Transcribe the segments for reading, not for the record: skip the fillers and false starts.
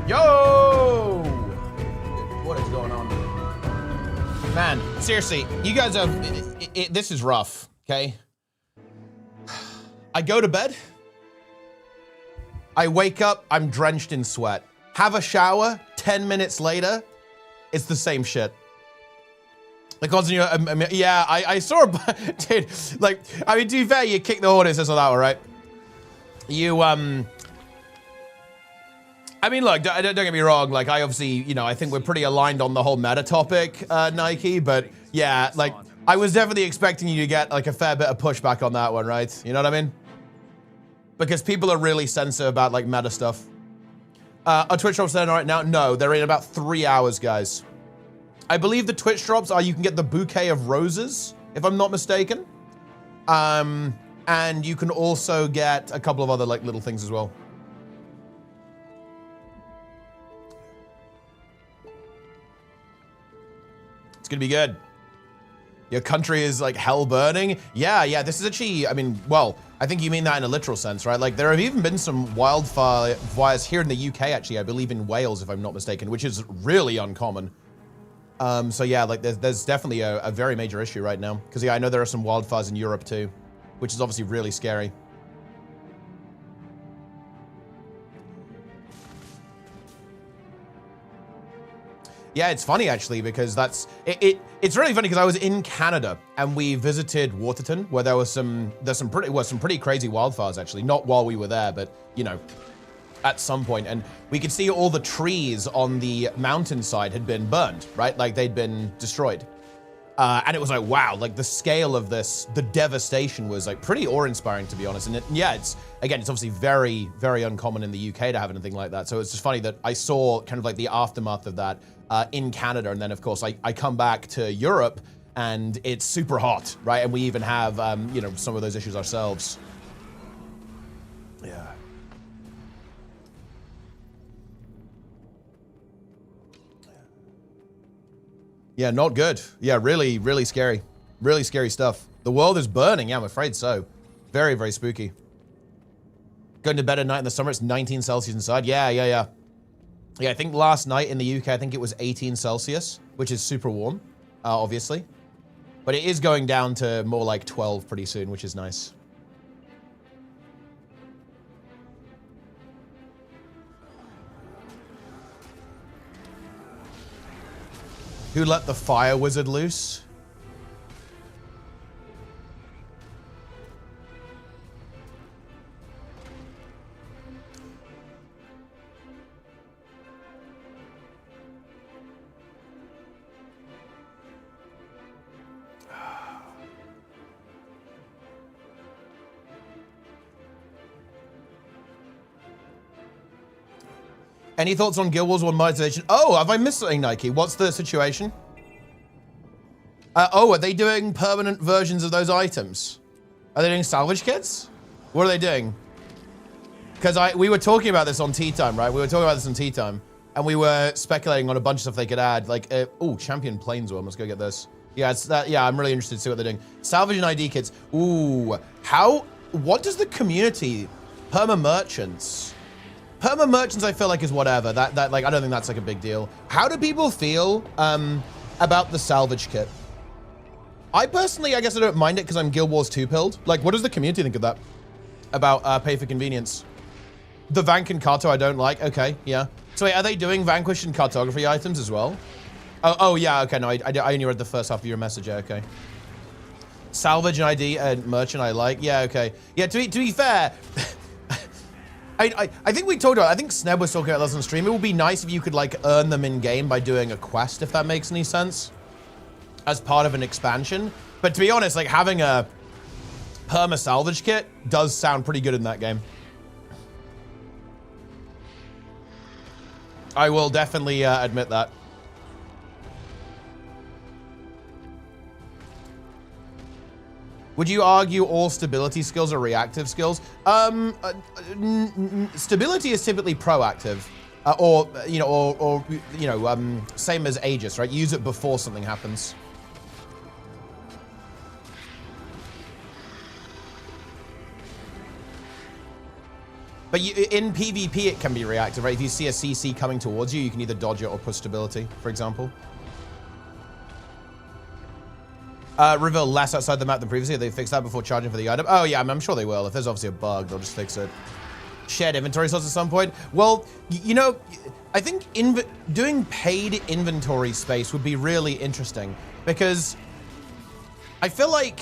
Yo! What is going on? Man, seriously, you guys have, this is rough, okay? I go to bed. I wake up, I'm drenched in sweat. Have a shower, 10 minutes later, it's the same shit. Like, yeah, I saw a, dude, like, I mean, to be fair, you kick the Hornets, this or that one, right? You, I mean, look, don't get me wrong, like, I obviously, you know, I think we're pretty aligned on the whole meta topic, Nike, but yeah, like, I was definitely expecting you to get, like, a fair bit of pushback on that one, right? You know what I mean? Because people are really sensitive about, like, meta stuff. Are Twitch drops there right now? No, they're in about 3 hours, guys. I believe the Twitch drops are you can get the bouquet of roses, if I'm not mistaken. And you can also get a couple of other, like, little things as well. It's gonna be good. Your country is like hell burning. Yeah, this is actually, I mean, well, I think you mean that in a literal sense, right? Like there have even been some wildfires here in the UK, actually, I believe in Wales, if I'm not mistaken, which is really uncommon. So yeah, like there's definitely a very major issue right now. Because yeah, I know there are some wildfires in Europe too, which is obviously really scary. Yeah, it's funny actually because it's really funny because I was in Canada and we visited Waterton where there's some pretty crazy wildfires actually. Not while we were there, but you know, at some point, and we could see all the trees on the mountainside had been burned, right? Like they'd been destroyed. And it was like, wow, like the scale of this, the devastation was like pretty awe-inspiring, to be honest. And yeah, it's obviously very, very uncommon in the UK to have anything like that. So it's just funny that I saw kind of like the aftermath of that in Canada. And then of course I come back to Europe and it's super hot, right? And we even have, you know, some of those issues ourselves. Yeah. Yeah, not good. Yeah, really, really scary. Really scary stuff. The world is burning. Yeah, I'm afraid so. Very, very spooky. Going to bed at night in the summer, it's 19 Celsius inside. Yeah. Yeah, I think last night in the UK, I think it was 18 Celsius, which is super warm, obviously. But it is going down to more like 12 pretty soon, which is nice. Who let the fire wizard loose? Any thoughts on Guild Wars 1 monetization? Oh, have I missed something, Nike? What's the situation? Oh, are they doing permanent versions of those items? Are they doing salvage kits? What are they doing? Because we were talking about this on Tea Time, right? We were talking about this on Tea Time, and we were speculating on a bunch of stuff they could add. Like, oh, Champion Planeswalker. Let's go get this. Yeah, it's that. Yeah, I'm really interested to see what they're doing. Salvage and ID kits. Ooh, what does the community, perma merchants, I feel like is whatever. That like, I don't think that's like a big deal. How do people feel about the salvage kit? I personally, I guess I don't mind it because I'm Guild Wars 2 pilled. Like, what does the community think of that? About pay for convenience. The Vank and Kato I don't like. Okay, yeah. So wait, are they doing Vanquish and cartography items as well? Oh yeah, okay, no, I only read the first half of your message, yeah, okay. Salvage and ID and merchant I like. Yeah, okay. Yeah, to be fair, I think we talked about, I think Sneb was talking about this on stream. It would be nice if you could like earn them in game by doing a quest, if that makes any sense, as part of an expansion. But to be honest, like having a perma salvage kit does sound pretty good in that game. I will definitely admit that. Would you argue all stability skills are reactive skills? Stability is typically proactive, or same as Aegis, right? Use it before something happens. But in PvP, it can be reactive, right? If you see a CC coming towards you, you can either dodge it or push stability, for example. Reveal less outside the map than previously. They fixed that before charging for the item. Oh, yeah, I'm sure they will. If there's obviously a bug, they'll just fix it. Shared inventory slots at some point. Well, you know, I think doing paid inventory space would be really interesting because I feel like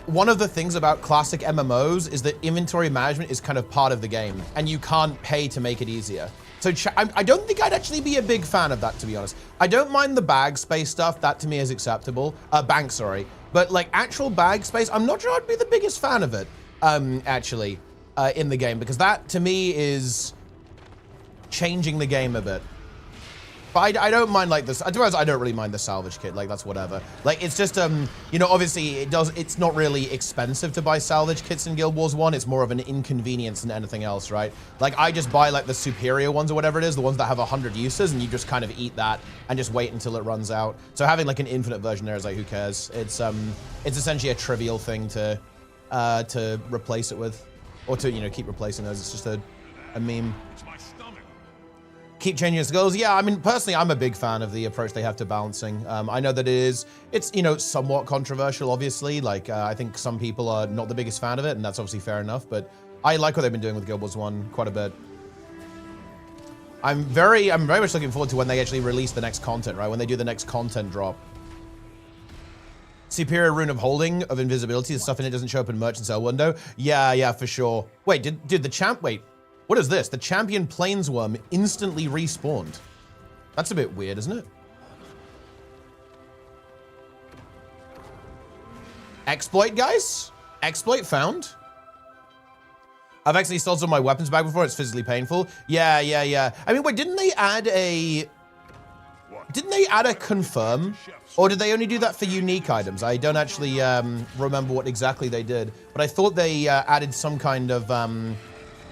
one of the things about classic MMOs is that inventory management is kind of part of the game and you can't pay to make it easier. So I don't think I'd actually be a big fan of that, to be honest. I don't mind the bag space stuff. That to me is acceptable. Bank, sorry. But like actual bag space, I'm not sure I'd be the biggest fan of it, actually, in the game, because that to me is changing the game a bit. But I don't mind like this. I don't really mind the salvage kit. Like that's whatever. Like it's just you know, obviously it's not really expensive to buy salvage kits in Guild Wars 1. It's more of an inconvenience than anything else, right? Like I just buy like the superior ones or whatever it is, the ones that have 100 uses, and you just kind of eat that and just wait until it runs out. So having like an infinite version there is like, who cares? It's essentially a trivial thing to replace it with, or to, you know, keep replacing those. It's just a meme. Keep changing its goals. Yeah, I mean, personally, I'm a big fan of the approach they have to balancing. I know that it's, you know, somewhat controversial, obviously. Like, I think some people are not the biggest fan of it, and that's obviously fair enough, but I like what they've been doing with Guild Wars 1 quite a bit. I'm very much looking forward to when they actually release the next content, right? When they do the next content drop. Superior Rune of Holding, of Invisibility, the stuff in it doesn't show up in merchant sale window. Yeah, for sure. Wait, did the champ, wait. What is this? The champion Planesworm instantly respawned. That's a bit weird, isn't it? Exploit, guys? Exploit found? I've actually sold some of my weapons back before. It's physically painful. Yeah. I mean, wait, didn't they add a confirm? Or did they only do that for unique items? I don't actually remember what exactly they did. But I thought they added some kind of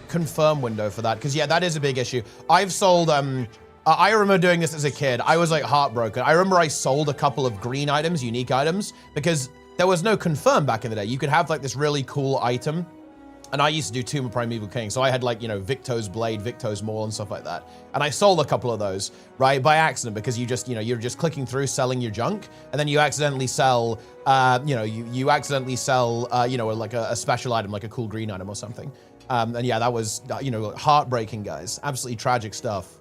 confirm window for that, because yeah, that is a big issue. I've sold I remember doing this as a kid. I was like heartbroken. I remember I sold a couple of green items, unique items, because there was no confirm back in the day. You could have like this really cool item, and I used to do Tomb of Primeval King, so I had like, you know, Victo's Blade, Victo's Maul, and stuff like that. And I sold a couple of those, right, by accident, because you just, you know, you're just clicking through selling your junk, and then you accidentally sell, you know, you accidentally sell, you know, like a special item, like a cool green item or something. And yeah, that was, you know, heartbreaking, guys. Absolutely tragic stuff.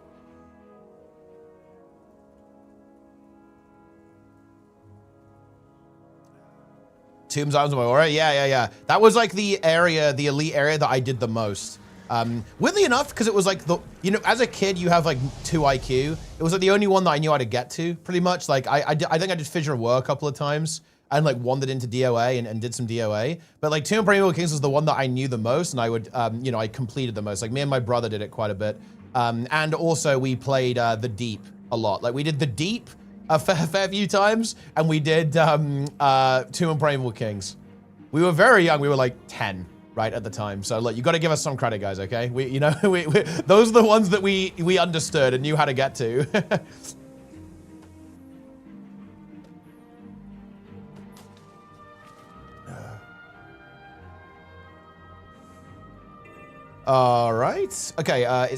Tombs Islands of my aura. Yeah. That was like the area, the elite area that I did the most. Weirdly enough, because it was like the, you know, as a kid, you have like 2 IQ. It was like the only one that I knew how to get to, pretty much. Like I think I did Fissure of War a couple of times. And like wandered into DOA and did some DOA. But like Tomb of Primeval Kings was the one that I knew the most, and I would, you know, I completed the most. Like me and my brother did it quite a bit. And also we played the Deep a lot. Like we did the Deep a fair few times, and we did Tomb of Primeval Kings. We were very young, we were like 10, right, at the time. So look, you gotta give us some credit, guys, okay? We, you know, those are the ones that we understood and knew how to get to. All right. Okay.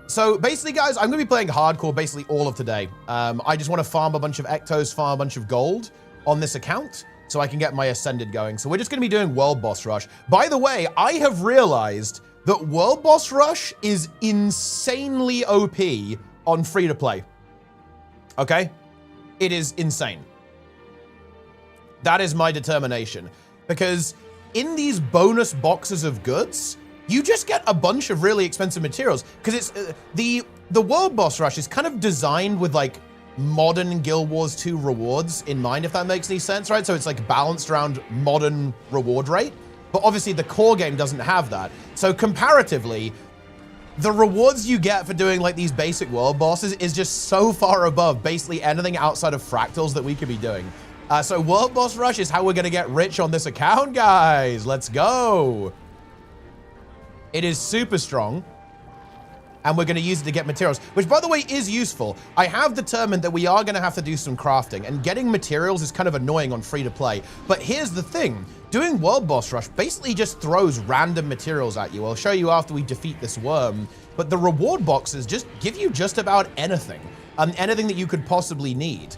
So basically, guys, I'm gonna be playing hardcore basically all of today. I just want to farm a bunch of Ectos, farm a bunch of gold on this account, so I can get my Ascended going. So we're just gonna be doing World Boss Rush. By the way, I have realized that World Boss Rush is insanely OP on free to play. Okay, it is insane. That is my determination, because in these bonus boxes of goods, you just get a bunch of really expensive materials, because it's the World Boss Rush is kind of designed with like modern Guild Wars 2 rewards in mind, if that makes any sense, right? So it's like balanced around modern reward rate, but obviously the core game doesn't have that. So comparatively, the rewards you get for doing like these basic world bosses is just so far above basically anything outside of fractals that we could be doing. So World Boss Rush is how we're gonna get rich on this account, guys. Let's go. It is super strong. and we're going to use it to get materials, which, by the way, is useful. I have determined that we are going to have to do some crafting, and getting materials is kind of annoying on free-to-play. But here's the thing. Doing World Boss Rush basically just throws random materials at you. I'll show you after we defeat this worm. But the reward boxes just give you just about anything, anything that you could possibly need.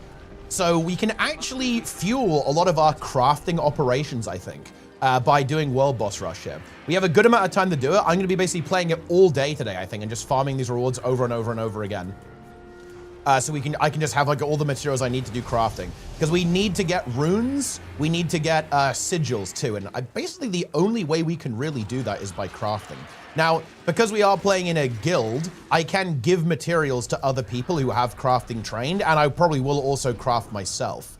So we can actually fuel a lot of our crafting operations, I think, by doing World Boss Rush here. We have a good amount of time to do it. I'm going to be basically playing it all day today, I think, and just farming these rewards over and over and over again. So I can just have like all the materials I need to do crafting. Because we need to get runes, we need to get sigils too, and basically the only way we can really do that is by crafting. Now, because we are playing in a guild, I can give materials to other people who have crafting trained, and I probably will also craft myself.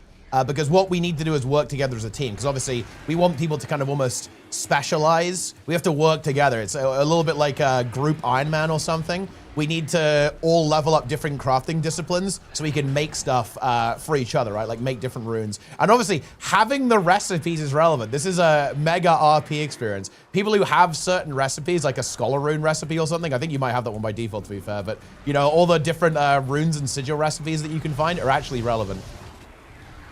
Because what we need to do is work together as a team, because obviously we want people to kind of almost specialize. We have to work together. It's a little bit like a group Iron Man or something. We need to all level up different crafting disciplines so we can make stuff for each other, right? Like make different runes. And obviously having the recipes is relevant. This is a mega RP experience. People who have certain recipes, like a scholar rune recipe or something, I think you might have that one by default to be fair, but you know, all the different runes and sigil recipes that you can find are actually relevant.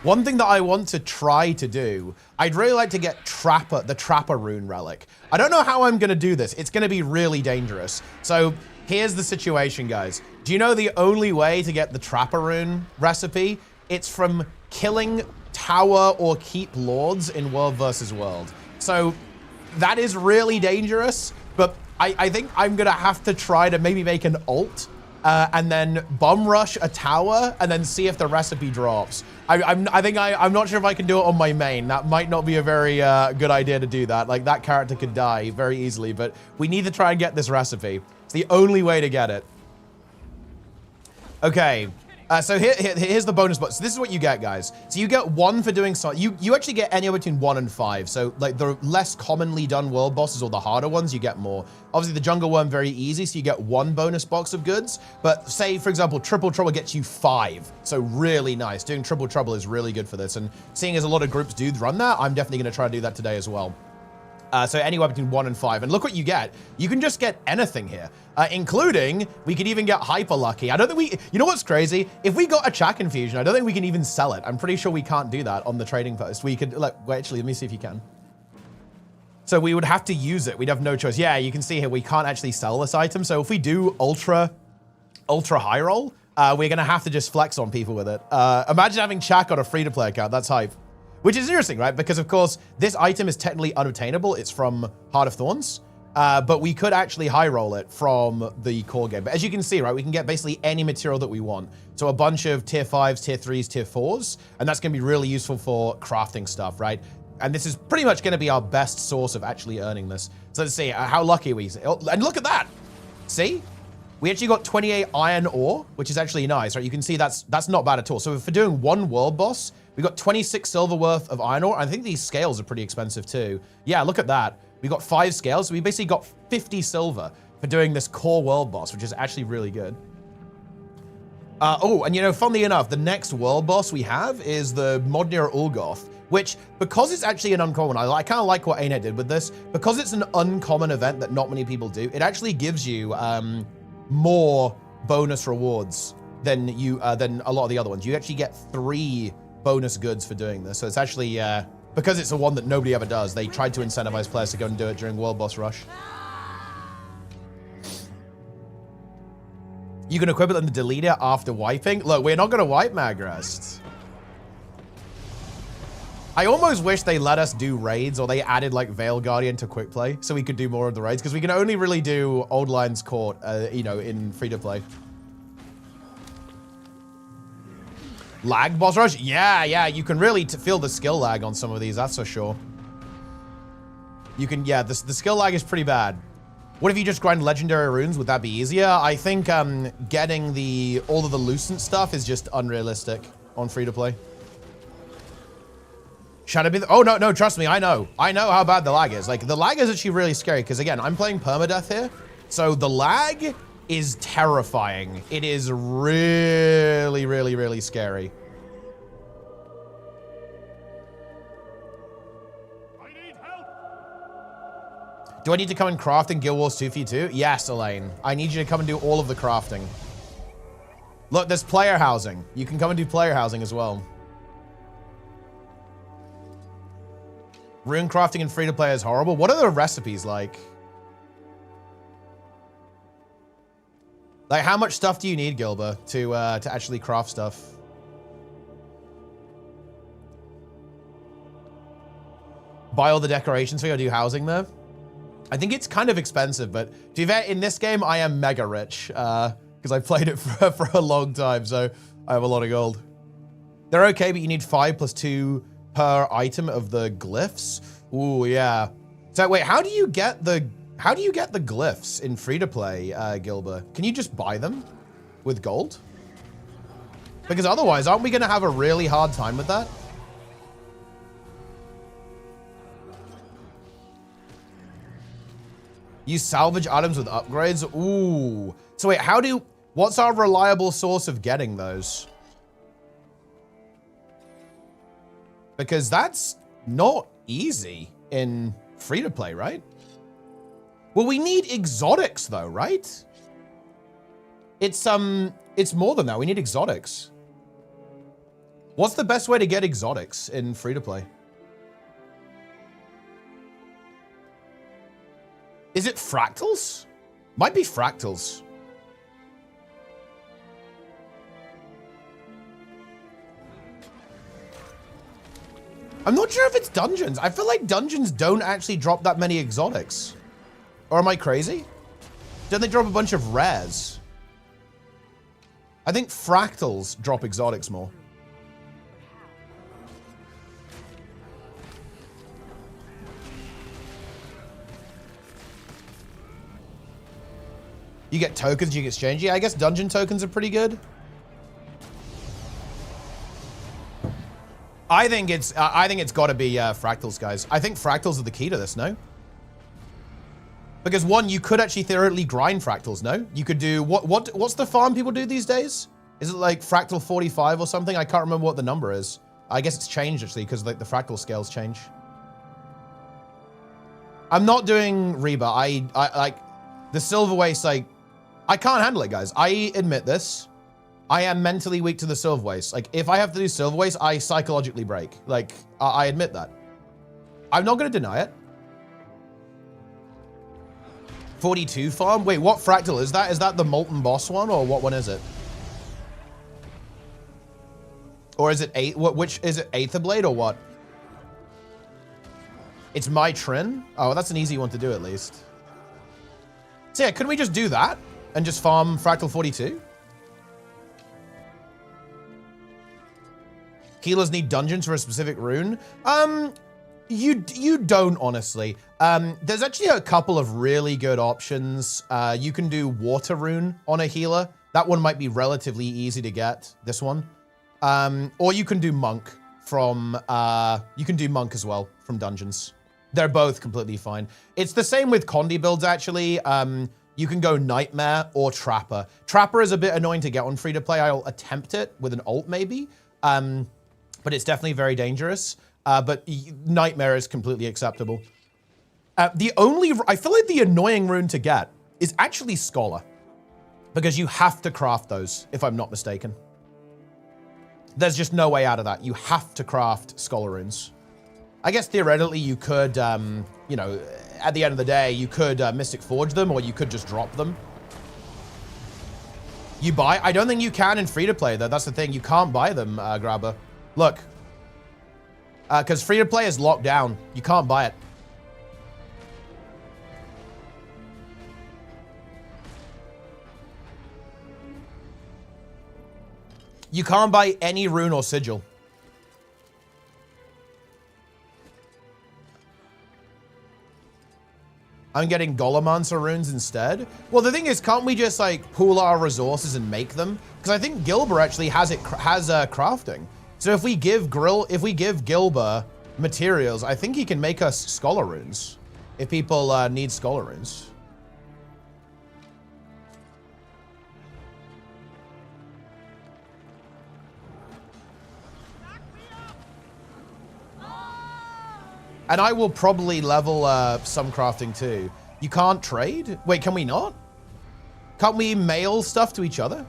One thing that I want to try to do, I'd really like to get the Trapper rune relic. I don't know how I'm going to do this. It's going to be really dangerous. So here's the situation, guys. Do you know the only way to get the Trapper rune recipe? It's from killing tower or keep lords in World vs. World. So that is really dangerous, but I think I'm going to have to try to maybe make an ult and then bum rush a tower and then see if the recipe drops. I'm not sure if I can do it on my main. That might not be a very good idea to do that. Like, that character could die very easily, but we need to try and get this recipe. It's the only way to get it. Okay, so here's the bonus box. So this is what you get, guys. So you get 1 for doing so. You actually get anywhere between 1 and 5. So like the less commonly done world bosses or the harder ones, you get more. Obviously the jungle worm, very easy. So you get 1 bonus box of goods. But say, for example, triple trouble gets you 5. So really nice. Doing triple trouble is really good for this. And seeing as a lot of groups do run that, I'm definitely going to try to do that today as well. So anywhere between 1 and 5. And look what you get. You can just get anything here, including we could even get hyper lucky. I don't think you know what's crazy? If we got a Chak infusion, I don't think we can even sell it. I'm pretty sure we can't do that on the trading post. We could, like, wait, actually, let me see if you can. So we would have to use it. We'd have no choice. Yeah, you can see here, we can't actually sell this item. So if we do ultra high roll, we're gonna have to just flex on people with it. Imagine having Chak on a free-to-play account. That's hype. Which is interesting, right? Because, of course, this item is technically unobtainable. It's from Heart of Thorns. But we could actually high roll it from the core game. But as you can see, right, we can get basically any material that we want. So a bunch of tier 5s, tier 3s, tier 4s. And that's going to be really useful for crafting stuff, right? And this is pretty much going to be our best source of actually earning this. So let's see, how lucky are we? Oh, and look at that. See? We actually got 28 iron ore, which is actually nice, right? You can see that's not bad at all. So for doing 1 world boss, we got 26 silver worth of iron ore. I think these scales are pretty expensive too. Yeah, look at that. We got 5 scales. So we basically got 50 silver for doing this core world boss, which is actually really good. Oh, and you know, funnily enough, the next world boss we have is the Modnir Ulgoth, which, because it's actually an uncommon, I kind of like what ArenaNet did with this. Because it's an uncommon event that not many people do, it actually gives you more bonus rewards than a lot of the other ones. You actually get 3 bonus goods for doing this. So it's actually, because it's a one that nobody ever does, they tried to incentivize players to go and do it during World Boss Rush. You can equip it and delete it after wiping. Look, we're not going to wipe Magrest. I almost wish they let us do raids, or they added like Veil Guardian to quick play so we could do more of the raids, because we can only really do Old Lion's Court, you know, in free to play. Lag boss rush? Yeah, you can really feel the skill lag on some of these, that's for sure. You can, yeah, the skill lag is pretty bad. What if you just grind legendary runes? Would that be easier? I think getting all of the Lucent stuff is just unrealistic on free to play. Shadow be oh, no, trust me, I know how bad the lag is. Like, the lag is actually really scary, because again, I'm playing permadeath here, so the lag is terrifying. It is really, really, really scary. I need help. Do I need to come and craft in Guild Wars 2 for you too? Yes, Elaine. I need you to come and do all of the crafting. Look, there's player housing. You can come and do player housing as well. Rune crafting in free-to-play is horrible. What are the recipes like? Like, how much stuff do you need, Gilbert, to actually craft stuff? Buy all the decorations for you, or do housing there? I think it's kind of expensive, but to be fair, in this game, I am mega rich because I played it for a long time, so I have a lot of gold. They're okay, but you need 5 + 2 per item of the glyphs. Ooh, yeah. So wait, how do you get the glyphs in free-to-play, Gilbert? Can you just buy them with gold? Because otherwise, aren't we going to have a really hard time with that? You salvage items with upgrades? Ooh. So wait, what's our reliable source of getting those? Because that's not easy in free-to-play, right? Well, we need exotics though, right? It's more than that. We need exotics. What's the best way to get exotics in free-to-play? Is it fractals? Might be fractals. I'm not sure if it's dungeons. I feel like dungeons don't actually drop that many exotics. Or am I crazy? Don't they drop a bunch of rares? I think fractals drop exotics more. You get tokens you can exchange. Yeah, I guess dungeon tokens are pretty good. I think it's got to be fractals, guys. I think fractals are the key to this, no? Because one, you could actually theoretically grind fractals, no? You could do what's the farm people do these days? Is it like fractal 45 or something? I can't remember what the number is. I guess it's changed actually because like the fractal scales change. I'm not doing Reba. I like the silver waste. Like I can't handle it, guys. I admit this. I am mentally weak to the silver waste. Like, if I have to do silver waste, I psychologically break. Like, I admit that. I'm not going to deny it. 42 farm? Wait, what fractal is that? Is that the Molten Boss one, or what one is it? Or is it which is it Aetherblade or what? It's my Trin? Oh, that's an easy one to do at least. So yeah, couldn't we just do that and just farm fractal 42? Healers need dungeons for a specific rune. You don't, honestly. There's actually a couple of really good options. You can do water rune on a healer. That one might be relatively easy to get, this one. Or you can do monk from, you can do monk as well from dungeons. They're both completely fine. It's the same with Condi builds, actually. You can go Nightmare or Trapper. Trapper is a bit annoying to get on free-to-play. I'll attempt it with an ult, maybe. But it's definitely very dangerous. But Nightmare is completely acceptable. I feel like the annoying rune to get is actually Scholar. Because you have to craft those, if I'm not mistaken. There's just no way out of that. You have to craft Scholar runes. I guess theoretically you could, you know, at the end of the day, you could Mystic Forge them, or you could just drop them. You buy? I don't think you can in free-to-play, though. That's the thing. You can't buy them, Grabber. Look. Because free-to-play is locked down. You can't buy it. You can't buy any rune or sigil. I'm getting Golomancer runes instead. Well, the thing is, can't we just like pool our resources and make them? Because I think Gilbert actually has crafting. So if we give Gilbert materials, I think he can make us Scholar runes. If people need Scholar runes. And I will probably level some crafting too. You can't trade? Wait, can we not? Can't we mail stuff to each other?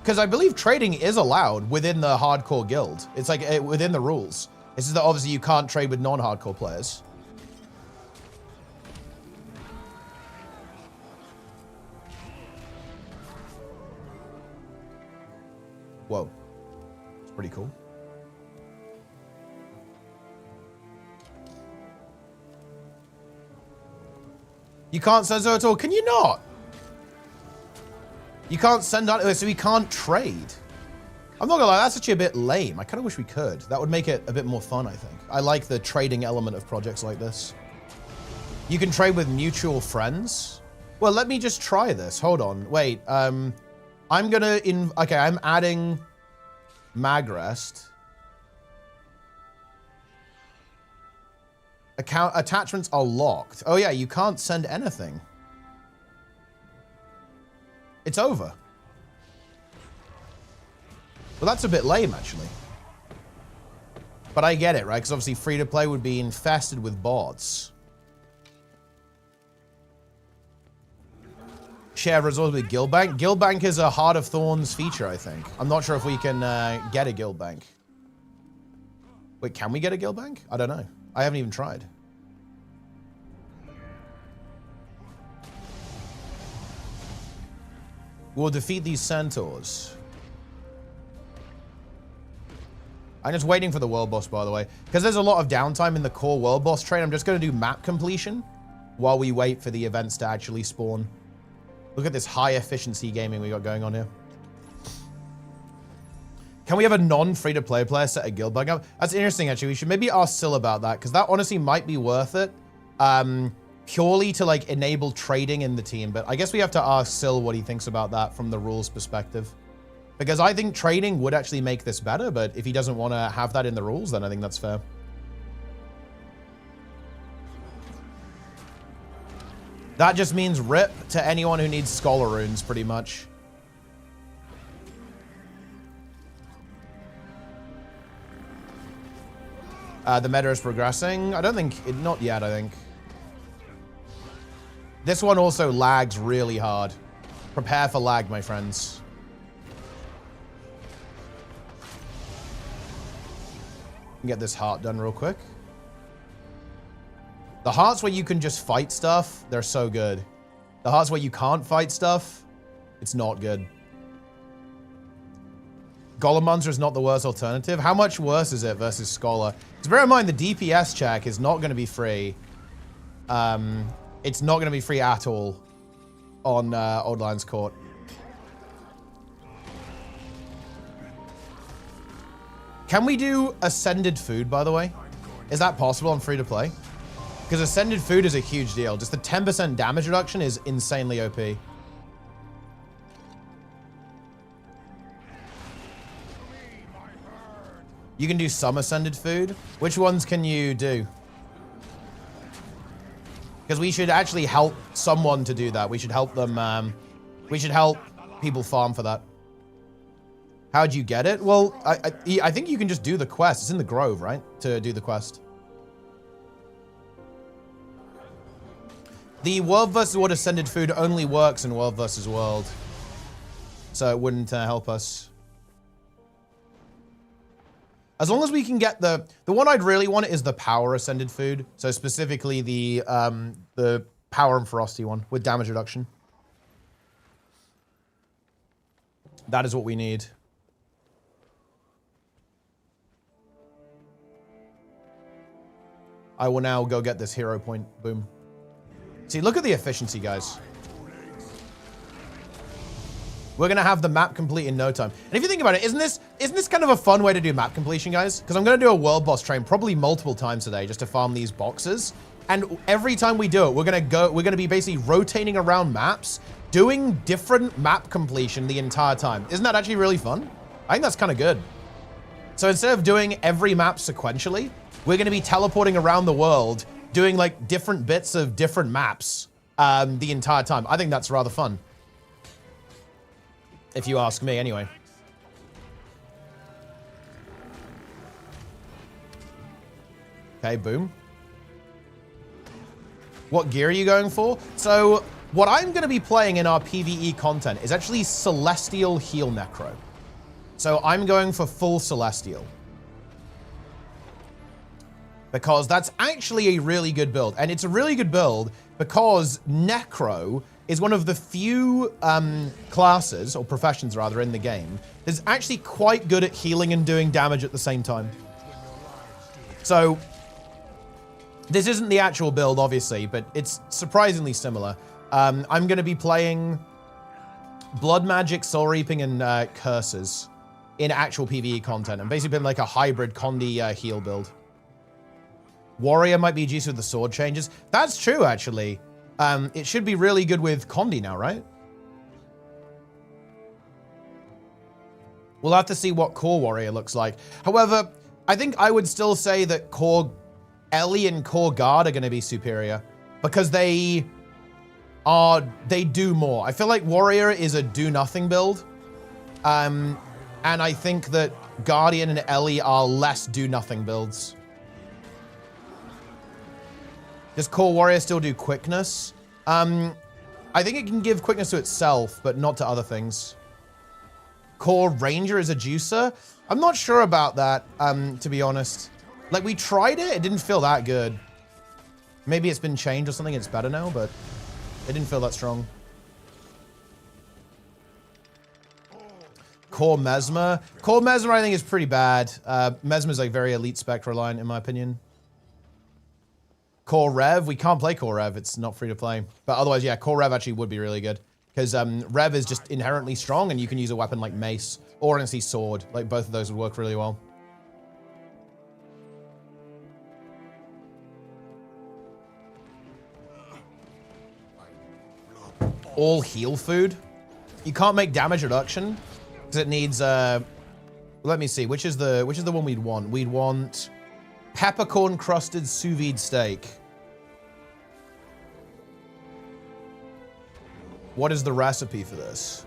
Because I believe trading is allowed within the hardcore guild. It's like within the rules. It's just that obviously you can't trade with non-hardcore players. Whoa. It's pretty cool. You can't send so at all. Can you not? You can't send out, so we can't trade. I'm not gonna lie, that's actually a bit lame. I kind of wish we could. That would make it a bit more fun, I think. I like the trading element of projects like this. You can trade with mutual friends. Well, let me just try this. Hold on. Wait. I'm gonna okay, I'm adding Magrest. Account attachments are locked. Oh yeah, you can't send anything. It's over. Well, that's a bit lame, actually. But I get it, right? Because obviously free-to-play would be infested with bots. Share resources with Guild Bank. Guild Bank is a Heart of Thorns feature, I think. I'm not sure if we can get a Guild Bank. Wait, can we get a Guild Bank? I don't know. I haven't even tried. We'll defeat these centaurs. I'm just waiting for the world boss, by the way. Because there's a lot of downtime in the core world boss train, I'm just going to do map completion while we wait for the events to actually spawn. Look at this high efficiency gaming we got going on here. Can we have a non-free-to-play player set a guild bug up? That's interesting, actually. We should maybe ask Syl about that, because that honestly might be worth it. Purely to, like, enable trading in the team. But I guess we have to ask Syl what he thinks about that from the rules perspective. Because I think trading would actually make this better, but if he doesn't want to have that in the rules, then I think that's fair. That just means rip to anyone who needs Scholar Runes, pretty much. The meta is progressing. I don't think... not yet, I think. This one also lags really hard. Prepare for lag, my friends. Get this heart done real quick. The hearts where you can just fight stuff, they're so good. The hearts where you can't fight stuff, it's not good. Golem Monster is not the worst alternative. How much worse is it versus Scholar? Because bear in mind, the DPS check is not going to be free. It's not going to be free at all on Old Lions Court. Can we do Ascended Food, by the way? Is that possible on free-to-play? Because Ascended Food is a huge deal. Just the 10% damage reduction is insanely OP. You can do some Ascended Food. Which ones can you do? Because we should actually help someone to do that. We should help them. We should help people farm for that. How'd you get it? Well, I think you can just do the quest. It's in the Grove, right? To do the quest. The World vs. World Ascended Food only works in World vs. World. So it wouldn't help us. As long as we can get the one I'd really want is the Power Ascended Food. So specifically the Power and Frosty one with damage reduction. That is what we need. I will now go get this hero point. Boom. See, look at the efficiency, guys. We're going to have the map complete in no time. And if you think about it, isn't this kind of a fun way to do map completion, guys? Because I'm going to do a world boss train probably multiple times today just to farm these boxes. And every time we do it, we're going to be basically rotating around maps, doing different map completion the entire time. Isn't that actually really fun? I think that's kind of good. So instead of doing every map sequentially, we're going to be teleporting around the world, doing like different bits of different maps the entire time. I think that's rather fun. If you ask me, anyway. Okay, boom. What gear are you going for? So what I'm going to be playing in our PvE content is actually Celestial Heal Necro. So I'm going for full Celestial. Because that's actually a really good build. And it's a really good build because Necro is one of the few classes, or professions rather, in the game that's actually quite good at healing and doing damage at the same time. So this isn't the actual build, obviously, but it's surprisingly similar. I'm going to be playing Blood Magic, Soul Reaping, and Curses in actual PvE content. I'm basically been like a hybrid Condi heal build. Warrior might be juicy with the sword changes. That's true, actually. It should be really good with Condi now, right? We'll have to see what Core Warrior looks like. However, I think I would still say that Core Ellie and Core Guard are going to be superior because they do more. I feel like Warrior is a do-nothing build. And I think that Guardian and Ellie are less do-nothing builds. Does Core Warrior still do quickness? I think it can give quickness to itself, but not to other things. Core Ranger is a juicer? I'm not sure about that, to be honest. Like, we tried it, it didn't feel that good. Maybe it's been changed or something, it's better now, but it didn't feel that strong. Core Mesmer? Core Mesmer, I think, is pretty bad. Mesmer's like very elite Spectre line, in my opinion. Core Rev, we can't play Core Rev, it's not free to play. But otherwise, yeah, Core Rev actually would be really good. Because Rev is just inherently strong and you can use a weapon like Mace or honestly Sword. Like both of those would work really well. All heal food. You can't make damage reduction because it needs, let me see, which is the one we'd want? We'd want peppercorn crusted sous vide steak. What is the recipe for this?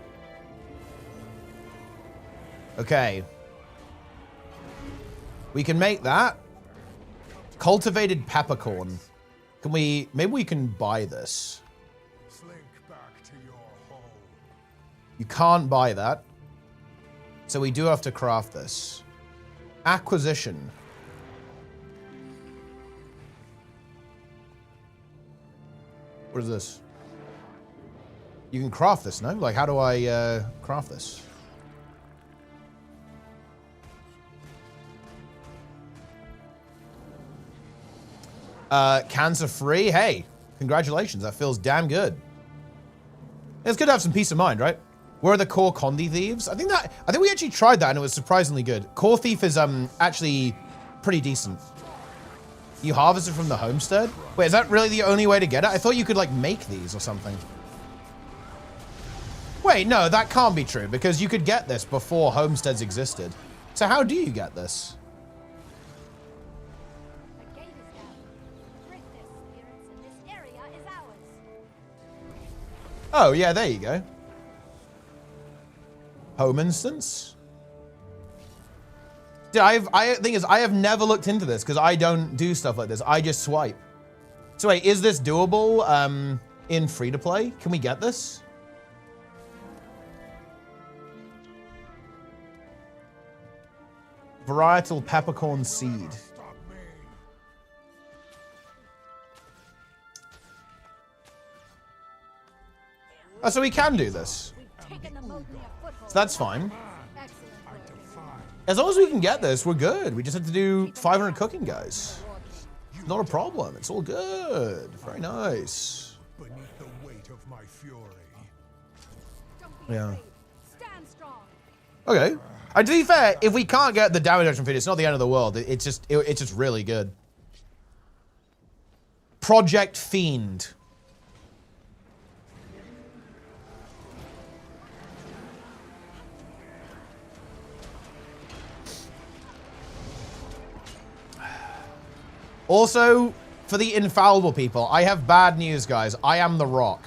Okay. We can make that. Cultivated peppercorn. Can we, maybe we can buy this. Slink back to your hole. You can't buy that. So we do have to craft this. Acquisition. What is this? You can craft this, no? Like, how do I craft this? Cancer-free? Hey, congratulations. That feels damn good. It's good to have some peace of mind, right? Where are the Core Condi Thieves? I think we actually tried that and it was surprisingly good. Core Thief is actually pretty decent. You harvest it from the homestead? Wait, is that really the only way to get it? I thought you could like make these or something. Wait, no, that can't be true because you could get this before homesteads existed. So how do you get this? The gate is down. Greatness, spirits in this area is ours. Oh, yeah, there you go. Home instance. Dude, I have never looked into this because I don't do stuff like this. I just swipe. So wait, is this doable in free-to-play? Can we get this? Varietal peppercorn seed. Oh, so we can do this. So that's fine. As long as we can get this, we're good. We just have to do 500 cooking, guys. It's not a problem. It's all good. Very nice. Beneath the weight of my fury. Yeah. Stand strong. Okay. To be fair, if we can't get the damage reduction feed, it's not the end of the world. It's just really good. Project Fiend. Also, for the infallible people, I have bad news, guys. I am The Rock.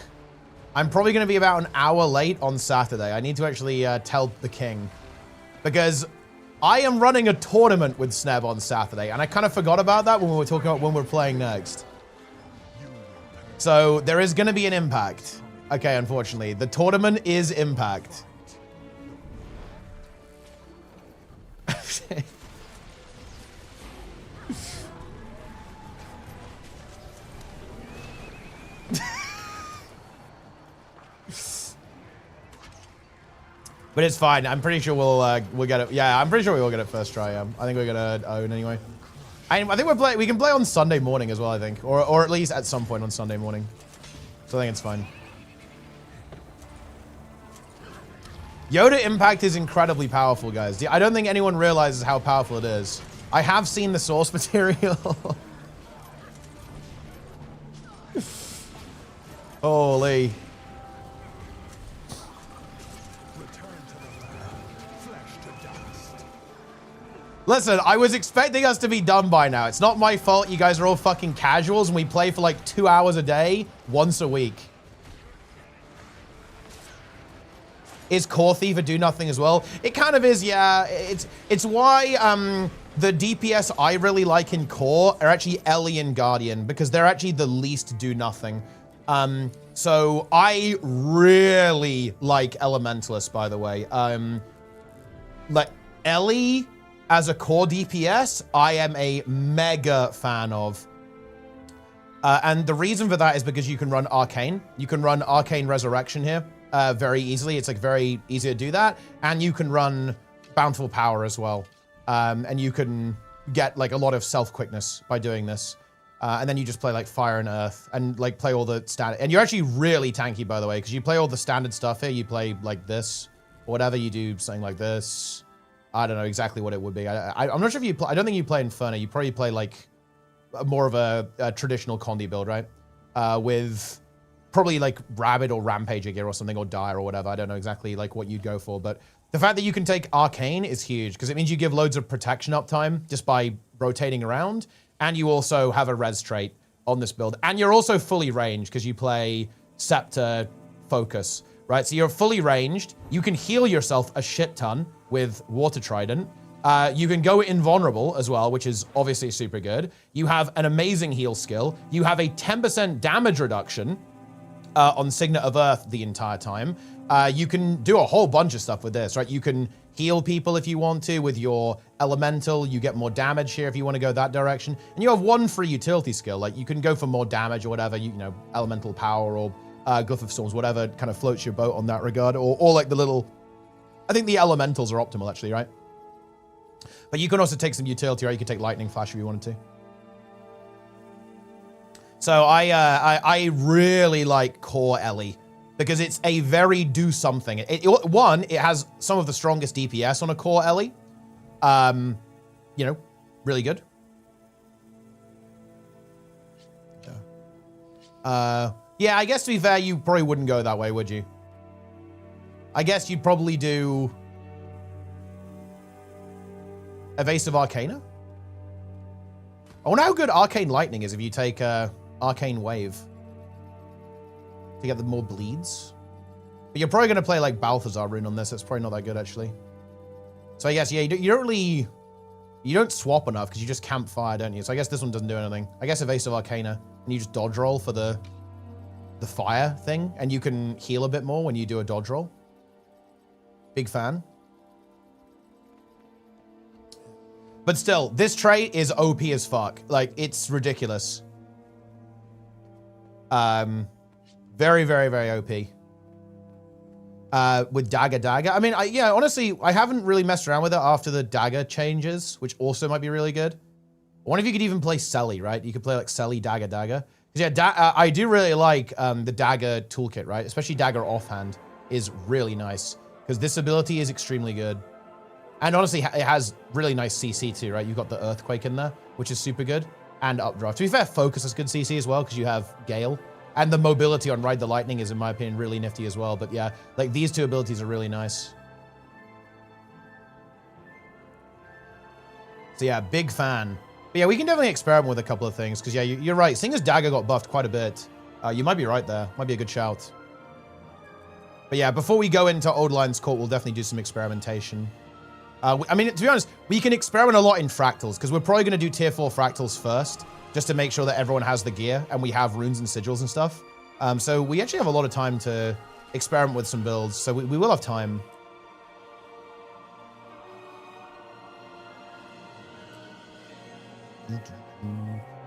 I'm probably going to be about an hour late on Saturday. I need to actually tell the king. Because I am running a tournament with Sneb on Saturday, and I kind of forgot about that when we were talking about when we're playing next. You will pay So there is going to be an impact. Okay, unfortunately. The tournament is impact. But it's fine. I'm pretty sure we'll get it. Yeah, I'm pretty sure we will get it first try. I think we're gonna own anyway. I think we can play on Sunday morning as well. I think, or at least at some point on Sunday morning. So I think it's fine. Yoda Impact is incredibly powerful, guys. I don't think anyone realizes how powerful it is. I have seen the source material. Holy. Listen, I was expecting us to be done by now. It's not my fault you guys are all fucking casuals and we play for like 2 hours a day, once a week. Is Core Thief a do nothing as well? It kind of is, yeah. It's why the DPS I really like in Core are actually Ellie and Guardian, because they're actually the least do nothing. So I really like Elementalist, by the way. Like Ellie as a core DPS, I am a mega fan of. And the reason for that is because you can run Arcane. You can run Arcane Resurrection here very easily. It's like very easy to do that. And you can run Bountiful Power as well. And you can get like a lot of self-quickness by doing this. And then you just play like Fire and Earth and like play all the standard. And you're actually really tanky, by the way, because you play all the standard stuff here. You play like this or whatever. You do something like this. I don't know exactly what it would be. I'm not sure if you play. I don't think you play Inferno. You probably play like more of a traditional Condi build, right? With probably like Rabid or Rampager gear or something, or Dire or whatever. I don't know exactly like what you'd go for, but the fact that you can take Arcane is huge because it means you give loads of protection uptime just by rotating around, and you also have a res trait on this build, and you're also fully ranged because you play Scepter Focus, right? So you're fully ranged. You can heal yourself a shit ton with Water Trident. You can go invulnerable as well, which is obviously super good. You have an amazing heal skill. You have a 10% damage reduction on Signet of Earth the entire time. You can do a whole bunch of stuff with this, right? You can heal people if you want to with your Elemental. You get more damage here if you want to go that direction. And you have one free utility skill. Like you can go for more damage or whatever, you know, Elemental Power or Glyph of Storms, whatever kind of floats your boat on that regard. Or like the little... I think the Elementals are optimal, actually, right? But you can also take some utility, right? You could take Lightning Flash if you wanted to. So I really like Core Ellie because it's a very do something. One, it has some of the strongest DPS on a Core Ellie. You know, really good. Yeah, I guess to be fair, you probably wouldn't go that way, would you? I guess you'd probably do Evasive Arcana. I wonder how good Arcane Lightning is if you take Arcane Wave to get the more bleeds. But you're probably going to play like Balthazar Rune on this. It's probably not that good, actually. So I guess, yeah, you don't really... You don't swap enough because you just camp fire, don't you? So I guess this one doesn't do anything. I guess Evasive Arcana. And you just dodge roll for the fire thing. And you can heal a bit more when you do a dodge roll. Big fan. But still, this trait is OP as fuck. Like, it's ridiculous. Very, very, very OP. With Dagger. I mean, yeah, honestly, I haven't really messed around with it after the Dagger changes, which also might be really good. I wonder if you could even play Selly, right? You could play like Selly, Dagger. Because yeah, I do really like the Dagger toolkit, right? Especially Dagger offhand is really nice. Because this ability is extremely good. And honestly, it has really nice CC too, right? You've got the Earthquake in there, which is super good. And Updraft. To be fair, Focus has good CC as well, because you have Gale. And the mobility on Ride the Lightning is, in my opinion, really nifty as well. But yeah, like these two abilities are really nice. So yeah, big fan. But yeah, we can definitely experiment with a couple of things. Because yeah, you're right. Seeing as Dagger got buffed quite a bit, you might be right there. Might be a good shout. But yeah, before we go into Old Lion's Court, we'll definitely do some experimentation. I mean, to be honest, we can experiment a lot in fractals, because we're probably going to do tier 4 fractals first, just to make sure that everyone has the gear and we have runes and sigils and stuff. So we actually have a lot of time to experiment with some builds. So we will have time.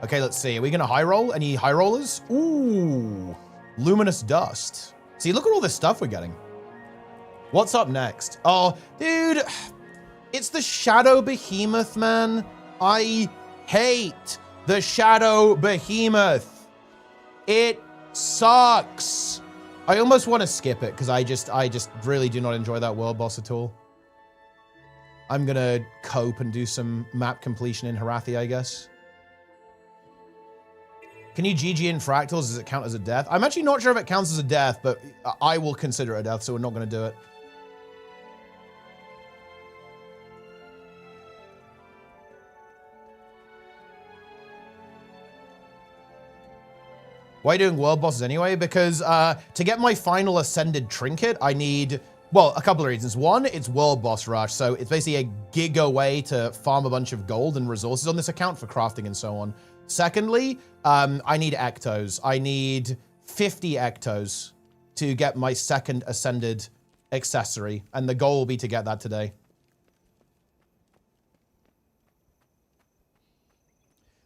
Okay, let's see. Are we gonna high roll? Any high rollers? Ooh, luminous dust. See, look at all this stuff we're getting. What's up next? Oh, dude, it's the Shadow Behemoth, man. I hate the Shadow Behemoth. It sucks. I almost want to skip it because I just really do not enjoy that world boss at all. I'm gonna cope and do some map completion in Harathi, I guess. Can you GG in fractals? Does it count as a death? I'm actually not sure if it counts as a death, but I will consider it a death, so we're not going to do it. Why are you doing world bosses anyway? Because to get my final ascended trinket, I need, well, a couple of reasons. One, it's world boss rush, so it's basically a giga way to farm a bunch of gold and resources on this account for crafting and so on. Secondly, I need ectos. I need 50 ectos to get my second ascended accessory, and the goal will be to get that today.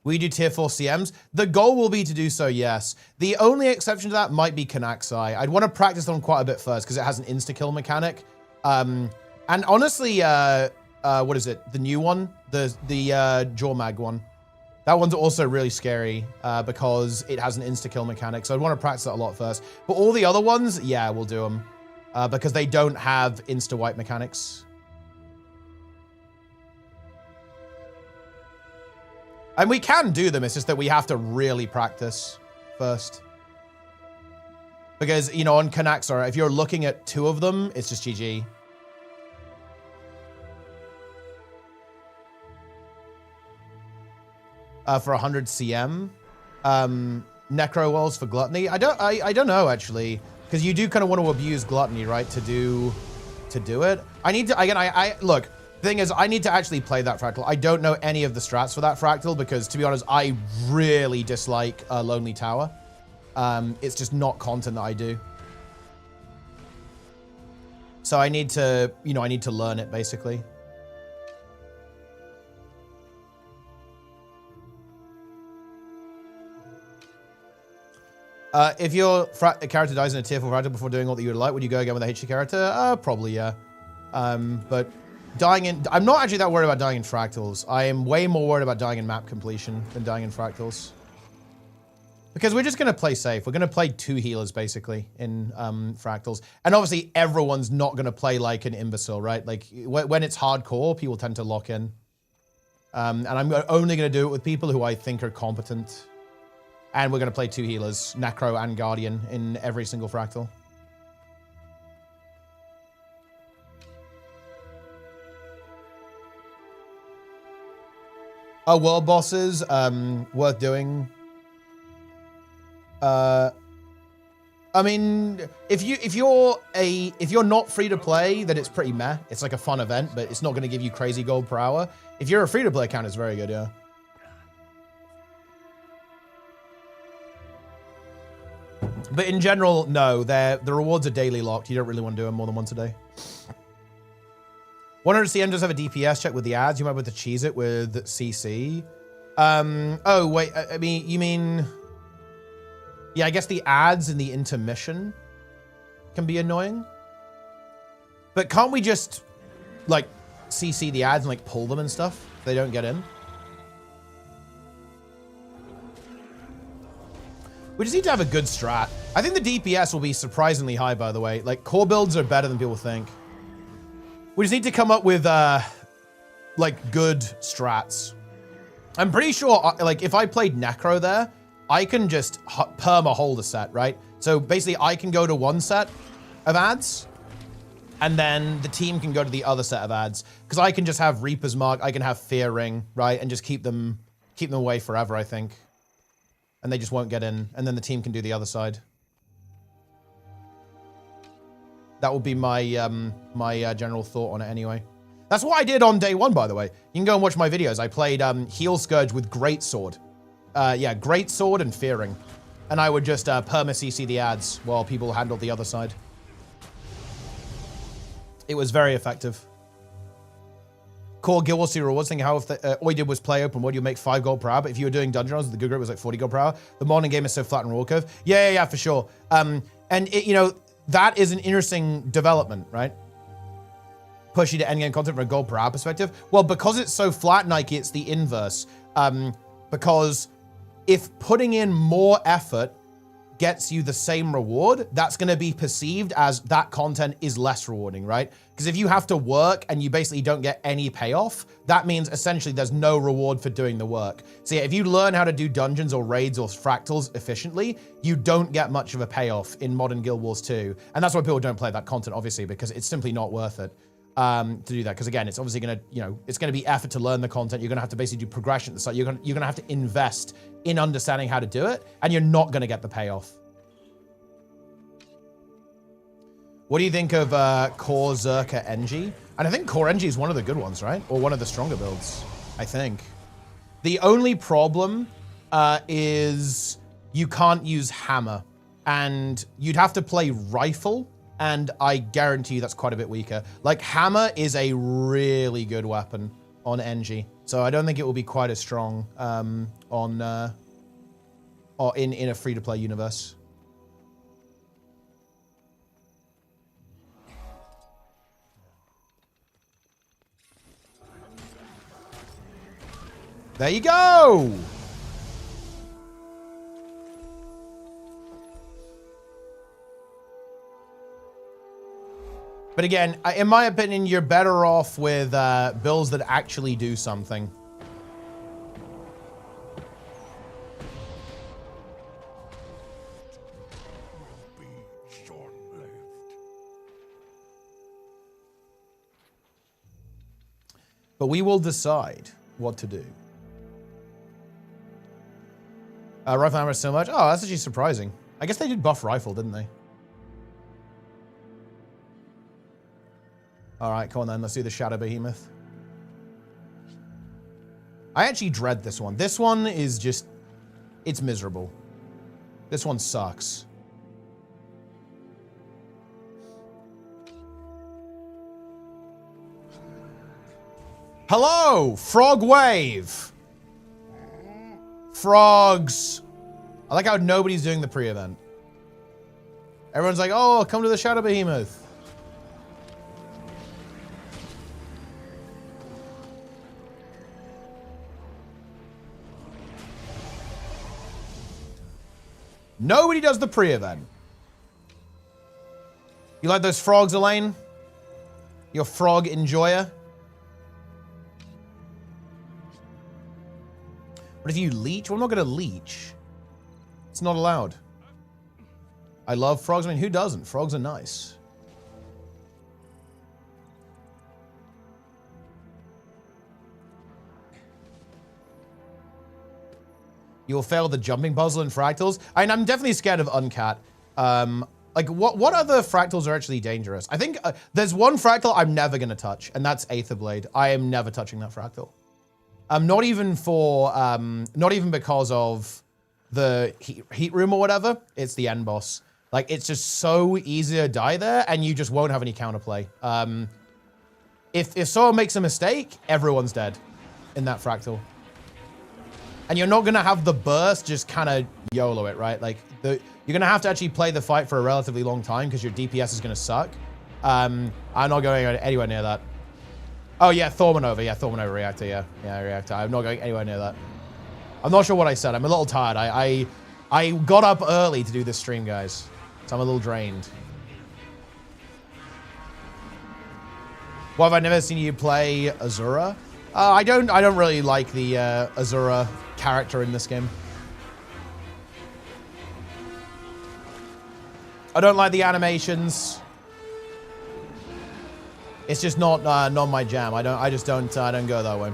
Will you do tier 4 CMs? The goal will be to do so, yes. The only exception to that might be Kanaxai. I'd want to practice them quite a bit first because it has an insta-kill mechanic. And honestly, what is it? The new one? The Jawmag one. That one's also really scary because it has an insta-kill mechanic, so I'd want to practice that a lot first. But all the other ones, yeah, we'll do them because they don't have insta-wipe mechanics. And we can do them, it's just that we have to really practice first. Because, you know, on Kanaxar, if you're looking at 2 of them, it's just GG. For 100 CM. Necro Wells for Gluttony. I don't know, actually. Because you do kind of want to abuse Gluttony, right? To do it. I need to, again, look. The thing is, I need to actually play that fractal. I don't know any of the strats for that fractal because, to be honest, I really dislike Lonely Tower. It's just not content that I do. So I need to, you know, I need to learn it, basically. If your character dies in a tier 4 fractal before doing all that you would like, would you go again with a HD character? Probably, yeah. But dying in... I'm not actually that worried about dying in fractals. I am way more worried about dying in map completion than dying in fractals. Because we're just going to play safe. We're going to play 2 healers, basically, in fractals. And obviously, everyone's not going to play like an imbecile, right? Like, when it's hardcore, people tend to lock in. And I'm only going to do it with people who I think are competent. And we're going to play 2 healers, Necro and Guardian, in every single fractal. World bosses, worth doing. I mean, if you're not free to play, then it's pretty meh. It's like a fun event, but it's not going to give you crazy gold per hour. If you're a free to play account, it's very good, yeah. But in general, no, the rewards are daily locked. You don't really want to do them more than once a day. 100 CM does have a DPS check with the ads. You might be able to cheese it with CC. Oh, wait, I mean, you mean... Yeah, I guess the ads in the intermission can be annoying. But can't we just, like, CC the ads and, like, pull them and stuff if they don't get in? We just need to have a good strat. I think the DPS will be surprisingly high, by the way. Like, core builds are better than people think. We just need to come up with, like, good strats. I'm pretty sure, like, if I played Necro there, I can just perma hold a set, right? So basically, I can go to one set of ads, and then the team can go to the other set of ads. Because I can just have Reaper's Mark, I can have Fear Ring, right? And just keep them away forever, I think. And they just won't get in, and then the team can do the other side. That would be my my general thought on it anyway. That's what I did on day 1, by the way. You can go and watch my videos. I played Heal Scourge with Greatsword. Yeah, Great Sword and Fearing. And I would just perma-CC the ads while people handled the other side. It was very effective. Core Guild Wars 2 rewards thing, how if all you did was play open world, you make 5 gold per hour, but if you were doing dungeon runs, the good grip was like 40 gold per hour. The modern game is so flat and reward curve. Yeah, for sure. And it, you know, that is an interesting development, right? Push you to endgame content from a gold per hour perspective. Well, because it's so flat, Nike, it's the inverse. Because if putting in more effort gets you the same reward, that's going to be perceived as that content is less rewarding, right? Because if you have to work and you basically don't get any payoff, that means essentially there's no reward for doing the work. So yeah, if you learn how to do dungeons or raids or fractals efficiently, you don't get much of a payoff in modern Guild Wars 2. And that's why people don't play that content, obviously, because it's simply not worth it to do that. Because again, it's obviously going to, you know, it's going to be effort to learn the content. You're going to have to basically do progression at the start. You're going to have to invest in understanding how to do it, and you're not going to get the payoff. What do you think of Core Zerka NG? And I think Core NG is one of the good ones, right? Or one of the stronger builds, I think. The only problem is you can't use hammer, and you'd have to play rifle, and I guarantee you that's quite a bit weaker. Like, hammer is a really good weapon on NG, so I don't think it will be quite as strong in a free-to-play universe. There you go! But again, in my opinion, you're better off with builds that actually do something. Will be short-lived. But we will decide what to do. Rifle hammer so much. Oh, that's actually surprising. I guess they did buff rifle, didn't they? All right, come on then. Let's do the Shadow Behemoth. I actually dread this one. This one is just, it's miserable. This one sucks. Hello, Frog Wave. Frogs. I like how nobody's doing the pre-event. Everyone's like, oh, come to the Shadow Behemoth. Nobody does the pre-event. You like those frogs, Elaine? You're a frog enjoyer? What if you leech? Well, I'm not going to leech. It's not allowed. I love frogs. I mean, who doesn't? Frogs are nice. You'll fail the jumping puzzle in fractals. I mean, I'm definitely scared of Uncat. Like, what other fractals are actually dangerous? I think there's one fractal I'm never going to touch, and that's Aether Blade. I am never touching that fractal. Not even for, not even because of the heat room or whatever. It's the end boss. Like, it's just so easy to die there, and you just won't have any counterplay. If someone makes a mistake, everyone's dead in that fractal. And you're not going to have the burst just kind of YOLO it, right? Like, you're going to have to actually play the fight for a relatively long time because your DPS is going to suck. I'm not going anywhere near that. Oh, yeah, Thormanova. Yeah, Thormanova reactor, yeah. Yeah, reactor. I'm not going anywhere near that. I'm not sure what I said. I'm a little tired. I got up early to do this stream, guys. So I'm a little drained. What, have I never seen you play Azura? I don't really like the Azura character in this game. I don't like the animations. It's just not my jam. I don't go that way.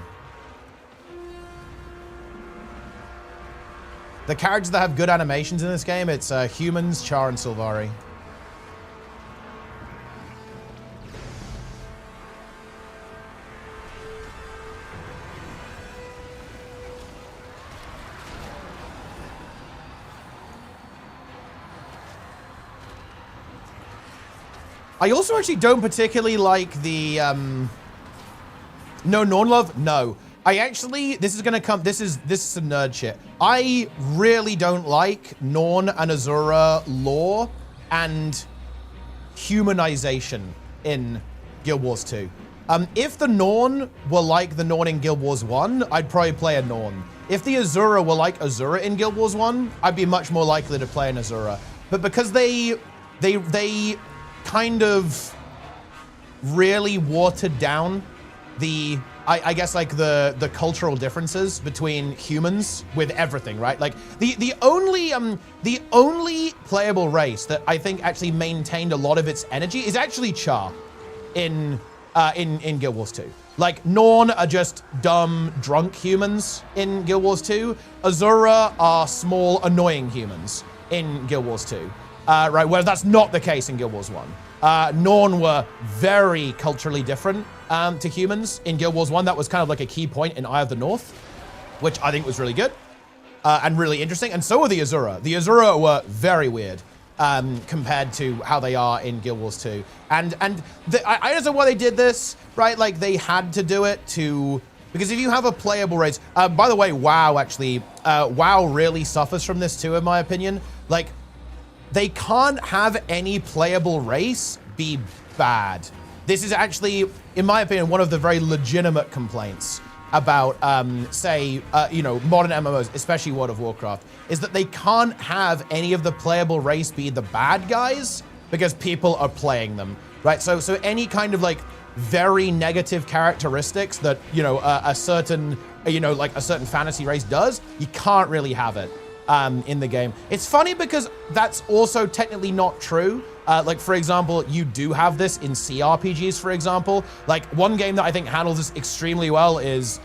The characters that have good animations in this game, it's humans, Char, and Sylvari. I also actually don't particularly like the, no, Norn love? No. I actually, this is gonna come, this is some nerd shit. I really don't like Norn and Azura lore and humanization in Guild Wars 2. If the Norn were like the Norn in Guild Wars 1, I'd probably play a Norn. If the Azura were like Azura in Guild Wars 1, I'd be much more likely to play an Azura. But because they kind of really watered down the, I guess like the cultural differences between humans with everything, right? Like the only playable race that I think actually maintained a lot of its energy is actually Char in Guild Wars 2. Like Norn are just dumb, drunk humans in Guild Wars 2. Azura are small, annoying humans in Guild Wars 2. Right, whereas that's not the case in Guild Wars 1. Norn were very culturally different to humans in Guild Wars 1. That was kind of like a key point in Eye of the North, which I think was really good and really interesting. And so were the Azura. The Azura were very weird compared to how they are in Guild Wars 2. And I understand why they did this, right? Like they had to do it to, because if you have a playable race, by the way, WoW actually, WoW really suffers from this too, in my opinion. Like, they can't have any playable race be bad. This is actually, in my opinion, one of the very legitimate complaints about, say, you know, modern MMOs, especially World of Warcraft, is that they can't have any of the playable race be the bad guys because people are playing them, right? So any kind of like very negative characteristics that, you know, a certain, you know, like a certain fantasy race does, you can't really have it. In the game. It's funny because that's also technically not true. Like, for example, you do have this in CRPGs, for example. Like, one game that I think handles this extremely well is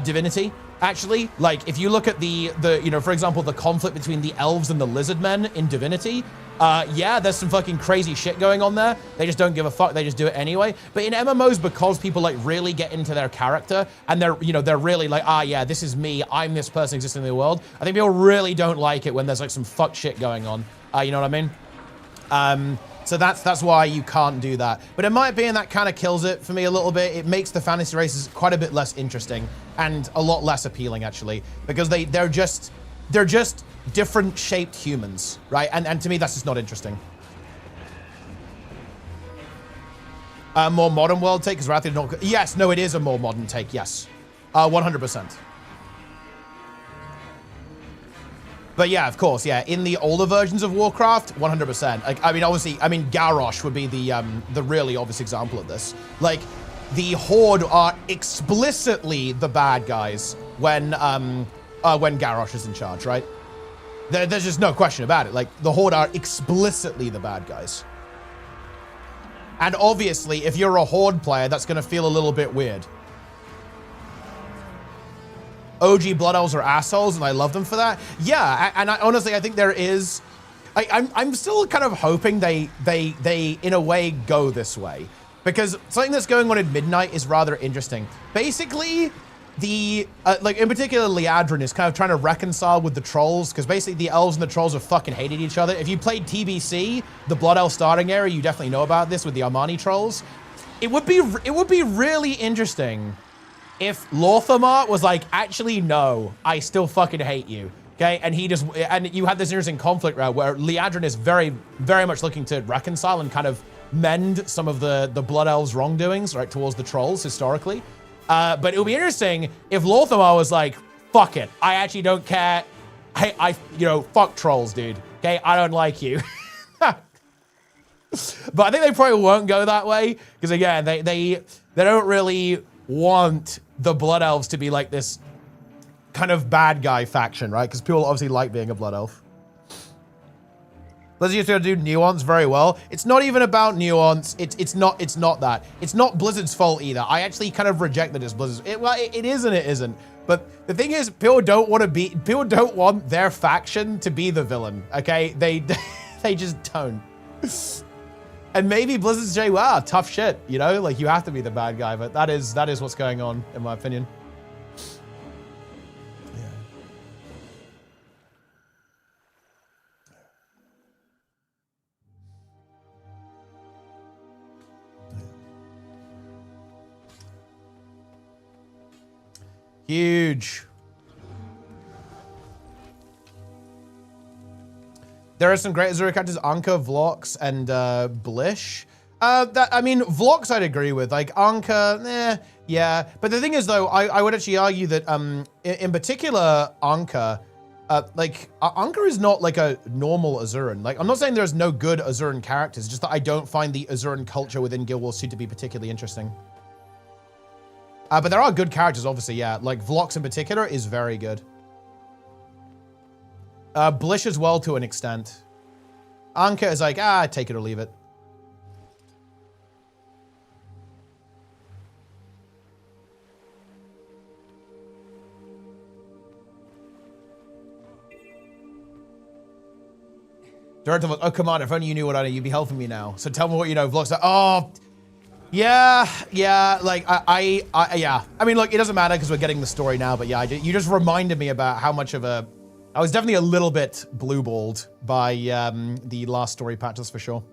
Divinity, actually. Like, if you look at the you know, for example, the conflict between the elves and the lizard men in Divinity, yeah, there's some fucking crazy shit going on there. They just don't give a fuck. They just do it anyway. But in MMOs, because people like really get into their character and they're, you know, they're really like, ah, yeah, this is me. I'm this person existing in the world. I think people really don't like it when there's like some fuck shit going on. You know what I mean? So that's why you can't do that. But in my opinion, that kind of kills it for me a little bit. It makes the fantasy races quite a bit less interesting and a lot less appealing, actually, because they're just different shaped humans, right? And to me, that's just not interesting. More modern world take, because Wrath did not... Yes, no, it is a more modern take, yes. 100%. But yeah, of course, yeah. In the older versions of Warcraft, 100%. Like, I mean, obviously, I mean, Garrosh would be the really obvious example of this. Like, the Horde are explicitly the bad guys when Garrosh is in charge, right? There's just no question about it. Like, the Horde are explicitly the bad guys. And obviously, if you're a Horde player, that's going to feel a little bit weird. OG Blood Elves are assholes, and I love them for that. Yeah, and honestly, I think there is... I'm still kind of hoping they, in a way, go this way. Because something that's going on at Midnight is rather interesting. Basically... like, in particular, Liadrin is kind of trying to reconcile with the trolls, because basically the elves and the trolls have fucking hated each other. If you played TBC, the Blood Elf starting area, you definitely know about this with the Armani trolls. It would be really interesting if Lorthamar was like, actually, no, I still fucking hate you, okay? And you had this interesting conflict where Liadrin is very, very much looking to reconcile and kind of mend some of the Blood Elves' wrongdoings, right, towards the trolls historically. But it would be interesting if Lorthamar was like, fuck it, I actually don't care. I you know, fuck trolls, dude. Okay, I don't like you. But I think they probably won't go that way, because again, they don't really want the Blood Elves to be like this kind of bad guy faction, right? Because people obviously like being a Blood Elf. Blizzard used to do nuance very well. It's not even about nuance. It's not that. It's not Blizzard's fault either. I actually kind of reject that it's Blizzard's. It is and it isn't. But the thing is, people don't want their faction to be the villain. Okay, they just don't. And maybe Blizzard's saying, wow, tough shit. You know, like you have to be the bad guy. But that is what's going on, in my opinion. Huge. There are some great Azura characters, Anka, Vlox, and Blish. I mean, Vlox I'd agree with. Like, Anka, yeah. But the thing is, though, I would actually argue that, in particular, Anka, Anka is not like a normal Azuran. Like, I'm not saying there's no good Azuran characters, just that I don't find the Azuran culture within Guild Wars 2 to be particularly interesting. But there are good characters, obviously, yeah. Like, Vlox in particular is very good. Blish as well, to an extent. Anka is like, take it or leave it. Director Vlog, oh, Commander, if only you knew what I know, you'd be helping me now. So tell me what you know. Vlog's like, oh, yeah, like, yeah. I mean, look, it doesn't matter because we're getting the story now, but yeah, you just reminded me about how much of a, I was definitely a little bit blue-balled by the last story patches for sure.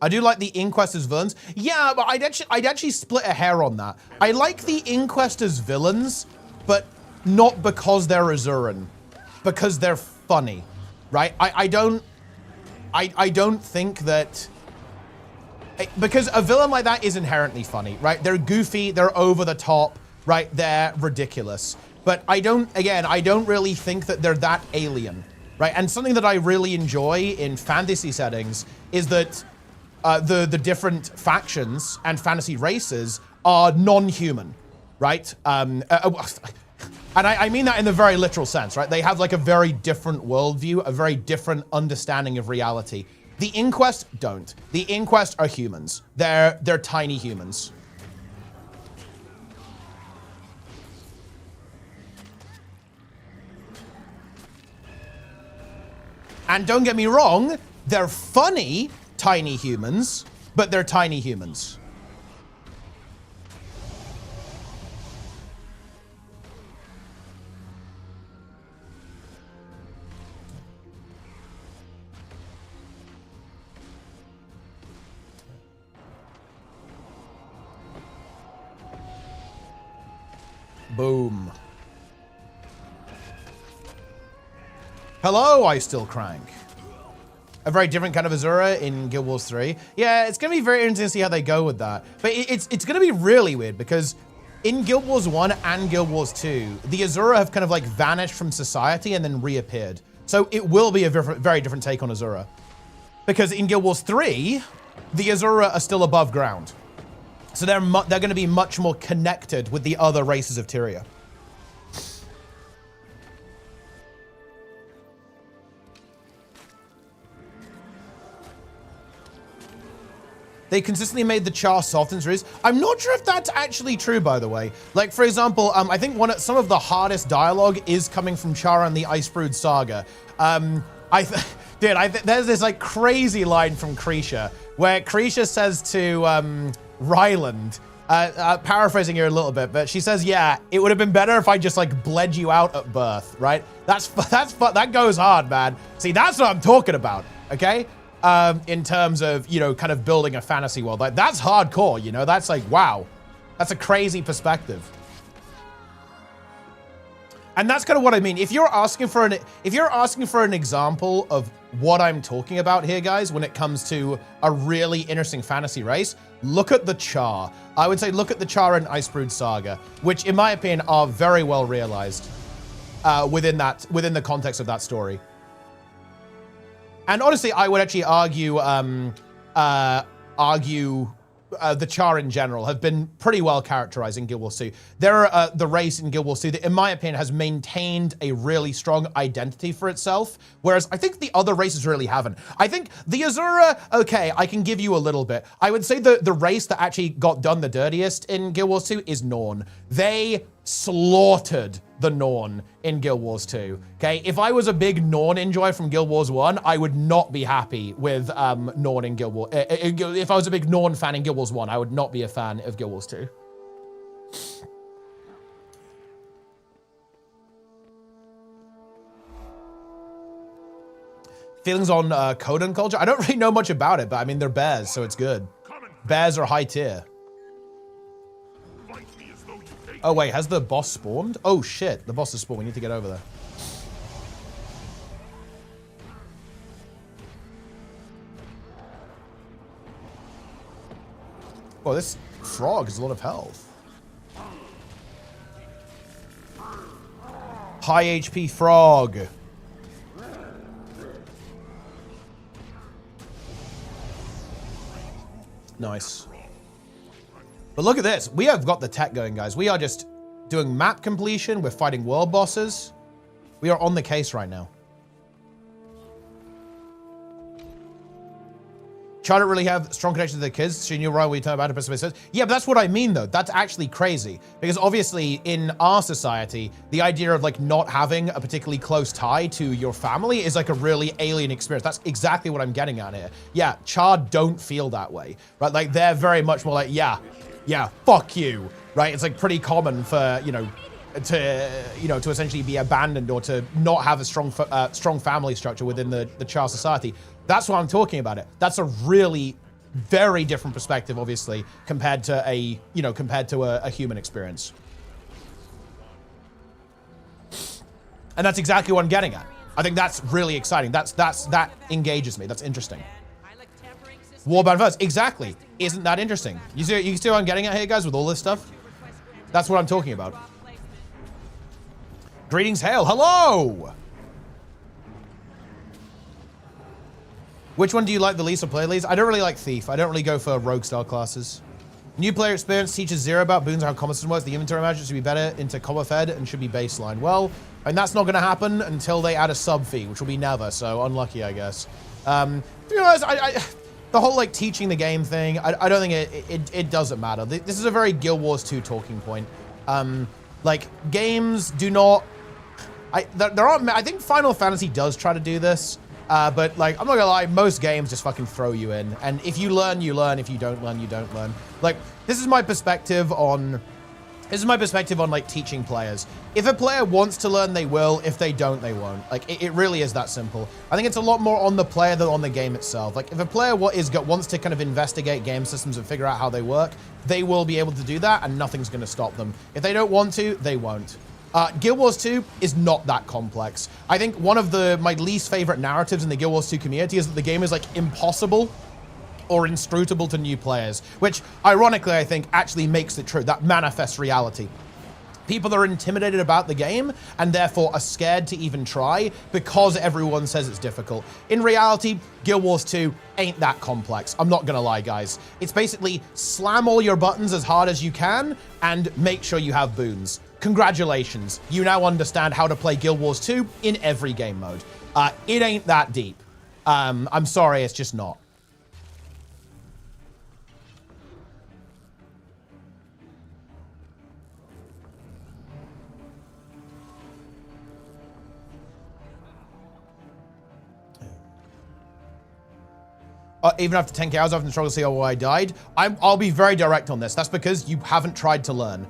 I do like the Inquest as villains. Yeah, but I'd actually split a hair on that. I like the Inquest as villains, but not because they're Azuran. Because they're funny, right? I don't think that, because a villain like that is inherently funny, right? They're goofy, they're over the top, right? They're ridiculous. But I don't really think that they're that alien, right? And something that I really enjoy in fantasy settings is that the different factions and fantasy races are non-human, right? And I mean that in the very literal sense, right? They have like a very different worldview, a very different understanding of reality. The Inquest don't. The Inquest are humans. They're tiny humans. And don't get me wrong, they're funny tiny humans, but they're tiny humans. Boom. Hello, I still crank. A very different kind of Azura in Guild Wars 3. Yeah, it's gonna be very interesting to see how they go with that. But it's gonna be really weird because in Guild Wars 1 and Guild Wars 2, the Azura have kind of like vanished from society and then reappeared. So it will be a very different take on Azura. Because in Guild Wars 3, the Azura are still above ground. So they're going to be much more connected with the other races of Tyria. They consistently made the char soft in series. I'm not sure if that's actually true, by the way. Like, for example, I think some of the hardest dialogue is coming from Chara and the Icebrewed Saga. There's this like crazy line from Krisha where Krisha says to Ryland, paraphrasing here a little bit, but she says, yeah, it would have been better if I just like bled you out at birth, right? That goes hard, man. See, that's what I'm talking about, okay? In terms of, you know, kind of building a fantasy world. Like, that's hardcore, you know? That's like, wow. That's a crazy perspective. And that's kind of what I mean. If you're asking for an example of what I'm talking about here, guys, when it comes to a really interesting fantasy race, look at the Char. I would say look at the Char and Icebrewed Saga, which in my opinion are very well realized within the context of that story. And honestly, I would actually argue the Char in general have been pretty well characterized in Guild Wars 2. They're the race in Guild Wars 2 that, in my opinion, has maintained a really strong identity for itself, whereas I think the other races really haven't. I think the Azura, okay, I can give you a little bit. I would say the race that actually got done the dirtiest in Guild Wars 2 is Norn. They slaughtered the Norn in Guild Wars 2. Okay, if I was a big Norn enjoyer from Guild Wars 1, I would not be happy with Norn in Guild Wars. If I was a big Norn fan in Guild Wars 1, I would not be a fan of Guild Wars 2. Feelings on Kodan culture? I don't really know much about it, but I mean, they're bears, so it's good. Bears are high tier. Oh, wait, has the boss spawned? Oh, shit, the boss has spawned. We need to get over there. Oh, this frog has a lot of health. High HP frog. Nice. But look at this. We have got the tech going, guys. We are just doing map completion. We're fighting world bosses. We are on the case right now. Try to really have strong connection to the kids. She knew right when you turn about to participate. Yeah, but that's what I mean, though. That's actually crazy. Because obviously, in our society, the idea of like not having a particularly close tie to your family is like a really alien experience. That's exactly what I'm getting at here. Yeah, Chard don't feel that way, right? Like they're very much more like, yeah, fuck you, right? It's like pretty common for, to essentially be abandoned or to not have a strong family structure within the Char society. That's what I'm talking about it. That's a really very different perspective, obviously, compared to a human experience. And that's exactly what I'm getting at. I think that's really exciting. That engages me. That's interesting. Warband first, exactly. Isn't that interesting? You see what I'm getting at here, guys, with all this stuff? That's what I'm talking about. Greetings, hail, hello! Which one do you like the least or play least? I don't really like Thief. I don't really go for rogue style classes. New player experience teaches zero about boons and how combat system works. The inventory management should be better into combat fed and should be baseline. Well, and that's not going to happen until they add a sub fee, which will be never. So unlucky, I guess. To be honest, the whole like teaching the game thing, I don't think it doesn't matter. This is a very Guild Wars 2 talking point. Like games do not. I think Final Fantasy does try to do this. But like, I'm not gonna lie, most games just fucking throw you in. And if you learn, you learn. If you don't learn, you don't learn. Like, this is my perspective on like teaching players. If a player wants to learn, they will. If they don't, they won't. Like, it really is that simple. I think it's a lot more on the player than on the game itself. Like, if a player wants to kind of investigate game systems and figure out how they work, they will be able to do that and nothing's gonna stop them. If they don't want to, they won't. Guild Wars 2 is not that complex. I think one of my least favorite narratives in the Guild Wars 2 community is that the game is like impossible or inscrutable to new players, which ironically I think actually makes it true. That manifests reality. People are intimidated about the game and therefore are scared to even try because everyone says it's difficult. In reality, Guild Wars 2 ain't that complex. I'm not gonna lie, guys. It's basically slam all your buttons as hard as you can and make sure you have boons. Congratulations, you now understand how to play Guild Wars 2 in every game mode. It ain't that deep. I'm sorry, it's just not. Even after 10K hours after the struggle to see how I died, I'll be very direct on this. That's because you haven't tried to learn.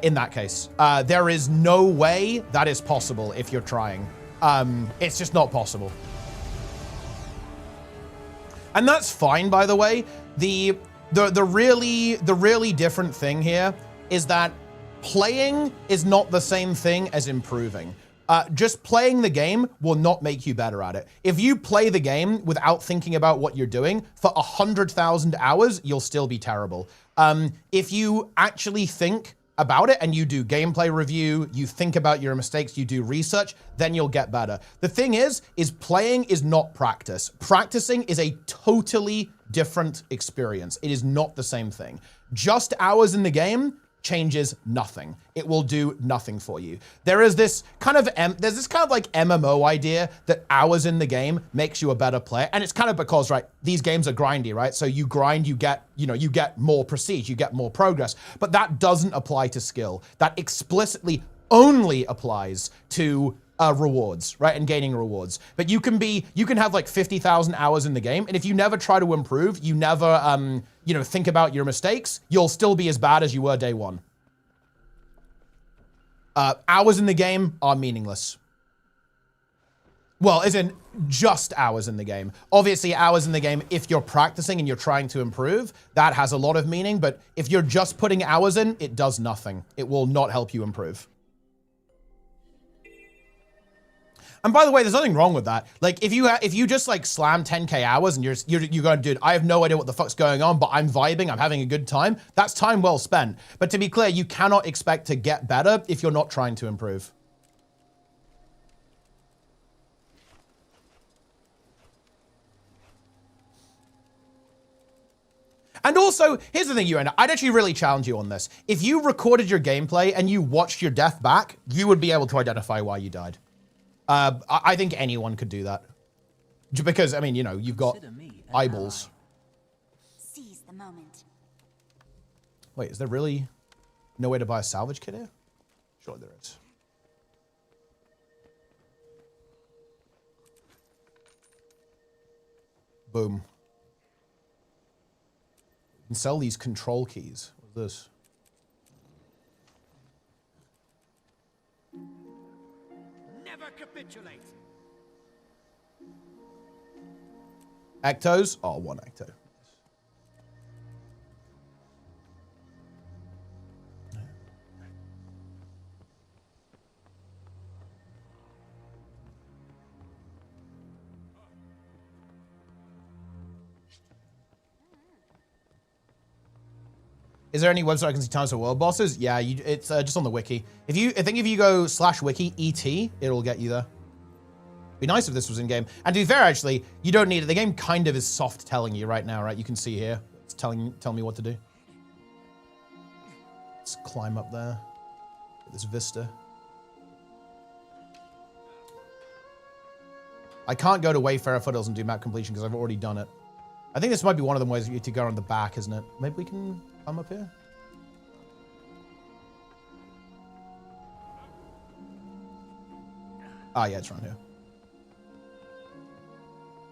In that case, there is no way that is possible if you're trying. It's just not possible. And that's fine, by the way. The really different thing here is that playing is not the same thing as improving. Just playing the game will not make you better at it. If you play the game without thinking about what you're doing for 100,000 hours, you'll still be terrible. If you actually think about it and you do gameplay review, you think about your mistakes, you do research, then you'll get better. The thing is playing is not practice. Practicing is a totally different experience. It is not the same thing. Just hours in the game changes nothing. It will do nothing for you. There's this kind of like MMO idea that hours in the game makes you a better player. And it's kind of because, right, these games are grindy, right? So you grind, you get more prestige, you get more progress. But that doesn't apply to skill. That explicitly only applies to rewards, right? And gaining rewards. But you can have like 50,000 hours in the game. And if you never try to improve, you never, think about your mistakes, you'll still be as bad as you were day one. Hours in the game are meaningless. Well, as in just hours in the game. Obviously, hours in the game, if you're practicing and you're trying to improve, that has a lot of meaning. But if you're just putting hours in, it does nothing. It will not help you improve. And by the way, there's nothing wrong with that. Like, if you just like slam 10K hours and you're going, dude, I have no idea what the fuck's going on, but I'm vibing, I'm having a good time. That's time well spent. But to be clear, you cannot expect to get better if you're not trying to improve. And also, here's the thing, Urena, I'd actually really challenge you on this. If you recorded your gameplay and you watched your death back, you would be able to identify why you died. I think anyone could do that. Because, I mean, you know, you've got eyeballs. Seize the moment. Wait, is there really no way to buy a salvage kit here? Sure there is. Boom. You can sell these control keys. What's this? Never capitulate. Ectos? Oh, one ecto. Is there any website I can see times for world bosses? Yeah, it's just on the wiki. I think if you go /wiki ET, it'll get you there. Be nice if this was in game. And to be fair, actually, you don't need it. The game kind of is soft telling you right now, right? You can see here. It's telling me what to do. Let's climb up there. Get this vista. I can't go to Wayfarer Foothills and do map completion because I've already done it. I think this might be one of the ways to go on the back, isn't it? Maybe we can climb up here. Ah, yeah, it's around here.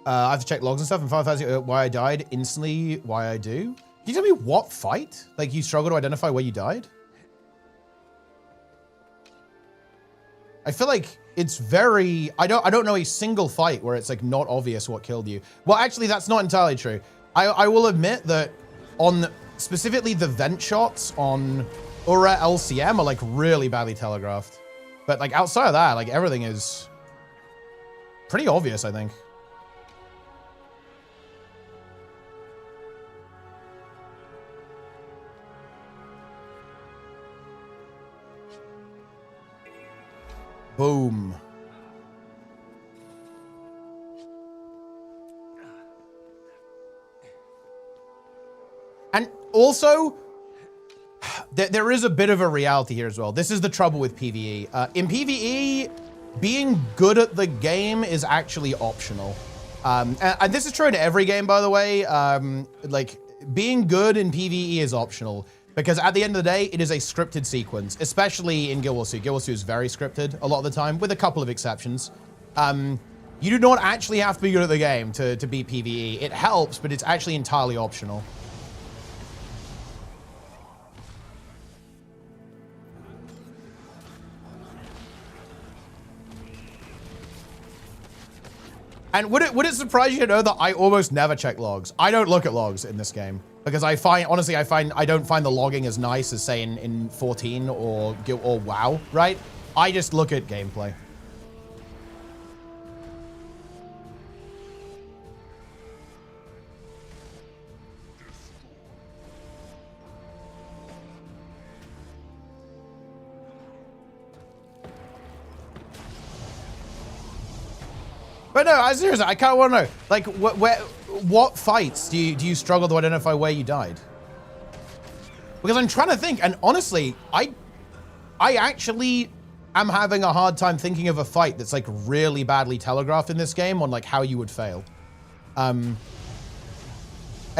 I have to check logs and stuff and find why I died instantly, why I do. Can you tell me what fight? Like, you struggle to identify where you died? I feel like it's very, I don't know a single fight where it's like not obvious what killed you. Well, actually, that's not entirely true. I will admit that on specifically the vent shots on Ura LCM are like really badly telegraphed. But like outside of that, like everything is pretty obvious, I think. Boom. And also, there is a bit of a reality here as well. This is the trouble with PvE. In PvE, being good at the game is actually optional. And this is true in every game, by the way. Like, being good in PvE is optional. Because at the end of the day, it is a scripted sequence, especially in Guild Wars 2. Guild Wars 2 is very scripted a lot of the time, with a couple of exceptions. You do not actually have to be good at the game to beat PvE. It helps, but it's actually entirely optional. And would it surprise you to know that I almost never check logs? I don't look at logs in this game because honestly, I don't find the logging as nice as say in 14 or WoW, right? I just look at gameplay. But no, seriously, I kind of want to know, like, what fights do you struggle to identify where you died? Because I'm trying to think, and honestly, I actually am having a hard time thinking of a fight that's like really badly telegraphed in this game on like how you would fail. As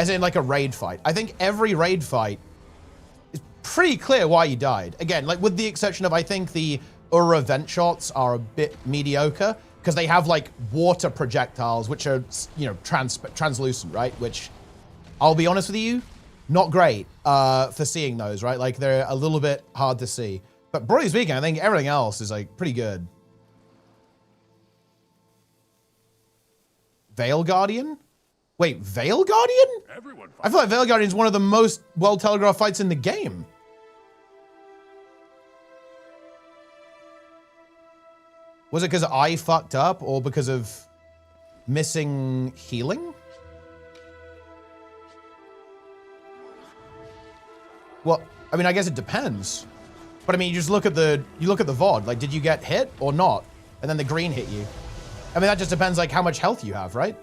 in like a raid fight. I think every raid fight is pretty clear why you died. Again, like with the exception of I think the Ura vent shots are a bit mediocre. Because they have like water projectiles, which are, you know, translucent, right? Which, I'll be honest with you, not great for seeing those, right? Like they're a little bit hard to see. But broadly speaking, I think everything else is like pretty good. Veil Guardian? Wait, Veil Guardian? Everyone I feel like Veil Guardian is one of the most well-telegraphed fights in the game. Was it because I fucked up or because of missing healing? Well, I mean, I guess it depends. But I mean, you just look at the VOD. Like, did you get hit or not? And then the green hit you. I mean, that just depends like how much health you have, right?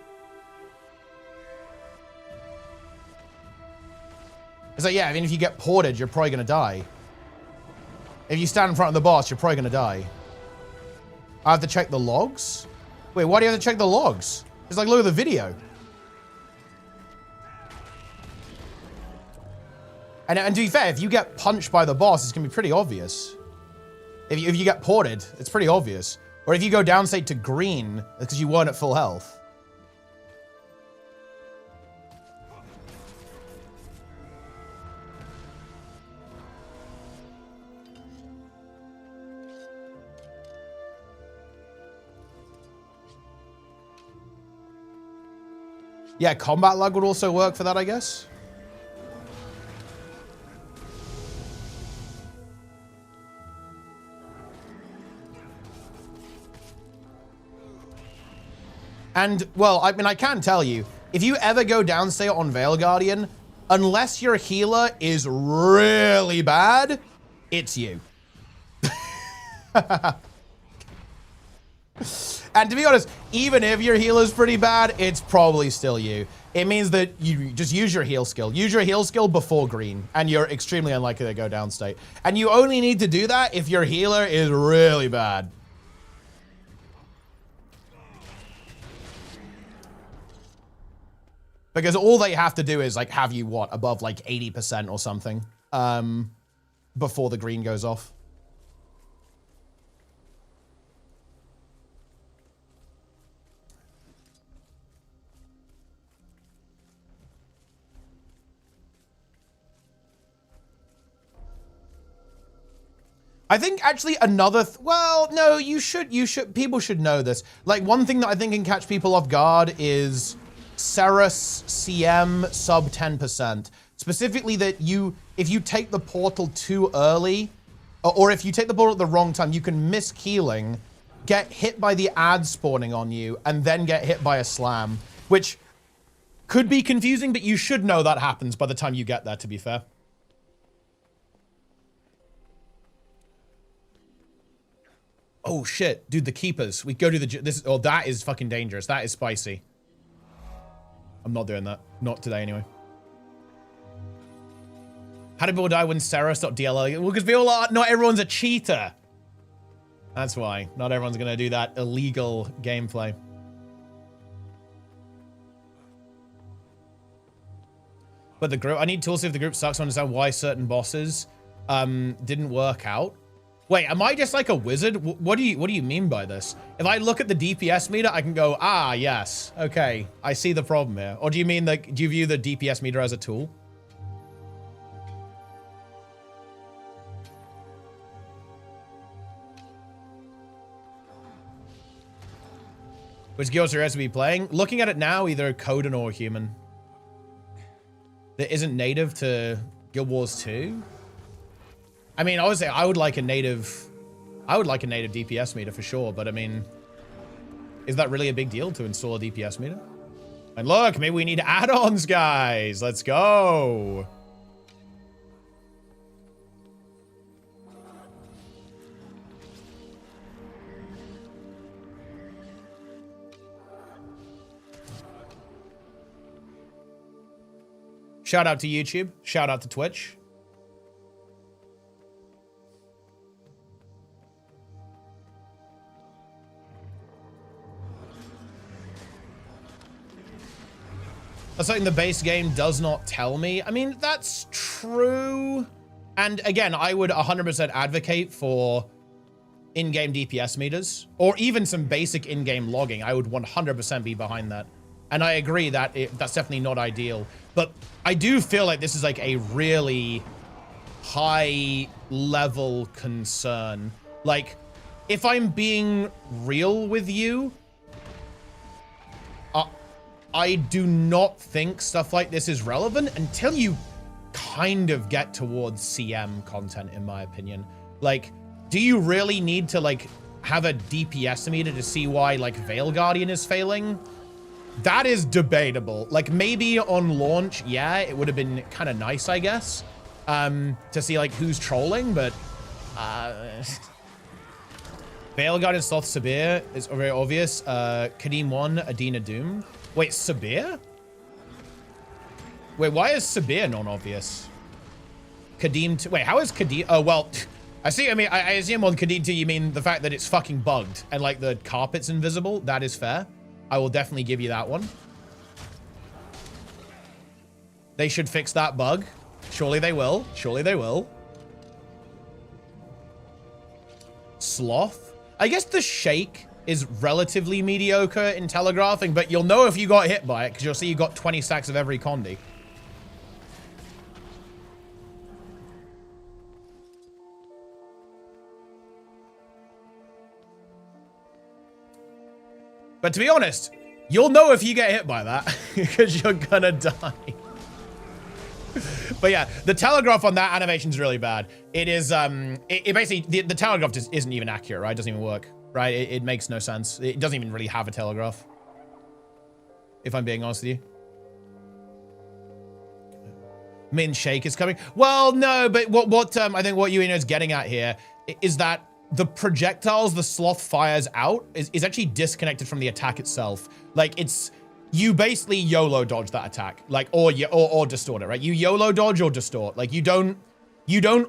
It's like, yeah, I mean, if you get ported, you're probably gonna die. If you stand in front of the boss, you're probably gonna die. I have to check the logs? Wait, why do you have to check the logs? It's like, look at the video. And to be fair, if you get punched by the boss, it's gonna be pretty obvious. If you get ported, it's pretty obvious. Or if you go down, say, to green, it's because you weren't at full health. Yeah, combat lag would also work for that, I guess. And, well, I mean, I can tell you, if you ever go downstairs on Veil Guardian, unless your healer is really bad, it's you. And to be honest, even if your healer's pretty bad, it's probably still you. It means that you just use your heal skill. Use your heal skill before green, and you're extremely unlikely to go downstate. And you only need to do that if your healer is really bad. Because all they have to do is like have you, what, above like 80% or something before the green goes off. I think actually another, well, no, people should know this. Like one thing that I think can catch people off guard is Ceres CM sub 10%. Specifically that if you take the portal too early, or if you take the portal at the wrong time, you can miss healing, get hit by the ad spawning on you, and then get hit by a slam, which could be confusing, but you should know that happens by the time you get there, to be fair. Oh shit, dude, the keepers. We go to the, oh, that is fucking dangerous. That is spicy. I'm not doing that. Not today, anyway. How did people die when Sarah stopped DLL? Well, because people are, not everyone's a cheater. That's why. Not everyone's gonna do that illegal gameplay. But the group, I need tools if the group sucks to understand why certain bosses didn't work out. Wait, am I just like a wizard? What do you mean by this? If I look at the DPS meter, I can go, ah, yes, okay, I see the problem here. Or do you mean like, do you view the DPS meter as a tool? Which Guild Series to be playing? Looking at it now, either Coden or Human. That isn't native to Guild Wars 2. I mean, obviously, I would like a native DPS meter for sure, but I mean, is that really a big deal to install a DPS meter? And look, maybe we need add-ons, guys. Let's go. Shout out to YouTube. Shout out to Twitch. That's something the base game does not tell me. I mean, that's true. And again, I would 100% advocate for in-game DPS meters, or even some basic in-game logging. I would 100% be behind that. And I agree that that's definitely not ideal. But I do feel like this is like a really high-level concern. Like, if I'm being real with you, I do not think stuff like this is relevant until you kind of get towards CM content, in my opinion. Like, do you really need to, like, have a DPS meter to see why, like, Veil Guardian is failing? That is debatable. Like, maybe on launch, yeah, it would have been kind of nice, I guess, to see, like, who's trolling, but Veil Guardian Sloth Sabir is very obvious. Kadim 1, Adina Doom. Wait, Sabir? Wait, why is Sabir non-obvious? Kadim 2. Wait, how is Kadim? Oh, well, I see. I mean, I assume on Kadim 2, you mean the fact that it's fucking bugged and, like, the carpet's invisible. That is fair. I will definitely give you that one. They should fix that bug. Surely they will. Surely they will. Sloth. I guess the shake is relatively mediocre in telegraphing, but you'll know if you got hit by it because you'll see you got 20 stacks of every Condi. But to be honest, you'll know if you get hit by that because you're gonna die. But yeah, the telegraph on that animation is really bad. It is, it basically, the telegraph just isn't even accurate, right? It doesn't even work, right? It makes no sense. It doesn't even really have a telegraph, if I'm being honest with you. Min Shake is coming. Well, no, but what I think what Yuino is getting at here is that the projectiles the sloth fires out is actually disconnected from the attack itself. Like, it's, you basically YOLO dodge that attack, like, or distort it, right? You YOLO dodge or distort. Like, you don't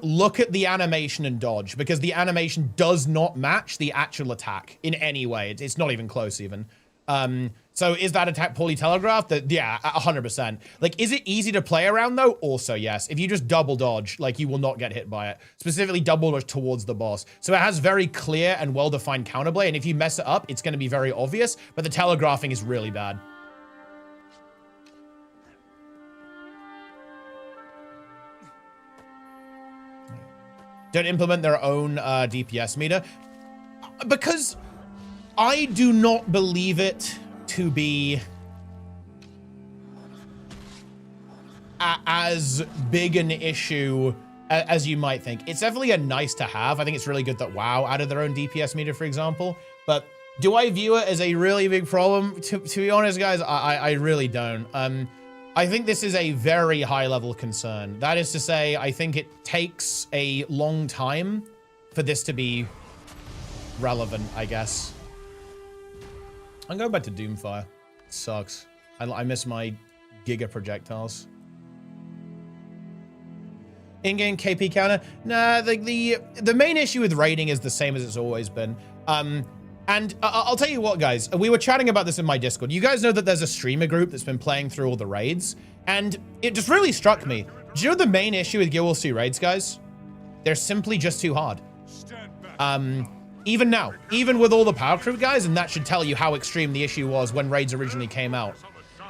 look at the animation and dodge because the animation does not match the actual attack in any way. It's not even close even. So is that attack poorly telegraphed? Yeah, 100%. Like, is it easy to play around though? Also, yes. If you just double dodge, like, you will not get hit by it. Specifically double dodge towards the boss. So it has very clear and well-defined counterplay. And if you mess it up, it's going to be very obvious, but the telegraphing is really bad. Don't implement their own DPS meter because I do not believe it to be as big an issue as you might think. It's definitely a nice to have. I think it's really good that WoW added their own DPS meter, for example. But do I view it as a really big problem? To be honest, guys, I really don't. I think this is a very high level concern. That is to say, I think it takes a long time for this to be relevant, I guess. I'm going back to Doomfire. It sucks. I miss my Giga projectiles. In-game KP counter? Nah, the main issue with raiding is the same as it's always been. And I'll tell you what, guys, we were chatting about this in my Discord. You guys know that there's a streamer group that's been playing through all the raids, and it just really struck me. Do you know the main issue with Guild Wars 2 raids, guys? They're simply just too hard. Even now, even with all the power creep guys, and that should tell you how extreme the issue was when raids originally came out.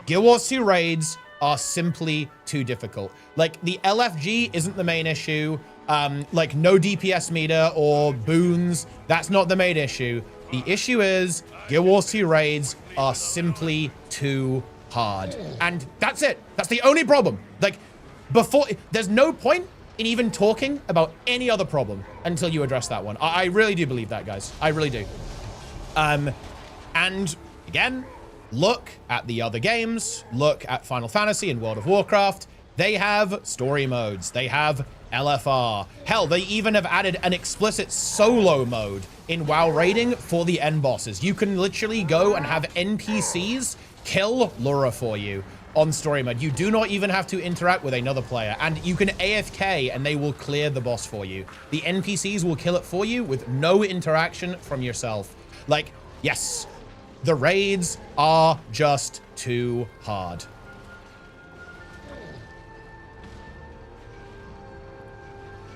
Guild Wars 2 raids are simply too difficult. Like, the LFG isn't the main issue. Like, no DPS meter or boons, that's not the main issue. The issue is Guild Wars 2 raids are simply too hard. And that's it. That's the only problem. Like, there's no point in even talking about any other problem until you address that one. I really do believe that, guys. I really do. And again, look at the other games. Look at Final Fantasy and World of Warcraft. They have story modes. They have LFR. Hell, they even have added an explicit solo mode in WoW raiding for the end bosses. You can literally go and have NPCs kill Laura for you on story mode. You do not even have to interact with another player, and you can AFK and they will clear the boss for you. The NPCs will kill it for you with no interaction from yourself. Like, yes, the raids are just too hard.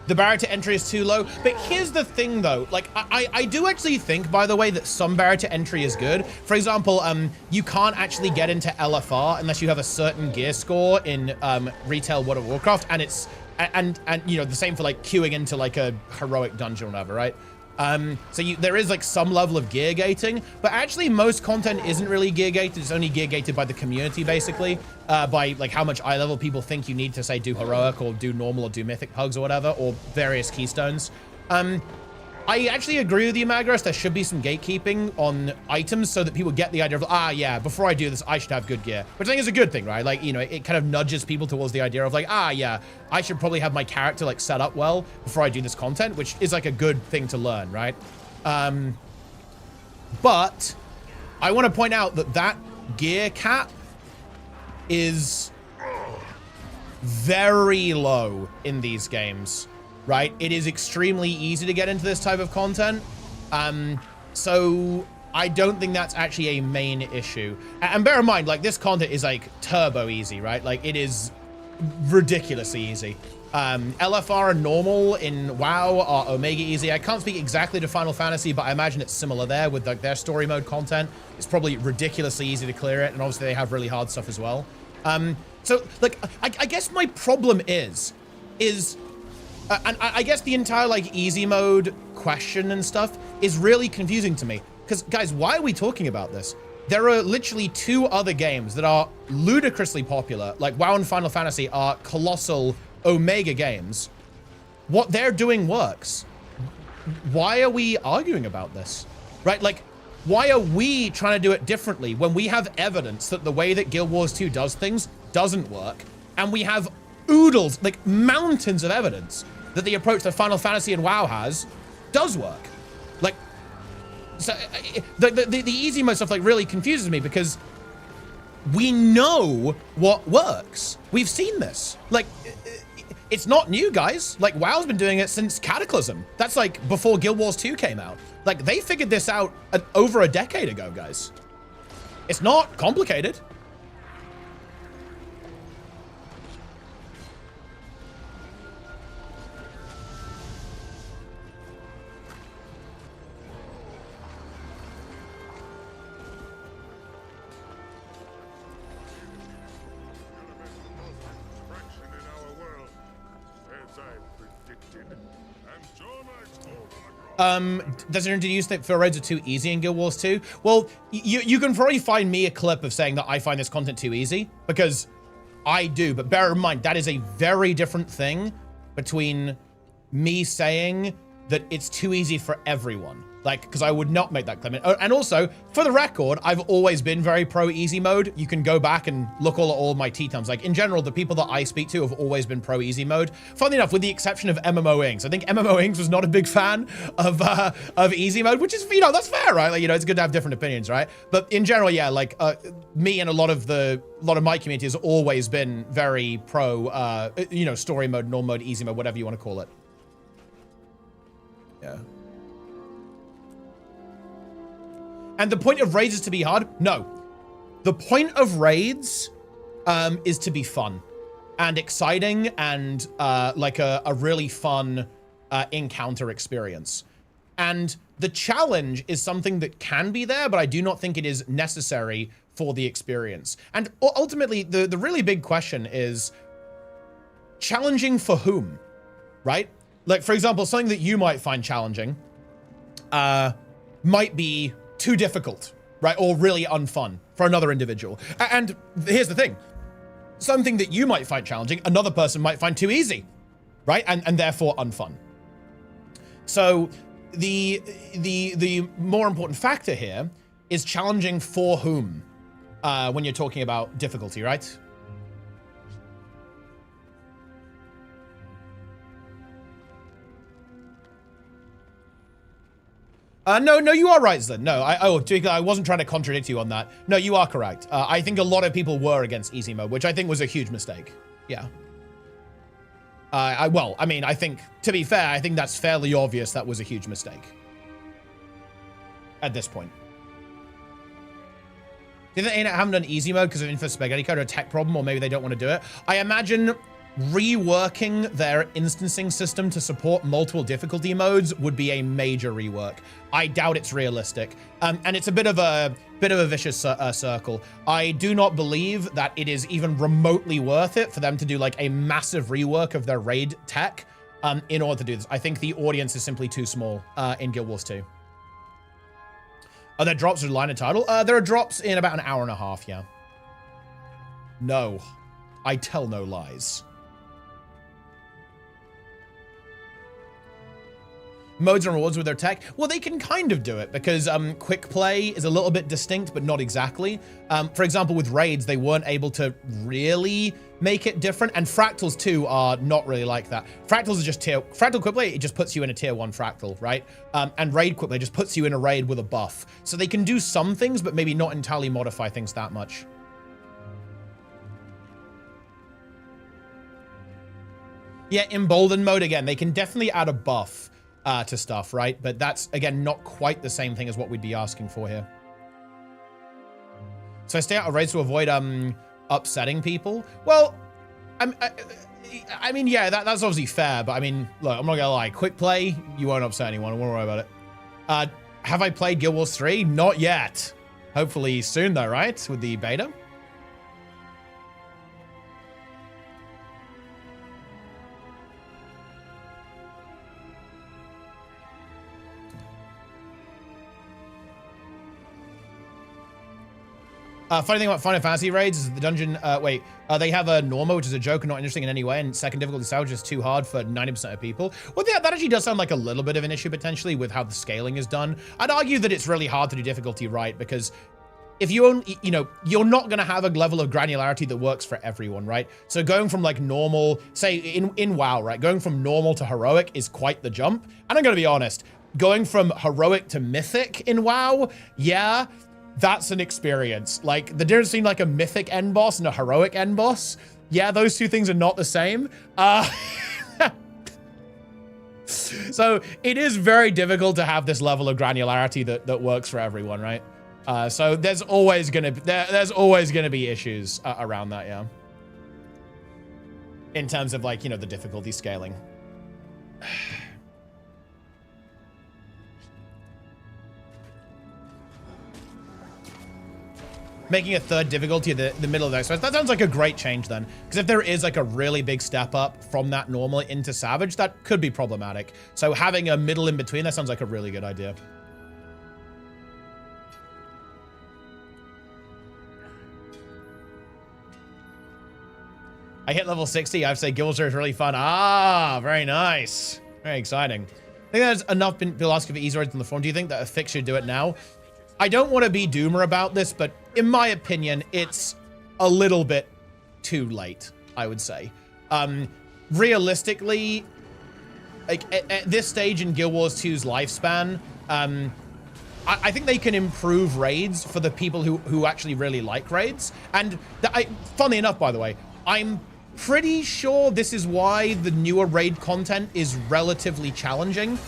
The barrier to entry is too low. But here's the thing, though. Like, I do actually think, by the way, that some barrier to entry is good. For example, you can't actually get into LFR unless you have a certain gear score in retail World of Warcraft, and it's and you know, the same for like queuing into like a heroic dungeon or whatever, right? So there is like some level of gear gating, but actually most content isn't really gear gated. It's only gear gated by the community, basically, by like how much eye level people think you need to, say, do heroic or do normal or do mythic pugs or whatever, or various keystones. I actually agree with you, Magros. There should be some gatekeeping on items so that people get the idea of, ah, yeah, before I do this, I should have good gear. Which I think is a good thing, right? Like, you know, it kind of nudges people towards the idea of like, ah, yeah, I should probably have my character like set up well before I do this content, which is like a good thing to learn, right? But I want to point out that that gear cap is very low in these games. Right? It is extremely easy to get into this type of content. So I don't think that's actually a main issue. And bear in mind, like, this content is like turbo easy, right? Like, it is ridiculously easy. LFR and normal in WoW are Omega easy. I can't speak exactly to Final Fantasy, but I imagine it's similar there with like their story mode content. It's probably ridiculously easy to clear it. And obviously they have really hard stuff as well. So like, I guess my problem is and I guess the entire like easy mode question and stuff is really confusing to me. Because guys, why are we talking about this? There are literally 2 other games that are ludicrously popular, like WoW and Final Fantasy are colossal Omega games. What they're doing works. Why are we arguing about this? Right? Like, why are we trying to do it differently when we have evidence that the way that Guild Wars 2 does things doesn't work? And we have oodles, like mountains of evidence that the approach that Final Fantasy and WoW has does work. Like, so the easy mode stuff like really confuses me because we know what works. We've seen this. Like, it's not new, guys. Like, WoW's been doing it since Cataclysm. That's like before Guild Wars 2 came out. Like, they figured this out over a decade ago, guys. It's not complicated. Does anyone do you think fill raids are too easy in Guild Wars 2? Well, you can probably find me a clip of saying that I find this content too easy, because I do, but bear in mind, that is a very different thing between me saying that it's too easy for everyone. Like, because I would not make that claim. And also, for the record, I've always been very pro easy mode. You can go back and look at all my tea times. Like, in general, the people that I speak to have always been pro easy mode. Funnily enough, with the exception of MMO Inks. I think MMO Inks was not a big fan of easy mode, which is, you know, that's fair, right? Like, you know, it's good to have different opinions, right? But in general, yeah, like, me and a lot of my community has always been very pro, you know, story mode, normal mode, easy mode, whatever you want to call it. Yeah. And the point of raids is to be hard? No. The point of raids is to be fun and exciting and like a really fun encounter experience. And the challenge is something that can be there, but I do not think it is necessary for the experience. And ultimately, the really big question is challenging for whom, right? Like, for example, something that you might find challenging might be too difficult, right? Or really unfun for another individual. And here's the thing. Something that you might find challenging, another person might find too easy, right? And therefore unfun. So the more important factor here is challenging for whom when you're talking about difficulty, right? No, you are right, Zlin. No, I wasn't trying to contradict you on that. No, you are correct. I think a lot of people were against easy mode, which I think was a huge mistake. Yeah. Well, I mean, I think, to be fair, I think that's fairly obvious that was a huge mistake. At this point. Do you think ArenaNet haven't done easy mode because of Info Spaghetti Code or a tech problem, or maybe they don't want to do it? I imagine reworking their instancing system to support multiple difficulty modes would be a major rework. I doubt it's realistic. And it's a bit of a vicious circle. I do not believe that it is even remotely worth it for them to do like a massive rework of their raid tech in order to do this. I think the audience is simply too small in Guild Wars 2. Are there drops with line of title? There are drops in about an hour and a half, yeah. No, I tell no lies. Modes and rewards with their tech? Well, they can kind of do it because quick play is a little bit distinct, but not exactly. For example, with raids, they weren't able to really make it different. And fractals too are not really like that. Fractals are just fractal quick play, it just puts you in a tier 1 fractal, right? And raid quick play just puts you in a raid with a buff. So they can do some things, but maybe not entirely modify things that much. Yeah, embolden mode again, they can definitely add a buff to stuff, right? But that's, again, not quite the same thing as what we'd be asking for here. So I stay out of raids to avoid upsetting people. Well, I mean, yeah, that's obviously fair, but I mean, look, I'm not gonna lie. Quick play, you won't upset anyone. I won't worry about it. Have I played Guild Wars 3? Not yet. Hopefully soon, though, right? With the beta. Funny thing about Final Fantasy raids is the dungeon, they have a normal, which is a joke and not interesting in any way, and second difficulty salvage is too hard for 90% of people. Well, yeah, that actually does sound like a little bit of an issue, potentially, with how the scaling is done. I'd argue that it's really hard to do difficulty right, because if you only, you're not going to have a level of granularity that works for everyone, right? So going from, like, normal, say, in WoW, right? Going from normal to heroic is quite the jump. And I'm going to be honest, going from heroic to mythic in WoW, yeah, that's an experience. Like, the difference between like a mythic end boss and a heroic end boss, yeah, those two things are not the same. So it is very difficult to have this level of granularity that works for everyone, right? So there's always gonna be issues around that, yeah. In terms of, like, the difficulty scaling. Making a third difficulty at the middle of those. So that sounds like a great change then. Because if there is like a really big step up from that normal into Savage, that could be problematic. So having a middle in between, that sounds like a really good idea. I hit level 60. I have to say Guild Wars is really fun. Ah, very nice. Very exciting. I think there's enough people asking for Easter eggs on the forum. Do you think that a fix should do it now? I don't want to be doomer about this, but in my opinion, it's a little bit too late, I would say. Realistically, like at this stage in Guild Wars 2's lifespan, I think they can improve raids for the people who actually really like raids. And funnily enough, by the way, I'm pretty sure this is why the newer raid content is relatively challenging.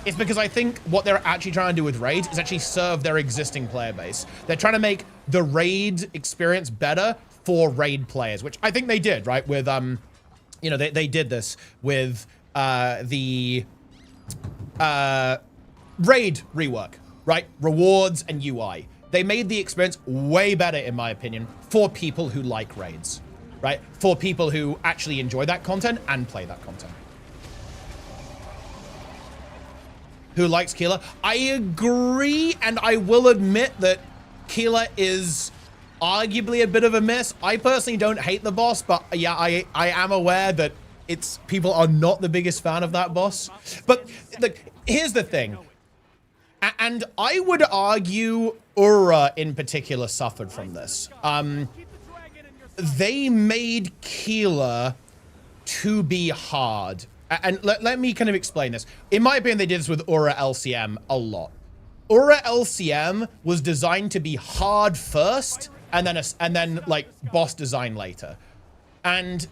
It's because I think what they're actually trying to do with raids is actually serve their existing player base. They're trying to make the raid experience better for raid players, which I think they did, right? With, they did this with the raid rework, right? Rewards and UI. They made the experience way better, in my opinion, for people who like raids, right? For people who actually enjoy that content and play that content. Who likes Keeler? I agree, and I will admit that Keeler is arguably a bit of a miss. I personally don't hate the boss, but yeah, I am aware that people are not the biggest fan of that boss. But look, here's the thing, and I would argue Ura in particular suffered from this. They made Keeler to be hard. And let me kind of explain this. In my opinion, they did this with Ura LCM a lot. Ura LCM was designed to be hard first, and then like boss design later. And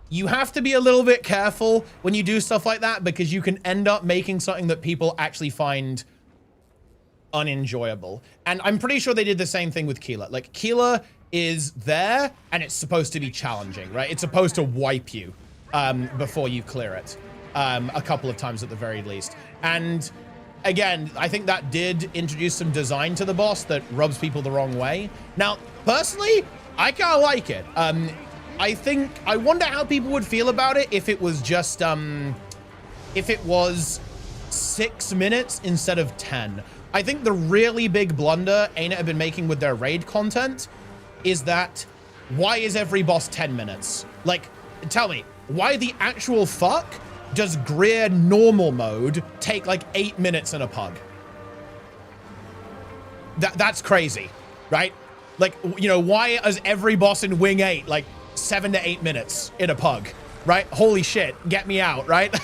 you have to be a little bit careful when you do stuff like that, because you can end up making something that people actually find unenjoyable. And I'm pretty sure they did the same thing with Keeler. Like, Keeler is there, and it's supposed to be challenging, right? It's supposed to wipe you before you clear it, a couple of times at the very least. And again, I think that did introduce some design to the boss that rubs people the wrong way. Now, personally, I kind of like it. I wonder how people would feel about it if it was just, if it was 6 minutes instead of 10. I think the really big blunder ArenaNet have been making with their raid content is that why is every boss 10 minutes? Like, tell me, why the actual fuck does Greer normal mode take like 8 minutes in a pug? That's crazy, right? Like, you know, why is every boss in Wing 8 like 7 to 8 minutes in a pug, right? Holy shit, get me out, right?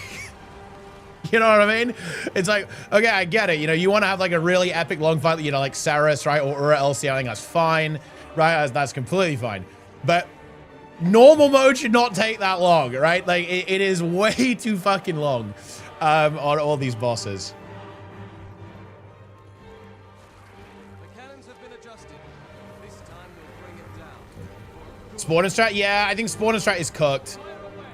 You know what I mean? It's like, okay, I get it. You know, you want to have like a really epic long fight, you know, like Saris, right? Or LC, I think that's fine, right? That's completely fine. But normal mode should not take that long, right? Like, it is way too fucking long on all these bosses. The cannons have been adjusted. This time we'll bring it down. Spawn and strat? Yeah, I think spawn and strat is cooked.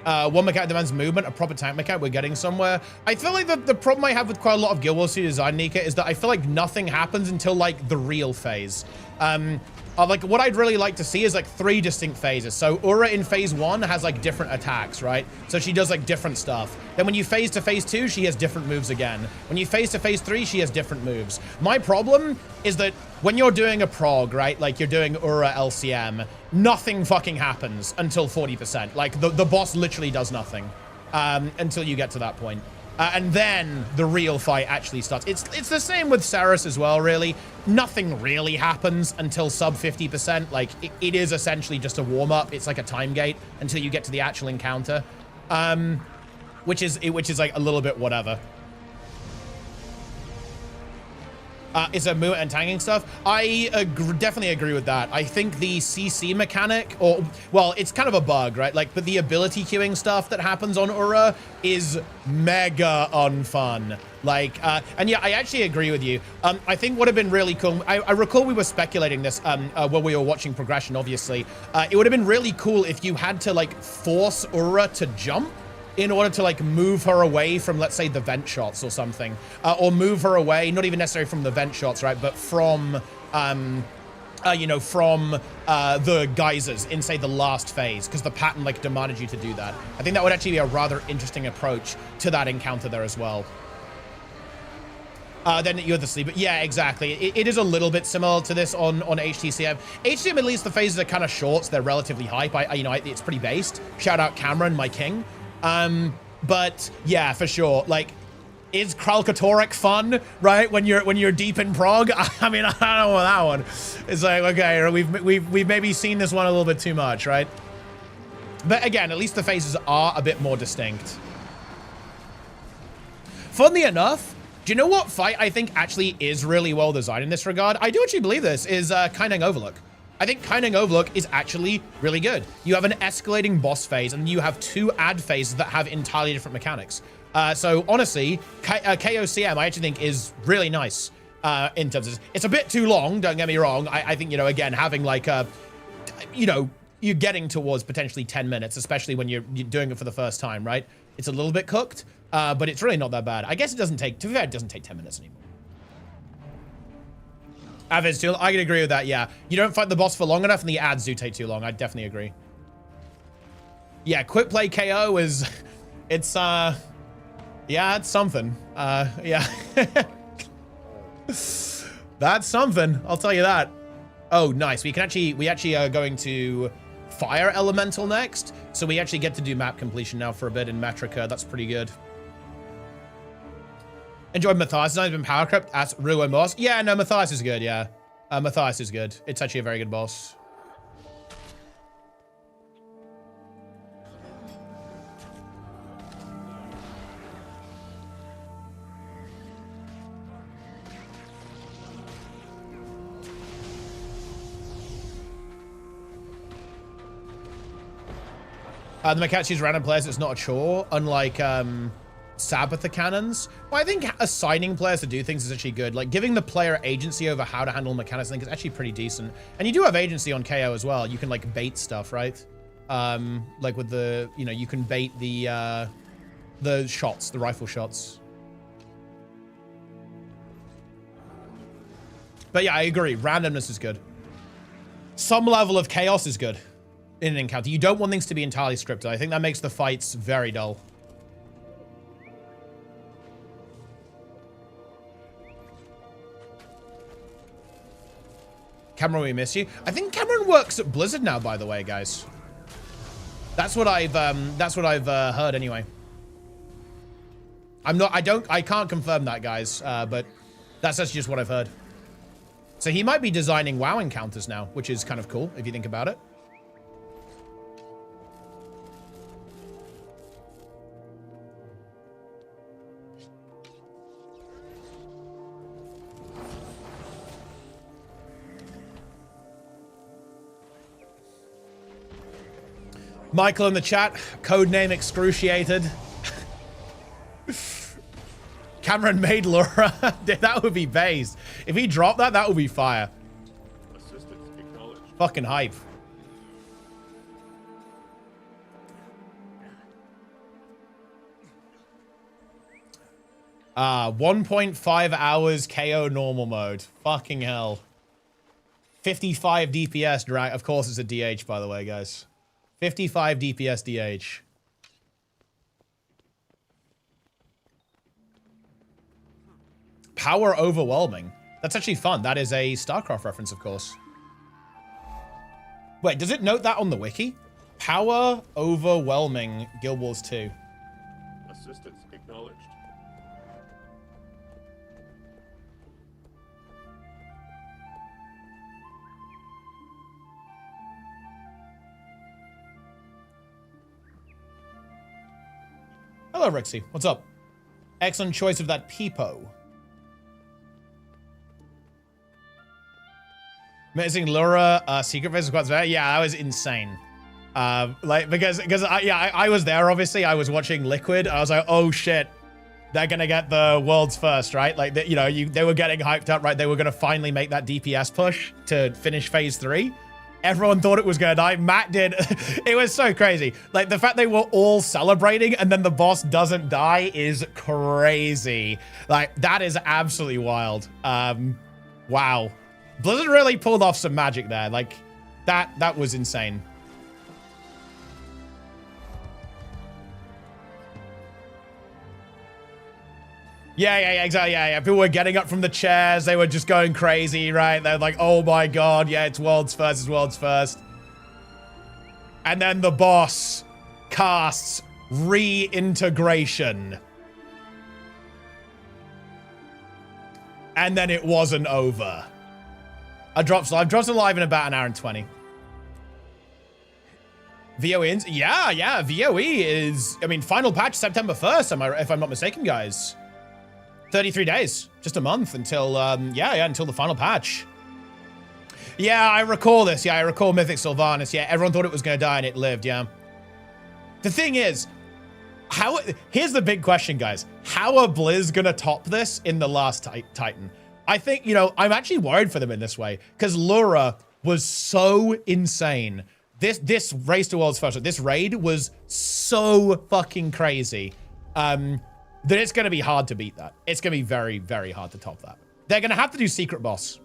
One mechanic demands movement, a proper tank mechanic, we're getting somewhere. I feel like the problem I have with quite a lot of Guild Wars 2 design, Nika, is that I feel like nothing happens until like the real phase. Like what I'd really like to see is like 3 distinct phases. So Ura in phase 1 has like different attacks, right? So she does like different stuff. Then when you phase to phase 2, she has different moves again. When you phase to phase 3, she has different moves. My problem is that when you're doing a prog, right? Like you're doing Ura LCM, nothing fucking happens until 40%. Like the boss literally does nothing until you get to that point. And then the real fight actually starts. It's the same with Saris as well, really. Nothing really happens until sub 50%. Like, it is essentially just a warm-up. It's like a time gate until you get to the actual encounter. Which is like a little bit whatever. Is a movement and tanking stuff. I definitely agree with that. I think the CC mechanic, or, well, it's kind of a bug, right? Like, but the ability queuing stuff that happens on Ura is mega unfun. Like, and yeah, I actually agree with you. I think would have been really cool. I recall we were speculating this when we were watching progression, obviously. It would have been really cool if you had to, like, force Ura to jump in order to like move her away from, let's say, the vent shots or something, or move her away, not even necessarily from the vent shots, right, but from you know, from the geysers in, say, the last phase, because the pattern like demanded you to do that. I think that would actually be a rather interesting approach to that encounter there as well. Then you're the sleeper. Yeah, exactly. It is a little bit similar to this on HTCM. HTCM, at least the phases are kind of short, so they're relatively hype. You know, it's pretty based. Shout out Cameron, my king. But yeah, for sure. Like, is Kralkatorek fun, right? When you're deep in prog? I mean, I don't know about that one. It's like, okay, we've maybe seen this one a little bit too much, right? But again, at least the phases are a bit more distinct. Funnily enough, do you know what fight I think actually is really well designed in this regard? I do actually believe this is Kaineng Overlook. I think Kaineng Overlook is actually really good. You have an escalating boss phase, and you have 2 ad phases that have entirely different mechanics. So honestly, KOCM I actually think is really nice in terms of, it's a bit too long, don't get me wrong. I think, you know, again, having like a, you know, you're getting towards potentially 10 minutes, especially when you're doing it for the first time, right? It's a little bit cooked, but it's really not that bad. I guess it doesn't take, to be fair, it doesn't take 10 minutes anymore. Avids too, I can agree with that, yeah. You don't fight the boss for long enough and the ads do take too long. I definitely agree. Yeah, quick play KO is, it's, yeah, it's something. Yeah. That's something, I'll tell you that. Oh, nice. We actually are going to Fire Elemental next. So we actually get to do map completion now for a bit in Metrica. That's pretty good. Enjoyed Matthias. He's been power crept as Ruin boss. Yeah, no, Matthias is good, yeah. Matthias is good. It's actually a very good boss. The mechanics use random players. It's not a chore, unlike Sabbatha cannons. Well, I think assigning players to do things is actually good. Like giving the player agency over how to handle mechanics, I think is actually pretty decent. And you do have agency on KO as well. You can like bait stuff, right? Like with the, you know, you can bait the shots, the rifle shots. But yeah, I agree. Randomness is good. Some level of chaos is good in an encounter. You don't want things to be entirely scripted. I think that makes the fights very dull. Cameron, we miss you. I think Cameron works at Blizzard now, by the way, guys. That's what I've heard anyway. I can't confirm that, guys, but that's just what I've heard. So he might be designing WoW encounters now, which is kind of cool if you think about it. Michael in the chat, codename excruciated. Cameron made Laura. That would be based. If he dropped that, that would be fire. Assistance acknowledged. Fucking hype. Ah, 1.5 hours KO normal mode. Fucking hell. 55 DPS drag. Of course, it's a DH, by the way, guys. 55 DPS DH. Power overwhelming. That's actually fun. That is a StarCraft reference, of course. Wait, does it note that on the wiki? Power overwhelming Guild Wars 2. Assistance acknowledged. Hello, Rixie. What's up? Excellent choice of that peepo. Amazing Laura, Secret Phase Squad's better. Yeah, that was insane. Because I was there, obviously. I was watching Liquid. I was like, oh shit. They're gonna get the world's first, right? Like, they were getting hyped up, right? They were gonna finally make that DPS push to finish Phase 3. Everyone thought it was gonna die. Matt did. It was so crazy. Like, the fact they were all celebrating and then the boss doesn't die is crazy. Like, that is absolutely wild. Wow. Blizzard really pulled off some magic there. Like, that was insane. Yeah, exactly. Yeah. People were getting up from the chairs. They were just going crazy, right? They're like, oh my God. Yeah, it's world's first. It's world's first. And then the boss casts reintegration. And then it wasn't over. I dropped live in about an hour and 20. VOE ins? Yeah. VOE is, I mean, final patch September 1st, if I'm not mistaken, guys. 33 days, just a month until, until the final patch. Yeah, I recall this. Yeah, I recall Mythic Sylvanas. Yeah, everyone thought it was going to die and it lived, yeah. The thing is, here's the big question, guys. How are Blizz going to top this in the last Titan? I think, I'm actually worried for them in this way because Laura was so insane. This race to world's first, this raid was so fucking crazy that it's going to be hard to beat that. It's going to be very, very hard to top that. They're going to have to do secret boss.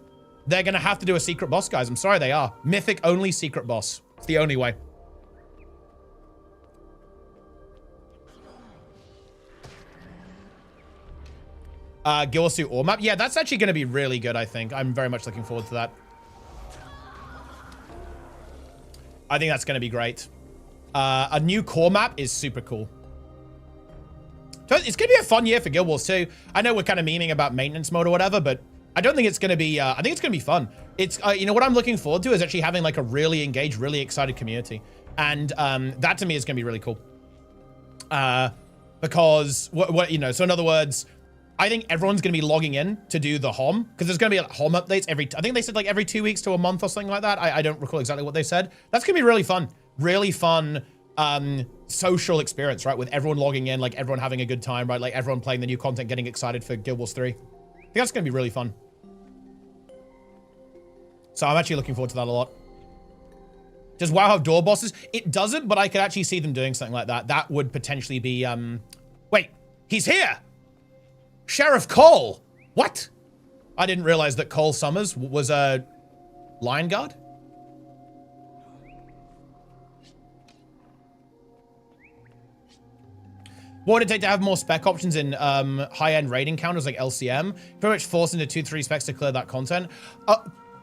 They're going to have to do a secret boss, guys. I'm sorry, they are. Mythic only secret boss. It's the only way. Guild Wars 2 Ore map. Yeah, that's actually going to be really good, I think. I'm very much looking forward to that. I think that's going to be great. A new core map is super cool. So it's going to be a fun year for Guild Wars 2. I know we're kind of memeing about maintenance mode or whatever, but I don't think it's going to be, I think it's going to be fun. It's, what I'm looking forward to is actually having like a really engaged, really excited community. And that to me is going to be really cool. Because, so in other words, I think everyone's going to be logging in to do the HOM, because there's going to be like HOM updates I think they said like every 2 weeks to a month or something like that. I don't recall exactly what they said. That's going to be really fun, social experience, right? With everyone logging in, like everyone having a good time, right? Like everyone playing the new content, getting excited for Guild Wars 3. I think that's going to be really fun. So I'm actually looking forward to that a lot. Does WoW have door bosses? It doesn't, but I could actually see them doing something like that. That would potentially be, wait, he's here! Sheriff Cole! What? I didn't realize that Cole Summers was a Lion Guard. What would it take to have more spec options in high-end raid encounters like LCM? Pretty much forced into 2-3 specs to clear that content.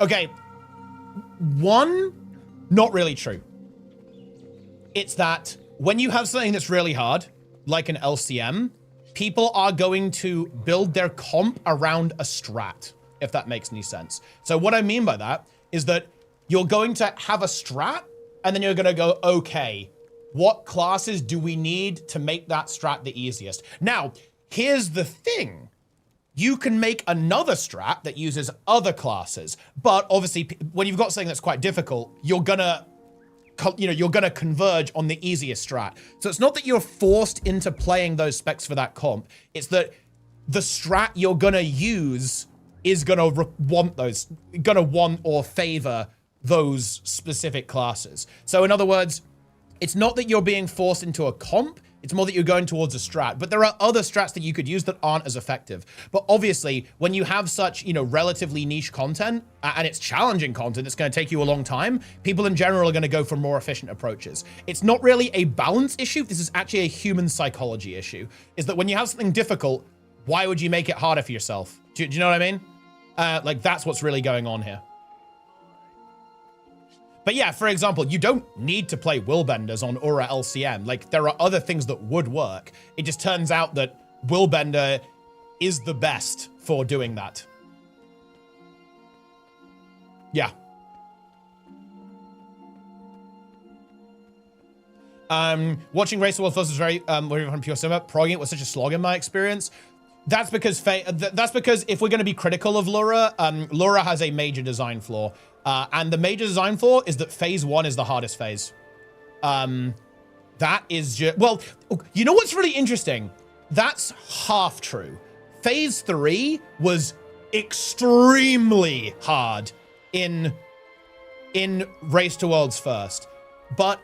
Okay, one, not really true. It's that when you have something that's really hard, like an LCM, people are going to build their comp around a strat, if that makes any sense. So what I mean by that is that you're going to have a strat, and then you're going to go, okay, what classes do we need to make that strat the easiest? Now, here's the thing. You can make another strat that uses other classes, but obviously when you've got something that's quite difficult, you're gonna converge on the easiest strat. So it's not that you're forced into playing those specs for that comp. It's that the strat you're gonna use is gonna want or favor those specific classes. So in other words, it's not that you're being forced into a comp, it's more that you're going towards a strat. But there are other strats that you could use that aren't as effective. But obviously, when you have such, relatively niche content, and it's challenging content that's going to take you a long time, people in general are going to go for more efficient approaches. It's not really a balance issue. This is actually a human psychology issue. Is that when you have something difficult, why would you make it harder for yourself? Do you know what I mean? Like, that's what's really going on here. But yeah, for example, you don't need to play Willbenders on Aura LCM. Like, there are other things that would work. It just turns out that Willbender is the best for doing that. Yeah. Watching Race to World First was very, from Pure Cinema. Progging it was such a slog in my experience. That's because if we're going to be critical of Laura, Laura has a major design flaw. And the major design flaw is that phase 1 is the hardest phase. That is just, well, you know what's really interesting? That's half true. Phase 3 was extremely hard in Race to Worlds First, but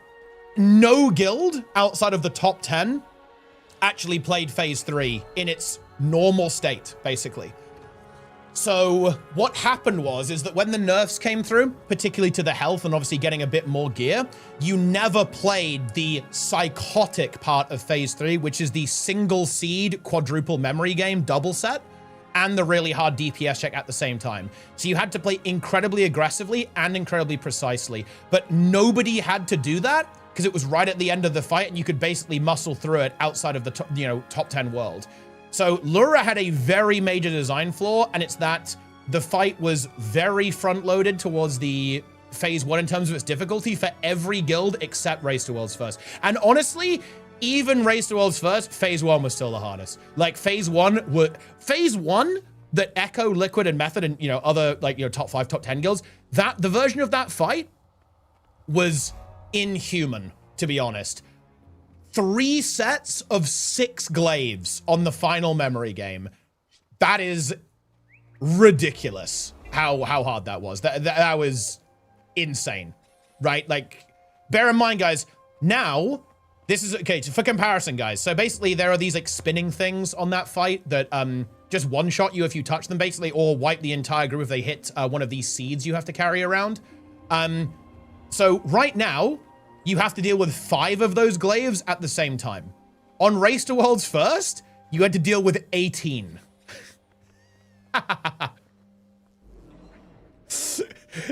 no guild outside of the top 10 actually played phase 3 in its normal state, basically. So what happened is that when the nerfs came through, particularly to the health and obviously getting a bit more gear, you never played the psychotic part of phase 3, which is the single seed quadruple memory game double set and the really hard DPS check at the same time. So you had to play incredibly aggressively and incredibly precisely, but nobody had to do that because it was right at the end of the fight and you could basically muscle through it outside of the top 10 world. So Lura had a very major design flaw, and it's that the fight was very front-loaded towards the phase 1 in terms of its difficulty for every guild except Race to Worlds First. And honestly, even Race to Worlds First, phase 1 was still the hardest. Like phase 1 that Echo, Liquid, and Method and other top 5, top 10 guilds, the version of that fight was inhuman, to be honest. 3 sets of 6 glaives on the final memory game. That is ridiculous how hard that was. That was insane, right? Like, bear in mind, guys, now, this is, okay, for comparison, guys. So basically, there are these, like, spinning things on that fight that just one-shot you if you touch them, basically, or wipe the entire group if they hit one of these seeds you have to carry around. So right now, you have to deal with 5 of those glaives at the same time. On Race to Worlds First, you had to deal with 18.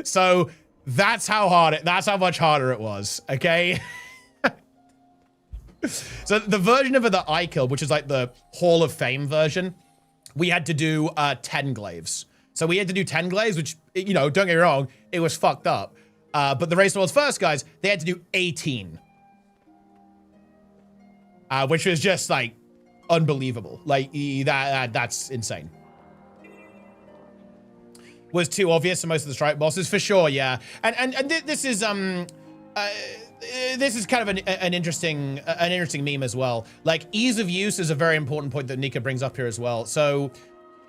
So that's how much harder it was, okay? So the version of the I Killed, which is like the Hall of Fame version, we had to do 10 glaives. So we had to do 10 glaives, which, don't get me wrong, it was fucked up. But the Race to Worlds First guys, they had to do 18. Which was just, like, unbelievable. Like, that's insane. Was too obvious to most of the strike bosses, for sure, yeah. And this is kind of an interesting meme as well. Like, ease of use is a very important point that Nika brings up here as well. So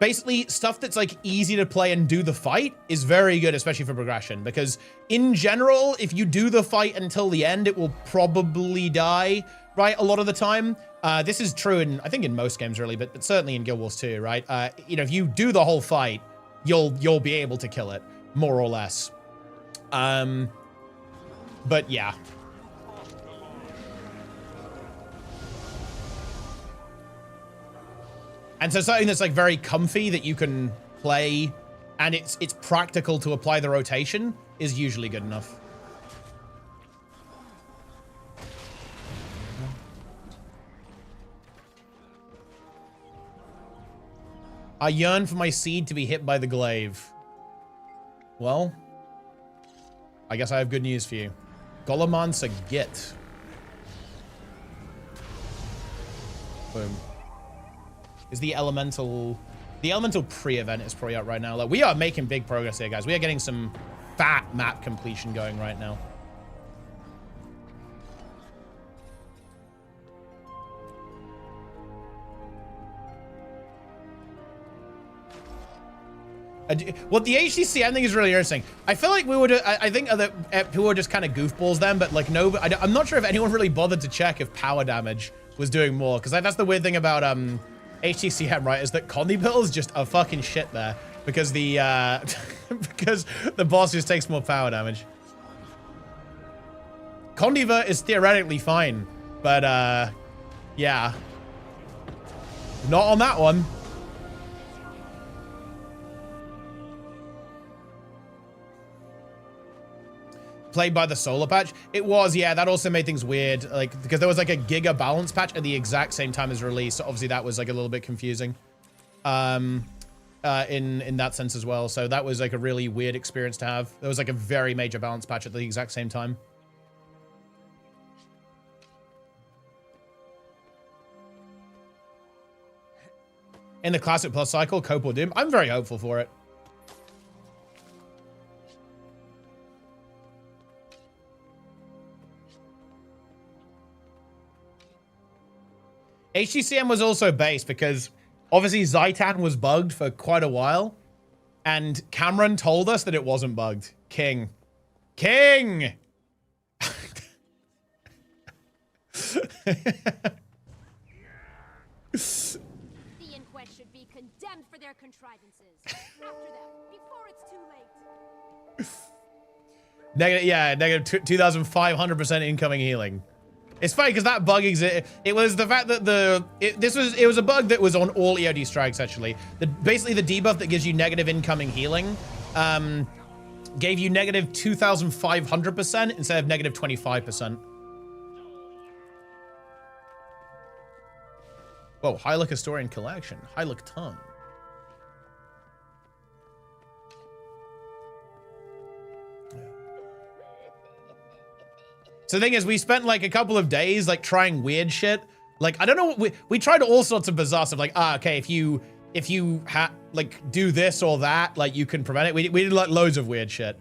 basically, stuff that's like easy to play and do the fight is very good, especially for progression, because in general, if you do the fight until the end, it will probably die, right? A lot of the time. This is true I think in most games really, but certainly in Guild Wars 2, right? If you do the whole fight, you'll be able to kill it, more or less. But yeah. And so something that's like very comfy that you can play and it's practical to apply the rotation is usually good enough. I yearn for my seed to be hit by the glaive. Well, I guess I have good news for you. Golomancer git. Boom. Is the elemental pre-event is probably out right now. Like, we are making big progress here, guys. We are getting some fat map completion going right now. What the HCC I think is really interesting. I feel like we would. I think other people were just kind of goofballs then, but like no. I'm not sure if anyone really bothered to check if power damage was doing more, because that's the weird thing about HCCM, right? Is that Condibill is just a fucking shit there because the because the boss just takes more power damage. Condiva is theoretically fine, but yeah, not on that one. Played by the solar patch. It was, yeah, that also made things weird, like, because there was like a giga balance patch at the exact same time as release, so obviously that was like a little bit confusing in that sense as well. So that was like a really weird experience to have. There was like a very major balance patch at the exact same time. In the Classic Plus cycle, Cope or Doom, I'm very hopeful for it. HCCM was also based because obviously Zaitan was bugged for quite a while, and Cameron told us that it wasn't bugged. King. The Inquest should be condemned for their contrivances. After that, before it's too late. Negative, yeah, negative 2,500% incoming healing. It's funny because that bug existed. It was the fact that it was a bug that was on all EOD strikes actually. Basically the debuff that gives you negative incoming healing gave you negative 2,500% instead of negative 25%. Whoa, Hylic Historian Collection, Hylic Tongue. So the thing is, we spent like a couple of days like trying weird shit. Like, I don't know, we tried all sorts of bizarre stuff. Like, okay, if you like do this or that, like you can prevent it. We did like loads of weird shit.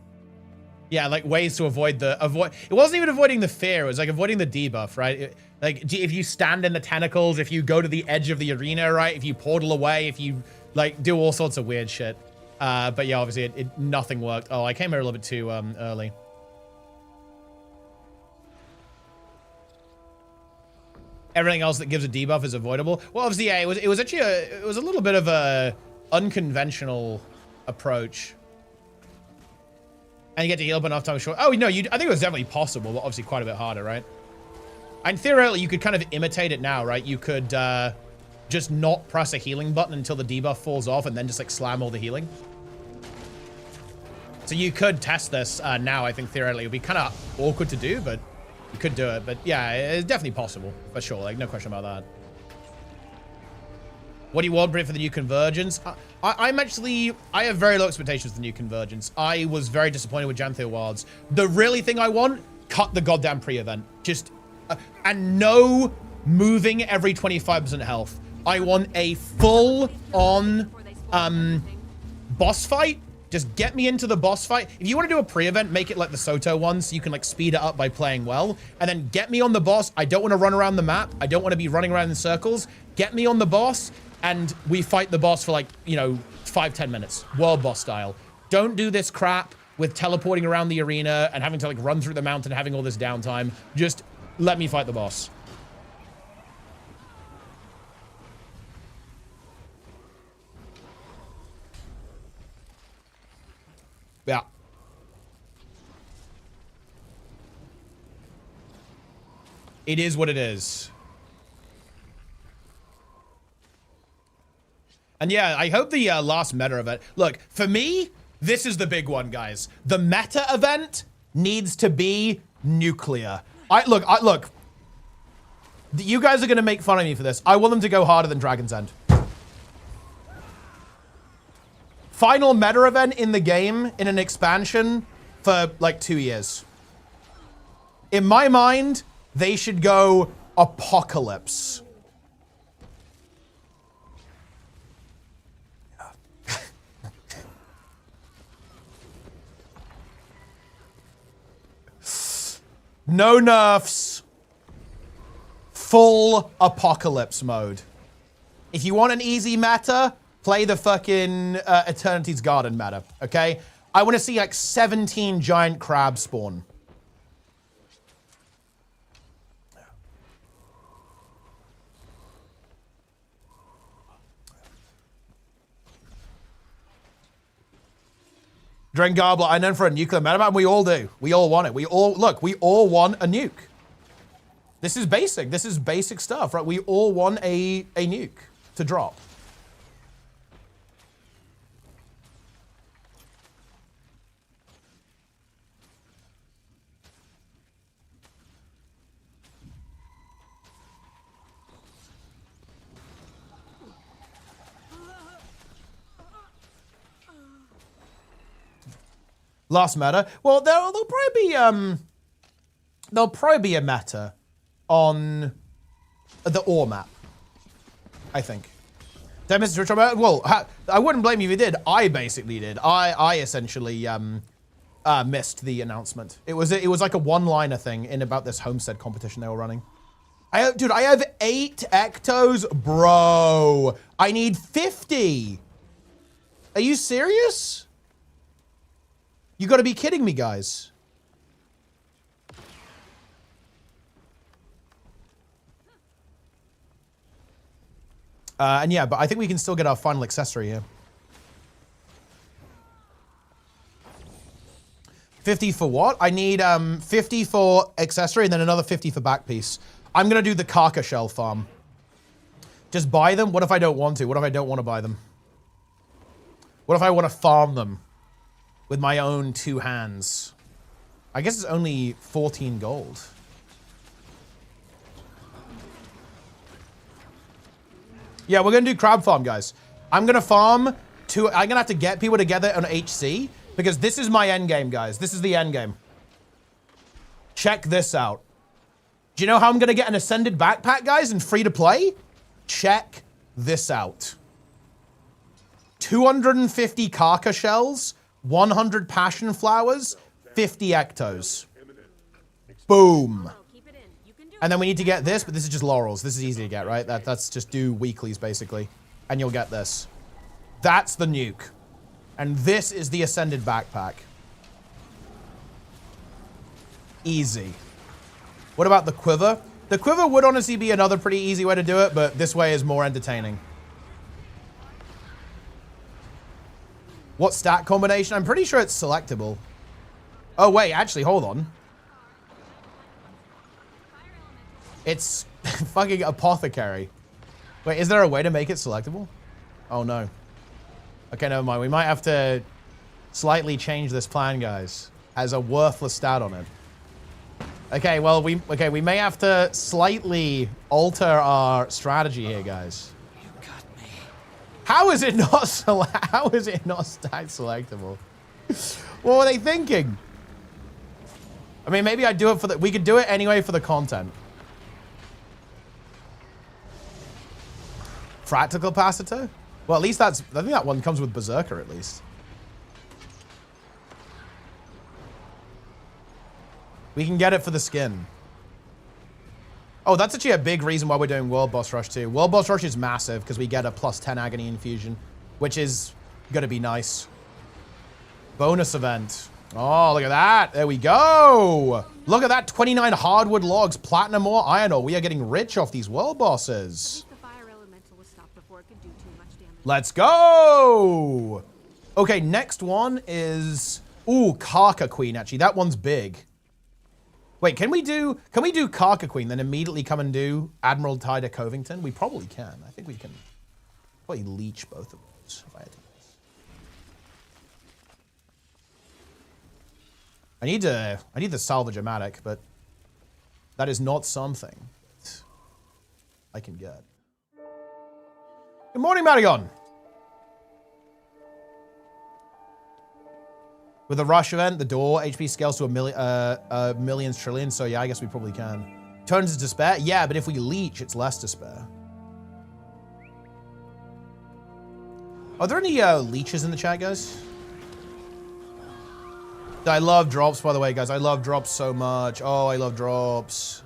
Yeah, like ways to avoid it wasn't even avoiding the fear, it was like avoiding the debuff, right? Like if you stand in the tentacles, if you go to the edge of the arena, right? If you portal away, if you like do all sorts of weird shit. But yeah, obviously nothing worked. Oh, I came here a little bit too early. Everything else that gives a debuff is avoidable. Well, obviously, yeah, it was actually it was a little bit of a unconventional approach. And you get to heal up enough time short. Oh no, I think it was definitely possible, but obviously quite a bit harder, right? And theoretically, you could kind of imitate it now, right? You could just not press a healing button until the debuff falls off, and then just like slam all the healing. So you could test this now. I think theoretically it would be kind of awkward to do, but. You could do it, but yeah, it's definitely possible, for sure. Like, no question about that. What do you want, Brit, for the new Convergence? I have very low expectations for the new Convergence. I was very disappointed with Janthir Wilds. The really thing I want, cut the goddamn pre-event. Just, and no moving every 25% health. I want a full-on boss fight. Just get me into the boss fight. If you want to do a pre-event, make it like the Soto one, so you can like speed it up by playing well. And then get me on the boss. I don't want to run around the map. I don't want to be running around in circles. Get me on the boss, and we fight the boss for like, you know, 5-10 minutes. World boss style. Don't do this crap with teleporting around the arena and having to like run through the mountain, having all this downtime. Just let me fight the boss. Yeah. It is what it is. And yeah, I hope the last meta of it. Look, for me, This is the big one, guys. The meta event needs to be nuclear. Look. You guys are going to make fun of me for this. I want them to go harder than Dragon's End. Final meta event in the game in an expansion for like 2 years. In my mind, they should go Apocalypse. No nerfs. Full Apocalypse mode. If you want an easy meta, play the fucking Eternity's Garden meta, okay? I want to see like 17 giant crabs spawn. Drain Gobbler, I know for a nuclear meta map, we all do. We all want it. We all want a nuke. This is basic. This is basic stuff, right? We all want a nuke to drop. Last meta. Well, there'll probably be a meta on the ore map, I think. Did I miss Twitch? Well, I wouldn't blame you if you did. I basically did. I essentially missed the announcement. It was like a one-liner thing in about this homestead competition they were running. Dude, I have 8 ectos, bro. I need 50. Are you serious? You gotta be kidding me, guys. And yeah, but I think we can still get our final accessory here. 50 for what? I need 50 for accessory and then another 50 for back piece. I'm gonna do the Karka shell farm. Just buy them? What if I don't want to? What if I don't want to buy them? What if I want to farm them with my own 2 hands? I guess it's only 14 gold. Yeah, we're gonna do crab farm, guys. I'm gonna farm I'm gonna have to get people together on HC because this is my end game, guys. This is the end game. Check this out. Do you know how I'm gonna get an ascended backpack, guys, and free to play? Check this out. 250 Karka shells, 100 passion flowers, 50 ectos. Boom. And then we need to get this, but this is just laurels. This is easy to get, right? That's just do weeklies, basically. And you'll get this. That's the nuke. And this is the ascended backpack. Easy. What about the quiver? The quiver would honestly be another pretty easy way to do it, but this way is more entertaining. What stat combination? I'm pretty sure it's selectable. Oh, wait, actually, hold on. It's fucking apothecary. Wait, is there a way to make it selectable? Oh, no. Okay, never mind. We might have to slightly change this plan, guys. Has a worthless stat on it. Okay, well, we may have to slightly alter our strategy here, guys. You got me. How is it not stacked selectable? What were they thinking? I mean, maybe I'd do it for we could do it anyway for the content. Fractal capacitor? Well, at least I think that one comes with Berserker, at least. We can get it for the skin. Oh, that's actually a big reason why we're doing World Boss Rush too. World Boss Rush is massive because we get a +10 Agony Infusion, which is gonna be nice. Bonus event. Oh, look at that. There we go. Look at that. 29 hardwood logs, platinum ore, iron ore. We are getting rich off these world bosses. Let's go! Okay, next one is... Ooh, Karka Queen, actually. That one's big. Wait, can we do Karka Queen, then immediately come and do Admiral Tyder Covington? We probably can. I think we can probably leech both of those if I had to guess. I need the salvage-o-matic, but that is not something that I can get. Good morning, Madigon. With the rush event, the door HP scales to millions, trillions. So yeah, I guess we probably can. Turns to despair. Yeah, but if we leech, it's less despair. Are there any leeches in the chat, guys? I love drops, by the way, guys. I love drops so much. Oh, I love drops.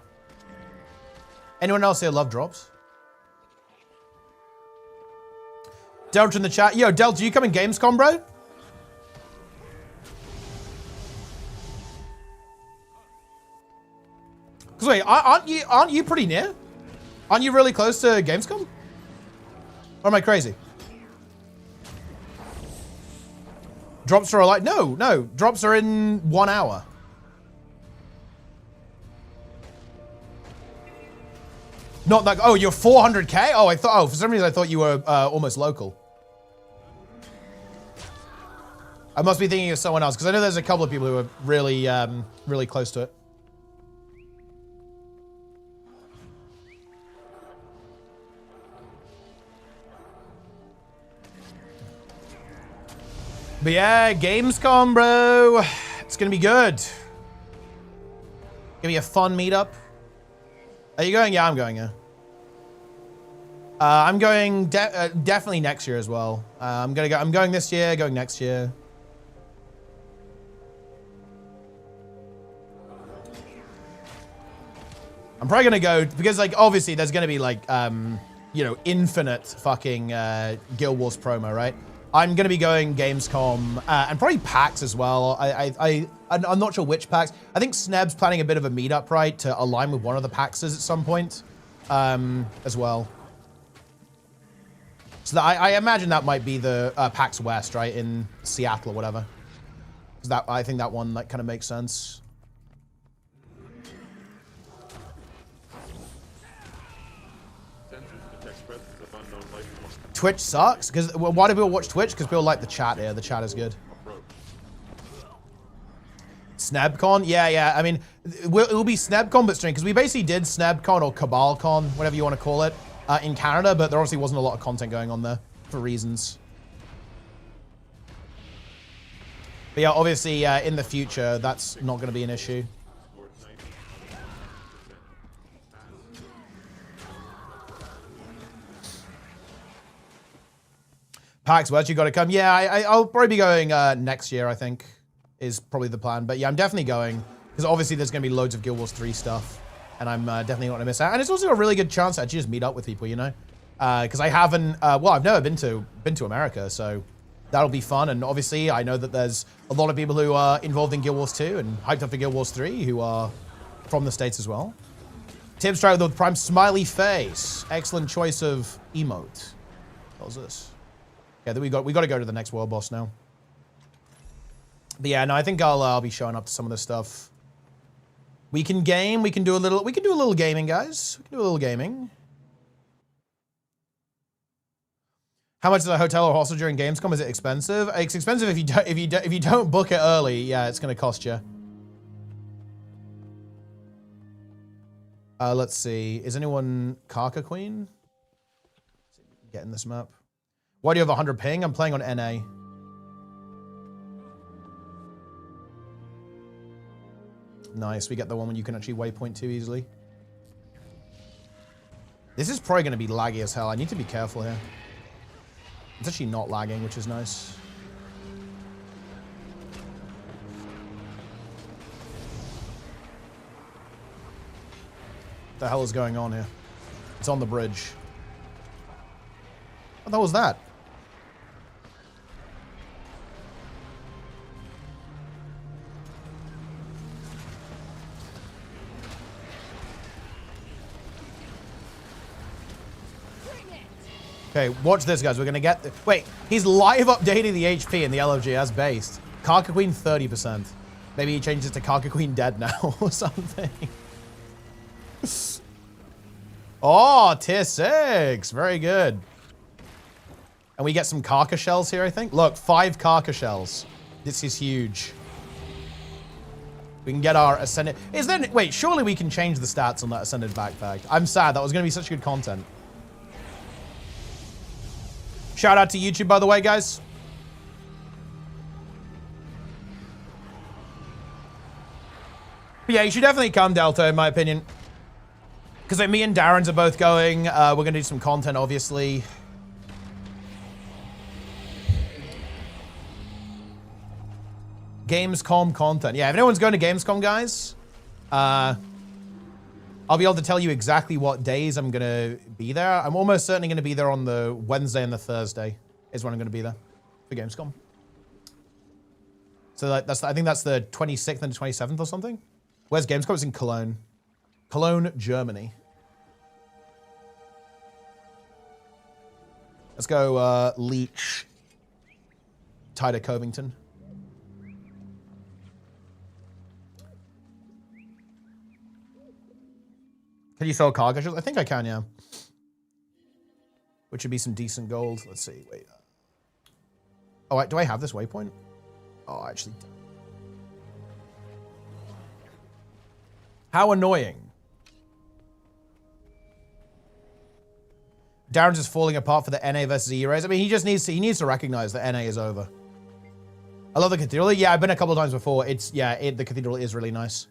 Anyone else here love drops? Delta in the chat. Yo, Delta, you come in Gamescom, bro? Because wait, aren't you pretty near? Aren't you really close to Gamescom? Or am I crazy? Drops are like, no, drops are in 1 hour. Not like, oh, you're 400K? Oh, for some reason I thought you were almost local. I must be thinking of someone else, because I know there's a couple of people who are really, really close to it. But yeah, Gamescom, bro. It's gonna be good. Gonna be a fun meetup. Are you going? Yeah, I'm going, yeah. I'm going definitely next year as well. I'm going this year, going next year. I'm probably gonna go, because like, obviously there's gonna be like, you know, infinite fucking Guild Wars promo, right? I'm gonna be going Gamescom and probably PAX as well. I'm not sure which PAX. I think Sneb's planning a bit of a meetup, right, to align with one of the PAXs at some point, as well. So I imagine that might be the PAX West, right, in Seattle or whatever. Because I think that one like kind of makes sense. Twitch sucks? Because why do people watch Twitch? Because people like the chat here. The chat is good. Snebcon? Yeah. I mean, it will be Snebcon, but stream. Because we basically did Snebcon or CabalCon, whatever you want to call it, in Canada. But there obviously wasn't a lot of content going on there for reasons. But yeah, obviously in the future, that's not going to be an issue. PAX West, you got to come. Yeah, I'll probably be going next year, I think, is probably the plan. But yeah, I'm definitely going, because obviously there's going to be loads of Guild Wars 3 stuff, and I'm definitely not going to miss out. And it's also a really good chance to actually just meet up with people, you know? Because I haven't, well, I've never been to America, so that'll be fun. And obviously, I know that there's a lot of people who are involved in Guild Wars 2 and hyped up for Guild Wars 3 who are from the States as well. Tim Strike with the prime smiley face. Excellent choice of emote. What was this? Yeah, we got to go to the next world boss now. But yeah, no, I think I'll be showing up to some of this stuff. We can game. We can do a little gaming, guys. We can do a little gaming. How much is a hotel or hostel during Gamescom? Is it expensive? It's expensive if you don't book it early. Yeah, it's gonna cost you. Let's see. Is anyone Karka Queen? Let's see if we can get in this map. Why do you have 100 ping? I'm playing on NA. Nice, we get the one when you can actually waypoint to easily. This is probably going to be laggy as hell. I need to be careful here. It's actually not lagging, which is nice. What the hell is going on here? It's on the bridge. What the hell was that? Okay, watch this, guys. We're gonna get... Wait, he's live updating the HP in the LFG as based. Karka Queen 30%. Maybe he changes to Karka Queen dead now or something. Oh, tier 6. Very good. And we get some Karka shells here, I think. Look, 5 Karka shells. This is huge. We can get our Ascended... Wait, surely we can change the stats on that Ascended backpack. I'm sad. That was going to be such good content. Shout out to YouTube, by the way, guys. But yeah, you should definitely come, Delta, in my opinion. Because like, me and Darren's are both going. We're going to do some content, obviously. Gamescom content. Yeah, if anyone's going to Gamescom, guys, I'll be able to tell you exactly what days I'm going to be there. I'm almost certainly going to be there on the Wednesday and the Thursday is when I'm going to be there for Gamescom. So I think that's the 26th and 27th or something. Where's Gamescom? It's in Cologne. Cologne, Germany. Let's go Leech. Tyler Covington. Can you sell cargo ships? I think I can, yeah. Which would be some decent gold. Let's see, wait. Oh, do I have this waypoint? Oh, I actually don't. How annoying. Darren's just falling apart for the NA versus EU race. I mean, he needs to recognize that NA is over. I love the cathedral. Yeah, I've been a couple of times before. The cathedral is really nice.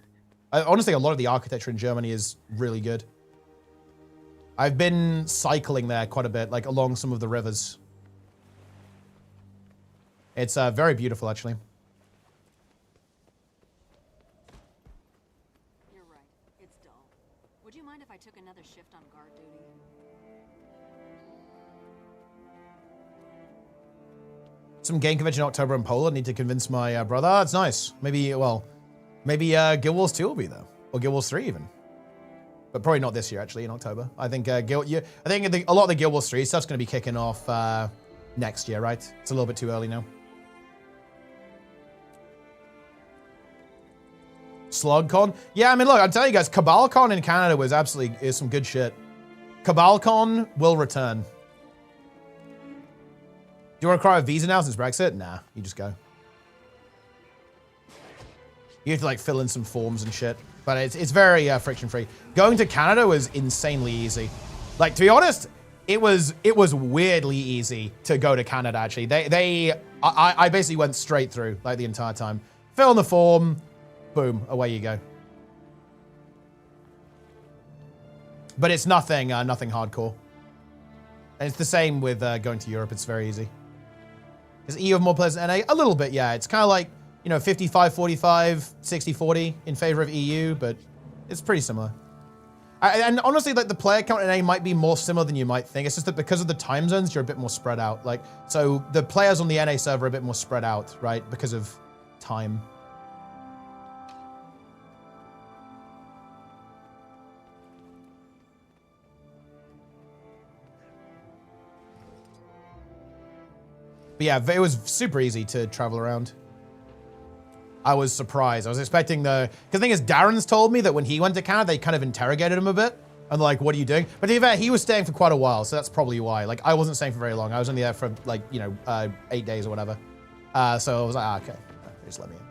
Honestly, a lot of the architecture in Germany is really good. I've been cycling there quite a bit, like along some of the rivers. It's very beautiful, actually. You're right. It's dull. Would you mind if I took another shift on guard duty? Some game convention in October in Poland. Need to convince my brother. Oh, that's nice. Maybe Guild Wars 2 will be there. Or Guild Wars 3 even. But probably not this year, actually, in October. I think a lot of the Guild Wars 3 stuff's going to be kicking off next year, right? It's a little bit too early now. SlugCon? Yeah, I mean, look, I'm telling you guys, CabalCon in Canada is some good shit. CabalCon will return. Do you require a visa now since Brexit? Nah, you just go. You have to like fill in some forms and shit, but it's very friction free. Going to Canada was insanely easy. Like, to be honest, it was weirdly easy to go to Canada. Actually, I basically went straight through like the entire time. Fill in the form, boom, away you go. But it's nothing hardcore. And it's the same with going to Europe. It's very easy. Is EU have more players than NA? A little bit, yeah. It's kind of like, 55-45, 60-40 in favor of EU, but it's pretty similar. And honestly, like the player count in NA might be more similar than you might think. It's just that because of the time zones, you're a bit more spread out. Like, so the players on the NA server are a bit more spread out, right? Because of time. But yeah, it was super easy to travel around. I was surprised. I was expecting because the thing is, Darren's told me that when he went to Canada, they kind of interrogated him a bit. And like, what are you doing? But to be fair, he was staying for quite a while, so that's probably why. Like, I wasn't staying for very long. I was only there for like, 8 days or whatever. So I was like, okay, just let me in.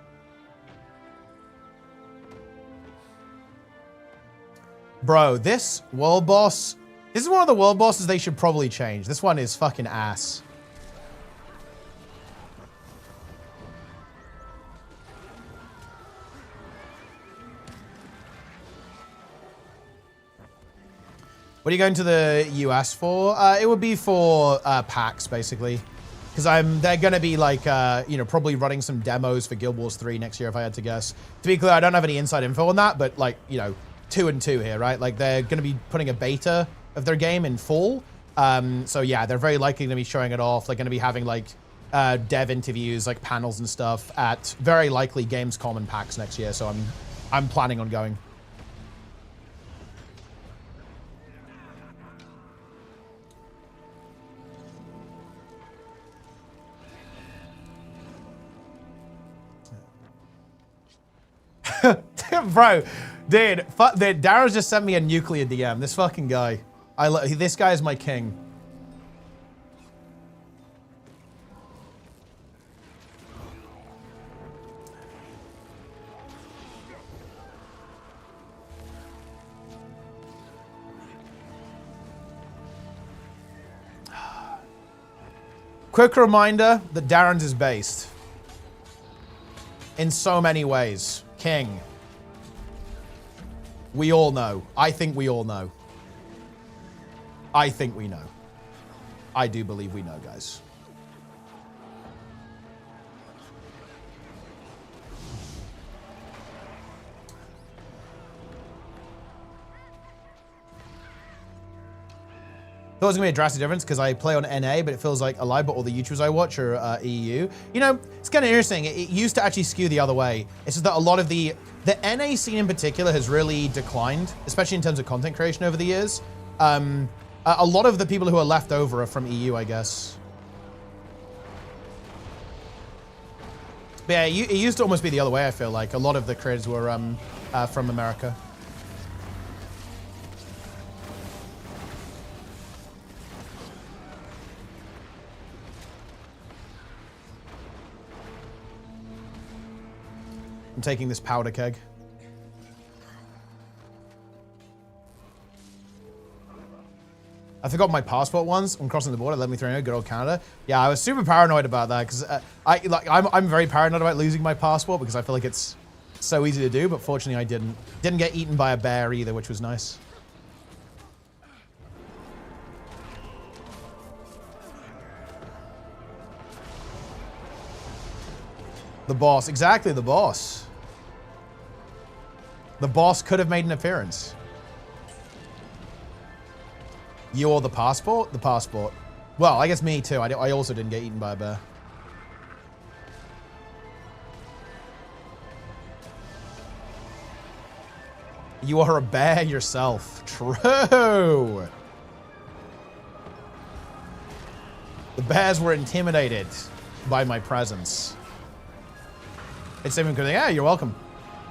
Bro, this world boss, this is one of the world bosses they should probably change. This one is fucking ass. What are you going to the US for? It would be for PAX, basically. Because they're going to be like, probably running some demos for Guild Wars 3 next year, if I had to guess. To be clear, I don't have any inside info on that, but like, 2 and 2 here, right? Like, they're going to be putting a beta of their game in fall. So yeah, they're very likely going to be showing it off. They're going to be having like dev interviews, like panels and stuff at very likely Gamescom and PAX next year. So I'm planning on going. Bro, dude, Darrow's just sent me a nuclear DM. This fucking guy. This guy is my king. Quick reminder that Darren's is based. In so many ways. King. We all know. I think we all know. I think we know. I do believe we know, guys. Thought it was gonna be a drastic difference because I play on NA, but it feels like alive, but all the YouTubers I watch are EU. You know, it's kind of interesting. It used to actually skew the other way. It's just that a lot of the NA scene in particular has really declined, especially in terms of content creation over the years. A lot of the people who are left over are from EU, I guess. But yeah, it used to almost be the other way, I feel like. A lot of the creators were from America. I'm taking this powder keg. I forgot my passport once. I'm crossing the border. Let me through good old Canada. Yeah, I was super paranoid about that because I'm very paranoid about losing my passport because I feel like it's so easy to do. But fortunately, I didn't. Didn't get eaten by a bear either, which was nice. The boss, exactly the boss. The boss could have made an appearance. You or the passport? The passport. Well, I guess me too. I also didn't get eaten by a bear. You are a bear yourself. True. The bears were intimidated by my presence. It's even good. Yeah, you're welcome.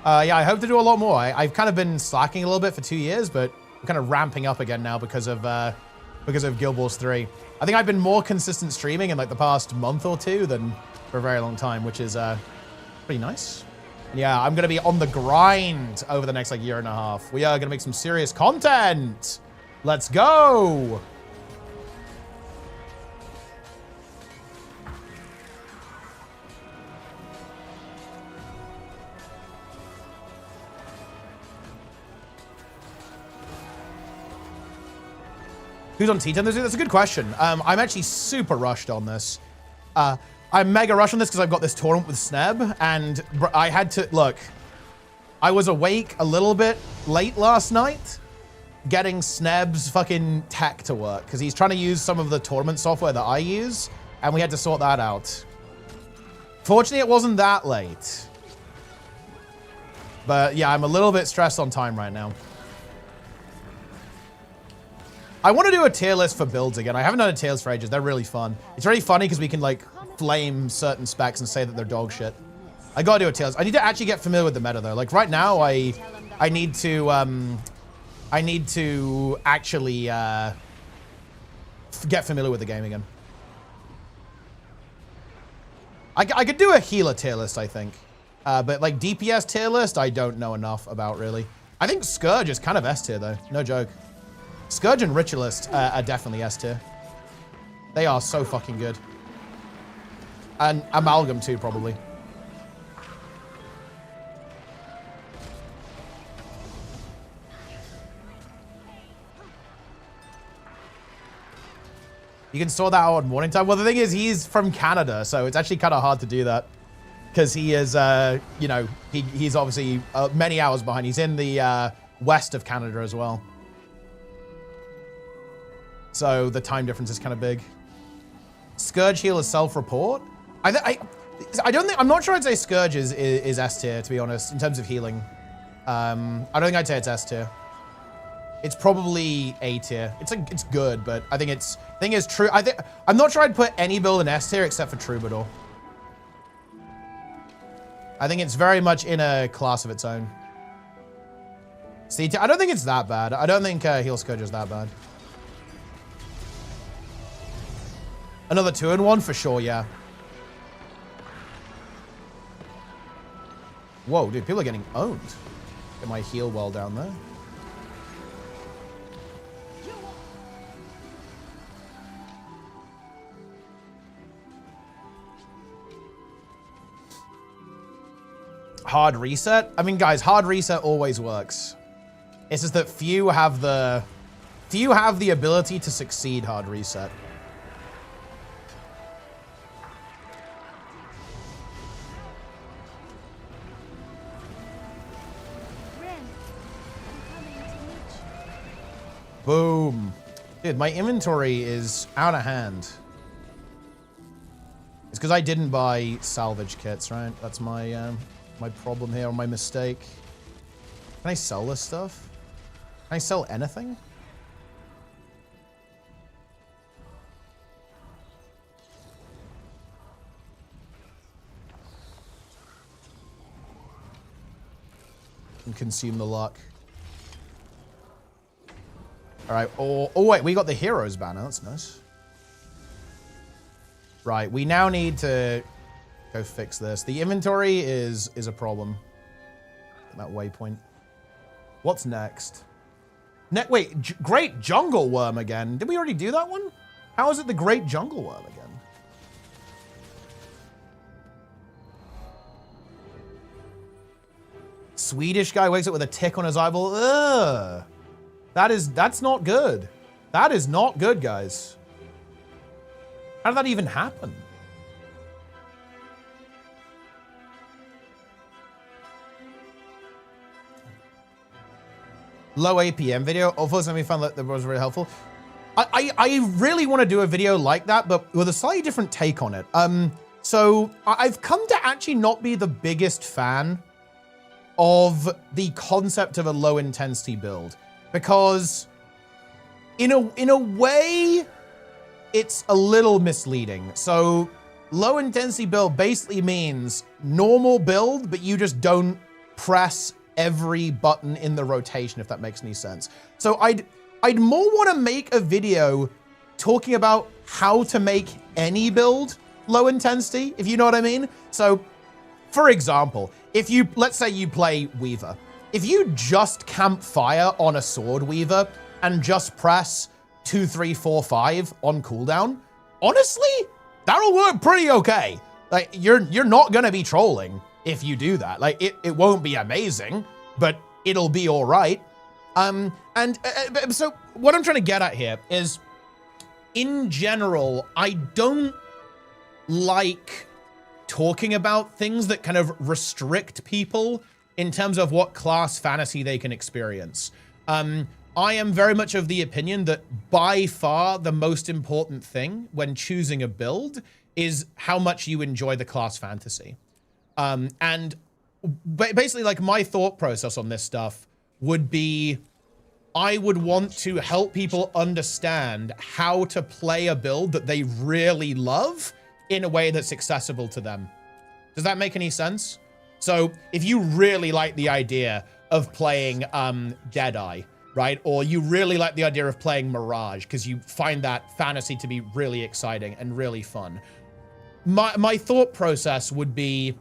Yeah, I hope to do a lot more. I've kind of been slacking a little bit for 2 years, but I'm kind of ramping up again now because of Guild Wars 3. I think I've been more consistent streaming in like the past month or two than for a very long time, which is pretty nice. Yeah, I'm gonna be on the grind over the next like year and a half. We are gonna make some serious content. Let's go. Who's on T10 this week? That's a good question. I'm actually super rushed on this. I'm mega rushed on this because I've got this tournament with Sneb, and I had to, look, I was awake a little bit late last night getting Sneb's fucking tech to work because he's trying to use some of the tournament software that I use, and we had to sort that out. Fortunately, it wasn't that late. But yeah, I'm a little bit stressed on time right now. I want to do a tier list for builds again. I haven't done a tier list for ages. They're really fun. It's really funny because we can like flame certain specs and say that they're dog shit. I gotta do a tier list. I need to actually get familiar with the meta though. Like right now, I need to actually get familiar with the game again. I could do a healer tier list, I think. But like DPS tier list, I don't know enough about really. I think Scourge is kind of S tier though. No joke. Scourge and Ritualist are definitely S tier. They are so fucking good. And Amalgam too, probably. You can sort that out on morning time. Well, the thing is, he's from Canada, so it's actually kind of hard to do that. Because he is, you know, he's obviously many hours behind. He's in the west of Canada as well. So the time difference is kind of big. Scourge heal is self-report. I don't think, I'm not sure I'd say Scourge is S tier, to be honest, in terms of healing. I don't think I'd say it's S tier. It's probably A tier. It's good, but I think it's, thing is true. I'm not sure I'd put any build in S tier except for Troubadour. I think it's very much in a class of its own. C tier, I don't think it's that bad. I don't think Heal Scourge is that bad. Another 2-in-1 for sure, yeah. Whoa, dude, people are getting owned. Get my heal well down there. hard reset. I mean, guys, hard reset always works. It's just that few have the ability to succeed hard reset. Ren, I'm coming to meet you. Boom. Dude, my inventory is out of hand. It's because I didn't buy salvage kits, right? That's my my problem here, or my mistake. Can I sell this stuff? Can I sell anything? And consume the luck. All right. Oh wait, we got the heroes banner. That's nice. Right. We now need to go fix this. The inventory is a problem. That waypoint. What's next? Wait, Great Jungle Worm again. Did we already do that one? How is it the Great Jungle Worm again? Swedish guy wakes up with a tick on his eyeball. Ugh. That's not good. That is not good, guys. How did that even happen? Low APM video. Unfortunately, we found that was very helpful. I really want to do a video like that, but with a slightly different take on it. So I've come to actually not be the biggest fan of the concept of a low intensity build, because in a way, it's a little misleading. So low intensity build basically means normal build, but you just don't press every button in the rotation, if that makes any sense. So I'd more want to make a video talking about how to make any build low intensity, if you know what I mean. So for example, let's say you play Weaver. If you just camp fire on a Sword Weaver and just press 2, 3, 4, 5 on cooldown, honestly, that'll work pretty okay. Like, you're not gonna be trolling if you do that. Like, it won't be amazing, but it'll be all right. So what I'm trying to get at here is, in general, I don't like talking about things that kind of restrict people in terms of what class fantasy they can experience. I am very much of the opinion that by far the most important thing when choosing a build is how much you enjoy the class fantasy. And basically, like, my thought process on this stuff would be, I would want to help people understand how to play a build that they really love in a way that's accessible to them. Does that make any sense? So if you really like the idea of playing Deadeye, right? Or you really like the idea of playing Mirage because you find that fantasy to be really exciting and really fun. My thought process would be,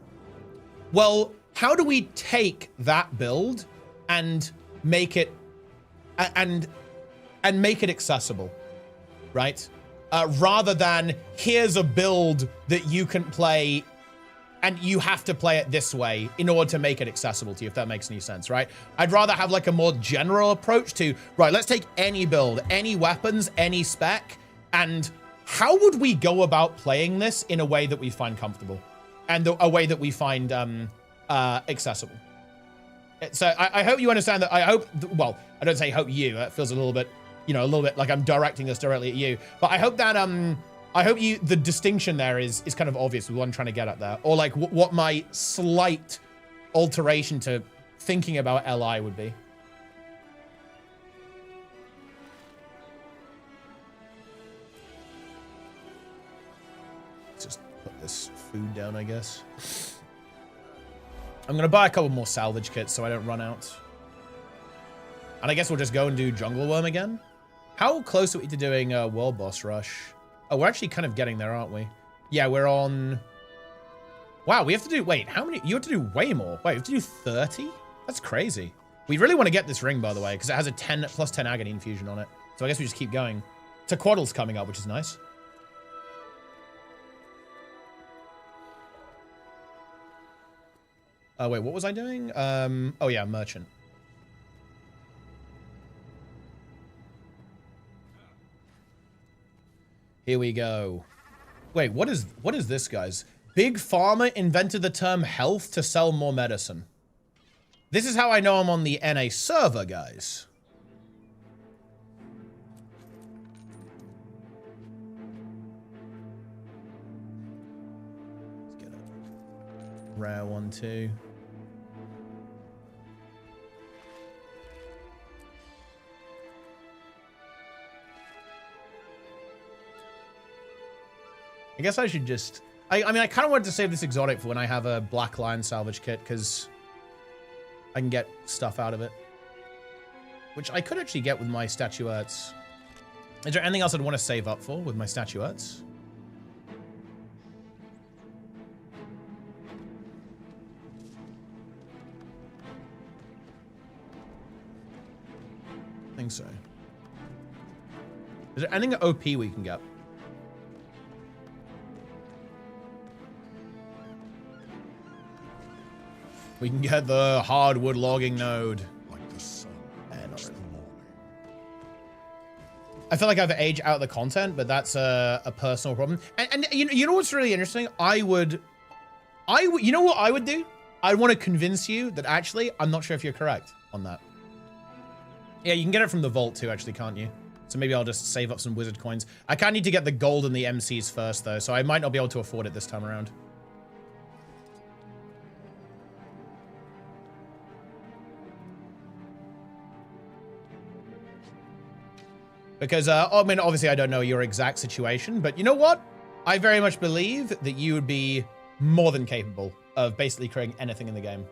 well, how do we take that build and make it and make it accessible, right? Rather than, here's a build that you can play and you have to play it this way in order to make it accessible to you, if that makes any sense, right? I'd rather have like a more general approach to, right, let's take any build, any weapons, any spec, and how would we go about playing this in a way that we find comfortable and a way that we find accessible? So I hope you understand that. Well, I don't say hope you, that feels a little bit, a little bit like I'm directing this directly at you, but I hope that, the distinction there is kind of obvious with what I'm trying to get at there, or like what my slight alteration to thinking about LI would be. Just put this food down, I guess. I'm gonna buy a couple more salvage kits so I don't run out. And I guess we'll just go and do Jungle Worm again. How close are we to doing World Boss Rush? Oh, we're actually kind of getting there, aren't we? Yeah, we're on... Wow, we have to do... Wait, how many... You have to do way more. Wait, we have to do 30? That's crazy. We really want to get this ring, by the way, because it has a plus 10 agony infusion on it. So I guess we just keep going. Tequaddle's coming up, which is nice. Wait, what was I doing? Oh yeah, merchant. Here we go. Wait, what is this, guys? Big Pharma invented the term health to sell more medicine. This is how I know I'm on the NA server, guys. Let's get a rare one, too. I guess I should just... I mean, I kind of wanted to save this exotic for when I have a Black Lion salvage kit, because I can get stuff out of it. Which I could actually get with my statuettes. Is there anything else I'd want to save up for with my statuettes? I think so. Is there anything OP we can get? We can get the hardwood logging node. Like the sun. I feel like I've aged out the content, but that's a personal problem. And you know what's really interesting? You know what I would do? I want to convince you that actually, I'm not sure if you're correct on that. Yeah, you can get it from the vault too, actually, can't you? So maybe I'll just save up some wizard coins. I kind of need to get the gold and the MCs first, though, so I might not be able to afford it this time around. Because, I mean, obviously I don't know your exact situation, but you know what? I very much believe that you would be more than capable of basically creating anything in the game.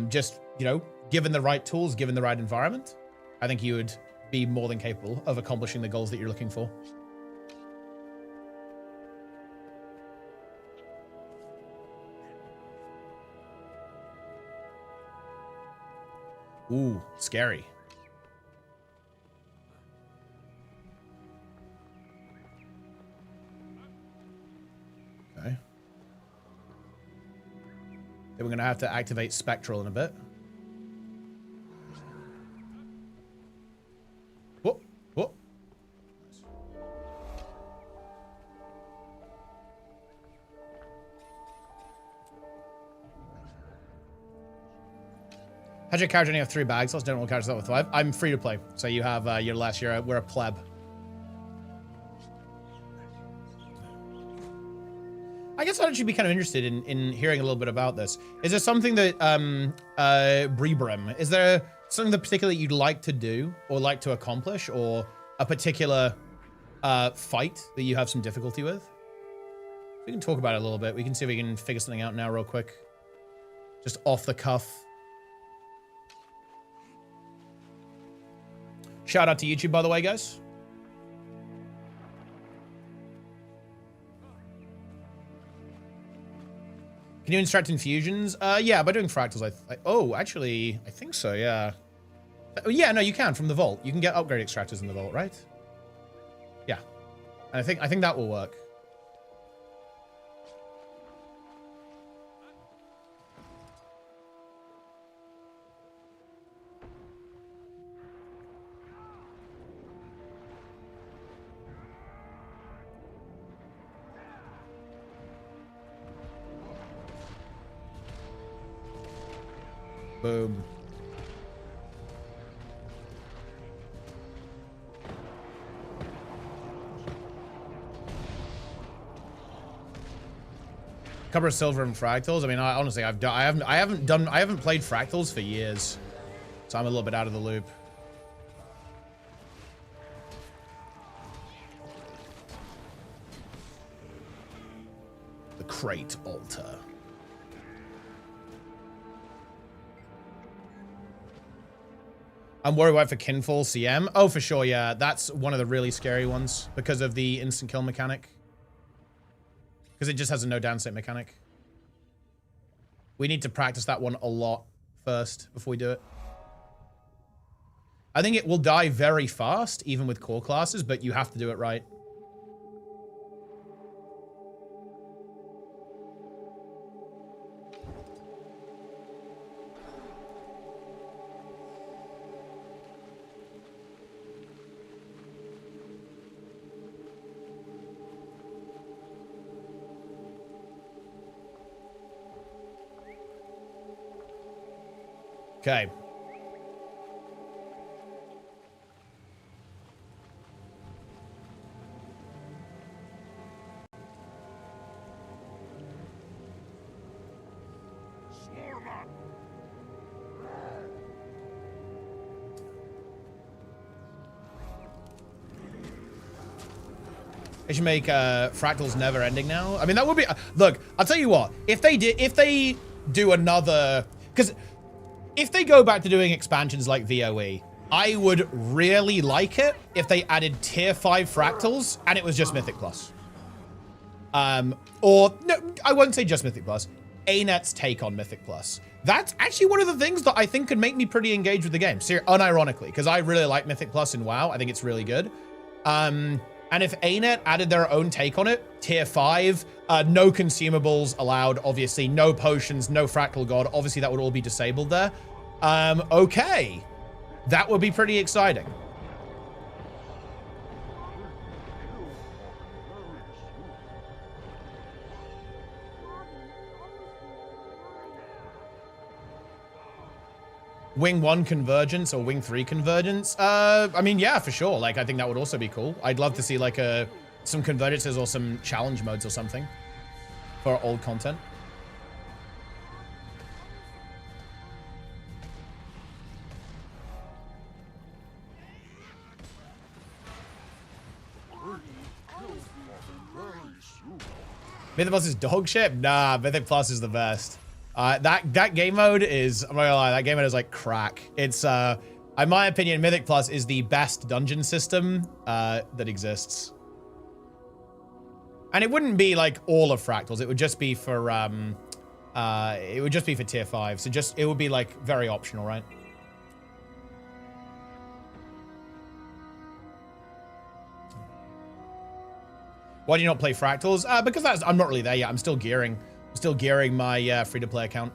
Just, you know, given the right tools, given the right environment, I think you would be more than capable of accomplishing the goals that you're looking for. Ooh, scary. Okay. Then we're going to have to activate Spectral in a bit. Whoop, whoop. How'd your character only have 3 bags? Let's don't all characters out with 5. I'm free to play, so you have your less. We're a pleb. I guess I'd actually be kind of interested in hearing a little bit about this. Is there something that, Brebrim, is there something that particularly you'd like to do or like to accomplish, or a particular fight that you have some difficulty with? We can talk about it a little bit. We can see if we can figure something out now real quick. Just off the cuff. Shout out to YouTube, by the way, guys. Can you instruct infusions? Yeah, by doing fractals. Oh, actually, I think so, yeah. Yeah, no, you can from the vault. You can get upgrade extractors in the vault, right? Yeah. And I think that will work. Boom. Cover of silver and fractals. I mean, honestly, I haven't played fractals for years, so I'm a little bit out of the loop. The crate altar. I'm worried about for Kinfall CM. Oh, for sure, yeah. That's one of the really scary ones because of the instant kill mechanic. Because it just has a no downstate mechanic. We need to practice that one a lot first before we do it. I think it will die very fast, even with core classes, but you have to do it right. Okay. They should make fractals never ending now. I mean, that would be look, I'll tell you what, if they do another, because if they go back to doing expansions like VOE, I would really like it if they added tier 5 fractals and it was just Mythic Plus. Or no, I won't say just Mythic Plus. ArenaNet's take on Mythic Plus. That's actually one of the things that I think could make me pretty engaged with the game, unironically, because I really like Mythic Plus in WoW. I think it's really good. And if ArenaNet added their own take on it, tier 5, no consumables allowed, obviously, no potions, no fractal god, obviously that would all be disabled there. Okay, that would be pretty exciting. Wing 1 convergence or Wing 3 convergence? I mean, yeah, for sure. Like, I think that would also be cool. I'd love to see like some convergences or some challenge modes or something for old content. Mythic Plus is dog shit? Nah, Mythic Plus is the best. That game mode is, I'm not gonna lie, that game mode is like crack. It's, in my opinion, Mythic Plus is the best dungeon system that exists. And it wouldn't be like all of fractals. It would just be for, tier 5. So it would be like very optional, right? Why do you not play fractals? Because I'm not really there yet. I'm still gearing. I'm still gearing my free-to-play account.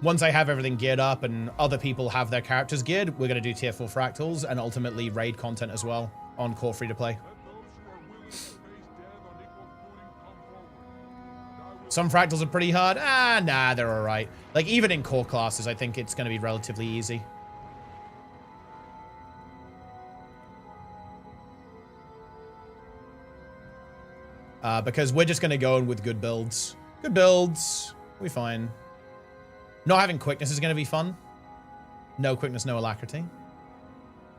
Once I have everything geared up and other people have their characters geared, we're going to do tier 4 fractals and ultimately raid content as well on core free-to-play. Some fractals are pretty hard. Nah, they're all right. Like, even in core classes, I think it's going to be relatively easy. Because we're just going to go in with good builds. Good builds. We'll be fine. Not having quickness is going to be fun. No quickness, no alacrity.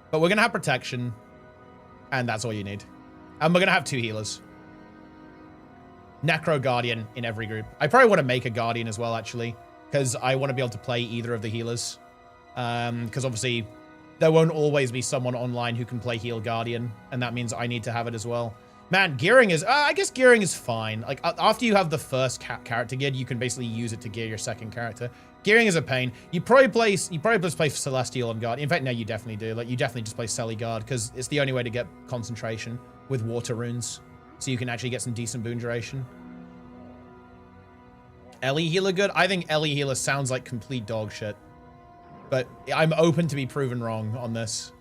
But we're going to have protection. And that's all you need. And we're going to have 2 healers. Necro Guardian in every group. I probably want to make a Guardian as well, actually. Because I want to be able to play either of the healers. Because obviously, there won't always be someone online who can play Heal Guardian. And that means I need to have it as well. Man, gearing is, I guess gearing is fine. Like, after you have the first character geared, you can basically use it to gear your second character. Gearing is a pain. You probably just play Celestial and Guard. In fact, no, you definitely do. Like, you definitely just play Celly Guard, because it's the only way to get concentration with water runes. So you can actually get some decent boon duration. Ellie Healer good? I think Ellie Healer sounds like complete dog shit. But I'm open to be proven wrong on this.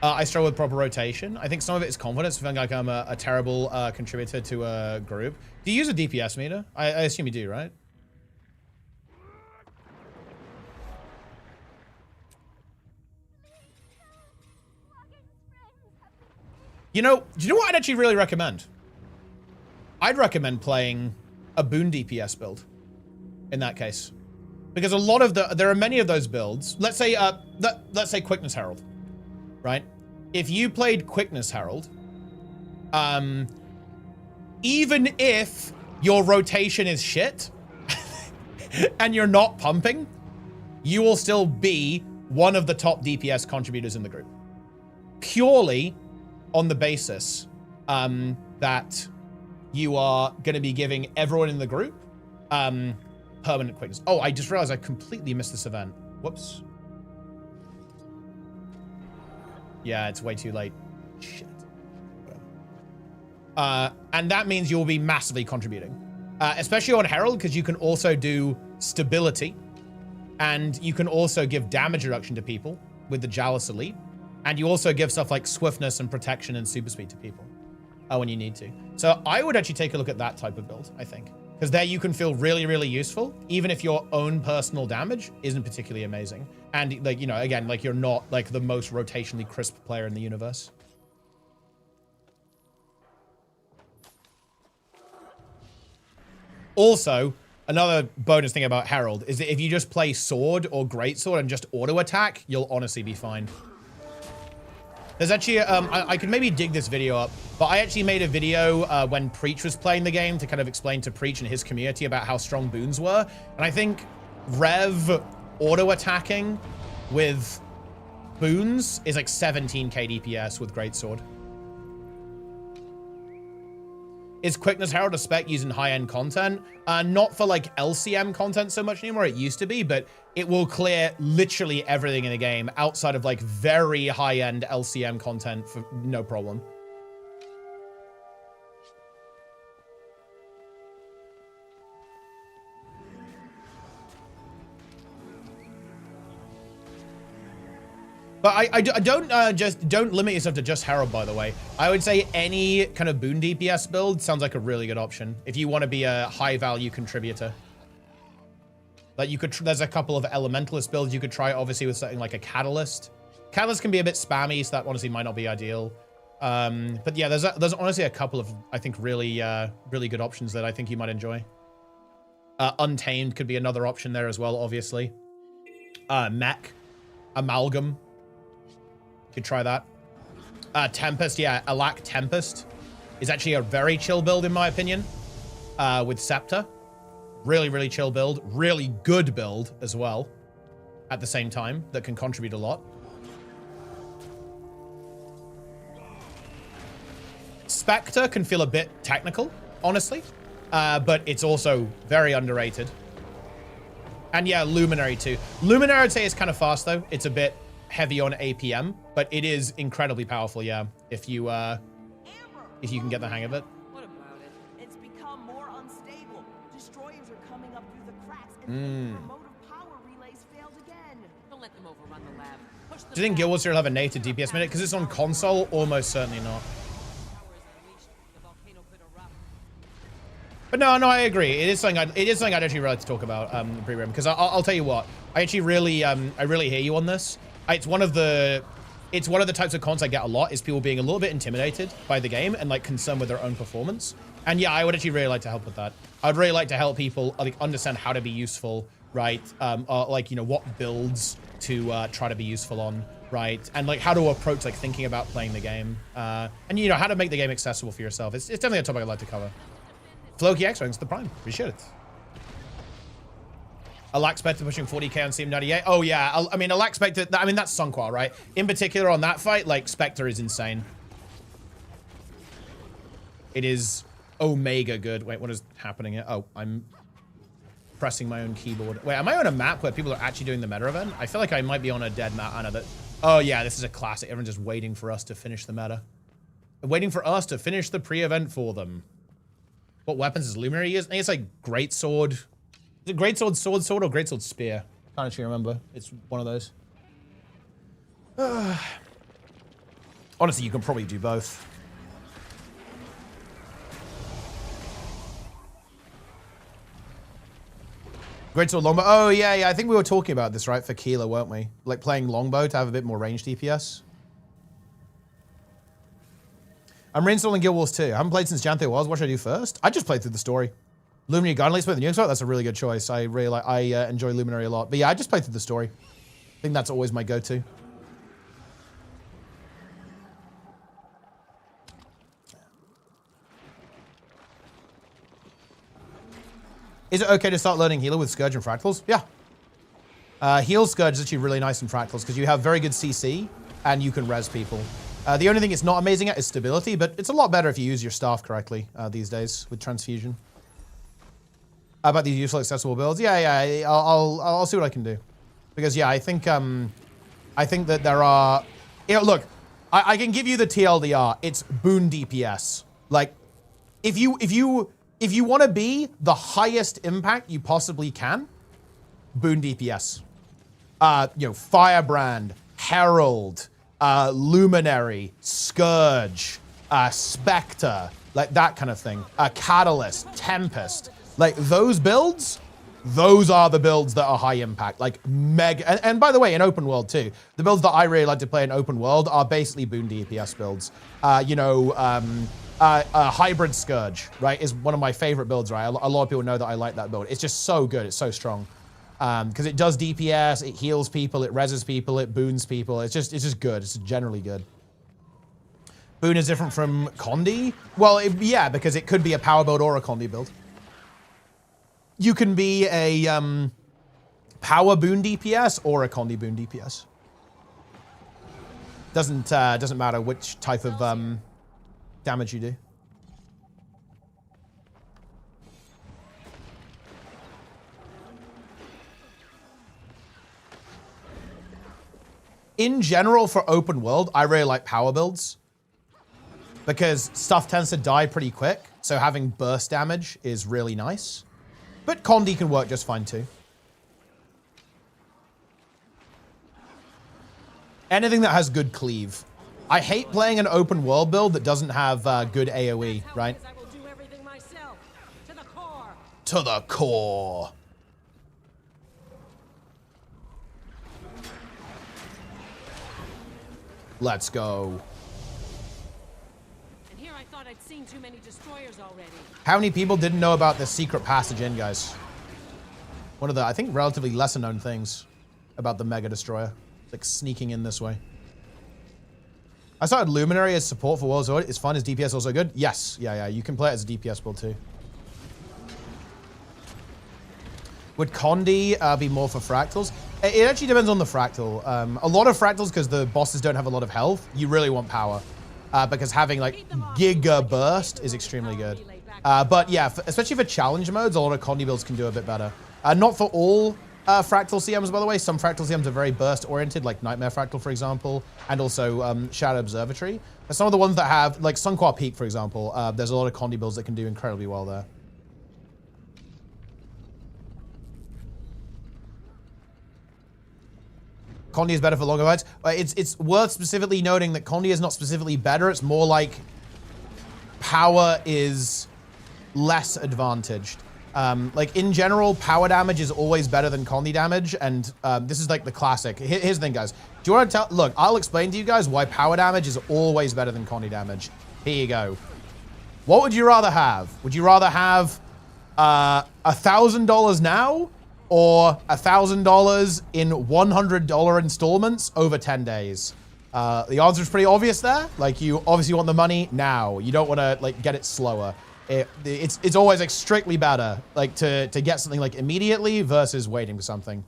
I struggle with proper rotation. I think some of it is confidence. I feel like I'm a terrible contributor to a group. Do you use a DPS meter? I assume you do, right? You know, do you know what I'd actually really recommend? I'd recommend playing a boon DPS build in that case. Because a lot of there are many of those builds. Let's say Quickness Herald. Right? If you played Quickness Herald, even if your rotation is shit and you're not pumping, you will still be one of the top DPS contributors in the group. Purely on the basis that you are going to be giving everyone in the group permanent quickness. Oh, I just realized I completely missed this event. Whoops. Yeah, it's way too late. Shit. And that means you'll be massively contributing. Especially on Herald, because you can also do stability. And you can also give damage reduction to people with the Jalis Elite. And you also give stuff like swiftness and protection and super speed to people. when you need to. So I would actually take a look at that type of build, I think. Because there you can feel really, really useful, even if your own personal damage isn't particularly amazing. And like, you know, again, like you're not like the most rotationally crisp player in the universe. Also, another bonus thing about Herald is that if you just play Sword or Greatsword and just auto attack, you'll honestly be fine. There's actually, I could maybe dig this video up, but I actually made a video when Preach was playing the game to kind of explain to Preach and his community about how strong boons were. And I think Rev auto-attacking with boons is like 17k DPS with Greatsword. Is Quickness Herald a spec using high-end content? Not for like LCM content so much anymore. It used to be, but it will clear literally everything in the game outside of like very high-end LCM content for no problem. But I don't limit yourself to just Herald, by the way. I would say any kind of boon DPS build sounds like a really good option if you want to be a high value contributor. Like you could, there's a couple of elementalist builds you could try, obviously with something like a catalyst. Catalyst can be a bit spammy, so that honestly might not be ideal. But yeah, there's honestly a couple of, I think, really good options that I think you might enjoy. Untamed could be another option there as well, obviously. Mech, Amalgam. Could try that. Tempest, yeah, Alak Tempest is actually a very chill build in my opinion. With Scepter. Really, really chill build. Really good build as well. At the same time, that can contribute a lot. Spectre can feel a bit technical, honestly. But it's also very underrated. And yeah, Luminary too. Luminary, I'd say, is kind of fast though. It's a bit heavy on APM, but it is incredibly powerful, yeah, if you can get the hang of it. What about it? It's become more unstable. Destroyers are coming up through the cracks, and the remote power relays failed again. Don't let them overrun the lab. Push them Do you think Guild Wars will have a native DPS minute? Because it's on console, almost certainly not. But no, I agree. It is something I'd actually really like to talk about pre-rim, because I'll tell you what, I actually really hear you on this. It's one of the types of cons I get a lot is people being a little bit intimidated by the game and like concerned with their own performance. And yeah, I would actually really like to help with that. I'd really like to help people like understand how to be useful, right? Like, you know, what builds to try to be useful on, right? And like how to approach like thinking about playing the game, and you know how to make the game accessible for yourself. It's definitely a topic I'd like to cover. Floki X ranks the prime. Appreciate it. Alak Spectre pushing 40k on Steam 98. Oh yeah, I mean Alak Spectre. I mean that's Sunqual, right? In particular on that fight, like Spectre is insane. It is Omega good. Wait, what is happening here? Oh, I'm pressing my own keyboard. Wait, am I on a map where people are actually doing the meta event? I feel like I might be on a dead map. I know that. Oh yeah, this is a classic. Everyone's just waiting for us to finish the meta. Waiting for us to finish the pre-event for them. What weapons is Luminary use? I think it's like Greatsword. Is it Greatsword, Sword, or Greatsword, Spear? Can't actually remember. It's one of those. Honestly, you can probably do both. Greatsword, Longbow. Oh, yeah. I think we were talking about this, right? For Keeler, weren't we? Like playing Longbow to have a bit more range DPS. I'm reinstalling Guild Wars 2. I haven't played since Jan Wars. What should I do first? I just played through the story. Luminary Guardian, let's play the new start. That's a really good choice. I really like. I enjoy Luminary a lot. But yeah, I just played through the story. I think that's always my go-to. Is it okay to start learning Healer with Scourge and Fractals? Yeah. Heal Scourge is actually really nice in Fractals because you have very good CC and you can res people. The only thing it's not amazing at is stability, but it's a lot better if you use your staff correctly these days with transfusion. How about these useful accessible builds? Yeah. I'll see what I can do, because yeah, I think that there are. You know, look, I can give you the TLDR. It's boon DPS. Like, if you want to be the highest impact you possibly can, boon DPS. You know, Firebrand, Herald. Luminary, Scourge, Spectre, like that kind of thing. Catalyst, Tempest, like those builds, those are the builds that are high impact, like mega. And by the way, in open world too, the builds that I really like to play in open world are basically boon DPS builds. Hybrid Scourge, right, is one of my favorite builds, right? A lot of people know that I like that build. It's just so good. It's so strong. Because it does DPS, it heals people, it reses people, it boons people. It's just good. It's generally good. Boon is different from Condi? Well, yeah, because it could be a power build or a Condi build. You can be a power boon DPS or a Condi boon DPS. Doesn't matter which type of damage you do. In general, for open world, I really like power builds because stuff tends to die pretty quick. So having burst damage is really nice. But Condi can work just fine too. Anything that has good cleave. I hate playing an open world build that doesn't have good AoE, right? I will do everything myself. To the core. To the core. Let's go. And here I thought I'd seen too many destroyers already. How many people didn't know about the secret passage in, guys? One of the, I think, relatively lesser known things about the Mega Destroyer. Like sneaking in this way. I started Luminary as support for World's Order. Is fun. Is DPS also good? Yes. Yeah. You can play it as a DPS build too. Would Condi be more for fractals? It actually depends on the fractal. A lot of fractals, because the bosses don't have a lot of health, you really want power. Because having like Giga Burst is extremely good. But yeah, especially for challenge modes, a lot of Condi builds can do a bit better. Not for all fractal CMs, by the way. Some fractal CMs are very burst oriented, like Nightmare Fractal, for example, and also Shadow Observatory. But some of the ones that have, like Sunquar Peak, for example, there's a lot of Condi builds that can do incredibly well there. Condi is better for longer fights. It's worth specifically noting that Condi is not specifically better. It's more like power is less advantaged. Like in general, power damage is always better than Condi damage, and this is like the classic. Here's the thing, guys. Do you want to tell? Look, I'll explain to you guys why power damage is always better than Condi damage. Here you go. What would you rather have? Would you rather have $1,000 now, or $1,000 in $100 installments over 10 days? The answer is pretty obvious there. Like, you obviously want the money now. You don't want to like get it slower. It's always like strictly better like to get something like immediately versus waiting for something.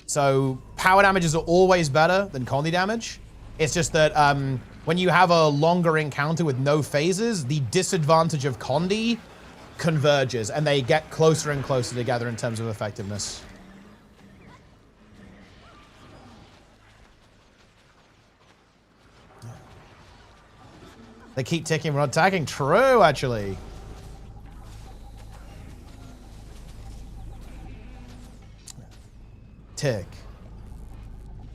So power damages are always better than Condi damage. It's just that when you have a longer encounter with no phases, the disadvantage of Condi converges and they get closer and closer together in terms of effectiveness. They keep ticking, we're not attacking. True, actually. Tick.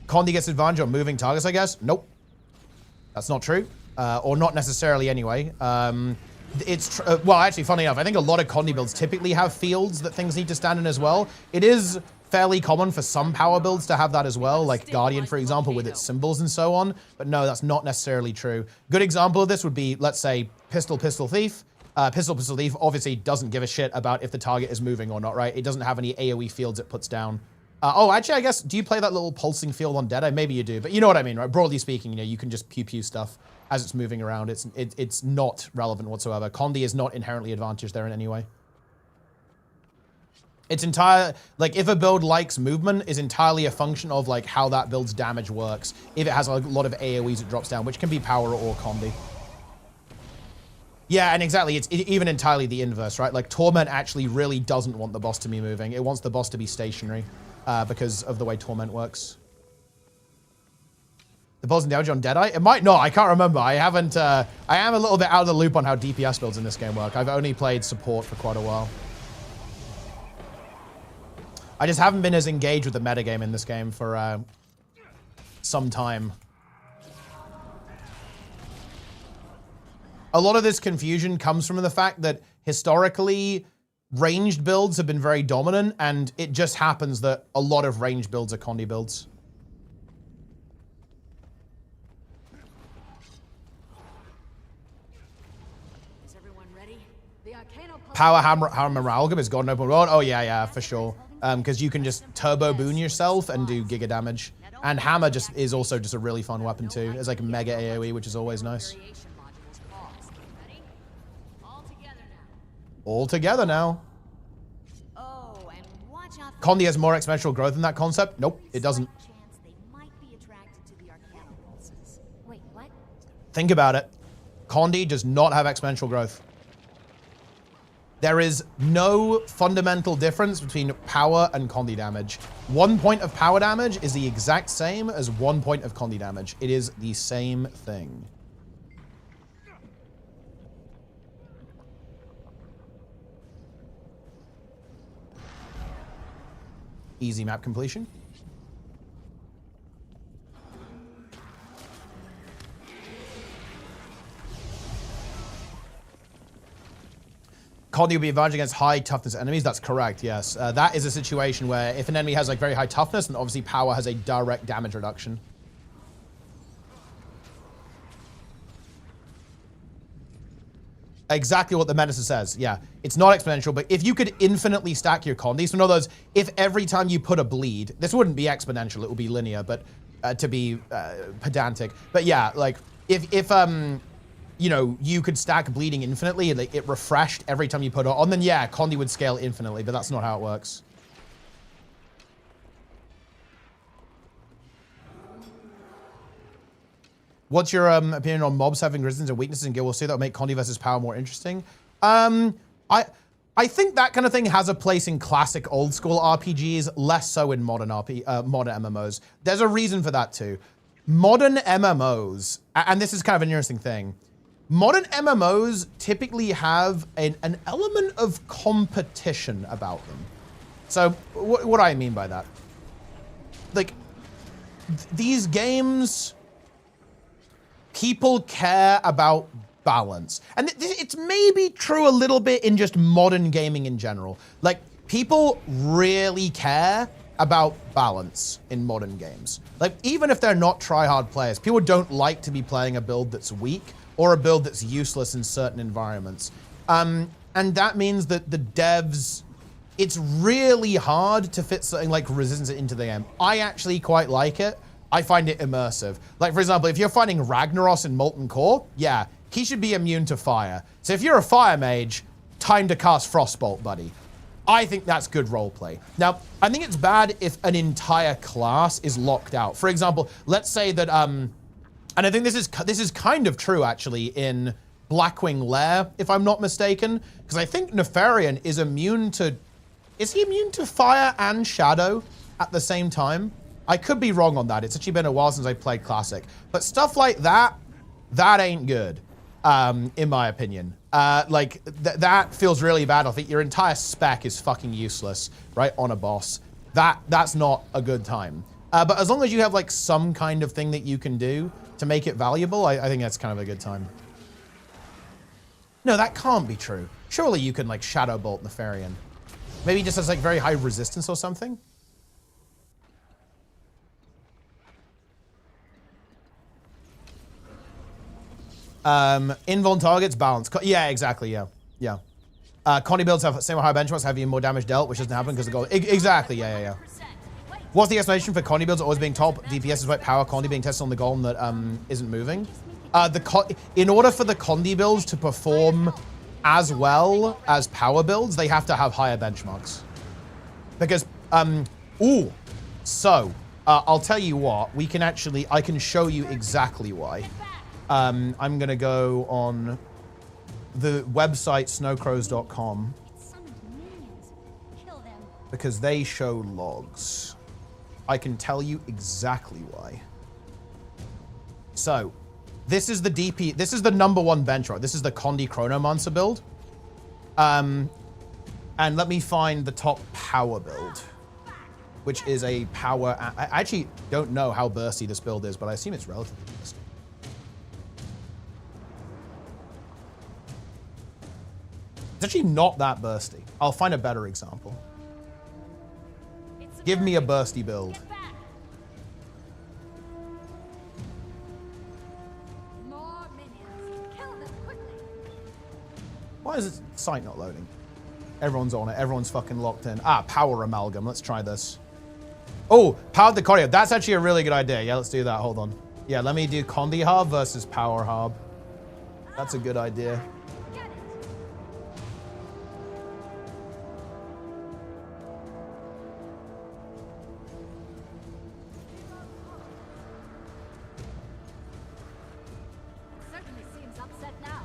Condi gets advantage on moving targets, I guess? Nope. That's not true. Or not necessarily anyway. Well, actually, funny enough, I think a lot of Condi builds typically have fields that things need to stand in as well. It is fairly common for some power builds to have that as well, like Guardian, for example, with its symbols and so on. But no, that's not necessarily true. Good example of this would be, let's say, Pistol Thief. Pistol Thief obviously doesn't give a shit about if the target is moving or not, right? It doesn't have any AoE fields it puts down. Oh, actually, I guess, do you play that little pulsing field on Deadeye? Maybe you do, but you know what I mean, right? Broadly speaking, you know, you can just pew-pew stuff as it's moving around. It's not relevant whatsoever. Condi is not inherently advantaged there in any way. It's like, if a build likes movement, is entirely a function of, like, how that build's damage works. If it has a lot of AoEs, it drops down, which can be power or Condi. Yeah, and exactly, it's even entirely the inverse, right? Like, Torment actually really doesn't want the boss to be moving. It wants the boss to be stationary because of the way Torment works. The pulsing damage on Deadeye? It might not, I can't remember. I haven't, I am a little bit out of the loop on how DPS builds in this game work. I've only played support for quite a while. I just haven't been as engaged with the metagame in this game for some time. a lot of this confusion comes from the fact that historically ranged builds have been very dominant, and it just happens that a lot of ranged builds are Condi builds. Is everyone ready? The Arcano Power Hammer Amalgam is God Open World. Oh yeah, for sure. Because you can just turbo boon yourself and do giga damage. And Hammer just is also just a really fun weapon too. It's like mega AoE, which is always nice. variation modules paused. Ready? All together now. All together now. Oh, and watch out. Condi has more exponential growth in that concept? Nope, it doesn't. Chance they might be attracted to the Arcano pulses. Wait, what? Think about it. Condi does not have exponential growth. There is no fundamental difference between power and Condi damage. 1 point of power damage is the exact same as 1 point of Condi damage. It is the same thing. Easy map completion. Condi will be advantage against high toughness enemies. That's correct, yes. That is a situation where if an enemy has like very high toughness, then obviously power has a direct damage reduction. Exactly what the medicine says, yeah. It's not exponential, but if you could infinitely stack your Condi, so in other words, if every time you put a bleed, this wouldn't be exponential, it would be linear, but to be pedantic. But yeah, like if you know, you could stack bleeding infinitely and it refreshed every time you put it on, then yeah, Condi would scale infinitely, but that's not how it works. What's your opinion on mobs having resistance and weaknesses in Guild Wars 2 that will make Condi versus power more interesting? I think that kind of thing has a place in classic old school RPGs, less so in modern modern MMOs. There's a reason for that too. Modern MMOs, and this is kind of an interesting thing, modern MMOs typically have an element of competition about them. So what do I mean by that? Like, these games, people care about balance. And it's maybe true a little bit in just modern gaming in general. Like, people really care about balance in modern games. Like, even if they're not try-hard players, people don't like to be playing a build that's weak or a build that's useless in certain environments. And that means that the devs, it's really hard to fit something like resistance into the game. I actually quite like it. I find it immersive. Like, for example, if you're fighting Ragnaros in Molten Core, yeah, he should be immune to fire. So if you're a fire mage, time to cast Frostbolt, buddy. I think that's good roleplay. Now, I think it's bad if an entire class is locked out. For example, let's say that, and I think this is kind of true actually in Blackwing Lair, if I'm not mistaken, because I think Nefarian is immune to, is he immune to fire and shadow at the same time? I could be wrong on that. It's actually been a while since I played Classic, but stuff like that, that ain't good, in my opinion. Like, that feels really bad. I think your entire spec is fucking useless, right, on a boss. That's not a good time. But as long as you have, like, some kind of thing that you can do to make it valuable, I think that's kind of a good time. No, that can't be true. Surely you can, like, Shadow Bolt Nefarian. Maybe he just has, like, very high resistance or something? Invuln targets, balance. Yeah, exactly, yeah. Yeah. Condi builds have same high benchmarks, have even more damage dealt, which doesn't happen because of gold. Exactly, yeah. What's the explanation for Condi builds always being top DPS despite power Condi being tested on the golem that isn't moving? In order for the Condi builds to perform as well as power builds, they have to have higher benchmarks. Because, I'll tell you what, I can show you exactly why. I'm gonna go on the website snowcrows.com because they show logs. I can tell you exactly why. So, this is the DP, this is the #1 benchmark. This is the Condi Chronomancer build. And let me find the top power build, which is a power, I actually don't know how bursty this build is, but I assume it's relatively bursty. actually not that bursty. I'll find a better example. Give me a bursty build. Get back. More minions. Kill them quickly. Why is this site not loading? Everyone's on it. Everyone's fucking locked in. Ah, power amalgam. Let's try this. Oh, powered the Corio. That's actually a really good idea. Yeah, let's do that. Hold on. Yeah, let me do Condi Hub versus Power Hub. That's a good idea. Get it. Certainly seems upset now.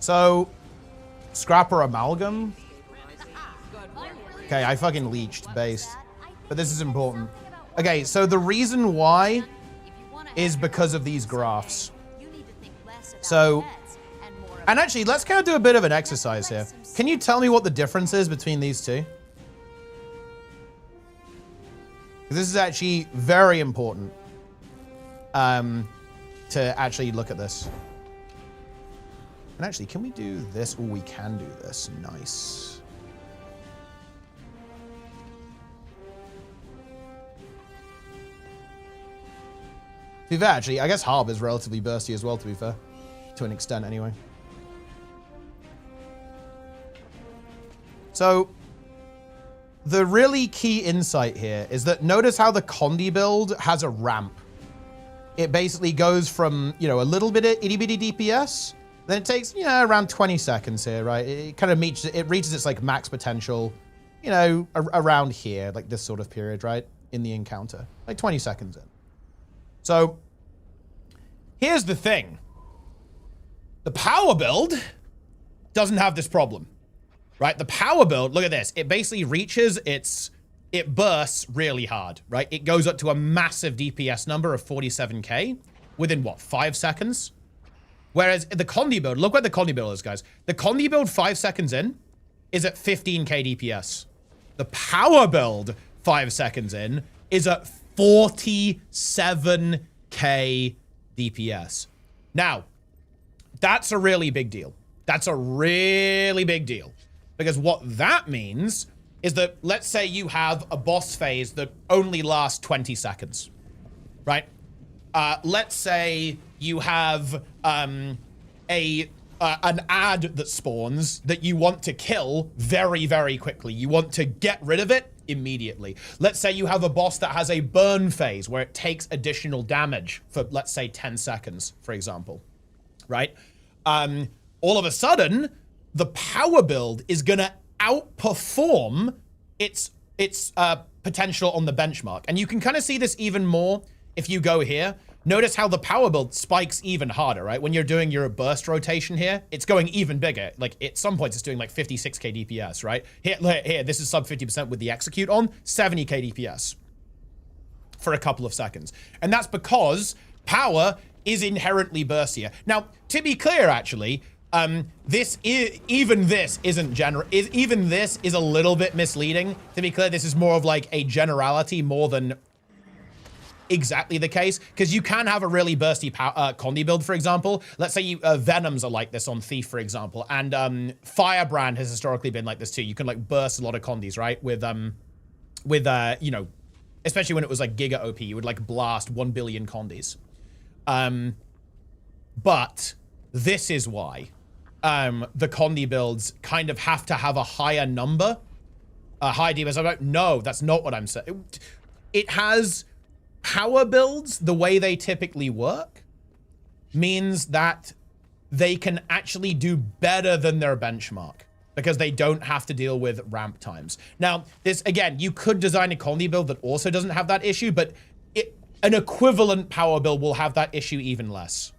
So, Scrapper Amalgam. Okay, I fucking leeched based. But this is important. Okay, so the reason why is because of these graphs. So, and actually, let's kind of do a bit of an exercise here. Can you tell me what the difference is between these two? This is actually very important to actually look at this. And actually, can we do this? Oh, we can do this. Nice. To be fair, actually, I guess Harb is relatively bursty as well, to be fair. To an extent, anyway. So, the really key insight here is that notice how the Condi build has a ramp. It basically goes from, you know, a little bit of itty-bitty DPS, then it takes, you know, around 20 seconds here, right? It kind of reaches its, like, max potential, you know, around here, like this sort of period, right? In the encounter. Like 20 seconds in. So, here's the thing. The power build doesn't have this problem, right? The power build, look at this. It basically reaches it bursts really hard, right? It goes up to a massive DPS number of 47k within, what, 5 seconds? Whereas the Condi build, look where the Condi build is, guys. The Condi build 5 seconds in is at 15k DPS. The power build 5 seconds in is at 47k DPS. Now, that's a really big deal. That's a really big deal. Because what that means is that, let's say you have a boss phase that only lasts 20 seconds, right? Let's say you have an ad that spawns that you want to kill very, very quickly. You want to get rid of it immediately. Let's say you have a boss that has a burn phase where it takes additional damage for, let's say, 10 seconds, for example, right? All of a sudden, the power build is gonna outperform its potential on the benchmark. And you can kind of see this even more if you go here. Notice how the power build spikes even harder, right? When you're doing your burst rotation here, it's going even bigger. Like, at some points, it's doing like 56k DPS, right? Here, this is sub 50% with the execute on, 70k DPS for a couple of seconds. And that's because power is inherently burstier. Now, to be clear, actually, this is a little bit misleading. To be clear, this is more of like a generality more than exactly the case, because you can have a really bursty Condi build, for example. Let's say Venoms are like this on Thief, for example, and Firebrand has historically been like this too. You can like burst a lot of Condis, right? With you know, especially when it was like Giga OP, you would like blast 1 billion Condis. But this is why the Condi builds kind of have to have a higher number, a high DPS. I'm like, no, that's not what I'm saying. It has power builds, the way they typically work, means that they can actually do better than their benchmark because they don't have to deal with ramp times. Now, this, again, you could design a Condi build that also doesn't have that issue, but an equivalent power build will have that issue even less.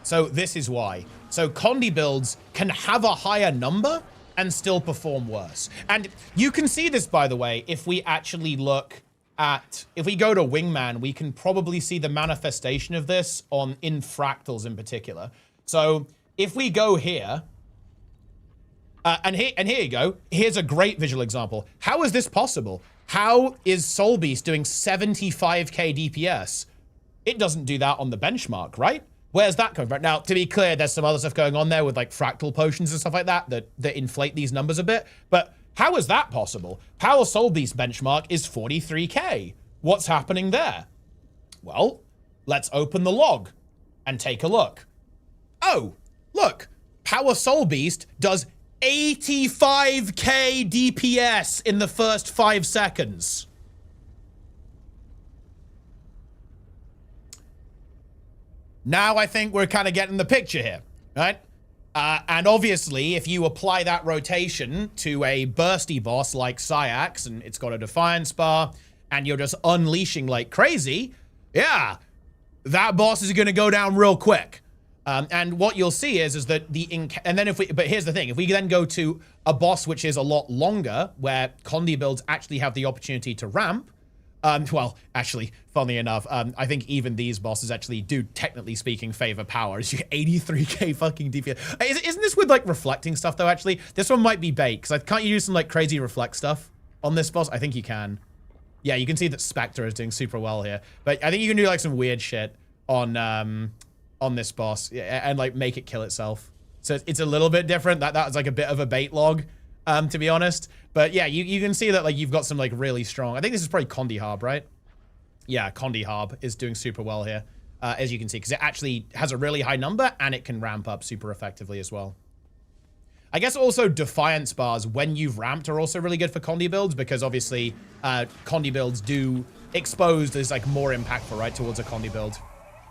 So this is why. So Condi builds can have a higher number and still perform worse. And you can see this, by the way, if we actually look at, if we go to Wingman, we can probably see the manifestation of this in fractals in particular. So if we go here, and here you go. Here's a great visual example. How is this possible? How is Soul Beast doing 75k DPS? It doesn't do that on the benchmark, right? Where's that coming from? Now, to be clear, there's some other stuff going on there with like fractal potions and stuff like that that inflate these numbers a bit. But how is that possible? Power Soul Beast benchmark is 43k. What's happening there? Well, let's open the log and take a look. Oh, look. Power Soul Beast does 85k DPS in the first 5 seconds. Now I think we're kind of getting the picture here, right? And obviously, if you apply that rotation to a bursty boss like Syax, and it's got a Defiance bar, and you're just unleashing like crazy, yeah, that boss is going to go down real quick. And what you'll see is that but here's the thing, if we then go to a boss which is a lot longer, where Condi builds actually have the opportunity to ramp, well, actually, funnily enough, I think even these bosses actually do, technically speaking, favor power. It's 83k fucking DPS. Isn't this with, like, reflecting stuff, though, actually? This one might be bait, because can't you do some, like, crazy reflect stuff on this boss? I think you can. Yeah, you can see that Spectre is doing super well here. But I think you can do, like, some weird shit on this boss, and, like, make it kill itself. So it's a little bit different. That's, like, a bit of a bait log, to be honest. But yeah, you can see that like you've got some like really strong. I think this is probably Condi Harb, right? Yeah, Condi Harb is doing super well here, as you can see, because it actually has a really high number and it can ramp up super effectively as well. I guess also Defiance bars when you've ramped are also really good for Condi builds, because obviously Condi builds do exposed as like more impactful, right, towards a Condi build.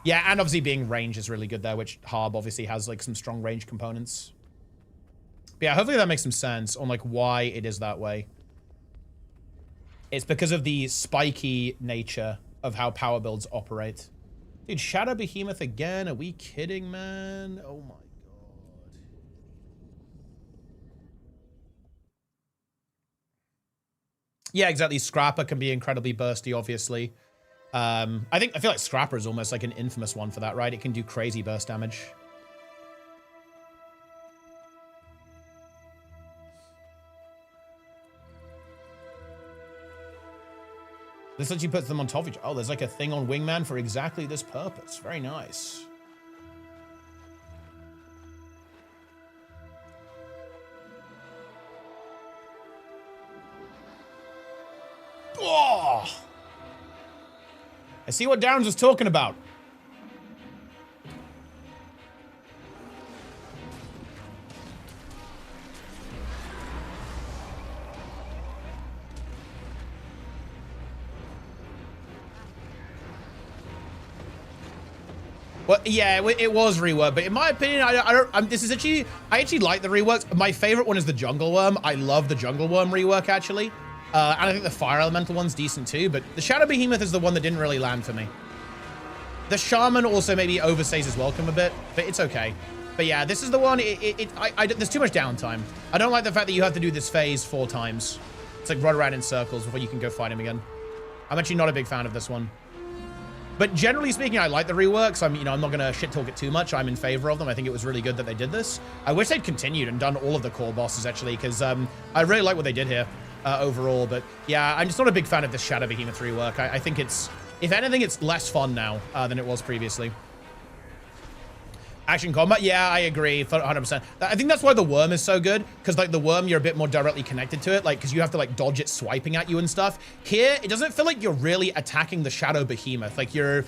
Yeah, and obviously being range is really good there, which Harb obviously has like some strong range components. But yeah, hopefully that makes some sense on like why it is that way. It's because of the spiky nature of how power builds operate. Dude, Shadow Behemoth again? Are we kidding, man? Oh my god. Yeah, exactly. Scrapper can be incredibly bursty, obviously. I feel like Scrapper is almost like an infamous one for that, right? It can do crazy burst damage. This literally puts them on top of each other. Oh, there's like a thing on Wingman for exactly this purpose. Very nice. Oh! I see what Darren's was talking about. Well, yeah, it was reworked, but in my opinion, I actually like the reworks. My favorite one is the Jungle Worm. I love the Jungle Worm rework, actually. And I think the Fire Elemental one's decent too, but the Shadow Behemoth is the one that didn't really land for me. The Shaman also maybe overstays his welcome a bit, but it's okay. But yeah, this is the one, there's too much downtime. I don't like the fact that you have to do this phase 4 times. It's like run around in circles before you can go fight him again. I'm actually not a big fan of this one. But generally speaking, I like the reworks. I'm not going to shit talk it too much. I'm in favor of them. I think it was really good that they did this. I wish they'd continued and done all of the core bosses, actually, because I really like what they did here overall. But yeah, I'm just not a big fan of this Shadow Behemoth rework. I think it's, if anything, it's less fun now than it was previously. Action combat, yeah, I agree, 100%. I think that's why the Worm is so good, because like the Worm, you're a bit more directly connected to it, like because you have to like dodge it swiping at you and stuff. Here, it doesn't feel like you're really attacking the Shadow Behemoth. Like you're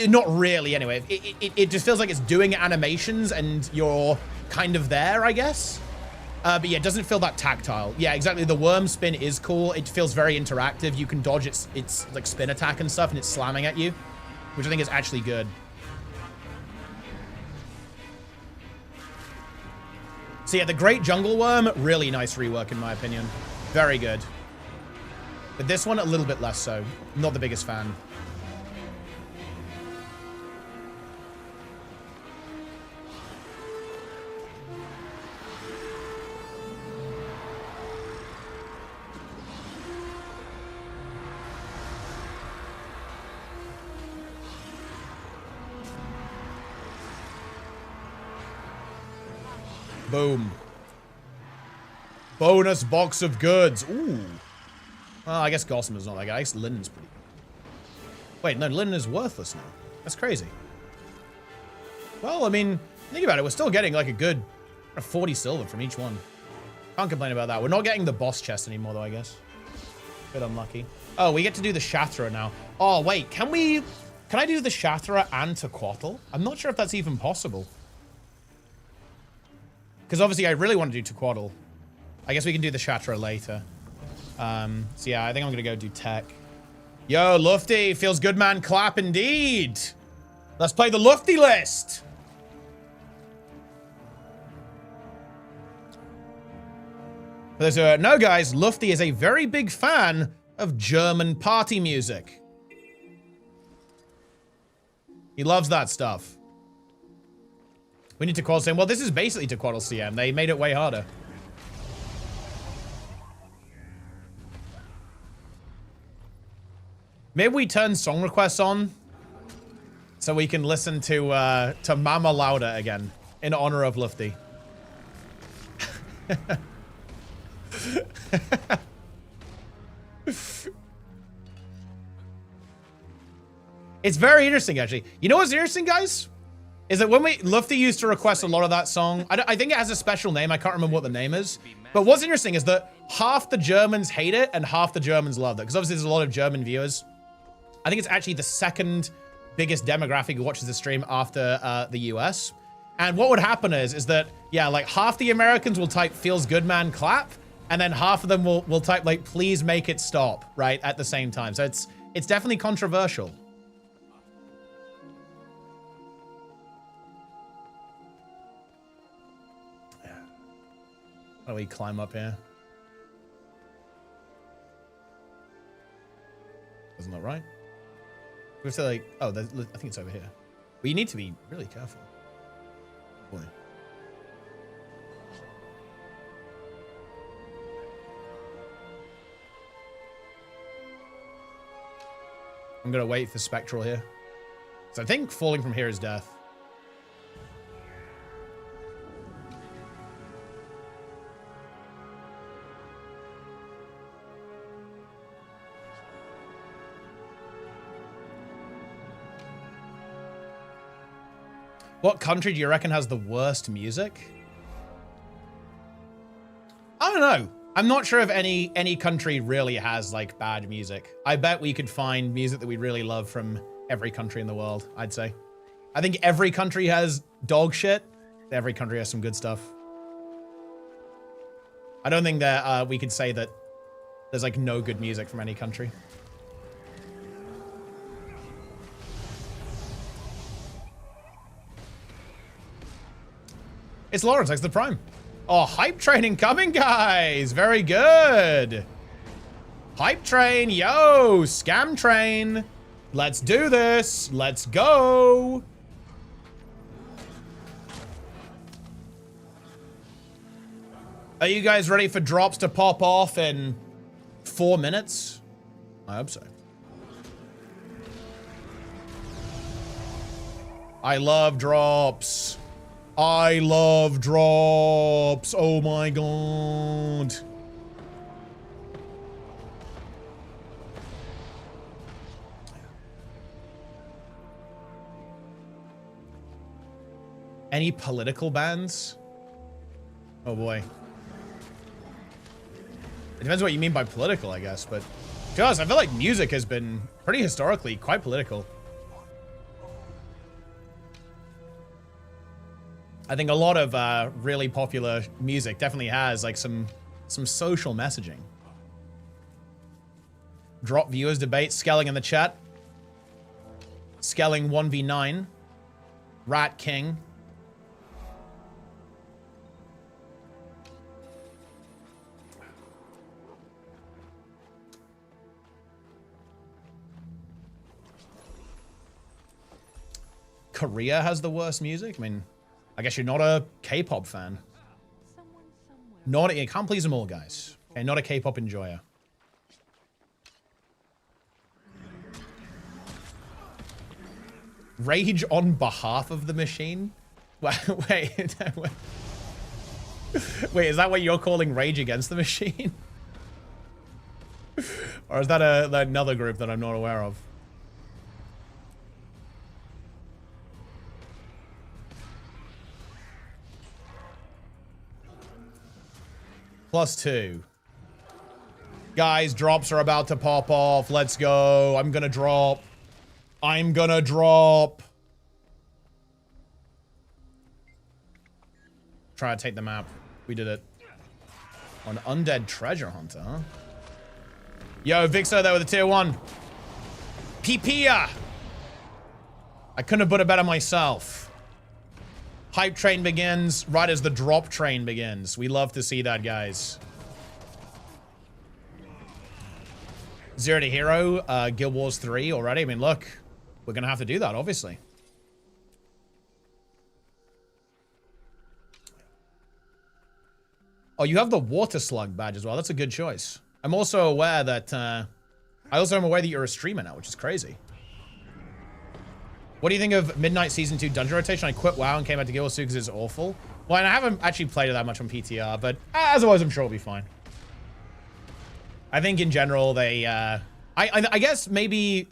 not really anyway. It just feels like it's doing animations and you're kind of there, I guess. But yeah, it doesn't feel that tactile. Yeah, exactly. The Worm spin is cool. It feels very interactive. You can dodge its like spin attack and stuff, and it's slamming at you, which I think is actually good. So yeah, the Great Jungle Worm, really nice rework in my opinion. Very good. But this one, a little bit less so. Not the biggest fan. Boom. Bonus box of goods. Ooh. Oh, I guess Gossamer's not that good. I guess Linden's pretty good. Wait, no, Linden is worthless now. That's crazy. Well, I mean, think about it. We're still getting like a good 40 silver from each one. Can't complain about that. We're not getting the boss chest anymore, though, I guess. Bit unlucky. Oh, we get to do the Shathra now. Oh, wait. Can I do the Shathra and Tequatl? I'm not sure if that's even possible. Because obviously I really want to do Tequatl. I guess we can do the Shatra later. So yeah, I think I'm going to go do tech. Yo, Lufty. Feels good, man. Clap indeed. Let's play the Lufty list. For those who know, guys, Lufty is a very big fan of German party music. He loves that stuff. We need Tequatl saying, well, this is basically Tequatl CM. They made it way harder. Maybe we turn song requests on so we can listen to Mama Lauda again in honor of Lufty. It's very interesting, actually. You know what's interesting, guys? Is that when Lufty used to request a lot of that song, I think it has a special name. I can't remember what the name is. But what's interesting is that half the Germans hate it and half the Germans love it. Because obviously there's a lot of German viewers. I think it's actually the second biggest demographic who watches the stream after the US. And what would happen is that, yeah, like half the Americans will type feels good, man, clap. And then half of them will type like, please make it stop, right, at the same time. So it's definitely controversial. How do we climb up here? Doesn't look right. We have to like, oh, I think it's over here. We need to be really careful. Boy. I'm gonna wait for Spectral here. So I think falling from here is death. What country do you reckon has the worst music? I don't know. I'm not sure if any country really has like bad music. I bet we could find music that we really love from every country in the world, I'd say. I think every country has dog shit. Every country has some good stuff. I don't think that we could say that there's like no good music from any country. It's Lawrence, thanks to the Prime. Oh, hype train incoming, guys. Very good. Hype train, yo, scam train. Let's do this. Let's go. Are you guys ready for drops to pop off in 4 minutes? I hope so. I love drops. I love drops. Oh my god. Any political bans? Oh boy. It depends what you mean by political, I guess, but to be honest, I feel like music has been pretty historically quite political. I think a lot of really popular music definitely has like some social messaging. Drop viewers debate. Skelling in the chat. Skelling 1v9. Rat King. Korea has the worst music. I mean, I guess you're not a K-pop fan. You can't please them all, guys. Okay, not a K-pop enjoyer. Rage on behalf of the machine? Wait, wait, is that what you're calling rage against the machine? Or is that another group that I'm not aware of? +2. Guys, drops are about to pop off. Let's go. I'm gonna drop. I'm gonna drop. Try to take the map. We did it. On Undead Treasure Hunter, huh? Yo, Vixo there with a tier 1. Pipia! I couldn't have put it better myself. Hype train begins right as the drop train begins. We love to see that, guys. Zero to Hero, Guild Wars 3 already. I mean, look, we're going to have to do that, obviously. Oh, you have the Water Slug badge as well. That's a good choice. I'm also aware that, I also am aware that you're a streamer now, which is crazy. What do you think of Midnight Season 2 dungeon rotation? I quit WoW and came back to Guild Wars 2 because it's awful. Well, and I haven't actually played it that much on PTR, but as always, I'm sure it'll be fine. I think in general, they, I guess maybe,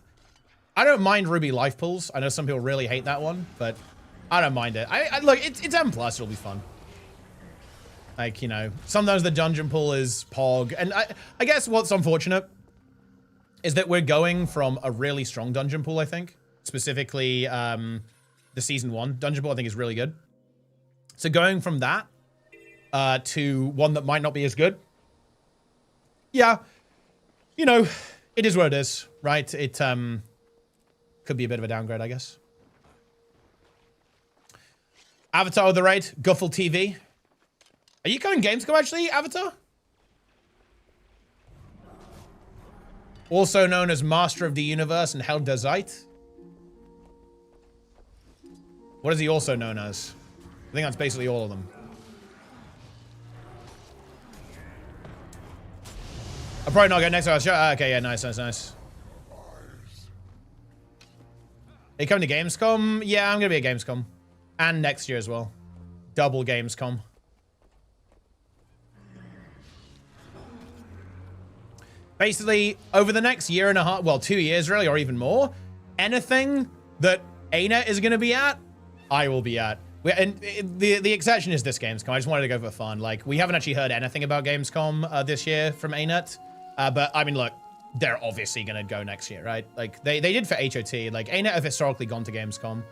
I don't mind Ruby life pools. I know some people really hate that one, but I don't mind it. Look, it's M+, it'll be fun. Like, you know, sometimes the dungeon pool is Pog. And I guess what's unfortunate is that we're going from a really strong dungeon pool, I think. Specifically, the Season 1 dungeon pool, I think, is really good. So going from that to one that might not be as good. Yeah, you know, it is what it is, right? It could be a bit of a downgrade, I guess. Avatar of the Raid, Guffle TV. Are you coming Gamescom, actually, Avatar? Also known as Master of the Universe and Held Dazite. What is he also known as? I think that's basically all of them. I'll probably not go next time. Okay, yeah, nice, nice, nice. Are you coming to Gamescom? Yeah, I'm going to be at Gamescom. And next year as well. Double Gamescom. Basically, over the next year and a half, well, 2 years really, or even more, anything that ArenaNet is going to be at, I will be at. And the exception is this Gamescom. I just wanted to go for fun. Like, we haven't actually heard anything about Gamescom this year from ArenaNet. But, I mean, look, they're obviously going to go next year, right? Like, they did for HOT. Like, ArenaNet have historically gone to Gamescom.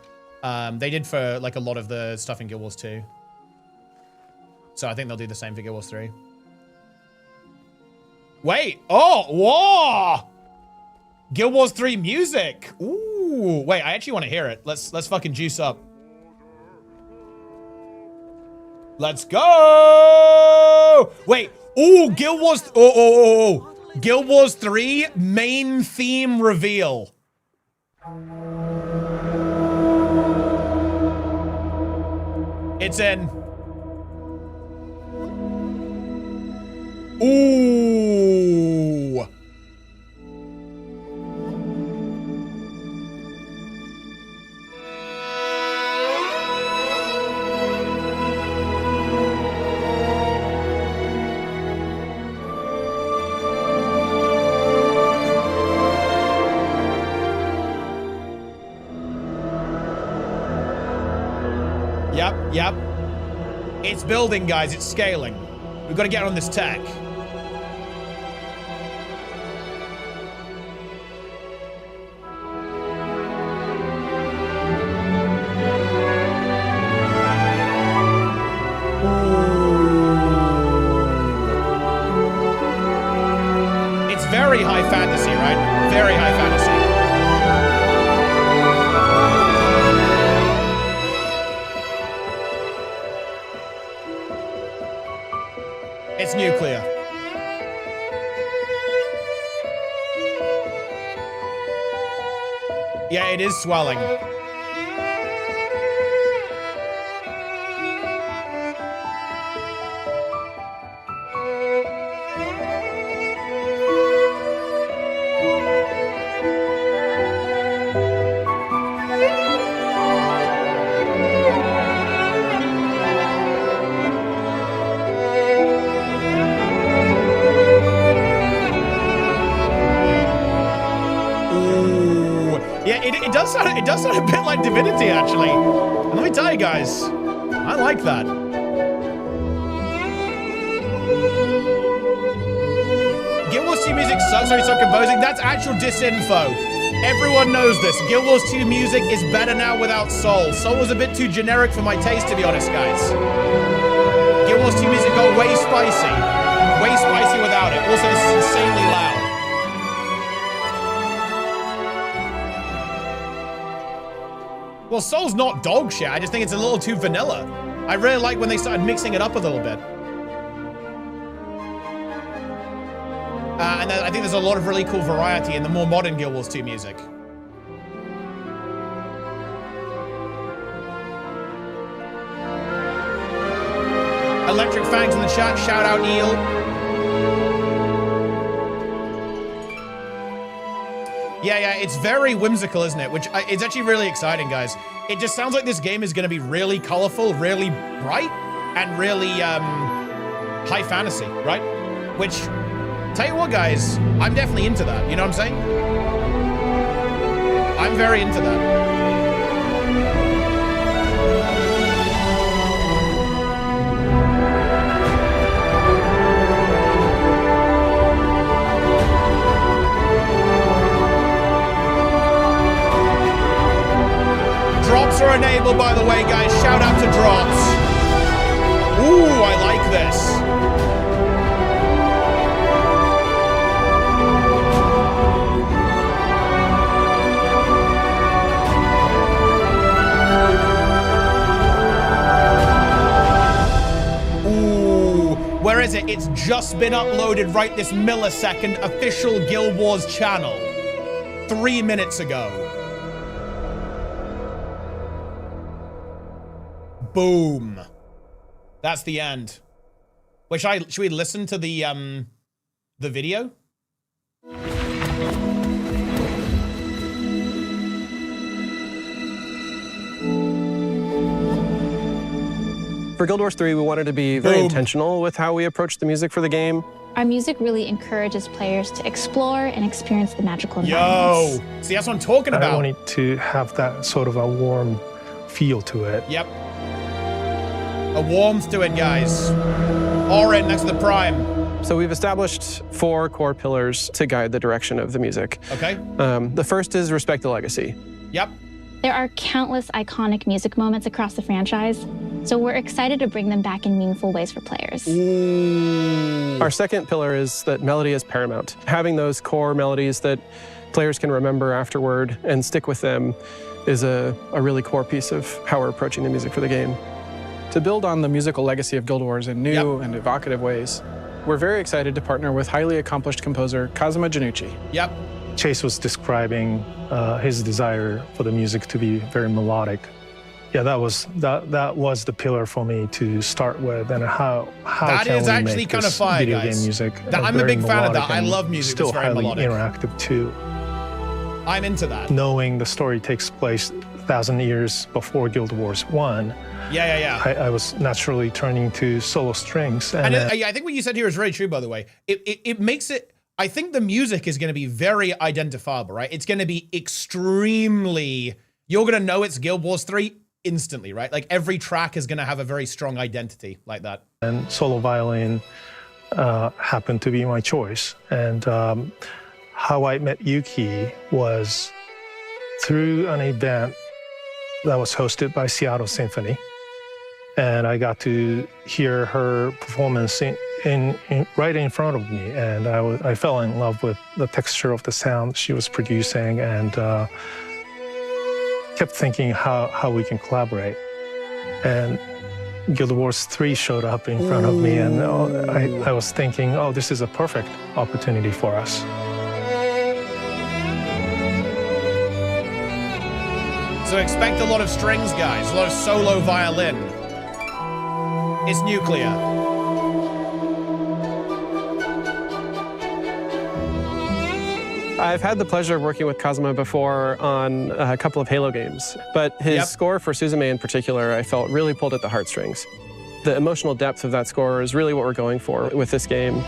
They did for, like, a lot of the stuff in Guild Wars 2. So I think they'll do the same for Guild Wars 3. Wait. Oh, whoa. Guild Wars 3 music. Ooh. Wait, I actually want to hear it. Let's fucking juice up. Let's go. Wait. Ooh, Guild Wars. Oh. Guild Wars 3 main theme reveal. It's in. Ooh. Yep. It's building, guys. It's scaling. We've got to get on this tech. It's very high fantasy, right? Very high fantasy. It's nuclear. Yeah, it is swelling. does sound a bit like Divinity, actually. And let me tell you guys, I like that. Guild Wars 2 music sucks when you start composing. That's actual disinfo. Everyone knows this. Guild Wars 2 music is better now without Soul. Soul was a bit too generic for my taste, to be honest, guys. Guild Wars 2 music got way spicy. Way spicy without it. Also, this is insanely loud. Well, Soul's not dog shit. I just think it's a little too vanilla. I really like when they started mixing it up a little bit. And I think there's a lot of really cool variety in the more modern Guild Wars 2 music. Electric Fangs in the chat. Shout out, Eel. Yeah, it's very whimsical, isn't it? It's actually really exciting, guys. It just sounds like this game is going to be really colorful, really bright, and really high fantasy, right? Which, tell you what, guys, I'm definitely into that. You know what I'm saying? I'm very into that. Drops are enabled, by the way, guys. Shout out to drops. Ooh, I like this. Ooh, where is it? It's just been uploaded right this millisecond. Official Guild Wars channel. 3 minutes ago. Boom. That's the end. Should we listen to the video? For Guild Wars 3, we wanted to be very intentional with how we approached the music for the game. Our music really encourages players to explore and experience the magical environments. Yo! See, that's what I'm talking about. I wanted to have that sort of a warm feel to it. Yep. A warmth to it, guys. Orin next to the Prime. So we've established 4 core pillars to guide the direction of the music. Okay. The first is respect the legacy. Yep. There are countless iconic music moments across the franchise, so we're excited to bring them back in meaningful ways for players. Ooh. Our second pillar is that melody is paramount. Having those core melodies that players can remember afterward and stick with them is a really core piece of how we're approaching the music for the game. To build on the musical legacy of Guild Wars in new and evocative ways, we're very excited to partner with highly accomplished composer Kazuma Janucci. Yep. Chase was describing his desire for the music to be very melodic. Yeah, that was the pillar for me to start with, and how that can is we actually make kind this of fire, video guys. game music I'm a very big fan of that. melodic I and love music still that's very highly melodic. interactive too. I'm into that. Knowing the story takes place 1,000 years before Guild Wars 1. Yeah. I was naturally turning to solo strings. And I think what you said here is very true, by the way. It makes it, I think the music is going to be very identifiable, right? It's going to be extremely, you're going to know it's Guild Wars 3 instantly, right? Like every track is going to have a very strong identity like that. And solo violin happened to be my choice. And how I met Yuki was through an event that was hosted by Seattle Symphony. And I got to hear her performance right in front of me. And I fell in love with the texture of the sound she was producing, and kept thinking how we can collaborate. And Guild Wars 3 showed up in front of me, and I was thinking, oh, this is a perfect opportunity for us. So expect a lot of strings, guys, a lot of solo violin. It's nuclear. I've had the pleasure of working with Kazuma before on a couple of Halo games, but his score for Suzume in particular, I felt really pulled at the heartstrings. The emotional depth of that score is really what we're going for with this game.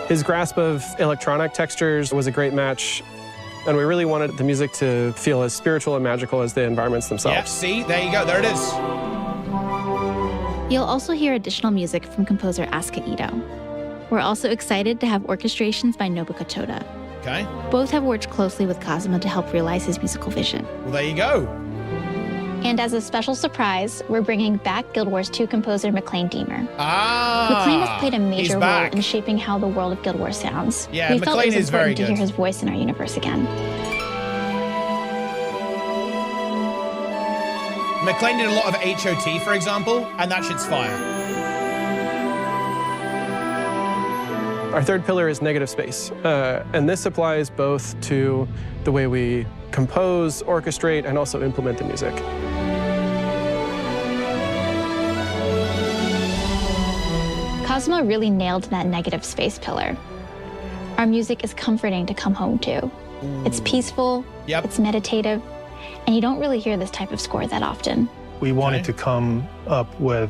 His grasp of electronic textures was a great match And we really wanted the music to feel as spiritual and magical as the environments themselves. Yeah, see, there you go, there it is. You'll also hear additional music from composer Asuka Ito. We're also excited to have orchestrations by Nobuka Toda. Okay. Both have worked closely with Kazuma to help realize his musical vision. Well, there you go. And as a special surprise, we're bringing back Guild Wars 2 composer McLean Deemer. Ah, McLean has played a major role back. in shaping how the world of Guild Wars sounds. Yeah, we felt it McLean was is very important to hear good. his voice in our universe again. McLean did a lot of HOT, for example, and that shit's fire. Our third pillar is negative space, and this applies both to the way we compose, orchestrate, and also implement the music. Kazuma really nailed that negative space pillar. Our music is comforting to come home to. It's peaceful, it's meditative, and you don't really hear this type of score that often. We wanted to come up with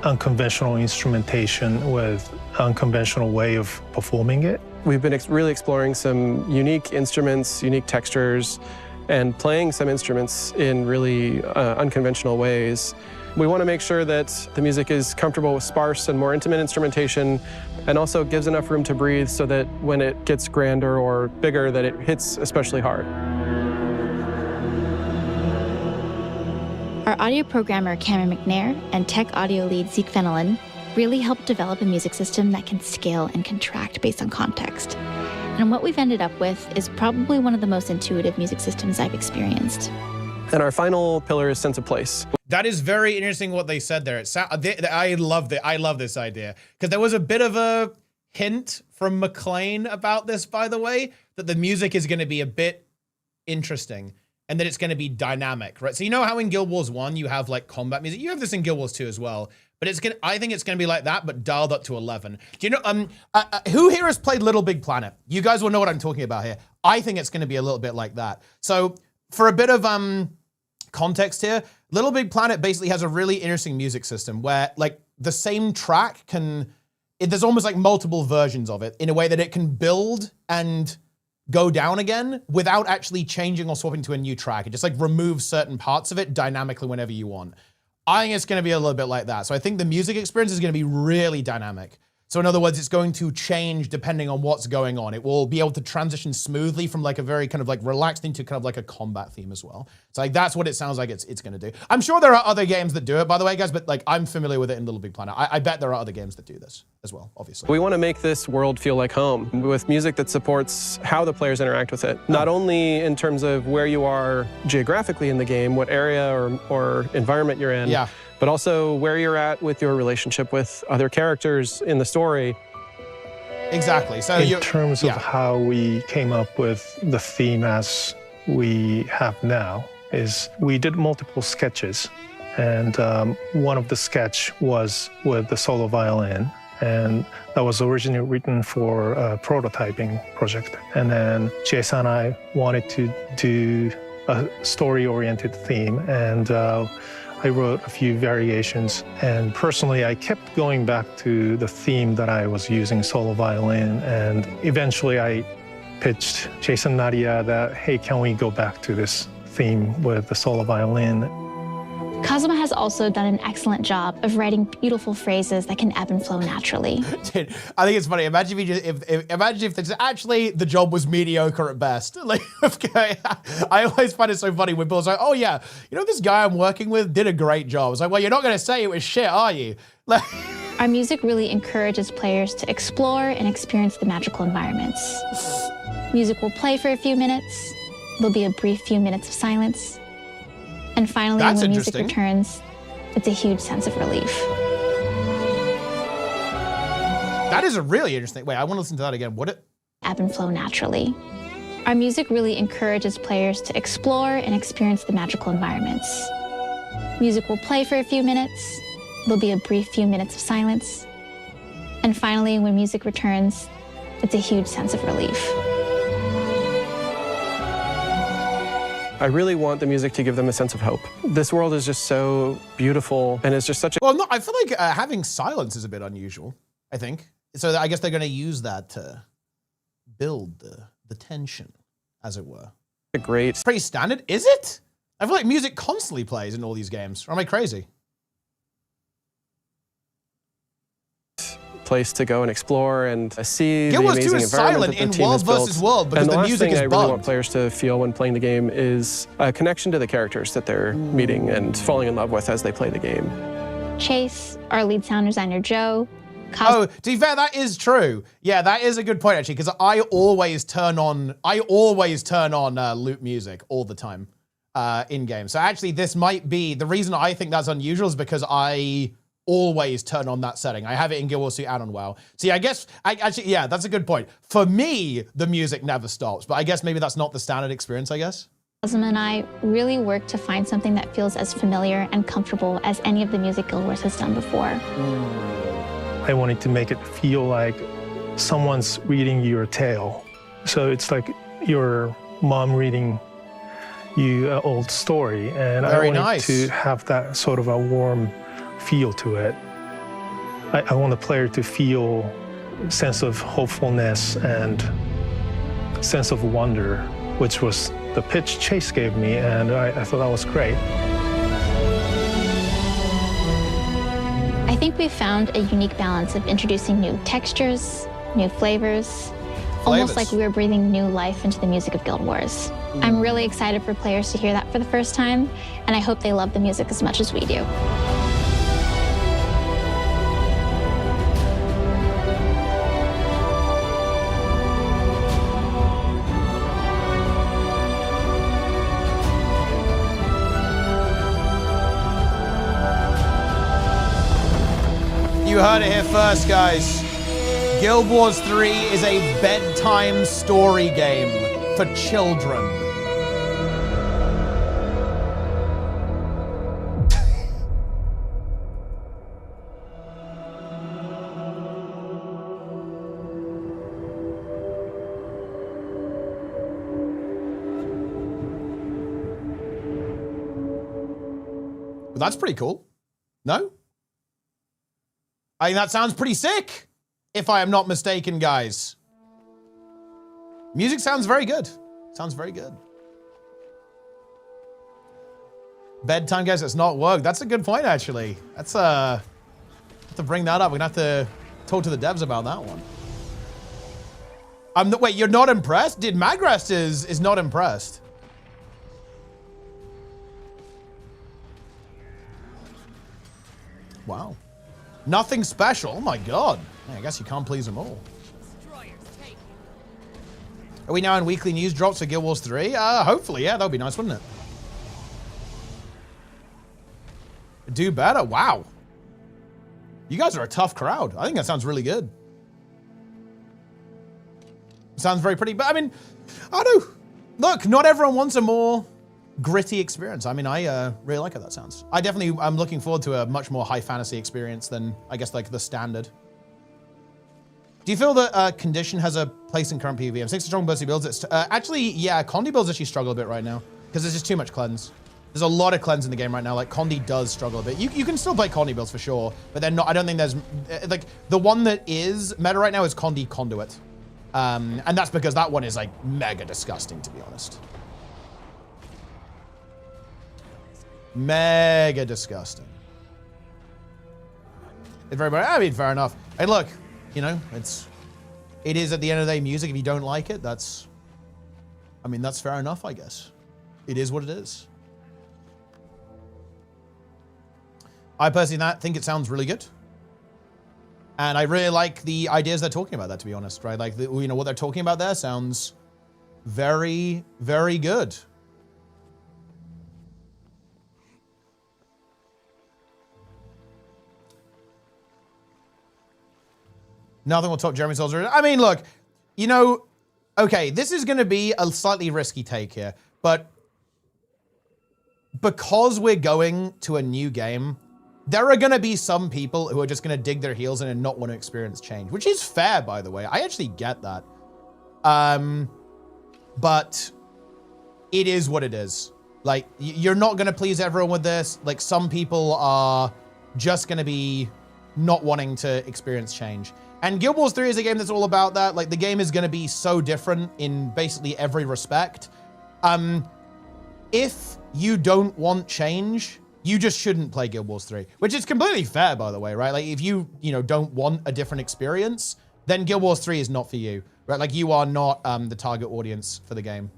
unconventional instrumentation with unconventional way of performing it. We've been really exploring some unique instruments, unique textures, and playing some instruments in really unconventional ways. We want to make sure that the music is comfortable with sparse and more intimate instrumentation, and also gives enough room to breathe so that when it gets grander or bigger, that it hits especially hard. Our audio programmer Cameron McNair and tech audio lead Zeke Fenelon really helped develop a music system that can scale and contract based on context. And what we've ended up with is probably one of the most intuitive music systems I've experienced. And our final pillar is sense of place. That is very interesting what they said there. I love this idea, because there was a bit of a hint from McLean about this, by the way, that the music is going to be a bit interesting and that it's going to be dynamic, right? So you know how in Guild Wars 1 you have like combat music? You have this in Guild Wars 2 as well, but I think it's going to be like that, but dialed up to 11. Do you know, who here has played Little Big Planet? You guys will know what I'm talking about here. I think it's going to be a little bit like that. So for a bit of context here, Little Big Planet basically has a really interesting music system where like the same track there's almost like multiple versions of it in a way that it can build and go down again without actually changing or swapping to a new track. It just like removes certain parts of it dynamically whenever you want. I think it's going to be a little bit like that. So I think the music experience is going to be really dynamic. So in other words, it's going to change depending on what's going on. It will be able to transition smoothly from like a very kind of like relaxed into kind of like a combat theme as well. So like that's what it sounds like it's going to do. I'm sure there are other games that do it, by the way, guys, but like I'm familiar with it in Little Big Planet. I bet there are other games that do this as well, obviously. We want to make this world feel like home with music that supports how the players interact with it. Not only in terms of where you are geographically in the game, what area or environment you're in, but also where you're at with your relationship with other characters in the story. Exactly. So in terms of how we came up with the theme as we have now, is we did multiple sketches. And one of the sketch was with the solo violin. And that was originally written for a prototyping project. And then Jason and I wanted to do a story-oriented theme. And I wrote a few variations, and personally I kept going back to the theme that I was using, solo violin, and eventually I pitched Jason Nadia that, hey, can we go back to this theme with the solo violin? Kazuma has also done an excellent job of writing beautiful phrases that can ebb and flow naturally. Dude, I think it's funny. Imagine if this, actually the job was mediocre at best. Like, okay, I always find it so funny when people's like, oh yeah, you know this guy I'm working with did a great job. It's like, well, you're not going to say it was shit, are you? Like, our music really encourages players to explore and experience the magical environments. Music will play for a few minutes. There'll be a brief few minutes of silence. And finally, when music returns, it's a huge sense of relief. That is a really interesting. Wait, I want to listen to that again. Ebb and flow naturally. Our music really encourages players to explore and experience the magical environments. Music will play for a few minutes. There'll be a brief few minutes of silence. And finally, when music returns, it's a huge sense of relief. I really want the music to give them a sense of hope. This world is just so beautiful, and it's just such a... Well, no, I feel like having silence is a bit unusual, I think. So I guess they're going to use that to build the tension as it were. Great Pretty standard, is it? I feel like music constantly plays in all these games. Or am I crazy? place to go and explore and see the Guild Wars 2 amazing is environment silent that the in team has world versus built. world because and the last music thing is I really want bugged. players to feel when playing the game is a connection to the characters that they're meeting and falling in love with as they play the game. Chase, our lead sound designer Joe. Oh, to be fair, that is true. Yeah, that is a good point actually, because I always turn on loop music all the time in game. So actually, this might be the reason I think that's unusual is because I always turn on that setting. I have it in Guild Wars 2 and on WoW. See, I guess yeah, that's a good point. For me, the music never stops, but I guess maybe that's not the standard experience. I guess. Cosmo and I really worked to find something that feels as familiar and comfortable as any of the music Guild Wars has done before. I wanted to make it feel like someone's reading your tale. So it's like your mom reading you an old story. And Very I wanted nice. to have that sort of a warm feel to it. I want the player to feel a sense of hopefulness and sense of wonder, which was the pitch Chase gave me, and I thought that was great. I think we found a unique balance of introducing new textures, new flavors, almost like we were breathing new life into the music of Guild Wars. I'm really excited for players to hear that for the first time, and I hope they love the music as much as we do. You heard it here first, guys. Guild Wars 3 is a bedtime story game for children. Well, that's pretty cool. No? I think that sounds pretty sick, if I am not mistaken, guys. Music sounds very good. Sounds very good. Bedtime, guys, it's not work. That's a good point, actually. That's, have to bring that up. We're gonna have to talk to the devs about that one. Wait, you're not impressed? Did Magrest is not impressed. Wow. Nothing special. Oh my god. I guess you can't please them all. Are we now in weekly news drops for Guild Wars 3? Hopefully, yeah, that would be nice, wouldn't it? Do better. Wow. You guys are a tough crowd. I think that sounds really good. Sounds very pretty, but I mean, I don't know. Look, not everyone wants a more gritty experience. I mean, I really like how that sounds. I'm looking forward to a much more high fantasy experience than, I guess, like the standard. Do you feel that Condition has a place in current PvP? I'm 6 strong bursty builds. Actually, yeah, Condi builds actually struggle a bit right now because there's just too much cleanse. There's a lot of cleanse in the game right now. Like Condi does struggle a bit. You can still play Condi builds for sure, but they're not. I don't think there's like the one that is meta right now is Condi Conduit, and that's because that one is like mega disgusting, to be honest. Mega disgusting. It's very, I mean, fair enough. And look, you know, it is at the end of the day music. If you don't like it, that's fair enough, I guess. It is what it is. I personally think it sounds really good. And I really like the ideas they're talking about that, to be honest, right? Like, you know, what they're talking about there sounds very, very good. Nothing will top Jeremy Souls. I mean, look, you know, okay, this is going to be a slightly risky take here, but because we're going to a new game, there are going to be some people who are just going to dig their heels in and not want to experience change, which is fair, by the way. I actually get that. But it is what it is. Like, you're not going to please everyone with this. Like, some people are just going to be not wanting to experience change. And Guild Wars 3 is a game that's all about that. Like, the game is going to be so different in basically every respect. If you don't want change, you just shouldn't play Guild Wars 3, which is completely fair, by the way, right? Like, if you don't want a different experience, then Guild Wars 3 is not for you, right? Like, you are not the target audience for the game.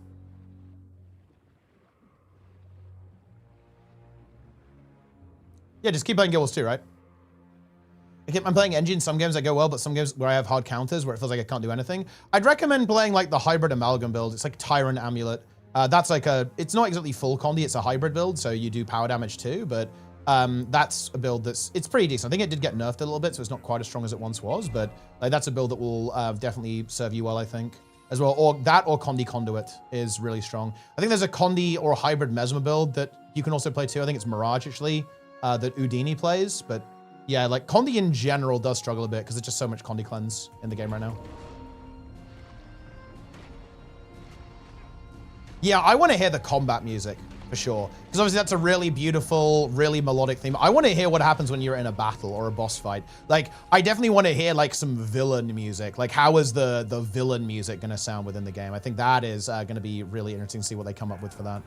Yeah, just keep playing Guild Wars 2, right? I'm playing engine. Some games that go well, but some games where I have hard counters where it feels like I can't do anything. I'd recommend playing like the hybrid amalgam build. It's like Tyrant Amulet. That's like it's not exactly full condi, it's a hybrid build, so you do power damage too, but that's a build it's pretty decent. I think it did get nerfed a little bit, so it's not quite as strong as it once was, but like that's a build that will definitely serve you well, I think, as well. Or that or Condi Conduit is really strong. I think there's a Condi or a hybrid Mesmer build that you can also play too. I think it's Mirage, actually, that Udini plays, but yeah, like Condi in general does struggle a bit because there's just so much Condi cleanse in the game right now. Yeah, I want to hear the combat music for sure, because obviously that's a really beautiful, really melodic theme. I want to hear what happens when you're in a battle or a boss fight. Like, I definitely want to hear like some villain music. Like, how is the villain music going to sound within the game? I think that is going to be really interesting to see what they come up with for that.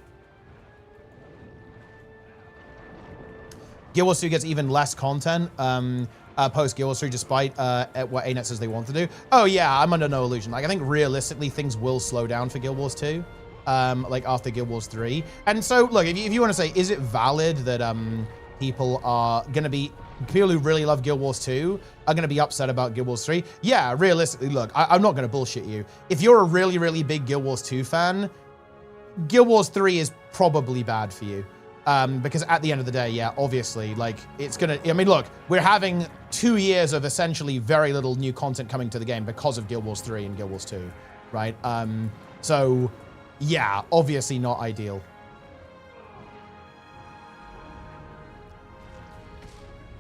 Guild Wars 2 gets even less content post Guild Wars 3, despite what ArenaNet says they want to do. Oh yeah, I'm under no illusion. Like, I think realistically things will slow down for Guild Wars 2. Like after Guild Wars 3. And so, look, if you want to say, is it valid that people who really love Guild Wars 2 are going to be upset about Guild Wars 3? Yeah, realistically, look, I'm not going to bullshit you. If you're a really, really big Guild Wars 2 fan, Guild Wars 3 is probably bad for you. Because at the end of the day, yeah, obviously, like, it's going to, I mean, look, we're having 2 years of essentially very little new content coming to the game because of Guild Wars 3 and Guild Wars 2, right? So, yeah, obviously not ideal.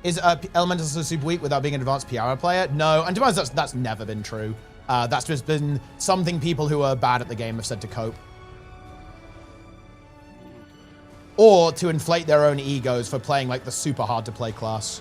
Is Elemental so super weak without being an advanced PR player? No, and to be honest, that's never been true. That's just been something people who are bad at the game have said to cope. Or to inflate their own egos for playing like the super hard to play class.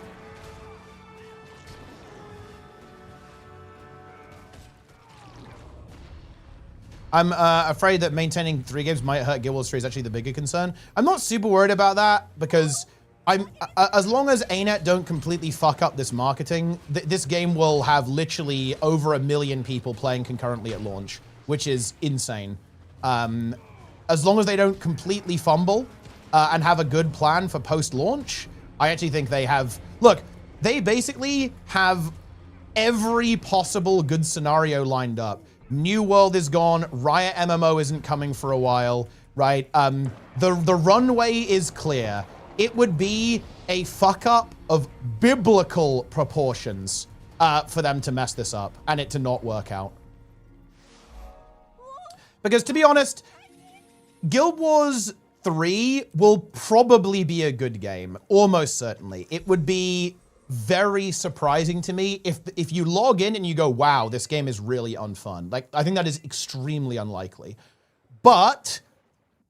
I'm afraid that maintaining 3 games might hurt Guild Wars 3 is actually the bigger concern. I'm not super worried about that because as long as ArenaNet don't completely fuck up this marketing, this game will have literally over 1 million people playing concurrently at launch, which is insane. As long as they don't completely fumble and have a good plan for post-launch, I actually think they have... Look, they basically have every possible good scenario lined up. New World is gone. Riot MMO isn't coming for a while, right? The runway is clear. It would be a fuck up of biblical proportions for them to mess this up and it to not work out. Because to be honest, Guild Wars 3 will probably be a good game, almost certainly. It would be very surprising to me if you log in and you go, wow, this game is really unfun. Like, I think that is extremely unlikely. But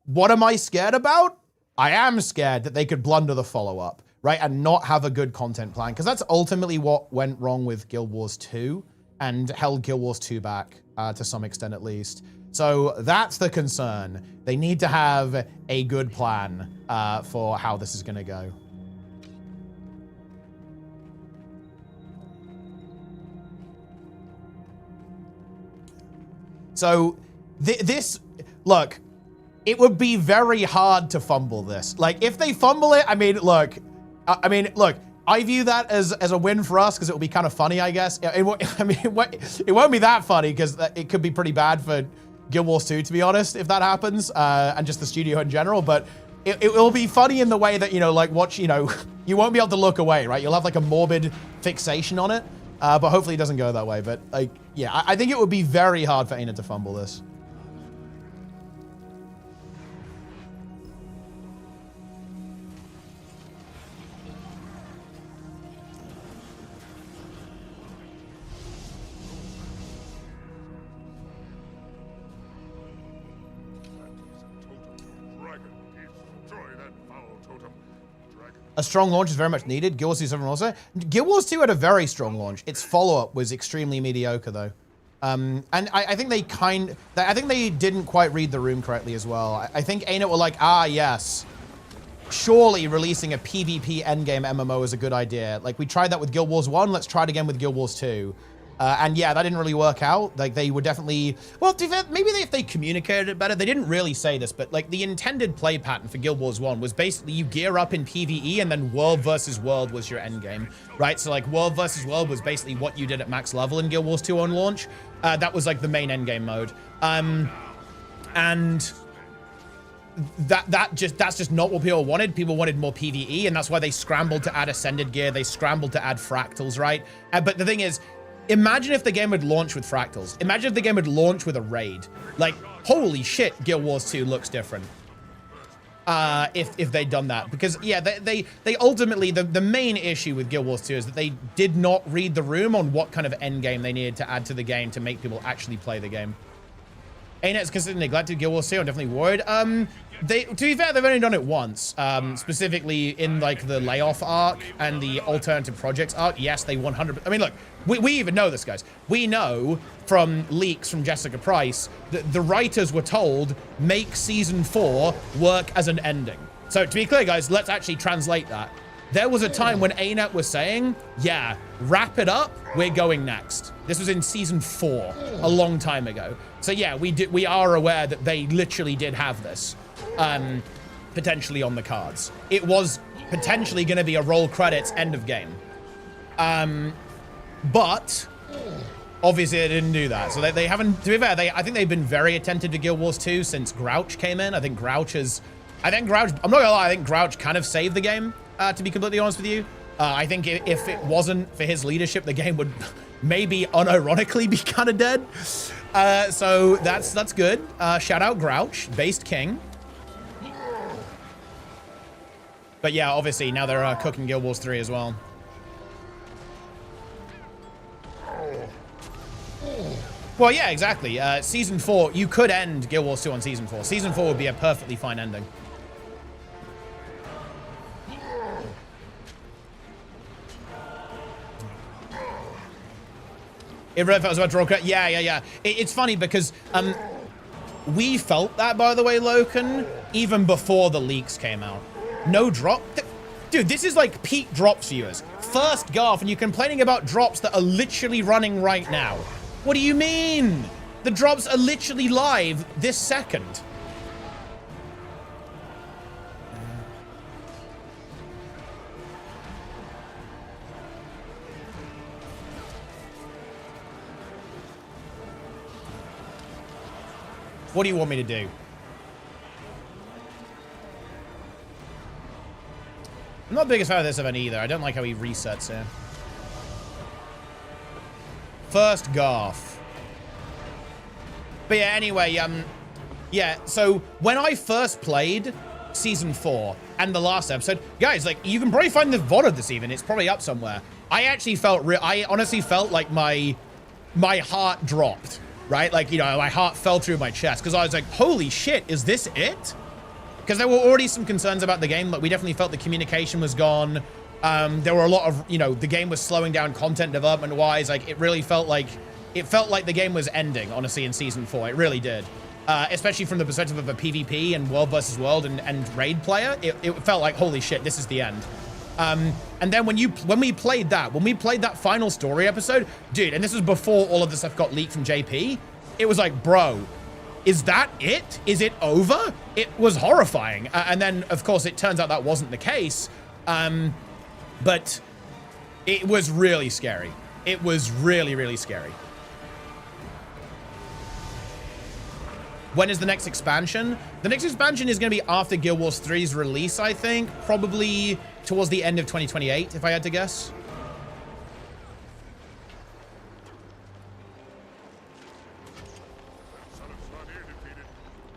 what am I scared about? I am scared that they could blunder the follow-up, right? And not have a good content plan, because that's ultimately what went wrong with Guild Wars 2 and held Guild Wars 2 back to some extent at least. So that's the concern. They need to have a good plan for how this is going to go. So look, it would be very hard to fumble this. Like, if they fumble it, I mean, look, I view that as a win for us because it will be kind of funny, I guess. It won't be that funny because it could be pretty bad for Guild Wars 2, to be honest, if that happens, and just the studio in general. But it will be funny in the way that, like, you won't be able to look away, right? You'll have like a morbid fixation on it. But hopefully it doesn't go that way. But like, yeah, I think it would be very hard for ArenaNet to fumble this. A strong launch is very much needed. Guild Wars 2 7 also. Guild Wars 2 had a very strong launch. Its follow-up was extremely mediocre, though. And I think I think they didn't quite read the room correctly as well. I think ArenaNet were like, ah, yes, surely releasing a PvP endgame MMO is a good idea. Like, we tried that with Guild Wars 1, let's try it again with Guild Wars 2. And yeah, that didn't really work out. Like, they were definitely, well, maybe if they communicated it better, they didn't really say this, but like the intended play pattern for Guild Wars 1 was basically you gear up in PvE and then world versus world was your end game, right? So like world versus world was basically what you did at max level in Guild Wars 2 on launch. That was like the main end game mode. And that's just not what people wanted. People wanted more PvE, and that's why they scrambled to add Ascended gear. They scrambled to add fractals, right? But the thing is, imagine if the game would launch with fractals. Imagine if the game would launch with a raid. Like, holy shit, Guild Wars 2 looks different. If they'd done that. Because, yeah, they ultimately, the main issue with Guild Wars 2 is that they did not read the room on what kind of end game they needed to add to the game to make people actually play the game. ArenaNet's considered neglected. Guild Wars 2, I'm definitely worried. To be fair, they've only done it once, specifically in like the layoff arc and the alternative projects arc. Yes, they 100%. I mean, look, we even know this, guys. We know from leaks from Jessica Price that the writers were told make season 4 work as an ending. So to be clear, guys, let's actually translate that. There was a time when ArenaNet was saying, yeah, wrap it up, we're going next. This was in season 4, a long time ago. So yeah, we are aware that they literally did have this potentially on the cards. It was potentially going to be a roll credits end of game. But obviously they didn't do that. So they haven't, to be fair, I think they've been very attentive to Guild Wars 2 since Grouch came in. I think Grouch, I'm not gonna lie, I think Grouch kind of saved the game, to be completely honest with you. I think if it wasn't for his leadership, the game would maybe unironically be kind of dead. So that's good. Shout out Grouch, based king. But yeah, obviously now they're cooking Guild Wars 3 as well. Well, yeah, exactly. Season 4, you could end Guild Wars 2 on Season 4. Season 4 would be a perfectly fine ending. It really felt about to roll. Yeah. It's funny because we felt that, by the way, Loken, even before the leaks came out. No drop. Dude, this is like peak drops viewers. First Garth, and you're complaining about drops that are literally running right now. What do you mean? The drops are literally live this second. What do you want me to do? I'm not the biggest fan of this event either. I don't like how he resets here. First Garth. But yeah, anyway, yeah, so when I first played Season 4 and the last episode, guys, like, you can probably find the VOD of this even. It's probably up somewhere. I actually felt I honestly felt like my heart dropped, right? Like, you know, my heart fell through my chest because I was like, holy shit, is this it? Because there were already some concerns about the game. Like, we definitely felt the communication was gone. There were a lot of, you know, the game was slowing down content development wise. Like, it really felt like the game was ending, honestly, in Season 4. It really did. Especially from the perspective of a PvP and world versus world and raid player. It felt like, holy shit, this is the end. And then when we played that final story episode, dude, and this was before all of the stuff got leaked from JP, it was like, bro, is that it? Is it over? It was horrifying. And then, of course, it turns out that wasn't the case. But it was really scary. It was really, really scary. When is the next expansion? The next expansion is going to be after Guild Wars 3's release, I think. Probably towards the end of 2028, if I had to guess.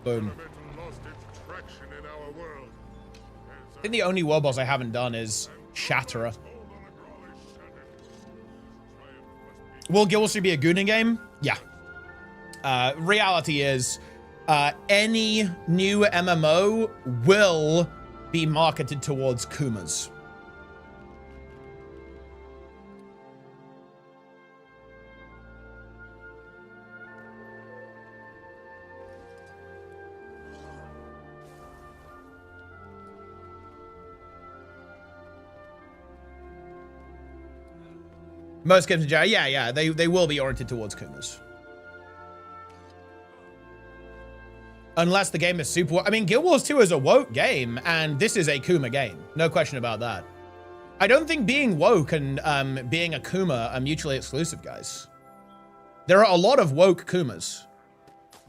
Boom. I think the only world boss I haven't done is Shatterer. Will Guild Wars 3 be a Gooning game? Yeah. Reality is, any new MMO will be marketed towards Kumas. Most games in general, yeah, they will be oriented towards Kumas. Unless the game is super... I mean, Guild Wars 2 is a woke game, and this is a Kuma game. No question about that. I don't think being woke and being a Kuma are mutually exclusive, guys. There are a lot of woke Kumas.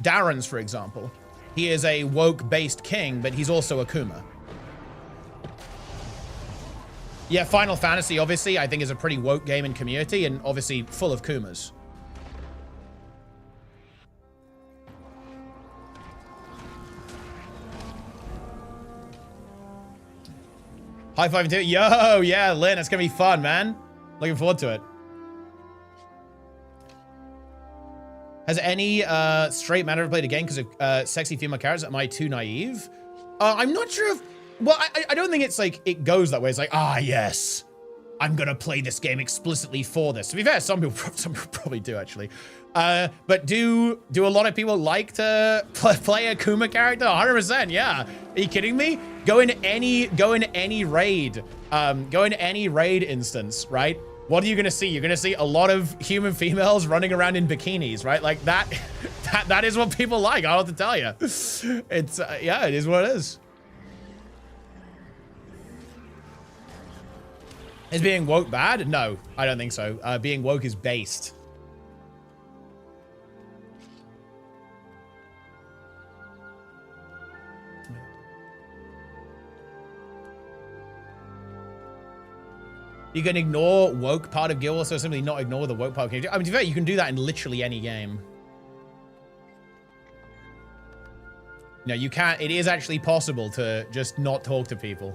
Darren's, for example. He is a woke-based king, but he's also a Kuma. Yeah, Final Fantasy, obviously, I think is a pretty woke game in community, and obviously full of Kumas. High five and two. Yo, yeah, Lynn, it's gonna be fun, man. Looking forward to it. Has any straight man ever played a game because of sexy female characters? Am I too naive? I'm not sure if... Well, I don't think it's like it goes that way. It's like, ah, yes, I'm gonna play this game explicitly for this. To be fair, some people probably do actually. But do a lot of people like to play a Kuma character? 100%, yeah. Are you kidding me? Go in any raid, go in any raid instance, right? What are you gonna see? You're gonna see a lot of human females running around in bikinis, right? Like that is what people like. I don't have to tell you. It's yeah, it is what it is. Is being woke bad? No, I don't think so. Being woke is based. You can ignore woke part of Guild Wars, so simply not ignore the woke part of Guild Wars. I mean, to be fair, you can do that in literally any game. No, you can't. It is actually possible to just not talk to people.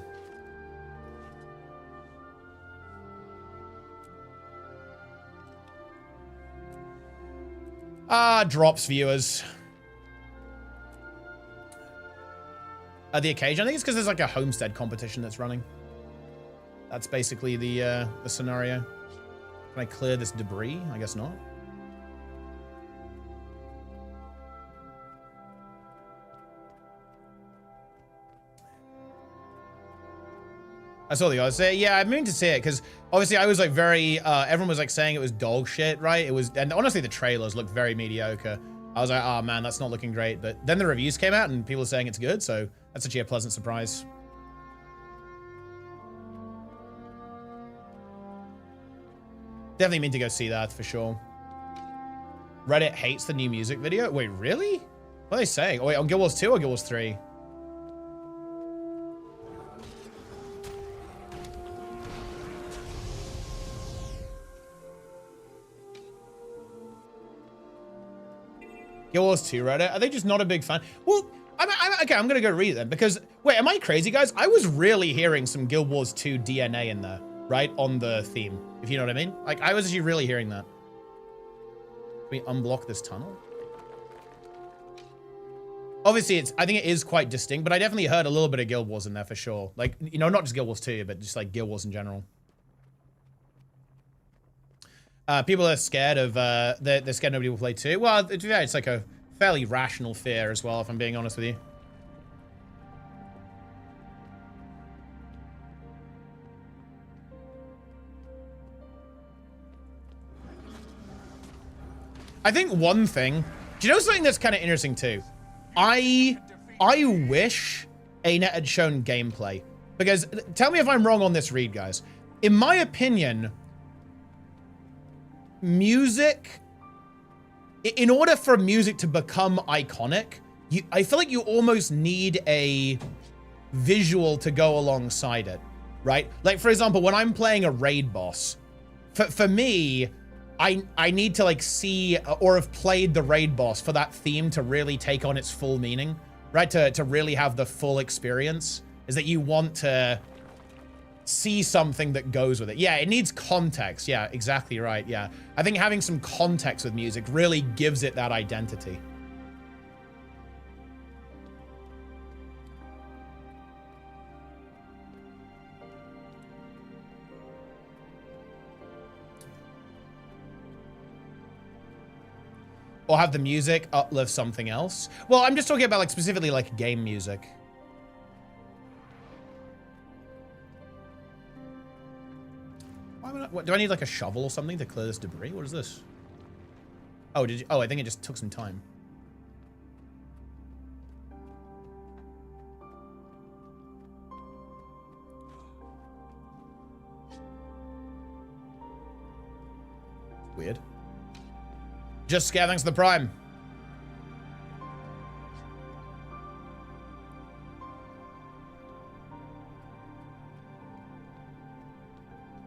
Drops viewers. The occasion, I think it's because there's like a homestead competition that's running. That's basically the scenario. Can I clear this debris? I guess not. I saw the odds there. Yeah, I mean to see it because obviously I was like very, everyone was like saying it was dog shit, right? It was, and honestly the trailers looked very mediocre. I was like, oh man, that's not looking great. But then the reviews came out and people were saying it's good. So that's actually a pleasant surprise. Definitely mean to go see that for sure. Reddit hates the new music video. Wait, really? What are they saying? Oh, wait, on Guild Wars 2 or Guild Wars 3? Guild Wars 2 Reddit? Are they just not a big fan? Well, okay, I'm gonna go read it then because, wait, am I crazy, guys? I was really hearing some Guild Wars 2 DNA in there, right? On the theme, if you know what I mean. Like, I was actually really hearing that. Can we unblock this tunnel? Obviously, I think it is quite distinct, but I definitely heard a little bit of Guild Wars in there for sure. Like, you know, not just Guild Wars 2, but just like Guild Wars in general. People are scared of, they're scared nobody will play 2. Well, yeah, it's like a fairly rational fear as well, if I'm being honest with you. I think one thing, do you know something that's kind of interesting too? I wish ArenaNet had shown gameplay, because tell me if I'm wrong on this read, guys. In my opinion, music, in order for music to become iconic, I feel like you almost need a visual to go alongside it, right? Like, for example, when I'm playing a raid boss, for me, I need to like see or have played the raid boss for that theme to really take on its full meaning, right? To really have the full experience, is that you want to see something that goes with it. Yeah, it needs context. Yeah, exactly right. Yeah, I think having some context with music really gives it that identity. Or have the music uplift something else? Well, I'm just talking about like specifically like game music. Why would what, do I need like a shovel or something to clear this debris? What is this? Oh, did you? Oh, I think it just took some time. Weird. Just scare thanks to the Prime.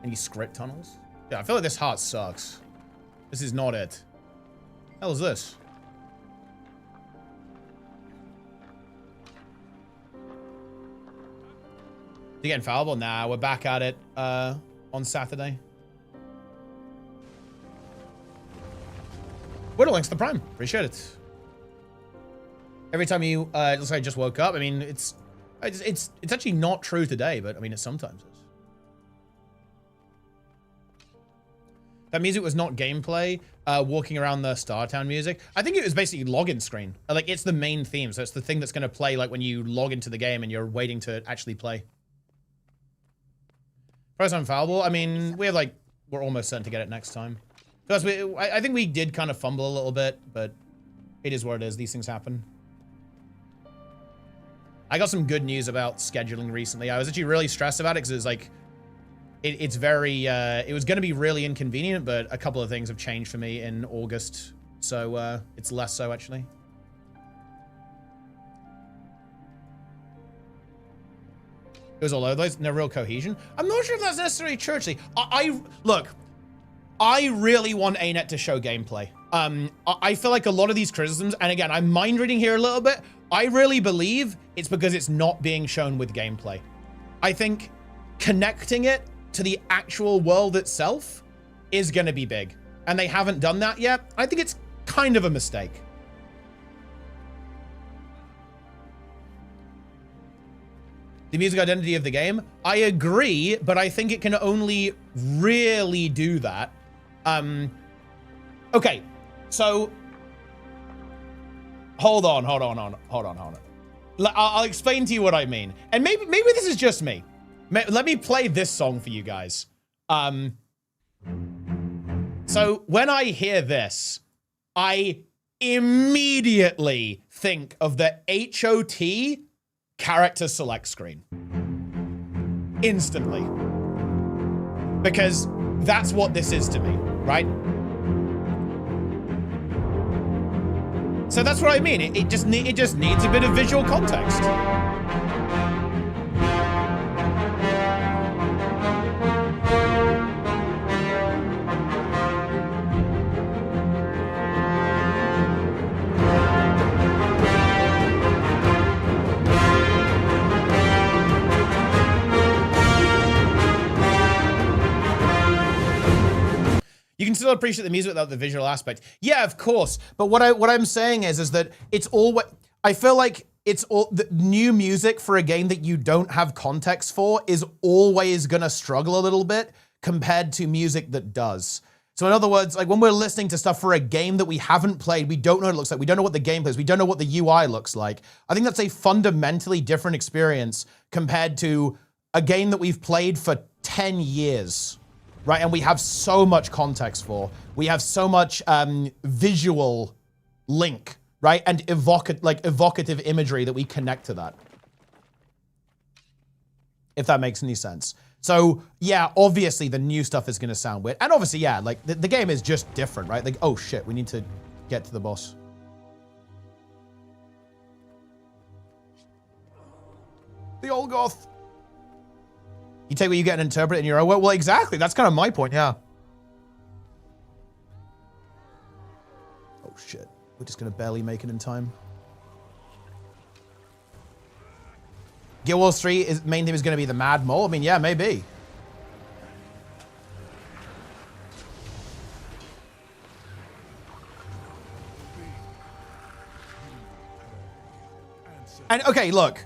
Any script tunnels? Yeah, I feel like this heart sucks. This is not it. Hell is this? You get infallible? Nah, we're back at it on Saturday. What a links to the Prime. Appreciate it. Every time you, let's say I just woke up. I mean, it's actually not true today, but I mean, it sometimes is. That music was not gameplay. Walking around the Startown music. I think it was basically login screen. Like, it's the main theme, so it's the thing that's going to play like when you log into the game and you're waiting to actually play. Price infallible. I mean, we have like, we're almost certain to get it next time. Because I think we did kind of fumble a little bit, but it is what it is. These things happen. I got some good news about scheduling recently. I was actually really stressed about it because it was like, it's very, it was going to be really inconvenient, but a couple of things have changed for me in August. So it's less so, actually. It was all over those, no real cohesion. I'm not sure if that's necessarily churchy. Look, I really want ArenaNet to show gameplay. I feel like a lot of these criticisms, and again, I'm mind reading here a little bit. I really believe it's because it's not being shown with gameplay. I think connecting it to the actual world itself is going to be big. And they haven't done that yet. I think it's kind of a mistake. The music identity of the game, I agree, but I think it can only really do that. Okay, so hold on. I'll explain to you what I mean. And maybe this is just me. Let me play this song for you guys. So when I hear this, I immediately think of the HOT character select screen. Instantly. Because that's what this is to me, right? So that's what I mean. It just needs a bit of visual context. You can still appreciate the music without the visual aspect. Yeah, of course. But what I'm saying is that it's always, I feel like it's all the new music for a game that you don't have context for is always gonna struggle a little bit compared to music that does. So in other words, like when we're listening to stuff for a game that we haven't played, we don't know what it looks like, we don't know what the gameplay is, we don't know what the UI looks like. I think that's a fundamentally different experience compared to a game that we've played for 10 years. Right, and we have so much context for. We have so much visual link, right, and evocative imagery that we connect to that. If that makes any sense. So yeah, obviously the new stuff is going to sound weird, and obviously yeah, like the game is just different, right? Like oh shit, we need to get to the boss. The old goth. You take what you get and interpret it in your own way. Well, exactly. That's kind of my point, yeah. Oh, shit. We're just going to barely make it in time. Guild Wars 3, main theme is going to be the Mad Mole? I mean, yeah, maybe. And, okay, look.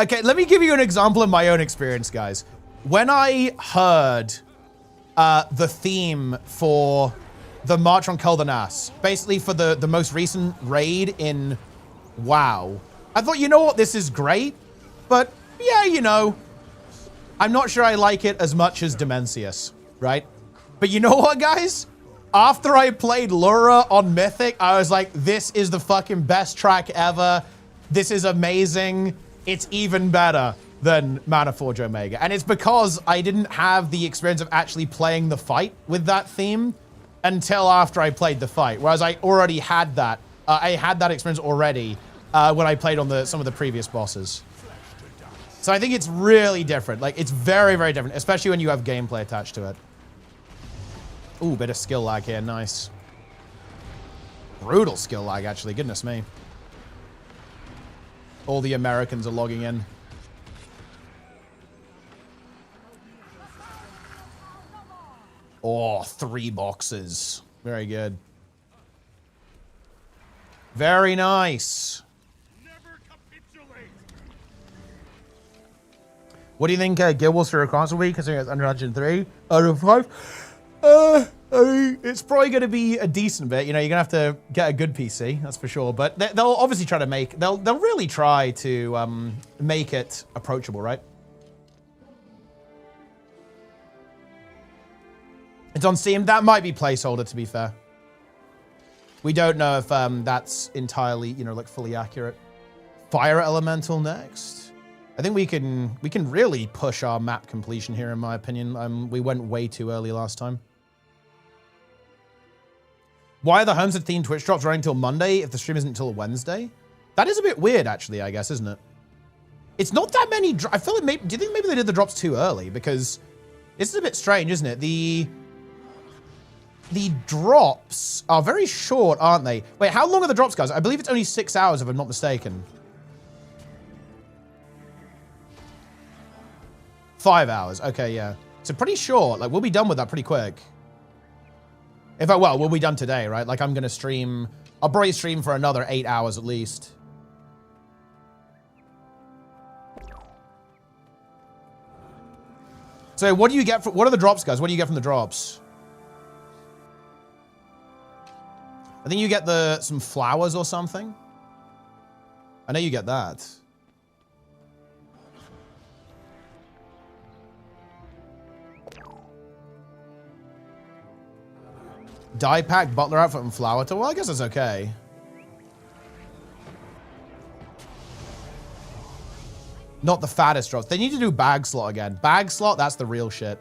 Okay, let me give you an example of my own experience, guys. When I heard the theme for the March on Caldenas, basically for the most recent raid in WoW. I thought, you know what, this is great, but yeah, you know, I'm not sure I like it as much as Dimensius, right? But you know what, guys? After I played Lura on Mythic, I was like, this is the fucking best track ever. This is amazing. It's even better than Mana Forge Omega. And it's because I didn't have the experience of actually playing the fight with that theme until after I played the fight, whereas I already had that. I had that experience already when I played on some of the previous bosses. So I think it's really different. Like, it's very, very different, especially when you have gameplay attached to it. Ooh, bit of skill lag here. Nice. Brutal skill lag, actually. Goodness me. All the Americans are logging in. Oh, 3 boxes. Very good. Very nice. What do you think Guild Wars 3 console will be, considering it's under 103 out of 5? I mean, it's probably going to be a decent bit. You know, you're going to have to get a good PC, that's for sure. But they'll obviously try to they'll really try to make it approachable, right? It's on Steam. That might be placeholder, to be fair. We don't know if that's entirely, you know, like fully accurate. Fire Elemental next. I think we can really push our map completion here, in my opinion. We went way too early last time. Why are the Homestead themed Twitch drops running until Monday if the stream isn't until Wednesday? That is a bit weird, actually, I guess, isn't it? It's not that many. I feel like maybe. Do you think maybe they did the drops too early? Because this is a bit strange, isn't it? The drops are very short, aren't they? Wait, how long are the drops, guys? I believe it's only 6 hours, if I'm not mistaken. 5 hours. Okay, yeah. So pretty short. Like, we'll be done with that pretty quick. In fact, well, we'll be done today, right? Like, I'm going to stream. I'll probably stream for another 8 hours at least. So what do you get for, what are the drops, guys? What do you get from the drops? I think you get some flowers or something. I know you get that. Die pack, butler outfit, and flower tool. Well, I guess that's okay. Not the fattest drops. They need to do bag slot again. Bag slot, that's the real shit.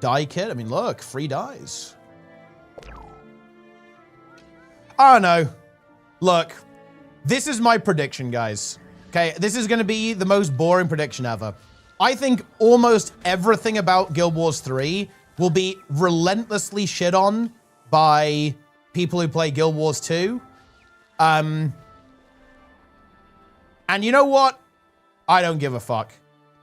Die kit. I mean, look, free dies. I don't know. Look, this is my prediction, guys. Okay, this is going to be the most boring prediction ever. I think almost everything about Guild Wars 3 will be relentlessly shit on by people who play Guild Wars 2. And you know what? I don't give a fuck.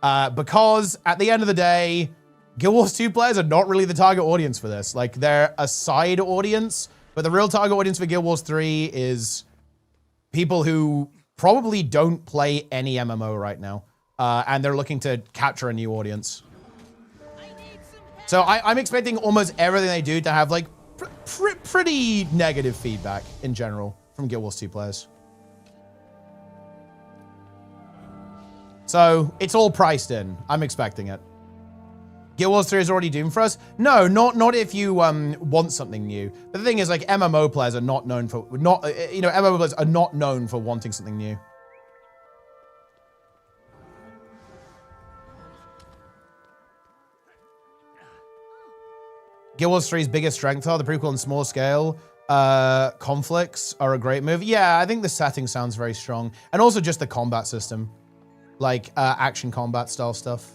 Because at the end of the day, Guild Wars 2 players are not really the target audience for this. Like, they're a side audience, but the real target audience for Guild Wars 3 is people who probably don't play any MMO right now. And they're looking to capture a new audience. So I'm expecting almost everything they do to have, like, pretty negative feedback in general from Guild Wars 2 players. So it's all priced in. I'm expecting it. Guild Wars 3 is already doomed for us? No, not if you want something new. But the thing is, like, MMO players are not known for MMO players are not known for wanting something new. Guild Wars 3's biggest strength are the prequel and small scale conflicts are a great move. Yeah, I think the setting sounds very strong, and also just the combat system, like action combat style stuff.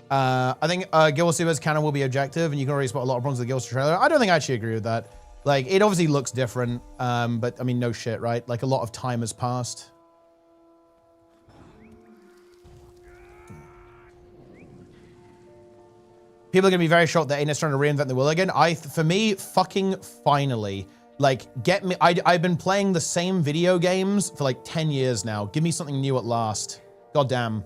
I think Guild Wars 2 canon will be objective, and you can already spot a lot of problems with the Guild Wars trailer. I don't think I actually agree with that. Like, it obviously looks different, but I mean, no shit, right? Like, a lot of time has passed. People are going to be very shocked that ArenaNet's trying to reinvent the wheel again. For me, fucking finally. Like, get me... I've been playing the same video games for like 10 years now. Give me something new at last. God damn.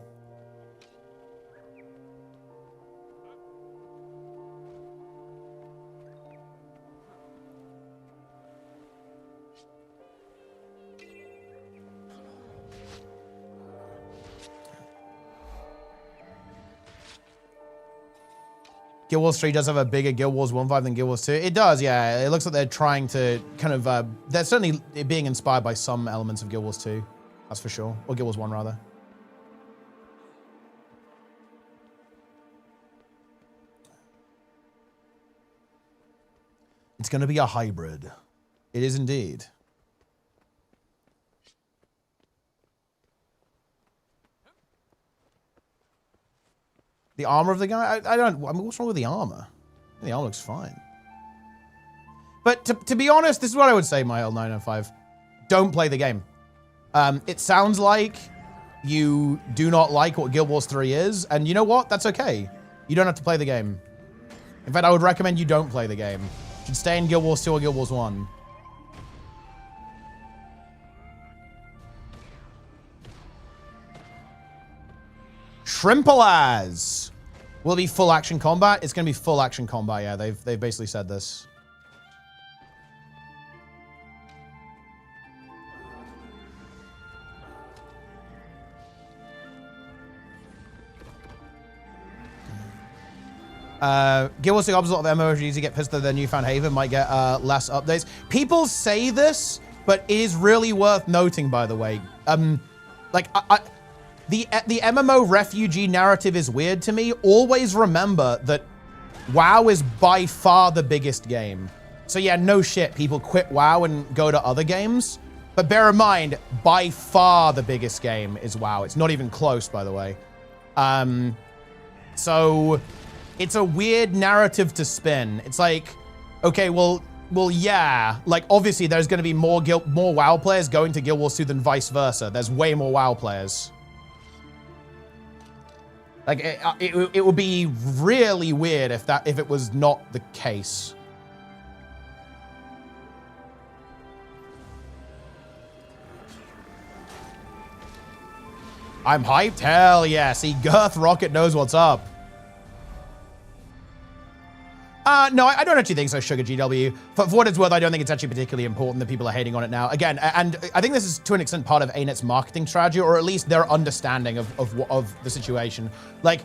Guild Wars 3 does have a bigger Guild Wars 1.5 than Guild Wars 2. It does, yeah. It looks like they're trying to kind of... they're certainly being inspired by some elements of Guild Wars 2. That's for sure. Or Guild Wars 1, rather. It's going to be a hybrid. It is indeed. The armor of the guy? I mean, what's wrong with the armor? The armor looks fine. But to be honest, this is what I would say, Myl905. Don't play the game. It sounds like you do not like what Guild Wars 3 is, and you know what? That's okay. You don't have to play the game. In fact, I would recommend you don't play the game. You should stay in Guild Wars 2 or Guild Wars 1. Shrimpalaz will be full action combat. It's going to be full action combat. Yeah, they've basically said this. Guild Wars 2 opposite of MMORPGs, you get pissed that their newfound haven might get less updates. People say this, but it is really worth noting, by the way. The MMO refugee narrative is weird to me. Always remember that WoW is by far the biggest game. So yeah, no shit, people quit WoW and go to other games. But bear in mind, by far the biggest game is WoW. It's not even close, by the way. So it's a weird narrative to spin. It's like, okay, well, yeah. Like, obviously, there's going to be more WoW players going to Guild Wars 2 than vice versa. There's way more WoW players. Like, it would be really weird if it was not the case. I'm hyped? Hell yeah. See, Girth Rocket knows what's up. No, I don't actually think so, Sugar GW. For what it's worth, I don't think it's actually particularly important that people are hating on it now. Again, and I think this is to an extent part of ArenaNet's marketing strategy, or at least their understanding of the situation. Like,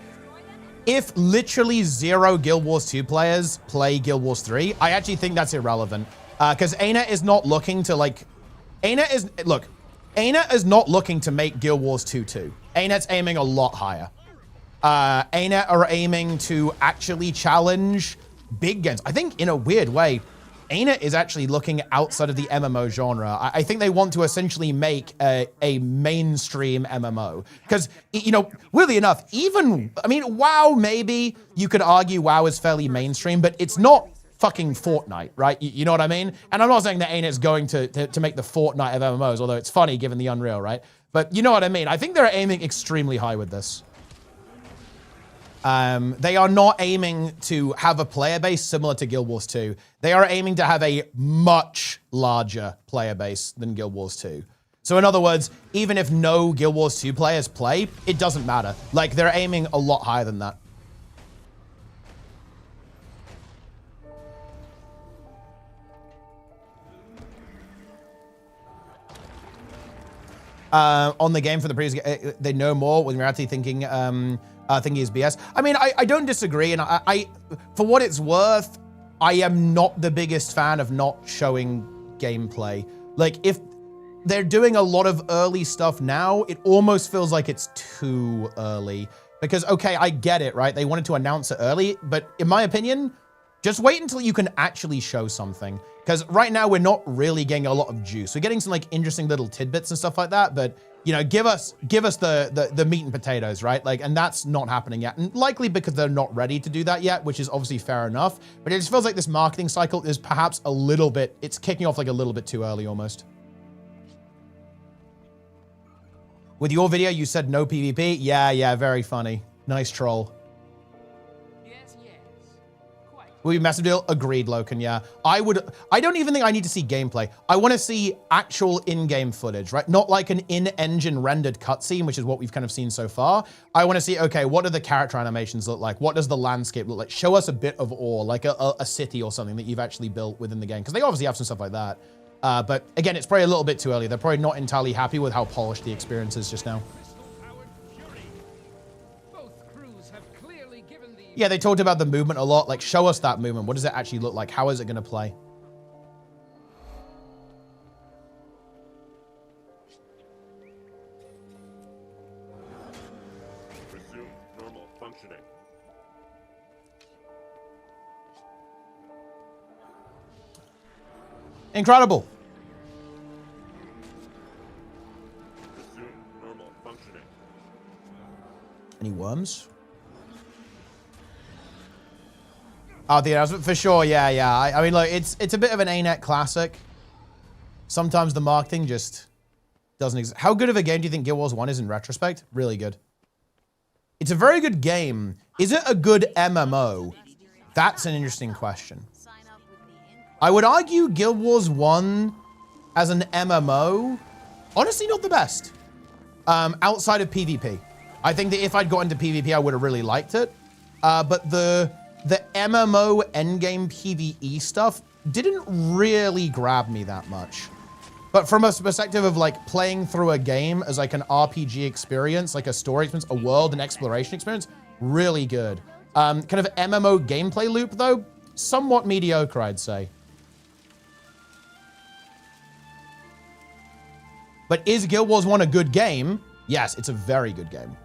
if literally 0 Guild Wars 2 players play Guild Wars 3, I actually think that's irrelevant. Because ArenaNet is not looking to, like... ArenaNet is not looking to make Guild Wars 2 2. ArenaNet's aiming a lot higher. ArenaNet are aiming to actually challenge big games. I think in a weird way, ArenaNet is actually looking outside of the MMO genre. I think they want to essentially make a mainstream MMO. Because, you know, weirdly enough, WoW, maybe you could argue WoW is fairly mainstream, but it's not fucking Fortnite, right? You know what I mean? And I'm not saying that ArenaNet's going to make the Fortnite of MMOs, although it's funny given the Unreal, right? But you know what I mean? I think they're aiming extremely high with this. They are not aiming to have a player base similar to Guild Wars 2. They are aiming to have a much larger player base than Guild Wars 2. So in other words, even if no Guild Wars 2 players play, it doesn't matter. Like, they're aiming a lot higher than that. On the game for the previous, they know more, when we're actually thinking is BS. I mean, I don't disagree, and I for what it's worth, I am not the biggest fan of not showing gameplay. Like, if they're doing a lot of early stuff now, it almost feels like it's too early. Because, okay, I get it, right? They wanted to announce it early, but in my opinion, just wait until you can actually show something. Because right now, we're not really getting a lot of juice. We're getting some, like, interesting little tidbits and stuff like that, but, you know, give us the meat and potatoes, right? Like, and that's not happening yet. And likely because they're not ready to do that yet, which is obviously fair enough. But it just feels like this marketing cycle is perhaps a little bit, it's kicking off like a little bit too early almost. With your video, you said no PvP. Yeah, very funny. Nice troll. Yes, yes. Will be a massive deal. Agreed, Loken, yeah. I don't even think I need to see gameplay. I want to see actual in-game footage, right? Not like an in-engine rendered cutscene, which is what we've kind of seen so far. I want to see, okay, what do the character animations look like? What does the landscape look like? Show us a bit of ore, like a city or something that you've actually built within the game. Because they obviously have some stuff like that. But again, it's probably a little bit too early. They're probably not entirely happy with how polished the experience is just now. Yeah, they talked about the movement a lot. Like, show us that movement. What does it actually look like? How is it going to play? Resume normal functioning. Incredible. Resume normal functioning. Any worms? Oh, the announcement for sure. Yeah, yeah. I mean, look, it's a bit of an ArenaNet classic. Sometimes the marketing just doesn't exist. How good of a game do you think Guild Wars 1 is in retrospect? Really good. It's a very good game. Is it a good MMO? That's an interesting question. I would argue Guild Wars 1 as an MMO, honestly, not the best. Outside of PvP. I think that if I'd got into PvP, I would have really liked it. But the MMO endgame PvE stuff didn't really grab me that much. But from a perspective of like playing through a game as like an RPG experience, like a story experience, a world and exploration experience, really good. Kind of MMO gameplay loop though, somewhat mediocre, I'd say. But is Guild Wars 1 a good game? Yes, it's a very good game.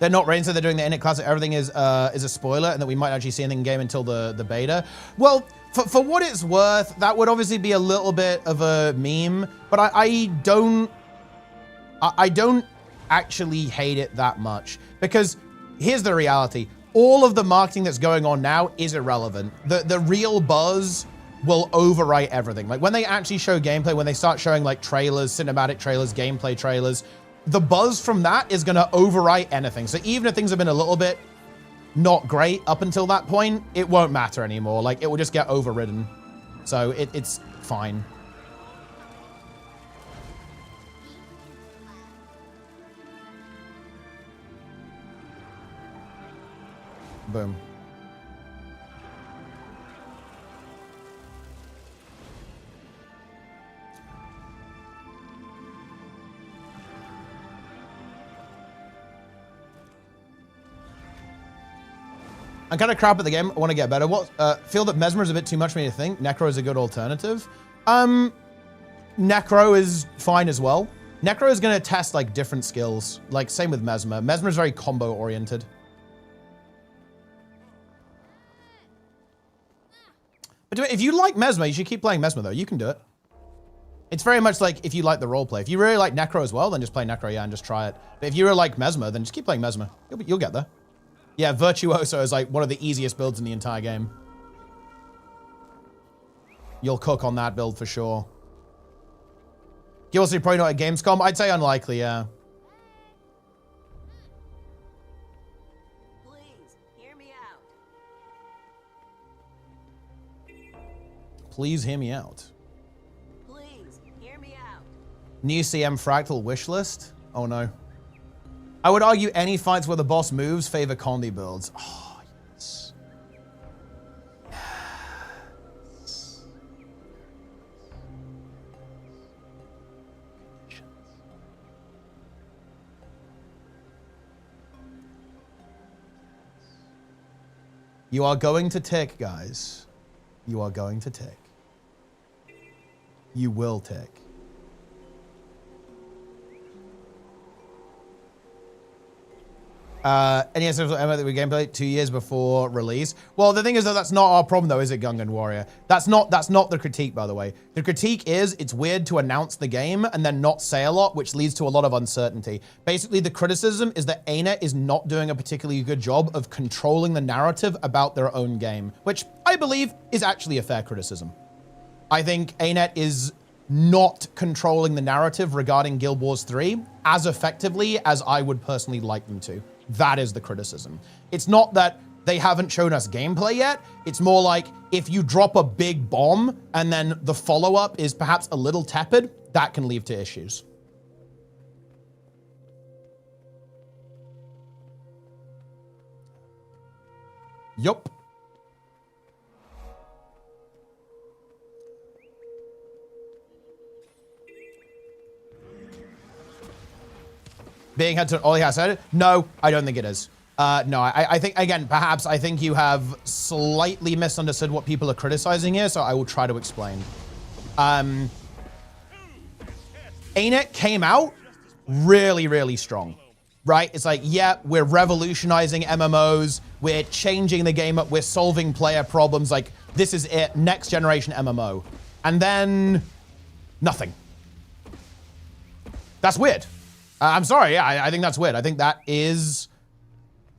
They're not Rain, so they're doing the ArenaNet Classic. Everything is a spoiler, and that we might actually see anything in game until the beta. Well, for what it's worth, that would obviously be a little bit of a meme, but I don't actually hate it that much, because here's the reality: all of the marketing that's going on now is irrelevant. The real buzz will overwrite everything. Like when they actually show gameplay, when they start showing like trailers, cinematic trailers, gameplay trailers, the buzz from that is going to overwrite anything. So even if things have been a little bit not great up until that point, it won't matter anymore. Like it will just get overridden. So it's fine. Boom. I'm kind of crap at the game. I want to get better. Feel that Mesmer is a bit too much for me to think. Necro is a good alternative. Necro is fine as well. Necro is going to test like different skills. Like same with Mesmer. Mesmer is very combo oriented. But if you like Mesmer, you should keep playing Mesmer though. You can do it. It's very much like if you like the roleplay. If you really like Necro as well, then just play Necro, yeah, and just try it. But if you really like Mesmer, then just keep playing Mesmer. You'll get there. Yeah, Virtuoso is like one of the easiest builds in the entire game. You'll cook on that build for sure. You're also probably not at Gamescom. I'd say unlikely, yeah. Please, hear me out. Please hear me out. Please, hear me out. New CM Fractal wishlist? Oh no. I would argue any fights where the boss moves favor Condi builds. Oh, yes. Yes. You are going to tick, guys. You are going to tick. You will tick. Any social MMO that we gameplay 2 years before release? Well, the thing is that that's not our problem though, is it, Gungan Warrior? That's not the critique, by the way. The critique is it's weird to announce the game and then not say a lot, which leads to a lot of uncertainty. Basically, the criticism is that ArenaNet is not doing a particularly good job of controlling the narrative about their own game, which I believe is actually a fair criticism. I think ArenaNet is not controlling the narrative regarding Guild Wars 3 as effectively as I would personally like them to. That is the criticism. It's not that they haven't shown us gameplay yet. It's more like if you drop a big bomb and then the follow-up is perhaps a little tepid, that can lead to issues. Yup. Being had to Ollie has said, no, I don't think it is. No, I think, again, perhaps I think you have slightly misunderstood what people are criticizing here, so I will try to explain. ArenaNet came out really, really strong, right? It's like, yeah, we're revolutionizing MMOs, we're changing the game up, we're solving player problems, like, this is it, next generation MMO. And then, nothing. That's weird. I'm sorry, yeah, I think that's weird. I think that is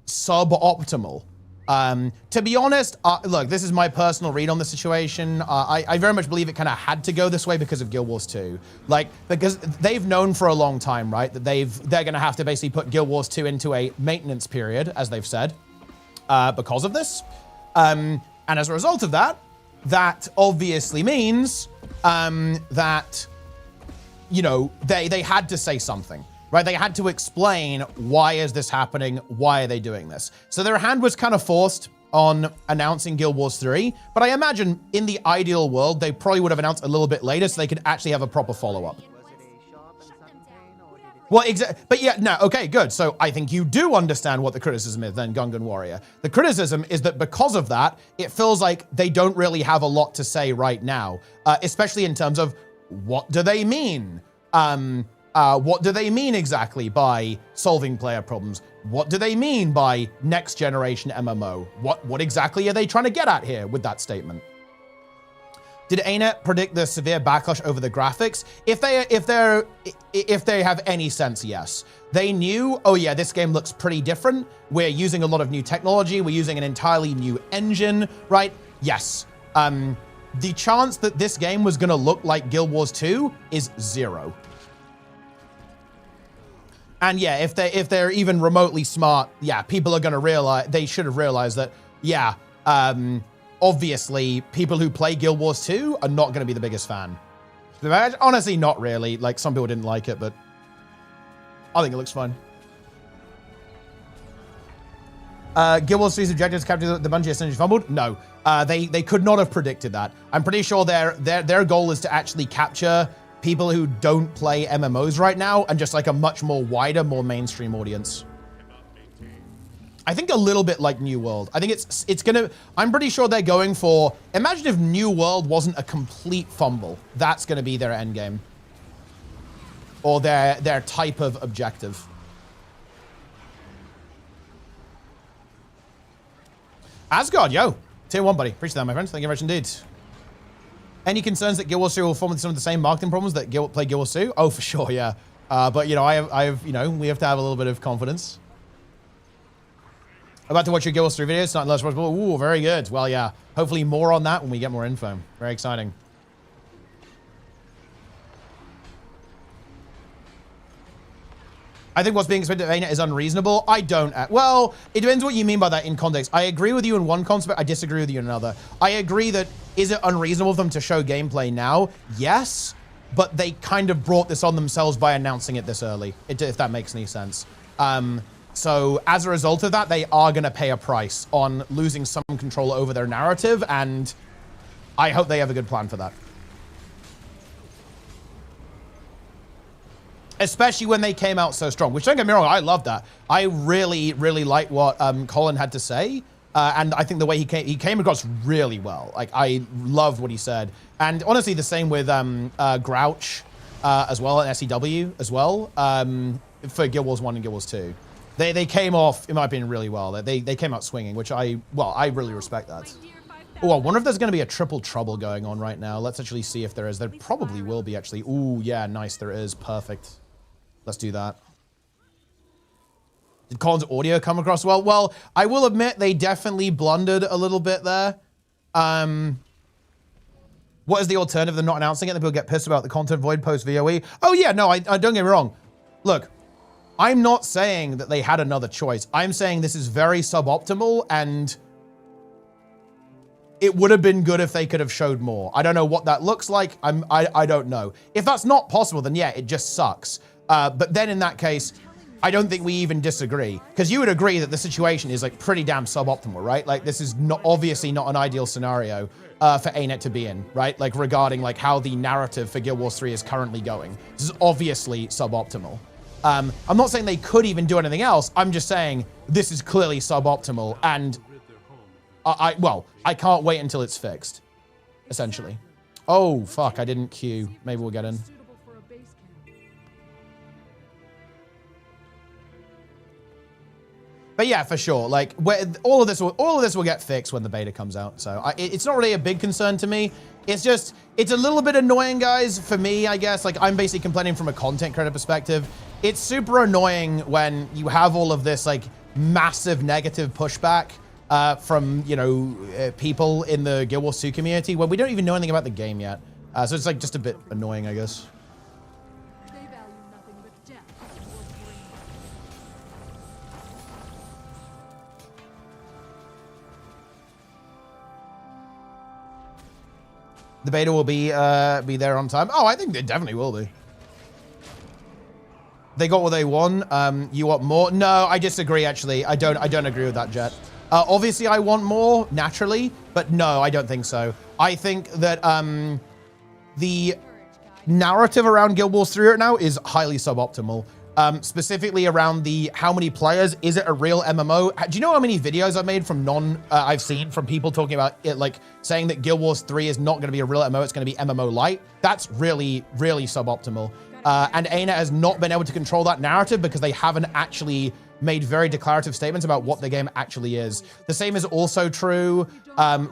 suboptimal. To be honest, look, this is my personal read on the situation. I very much believe it kind of had to go this way because of Guild Wars 2. Like, because they've known for a long time, right, that they're going to have to basically put Guild Wars 2 into a maintenance period, as they've said, because of this. And as a result of that, that obviously means that, you know, they had to say something. Right, they had to explain, why is this happening? Why are they doing this? So their hand was kind of forced on announcing Guild Wars 3, but I imagine in the ideal world, they probably would have announced a little bit later so they could actually have a proper follow-up. Well, but yeah, no, okay, good. So I think you do understand what the criticism is then, Gungan Warrior. The criticism is that because of that, it feels like they don't really have a lot to say right now, especially in terms of what do they mean? What do they mean exactly by solving player problems? What do they mean by next generation MMO? What exactly are they trying to get at here with that statement? Did ArenaNet predict the severe backlash over the graphics? If they have any sense, yes. They knew, oh yeah, this game looks pretty different. We're using a lot of new technology. We're using an entirely new engine, right? Yes. The chance that this game was going to look like Guild Wars 2 is 0. And yeah, if they're even remotely smart, yeah, people are going to realize, they should have realized that, yeah, obviously people who play Guild Wars 2 are not going to be the biggest fan. Honestly, not really. Like, some people didn't like it, but I think it looks fun. Guild Wars 3's objective is capture the Bungie essentially fumbled? No, they could not have predicted that. I'm pretty sure their goal is to actually capture people who don't play MMOs right now and just like a much more wider, more mainstream audience. I think a little bit like New World. I think it's gonna, I'm pretty sure they're going for, imagine if New World wasn't a complete fumble. That's gonna be their end game. Or their type of objective. Asgard, yo. Tier 1, buddy. Appreciate that, my friends. Thank you very much indeed. Any concerns that Guild Wars 2 will fall into some of the same marketing problems that play Guild Wars 2? Oh, for sure, yeah. But, you know, you know, we have to have a little bit of confidence. About to watch your Guild Wars 3 videos, not less possible. Ooh, very good. Well, yeah. Hopefully more on that when we get more info. Very exciting. I think what's being expected of ArenaNet is unreasonable. I don't. Well, it depends what you mean by that in context. I agree with you in one concept. I disagree with you in another. I agree that, is it unreasonable for them to show gameplay now? Yes, but they kind of brought this on themselves by announcing it this early, if that makes any sense. So as a result of that, they are going to pay a price on losing some control over their narrative, and I hope they have a good plan for that. Especially when they came out so strong, which don't get me wrong, I love that. I really, really like what Colin had to say. And I think the way he came across really well. Like, I loved what he said. And honestly, the same with Grouch as well, and SEW as well, for Guild Wars 1 and Guild Wars 2. They came off, in my opinion, really well. They came out swinging, which I really respect that. Oh, I wonder if there's going to be a triple trouble going on right now. Let's actually see if there is. There probably will be, actually. Ooh, yeah, nice, there is. Perfect. Let's do that. Did Colin's audio come across well? Well, I will admit they definitely blundered a little bit there. What is the alternative? They're not announcing it. That people get pissed about the content void post VOE. Oh yeah, no, I don't get me wrong. Look, I'm not saying that they had another choice. I'm saying this is very suboptimal, and it would have been good if they could have showed more. I don't know what that looks like. I don't know. If that's not possible, then yeah, it just sucks. But then in that case, I don't think we even disagree, because you would agree that the situation is like pretty damn suboptimal, right? Like this is not obviously not an ideal scenario for ArenaNet to be in, right? Like regarding like how the narrative for Guild Wars 3 is currently going. This is obviously suboptimal. I'm not saying they could even do anything else. I'm just saying this is clearly suboptimal, and I can't wait until it's fixed, essentially. Oh, fuck, I didn't queue. Maybe we'll get in. But yeah, for sure. Like all of this will get fixed when the beta comes out. So it's not really a big concern to me. It's just, it's a little bit annoying, guys, for me, I guess. Like I'm basically complaining from a content creator perspective. It's super annoying when you have all of this like massive negative pushback from, you know, people in the Guild Wars 2 community when we don't even know anything about the game yet. So it's like just a bit annoying, I guess. The beta will be there on time. Oh, I think it definitely will be. They got what they want. You want more? No, I disagree. Actually, I don't agree with that, Jet. Obviously, I want more naturally, but no, I don't think so. I think that the narrative around Guild Wars 3 right now is highly suboptimal. Specifically around the how many players, is it a real MMO? Do you know how many videos I've made from I've seen from people talking about it, like saying that Guild Wars 3 is not going to be a real MMO, it's going to be MMO light? That's really, really suboptimal. And ArenaNet has not been able to control that narrative because they haven't actually made very declarative statements about what the game actually is. The same is also true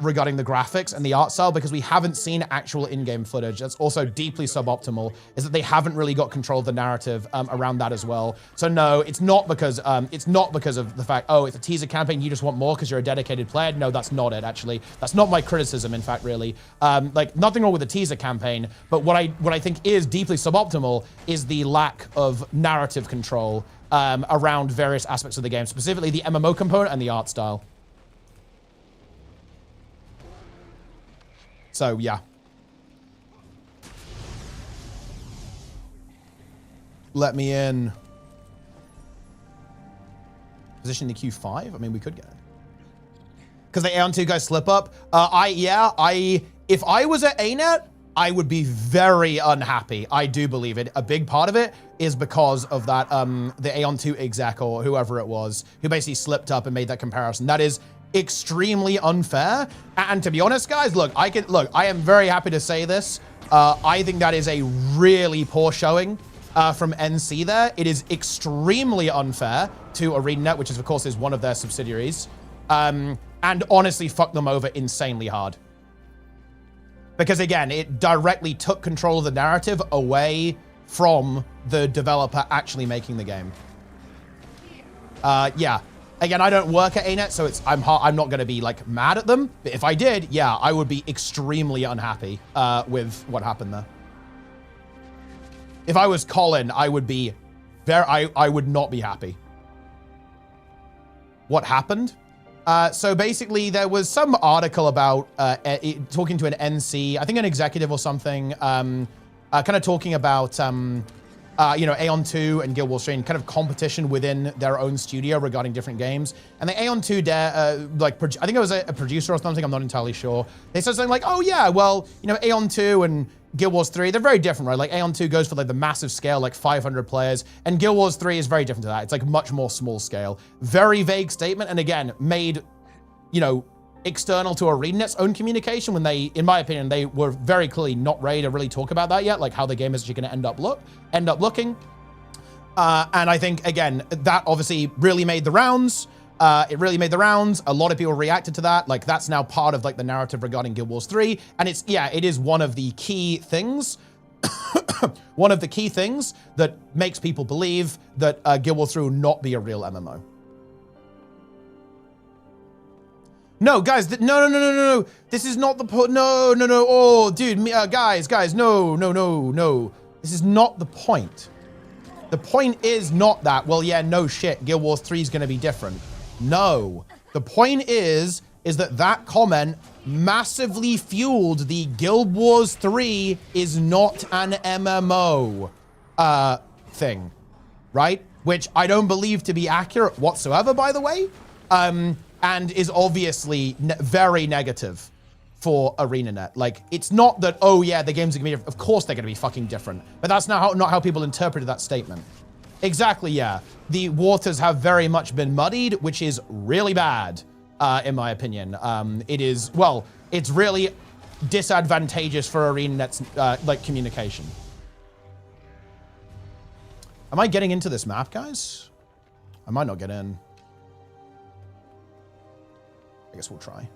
regarding the graphics and the art style, because we haven't seen actual in-game footage. That's also deeply suboptimal, is that they haven't really got control of the narrative around that as well. So no, it's not because of the fact, oh, it's a teaser campaign, you just want more because you're a dedicated player. No, that's not it, actually. That's not my criticism, in fact, really. Like, nothing wrong with the teaser campaign, but what I think is deeply suboptimal is the lack of narrative control around various aspects of the game, specifically the MMO component and the art style. So, yeah. Let me in. Position the Q5? I mean, we could get it. Because the Aeon 2 guys slip up. If I was at ArenaNet, I would be very unhappy. I do believe it. A big part of it is because of that, the Aeon 2 exec or whoever it was, who basically slipped up and made that comparison. That is extremely unfair. And to be honest, guys, look, I am very happy to say this. I think that is a really poor showing from NC there. It is extremely unfair to ArenaNet, which is, of course, is one of their subsidiaries. And honestly, fucked them over insanely hard. Because again, it directly took control of the narrative away from the developer actually making the game. Yeah. Again, I don't work at ArenaNet, so I'm not going to be like mad at them. But if I did, yeah, I would be extremely unhappy with what happened there. If I was Colin, I would be I would not be happy. What happened? So basically, there was some article about talking to an NC, I think an executive or something, kind of talking about, you know, Aeon 2 and Guild Wars 3 and kind of competition within their own studio regarding different games. And the Aeon 2, like, I think it was a producer or something, I'm not entirely sure. They said something like, oh yeah, well, you know, Aeon 2 and Guild Wars 3, they're very different, right? Like Aeon 2 goes for like the massive scale, like 500 players, and Guild Wars 3 is very different to that. It's like much more small scale. Very vague statement, and again, made, you know, external to ArenaNet's own communication when they, in my opinion, they were very clearly not ready to really talk about that yet, like how the game is actually going to end up looking. And I think, again, that obviously really made the rounds. It really made the rounds. A lot of people reacted to that. Like, that's now part of like the narrative regarding Guild Wars 3. And it's, yeah, it is one of the key things, one of the key things that makes people believe that Guild Wars 3 will not be a real MMO. No, guys, no. This is not the point. No. Oh, dude, guys, no. This is not the point. The point is not that, well, yeah, no shit, Guild Wars 3 is going to be different. No. The point is that comment massively fueled the Guild Wars 3 is not an MMO thing, right? Which I don't believe to be accurate whatsoever, by the way, and is obviously very negative for ArenaNet. Like, it's not that, oh yeah, the games are gonna be different. Of course they're gonna be fucking different, but that's not how people interpreted that statement. Exactly, yeah. The waters have very much been muddied, which is really bad, in my opinion. It is, well, it's really disadvantageous for ArenaNet's, like, communication. Am I getting into this map, guys? I might not get in. I guess we'll try.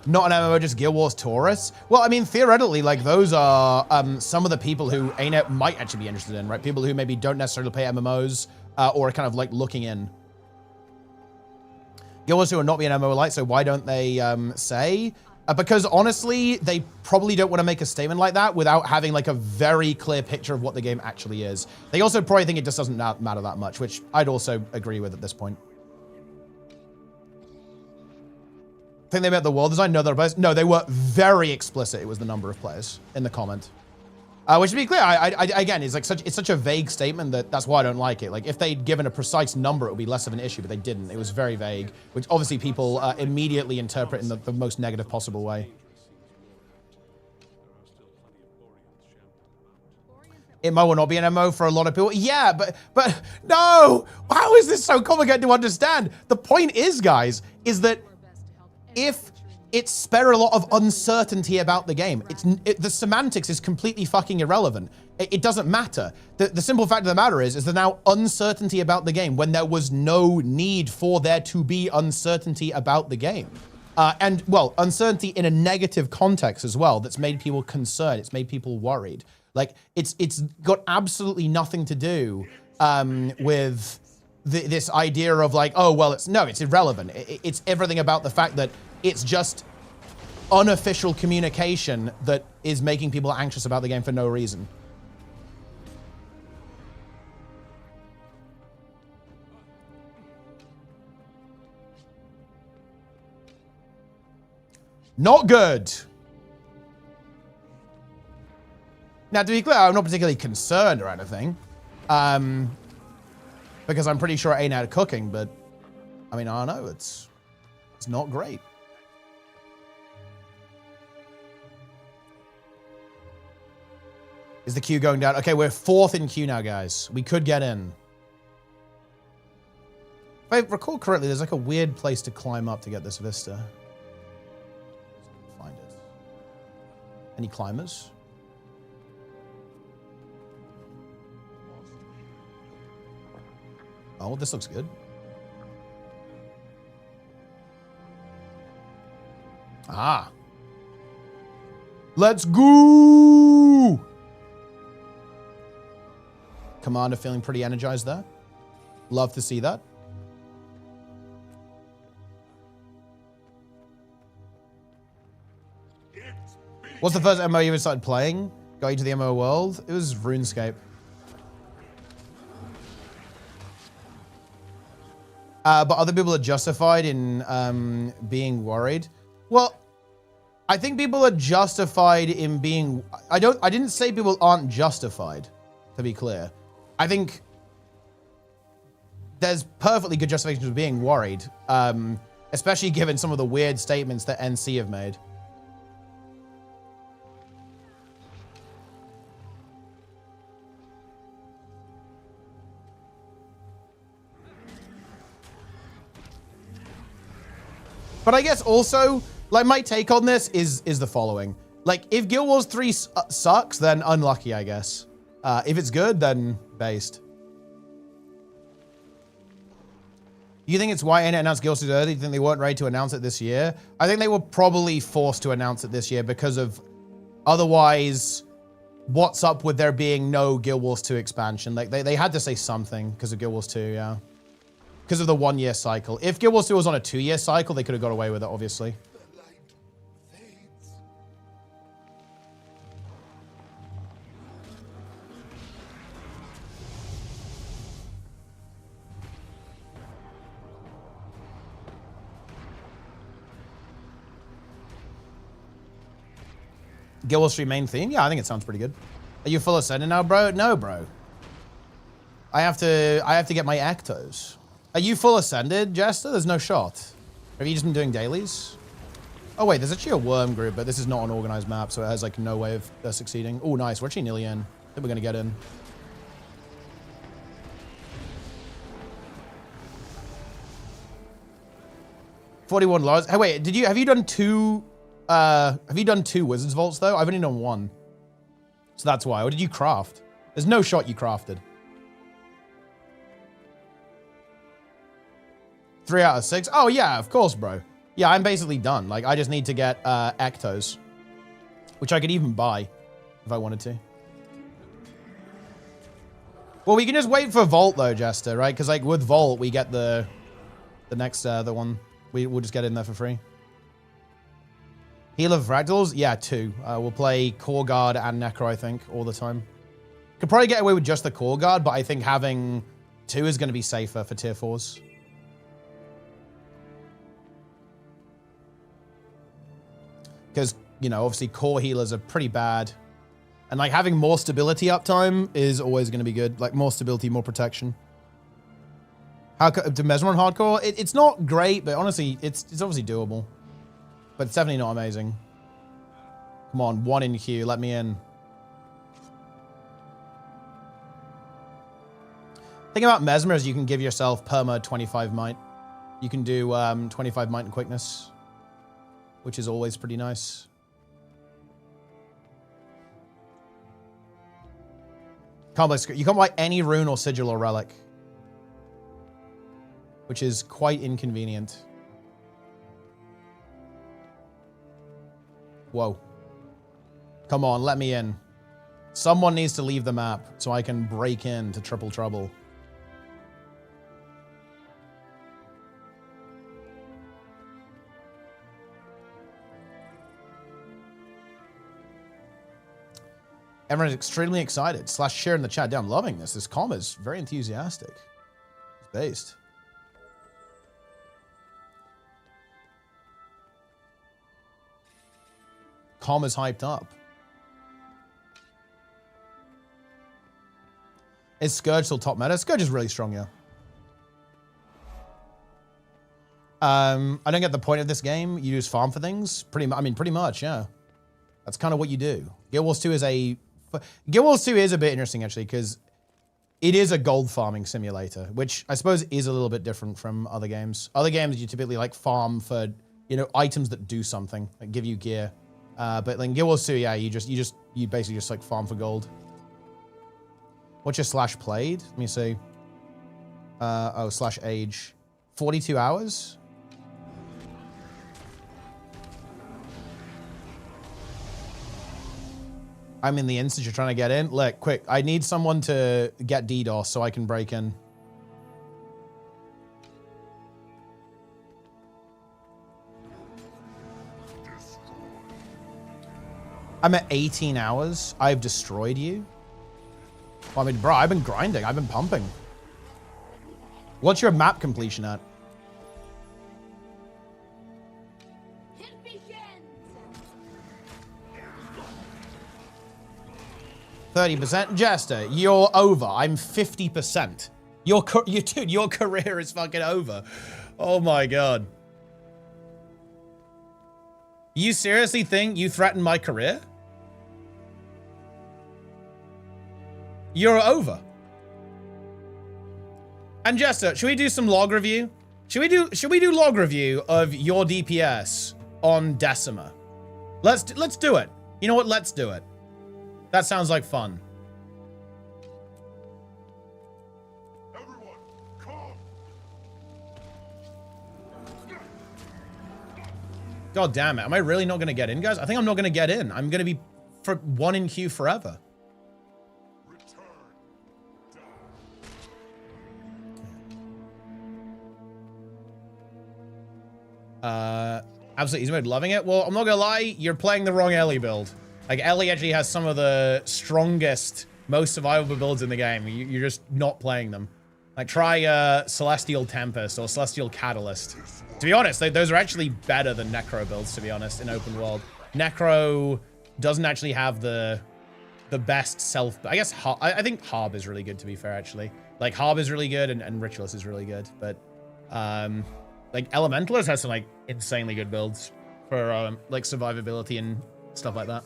Not an MMO, just Guild Wars tourists? Well, I mean, theoretically, like, those are some of the people who ArenaNet might actually be interested in, right? People who maybe don't necessarily play MMOs or are kind of, like, looking in. Guild Wars 2 are not being MMO light, so why don't they say? Because, honestly, they probably don't want to make a statement like that without having, like, a very clear picture of what the game actually is. They also probably think it just doesn't matter that much, which I'd also agree with at this point. Think they meant the world design? No, they're players. No, they were very explicit. It was the number of players in the comment. Which, to be clear, again, it's like such a vague statement that's why I don't like it. Like, if they'd given a precise number, it would be less of an issue, but they didn't. It was very vague, which obviously people immediately interpret in the most negative possible way. It might well not be an MMO for a lot of people. Yeah, but no! How is this so complicated to understand? The point is, guys, is that if it's spare a lot of uncertainty about the game, the semantics is completely fucking irrelevant. It doesn't matter. The simple fact of the matter is there now uncertainty about the game when there was no need for there to be uncertainty about the game. And, well, uncertainty in a negative context as well that's made people concerned. It's made people worried. Like, it's got absolutely nothing to do with this idea of like, oh, well, it's irrelevant. It's everything about the fact that it's just unofficial communication that is making people anxious about the game for no reason. Not good. Now, to be clear, I'm not particularly concerned or anything. Because I'm pretty sure ArenaNet are cooking, but I mean, I don't know, it's not great. Is the queue going down? Okay, we're 4th in queue now, guys. We could get in. If I recall correctly, there's like a weird place to climb up to get this vista. Find it. Any climbers? Oh, this looks good. Ah. Let's go! Commander feeling pretty energized there. Love to see that. What's the first MMO you ever started playing? Going to the MMO world? It was RuneScape. But other people are justified in being worried. Well, I think people are justified in being... I didn't say people aren't justified, to be clear. I think there's perfectly good justification for being worried, especially given some of the weird statements that NC have made. But I guess also, like, my take on this is the following. Like, if Guild Wars 3 sucks, then unlucky, I guess. If it's good, then based. Do you think it's why ArenaNet announced Guild Wars 2 early? Do you think they weren't ready to announce it this year? I think they were probably forced to announce it this year because of, otherwise, what's up with there being no Guild Wars 2 expansion? Like, they had to say something because of Guild Wars 2, yeah. Because of the 1-year cycle. If Guild Wars 2 was on a 2-year cycle, they could have got away with it, obviously. Guild Wars 3 main theme? Yeah, I think it sounds pretty good. Are you full ascended now, bro? No, bro. I have to get my Actos. Are you full ascended, Jester? There's no shot. Have you just been doing dailies? Oh wait, there's actually a worm group, but this is not an organized map, so it has like no way of succeeding. Oh, nice. We're actually nearly in. I think we're gonna get in. $41 lows. Hey, wait, have you done two Wizards Vaults though? I've only done one. So that's why. Or did you craft? There's no shot you crafted. 3 out of 6. Oh yeah, of course, bro. Yeah, I'm basically done. Like, I just need to get Actos, which I could even buy if I wanted to. Well, we can just wait for Vault though, Jester, right? Because like with Vault, we get the next the one. We'll just get in there for free. Heal of Fractals? Yeah, 2. We'll play Core Guard and Necro, I think, all the time. Could probably get away with just the Core Guard, but I think having 2 is going to be safer for tier 4s. Because, you know, obviously core healers are pretty bad. And like having more stability uptime is always going to be good. Like more stability, more protection. How to Mesmer on hardcore? It's not great, but honestly, it's obviously doable. But it's definitely not amazing. Come on, 1 in queue. Let me in. Thing about Mesmer is you can give yourself perma 25 might. You can do 25 might and quickness, which is always pretty nice. You can't buy any rune or sigil or relic, which is quite inconvenient. Whoa. Come on, let me in. Someone needs to leave the map so I can break into Triple Trouble. Everyone's extremely excited. Slash share in the chat. Damn, I'm loving this. This com is very enthusiastic. It's based. Com is hyped up. Is Scourge still top meta? Scourge is really strong, yeah. I don't get the point of this game. You just farm for things. Pretty much, yeah. That's kind of what you do. Guild Wars 2 is a bit interesting actually because it is a gold farming simulator, which I suppose is a little bit different from other games. Other games you typically like farm for, you know, items that do something, like give you gear. But like Guild Wars 2, yeah, you basically just like farm for gold. What's your slash played? Let me see. Slash age. 42 hours? I'm in the instance you're trying to get in. Look, quick. I need someone to get DDoS so I can break in. I'm at 18 hours. I've destroyed you. Well, I mean, bro, I've been grinding. I've been pumping. What's your map completion at? 30%. Jester, you're over. I'm 50%. Dude, your career is fucking over. Oh my god. You seriously think you threatened my career? You're over. And Jester, should we do some log review? Should we do log review of your DPS on Decima? Let's do it. You know what? Let's do it. That sounds like fun. Everyone, come! God damn it. Am I really not going to get in, guys? I think I'm not going to get in. I'm going to be for 1 in queue forever. Absolutely easy mode. Loving it. Well, I'm not going to lie. You're playing the wrong Ellie build. Like, Ellie actually has some of the strongest, most survivable builds in the game. You're just not playing them. Like, try Celestial Tempest or Celestial Catalyst. To be honest, those are actually better than Necro builds, to be honest, in open world. Necro doesn't actually have the best self. I guess I think Harb is really good, to be fair, actually. Like Harb is really good and Ritualist is really good, but like Elementalist has some like insanely good builds for like survivability and stuff like that.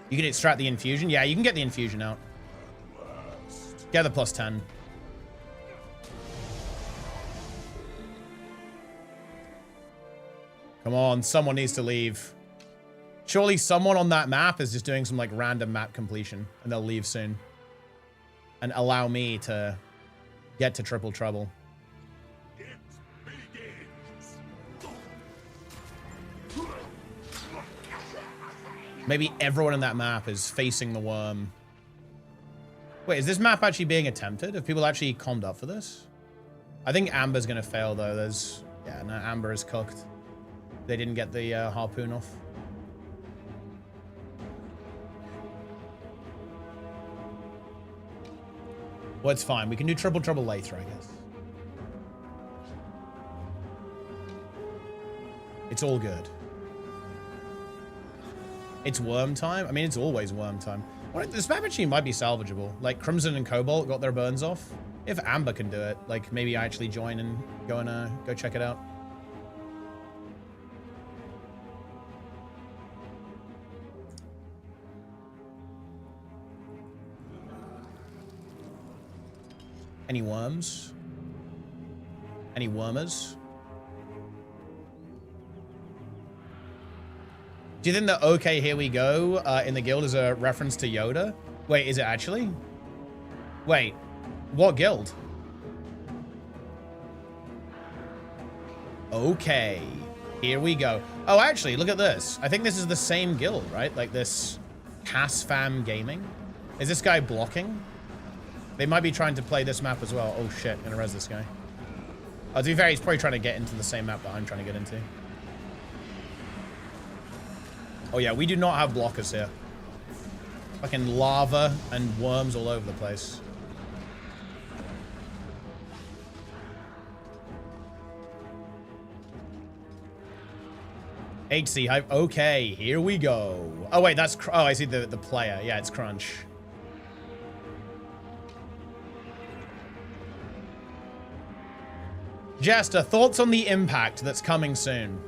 You can extract the infusion. Yeah, you can get the infusion out. Get the +10. Come on, someone needs to leave. Surely someone on that map is just doing some like random map completion and they'll leave soon. And allow me to get to triple trouble. Maybe everyone in that map is facing the worm. Wait, is this map actually being attempted? Have people actually calmed up for this? I think Amber's gonna fail though. Yeah, no, Amber is cooked. They didn't get the harpoon off. Well, it's fine. We can do triple trouble later, I guess. It's all good. It's worm time? I mean, it's always worm time. This map actually might be salvageable. Like, Crimson and Cobalt got their burns off. If Amber can do it, like, maybe I actually join and go check it out. Any worms? Any wormers? Do you think that "Okay, here we go" in the guild is a reference to Yoda? Wait, is it actually? Wait, what guild? Okay, here we go. Oh, actually, look at this. I think this is the same guild, right? Like this Casfam Gaming. Is this guy blocking? They might be trying to play this map as well. Oh shit, gonna res this guy. Oh, to be fair, he's probably trying to get into the same map that I'm trying to get into. Oh yeah, we do not have blockers here. Fucking lava and worms all over the place. HC hype. Okay, here we go. Oh wait, that's oh, I see the player. Yeah, it's Crunch. Jester, thoughts on the impact that's coming soon?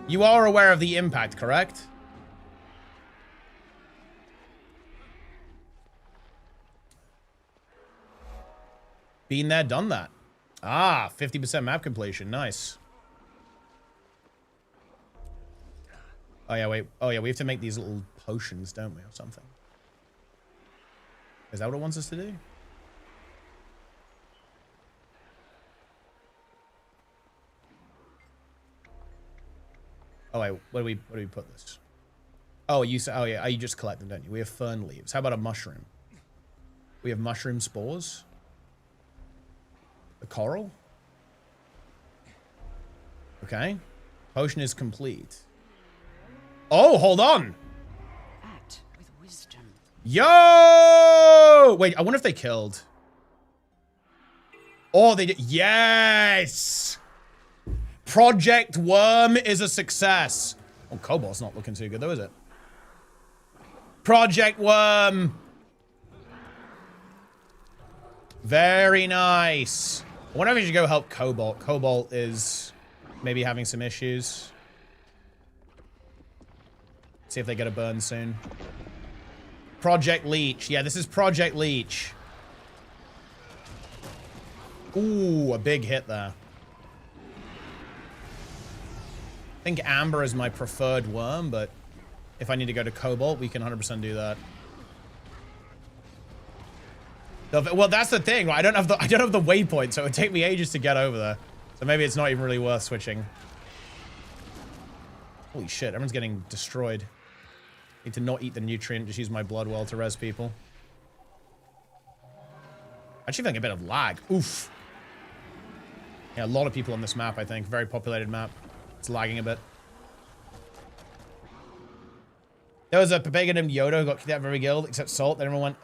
You are aware of the impact, correct? Been there, done that. Ah, 50% map completion. Nice. Oh, yeah, wait. Oh, yeah, we have to make these little potions, don't we, or something? Is that what it wants us to do? Oh wait, where do we put this? Oh, you say, oh yeah, you just collect them, don't you? We have fern leaves. How about a mushroom? We have mushroom spores. The coral. Okay. Potion is complete. Oh, hold on. Act with wisdom. Yo! Wait, I wonder if they killed. Oh, they did. Yes! Project Worm is a success. Oh, Cobalt's not looking too good though, is it? Project Worm. Very nice. I wonder if we should go help Cobalt. Cobalt is maybe having some issues. See if they get a burn soon. Project Leech. Yeah, this is Project Leech. Ooh, a big hit there. I think Amber is my preferred worm, but if I need to go to Cobalt, we can 100% do that. Well, that's the thing, right? I don't have the waypoint, so it would take me ages to get over there. So maybe it's not even really worth switching. Holy shit, everyone's getting destroyed. Need to not eat the nutrient, just use my blood well to res people. Actually feeling a bit of lag. Oof. Yeah, a lot of people on this map, I think. Very populated map. It's lagging a bit. There was a pagan named Yoda who got kicked out of every guild except Salt. Then everyone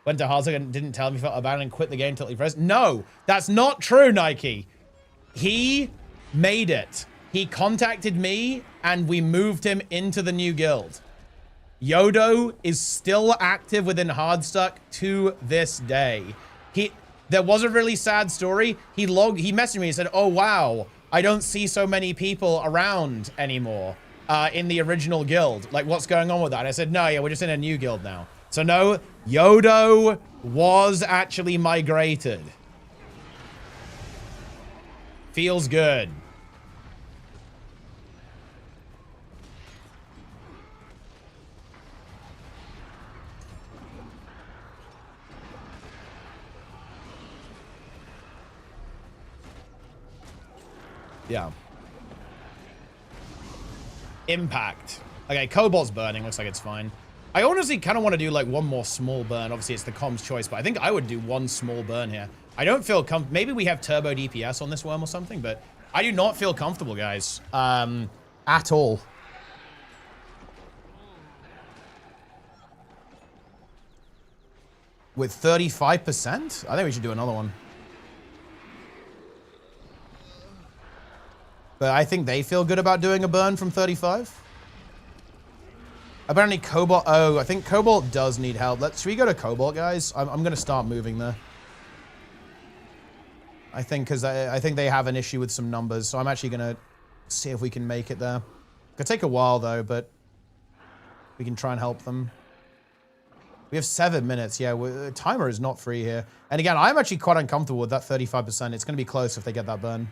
went to Hardstuck and didn't tell him he felt abandoned and quit the game until he pressed. No, that's not true, Nike. He made it. He contacted me and we moved him into the new guild. Yodo is still active within Hardstuck to this day. There was a really sad story. He messaged me and said, oh, wow, I don't see so many people around anymore in the original guild. Like, what's going on with that? And I said, no, yeah, we're just in a new guild now. So no, Yodo was actually migrated. Feels good. Yeah. Impact. Okay, Cobalt's burning. Looks like it's fine. I honestly kind of want to do like one more small burn. Obviously, it's the comms choice, but I think I would do one small burn here. I don't feel maybe we have turbo DPS on this worm or something, but I do not feel comfortable, guys, at all. With 35%? I think we should do another one. But I think they feel good about doing a burn from 35. Apparently Cobalt, oh, I think Cobalt does need help. Should we go to Cobalt, guys? I'm going to start moving there. I think, because I think they have an issue with some numbers, so I'm actually going to see if we can make it there. Could take a while, though, but we can try and help them. We have 7 minutes. Yeah, timer is not free here. And again, I'm actually quite uncomfortable with that 35%. It's going to be close if they get that burn.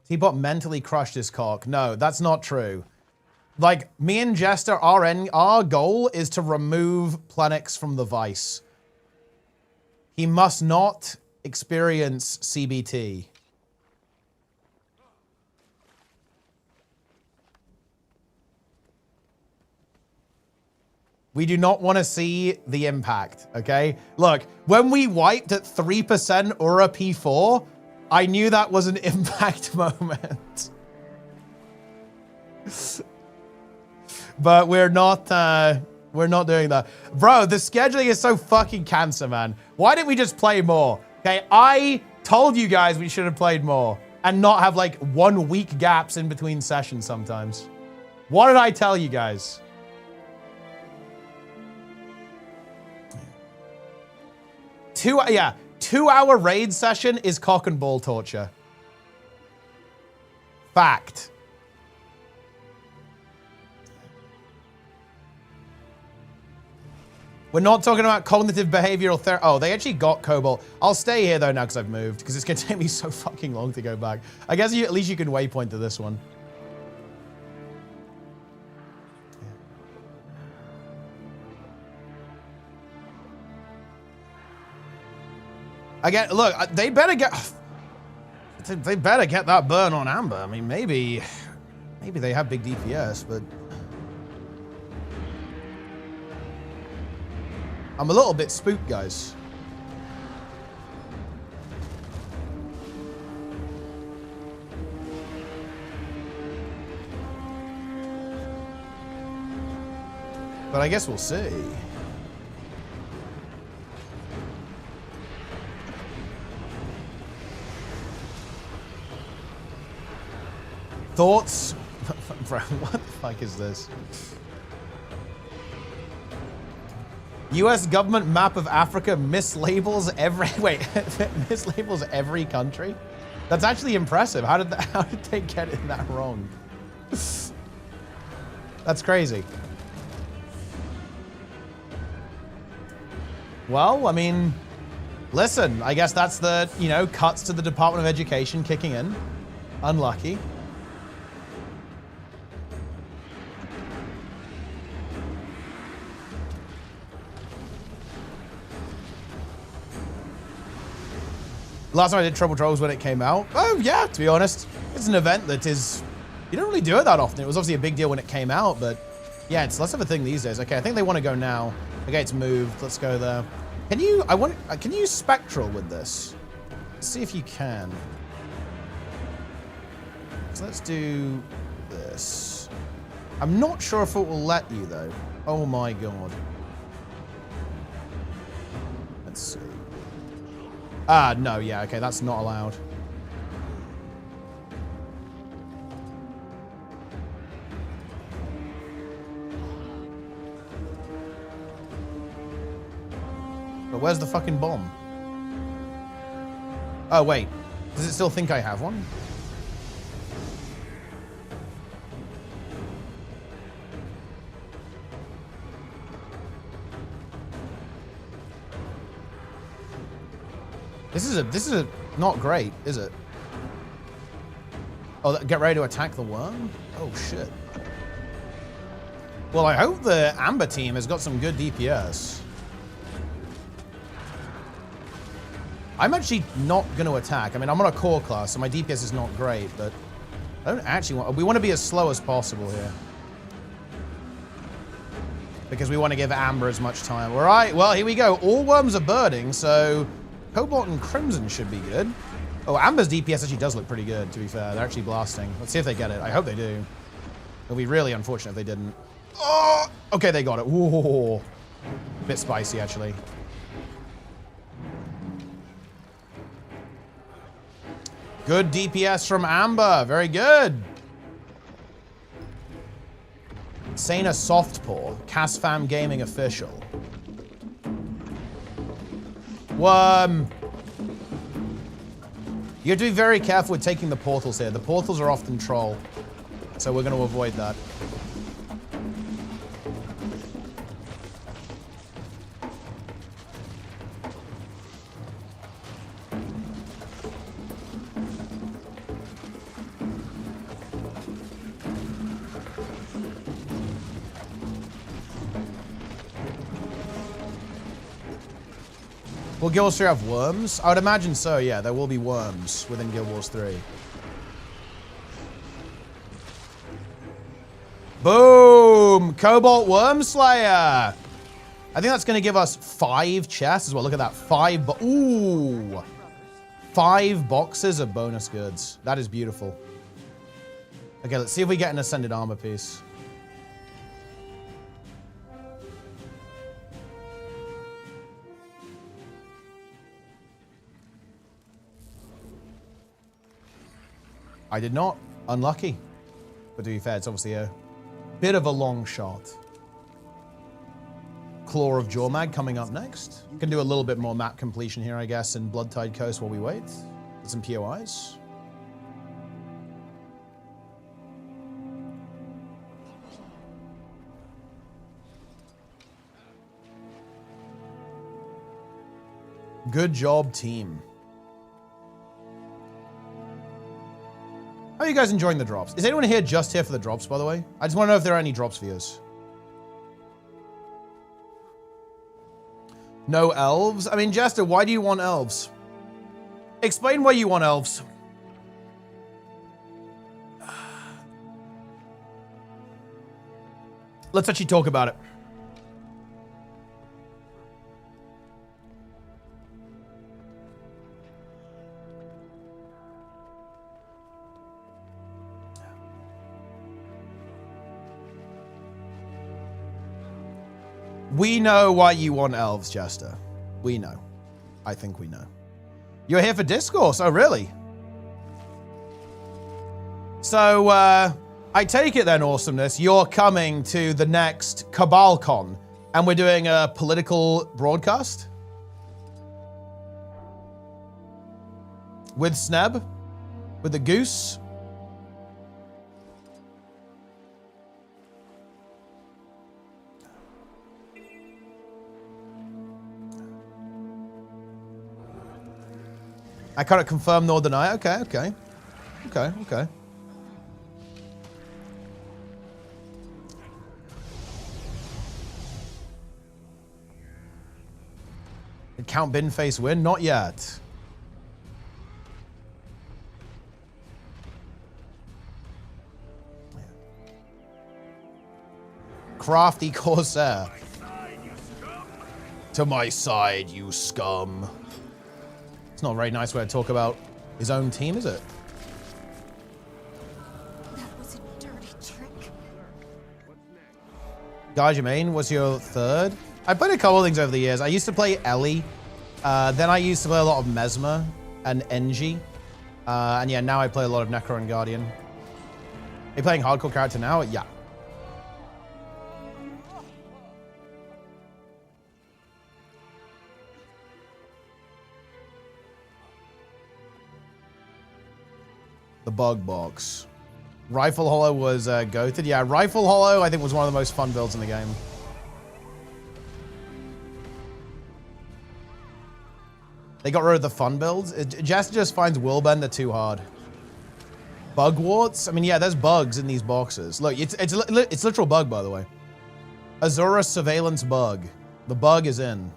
Teapot mentally crushed his cock. No, that's not true. Like, me and Jester, our goal is to remove Plenix from the vice. He must not experience CBT. We do not want to see the impact, okay? Look, when we wiped at 3% Aura P4, I knew that was an impact moment. But we're not doing that. Bro, the scheduling is so fucking cancer, man. Why didn't we just play more? Okay, I told you guys we should have played more and not have like 1 week gaps in between sessions sometimes. What did I tell you guys? Yeah. 2-hour raid session is cock and ball torture. Fact. We're not talking about cognitive behavioral therapy. Oh, they actually got Cobalt. I'll stay here though now because I've moved, because it's going to take me so fucking long to go back. I guess at least you can waypoint to this one. Again, look, they better get that burn on Amber. I mean, maybe they have big DPS, but I'm a little bit spooked, guys. But I guess we'll see. Thoughts? Bro, what the fuck is this? US government map of Africa mislabels every... Wait, mislabels every country? That's actually impressive. How did they get it that wrong? That's crazy. Well, I mean, listen, I guess that's the, you know, cuts to the Department of Education kicking in. Unlucky. Last time I did Trouble Trolls when it came out. Oh, yeah, to be honest. It's an event that is... You don't really do it that often. It was obviously a big deal when it came out, but... Yeah, it's less of a thing these days. Okay, I think they want to go now. Okay, it's moved. Let's go there. Can you... Can you use Spectral with this? Let's see if you can. So let's do this. I'm not sure if it will let you, though. Oh, my God. Let's see. Ah, no, yeah, okay, that's not allowed. But where's the fucking bomb? Oh, wait. Does it still think I have one? This is a not great, is it? Oh, get ready to attack the worm? Oh, shit. Well, I hope the Amber team has got some good DPS. I'm actually not going to attack. I mean, I'm on a core class, so my DPS is not great, but I don't actually want... We want to be as slow as possible here. Because we want to give Amber as much time. All right, well, here we go. All worms are birding, so Cobalt and Crimson should be good. Oh, Amber's DPS actually does look pretty good, to be fair. They're actually blasting. Let's see if they get it. I hope they do. It'll be really unfortunate if they didn't. Oh, okay, they got it. Ooh, bit spicy, actually. Good DPS from Amber. Very good. Sana Softpaw. Casfam Gaming Official. Worm. You have to be very careful with taking the portals here. The portals are often troll. So we're going to avoid that. Will Guild Wars 3 have worms? I would imagine so, yeah. There will be worms within Guild Wars 3. Boom! Cobalt Worm Slayer! I think that's going to give us 5 chests as well. Look at that. 5 ooh! 5 boxes of bonus goods. That is beautiful. Okay, let's see if we get an Ascended Armor piece. I did not. Unlucky. But to be fair, it's obviously a bit of a long shot. Claw of Jormag coming up next. You can do a little bit more map completion here, I guess, in Bloodtide Coast while we wait. Get some POIs. Good job, team. How are you guys enjoying the drops? Is anyone here just here for the drops, by the way? I just want to know if there are any drops viewers. No elves? I mean, Jester, why do you want elves? Explain why you want elves. Let's actually talk about it. We know why you want elves, Jester. We know. I think we know. You're here for discourse. Oh, really? So, I take it then, awesomeness, you're coming to the next CabalCon, and we're doing a political broadcast? With Sneb? With the goose? I cannot confirm nor deny. Okay, okay. Okay, okay. Did Count Binface win? Not yet. Crafty Corsair. To my side, you scum. It's not a very nice way to talk about his own team, is it? That was a dirty trick. Guy Jermaine was your third? I played a couple of things over the years. I used to play Ellie Then I used to play a lot of Mesmer and Engie. And yeah, now I play a lot of Necro and Guardian. Are you playing hardcore character now? Yeah. The Bug Box. Rifle Hollow was goated. Yeah, Rifle Hollow I think was one of the most fun builds in the game. They got rid of the fun builds. Jess just finds Willbender too hard. Bug warts? I mean, yeah, there's bugs in these boxes. Look, it's literal bug, by the way. Azura surveillance bug. The bug is in.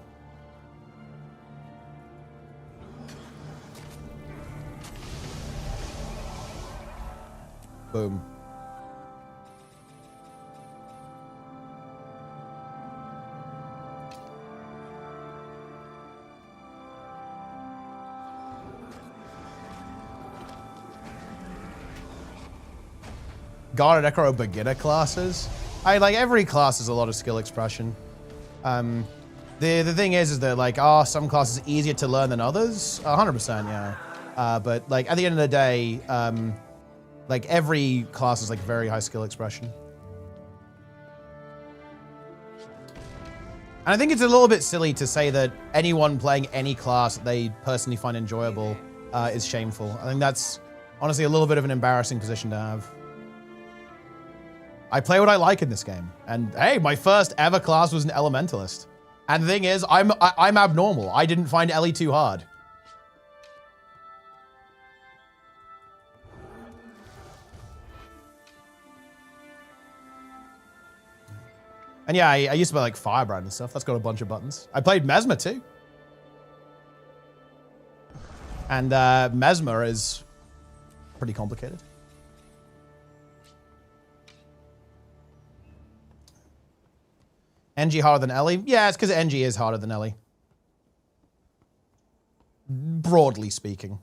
Boom. God and Echo beginner classes. Like every class has a lot of skill expression. The thing is that like, are some classes easier to learn than others? 100%, yeah. But like at the end of the day, like every class is like very high skill expression. And I think it's a little bit silly to say that anyone playing any class that they personally find enjoyable is shameful. I think that's honestly a little bit of an embarrassing position to have. I play what I like in this game. And hey, my first ever class was an Elementalist. And the thing is, I'm abnormal. I didn't find Ellie too hard. And yeah, I used to play like Firebrand and stuff. That's got a bunch of buttons. I played Mesmer too. And Mesmer is pretty complicated. NG harder than Ellie? Yeah, it's because NG is harder than Ellie. Broadly speaking.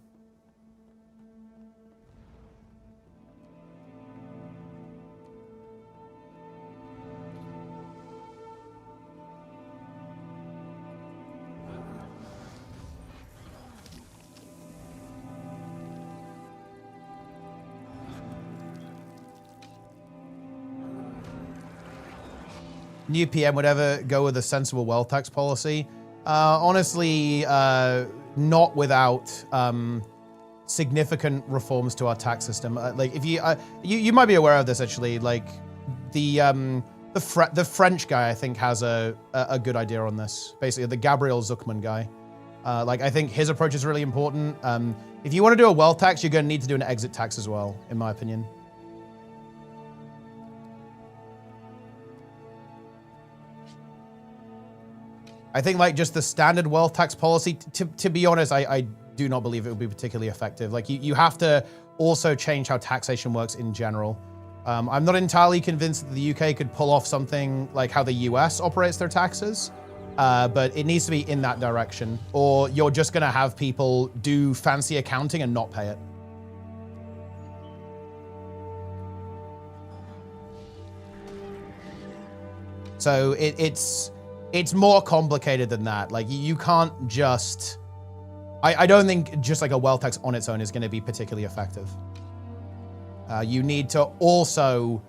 New PM would ever go with a sensible wealth tax policy? Honestly, not without significant reforms to our tax system. Like, if you might be aware of this actually. Like, the French guy I think has a good idea on this. Basically, the Gabriel Zuckman guy. Like, I think his approach is really important. If you want to do a wealth tax, you're going to need to do an exit tax as well, in my opinion. I think like just the standard wealth tax policy, to be honest, I do not believe it would be particularly effective. Like you have to also change how taxation works in general. I'm not entirely convinced that the UK could pull off something like how the US operates their taxes, but it needs to be in that direction, or you're just gonna have people do fancy accounting and not pay it. So it's more complicated than that. Like you can't just, I don't think just like a wealth tax on its own is going to be particularly effective. You need to also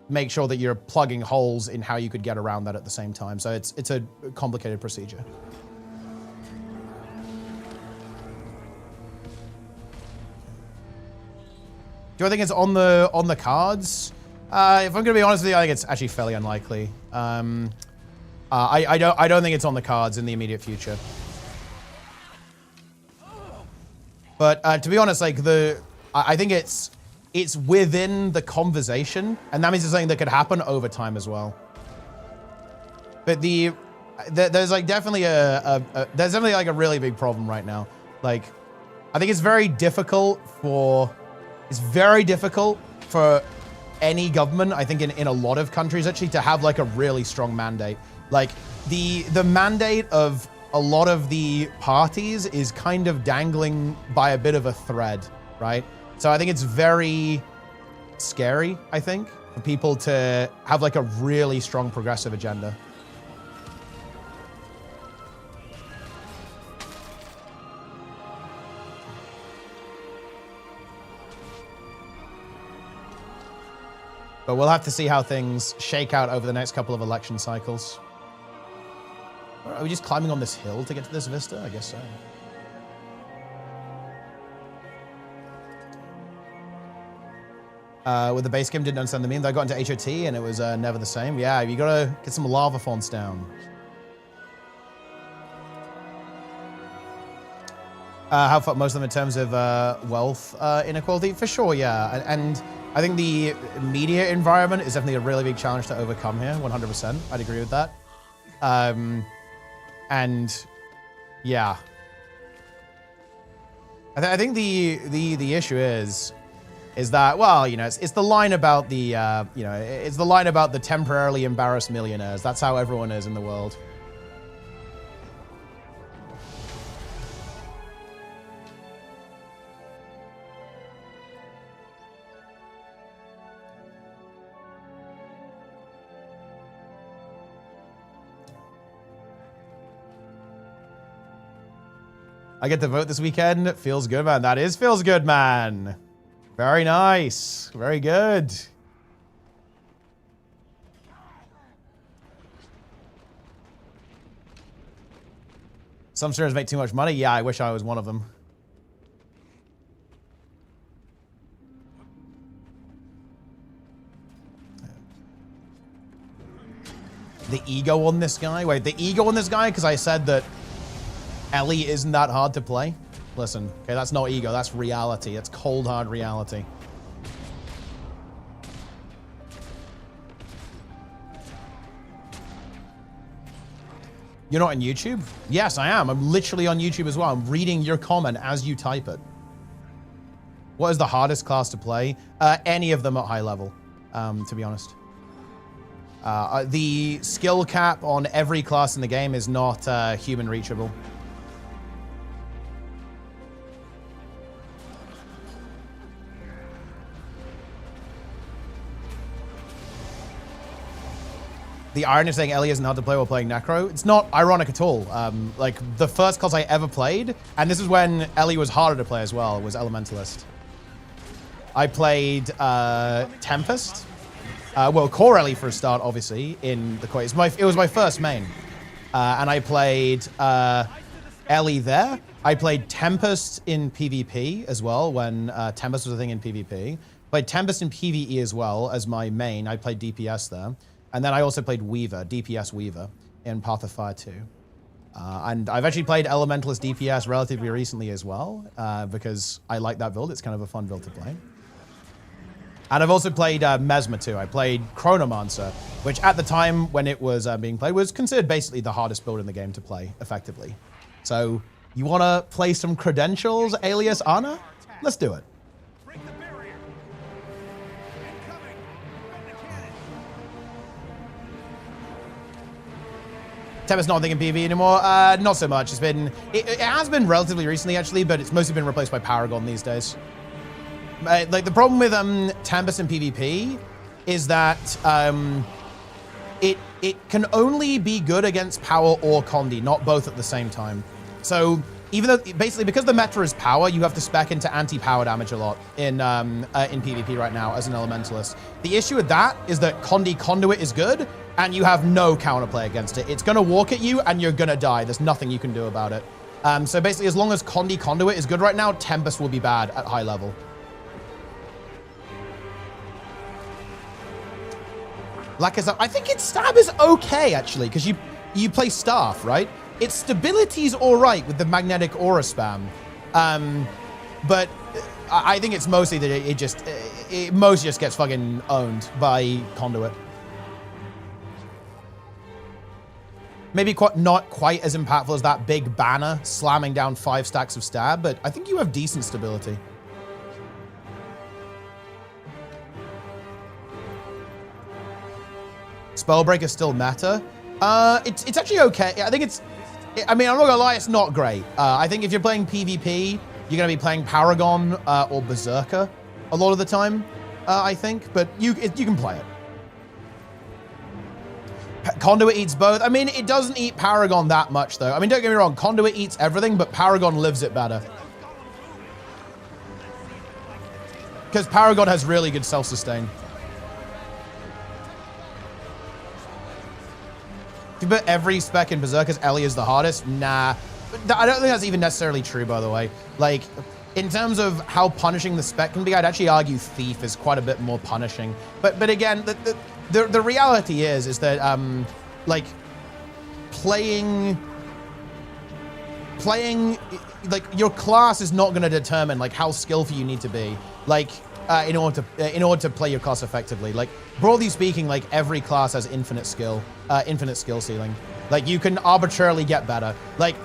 make sure that you're plugging holes in how you could get around that at the same time. So it's a complicated procedure. Do I think it's on the cards? If I'm going to be honest with you, I think it's actually fairly unlikely. I don't think it's on the cards in the immediate future. But to be honest, like I think it's within the conversation, and that means it's something that could happen over time as well. But there's like definitely there's definitely like a really big problem right now. Like I think it's very difficult for any government, I think in a lot of countries actually, to have like a really strong mandate. Like the mandate of a lot of the parties is kind of dangling by a bit of a thread, right? So I think it's very scary, I think, for people to have like a really strong progressive agenda. But we'll have to see how things shake out over the next couple of election cycles. Are we just climbing on this hill to get to this vista? I guess so. With the base game, didn't understand the meme. I got into HOT and it was never the same. Yeah, you gotta get some lava fonts down. How far most of them in terms of wealth inequality? For sure, yeah. And I think the media environment is definitely a really big challenge to overcome here, 100%. I'd agree with that. And yeah. I think the issue is that, well, you know, it's the line about the, you know, it's the line about the temporarily embarrassed millionaires. That's how everyone is in the world. I get to vote this weekend. Feels good, man. That feels good, man. Very nice. Very good. Some streamers make too much money. Yeah, I wish I was one of them. The ego on this guy? Wait, the ego on this guy? Because I said that Ellie isn't that hard to play? Listen, okay, that's not ego, that's reality. That's cold, hard reality. You're not on YouTube? Yes, I am. I'm literally on YouTube as well. I'm reading your comment as you type it. What is the hardest class to play? Any of them at high level, to be honest. The skill cap on every class in the game is not human reachable. The irony of saying Ellie isn't hard to play while playing Necro, it's not ironic at all. Like, the first class I ever played, and this is when Ellie was harder to play as well, was Elementalist. I played Tempest. Well, Core Ellie for a start, obviously, in the core. It was my first main. And I played Ellie there. I played Tempest in PvP as well, when Tempest was a thing in PvP. Played Tempest in PvE as well as my main. I played DPS there. And then I also played Weaver, DPS Weaver, in Path of Fire 2. And I've actually played Elementalist DPS relatively recently as well, because I like that build. It's kind of a fun build to play. And I've also played Mesmer too. I played Chronomancer, which at the time when it was being played was considered basically the hardest build in the game to play effectively. So you want to play some credentials, alias Ana? Let's do it. Tempest's not a thing in PvE anymore. Not so much. It has been relatively recently actually, but it's mostly been replaced by Paragon these days. Like the problem with Tempest in PvP is that it can only be good against power or Condi, not both at the same time. So even though basically because the meta is power, you have to spec into anti-power damage a lot in PvP right now as an Elementalist. The issue with that is that Condi Conduit is good, and you have no counterplay against it. It's gonna walk at you, and you're gonna die. There's nothing you can do about it. So basically, as long as Condi Conduit is good right now, Tempest will be bad at high level. Like I think its stab is okay, actually, because you play Staff, right? Its stability's all right with the magnetic aura spam. But I think it's mostly that it mostly just gets fucking owned by Conduit. Maybe not quite as impactful as that big banner slamming down 5 stacks of stab, but I think you have decent stability. Spellbreaker still meta. It's actually okay. I think I mean, I'm not gonna lie, it's not great. I think if you're playing PvP, you're gonna be playing Paragon or Berserker a lot of the time, I think, but you can play it. Conduit eats both. I mean, it doesn't eat Paragon that much, though. I mean, don't get me wrong, Conduit eats everything, but Paragon lives it better. Because Paragon has really good self-sustain. If you put every spec in Berserkers, Ellie is the hardest. Nah, I don't think that's even necessarily true, by the way. Like, in terms of how punishing the spec can be, I'd actually argue Thief is quite a bit more punishing. But again, the reality is that like playing like your class is not going to determine like how skillful you need to be. Like in order to play your class effectively. Like broadly speaking, like every class has infinite skill ceiling. Like you can arbitrarily get better. Like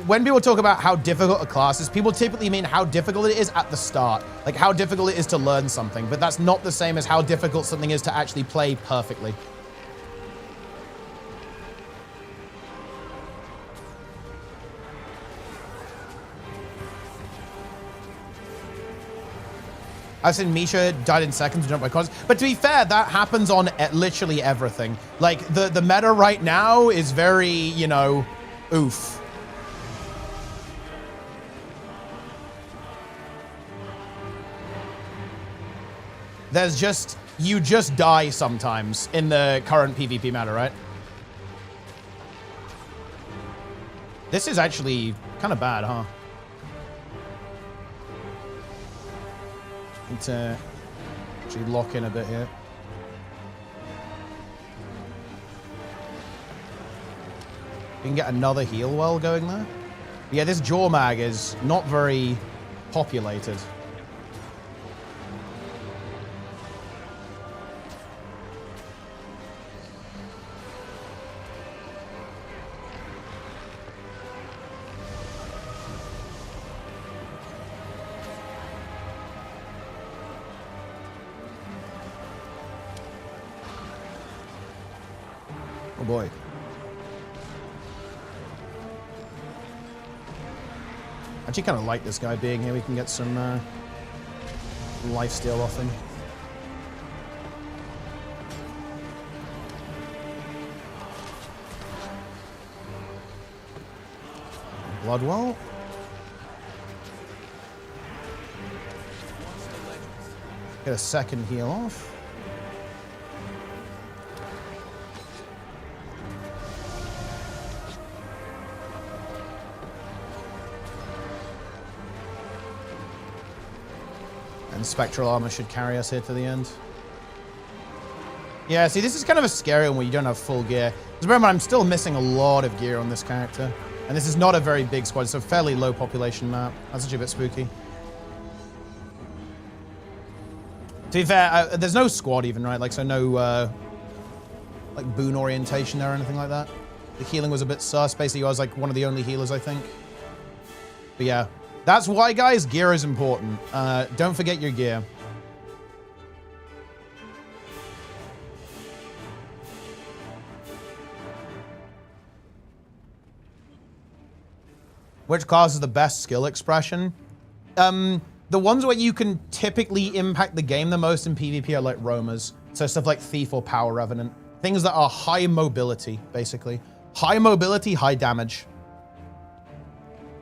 when people talk about how difficult a class is, people typically mean how difficult it is at the start. Like how difficult it is to learn something, but that's not the same as how difficult something is to actually play perfectly. I've seen Misha died in seconds to jump by cons. But to be fair, that happens on literally everything. Like the meta right now is very, you know, oof. There's just, you just die sometimes in the current PvP meta, right? This is actually kind of bad, huh? Need to actually lock in a bit here. We can get another heal well going there. Yeah, this jaw mag is not very populated. Oh boy. I actually kind of like this guy being here. We can get some lifesteal off him. Bloodwell. Get a second heal off. And Spectral Armor should carry us here to the end. Yeah, see, this is kind of a scary one where you don't have full gear. Because remember, I'm still missing a lot of gear on this character. And this is not a very big squad. It's a fairly low population map. That's actually a bit spooky. To be fair, there's no squad even, right? Like, so no, like, boon orientation there or anything like that. The healing was a bit sus. Basically, I was, like, one of the only healers, I think. But yeah. That's why, guys, gear is important. Don't forget your gear. Which class is the best skill expression? The ones where you can typically impact the game the most in PvP are like roamers. So stuff like Thief or Power Revenant. Things that are high mobility, basically. High mobility, high damage.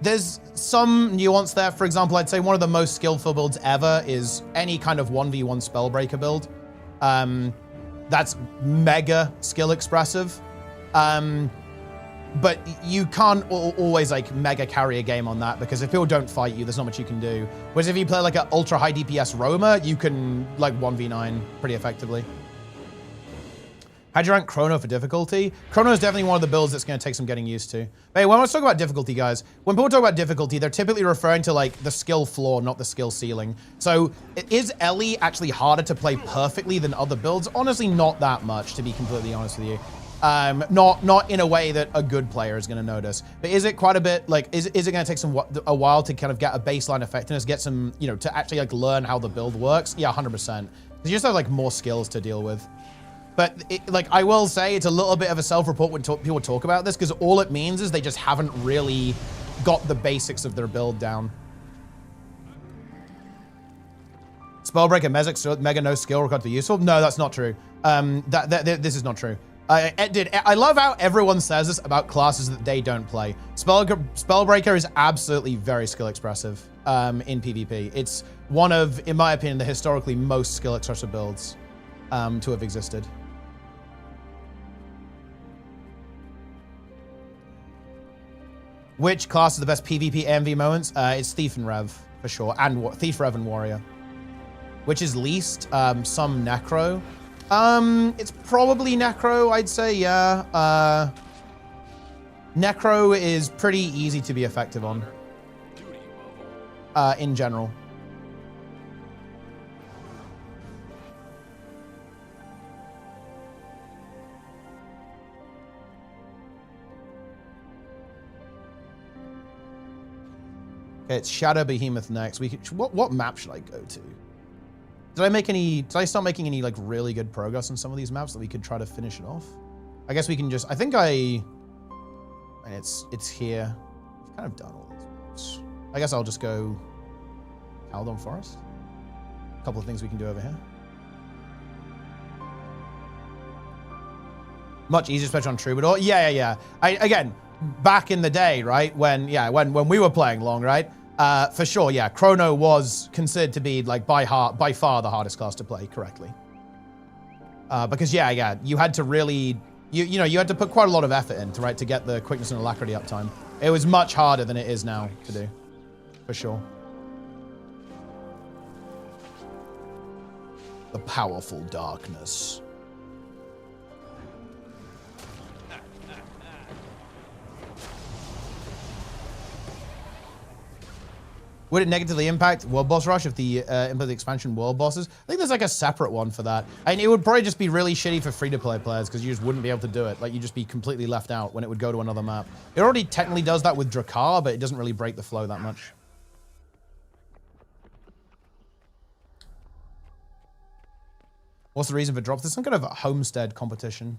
There's some nuance there. For example, I'd say one of the most skillful builds ever is any kind of 1v1 Spellbreaker build. That's mega skill expressive. But you can't always like mega carry a game on that because if people don't fight you, there's not much you can do. Whereas if you play like an ultra high DPS roamer, you can like 1v9 pretty effectively. How'd you rank Chrono for difficulty? Chrono is definitely one of the builds that's going to take some getting used to. But hey, when I was talking about difficulty, guys, when people talk about difficulty, they're typically referring to like the skill floor, not the skill ceiling. So is Ellie actually harder to play perfectly than other builds? Honestly, not that much, to be completely honest with you. Not in a way that a good player is going to notice. But is it quite a bit, like, is it going to take a while to kind of get a baseline effectiveness, get some, you know, to actually like learn how the build works? Yeah, 100%. You just have like more skills to deal with. But like I will say, it's a little bit of a self-report when people talk about this because all it means is they just haven't really got the basics of their build down. Spellbreaker mega no skill required to be useful? No, that's not true. This is not true. I love how everyone says this about classes that they don't play. Spellbreaker is absolutely very skill expressive in PvP. It's one of, in my opinion, the historically most skill expressive builds to have existed. Which class is the best PvP AMV moments? It's Thief and Rev, for sure. And Thief, Rev, and Warrior. Which is least? Some Necro. It's probably Necro, I'd say, yeah. Necro is pretty easy to be effective on. In general. Okay, it's Shadow Behemoth next. We could, what map should I go to? Did I start making any like really good progress on some of these maps that we could try to finish it off? I guess we can just, and it's here. I've kind of done all these maps. I guess I'll just go Haldon Forest. A couple of things we can do over here. Much easier, especially on Troubadour. Yeah. Again, back in the day, right? When we were playing long, right? For sure, yeah. Chrono was considered to be like by far the hardest class to play correctly. Because yeah, you had to really, you had to put quite a lot of effort in to get the quickness and alacrity uptime. It was much harder than it is now to do, for sure. The powerful darkness. Would it negatively impact World Boss Rush if the implement the expansion World Bosses? I think there's like a separate one for that. And it would probably just be really shitty for free-to-play players because you just wouldn't be able to do it. Like, you'd just be completely left out when it would go to another map. It already technically does that with Drakkar, but it doesn't really break the flow that much. What's the reason for drops? There's some kind of a homestead competition.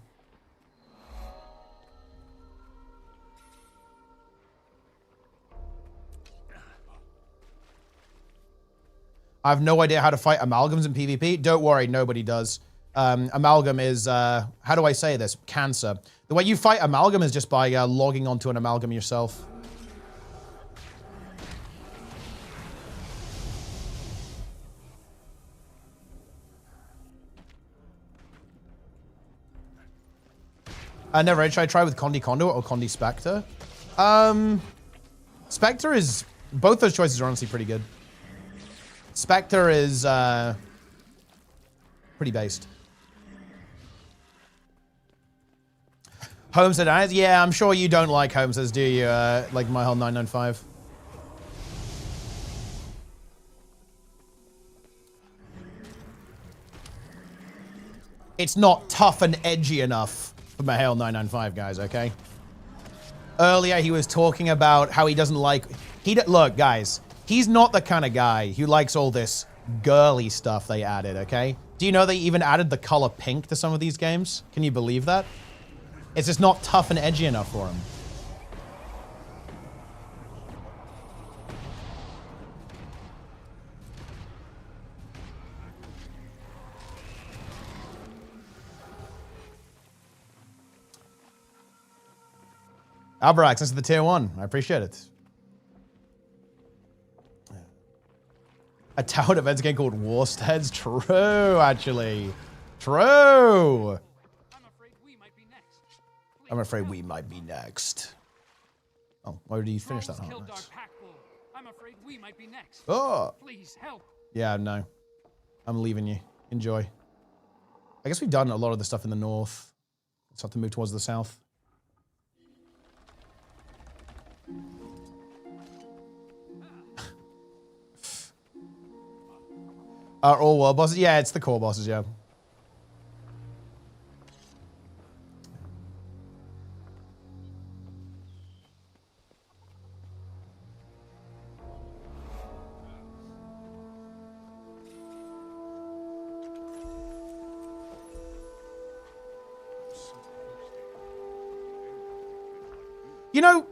I have no idea how to fight amalgams in PvP. Don't worry, nobody does. Amalgam is, how do I say this? Cancer. The way you fight amalgam is just by logging onto an amalgam yourself. Never. Should I try with Condi Conduit or Condi Spectre? Spectre is, both those choices are honestly pretty good. Spectre is pretty based. Homestead eyes? Yeah, I'm sure you don't like homesteads, do you? Like my whole 995. It's not tough and edgy enough for Mahale 995, guys, okay? Earlier, he was talking about how he doesn't like... Look, guys, he's not the kind of guy who likes all this girly stuff they added, okay? Do you know they even added the color pink to some of these games? Can you believe that? It's just not tough and edgy enough for him. Alberax, this is the tier 1. I appreciate it. A town event's game called Warsteads? True, actually. True. I'm afraid we might be next. I'm afraid we might be next. Oh, why did you finish that? Oh, nice. I'm afraid we might be next. Oh. Please help. Yeah, no. I'm leaving you. Enjoy. I guess we've done a lot of the stuff in the north. Let's have to move towards the south. Are all world bosses? Yeah, it's the core bosses, yeah. You know,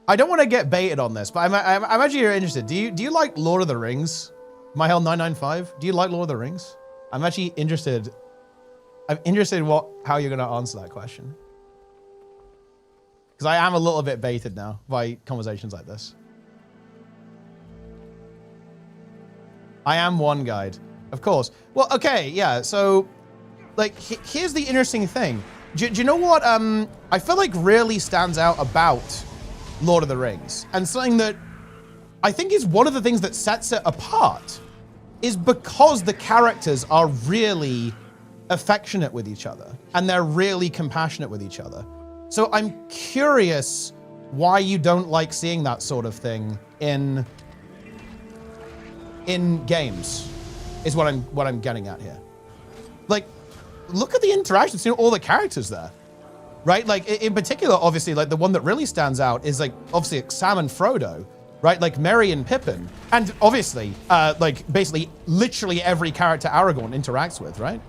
I don't want to get baited on this, but I'm actually interested. Do you like Lord of the Rings? My Hell 995. Do you like Lord of the Rings? I'm actually interested. I'm interested in how you're going to answer that question. Because I am a little bit baited now by conversations like this. I am one guide, of course. Well, okay, yeah. So, like, here's the interesting thing. Do you know what? I feel like really stands out about Lord of the Rings. And something that I think is one of the things that sets it apart is because the characters are really affectionate with each other and they're really compassionate with each other. So I'm curious why you don't like seeing that sort of thing in games, is what I'm getting at here. Like, look at the interactions, you know, all the characters there, right? Like, in particular, obviously, like, the one that really stands out is, like, obviously, like, Sam and Frodo, right? Like, Merry and Pippin. And, obviously, like, basically, literally every character Aragorn interacts with, right?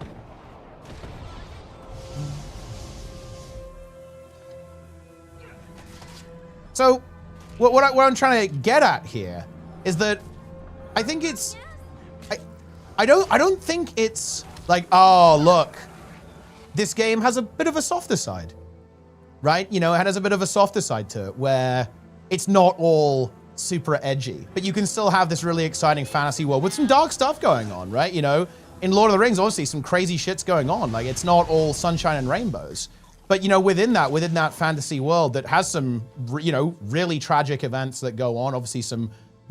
So, what I'm trying to get at here is that I think it's... I don't think it's like, oh, look, this game has a bit of a softer side, right? You know, it has a bit of a softer side to it where it's not all super edgy, but you can still have this really exciting fantasy world with some dark stuff going on, right? You know, in Lord of the Rings, obviously some crazy shit's going on. Like, it's not all sunshine and rainbows, but you know, within that fantasy world that has some, you know, really tragic events that go on, obviously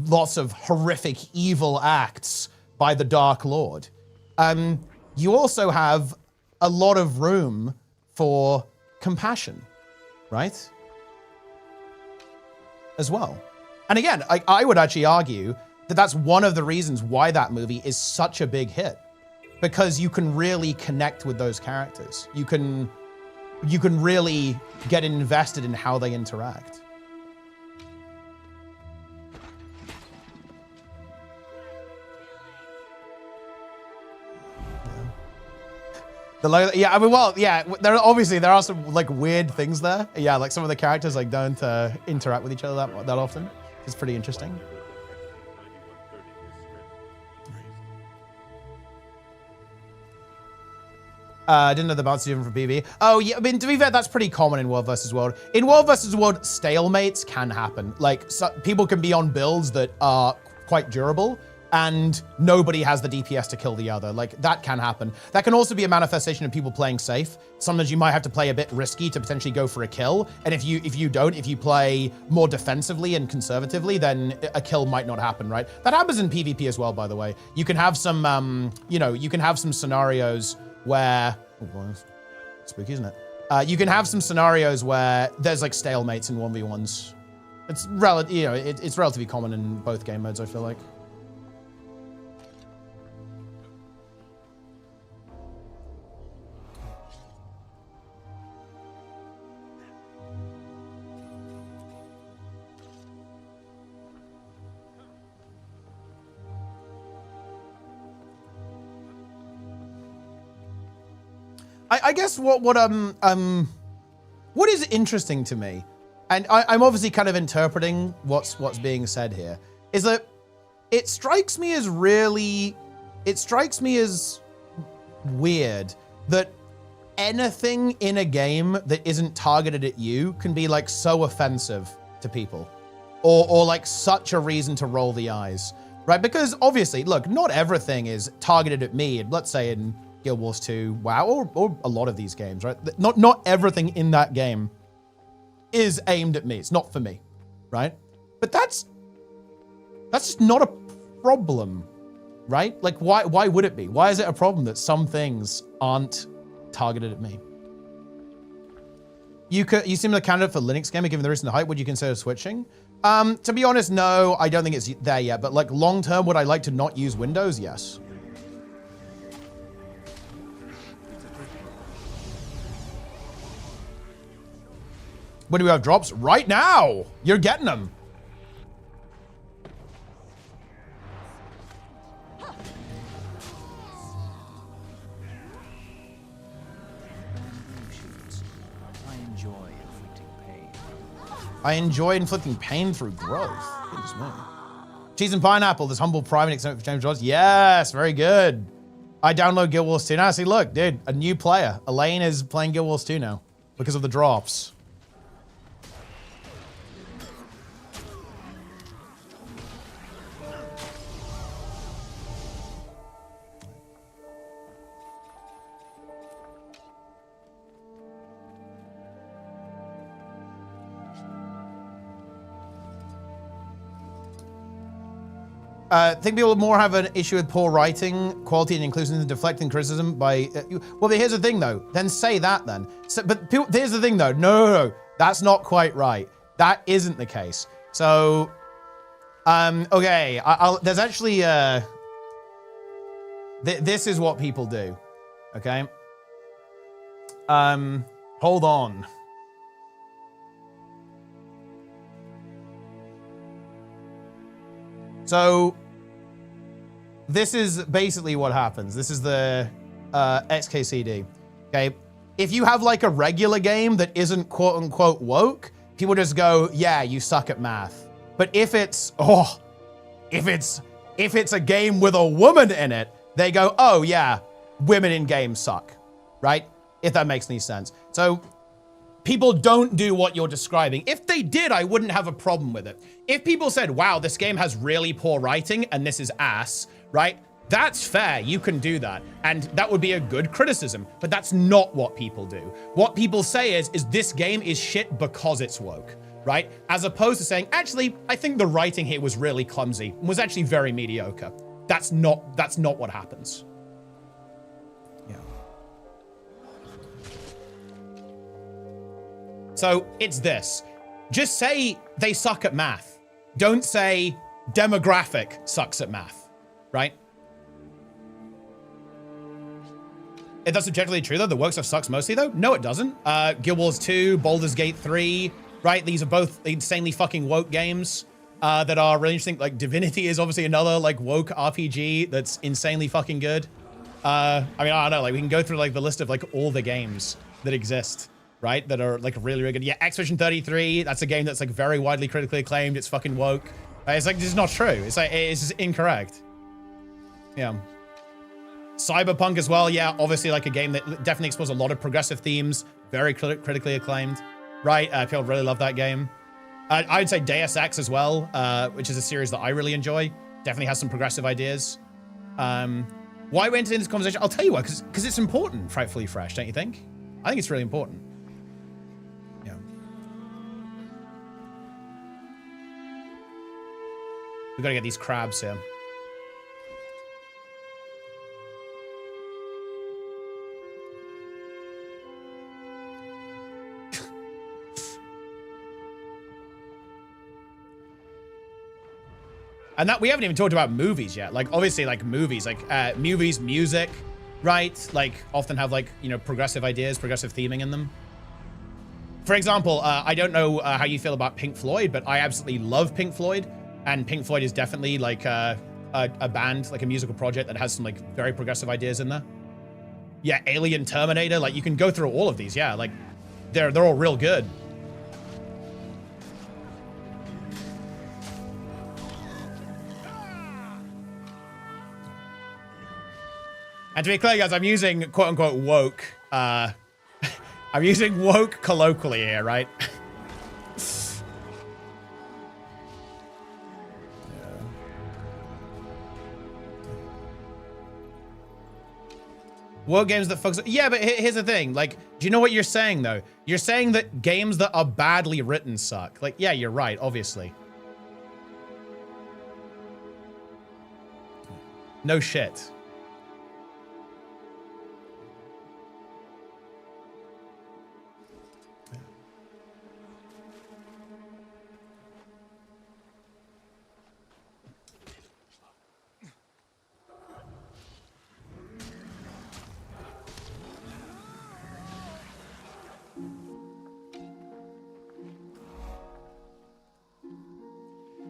lots of horrific evil acts by the Dark Lord. You also have a lot of room for compassion, right? As well. And again, I would actually argue that that's one of the reasons why that movie is such a big hit, because you can really connect with those characters. You can really get invested in how they interact. Yeah, I mean, well, yeah, there are some like weird things there. Yeah, like some of the characters like don't interact with each other that often. It's pretty interesting. I didn't know the bounce different from PvP. Oh yeah, I mean, to be fair, that's pretty common in World vs. World. In World vs. World, stalemates can happen. Like, people can be on builds that are quite durable, and nobody has the DPS to kill the other. Like, that can happen. That can also be a manifestation of people playing safe. Sometimes you might have to play a bit risky to potentially go for a kill. And if you play more defensively and conservatively, then a kill might not happen, right? That happens in PvP as well, by the way. You can have some, you can have some scenarios where, oh boy, spooky, isn't it? You can have some scenarios where there's like stalemates in 1v1s. It's it's relatively common in both game modes, I feel like. I guess what is interesting to me, and I'm obviously kind of interpreting what's being said here, is that it strikes me as weird that anything in a game that isn't targeted at you can be like so offensive to people, or like such a reason to roll the eyes, right? Because obviously, look, not everything is targeted at me. Let's say in Guild Wars 2, WoW, or a lot of these games, right? Not everything in that game is aimed at me. It's not for me, right? But that's just not a problem, right? Like, why would it be? Why is it a problem that some things aren't targeted at me? You seem like a candidate for Linux gamer, given the recent hype. Would you consider switching? To be honest, no, I don't think it's there yet. But like long term, would I like to not use Windows? Yes. When do we have drops? Right now! You're getting them. I enjoy inflicting pain through growth. Goodness me. Cheese and pineapple, this humble private extent for James Jones. Yes, very good. I download Guild Wars 2 now. See, look, dude, a new player. Elaine is playing Guild Wars 2 now because of the drops. think people more have an issue with poor writing, quality, and inclusion, and deflecting criticism by. Well, but here's the thing, though. Then say that, then. So, but people, here's the thing, though. No, that's not quite right. That isn't the case. So, okay. There's actually. This is what people do. Okay. Hold on. So, this is basically what happens. This is the XKCD, okay? If you have like a regular game that isn't quote unquote woke, people just go, yeah, you suck at math. But if it's a game with a woman in it, they go, oh yeah, women in games suck, right? If that makes any sense. So, people don't do what you're describing. If they did, I wouldn't have a problem with it. If people said, wow, this game has really poor writing and this is ass, right? That's fair, you can do that. And that would be a good criticism, but that's not what people do. What people say is this game is shit because it's woke, right? As opposed to saying, actually, I think the writing here was really clumsy, was actually very mediocre. That's not what happens. So it's this. Just say they suck at math. Don't say demographic sucks at math, right? Is that subjectively true though? The woke stuff sucks mostly though? No, it doesn't. Guild Wars 2, Baldur's Gate 3, right? These are both insanely fucking woke games that are really interesting. Like Divinity is obviously another like woke RPG that's insanely fucking good. I mean, I don't know, like we can go through like the list of like all the games that exist. Right, that are like really, really good. Yeah, Expedition 33. That's a game that's like very widely critically acclaimed. It's fucking woke. It's like this is not true. It's like it's just incorrect. Yeah. Cyberpunk as well. Yeah, obviously like a game that definitely explores a lot of progressive themes. Very critically acclaimed. Right, people really love that game. I would say Deus Ex as well, which is a series that I really enjoy. Definitely has some progressive ideas. Why we went into this conversation? I'll tell you why. Because it's important. Frightfully Fresh, don't you think? I think it's really important. We gotta get these crabs here. And that we haven't even talked about movies yet. Like obviously like movies, like movies, music, right? Like often have like, you know, progressive ideas, progressive theming in them. For example, I don't know how you feel about Pink Floyd, but I absolutely love Pink Floyd. And Pink Floyd is definitely like a band, like a musical project that has some like very progressive ideas in there. Yeah, Alien, Terminator, like you can go through all of these. Yeah, like they're all real good. And to be clear, guys, I'm using quote unquote woke. I'm using woke colloquially here, right? Woke games that focus. Yeah, but here's the thing. Like, do you know what you're saying though? You're saying that games that are badly written suck. Like, yeah, you're right, obviously. No shit.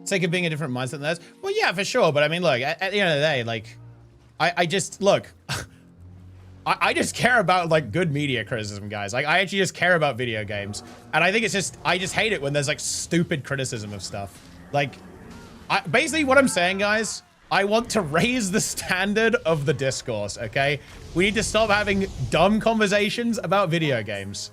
Sake of being a different mindset than theirs. Well, yeah, for sure. But I mean, look, at the end of the day, like, I just look. I just care about like good media criticism, guys. Like, I actually just care about video games, and I think it's just I just hate it when there's like stupid criticism of stuff. Like, basically what I'm saying, guys, I want to raise the standard of the discourse. Okay, we need to stop having dumb conversations about video games,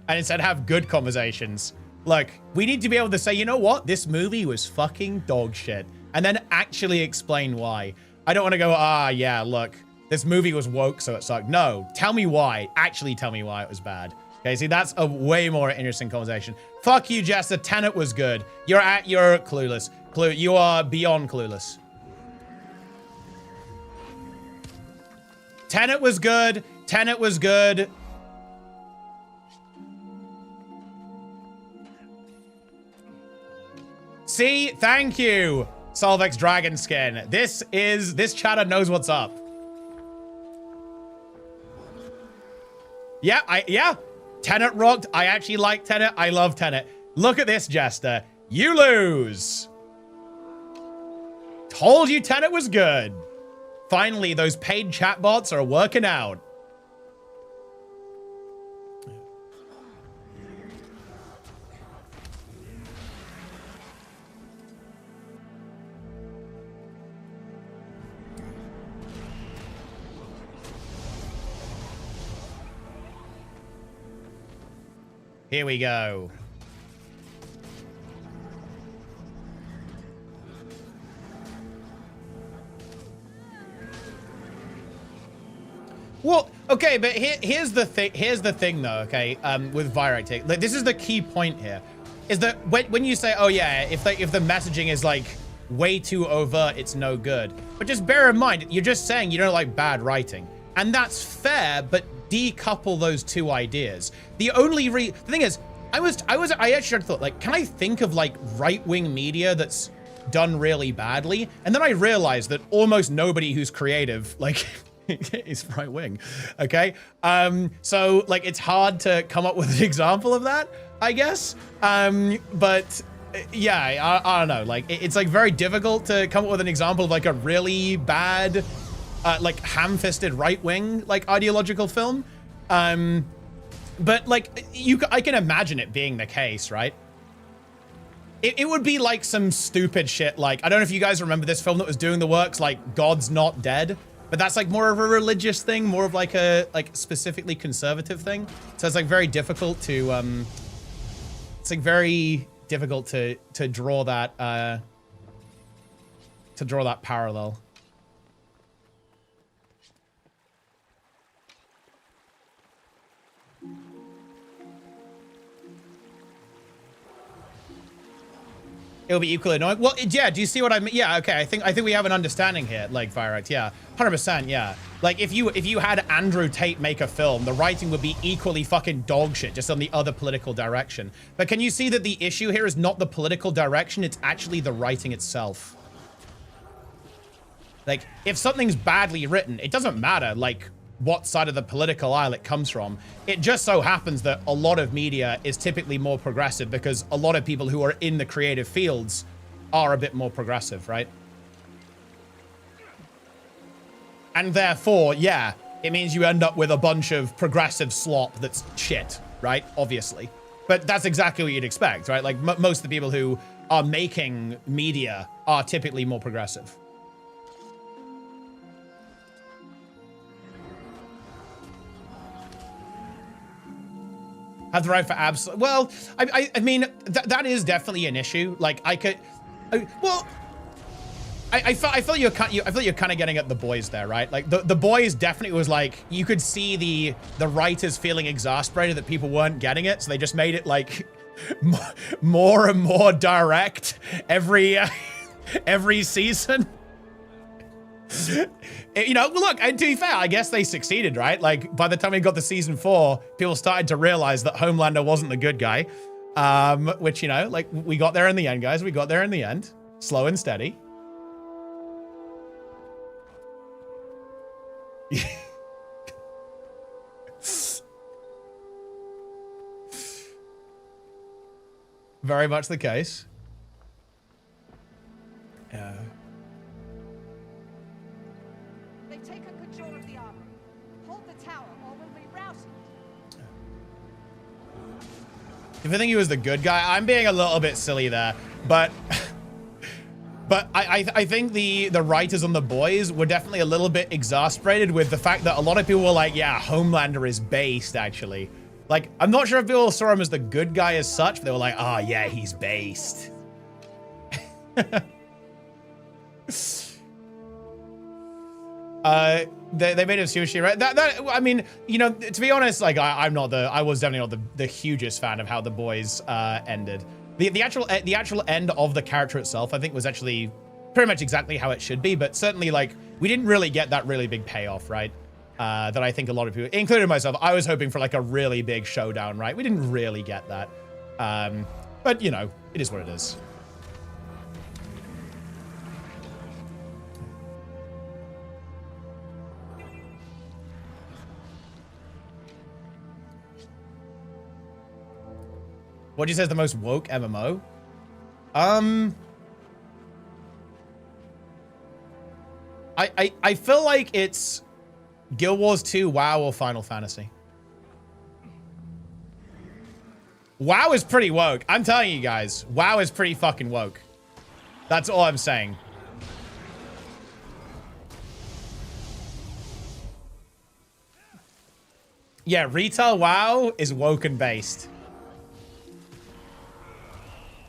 and instead have good conversations. Look, we need to be able to say, you know what? This movie was fucking dog shit. And then actually explain why. I don't want to go, yeah, look, this movie was woke, so it sucked. No, tell me why. Actually tell me why it was bad. Okay, see, that's a way more interesting conversation. Fuck you, Jess. The Tenet was good. You're clueless. You are beyond clueless. Tenet was good. Tenet was good. See, thank you, Solvex Dragon Skin. This chatter knows what's up. Yeah. Tenet rocked. I actually like Tenet. I love Tenet. Look at this, Jester. You lose. Told you Tenet was good. Finally, those paid chatbots are working out. Here we go. Well, okay, but here's the thing though, okay, with Viractic. Like, this is the key point here, is that when you say, oh yeah, if the messaging is like way too overt, it's no good. But just bear in mind, you're just saying you don't like bad writing. And that's fair, but decouple those two ideas. The thing is, I actually thought, like, can I think of like right-wing media that's done really badly? And then I realized that almost nobody who's creative, like, is right-wing, okay? So like, it's hard to come up with an example of that, I guess. But yeah, I don't know. Like, it's like very difficult to come up with an example of like a really bad, like ham-fisted right-wing, like ideological film. But like, I can imagine it being the case, right? It would be like some stupid shit. Like, I don't know if you guys remember this film that was doing the works, like God's Not Dead, but that's like more of a religious thing, more of like a specifically conservative thing. So it's like very difficult to to draw that parallel. It'll be equally annoying. Well, yeah, do you see what I mean? Yeah, okay, I think we have an understanding here, like Viract, yeah. 100%, yeah. Like, if you had Andrew Tate make a film, the writing would be equally fucking dog shit, just on the other political direction. But can you see that the issue here is not the political direction, it's actually the writing itself? Like, if something's badly written, it doesn't matter, like, what side of the political aisle it comes from. It just so happens that a lot of media is typically more progressive because a lot of people who are in the creative fields are a bit more progressive, right? And therefore, yeah, it means you end up with a bunch of progressive slop that's shit, right? Obviously. But that's exactly what you'd expect, right? Like, most of the people who are making media are typically more progressive. Have the right for absolute. Well, I mean, that is definitely an issue. Like, I felt you're kind of getting at the boys there, right? Like, the boys definitely was like, you could see the writers feeling exasperated that people weren't getting it, so they just made it like more and more direct every season. You know, look, and to be fair, I guess they succeeded, right? Like, by the time we got to season 4, people started to realize that Homelander wasn't the good guy. Which, you know, like, we got there in the end, guys. We got there in the end. Slow and steady. Very much the case. Yeah. If I think he was the good guy, I'm being a little bit silly there, but I think the writers on The Boys were definitely a little bit exasperated with the fact that a lot of people were like, yeah, Homelander is based, actually. Like, I'm not sure if people saw him as the good guy as such, but they were like, oh yeah, he's based. They made him sushi, right? That I mean, you know, to be honest, like, I was definitely not the hugest fan of how The Boys ended. The actual end of the character itself, I think, was actually pretty much exactly how it should be, but certainly, like, we didn't really get that really big payoff, right? that I think a lot of people, including myself, I was hoping for like a really big showdown, right? We didn't really get that. But, you know, it is what it is. What do you say is the most woke MMO? I feel like it's Guild Wars 2, WoW, or Final Fantasy. WoW is pretty woke. I'm telling you guys, WoW is pretty fucking woke. That's all I'm saying. Yeah, retail WoW is woke and based.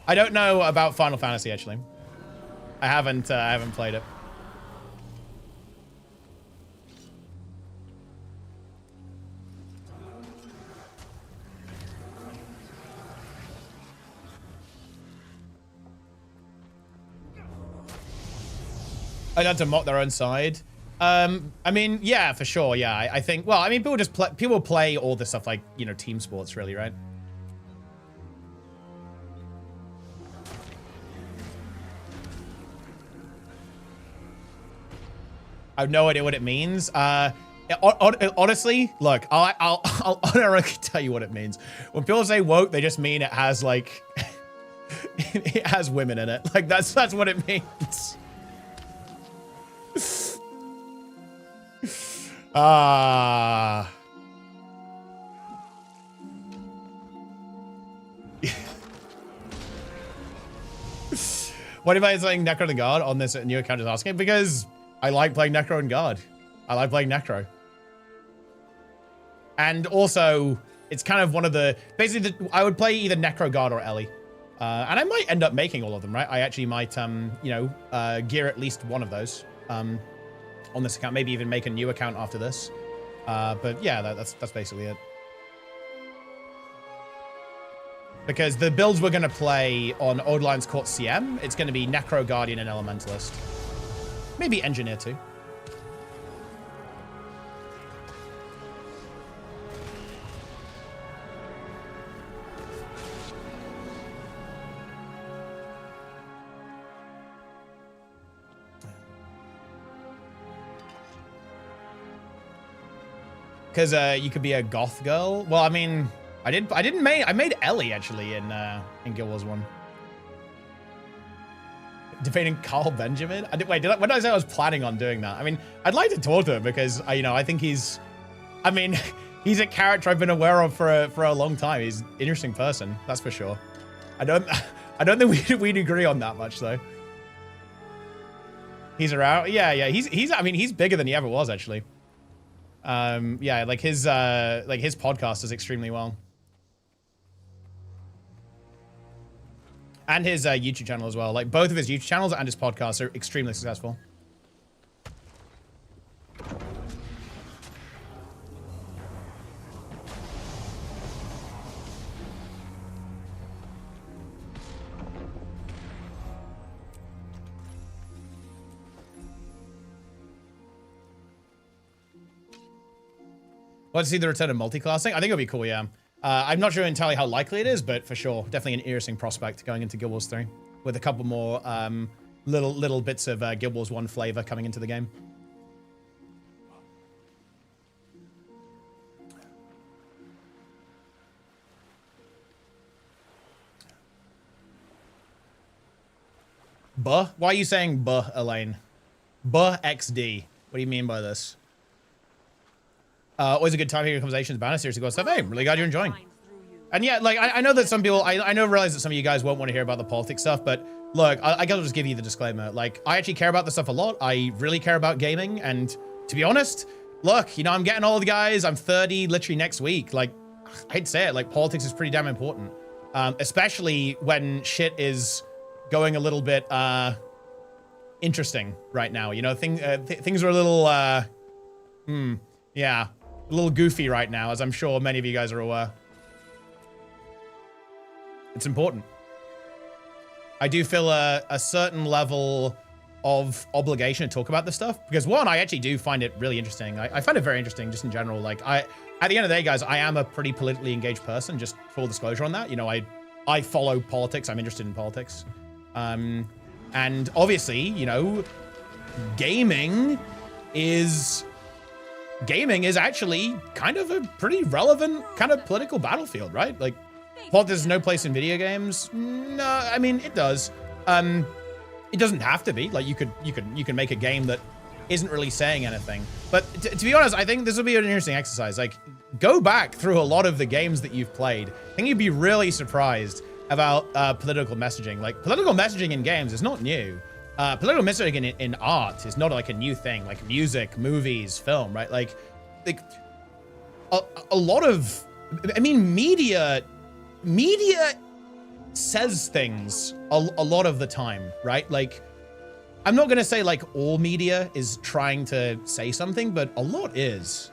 I don't know about Final Fantasy, actually. I haven't played it. I'd have to mock their own side. I mean, yeah, for sure. Yeah, I think. Well, I mean, people play all this stuff like, you know, team sports, really, right? I have no idea what it means. Honestly, look, I'll unironically tell you what it means. When people say woke, they just mean it has like, it has women in it. Like that's what it means. What if I saying Necro the Guard on this new account is asking? Because I like playing Necro and Guard. I like playing Necro. And also, it's kind of one of the... Basically, I would play either Necro, Guard, or Ellie. And I might end up making all of them, right? I actually might, you know, gear at least one of those on this account. Maybe even make a new account after this. But yeah, that's basically it. Because the builds we're going to play on Old Lions Court CM, it's going to be Necro, Guardian, and Elementalist. Maybe Engineer too. Because you could be a goth girl. Well, I mean, I made Ellie actually in Guild Wars 1. Defeating Carl Benjamin? When did I say I was planning on doing that? I mean, I'd like to talk to him because, you know, I think he's a character I've been aware of for a long time. He's an interesting person, that's for sure. I don't think we'd agree on that much though. He's around? Yeah. I mean, he's bigger than he ever was actually. Yeah, like his podcast does extremely well. And his YouTube channel as well. Like both of his YouTube channels and his podcasts are extremely successful. Want to see the return of multi-classing? I think it'll be cool, yeah. I'm not sure entirely how likely it is, but for sure, definitely an interesting prospect going into Guild Wars 3 with a couple more little bits of Guild Wars 1 flavor coming into the game. Buh? Why are you saying buh, Elaine? Buh XD. What do you mean by this? Always a good time hearing conversations about it. Seriously, go stuff. Hey, really glad you're enjoying. And yeah, like I know that some people, I realize that some of you guys won't want to hear about the politics stuff, but look, I gotta just give you the disclaimer. Like, I actually care about this stuff a lot. I really care about gaming, and to be honest, look, you know, I'm getting old, guys. I'm 30 literally next week. Like, I'd say it. Like, politics is pretty damn important, especially when shit is going a little bit interesting right now. You know, things are a little yeah, a little goofy right now, as I'm sure many of you guys are aware. It's important. I do feel a certain level of obligation to talk about this stuff because one, I actually do find it really interesting. I find it very interesting just in general. Like at the end of the day, guys, I am a pretty politically engaged person, just full disclosure on that. You know, I follow politics. I'm interested in politics. And obviously, you know, gaming is actually kind of a pretty relevant kind of political battlefield, right? Like politics has no place in video games. No, I mean, it does. It doesn't have to be. Like you can make a game that isn't really saying anything. But to be honest, I think this will be an interesting exercise. Like go back through a lot of the games that you've played. I think you'd be really surprised about political messaging. Like political messaging in games is not new. Political messaging in art is not like a new thing, like music, movies, film, right? Like a lot of, I mean, media says things a lot of the time, right? Like, I'm not gonna say like all media is trying to say something, but a lot is.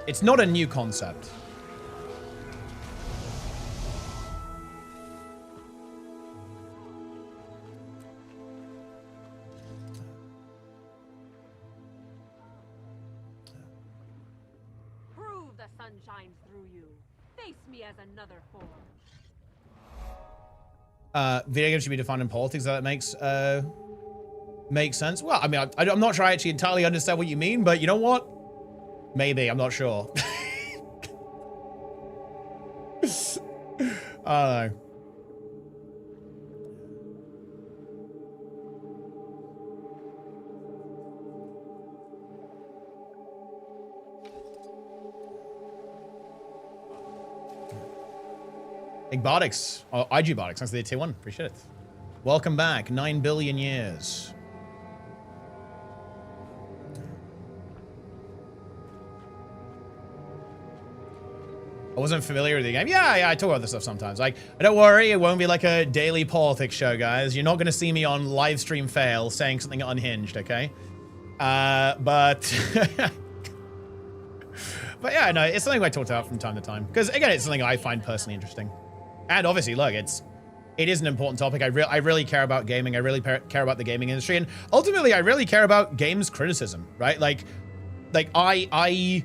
It's not a new concept. Prove the sun shines through you. Face me as another form. Video games should be defined in politics. That makes sense. Well, I mean, I'm not sure I actually entirely understand what you mean, but you know what? Maybe, I'm not sure. I don't know. Igbotics, or IGbotics, thanks for the tier 1, appreciate it. Welcome back, 9 billion years. I wasn't familiar with the game. Yeah, I talk about this stuff sometimes. Like, don't worry, it won't be like a daily politics show, guys. You're not gonna see me on livestream fail saying something unhinged, okay? But but yeah, no, it's something I talk about from time to time. Because again, it's something I find personally interesting. And obviously, look, it is an important topic. I really care about gaming. I really care about the gaming industry. And ultimately, I really care about games criticism, right? Like I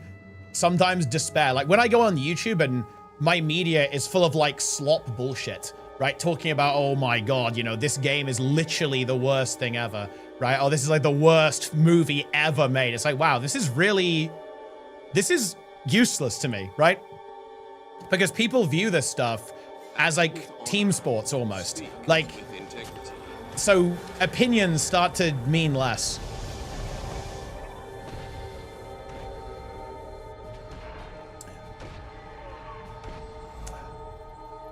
sometimes despair. Like when I go on YouTube and my media is full of like slop bullshit, right? Talking about, oh my God, you know, this game is literally the worst thing ever, right? Oh, this is like the worst movie ever made. It's like, wow, this is useless to me, right? Because people view this stuff as like team sports almost. Like, so opinions start to mean less.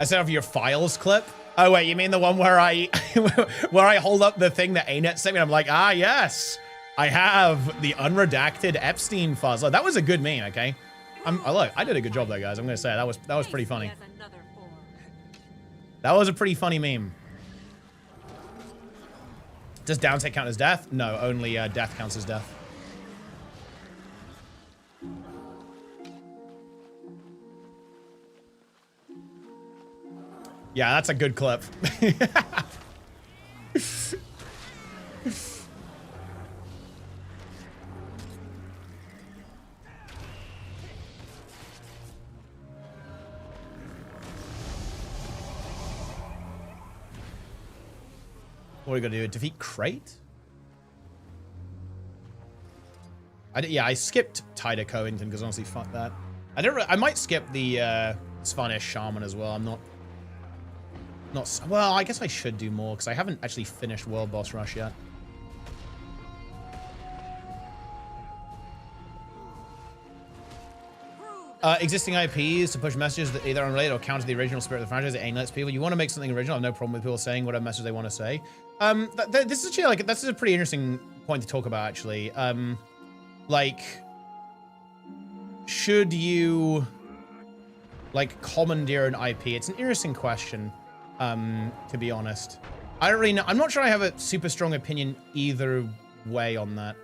I set off your files clip. Oh wait, you mean the one where I hold up the thing that ArenaNet sent me? I'm like, ah yes, I have the unredacted Epstein files. Look, that was a good meme, okay? Look, I did a good job there, guys. I'm gonna say that was pretty funny. That was a pretty funny meme. Does downside count as death? No, only death counts as death. Yeah, that's a good clip. What are we gonna do? Defeat Crate? Yeah, I skipped Tyder Covington because honestly, fuck that. I might skip the Spanish Shaman as well. I'm not. Well, I guess I should do more because I haven't actually finished World Boss Rush yet. Existing IPs to push messages that either unrelated or counter the original spirit of the franchise that ArenaNet's people. You want to make something original, I have no problem with people saying whatever message they want to say. This is actually like, that's a pretty interesting point to talk about actually. Like, should you like commandeer an IP? It's an interesting question, to be honest. I don't really know. I'm not sure I have a super strong opinion either way on that.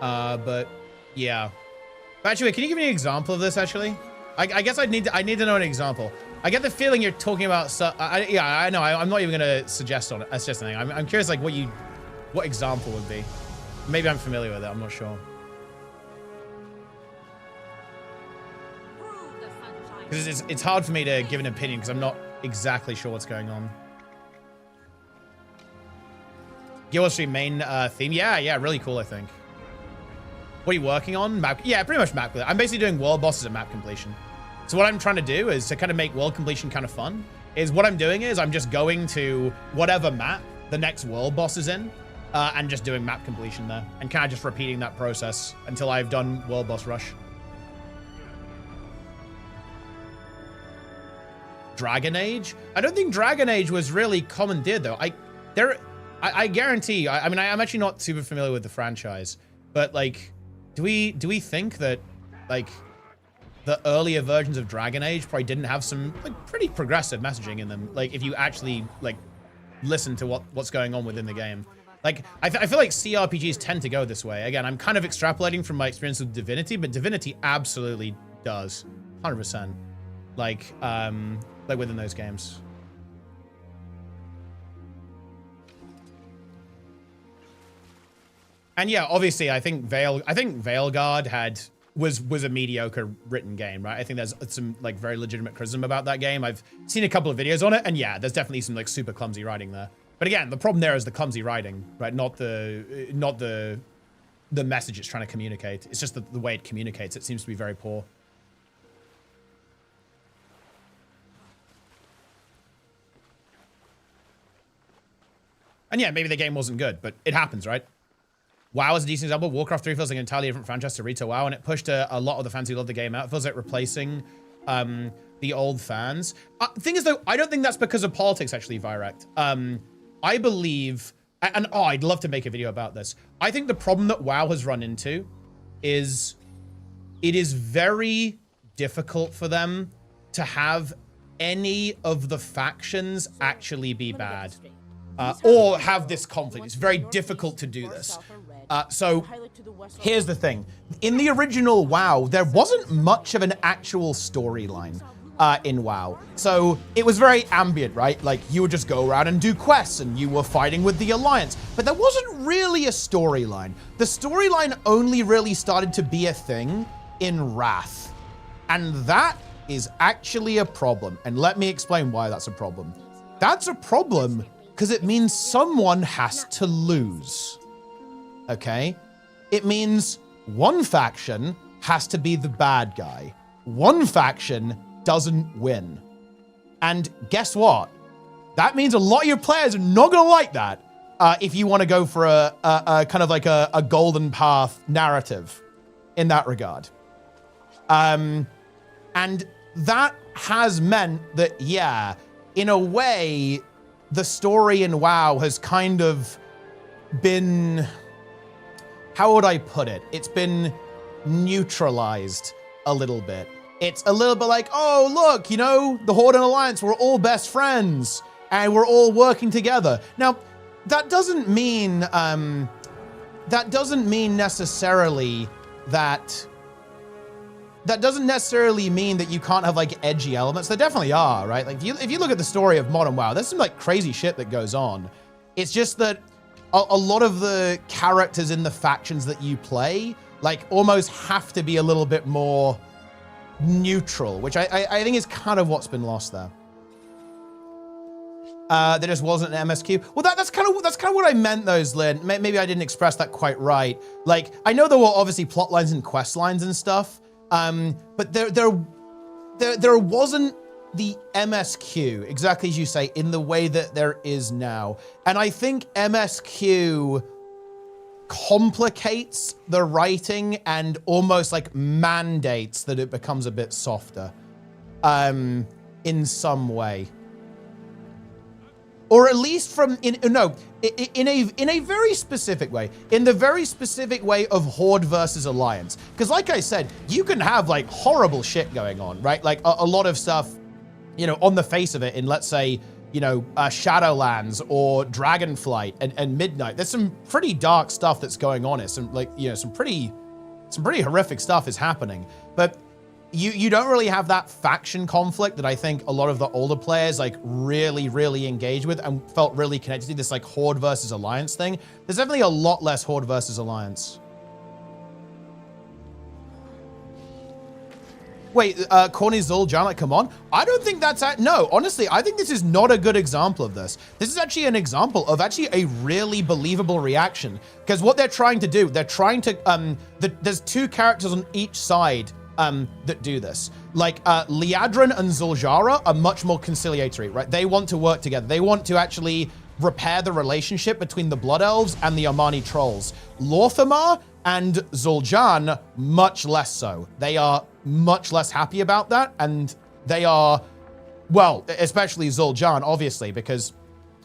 But yeah. Actually, can you give me an example of this? Actually, I guess I need to know an example. I get the feeling you're talking about. Yeah, I know. I'm not even gonna suggest anything. I'm curious, like what example would be. Maybe I'm familiar with it. I'm not sure. Because it's hard for me to give an opinion because I'm not exactly sure what's going on. Guild Stream main theme. Yeah, really cool, I think. What are you working on? Map? Yeah, pretty much map. I'm basically doing world bosses at map completion. So what I'm trying to do is to kind of make world completion kind of fun. What I'm doing is I'm just going to whatever map the next world boss is in and just doing map completion there and kind of just repeating that process until I've done world boss rush. Dragon Age? I don't think Dragon Age was really commandeered though. I guarantee. I mean, I'm actually not super familiar with the franchise, but like, do we think that like the earlier versions of Dragon Age probably didn't have some like pretty progressive messaging in them? Like, if you actually like listen to what's going on within the game, like I feel like CRPGs tend to go this way. Again, I'm kind of extrapolating from my experience with Divinity, but Divinity absolutely does, 100%. Like within those games. And yeah, obviously, I think Veilguard was a mediocre written game, right? I think there's some like very legitimate criticism about that game. I've seen a couple of videos on it, and yeah, there's definitely some like super clumsy writing there. But again, the problem there is the clumsy writing, right? Not the message it's trying to communicate. It's just the way it communicates. It seems to be very poor. And yeah, maybe the game wasn't good, but it happens, right? WoW is a decent example. Warcraft 3 feels like an entirely different franchise to Retail WoW, and it pushed a lot of the fans who love the game out. It feels like replacing the old fans. Thing is, though, I don't think that's because of politics, actually, Virect. I believe, and oh, I'd love to make a video about this. I think the problem that WoW has run into is it is very difficult for them to have any of the factions actually be bad. Or have this conflict. It's very difficult to do this. So here's the thing. In the original WoW, there wasn't much of an actual storyline in WoW. So it was very ambient, right? Like you would just go around and do quests and you were fighting with the Alliance. But there wasn't really a storyline. The storyline only really started to be a thing in Wrath. And that is actually a problem. And let me explain why that's a problem. That's a problem because it means someone has to lose, okay? It means one faction has to be the bad guy. One faction doesn't win. And guess what? That means a lot of your players are not gonna like that if you wanna go for a kind of like a golden path narrative in that regard. And that has meant that, yeah, in a way, the story in WoW has kind of been, how would I put it? It's been neutralized a little bit. It's a little bit like, oh, look, you know, the Horde and Alliance, we're all best friends and we're all working together. Now, that doesn't mean necessarily that doesn't necessarily mean that you can't have like edgy elements. There definitely are, right? Like if you look at the story of modern WoW, there's some like crazy shit that goes on. It's just that a lot of the characters in the factions that you play like almost have to be a little bit more neutral, which I think is kind of what's been lost there. There just wasn't an MSQ. Well, that's kind of what I meant, though, Lynn. Maybe I didn't express that quite right. Like I know there were obviously plot lines and quest lines and stuff. But there wasn't the MSQ, exactly as you say, in the way that there is now. And I think MSQ complicates the writing and almost like mandates that it becomes a bit softer, in some way. Or at least in a very specific way, in the very specific way of Horde versus Alliance. Because like I said, you can have like horrible shit going on, right? Like a lot of stuff, you know, on the face of it in, let's say, you know, Shadowlands or Dragonflight and Midnight. There's some pretty dark stuff that's going on. It's some, like, you know, some pretty horrific stuff is happening. But you don't really have that faction conflict that I think a lot of the older players like really engaged with and felt really connected to, this like Horde versus Alliance thing. There's definitely a lot less Horde versus Alliance. Wait, Corny Zul'Jin, like, come on. I don't think that's no, honestly, I think this is not a good example of this. This is actually an example of actually a really believable reaction. Because what they're trying to do, they're trying to, there's two characters on each side that do this. Like, Liadrin and Zul'Jara are much more conciliatory, right? They want to work together. They want to actually repair the relationship between the Blood Elves and the Armani Trolls. Lorthamar and Zul'Jin, much less so. They are much less happy about that, and they are, well, especially Zul'Jin, obviously, because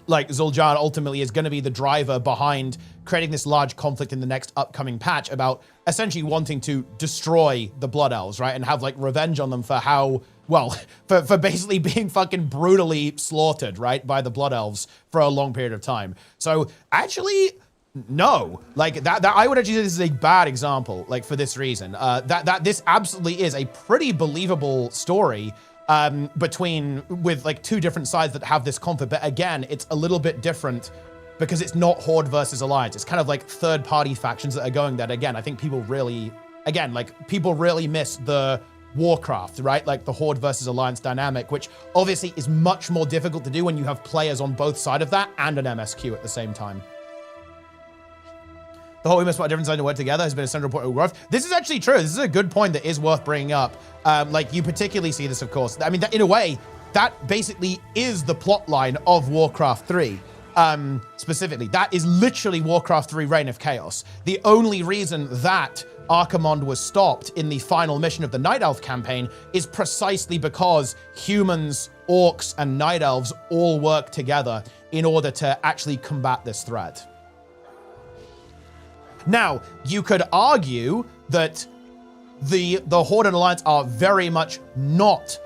like Zul'Jin ultimately is going to be the driver behind creating this large conflict in the next upcoming patch about essentially wanting to destroy the Blood Elves, right? And have like revenge on them for how, well, for basically being fucking brutally slaughtered, right? By the Blood Elves for a long period of time. So actually, no, like that I would actually say this is a bad example, like for this reason. That this absolutely is a pretty believable story with like two different sides that have this conflict. But again, it's a little bit different because it's not Horde versus Alliance. It's kind of like third-party factions that are going that. Again, I think people really miss the Warcraft, right? Like the Horde versus Alliance dynamic, which obviously is much more difficult to do when you have players on both sides of that and an MSQ at the same time. The whole we must put a different side to work together has been a central point of growth. This is actually true. This is a good point that is worth bringing up. Like you particularly see this, of course. I mean, in a way, that basically is the plot line of Warcraft 3. Specifically, that is literally Warcraft 3 Reign of Chaos. The only reason that Archimonde was stopped in the final mission of the Night Elf campaign is precisely because humans, orcs, and Night Elves all work together in order to actually combat this threat. Now, you could argue that the Horde and Alliance are very much not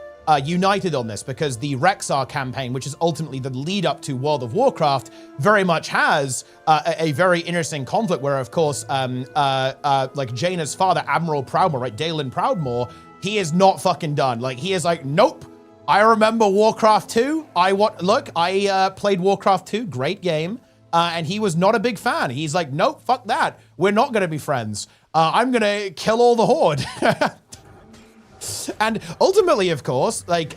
united on this because the Rexxar campaign, which is ultimately the lead up to World of Warcraft, very much has a very interesting conflict where, of course, like Jaina's father, Admiral Proudmoore, right, Dalen Proudmoore, he is not fucking done. Like, he is like, nope, I remember Warcraft 2. I played Warcraft 2, great game. And he was not a big fan. He's like, nope, fuck that. We're not going to be friends. I'm going to kill all the Horde. And ultimately, of course, like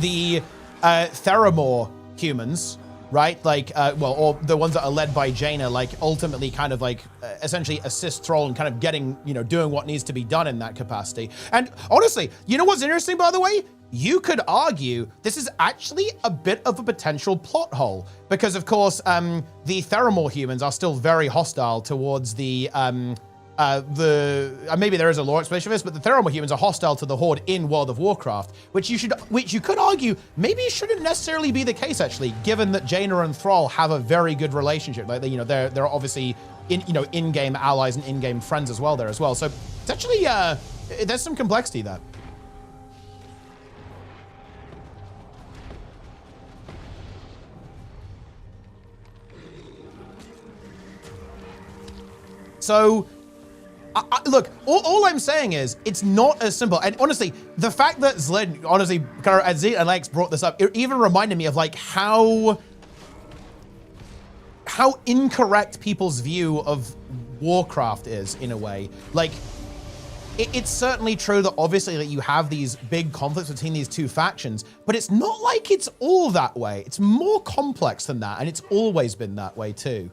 the Theramore humans, right? Like, or the ones that are led by Jaina, like ultimately kind of like essentially assist Thrall and kind of getting, doing what needs to be done in that capacity. And honestly, you know what's interesting, by the way? You could argue this is actually a bit of a potential plot hole because, of course, the Theramore humans are still very hostile towards maybe there is a lore explanation for this, but the Theramore humans are hostile to the Horde in World of Warcraft, which you could argue maybe shouldn't necessarily be the case actually, given that Jaina and Thrall have a very good relationship. Like they're obviously in-game allies and in-game friends as well there as well. So it's actually there's some complexity there. So, look, all I'm saying is it's not as simple. And honestly, the fact that Zlin, honestly, as Z and Alex brought this up, it even reminded me of like how incorrect people's view of Warcraft is in a way. Like, it's certainly true that obviously that you have these big conflicts between these two factions, but it's not like it's all that way. It's more complex than that, and it's always been that way too.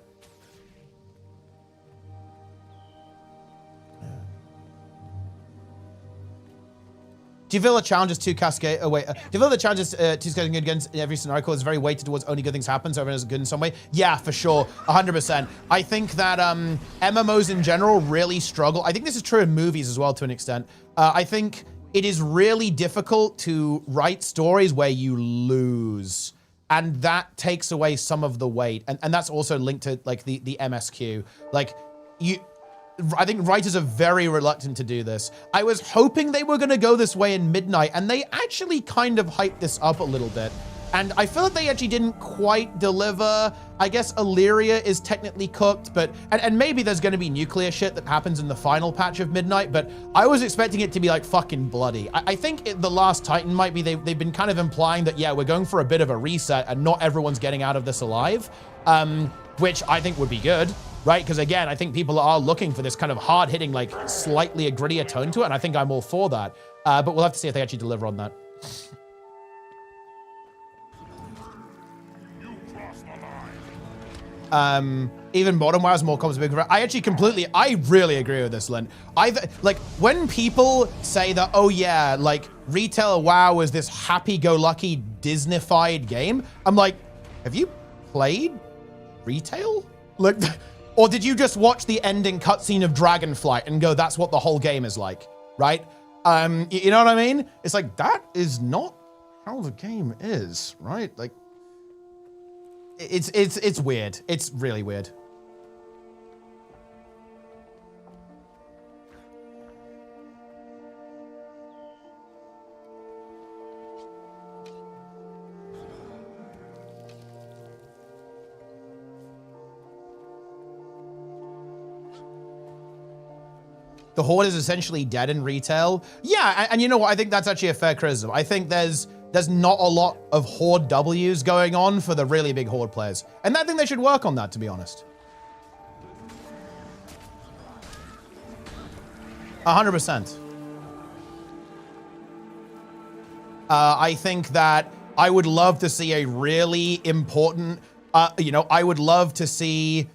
Do you feel the challenges to cascade? Do you feel the challenges to cascading against every scenario is very weighted towards only good things happen, so everyone is good in some way? Yeah, for sure, 100%. I think that MMOs in general really struggle. I think this is true in movies as well to an extent. I think it is really difficult to write stories where you lose, and that takes away some of the weight. And that's also linked to like the MSQ. Like I think writers are very reluctant to do this. I was hoping they were going to go this way in Midnight, and they actually kind of hyped this up a little bit. And I feel like they actually didn't quite deliver. I guess Illyria is technically cooked, but and maybe there's going to be nuclear shit that happens in the final patch of Midnight, but I was expecting it to be like fucking bloody. I think the Last Titan might be, they've been kind of implying that, yeah, we're going for a bit of a reset and not everyone's getting out of this alive, which I think would be good, right? Because again, I think people are looking for this kind of hard-hitting, like slightly a grittier tone to it, and I think I'm all for that. But we'll have to see if they actually deliver on that. Even Modern WoW has more comments. I really agree with this, Lynn. Like, when people say that, oh yeah, like, retail WoW is this happy-go-lucky Disney-fied game, I'm like, have you played retail? Like, or did you just watch the ending cutscene of Dragonflight and go, that's what the whole game is like, right? You know what I mean? It's like, that is not how the game is, right? Like, it's weird. It's really weird. The Horde is essentially dead in retail. Yeah, and you know what? I think that's actually a fair criticism. I think there's not a lot of Horde Ws going on for the really big Horde players. And I think they should work on that, to be honest. 100%. I think that I would love to see a really important, I would love to see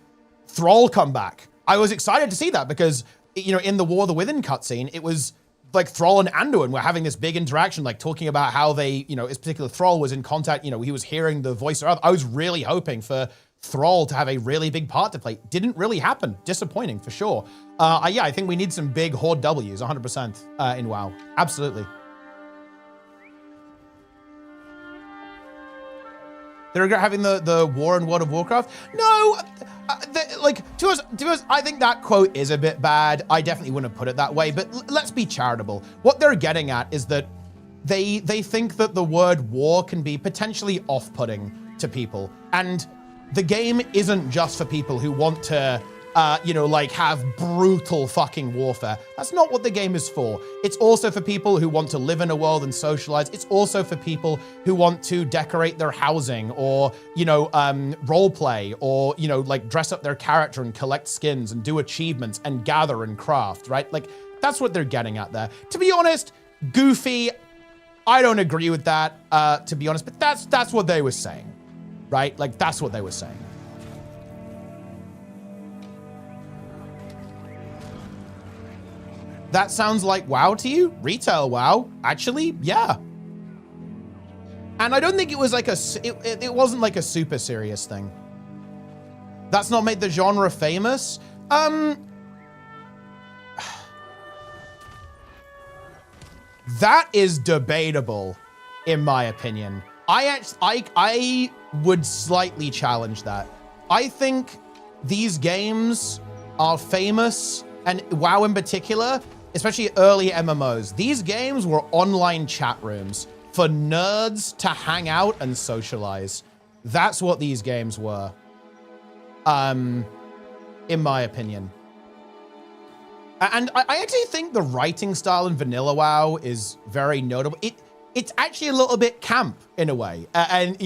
Thrall come back. I was excited to see that because, in the War of the Within cutscene, it was like Thrall and Anduin were having this big interaction, like talking about how they, this particular Thrall was in contact, he was hearing the voice of. I was really hoping for Thrall to have a really big part to play. Didn't really happen. Disappointing for sure. Yeah, I think we need some big Horde Ws, 100% in WoW. Absolutely. They regret having the war in World of Warcraft? No, to us, I think that quote is a bit bad. I definitely wouldn't put it that way, but let's be charitable. What they're getting at is that they think that the word war can be potentially off-putting to people. And the game isn't just for people who want to, have brutal fucking warfare. That's not what the game is for. It's also for people who want to live in a world and socialize. It's also for people who want to decorate their housing or, role play or, dress up their character and collect skins and do achievements and gather and craft, right? Like, that's what they're getting at there. To be honest, Goofy, I don't agree with that, to be honest, but that's what they were saying, right? Like, that's what they were saying. That sounds like WoW to you? Retail WoW? Actually, yeah. And I don't think it was like it wasn't like a super serious thing. That's not made the genre famous. That is debatable, in my opinion. I would slightly challenge that. I think these games are famous, and WoW in particular, especially early MMOs. These games were online chat rooms for nerds to hang out and socialize. That's what these games were, in my opinion. And I actually think the writing style in Vanilla WoW is very notable. It's actually a little bit camp in a way. And,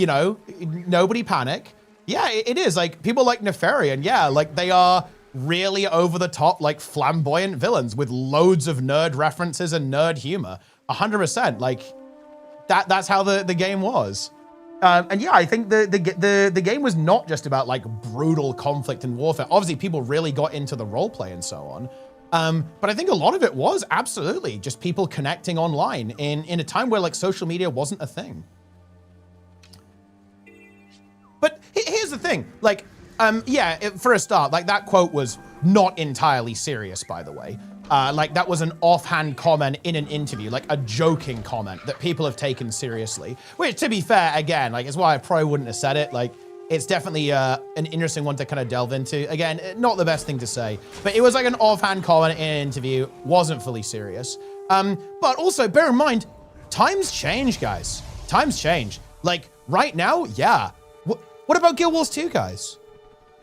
nobody panic. Yeah, it is. Like, people like Nefarian, yeah, like they are really over the top, like flamboyant villains with loads of nerd references and nerd humor. 100%. Like that's how the game was. And yeah, I think the game was not just about like brutal conflict and warfare. Obviously, people really got into the role play and so on. But I think a lot of it was absolutely just people connecting online in a time where like social media wasn't a thing. But here's the thing, like, for a start, like that quote was not entirely serious, by the way. Like that was an offhand comment in an interview, like a joking comment that people have taken seriously, which to be fair, again, like it's why I probably wouldn't have said it. Like it's definitely an interesting one to kind of delve into. Again, not the best thing to say, but it was like an offhand comment in an interview, wasn't fully serious. But also bear in mind, times change, guys. Times change. Like, right now, yeah. What about Guild Wars 2, guys?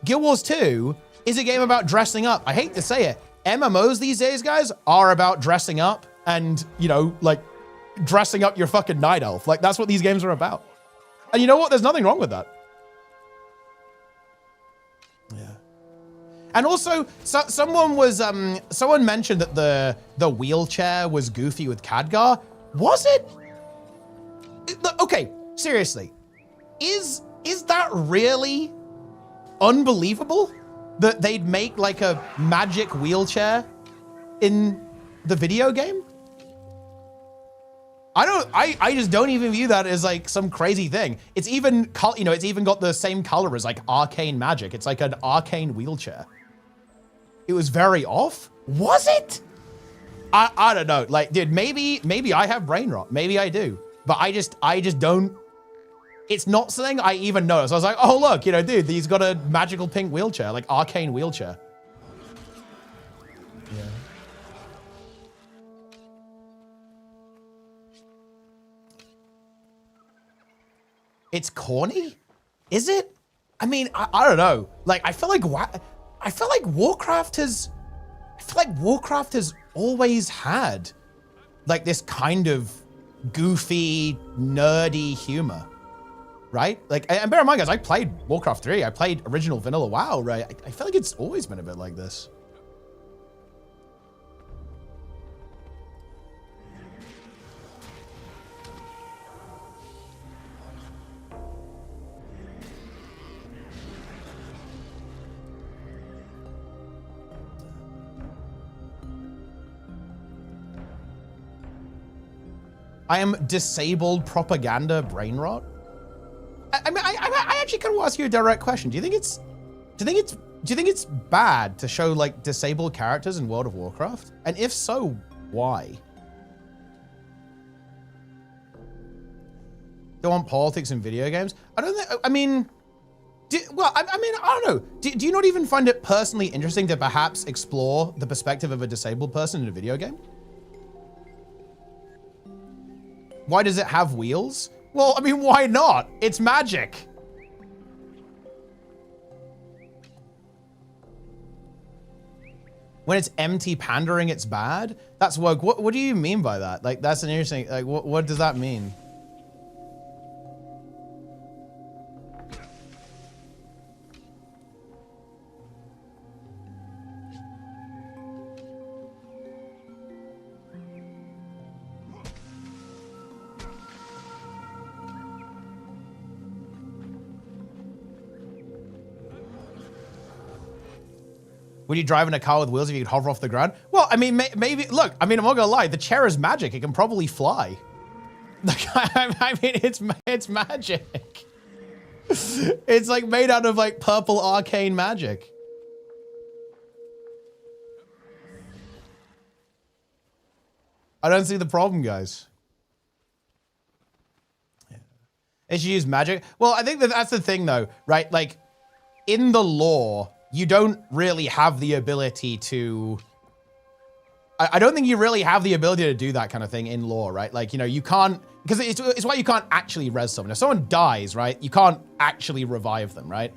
Guild Wars 2 is a game about dressing up. I hate to say it. MMOs these days, guys, are about dressing up and, you know, like, dressing up your fucking night elf. Like, that's what these games are about. And you know what? There's nothing wrong with that. Yeah. And also, someone mentioned that the wheelchair was goofy with Khadgar. Was it? Okay, seriously. Is that really unbelievable that they'd make like a magic wheelchair in the video game? I just don't even view that as like some crazy thing. It's even, you know, it's even got the same color as like arcane magic. It's like an arcane wheelchair. It was very off. Was it? I don't know. Like, dude, maybe I have brain rot. Maybe I do. But I just don't. It's not something I even noticed. I was like, oh, look, you know, dude, he's got a magical pink wheelchair, like arcane wheelchair. Yeah. It's corny? Is it? I mean, I don't know. Like, I feel like Warcraft has always had like this kind of goofy, nerdy humor, right? Like, and bear in mind, guys, I played Warcraft 3. I played original vanilla WoW, right? I feel like it's always been a bit like this. I am disabled propaganda brain rot. I mean, I actually kind of want to ask you a direct question. Do you think it's bad to show like disabled characters in World of Warcraft? And if so, why? Don't want politics in video games? I don't think. I mean, I don't know. Do you not even find it personally interesting to perhaps explore the perspective of a disabled person in a video game? Why does it have wheels? Well, I mean, why not? It's magic. When it's empty pandering, it's bad? That's woke. What do you mean by that? Like, that's an interesting, like, what does that mean? Would you drive in a car with wheels if you could hover off the ground? Well, I mean, maybe, look, I mean, I'm not gonna lie, the chair is magic. It can probably fly. Like, I mean, it's magic. It's like made out of like purple arcane magic. I don't see the problem, guys. Yeah. It should use magic. Well, I think that's the thing though, right? Like, in the lore, you don't really have the ability to, I don't think you really have the ability to do that kind of thing in lore, right? Like, you know, you can't, because it's why you can't actually res someone. If someone dies, right, you can't actually revive them, right?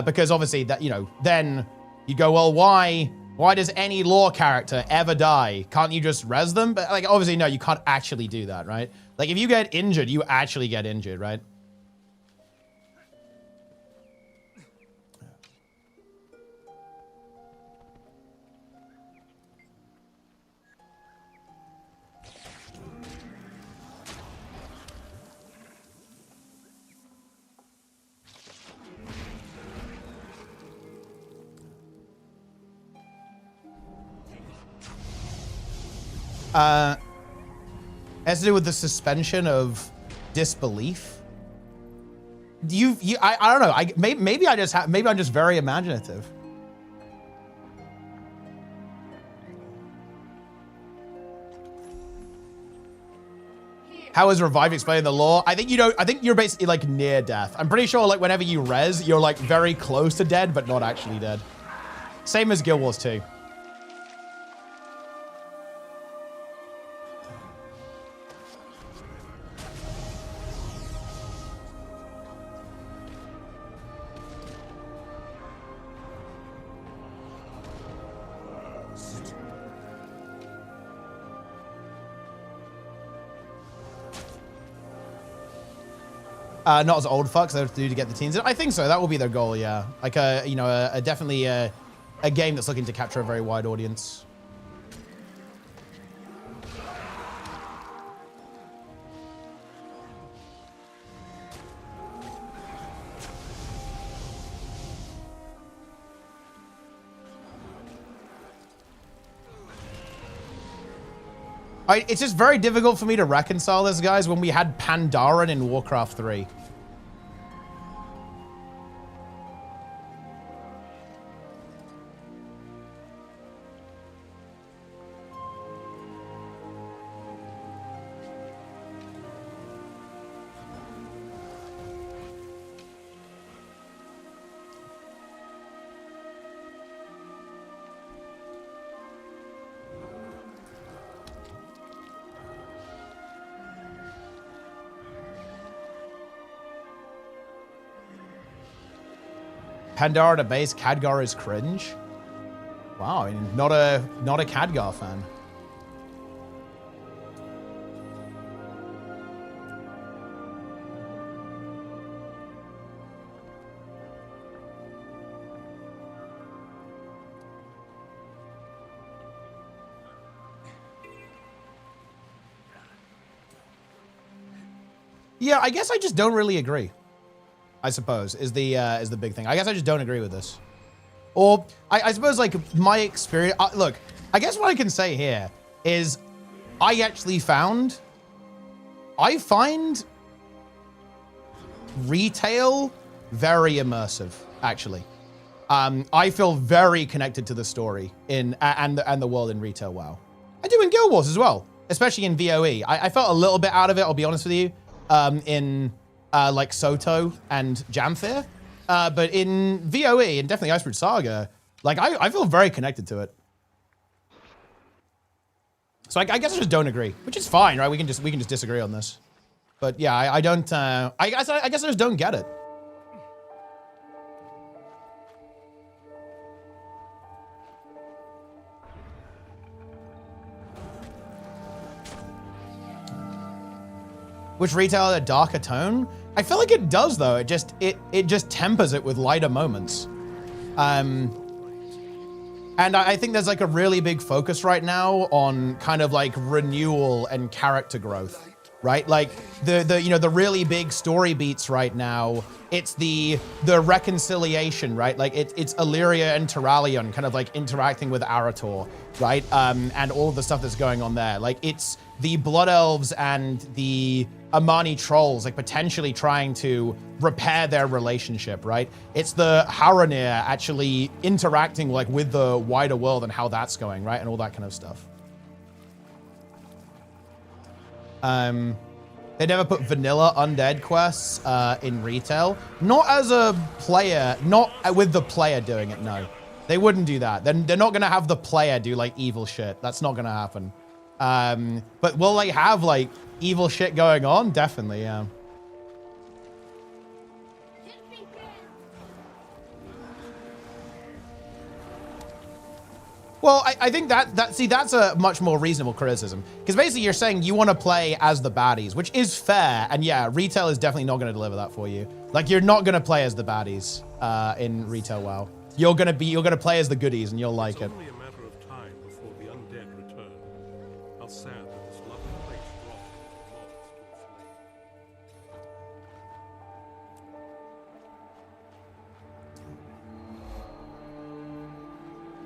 Because obviously that, you know, then you go, well, why does any lore character ever die? Can't you just res them? But like, obviously, no, you can't actually do that, right? Like if you get injured, you actually get injured, right? It has to do with the suspension of disbelief. I don't know. Maybe I'm just very imaginative. How is revive explaining the lore? I think you're basically like near death. I'm pretty sure like whenever you res, you're like very close to dead, but not actually dead. Same as Guild Wars 2. Not as old fucks they have to do to get the teens in. I think so. That will be their goal, yeah. Like definitely a game that's looking to capture a very wide audience. It's just very difficult for me to reconcile this, guys, when we had Pandaren in Warcraft 3. Pandaren at base, Khadgar is cringe. Wow, I mean, not a Khadgar fan. Yeah, I guess I just don't really agree. I suppose is the big thing. I guess I just don't agree with this. Or I suppose like my experience. Look, I guess what I can say here is I actually find retail very immersive. Actually, I feel very connected to the story and the world in retail. WoW. I do in Guild Wars as well, especially in VOE. I felt a little bit out of it. I'll be honest with you. In like Soto and Jamfir. But in VOE and definitely Icebridge Saga, like I feel very connected to it. So I guess I just don't agree, which is fine, right? We can just disagree on this. But yeah, I don't. I guess I just don't get it. Which retail had a darker tone? I feel like it does though. It just tempers it with lighter moments. And I think there's like a really big focus right now on kind of like renewal and character growth, right? Like the really big story beats right now. It's the reconciliation, right? Like it's Illyria and Terralion kind of like interacting with Arator, right? And all the stuff that's going on there. Like it's the Blood Elves and the Amani Trolls, like potentially trying to repair their relationship, right? It's the Haranir actually interacting like with the wider world and how that's going, right? And all that kind of stuff. They never put vanilla undead quests in retail. Not as a player, not with the player doing it, no. They wouldn't do that. They're not gonna have the player do like evil shit. That's not gonna happen. But will they have like evil shit going on? Definitely, yeah. Well, I think that's a much more reasonable criticism. Because basically you're saying you want to play as the baddies, which is fair. And yeah, retail is definitely not going to deliver that for you. Like you're not going to play as the baddies in retail WoW. You're going to play as the goodies and you'll like it. Only a matter of time before the undead return. How sad that this lovely place dropped into moths to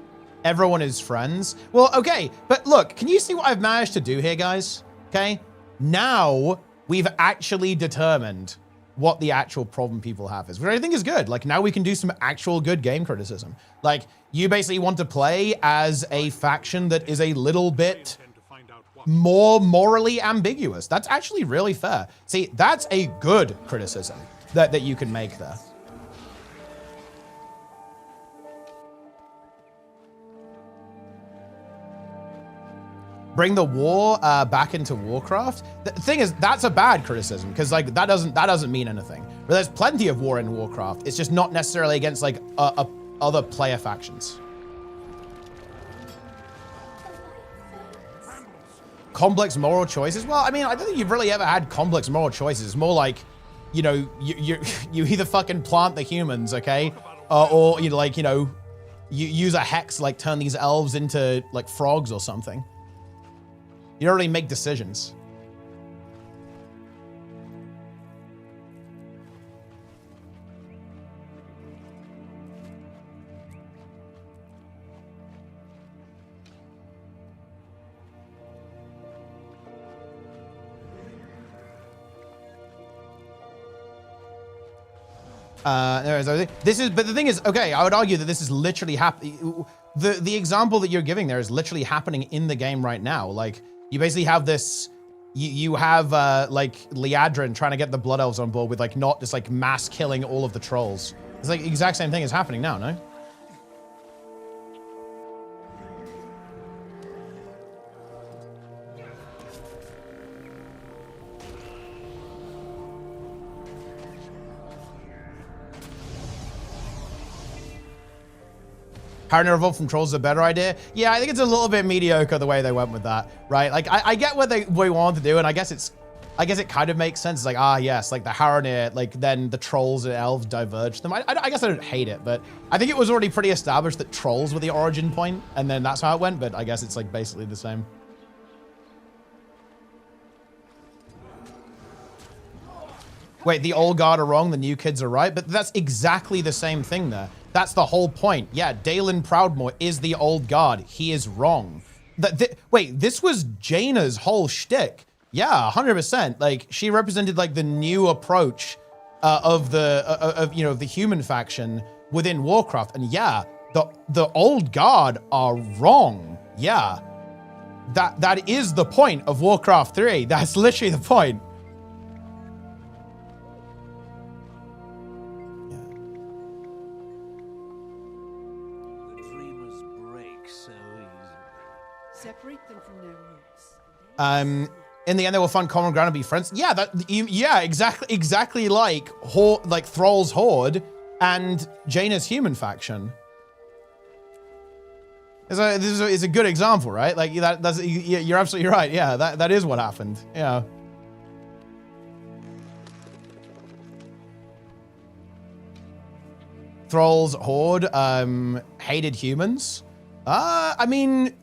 a flame. Everyone is friends. Well, okay, but look, can you see what I've managed to do here, guys? Okay, now we've actually determined what the actual problem people have is, which I think is good. Like now we can do some actual good game criticism. Like you basically want to play as a faction that is a little bit more morally ambiguous. That's actually really fair. See, that's a good criticism that you can make there. Bring the war back into Warcraft. The thing is, that's a bad criticism because like that doesn't mean anything. But there's plenty of war in Warcraft. It's just not necessarily against like other player factions. Complex moral choices. Well, I mean, I don't think you've really ever had complex moral choices. It's more like you know, you either fucking plant the humans, okay, or you like, you know, you use a hex to, like, turn these elves into like frogs or something. You don't really make decisions. This is, but the thing is, okay, I would argue that this is literally happening. The example that you're giving there is literally happening in the game right now. Like, you basically have this, you have like Liadrin trying to get the Blood Elves on board with like not just like mass killing all of the trolls. It's like the exact same thing is happening now, no? Hardener Revolt from Trolls is a better idea. Yeah, I think it's a little bit mediocre the way they went with that, right? Like, I get what they wanted to do, and I guess it kind of makes sense. It's like, ah, yes, like the Hardener, like then the Trolls and Elves diverged them. I guess I don't hate it, but I think it was already pretty established that Trolls were the origin point, and then that's how it went, but I guess it's like basically the same. Wait, the old guard are wrong, the new kids are right, but that's exactly the same thing there. That's the whole point. Yeah, Dalen Proudmoore is the old guard. He is wrong. Wait, this was Jaina's whole shtick. Yeah, 100%. Like, she represented like the new approach of the human faction within Warcraft. And yeah, the old guard are wrong. Yeah, that is the point of Warcraft 3. That's literally the point. Separate them from their roots. In the end, they will find common ground and be friends. Yeah, yeah, exactly like Thrall's Horde and Jaina's human faction. This is a good example, right? Like you're absolutely right. Yeah, that is what happened. Yeah. Thrall's Horde hated humans. I mean,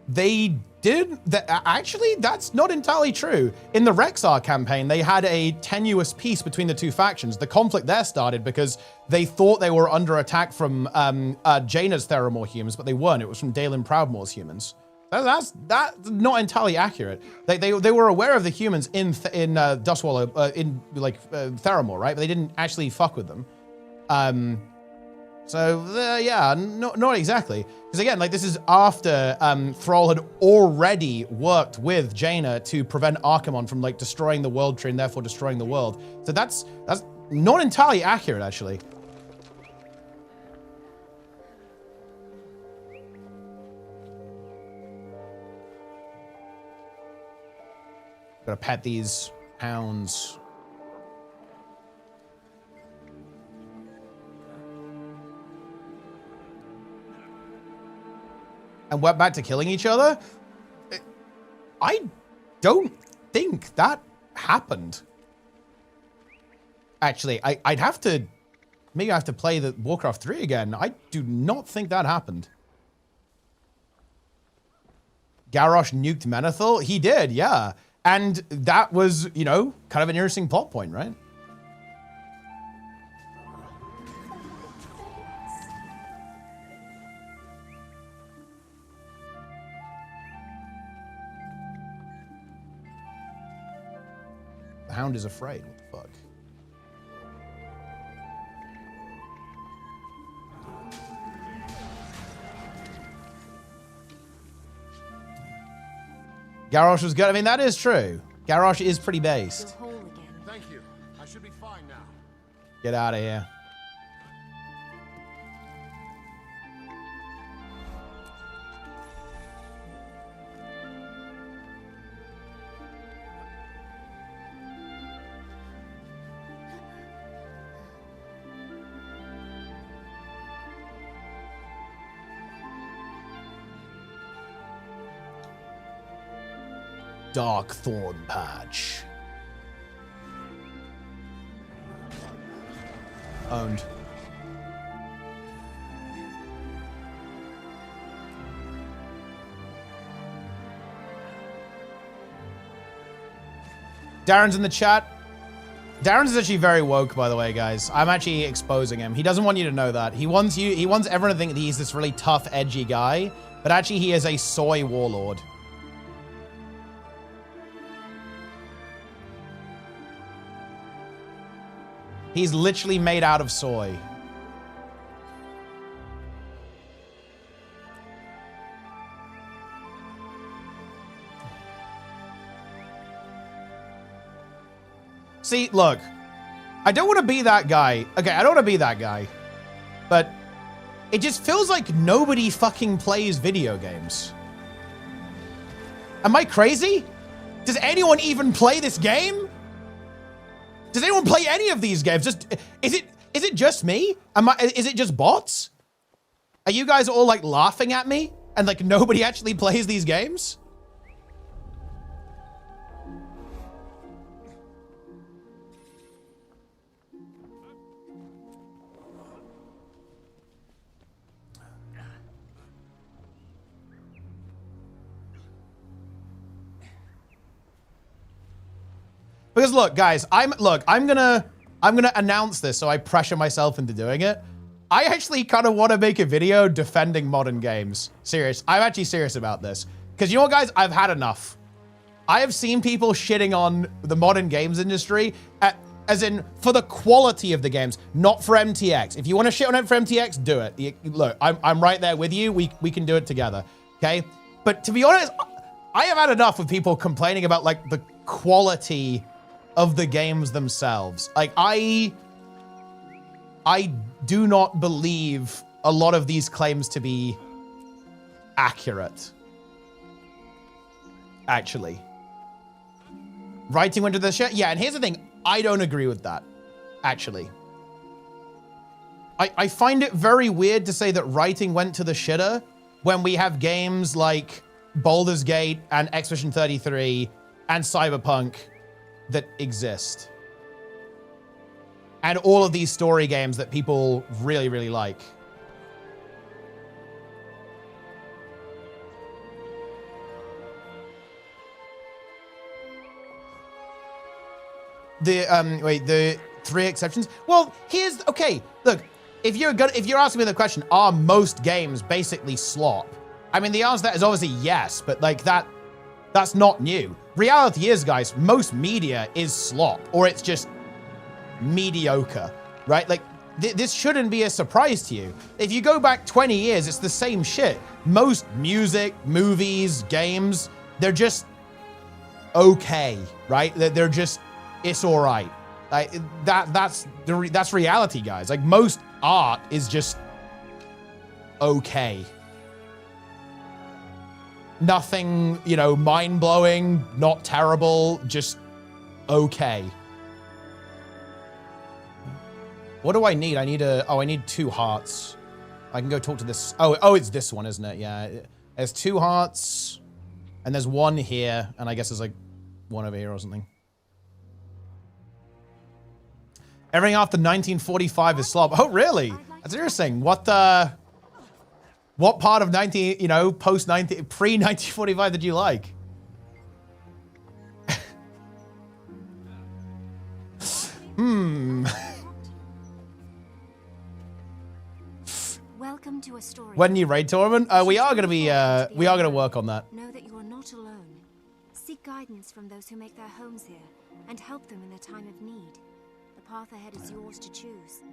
they did that. Actually, that's not entirely true. In the Rexar campaign, they had a tenuous peace between the two factions. The conflict there started because they thought they were under attack from Jaina's Theramore humans, but they weren't. It was from Dalen Proudmoore's humans. That's not entirely accurate. They were aware of the humans in Dustwallow, in Theramore, right? But they didn't actually fuck with them. Yeah, not exactly. Because again, like this is after Thrall had already worked with Jaina to prevent Archimonde from like destroying the World Tree and therefore destroying the world. So that's not entirely accurate, actually. Gotta pet these hounds. And went back to killing each other? I don't think that happened. Actually, I'd have to... Maybe I have to play the Warcraft 3 again. I do not think that happened. Garrosh nuked Menethil? He did, yeah. And that was, you know, kind of an interesting plot point, right? The Hound is afraid. What the fuck? Garrosh was good. I mean, that is true. Garrosh is pretty based. Thank you. I should be fine now. Get out of here. Dark Thorn Patch. Owned. Darren's in the chat. Darren's actually very woke, by the way, guys. I'm actually exposing him. He doesn't want you to know that. He wants everyone to think that he's this really tough, edgy guy, but actually he is a soy warlord. He's literally made out of soy. See, look, I don't want to be that guy. Okay, I don't want to be that guy. But it just feels like nobody fucking plays video games. Am I crazy? Does anyone even play this game? Does anyone play any of these games? Is it just me? Is it just bots? Are you guys all like laughing at me? And like nobody actually plays these games? Because look, guys, I'm gonna announce this, so I pressure myself into doing it. I actually kind of want to make a video defending modern games. Serious. I'm actually serious about this. Because you know what, guys? I've had enough. I have seen people shitting on the modern games industry, as in for the quality of the games, not for MTX. If you want to shit on it for MTX, do it. Look, I'm right there with you. We can do it together, okay? But to be honest, I have had enough of people complaining about like the quality of the games themselves. Like I do not believe a lot of these claims to be accurate. Actually. Writing went to the shit? Yeah, and here's the thing. I don't agree with that, actually. I find it very weird to say that writing went to the shitter when we have games like Baldur's Gate and Expedition 33 and Cyberpunk that exist. And all of these story games that people really, really like. The 3 exceptions. Well, okay, look, if you're asking me the question, are most games basically slop? I mean, the answer to that is obviously yes, but like that's not new. Reality is, guys, most media is slop, or it's just mediocre, right? Like, this shouldn't be a surprise to you. If you go back 20 years, it's the same shit. Most music, movies, games, they're just okay, right? They're just, it's all right. Like, that's reality, guys. Like, most art is just okay. Nothing, you know, mind-blowing, not terrible, just okay. What do I need? I need 2 hearts. I can go talk to this. Oh, it's this one, isn't it? Yeah, there's 2 hearts, and there's 1 here, and I guess there's like 1 over here or something. Everything after 1945 is slop. Oh, really? That's interesting. What part of pre-1945 did you like? Welcome to a story. When you raid tournament, we are gonna work on that. Know that you are not alone. Seek guidance from those who make their homes here, and help them in their time of need. The path ahead is yours to choose.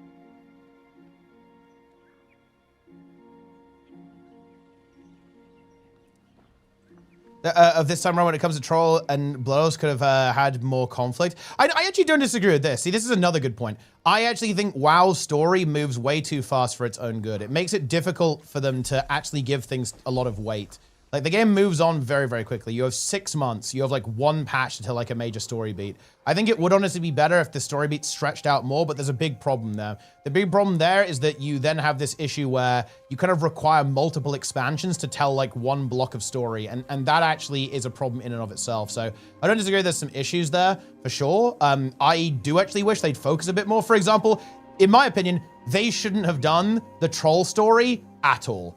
Of this time around, when it comes to Troll and Blows, could have had more conflict. I actually don't disagree with this. See, this is another good point. I actually think WoW's story moves way too fast for its own good. It makes it difficult for them to actually give things a lot of weight. Like, the game moves on very, very quickly. You have 6 months. You have, like, 1 patch to tell, like, a major story beat. I think it would honestly be better if the story beat stretched out more, but there's a big problem there. The big problem there is that you then have this issue where you kind of require multiple expansions to tell, like, 1 block of story, and that actually is a problem in and of itself. So I don't disagree there's some issues there, for sure. I do actually wish they'd focus a bit more. For example, in my opinion, they shouldn't have done the troll story at all.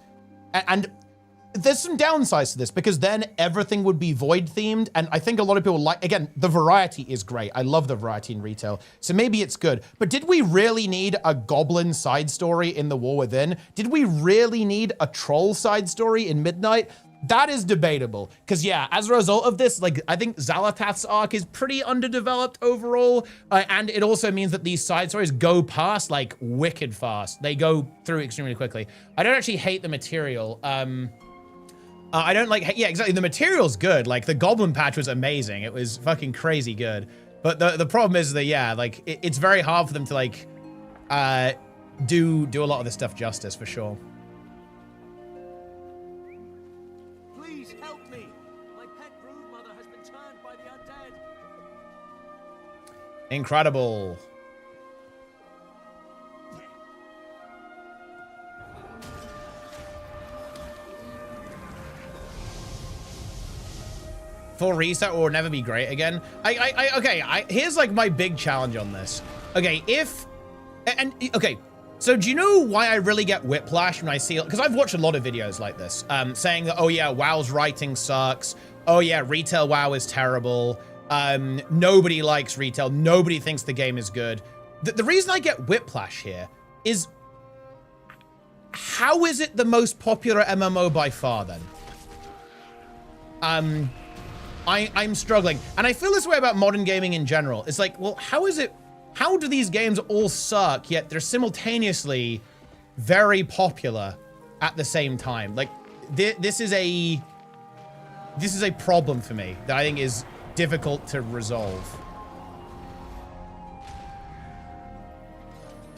And there's some downsides to this because then everything would be void themed. And I think a lot of people like, again, the variety is great. I love the variety in retail. So maybe it's good. But did we really need a goblin side story in The War Within? Did we really need a troll side story in Midnight? That is debatable. Because yeah, as a result of this, like I think Xalatath's arc is pretty underdeveloped overall. And it also means that these side stories go past like wicked fast. They go through extremely quickly. I don't actually hate the material. I don't like, yeah, exactly. The material's good. Like the Goblin patch was amazing. It was fucking crazy good. But the problem is that, yeah, like it's very hard for them to like do a lot of this stuff justice for sure. Please help me. My pet broodmother has been turned by the undead. Incredible. Full reset or never be great again. Okay, here's like my big challenge on this. Okay, okay, so do you know why I really get whiplash when I see it? Because I've watched a lot of videos like this, saying that, oh yeah, WoW's writing sucks. Oh yeah, retail WoW is terrible. Nobody likes retail. Nobody thinks the game is good. The reason I get whiplash here is, how is it the most popular MMO by far then? I'm struggling. And I feel this way about modern gaming in general. It's like, well, how do these games all suck, yet they're simultaneously very popular at the same time? Like, this is a problem for me that I think is difficult to resolve.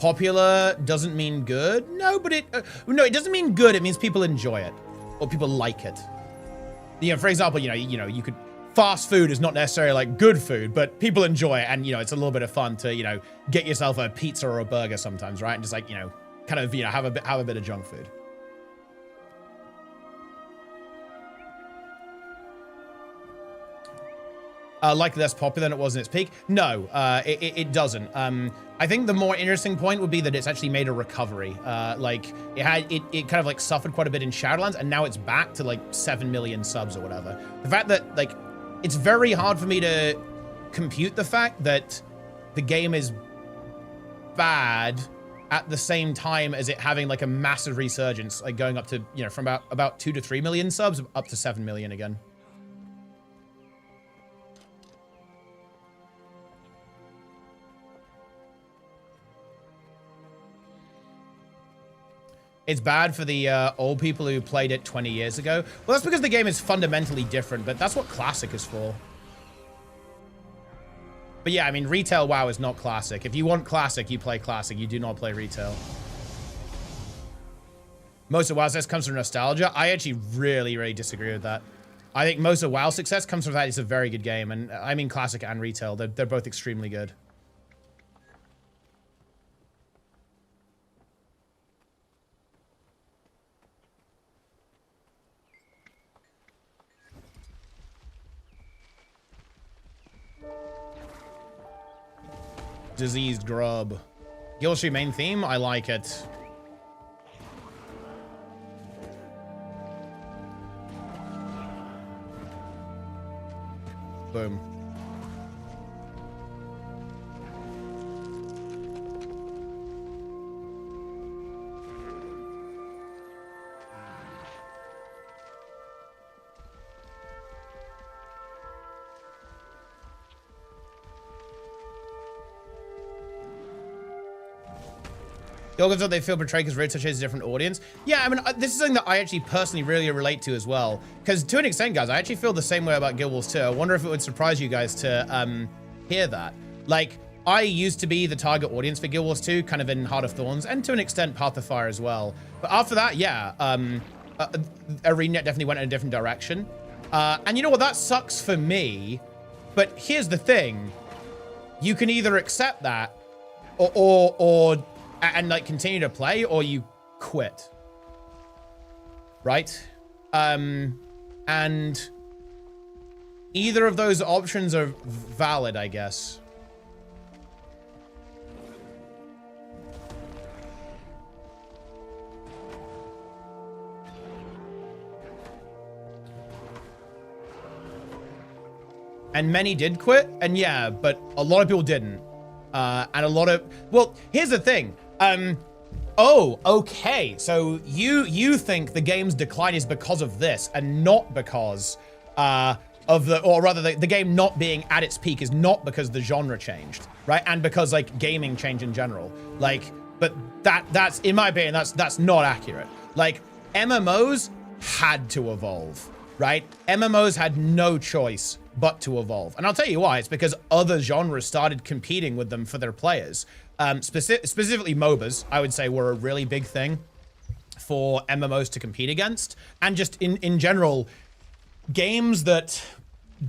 Popular doesn't mean good? No, but it doesn't mean good. It means people enjoy it or people like it. You know, for example, you could, fast food is not necessarily like good food, but people enjoy it. And, it's a little bit of fun to, get yourself a pizza or a burger sometimes, right? And just like, kind of, have a bit of junk food. Like less popular than it was in its peak? No, it doesn't. I think the more interesting point would be that it's actually made a recovery. Like it kind of like suffered quite a bit in Shadowlands, and now it's back to like 7 million subs or whatever. The fact that like it's very hard for me to compute the fact that the game is bad at the same time as it having like a massive resurgence, like going up to from about 2 to 3 million subs up to 7 million again. It's bad for the old people who played it 20 years ago. Well, that's because the game is fundamentally different, but that's what Classic is for. But yeah, I mean, retail WoW is not Classic. If you want Classic, you play Classic. You do not play retail. Most of WoW's success comes from nostalgia. I actually really, really disagree with that. I think most of WoW's success comes from that it's a very good game. And I mean Classic and retail. They're both extremely good. Diseased grub. Guild main theme? I like it. Boom. Yoga thought they feel betrayed because Red chases a different audience. Yeah, I mean, this is something that I actually personally really relate to as well. Because to an extent, guys, I actually feel the same way about Guild Wars 2. I wonder if it would surprise you guys to hear that. Like, I used to be the target audience for Guild Wars 2, kind of in Heart of Thorns, and to an extent, Path of Fire as well. But after that, yeah, ArenaNet definitely went in a different direction. And you know what? That sucks for me. But here's the thing. You can either accept that and like continue to play, or you quit, right? And either of those options are valid, I guess. and many did quit, and yeah, but a lot of people didn't. And a lot of, well, here's the thing. Oh, okay. So you think the game's decline is because of this and not because of the, or rather the game not being at its peak is not because the genre changed, right? And because like gaming changed in general. Like, but that's, in my opinion, that's not accurate. Like MMOs had to evolve, right? MMOs had no choice but to evolve. And I'll tell you why. It's because other genres started competing with them for their players. Specifically MOBAs, I would say, were a really big thing for MMOs to compete against. And just in general, games that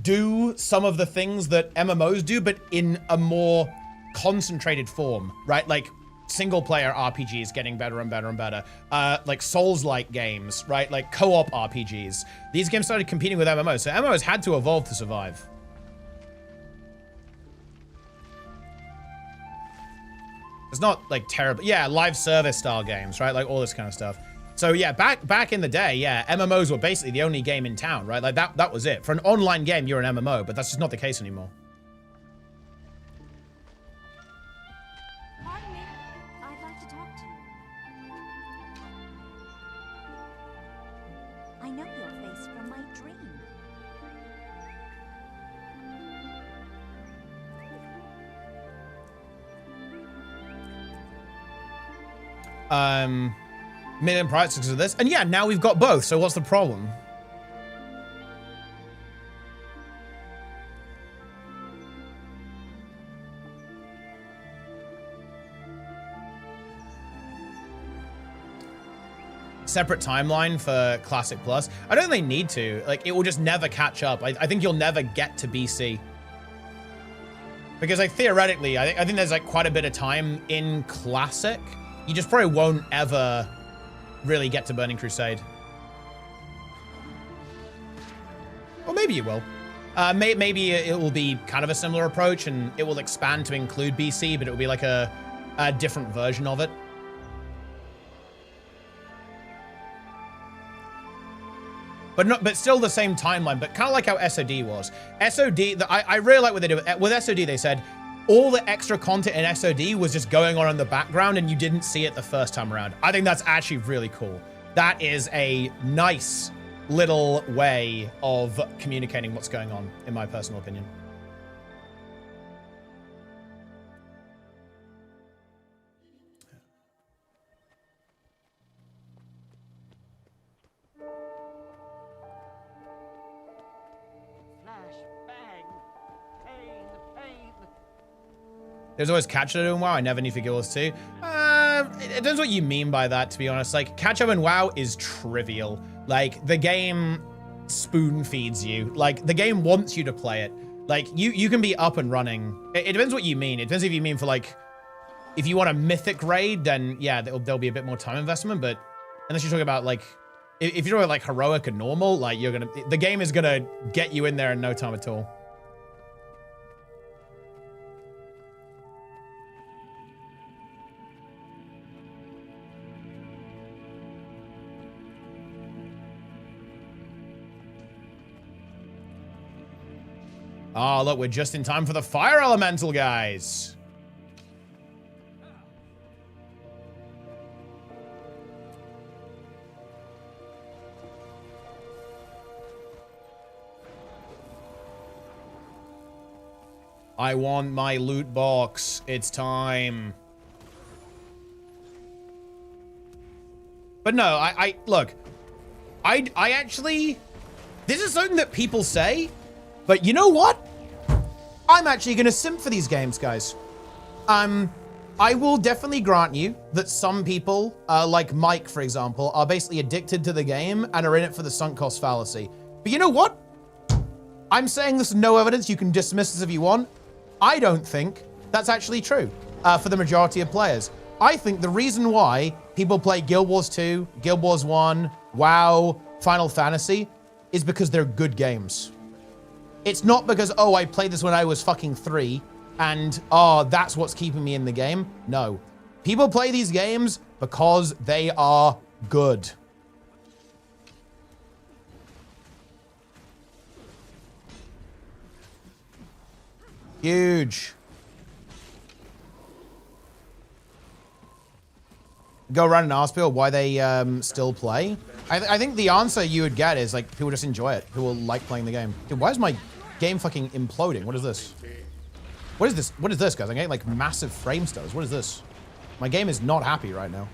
do some of the things that MMOs do, but in a more concentrated form, right? Like single player RPGs getting better and better and better. Like Souls-like games, right? Like co-op RPGs. These games started competing with MMOs. So MMOs had to evolve to survive. It's not like terrible. Yeah, live service style games, right? Like all this kind of stuff. So yeah, back in the day, yeah, MMOs were basically the only game in town, right? Like that was it. For an online game, you're an MMO, but that's just not the case anymore. Pardon me. I'd like to talk to you. I know your face from my dream. Million prices of this, and yeah, now we've got both, so what's the problem? Separate timeline for Classic Plus? I don't think they need to. Like, it will just never catch up. I think you'll never get to BC. Because like theoretically, I think there's like quite a bit of time in Classic. You just probably won't ever really get to Burning Crusade. Or maybe you will. Maybe it will be kind of a similar approach and it will expand to include BC, but it will be like a different version of it. But still the same timeline, but kind of like how SOD was. SOD, I really like what they did. With SOD, they said, all the extra content in SOD was just going on in the background and you didn't see it the first time around. I think that's actually really cool. That is a nice little way of communicating what's going on, in my personal opinion. There's always catch-up in WoW. I never knew for Guilds too. It depends what you mean by that, to be honest. Like, catch-up in WoW is trivial. Like, the game spoon feeds you. Like, the game wants you to play it. Like, you can be up and running. It depends what you mean. It depends if you mean for, like, if you want a mythic raid, then, yeah, there'll be a bit more time investment. But unless you're talking about, like, if you're talking about, like, heroic and normal, like, the game is gonna get you in there in no time at all. Oh, look, we're just in time for the fire elemental, guys. I want my loot box. It's time. But no, look, I actually, this is something that people say, but you know what? I'm actually going to simp for these games, guys. I will definitely grant you that some people, like Mike, for example, are basically addicted to the game and are in it for the sunk cost fallacy. But you know what? I'm saying this with no evidence. You can dismiss this if you want. I don't think that's actually true for the majority of players. I think the reason why people play Guild Wars 2, Guild Wars 1, WoW, Final Fantasy is because they're good games. It's not because, oh, I played this when I was fucking 3 and, oh, that's what's keeping me in the game. No. People play these games because they are good. Huge. Go around and ask people why they still play. I think the answer you would get is like people just enjoy it. People like playing the game. Dude, why is my game fucking imploding? What is this? What is this? What is this, guys? I'm getting like massive frame stutters. What is this? My game is not happy right now.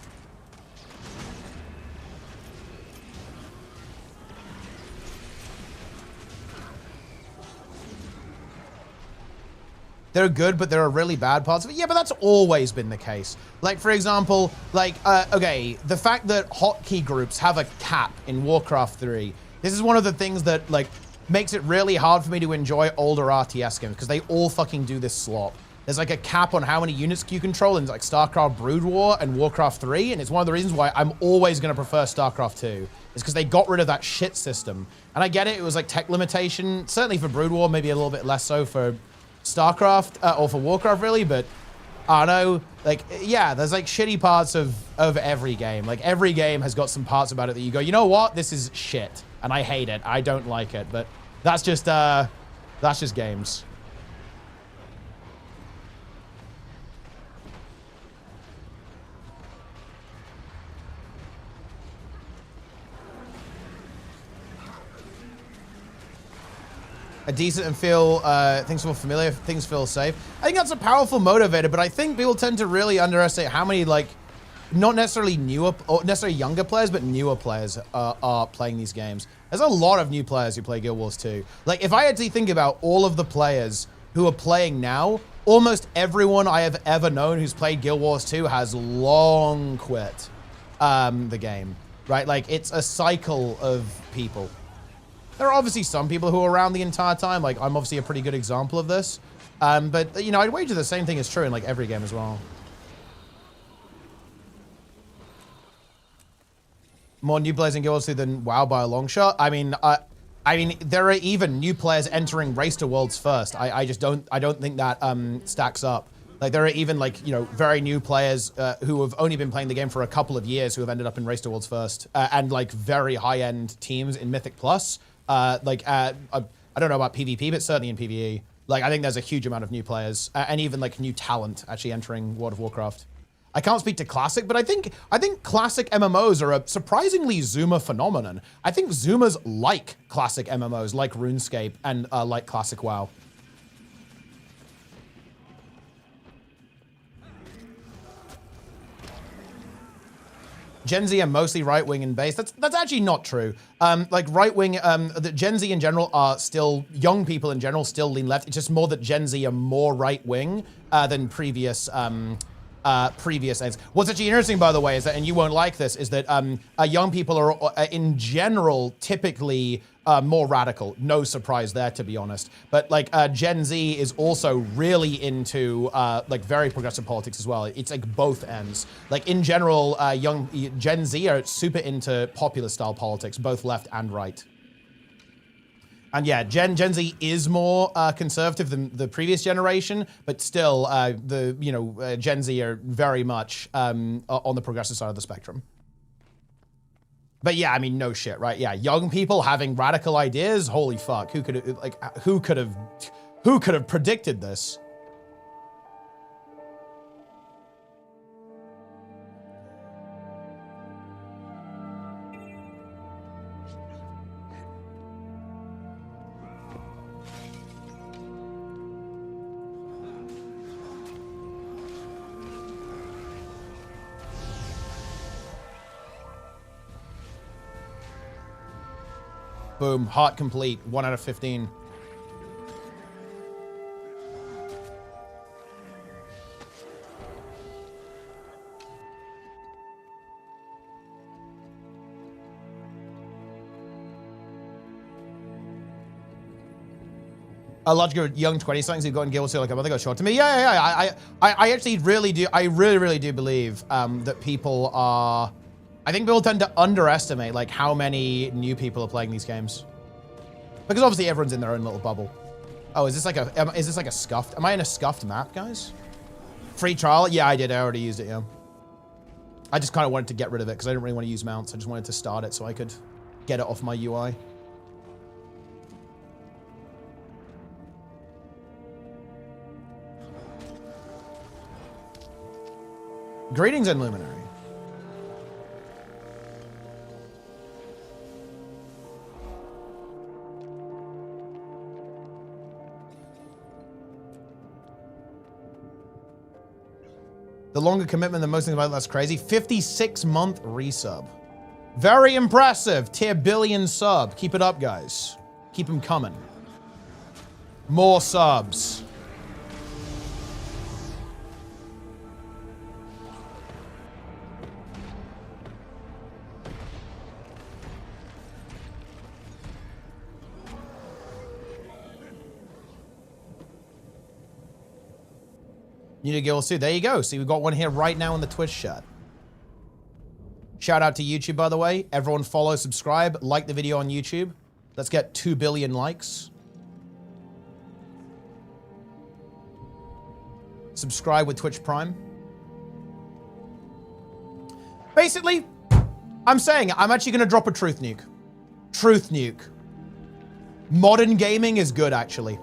They're good, but there are really bad parts of it. Yeah, but that's always been the case. Like, for example, like, okay, the fact that hotkey groups have a cap in Warcraft 3, this is one of the things that, like, makes it really hard for me to enjoy older RTS games, because they all fucking do this slop. There's, like, a cap on how many units you control in, like, StarCraft Brood War and Warcraft 3, and it's one of the reasons why I'm always going to prefer StarCraft 2, is because they got rid of that shit system. And I get it, it was, like, tech limitation, certainly for Brood War, maybe a little bit less so for StarCraft, or for Warcraft really, but I don't know, like, yeah, there's like shitty parts of every game. Like every game has got some parts about it that you go, you know what, this is shit, and I hate it, I don't like it, but that's just games. A decent and feel, things feel familiar, things feel safe. I think that's a powerful motivator, but I think people tend to really underestimate how many, like, not necessarily newer, or necessarily younger players, but newer players are playing these games. There's a lot of new players who play Guild Wars 2. Like, if I had to think about all of the players who are playing now, almost everyone I have ever known who's played Guild Wars 2 has long quit the game, right? Like, it's a cycle of people. There are obviously some people who are around the entire time. Like, I'm obviously a pretty good example of this. But, you know, I'd wager the same thing is true in, like, every game as well. More new players in Guild Wars 2 than WoW by a long shot. I mean, there are even new players entering Race to Worlds first. I don't think that stacks up. Like, there are even, like, you know, very new players who have only been playing the game for a couple of years who have ended up in Race to Worlds first. And, like, very high-end teams in Mythic Plus. I don't know about PvP, but certainly in PvE. Like, I think there's a huge amount of new players and even like new talent actually entering World of Warcraft. I can't speak to Classic, but I think Classic MMOs are a surprisingly Zoomer phenomenon. I think Zoomers like Classic MMOs, like RuneScape and like Classic WoW. Gen Z are mostly right-wing and based. That's actually not true. Like right-wing, the Gen Z in general are still, young people in general still lean left. It's just more that Gen Z are more right-wing than previous ends. What's actually interesting, by the way, is that, and you won't like this, is that young people are in general typically more radical. No surprise there, to be honest. But like Gen Z is also really into like very progressive politics as well. It's like both ends. Like in general, young Gen Z are super into populist style politics, both left and right. And yeah, Gen Z is more conservative than the previous generation, but still, Gen Z are very much on the progressive side of the spectrum. But yeah, I mean, no shit, right? Yeah, young people having radical ideas. Holy fuck! Who could have predicted this? Boom, heart complete, 1 out of 15. A lot of young 20-somethings who've gotten Guild Wars like a month ago short to me. Yeah. I actually really do. I really do believe that people are. I think people tend to underestimate like how many new people are playing these games, because obviously everyone's in their own little bubble. Oh, is this like a scuffed? Am I in a scuffed map, guys? Free trial? Yeah, I did. I already used it. Yeah. I just kind of wanted to get rid of it because I didn't really want to use mounts. I just wanted to start it so I could get it off my UI. Greetings, and Luminary. The longer commitment than most things about that's crazy. 56-month resub. Very impressive. Tier billion sub. Keep it up, guys. Keep them coming. More subs. Need a guild too. There you go. See, we've got one here right now in the Twitch chat. Shout out to YouTube, by the way. Everyone follow, subscribe, like the video on YouTube. Let's get 2 billion likes. Subscribe with Twitch Prime. Basically, I'm saying I'm actually going to drop a truth nuke. Truth nuke. Modern gaming is good, actually.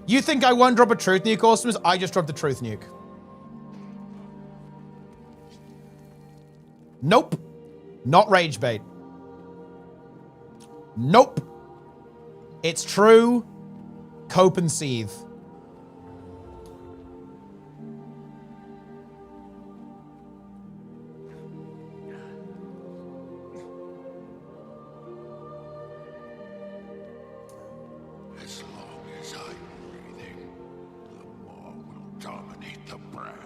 You think I won't drop a truth nuke, Awesomes? I just dropped the truth nuke. Nope. Not rage bait. Nope. It's true. Cope and seethe. As long as I'm breathing, the more will dominate the brand.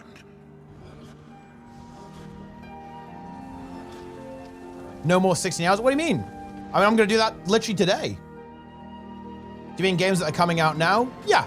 No more 16 hours? What do you mean? I mean, I'm going to do that literally today. Do you mean games that are coming out now? Yeah.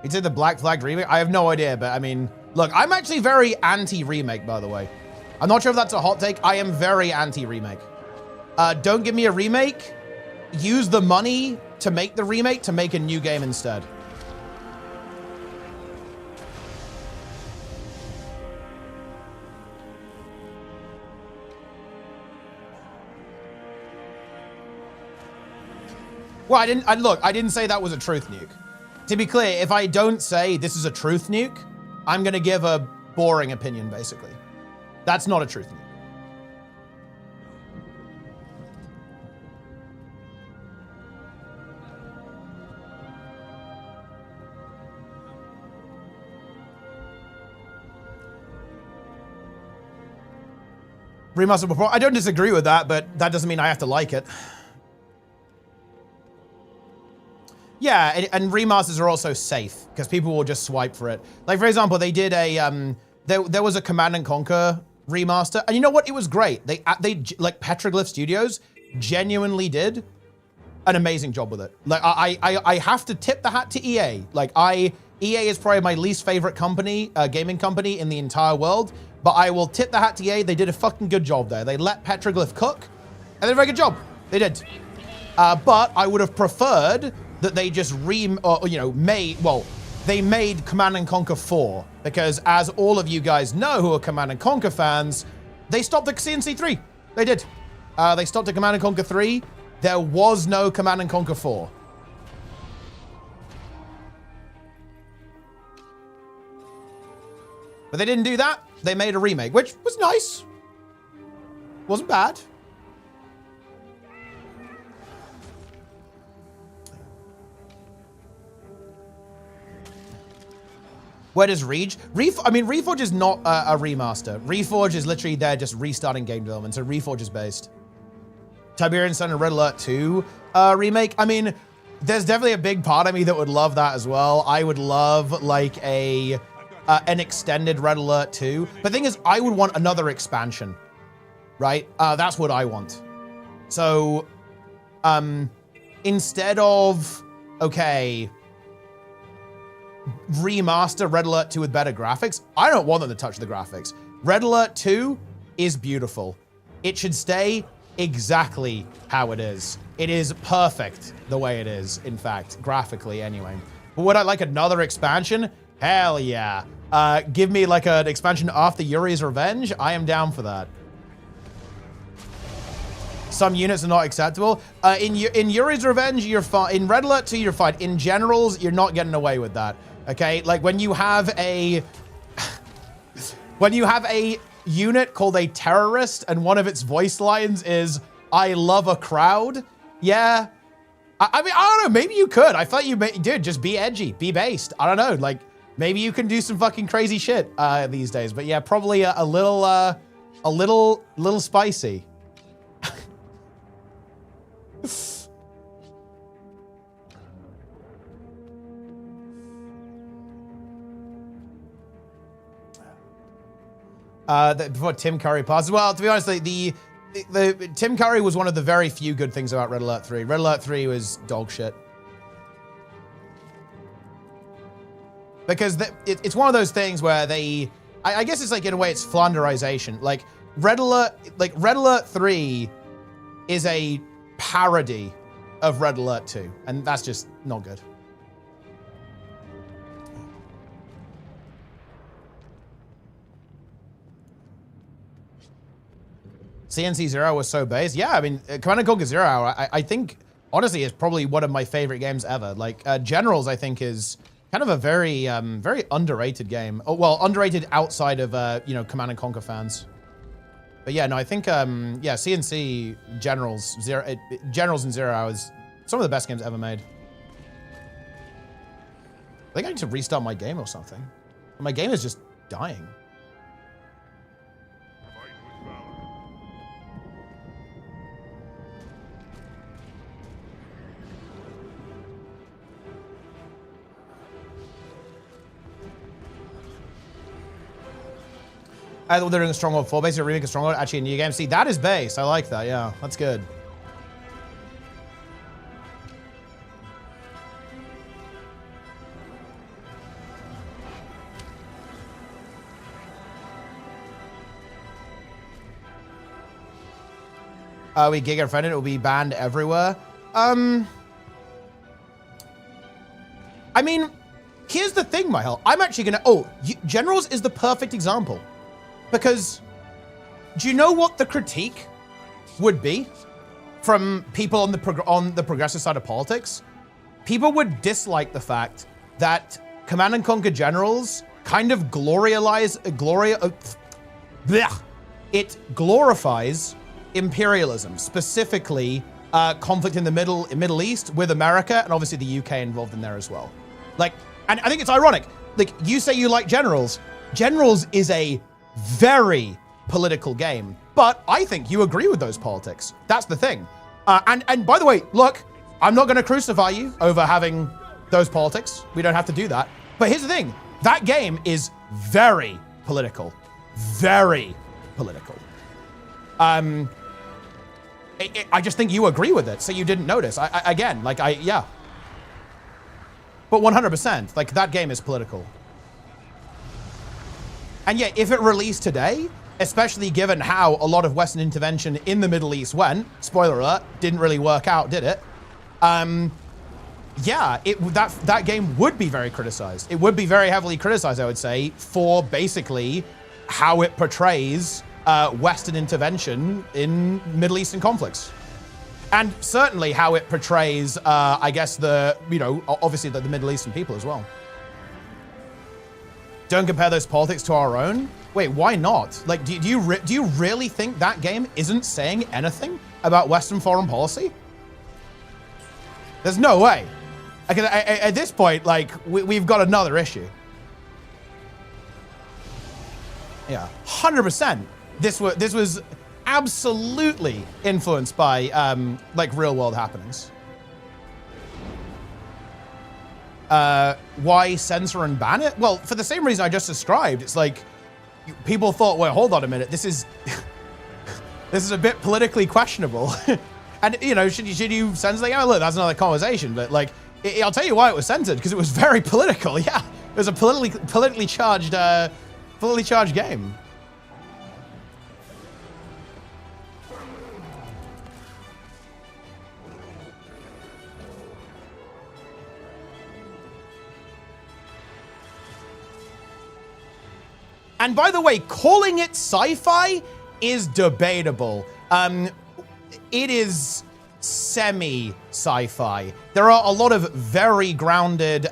You did the Black Flag remake? I have no idea, but I mean, look, I'm actually very anti-remake, by the way. I'm not sure if that's a hot take. I am very anti-remake. Don't give me a remake. Use the money to make the remake to make a new game instead. Well, I didn't say that was a truth nuke. To be clear, if I don't say this is a truth nuke, I'm going to give a boring opinion, basically. That's not a truth nuke. Remaster before. I don't disagree with that, but that doesn't mean I have to like it. Yeah, and remasters are also safe because people will just swipe for it. Like, for example, they did a there was a Command & Conquer remaster, and you know what? It was great. They like Petroglyph Studios genuinely did an amazing job with it. Like, I have to tip the hat to EA. Like, EA is probably my least favorite company, gaming company in the entire world. But I will tip the hat to EA. They did a fucking good job there. They let Petroglyph cook, and they did a very good job. They did. But I would have preferred that they just they made Command & Conquer 4, because as all of you guys know who are Command & Conquer fans, they stopped at CNC 3. They did. They stopped at Command & Conquer 3. There was no Command & Conquer 4. But they didn't do that. They made a remake, which was nice. Wasn't bad. Where does Reach? Reforge is not a remaster. Reforge is literally there just restarting game development. So Reforge is based. Tiberian Sun and Red Alert 2 remake. I mean, there's definitely a big part of me that would love that as well. I would love like an extended Red Alert 2. But the thing is, I would want another expansion, right? That's what I want. So instead of, okay, remaster Red Alert 2 with better graphics, I don't want them to touch the graphics. Red Alert 2 is beautiful. It should stay exactly how it is. It is perfect the way it is, in fact, graphically anyway. But would I like another expansion? Hell yeah. Give me like an expansion after Yuri's Revenge. I am down for that. Some units are not acceptable. In Yuri's Revenge, you're fine. In Red Alert 2, you're fine. In Generals, you're not getting away with that. Okay, like when you have a unit called a terrorist and one of its voice lines is "I love a crowd." Yeah, I mean, I don't know. Maybe you could. I thought dude, just be edgy, be based. I don't know. Like maybe you can do some fucking crazy shit these days. But yeah, probably a little spicy. Before Tim Curry passes. Well, to be honest, the Tim Curry was one of the very few good things about Red Alert 3. Red Alert 3 was dog shit. Because it's one of those things where I guess it's like, in a way, it's Flanderization. Like Red Alert 3 is a parody of Red Alert 2, and that's just not good. CNC Zero was so base. Yeah, I mean, Command & Conquer Zero Hour, I think, honestly, is probably one of my favorite games ever. Like, Generals, I think, is kind of a very, very underrated game. Oh, well, underrated outside of, you know, Command & Conquer fans. But yeah, no, I think, yeah, CNC Generals and Zero Hour is some of the best games ever made. I think I need to restart my game or something. My game is just dying. I thought they're doing a Stronghold 4, basically a remake of Stronghold, actually a new game. See, that is base. I like that, yeah. That's good. We Giga offended, it will be banned everywhere. I mean, here's the thing, Michael. I'm actually gonna, Generals is the perfect example. Because, do you know what the critique would be from people on the progressive side of politics? People would dislike the fact that Command & Conquer Generals kind of it glorifies imperialism, specifically conflict in the Middle East with America, and obviously the UK involved in there as well. Like, and I think it's ironic. Like, you say you like Generals. Generals is a very political game, but I think you agree with those politics. That's the thing. And by the way, look, I'm not going to crucify you over having those politics. We don't have to do that. But here's the thing. That game is very political. Very political. I just think you agree with it, so you didn't notice. Yeah. But 100%, like, that game is political. And yeah, if it released today, especially given how a lot of Western intervention in the Middle East went, spoiler alert, didn't really work out, did it? Yeah, that game would be very criticized. It would be very heavily criticized, I would say, for basically how it portrays Western intervention in Middle Eastern conflicts. And certainly how it portrays, I guess, obviously the Middle Eastern people as well. Don't compare those politics to our own? Wait, why not? Like, do you really think that game isn't saying anything about Western foreign policy? There's no way. At this point, like, we've got another issue. Yeah, 100%. This was absolutely influenced by like real world happenings. Why censor and ban it? Well, for the same reason I just described. It's like people thought, well, hold on a minute, this is a bit politically questionable. And you know, should you censor the game? Oh, look, that's another conversation. But like, I'll tell you why it was censored, because it was very political. Yeah, it was a politically charged game. And by the way, calling it sci-fi is debatable. It is semi-sci-fi. There are a lot of very grounded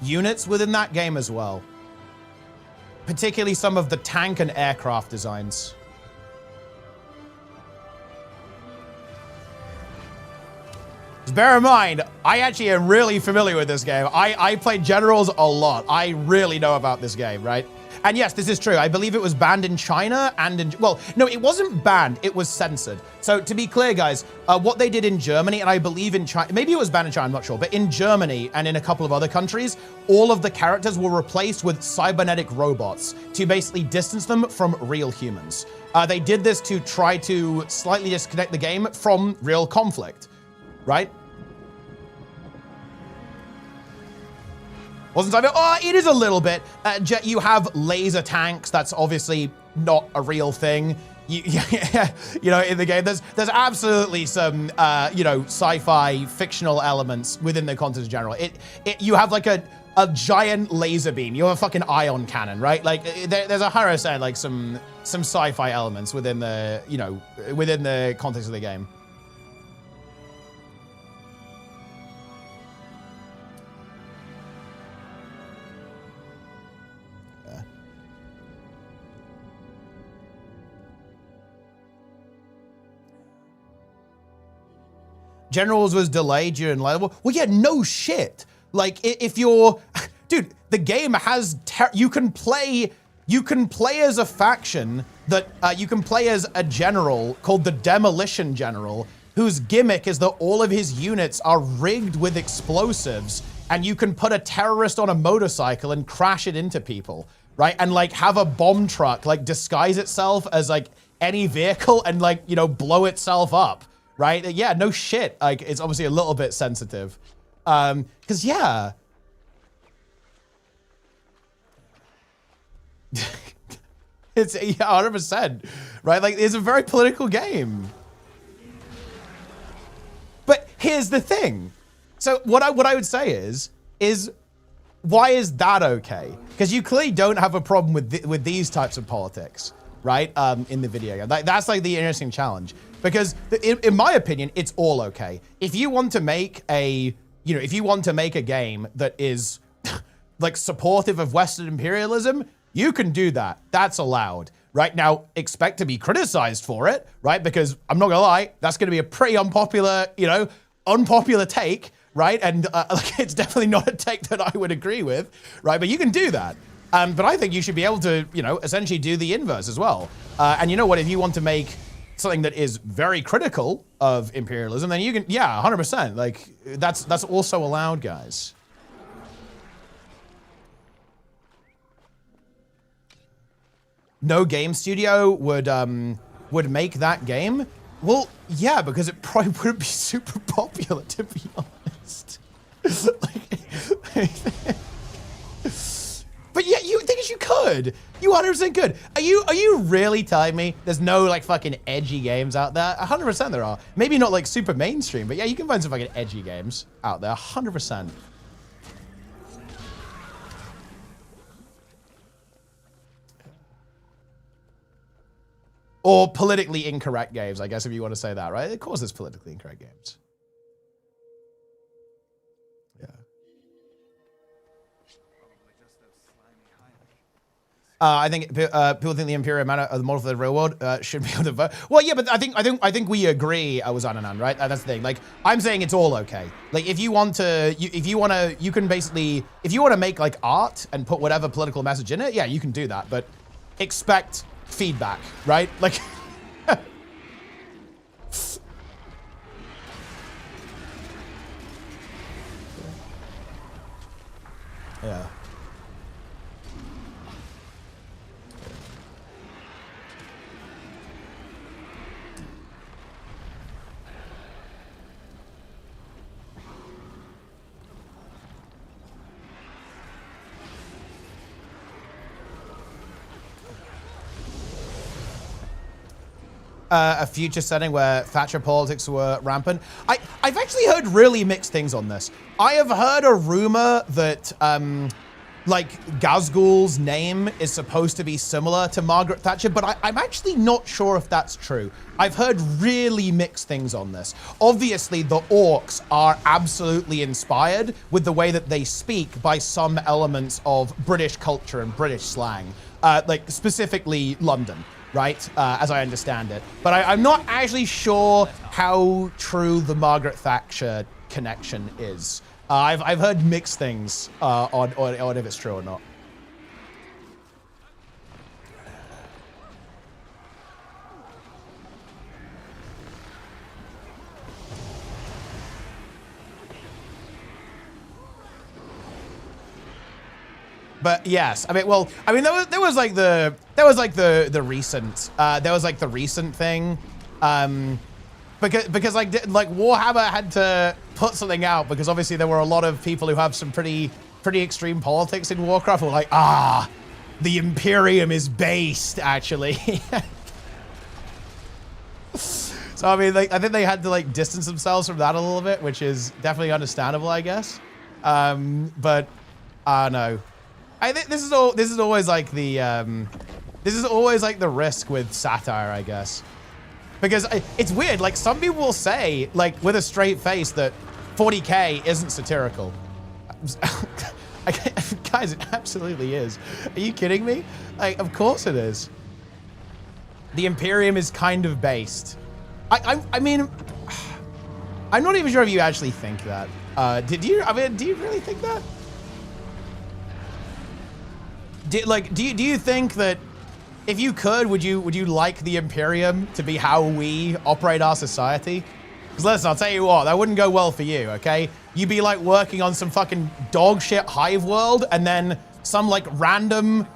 units within that game as well. Particularly some of the tank and aircraft designs. Just bear in mind, I actually am really familiar with this game. I played Generals a lot. I really know about this game, right? And yes, this is true. I believe it was banned in China and in, well, no, it wasn't banned. It was censored. So to be clear, guys, what they did in Germany, and I believe in China, maybe it was banned in China, I'm not sure, but in Germany and in a couple of other countries, all of the characters were replaced with cybernetic robots to basically distance them from real humans. They did this to try to slightly disconnect the game from real conflict, right? Wasn't cyber? Oh, it is a little bit. You have laser tanks. That's obviously not a real thing. You know, in the game, there's absolutely some, you know, sci-fi fictional elements within the content in general. You have like a giant laser beam. You have a fucking ion cannon, right? Like there's 100% like some sci-fi elements within the, you know, within the context of the game. Generals was delayed during level. Well, yeah, no shit. Like if you're, dude, the game has, you can play as a faction that, you can play as a general called the Demolition General, whose gimmick is that all of his units are rigged with explosives, and you can put a terrorist on a motorcycle and crash it into people, right? And like have a bomb truck like disguise itself as like any vehicle and like, you know, blow itself up. Right? Yeah, no shit. Like, it's obviously a little bit sensitive. Because, yeah. It's 100%. Right? Like, it's a very political game. But here's the thing. So what I would say is why is that okay? Because you clearly don't have a problem with these types of politics, right? In the video game. That's like the interesting challenge. Because in my opinion, it's all okay. If you want to make a, you know, if you want to make a game that is like supportive of Western imperialism, you can do that. That's allowed. Right now, expect to be criticized for it, right? Because I'm not gonna lie, that's gonna be a pretty unpopular, you know, unpopular take, right? And like, it's definitely not a take that I would agree with, right? But you can do that. But I think you should be able to, you know, essentially do the inverse as well. And you know what? If you want to make something that is very critical of imperialism, then you can, yeah, 100%. Like that's also allowed, guys. No game studio would make that game. Well, yeah, because it probably wouldn't be super popular, to be honest. But yeah, you think you could. You 100% could. Are you really telling me there's no like fucking edgy games out there? 100% there are. Maybe not like super mainstream, but yeah, you can find some fucking edgy games out there. 100%. Or politically incorrect games, I guess, if you want to say that, right? Of course, there's politically incorrect games. I think people think the Imperial the model for the real world should be able to vote. Well, yeah, but I think we agree, Wazananan, right? That's the thing. Like, I'm saying it's all okay. Like, if you want to, you can basically, if you want to make like art and put whatever political message in it, yeah, you can do that. But expect feedback, right? Like, yeah. A future setting where Thatcher politics were rampant. I've actually heard really mixed things on this. I have heard a rumor that like Gazgul's name is supposed to be similar to Margaret Thatcher, but I'm actually not sure if that's true. I've heard really mixed things on this. Obviously, the orcs are absolutely inspired with the way that they speak by some elements of British culture and British slang, like specifically London, right? As I understand it. But I'm not actually sure how true the Margaret Thatcher connection is. I've heard mixed things on if it's true or not. But yes, I mean, well, I mean, there was like the recent thing, because like Warhammer had to put something out because obviously there were a lot of people who have some pretty extreme politics in Warcraft who were like, the Imperium is based actually. So I mean, like, I think they had to like distance themselves from that a little bit, which is definitely understandable, I guess. But I don't know. I think this is always like the risk with satire, I guess. Because it's weird, like some people will say, like with a straight face, that 40K isn't satirical. Guys, it absolutely is. Are you kidding me? Like, of course it is. The Imperium is kind of based. I mean, I'm not even sure if you actually think that. Do you really think that? Do you think that if you could, would you like the Imperium to be how we operate our society? Because listen, I'll tell you what, that wouldn't go well for you, okay? You'd be like working on some fucking dog shit hive world, and then some like random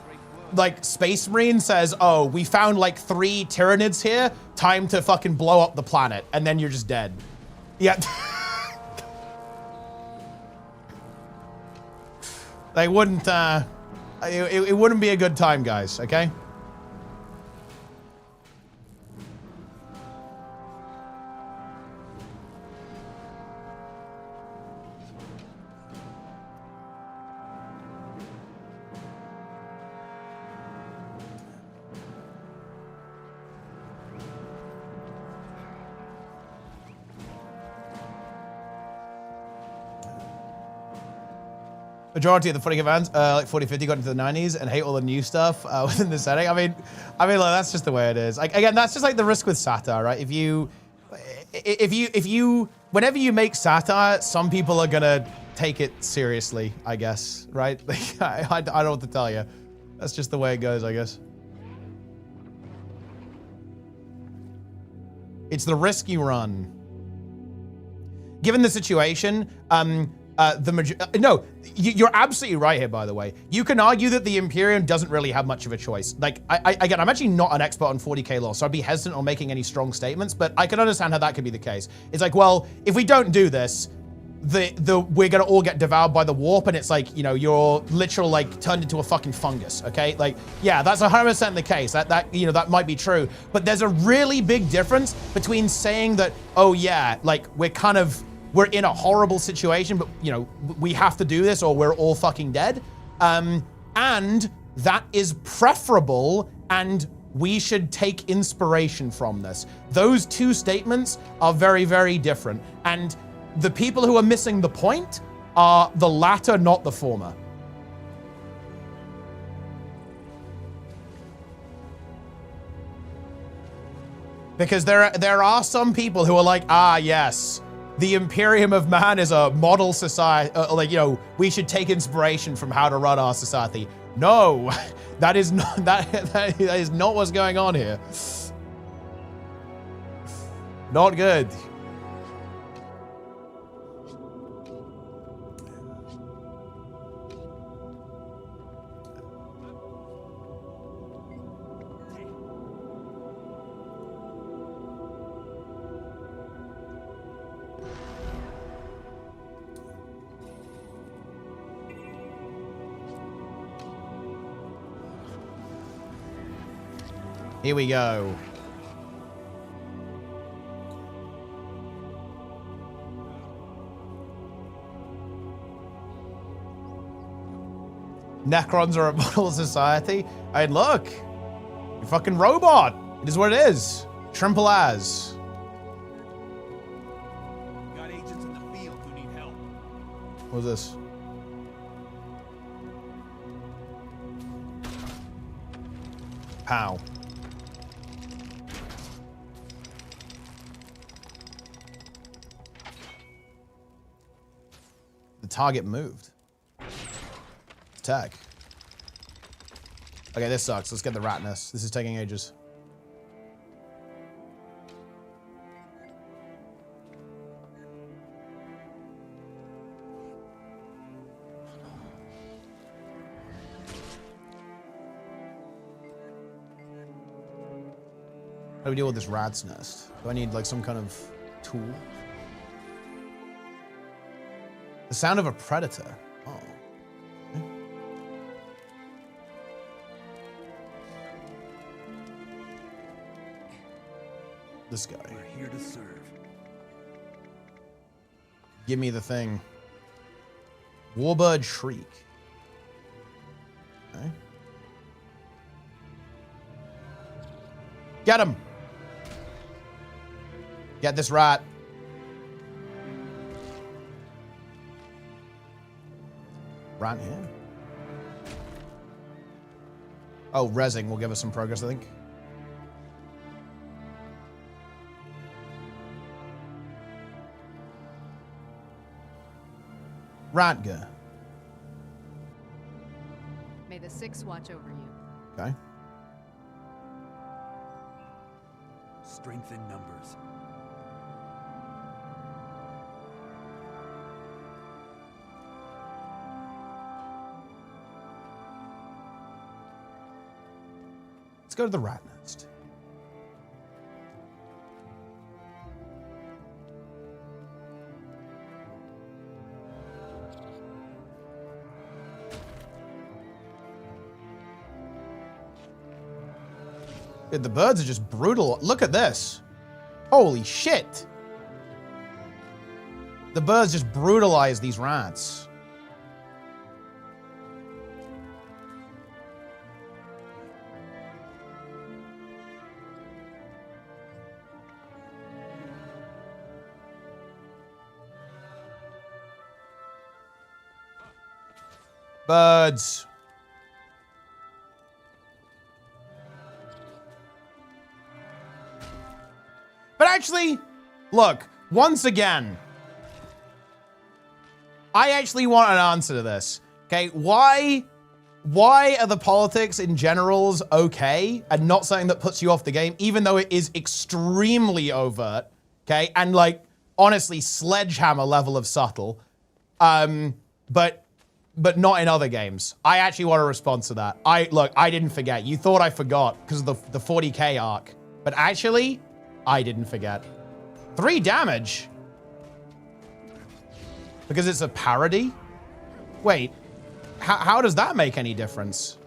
like space marine says, oh, we found like 3 Tyranids here, time to fucking blow up the planet, and then you're just dead. Yeah. They wouldn't, it wouldn't be a good time, guys, okay? Majority of the 40K fans, like 40-50, got into the 90s and hate all the new stuff within the setting. I mean, like, that's just the way it is. Like, again, that's just like the risk with satire, right? If you, whenever you make satire, some people are gonna take it seriously, I guess, right? Like, I don't know what to tell you. That's just the way it goes, I guess. It's the risk you run. Given the situation, you're absolutely right here, by the way. You can argue that the Imperium doesn't really have much of a choice. Like, again, I'm actually not an expert on 40K lore, so I'd be hesitant on making any strong statements, but I can understand how that could be the case. It's like, well, if we don't do this, we're gonna all get devoured by the warp, and it's like, you know, you're literal like turned into a fucking fungus, okay? Like, yeah, that's 100% the case. That you know, that might be true, but there's a really big difference between saying that, oh yeah, like we're in a horrible situation, but you know, we have to do this or we're all fucking dead. And that is preferable, and we should take inspiration from this. Those two statements are very, very different. And the people who are missing the point are the latter, not the former. Because there are some people who are like, ah, yes, the Imperium of Man is a model society, like, you know, we should take inspiration from how to run our society. No, that is not, that is not what's going on here. Not good. Here we go. Necrons are a model society. I mean, look. You fucking robot. It is what it is. Trimple as. Got agents in the field who need help. What's this? Pow. The target moved. Attack. Okay, this sucks. Let's get the rat nest. This is taking ages. How do we deal with this rat's nest? Do I need like some kind of tool? The sound of a predator. Oh. Okay. This guy. We're here to serve. Give me the thing. Warbird Shriek. Okay. Get him! Get this rat. Rat here. Oh, rezzing will give us some progress, I think. Ratga. May the Six watch over you. Okay. Strength in numbers. Let's go to the rat nest. Dude, the birds are just brutal. Look at this. Holy shit. The birds just brutalize these rats. Birds. But actually, look, once again, I actually want an answer to this. Okay, why are the politics in generals okay and not something that puts you off the game, even though it is extremely overt, okay, and like honestly sledgehammer level of subtle, but not in other games. I actually want a response to that. Look, I didn't forget. You thought I forgot because of the 40k arc, but actually, I didn't forget. 3 damage? Because it's a parody? Wait, how does that make any difference?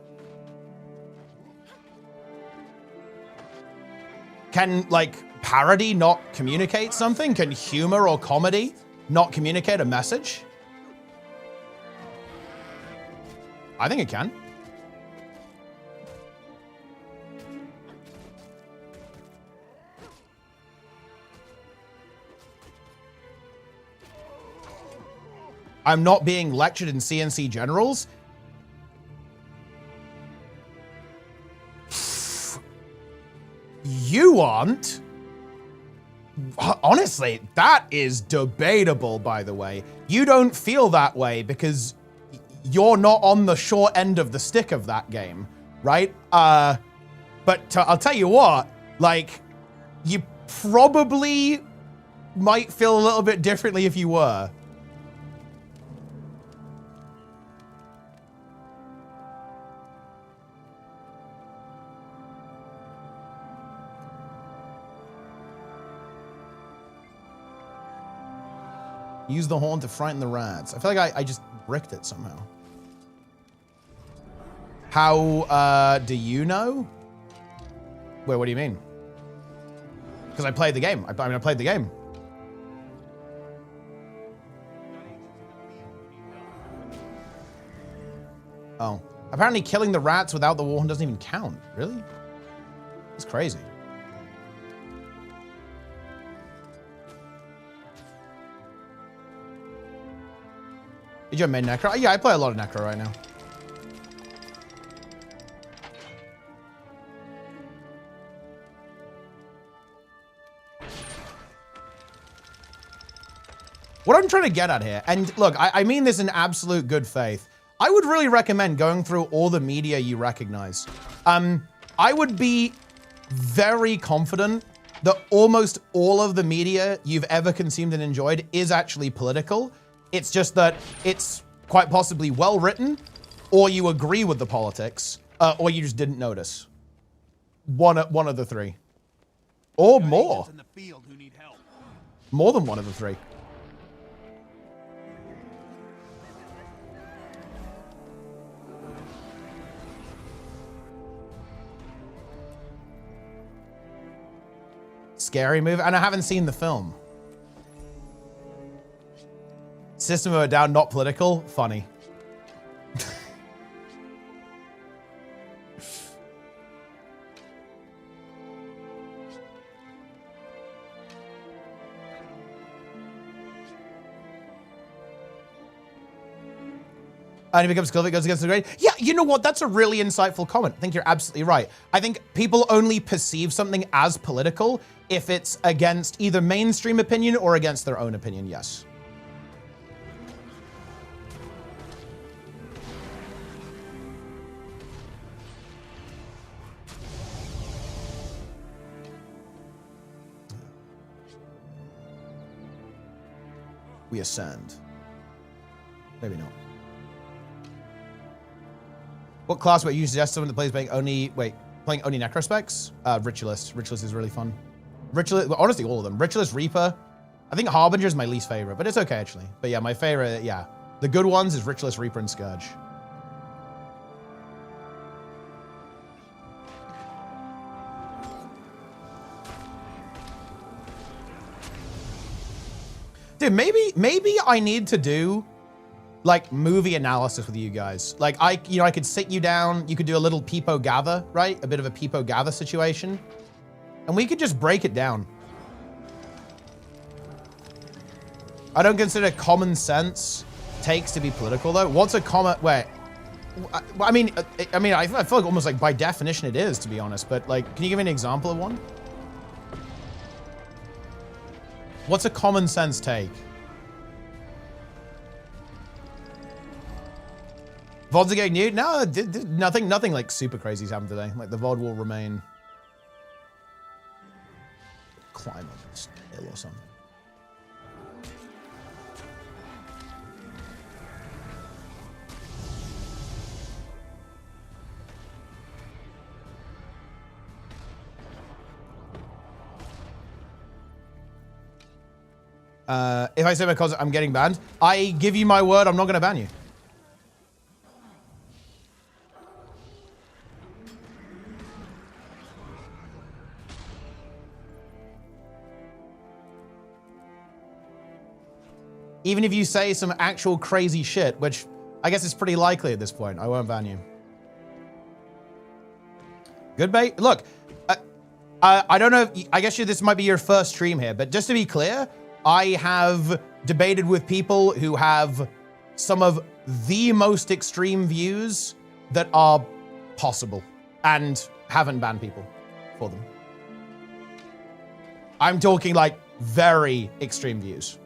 Can, like, parody not communicate something? Can humor or comedy not communicate a message? I think it can. I'm not being lectured in CNC generals. You aren't. Honestly, that is debatable, by the way. You don't feel that way because you're not on the short end of the stick of that game, right? But I'll tell you what, like, you probably might feel a little bit differently if you were. Use the horn to frighten the rats. I feel like I just bricked it somehow. How do you know? Wait, what do you mean? Because I played the game. I played the game. Oh. Apparently killing the rats without the warhorn doesn't even count. Really? That's crazy. Did you main Necro? Yeah, I play a lot of Necro right now. What I'm trying to get at here, and look, I mean this in absolute good faith. I would really recommend going through all the media you recognize. I would be very confident that almost all of the media you've ever consumed and enjoyed is actually political. It's just that it's quite possibly well written, or you agree with the politics, or you just didn't notice. One of the three. Or more. More than one of the three. Scary movie, and I haven't seen the film. System of a Down, not political, funny. And he becomes Sylvie, goes against the grain. Yeah, you know what? That's a really insightful comment. I think you're absolutely right. I think people only perceive something as political if it's against either mainstream opinion or against their own opinion, yes. We ascend. Maybe not. What class would you suggest someone that plays playing only Necrospecs? Ritualist. Ritualist is really fun. Ritualist, well, honestly, all of them. Ritualist, Reaper. I think Harbinger is my least favorite, but it's okay actually. But yeah, my favorite, yeah. The good ones is Ritualist, Reaper, and Scourge. Dude, maybe I need to do like movie analysis with you guys. Like I could sit you down, you could do a little Peepo gather, right? A bit of a Peepo gather situation. And we could just break it down. I don't consider common sense takes to be political though. What's a common, wait. I mean, I feel like almost like by definition it is, to be honest, but like, can you give me an example of one? What's a common sense take? VODs are getting new? No, nothing like super crazy's happened today. Like the VOD will remain. Climb up this hill or something. If I say because I'm getting banned, I give you my word, I'm not going to ban you. Even if you say some actual crazy shit, which I guess is pretty likely at this point, I won't ban you. Good bait. Look, I don't know if, I guess this might be your first stream here, but just to be clear, I have debated with people who have some of the most extreme views that are possible and haven't banned people for them. I'm talking like very extreme views.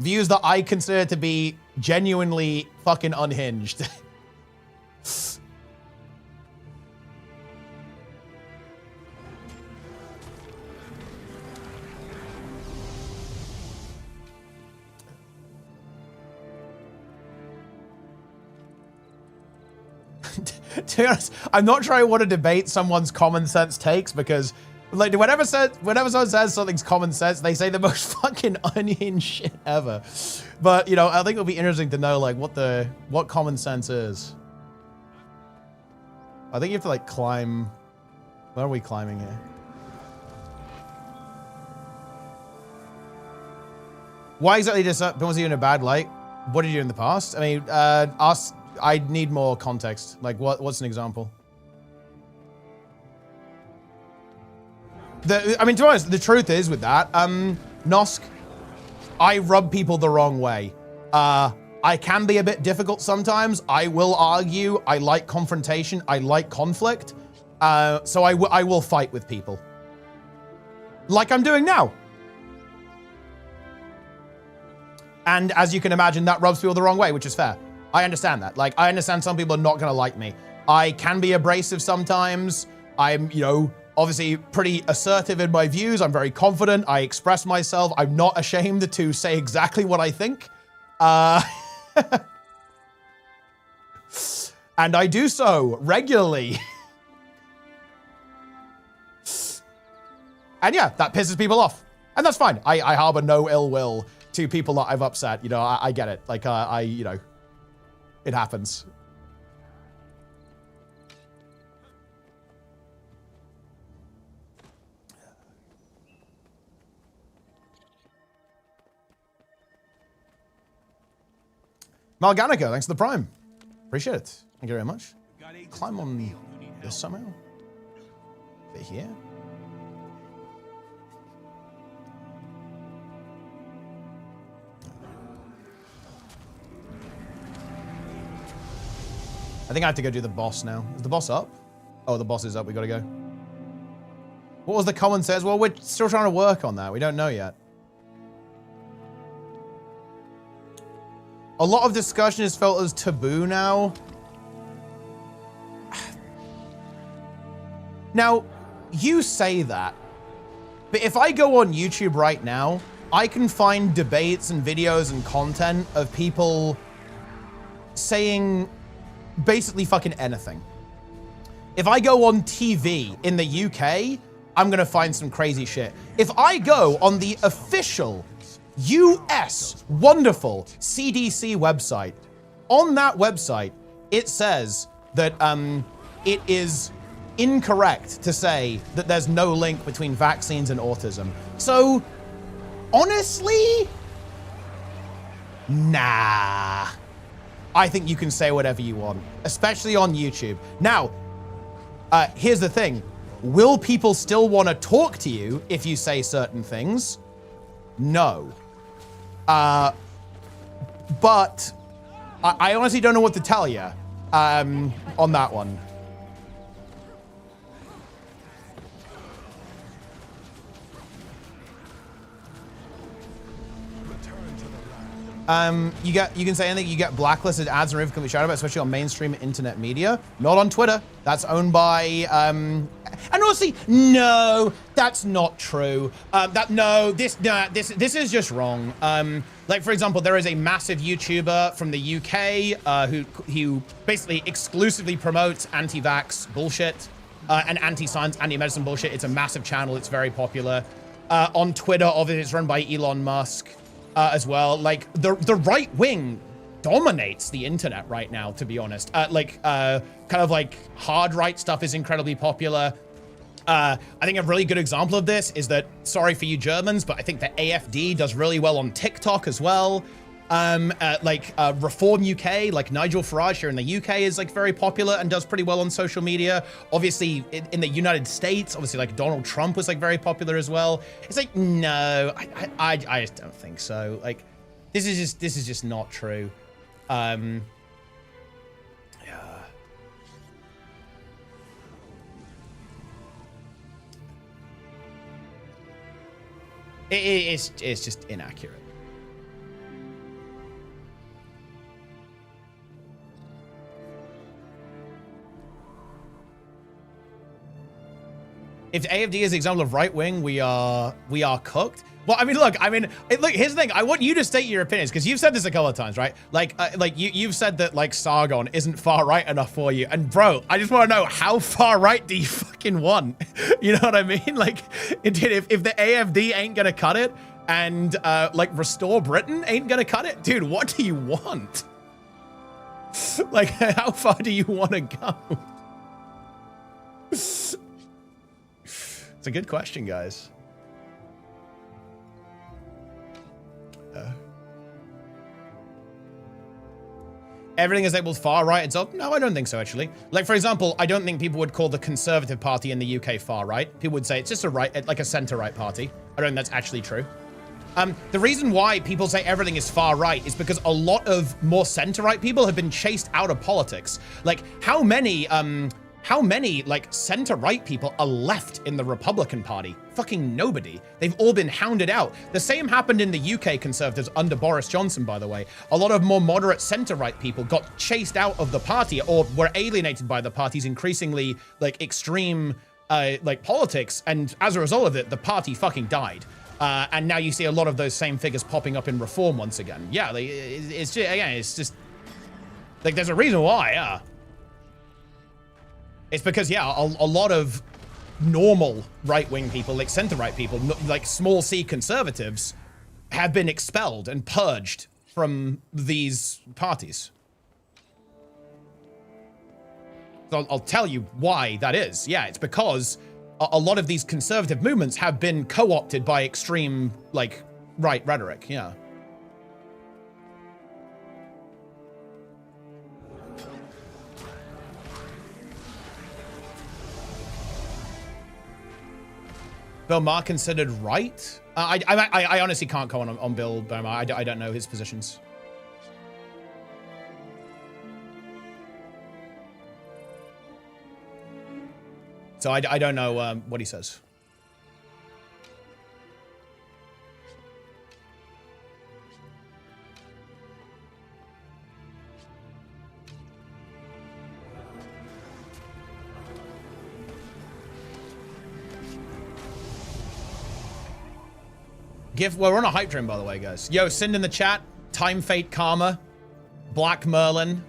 Views that I consider to be genuinely fucking unhinged. To be honest, I'm not sure I want to debate someone's common sense takes because, like, whenever someone says something's common sense, they say the most fucking unhinged shit ever. But you know, I think it'll be interesting to know like what common sense is. I think you have to like climb. Where are we climbing here? Why exactly does that was he in a bad light? What did you do in the past? I mean, I need more context. Like, what's an example? I mean, to be honest, the truth is with that, Nosk, I rub people the wrong way. I can be a bit difficult sometimes. I will argue. I like confrontation. I like conflict. So I will fight with people. Like I'm doing now. And as you can imagine, that rubs people the wrong way, which is fair. I understand that. Like, I understand some people are not going to like me. I can be abrasive sometimes. I'm, you know, obviously pretty assertive in my views. I'm very confident. I express myself. I'm not ashamed to say exactly what I think. And I do so regularly. And yeah, that pisses people off. And that's fine. I harbor no ill will to people that I've upset. You know, I get it. Like, you know, it happens. Malganico, thanks for the prime. Appreciate it. Thank you very much. Climb on this somehow. Is it here? I think I have to go do the boss now. Is the boss up? Oh, the boss is up. We gotta go. What was the comment says? Well, we're still trying to work on that. We don't know yet. A lot of discussion is felt as taboo now. Now, you say that, but if I go on YouTube right now, I can find debates and videos and content of people saying basically fucking anything. If I go on TV in the UK, I'm gonna find some crazy shit. If I go on the official US wonderful CDC website, on that website, it says that it is incorrect to say that there's no link between vaccines and autism. So, honestly, nah. I think you can say whatever you want, especially on YouTube. Now, here's the thing. Will people still want to talk to you if you say certain things? No. But I honestly don't know what to tell you on that one. You can say anything. You get blacklisted ads and can be shouted about, especially on mainstream internet media. Not on Twitter. That's owned by and honestly, no, that's not true. This is just wrong. Like for example, there is a massive YouTuber from the UK who basically exclusively promotes anti-vax bullshit and anti-science, anti-medicine bullshit. It's a massive channel. It's very popular. On Twitter, obviously, it's run by Elon Musk. As well, like the right wing dominates the internet right now, to be honest. Kind of like hard right stuff is incredibly popular. I think a really good example of this is that, sorry for you Germans, but I think the AFD does really well on TikTok as well. Reform UK, like Nigel Farage here in the UK is like very popular and does pretty well on social media. Obviously in the United States, obviously like Donald Trump was like very popular as well. It's like, no, I just don't think so. Like, this is just not true. Yeah. It's just inaccurate. If AFD is an example of right wing, we are cooked. Well, I mean, look, here's the thing. I want you to state your opinions because you've said this a couple of times, right? You've said that like Sargon isn't far right enough for you. And bro, I just want to know, how far right do you fucking want? You know what I mean? Like, if the AFD ain't gonna cut it and Restore Britain ain't gonna cut it, dude, what do you want? Like, how far do you want to go? It's a good question, guys. Everything is labeled far right itself? No, I don't think so, actually. Like, for example, I don't think people would call the Conservative Party in the UK far right. People would say it's just a right, like a centre-right party. I don't think that's actually true. The reason why people say everything is far right is because a lot of more center-right people have been chased out of politics. Like, how many like center-right people are left in the Republican Party? Fucking nobody. They've all been hounded out. The same happened in the UK Conservatives under Boris Johnson, by the way. A lot of more moderate center-right people got chased out of the party or were alienated by the party's increasingly like extreme like politics, and as a result of it, the party fucking died. And now you see a lot of those same figures popping up in Reform once again. Yeah, like, it's just, again, it's just, like, there's a reason why, yeah. It's because, yeah, a lot of normal right-wing people, like center-right people, like small c conservatives, have been expelled and purged from these parties. So I'll tell you why that is. Yeah, it's because a lot of these conservative movements have been co-opted by extreme, like, right rhetoric, yeah. Bill Maher considered right? I honestly can't comment on Bill Maher. I don't know his positions. So I don't know what he says. Well, we're on a hype train, by the way, guys. Yo, send in the chat. Time Fate Karma. Black Merlin.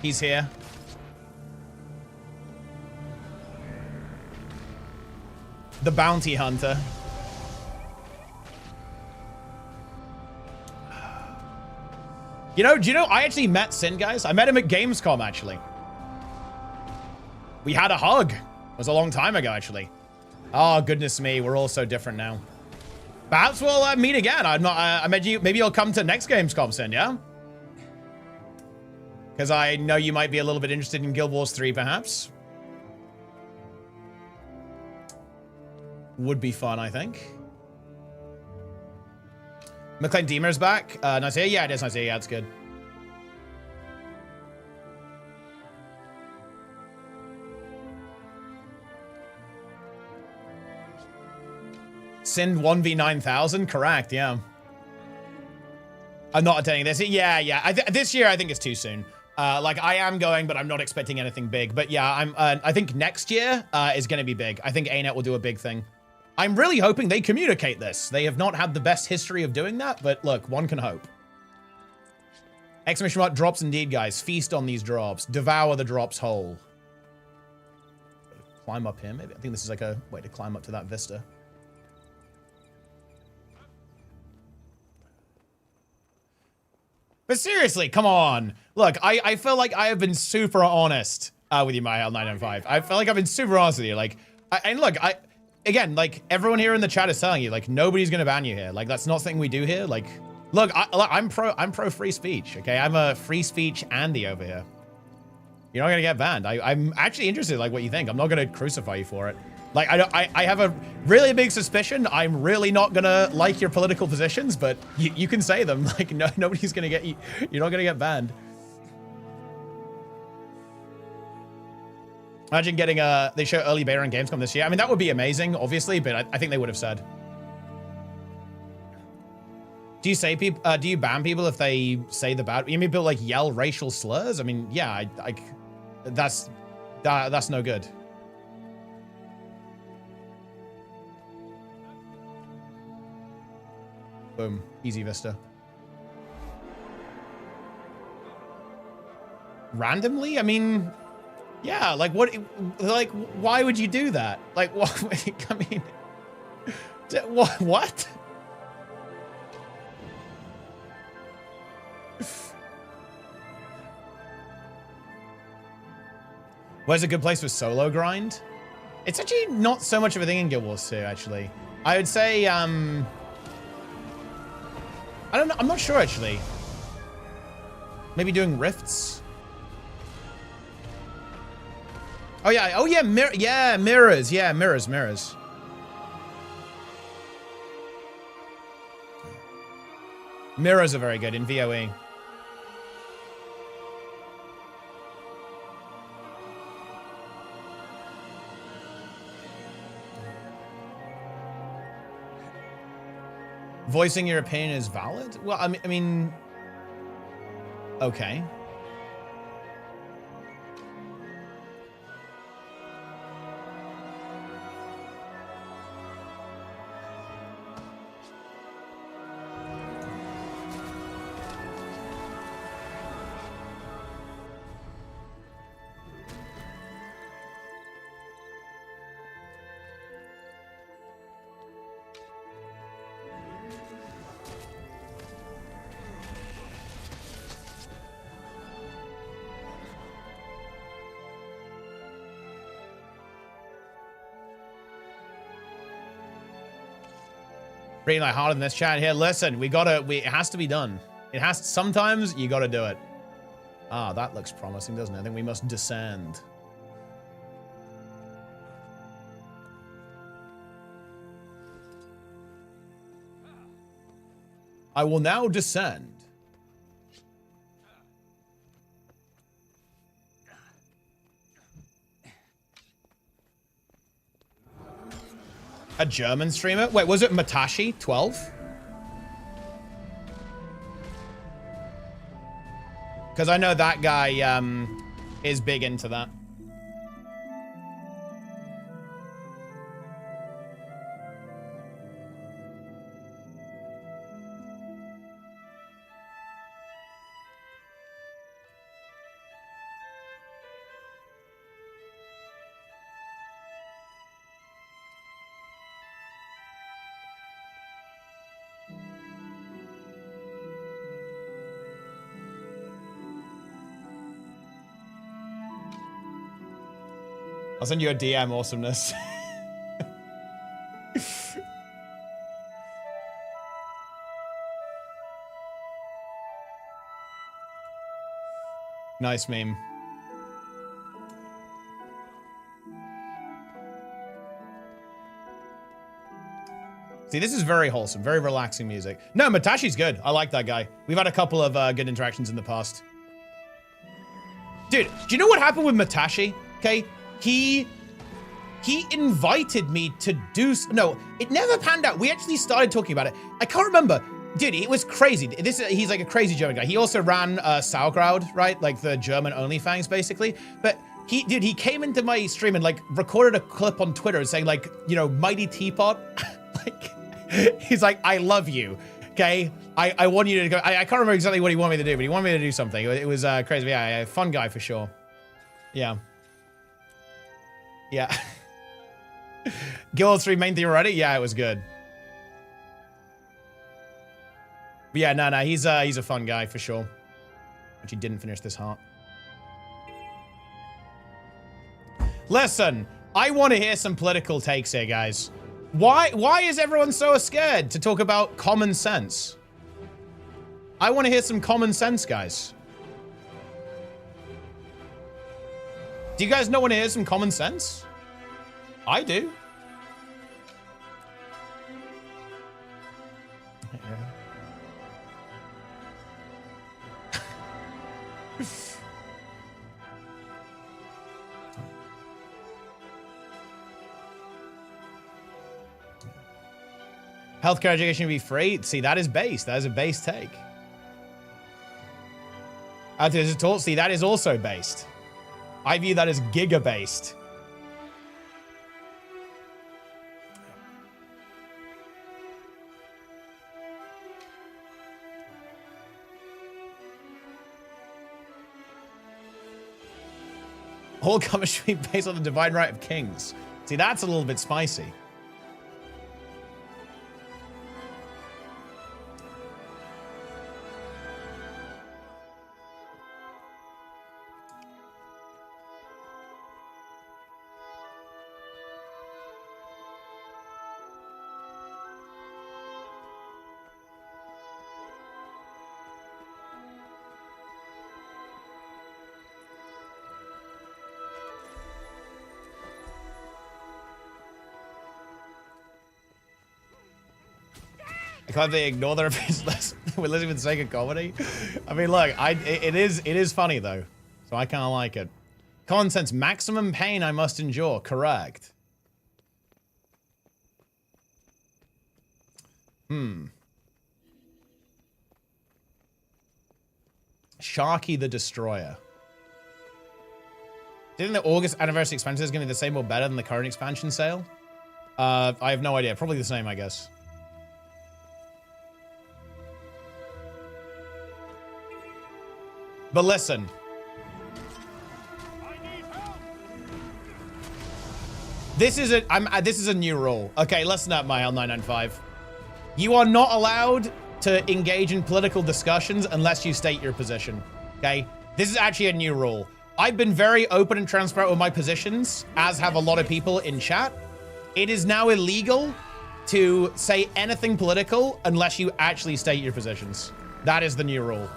He's here. The Bounty Hunter. You know, do you know, I actually met Sin, guys. I met him at Gamescom, actually. We had a hug. It was a long time ago, actually. Oh, goodness me. We're all so different now. Perhaps we'll meet again. I met you. Maybe you'll come to next Gamescom, Sin, yeah? Because I know you might be a little bit interested in Guild Wars 3, perhaps. Would be fun, I think. McLean Deemer's back. Nice to hear. Yeah, it is nice to hear. Yeah, it's good. Sin 1v9000? Correct, yeah. I'm not attending this. Yeah. This year, I think it's too soon. Like, I am going, but I'm not expecting anything big. But yeah, I think next year is going to be big. I think ArenaNet will do a big thing. I'm really hoping they communicate this. They have not had the best history of doing that, but look, one can hope. Exclamation mark drops indeed, guys. Feast on these drops. Devour the drops whole. Climb up here, maybe. I think this is like a way to climb up to that vista. But seriously, come on. Look, I feel like I have been super honest with you, MyHL995. I feel like I've been super honest with you. Like, and look, again, like, everyone here in the chat is telling you, like, nobody's gonna ban you here. Like, that's not something we do here. Like, look, I'm pro free speech, okay? I'm a free speech Andy over here. You're not gonna get banned. I'm actually interested in, like, what you think. I'm not gonna crucify you for it. Like, I have a really big suspicion I'm really not gonna like your political positions, but you can say them. Like, nobody's gonna get you. You're not gonna get banned. Imagine getting they show early beta on Gamescom this year. I mean, that would be amazing, obviously, but I think they would have said. Do you say people? Do you ban people if they say the bad? You mean people like yell racial slurs? I mean, yeah, that's no good. Boom, easy vista. Randomly? I mean, yeah, like what, like, why would you do that? Like, what, I mean, what? Where's a good place for solo grind? It's actually not so much of a thing in Guild Wars 2, actually. I would say, I don't know. I'm not sure, actually. Maybe doing rifts? Oh, yeah. Oh, yeah. Mirrors. Yeah, mirrors. Mirrors are very good in VOE. Voicing your opinion is valid? Well, I mean, okay. Reading like hard in this chat here. Listen, it has to be done. Sometimes you gotta do it. Ah, that looks promising, doesn't it? I think we must descend. I will now descend. A German streamer? Wait, was it Matashi 12? Because I know that guy is big into that. I'll send you a DM, awesomeness. Nice meme. See, this is very wholesome, very relaxing music. No, Matashi's good. I like that guy. We've had a couple of good interactions in the past. Dude, do you know what happened with Matashi? Okay, he invited me to do... No, it never panned out. We actually started talking about it. I can't remember. Dude, it was crazy. He's like a crazy German guy. He also ran Sauerkraut, right? Like the German OnlyFans, basically. But he came into my stream and like recorded a clip on Twitter saying like, you know, MightyTeapot. Like, he's like, I love you. Okay, I want you to go. I can't remember exactly what he wanted me to do, but he wanted me to do something. It was crazy. But yeah, fun guy for sure. Yeah. Yeah. Guild Wars 3 main theme already? Yeah, it was good. But yeah, no, he's a fun guy for sure. Actually didn't finish this heart. Listen, I want to hear some political takes here, guys. Why is everyone so scared to talk about common sense? I want to hear some common sense, guys. Do you guys not want to hear some common sense? I do. Healthcare education should be free. See, that is base. That is a base take. See, that is also based. I view that as giga-based. All commerce should be based on the divine right of kings. See, that's a little bit spicy. glad they ignore their opinions. We're listening for the sake of comedy. I mean, look, it is funny though, so I kind of like it. Common sense, maximum pain I must endure. Correct. Sharky the Destroyer. Do you think the August anniversary expansion is going to be the same or better than the current expansion sale? I have no idea. Probably the same, I guess. But listen. This is a new rule. Okay, listen up, MyL995. You are not allowed to engage in political discussions unless you state your position. Okay? This is actually a new rule. I've been very open and transparent with my positions, as have a lot of people in chat. It is now illegal to say anything political unless you actually state your positions. That is the new rule.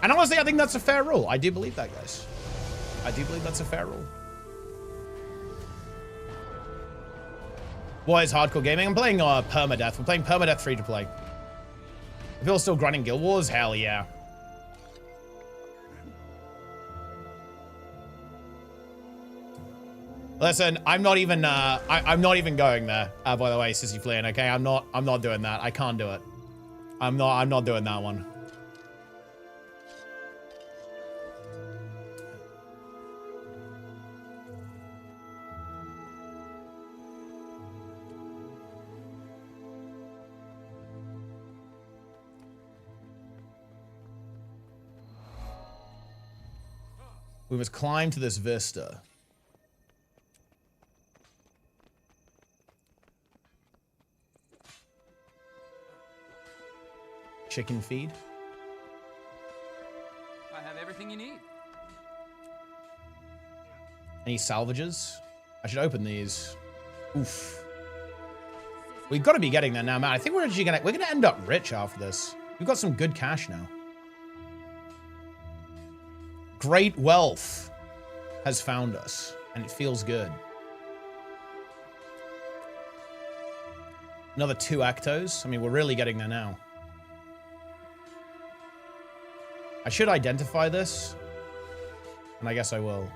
And honestly, I think that's a fair rule. I do believe that, guys. I do believe that's a fair rule. What is hardcore gaming? I'm playing permadeath. We're playing permadeath free to play. Are people still grinding Guild Wars? Hell yeah. Listen, I'm not even I'm not even going there. By the way, Sissy Flynn. Okay, I'm not doing that. I can't do it. I'm not doing that one. We must climb to this vista. Chicken feed. I have everything you need. Any salvages? I should open these. Oof. We've got to be getting there now, man. I think we're actually we're gonna end up rich after this. We've got some good cash now. Great wealth has found us, and it feels good. Another 2 Actos. I mean, we're really getting there now. I should identify this, and I guess I will.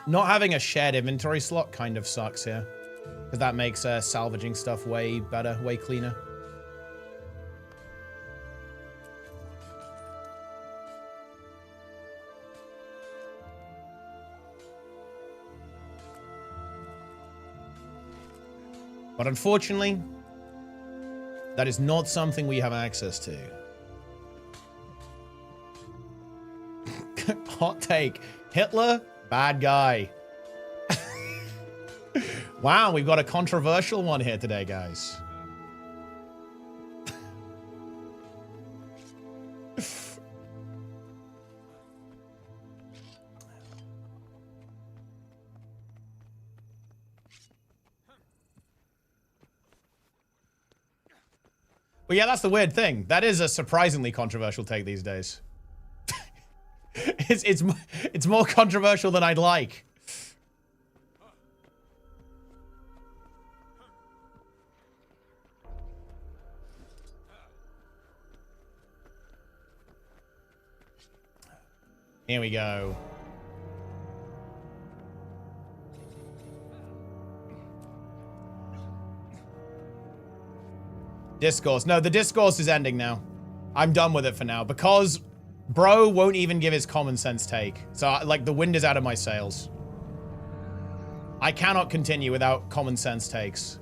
Not having a shared inventory slot kind of sucks here, because that makes salvaging stuff way better, way cleaner. But unfortunately, that is not something we have access to. Hot take. Hitler, bad guy. Wow, we've got a controversial one here today, guys. But yeah, that's the weird thing. That is a surprisingly controversial take these days. It's more controversial than I'd like. Here we go. Discourse. No, the discourse is ending now. I'm done with it for now because bro won't even give his common sense take. So, like, the wind is out of my sails. I cannot continue without common sense takes.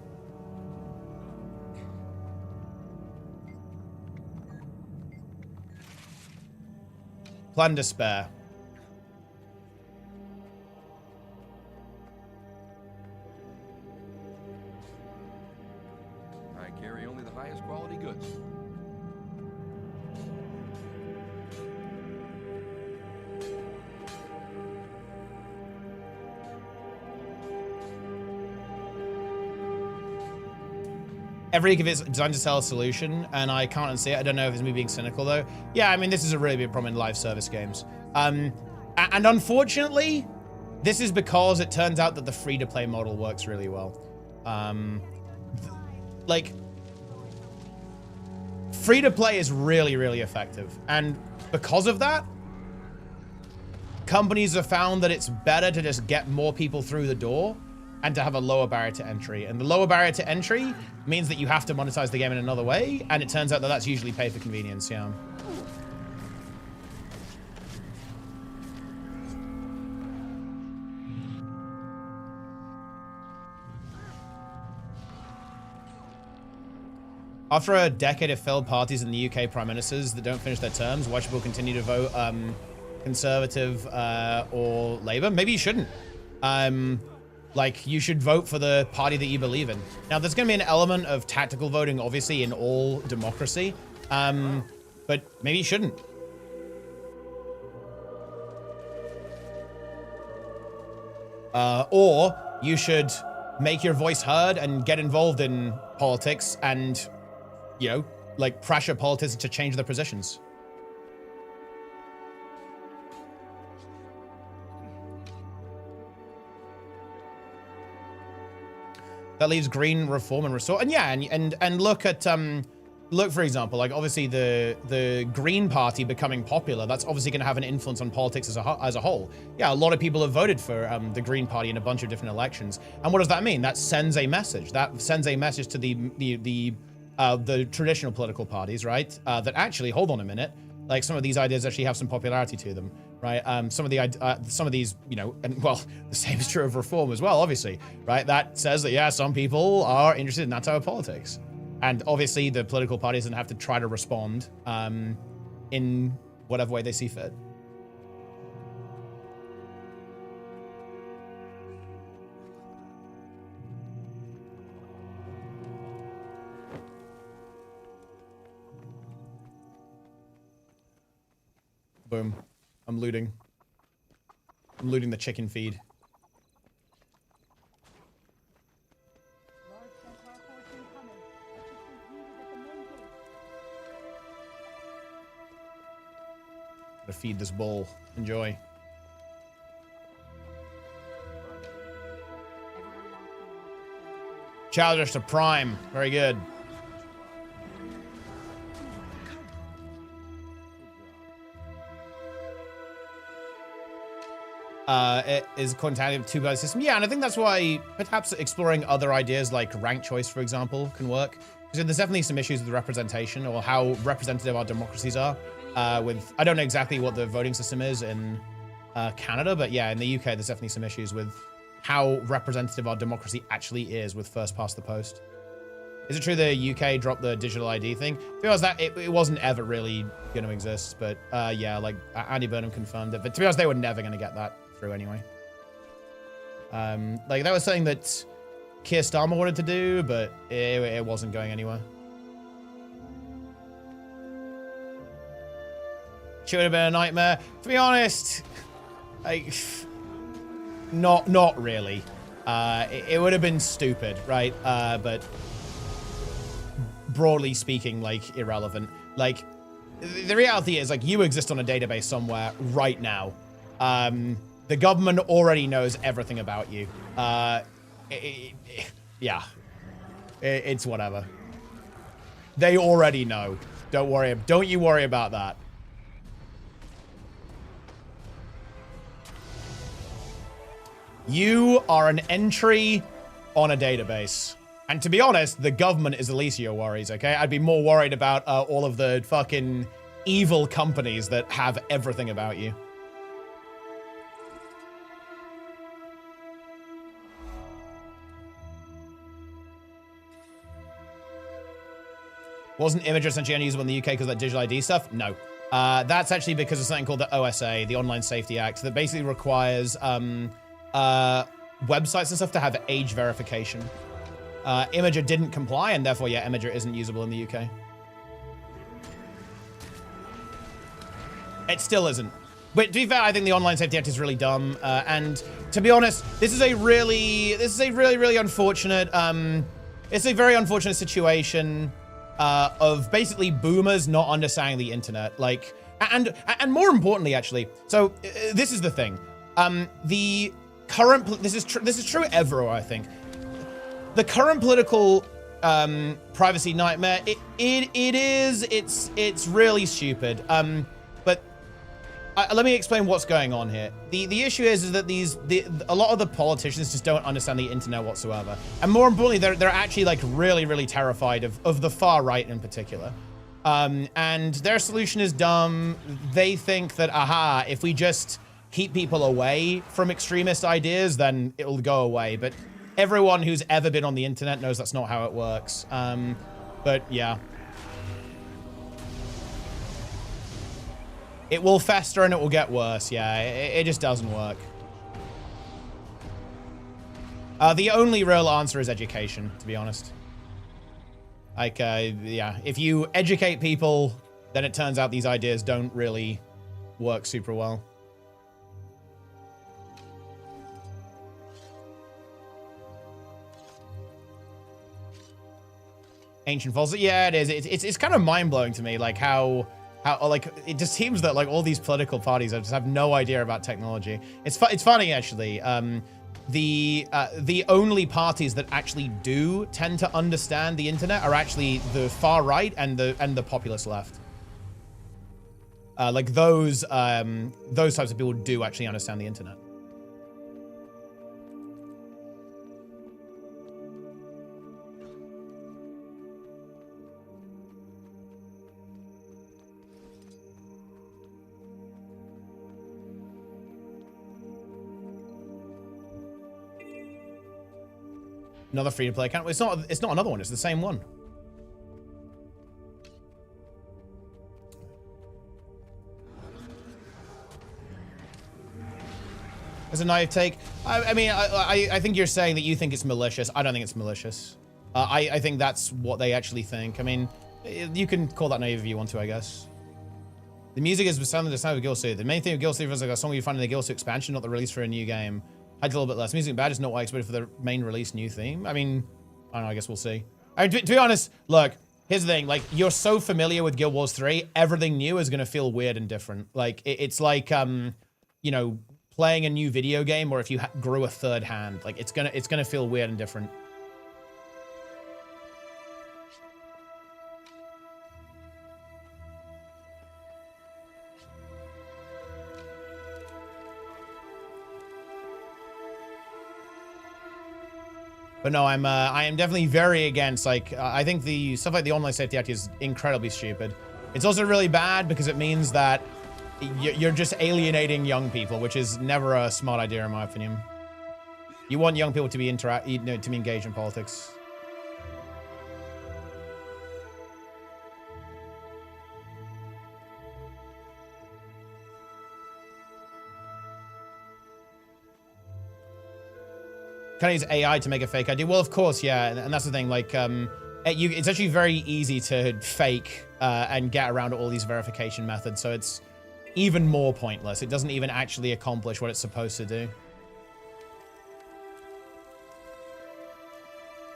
Plan despair. I carry only the highest quality goods. Every week is designed to sell a solution, and I can't unsee it. I don't know if it's me being cynical, though. Yeah, I mean, this is a really big problem in live service games. And unfortunately, this is because it turns out that the free-to-play model works really well. Like, free-to-play is really, really effective. And because of that, companies have found that it's better to just get more people through the door and to have a lower barrier to entry. And the lower barrier to entry means that you have to monetize the game in another way. And it turns out that that's usually pay for convenience, yeah. After a decade of failed parties in the UK prime ministers that don't finish their terms, why should people continue to vote Conservative or Labour? Maybe you shouldn't. Like, you should vote for the party that you believe in. Now, there's going to be an element of tactical voting, obviously, in all democracy. But maybe you shouldn't. Or you should make your voice heard and get involved in politics and, you know, like, pressure politicians to change their positions. That leaves green, reform, and restore. And yeah, and look at look, for example, like, obviously the Green Party becoming popular, that's obviously going to have an influence on politics as a whole. Yeah, a lot of people have voted for the Green Party in a bunch of different elections. And what does that mean? That sends a message. That sends a message to the traditional political parties, right? That actually, hold on a minute, like, some of these ideas actually have some popularity to them, right? Some of these, you know, and well, the same is true of reform as well, obviously, right? That says that, yeah, some people are interested in that type of politics. And obviously the political parties then have to try to respond in whatever way they see fit. Boom. I'm looting. I'm looting the chicken feed. Gotta feed this bull. Enjoy. Challenge to Prime. Very good. It is quantitative two-body system. Yeah, and I think that's why perhaps exploring other ideas like rank choice, for example, can work. Because there's definitely some issues with representation or how representative our democracies are. I don't know exactly what the voting system is in Canada, but yeah, in the UK, there's definitely some issues with how representative our democracy actually is with first past the post. Is it true the UK dropped the digital ID thing? To be honest, that it wasn't ever really going to exist, but yeah, like Andy Burnham confirmed it. But to be honest, they were never going to get that through anyway. Like, that was something that Keir Starmer wanted to do, but it wasn't going anywhere. Should have been a nightmare. To be honest, like, not really. It would have been stupid, right? But broadly speaking, like, irrelevant. Like, the reality is, like, you exist on a database somewhere right now. The government already knows everything about you. Yeah. It's whatever. They already know. Don't you worry about that. You are an entry on a database. And to be honest, the government is the least of your worries, okay? I'd be more worried about all of the fucking evil companies that have everything about you. Wasn't Imgur essentially unusable in the UK because of that digital ID stuff? No. That's actually because of something called the OSA, the Online Safety Act, that basically requires websites and stuff to have age verification. Imgur didn't comply, and therefore, yeah, Imgur isn't usable in the UK. It still isn't. But to be fair, I think the Online Safety Act is really dumb. And to be honest, this is a really unfortunate. It's a very unfortunate situation of basically boomers not understanding the internet. Like, and more importantly, actually. So this is the thing. current, this is true everywhere, I think. The current political privacy nightmare, it's really stupid. But let me explain what's going on here. The issue is that a lot of the politicians just don't understand the internet whatsoever. And more importantly, they're actually like really terrified of the far right in particular. And their solution is dumb. They think that, aha, if we just keep people away from extremist ideas, then it'll go away. But everyone who's ever been on the internet knows that's not how it works. But yeah. It will fester and it will get worse. Yeah, it just doesn't work. The only real answer is education, to be honest. Like, yeah, if you educate people, then it turns out these ideas don't really work super well. Ancient falls. Yeah, it is. It's kind of mind-blowing to me, like how like it just seems that like all these political parties just have no idea about technology. It's funny actually. The only parties that actually do tend to understand the internet are actually the far right and the populist left. Like those types of people do actually understand the internet. Another free-to-play account. It's not another one. It's the same one. As a naive take, I mean, I think you're saying that you think it's malicious. I don't think it's malicious. I think that's what they actually think. I mean, you can call that naive if you want to, I guess. The music is the sound of Gw2. The main thing of Gw2 is like a song you find in the Gw2 expansion, not the release for a new game. I did a little bit less. Music bad is not what I expected for the main release new theme. I mean, I don't know, I guess we'll see. I mean, to be honest, look, here's the thing. Like, you're so familiar with Guild Wars 3, everything new is going to feel weird and different. Like, it's like, you know, playing a new video game, or if you grew a third hand. Like, it's gonna feel weird and different. But no, I am definitely very against, like, I think the stuff like the online safety act is incredibly stupid. It's also really bad because it means that you're just alienating young people, which is never a smart idea in my opinion. You want young people to be to be engaged in politics. Can I use AI to make a fake ID? Well, of course, yeah, and that's the thing. Like, it's actually very easy to fake and get around all these verification methods, so it's even more pointless. It doesn't even actually accomplish what it's supposed to do.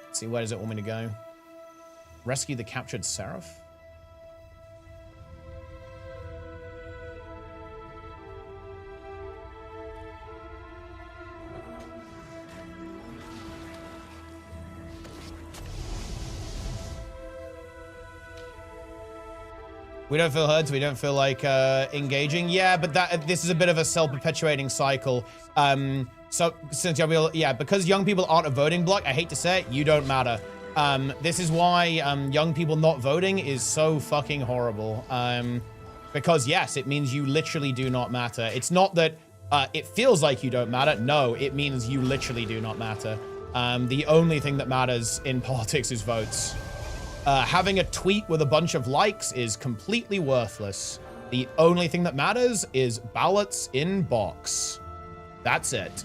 Let's see, where does it want me to go? Rescue the captured Seraph? We don't feel heard, so we don't feel like engaging. Yeah, but this is a bit of a self-perpetuating cycle. So since because young people aren't a voting bloc, I hate to say it, you don't matter. This is why young people not voting is so fucking horrible. Because yes, it means you literally do not matter. It's not that it feels like you don't matter. No, it means you literally do not matter. The only thing that matters in politics is votes. Having a tweet with a bunch of likes is completely worthless. The only thing that matters is ballots in box. That's it.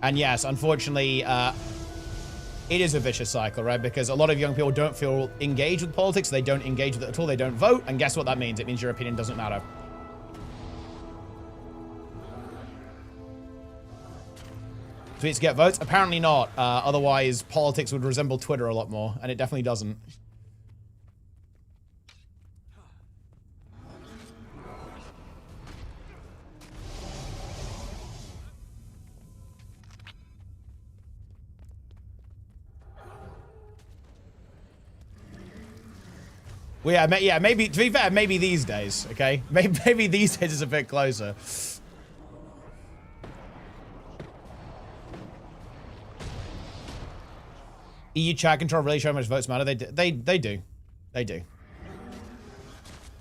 And yes, unfortunately, it is a vicious cycle, right? Because a lot of young people don't feel engaged with politics. They don't engage with it at all. They don't vote. And guess what that means? It means your opinion doesn't matter. Tweets get votes? Apparently not. Otherwise, politics would resemble Twitter a lot more, and it definitely doesn't. Well, yeah, maybe, to be fair, maybe these days, okay? Maybe these days is a bit closer. EU chat control really show how much votes matter. They do.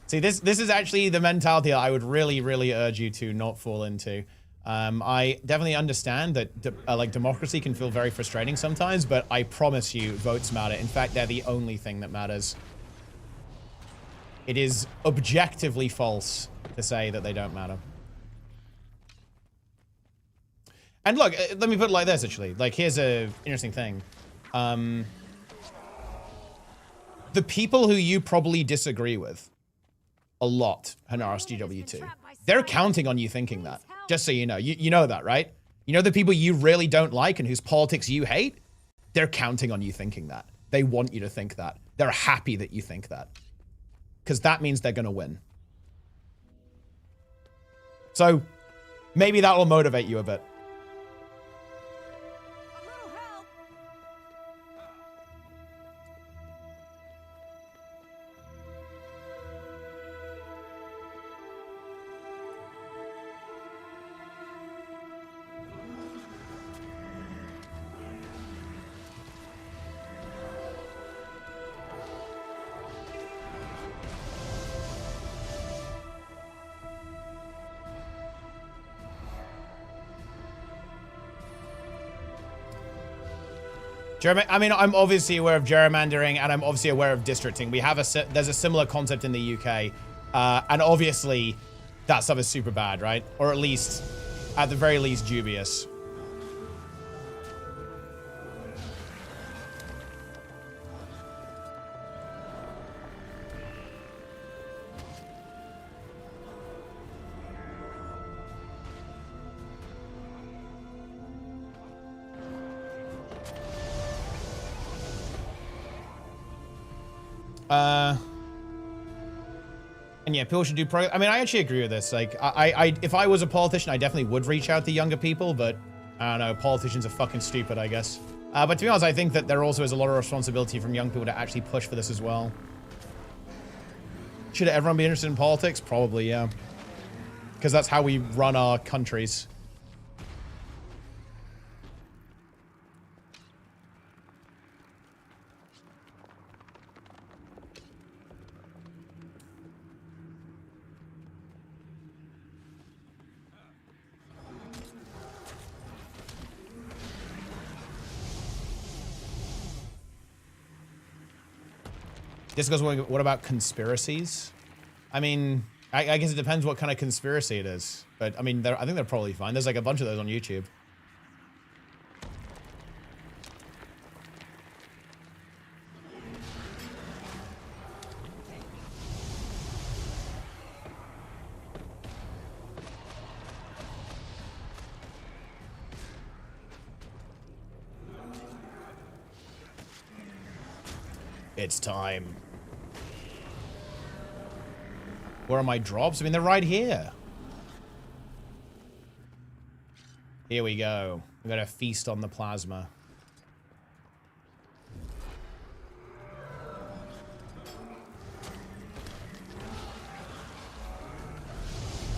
See, this is actually the mentality that I would really urge you to not fall into. I definitely understand that like democracy can feel very frustrating sometimes, but I promise you, votes matter. In fact, they're the only thing that matters. It is objectively false to say that they don't matter. And look, let me put it like this, actually. Like, here's a interesting thing. The people who you probably disagree with a lot, Hanaris gw2, they're counting on you thinking that. Just so you know. You know that, right? You know the people you really don't like and whose politics you hate? They're counting on you thinking that. They want you to think that. They're happy that you think that. Because that means they're going to win. So, maybe that will motivate you a bit. I mean, I'm obviously aware of gerrymandering, and I'm obviously aware of districting. We have there's a similar concept in the UK, and obviously that stuff is super bad, right? Or at least, at the very least, dubious. And yeah, people should do I mean, I actually agree with this. Like, if I was a politician, I definitely would reach out to younger people, but I don't know, politicians are fucking stupid, I guess. But to be honest, I think that there also is a lot of responsibility from young people to actually push for this as well. Should everyone be interested in politics? Probably, yeah. Because that's how we run our countries. This goes, what about conspiracies? I mean, I guess it depends what kind of conspiracy it is. But, I mean, I think they're probably fine. There's like a bunch of those on YouTube. It's time. Where are my drops? I mean, they're right here. Here we go. I'm gonna feast on the plasma.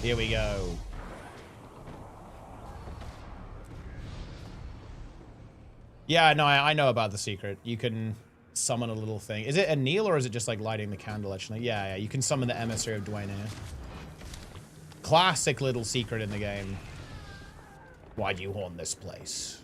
Here we go. Yeah, no, I know about the secret. You can summon a little thing. Is it a kneel or is it just like lighting the candle actually? Yeah, you can summon the emissary of Dwayne here. Classic little secret in the game. Why do you haunt this place?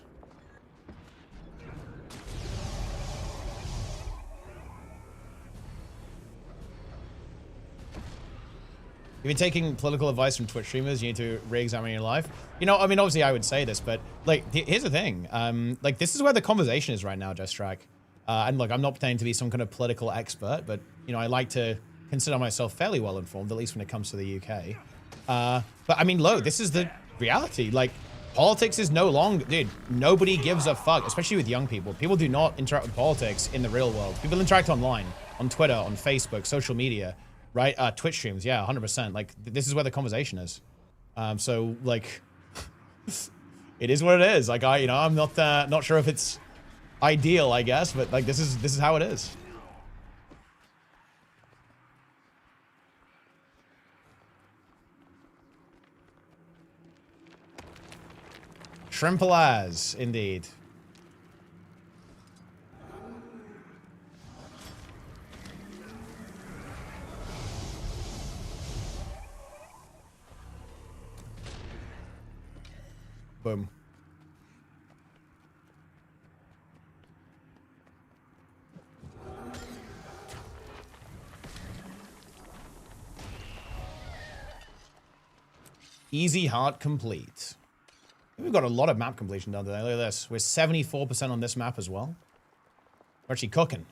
If you're taking political advice from Twitch streamers, you need to re-examine your life. You know, I mean, obviously I would say this, but like, here's the thing. Like, this is where the conversation is right now, Jestrack. And look, I'm not pretending to be some kind of political expert, but, you know, I like to consider myself fairly well informed, at least when it comes to the UK. But I mean, look, this is the reality. Like, politics is no longer, dude, nobody gives a fuck, especially with young people. People do not interact with politics in the real world. People interact online, on Twitter, on Facebook, social media, right? Twitch streams, yeah, 100%. Like, this is where the conversation is. So, like, it is what it is. Like, you know, I'm not sure if it's ideal, I guess, but like this is how it is. Shrimple as, indeed. Boom. Easy heart complete. We've got a lot of map completion done today. Look at this. We're 74% on this map as well. We're actually cooking.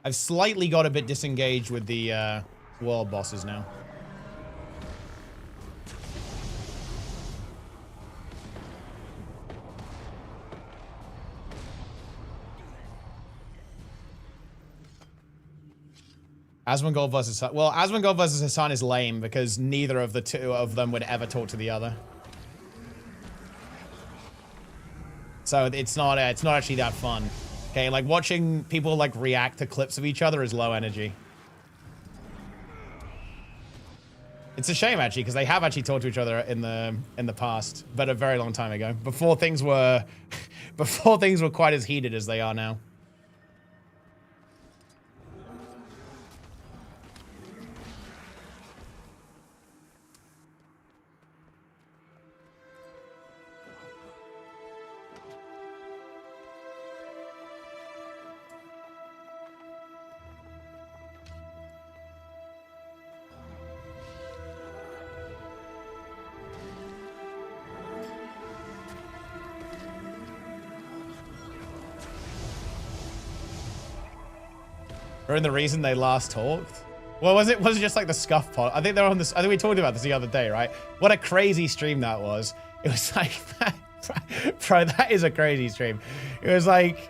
I've slightly got a bit disengaged with the world bosses now. Asmongold versus Hassan. Well, Asmongold versus Hassan is lame because neither of the two of them would ever talk to the other. So it's not actually that fun. Okay, like watching people like react to clips of each other is low energy. It's a shame actually because they have actually talked to each other in the past, but a very long time ago, before things were quite as heated as they are now. During the reason they last talked? Well, was it just like the scuff pod? I think they were on this. I think we talked about this the other day, right? What a crazy stream that was. It was like, bro, that is a crazy stream. It was like,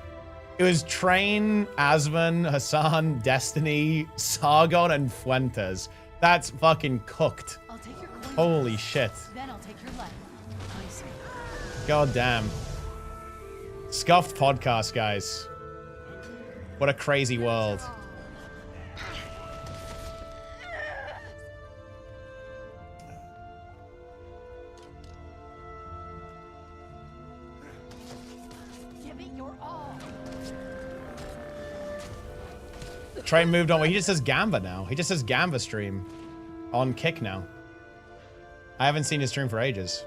it was Train, Asmon, Hassan, Destiny, Sargon, and Fuentes. That's fucking cooked. I'll take your coin. Holy shit. Then I'll take your life. I see. God damn. Scuffed podcast, guys. What a crazy world. Train moved on. Well, he just says Gamba now. He just says Gamba stream on Kick now. I haven't seen his stream for ages.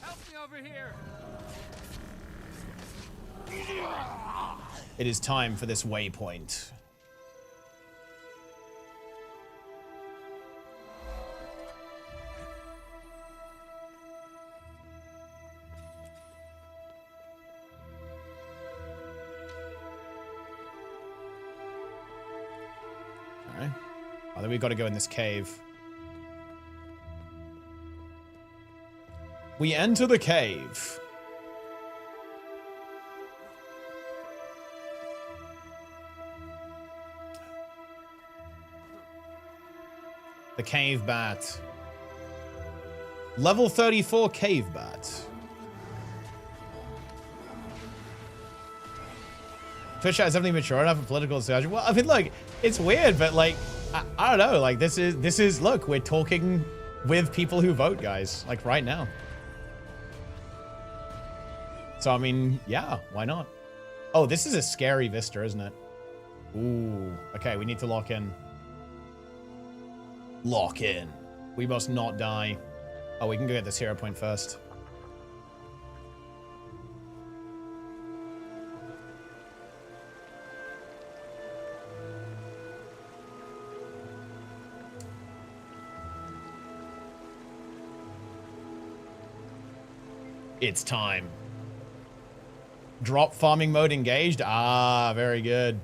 Help me over here. It is time for this waypoint. Alright. I think we've got to go in this cave. We enter the cave. The cave bat. Level 34 cave bat. Twitch chat is definitely mature enough for political discussion. Well, I mean, look, it's weird, but like, I don't know. Like, this is, look, we're talking with people who vote, guys. Like, right now. So, I mean, yeah, why not? Oh, this is a scary vista, isn't it? Ooh. Okay, we need to lock in. Lock in. We must not die. Oh, we can go get this hero point first. It's time. Drop farming mode engaged. Ah, very good.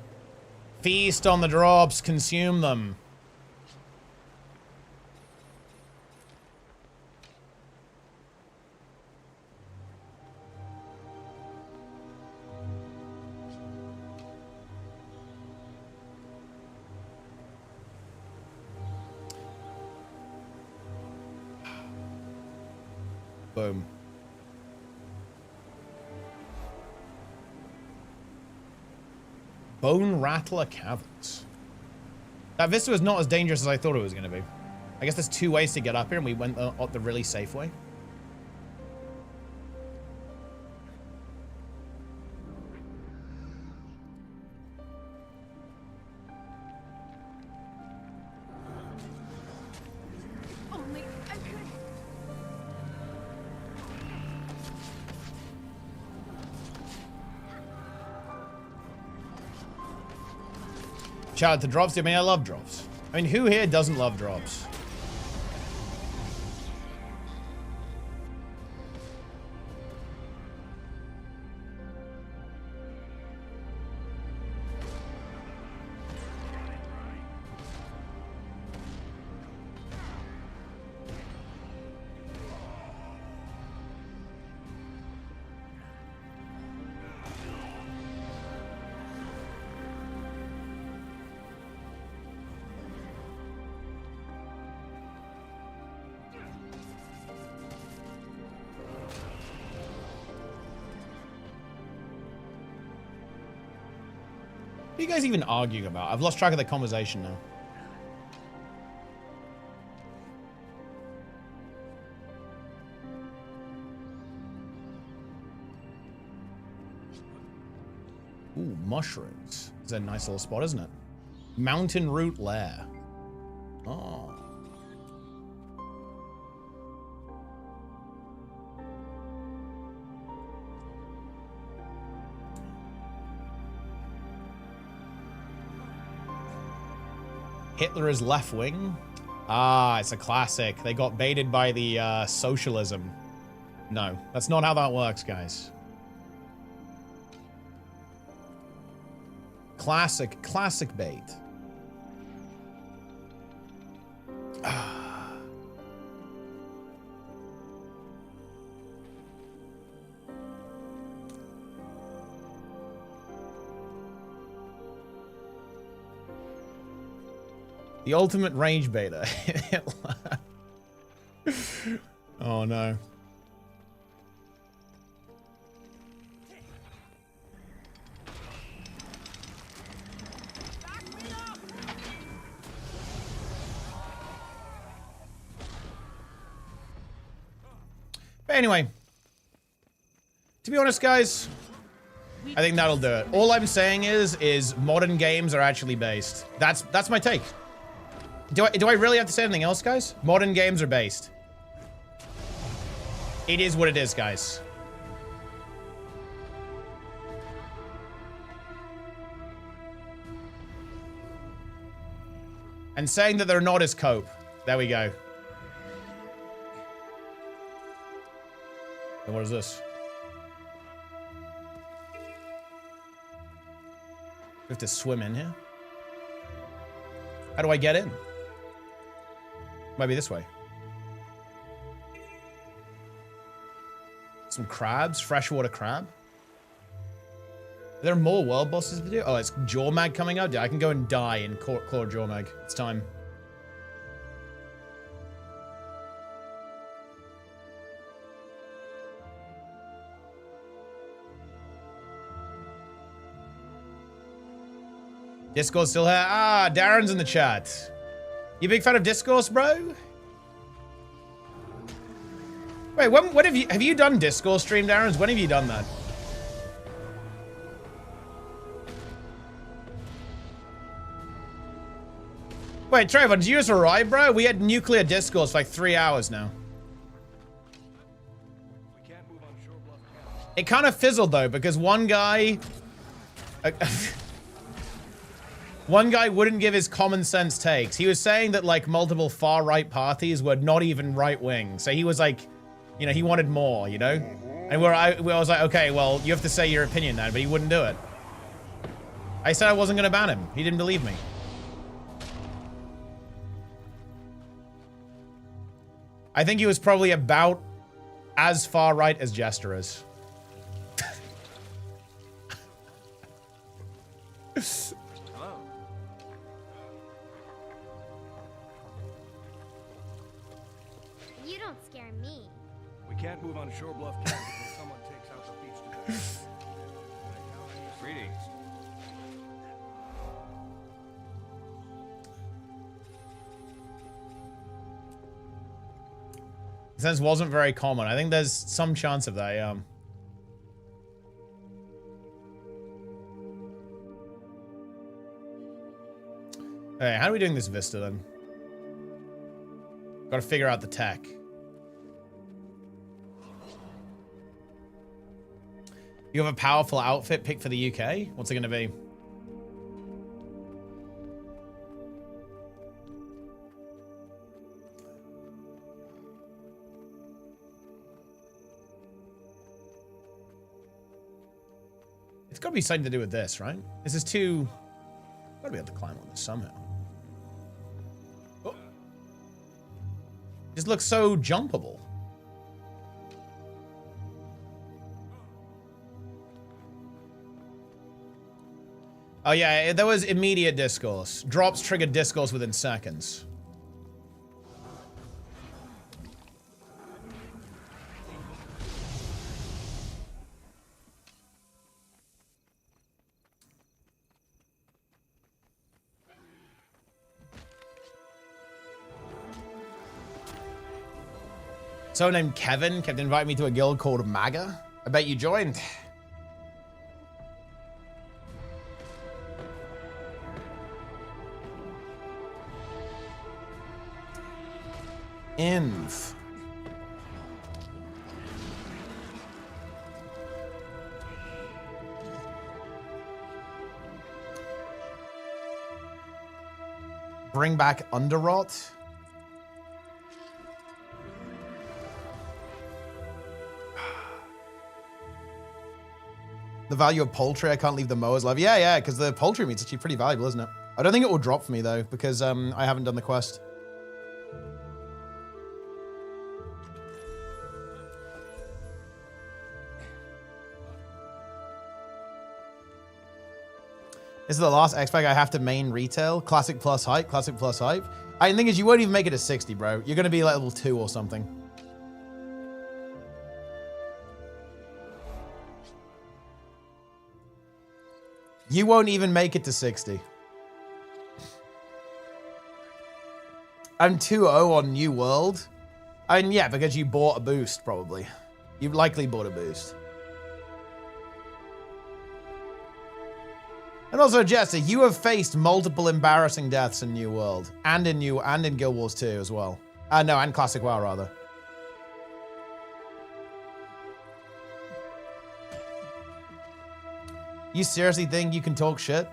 Feast on the drops. Consume them. Boom. Bone Rattler Caverns. That vista was not as dangerous as I thought it was going to be. I guess there's 2 ways to get up here, and we went the really safe way. Only I could. Shout out to drops. I mean, I love drops. I mean, who here doesn't love drops? What are you guys even arguing about? I've lost track of the conversation now. Ooh, mushrooms. It's a nice little spot, isn't it? Mountain Root Lair. Oh. Hitler is left wing. Ah, it's a classic. They got baited by the socialism. No, that's not how that works, guys. Classic bait. The ultimate range beta. Oh no. But anyway, to be honest, guys, I think that'll do it. All I'm saying is modern games are actually based. That's my take. Do I really have to say anything else, guys? Modern games are based. It is what it is, guys. And saying that they're not is cope. There we go. And what is this? We have to swim in here? How do I get in? Might be this way. Some crabs, freshwater crab. Are there more world bosses to do? Oh, it's Jawmag coming up. I can go and die in Claw Jawmag. It's time. Discourse still here? Ah, Darren's in the chat. You a big fan of Discourse, bro? Wait, when have you done Discourse stream, Darren's? When have you done that? Wait, Trayvon, did you just arrive, bro? We had nuclear Discourse for like 3 hours now. It kind of fizzled though, because one guy wouldn't give his common sense takes. He was saying that like multiple far right parties were not even right wing. So he was like, you know, he wanted more, you know? And I was like, okay, well, you have to say your opinion then, but he wouldn't do it. I said I wasn't going to ban him. He didn't believe me. I think he was probably about as far right as Jester is. You don't scare me. We can't can't move on Shore Bluff Camp until someone takes out the beach today. Greetings. Since wasn't very common. I think there's some chance of that, yeah. Hey, how are we doing this Vista then? Gotta figure out the tech. You have a powerful outfit pick for the UK? What's it gonna be? It's gotta be something to do with this, right? This is too... Gotta be able to climb on this somehow. Oh. This looks so jumpable. Oh yeah, there was immediate discourse. Drops triggered discourse within seconds. Someone named Kevin kept inviting me to a guild called MAGA. I bet you joined. Inv. Bring back Underrot. The value of poultry, I can't leave the mowers alive. Yeah, because the poultry meat's actually pretty valuable, isn't it? I don't think it will drop for me, though, because I haven't done the quest. This is the last X-Pack I have to main retail. Classic plus hype, classic plus hype. I think is you won't even make it to 60, bro. You're going to be like level 2 or something. You won't even make it to 60. I'm 2-0 on New World. I mean, yeah, because you bought a boost, probably. You likely bought a boost. And also, Jesse, you have faced multiple embarrassing deaths in New World. And in Guild Wars 2 as well. No, and Classic WoW, rather. You seriously think you can talk shit?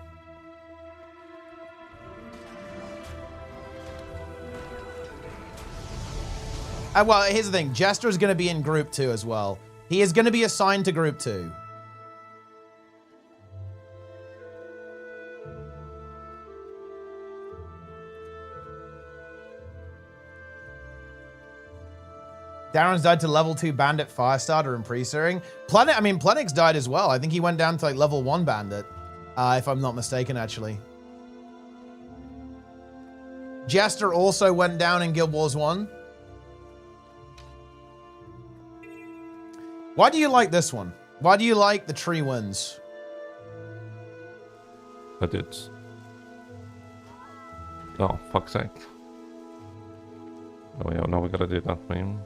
Well, here's the thing. Jester is going to be in Group 2 as well. He is going to be assigned to Group 2. Darren's died to level 2 Bandit Firestarter and pre-searing. Plenix died as well. I think he went down to like level 1 Bandit, if I'm not mistaken, actually. Jester also went down in Guild Wars 1. Why do you like this one? Why do you like the tree wins? But it's... Oh, fuck's sake. Oh yeah, now we gotta do that, man.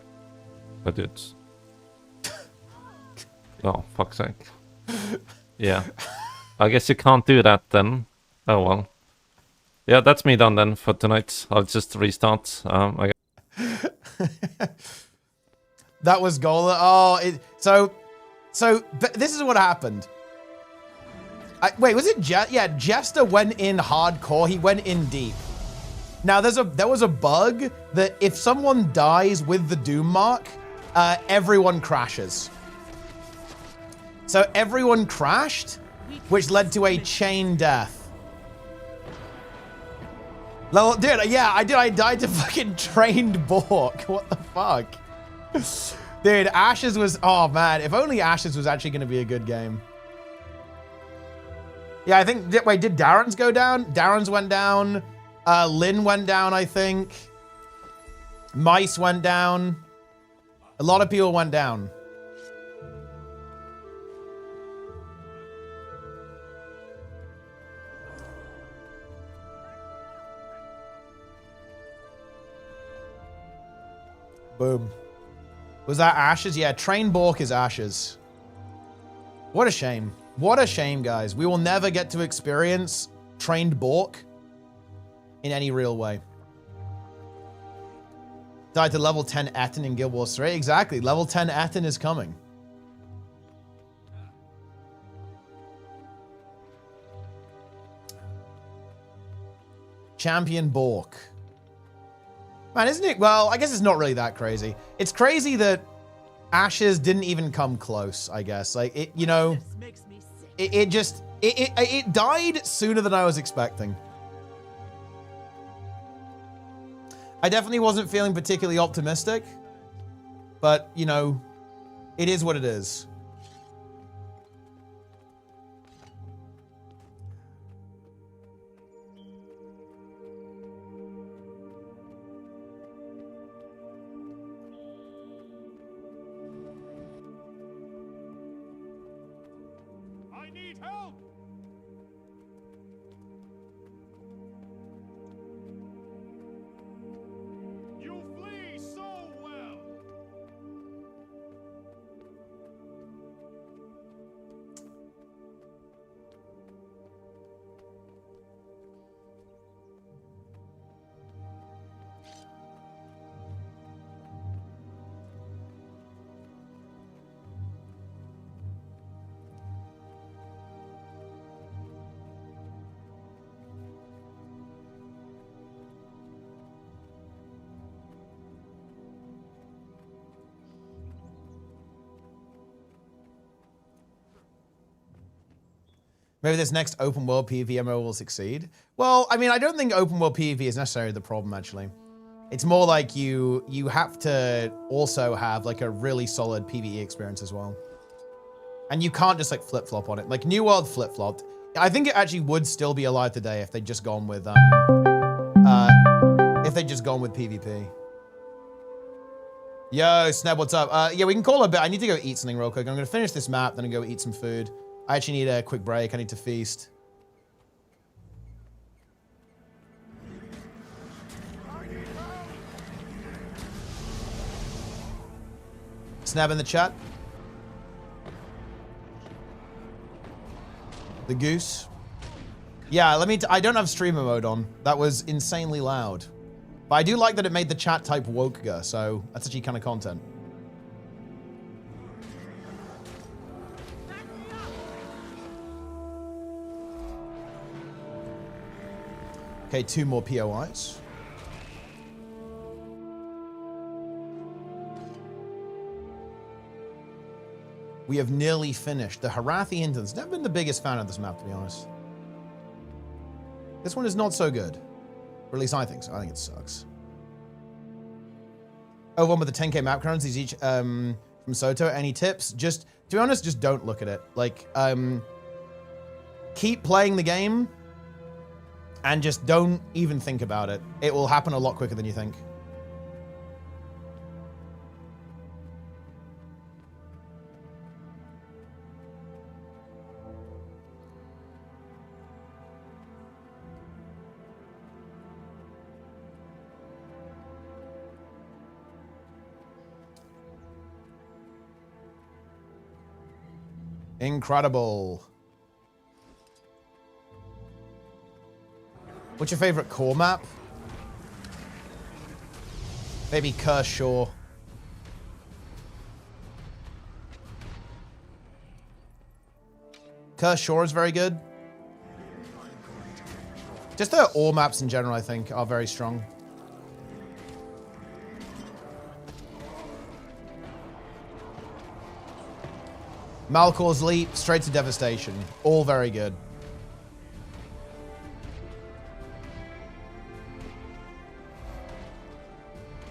But it's... Oh, fuck's sake. Yeah. I guess you can't do that then. Oh well. Yeah, that's me done then for tonight. I'll just restart. I That was goal. Oh, so this is what happened. Wait, was it yeah, Jester went in hardcore. He went in deep. Now there was a bug that if someone dies with the Doom mark, everyone crashes. So everyone crashed, which led to a chain death. Dude, yeah, I did. I died to fucking trained Bork. What the fuck? Dude, Ashes was... Oh, man. If only Ashes was actually going to be a good game. Yeah, I think... Wait, did Darren's go down? Darren's went down. Lynn went down, I think. Mice went down. A lot of people went down. Boom. Was that Ashes? Yeah, Train Bork is Ashes. What a shame. What a shame, guys. We will never get to experience Trained Bork in any real way. Died to level 10 Etten in Guild Wars 3. Exactly. Level 10 Etten is coming. Champion Bork. Man, isn't it? Well, I guess it's not really that crazy. It's crazy that Ashes didn't even come close, I guess. Like, it, you know, it died sooner than I was expecting. I definitely wasn't feeling particularly optimistic, but, you know, it is what it is. I need help! You flee so well! Maybe this next open world PvP MMO will succeed. Well, I mean, I don't think open world PvP is necessarily the problem, actually. It's more like you have to also have like a really solid PvE experience as well. And you can't just like flip-flop on it. Like New World flip-flopped. I think it actually would still be alive today if they'd just gone with PvP. Yo, Sneb, what's up? Yeah, we can call it a bit. I need to go eat something real quick. I'm gonna finish this map, then I'll go eat some food. I actually need a quick break. I need to feast. Snab in the chat. The goose. Yeah, I don't have streamer mode on. That was insanely loud. But I do like that it made the chat type wokeger, so that's actually kind of content. Okay, 2 more POIs. We have nearly finished the Harathi Hinterlands. Never been the biggest fan of this map, to be honest. This one is not so good. Or at least I think so. I think it sucks. Oh, one with the 10k map currencies each from Soto. Any tips? Just, to be honest, just don't look at it. Like, keep playing the game. And just don't even think about it. It will happen a lot quicker than you think. Incredible. What's your favorite core map? Maybe Kershaw. Kershaw is very good. Just the ore maps in general, I think, are very strong. Malkor's Leap, straight to Devastation. All very good.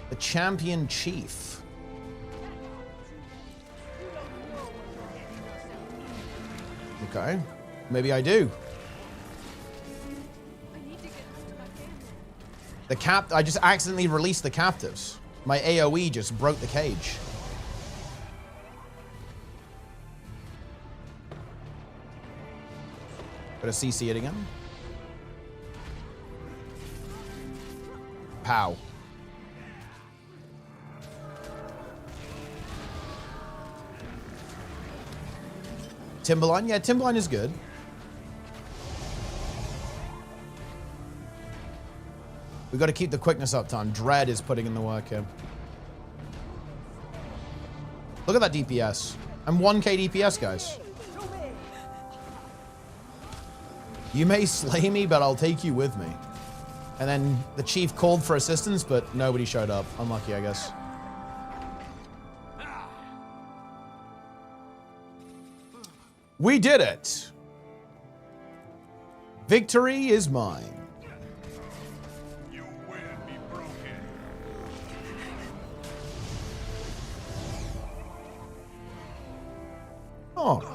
The Champion Chief. Okay. Maybe I do. I just accidentally released the captives. My AoE just broke the cage. Gotta CC it again. Pow. Timberline? Yeah, Timberline is good. We've got to keep the quickness up time. Dread is putting in the work here. Look at that DPS. I'm 1k DPS, guys. You may slay me, but I'll take you with me. And then the chief called for assistance, but nobody showed up. Unlucky, I guess. We did it. Victory is mine. All right.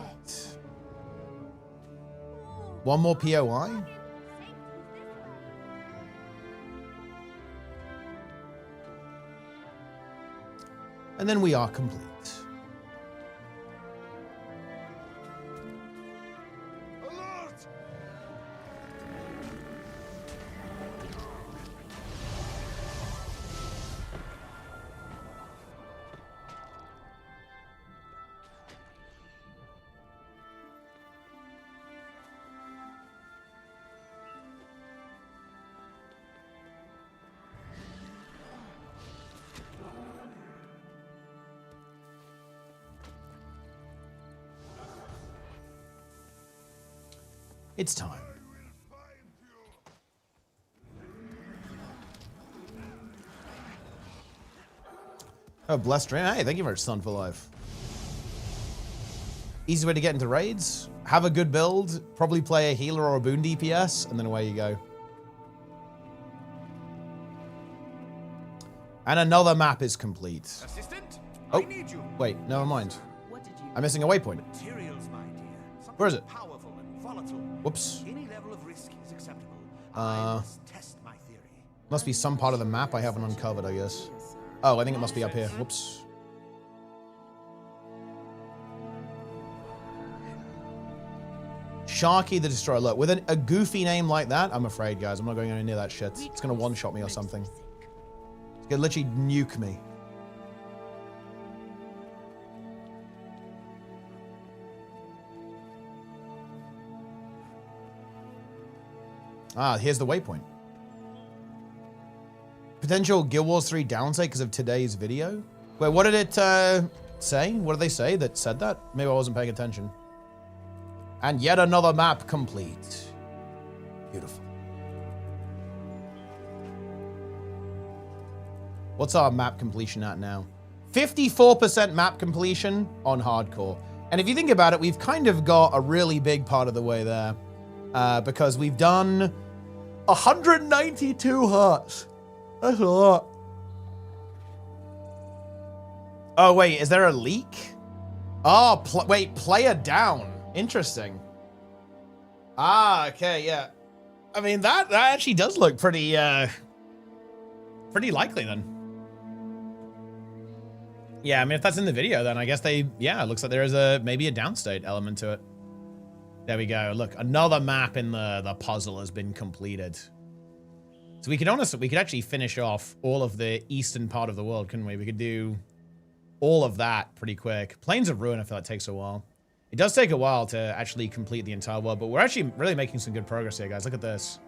One more POI. And then we are complete. It's time. Oh, blessed dream. Hey, thank you very much, Sun for Life. Easy way to get into raids. Have a good build. Probably play a healer or a boon DPS, and then away you go. And another map is complete. Assistant, oh, I need you. Wait, never mind. What did you I'm missing a waypoint. Materials, my dear. Something Where is it? Powerful and volatile. Whoops. Any level of risk is acceptable. I must test my theory. Must be some part of the map I haven't uncovered, I guess. Oh, I think it must be up here. Whoops. Sharky the Destroyer. Look, with a goofy name like that, I'm afraid, guys. I'm not going anywhere near that shit. It's going to one-shot me or something. It's going to literally nuke me. Ah, here's the waypoint. Potential Guild Wars 3 downside because of today's video. Wait, what did it say? What did they say that said that? Maybe I wasn't paying attention. And yet another map complete. Beautiful. What's our map completion at now? 54% map completion on hardcore. And if you think about it, we've kind of got a really big part of the way there. Because we've done 192 hearts. That's a lot. Oh, wait, is there a leak? Oh, wait, player down. Interesting. Ah, okay, yeah. I mean, that actually does look pretty, pretty likely then. Yeah, I mean, if that's in the video, then I guess yeah, it looks like there is maybe a downstate element to it. There we go. Look, another map in the puzzle has been completed. So we could actually finish off all of the eastern part of the world, couldn't we? We could do all of that pretty quick. Plains of Ruin, I feel like takes a while. It does take a while to actually complete the entire world, but we're actually really making some good progress here, guys. Look at this.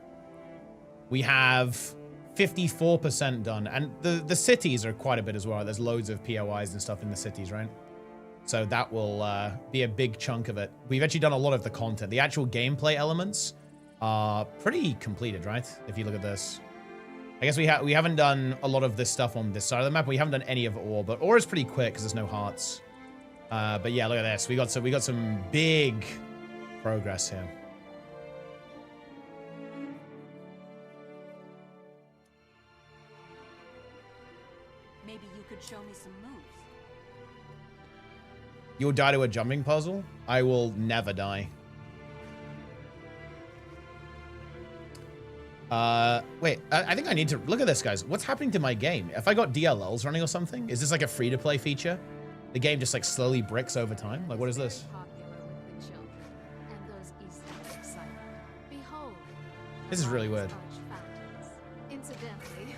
We have 54% done, and the cities are quite a bit as well. There's loads of POIs and stuff in the cities, right? So that will be a big chunk of it. We've actually done a lot of the content. The actual gameplay elements are pretty completed, right? If you look at this. I guess we haven't done a lot of this stuff on this side of the map. We haven't done any of ore, but ore is pretty quick because there's no hearts. But yeah, look at this. We got some big progress here. Maybe you could show me some moves. You'll die to a jumping puzzle? I will never die. Wait, I think I need to look at this, guys. What's happening to my game? If I got DLLs running or something, is this like a free-to-play feature? The game just like slowly bricks over time? Like, what is this? This is really weird. Incidentally,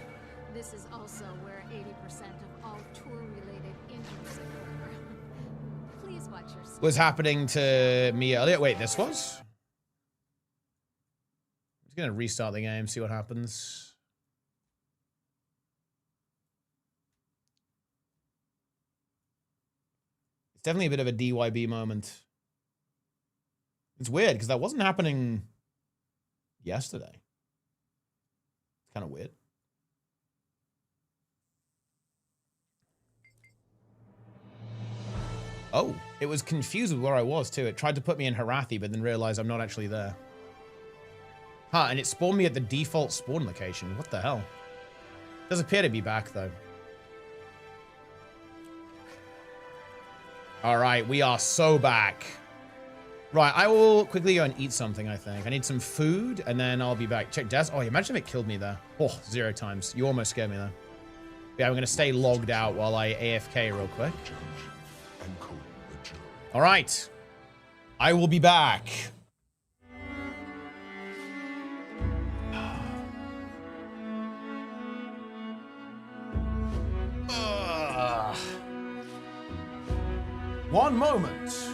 this is also where 80% of all tour-related injuries occur. Please watch your step. Was happening to me earlier. Wait, this was? I'm just gonna restart the game, see what happens. It's definitely a bit of a DYB moment. It's weird because that wasn't happening yesterday. It's kind of weird. Oh, it was confused with where I was too. It tried to put me in Harathi, but then realized I'm not actually there. Huh, and it spawned me at the default spawn location. What the hell? Does appear to be back though. All right, we are so back. Right, I will quickly go and eat something, I think. I need some food, and then I'll be back. Check Des. Oh, imagine if it killed me there. Oh, 0 times. You almost scared me there. Yeah, I'm going to stay logged out while I AFK real quick. All right. I will be back. One moment.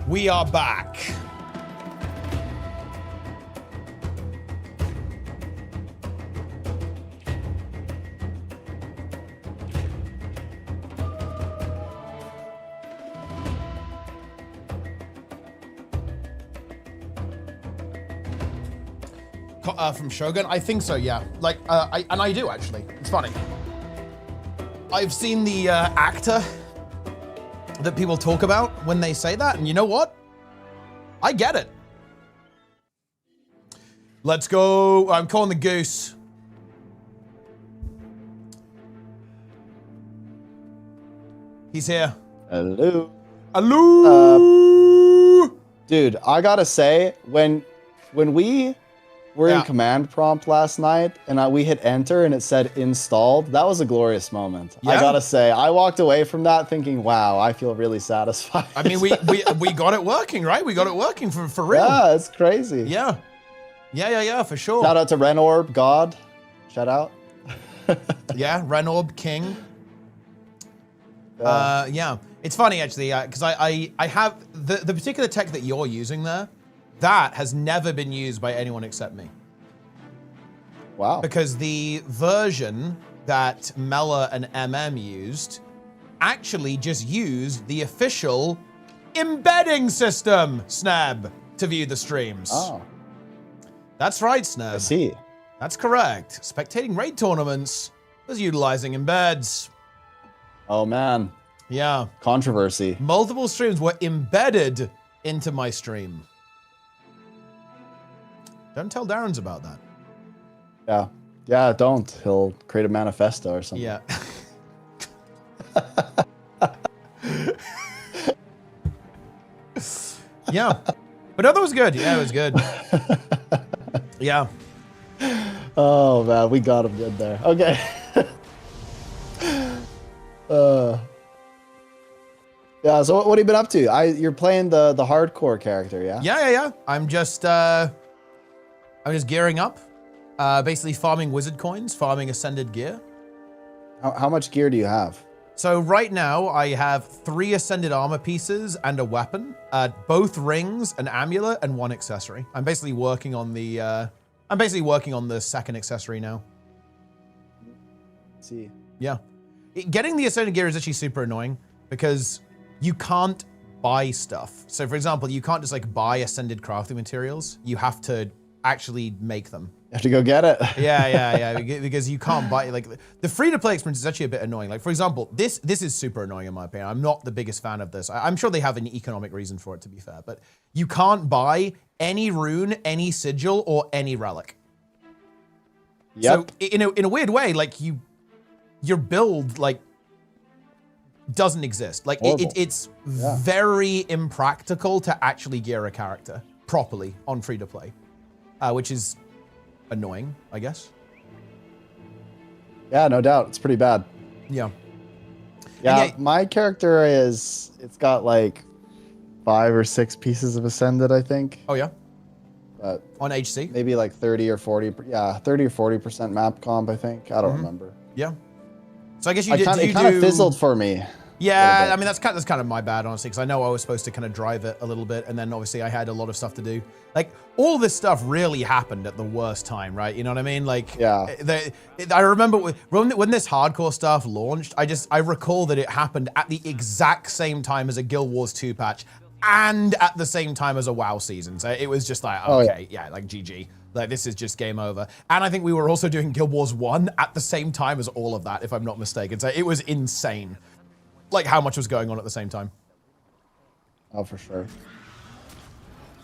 We are back. From Shogun? I think so, yeah. Like, I do actually. It's funny. I've seen the actor that people talk about when they say that, and you know what? I get it. Let's go. I'm calling the goose. He's here. Hello. Hello. Dude, I gotta say, when we were in command prompt last night and we hit enter and it said installed, that was a glorious moment. I gotta say, I walked away from that thinking, wow, I feel really satisfied. I mean, we got it working, right? We got it working for real. Yeah, it's crazy. Yeah. Yeah, for sure. Shout out to Renorb, God. Shout out. Yeah, Renorb, King. Yeah. It's funny actually, because I have the particular tech that you're using there, that has never been used by anyone except me. Wow. Because the version that Mela and MM used actually just used the official embedding system, Snab, to view the streams. Oh. That's right, Snab. I see. That's correct. Spectating raid tournaments was utilizing embeds. Oh, man. Yeah. Controversy. Multiple streams were embedded into my stream. Don't tell Darren's about that. Yeah. Yeah, don't. He'll create a manifesto or something. Yeah. Yeah. But no, that was good. Yeah, it was good. Yeah. Oh, man. We got him good there. Okay. Yeah, so what have you been up to? You're playing the hardcore character, yeah? Yeah. I'm just gearing up. Basically farming wizard coins, farming ascended gear. How much gear do you have? So right now I have 3 ascended armor pieces and a weapon, both rings, an amulet, and 1 accessory. I'm basically working on the second accessory now. Let's see. Yeah. Getting the ascended gear is actually super annoying because you can't buy stuff. So for example, you can't just like buy ascended crafting materials. You have to actually make them. You have to go get it. Yeah. Because you can't buy, like, the free-to-play experience is actually a bit annoying. Like, for example, this is super annoying in my opinion. I'm not the biggest fan of this. I'm sure they have an economic reason for it, to be fair, but you can't buy any rune, any sigil, or any relic. Yep. So in a weird way, like, your build, like, doesn't exist. Like, it's very impractical to actually gear a character properly on free-to-play, which is annoying, I guess. Yeah, no doubt. It's pretty bad. Yeah. Yeah, my character it's got like 5 or 6 pieces of Ascended, I think. Oh, yeah? But on HC? Maybe like 30 or 40% map comp, I think. I don't remember. Yeah. So I guess you it kind of fizzled for me. Yeah, I mean, that's kind of my bad, honestly, because I know I was supposed to kind of drive it a little bit, and then obviously I had a lot of stuff to do. Like, all this stuff really happened at the worst time, right? You know what I mean? Like, yeah. I remember when this hardcore stuff launched, I recall that it happened at the exact same time as a Guild Wars 2 patch, and at the same time as a WoW season. So it was just like, okay, yeah, like GG. Like, this is just game over. And I think we were also doing Guild Wars 1 at the same time as all of that, if I'm not mistaken. So it was insane. Like, how much was going on at the same time. Oh, for sure.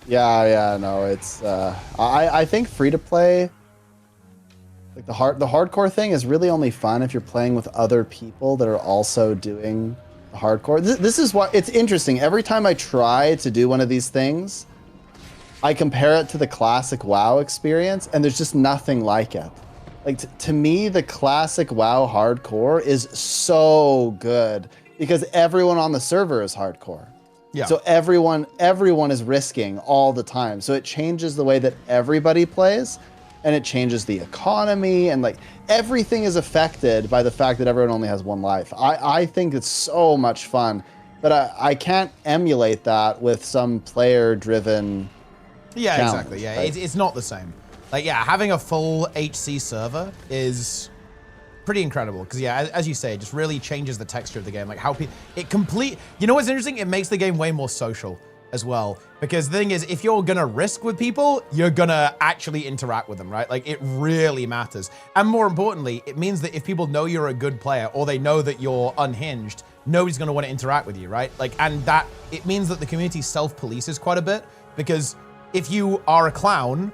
Yeah, no, it's, I think free-to-play, like the hardcore thing is really only fun if you're playing with other people that are also doing the hardcore. This is why, it's interesting. Every time I try to do one of these things, I compare it to the classic WoW experience, and there's just nothing like it. Like, to me, the classic WoW hardcore is so good because everyone on the server is hardcore. Yeah. So everyone is risking all the time. So it changes the way that everybody plays. and it changes the economy, and like everything is affected by the fact that everyone only has one life. I think it's so much fun, but I can't emulate that with some player-driven. Yeah, challenge, exactly. Yeah, right? it's not the same. Like, yeah, having a full HC server is pretty incredible because, yeah, as you say, it just really changes the texture of the game. Like how you know what's interesting? It makes the game way more social as well. Because the thing is, if you're gonna risk with people, you're gonna actually interact with them, right? Like it really matters. And more importantly, it means that if people know you're a good player or they know that you're unhinged, nobody's gonna want to interact with you, right? Like, and that, it means that the community self-polices quite a bit because if you are a clown,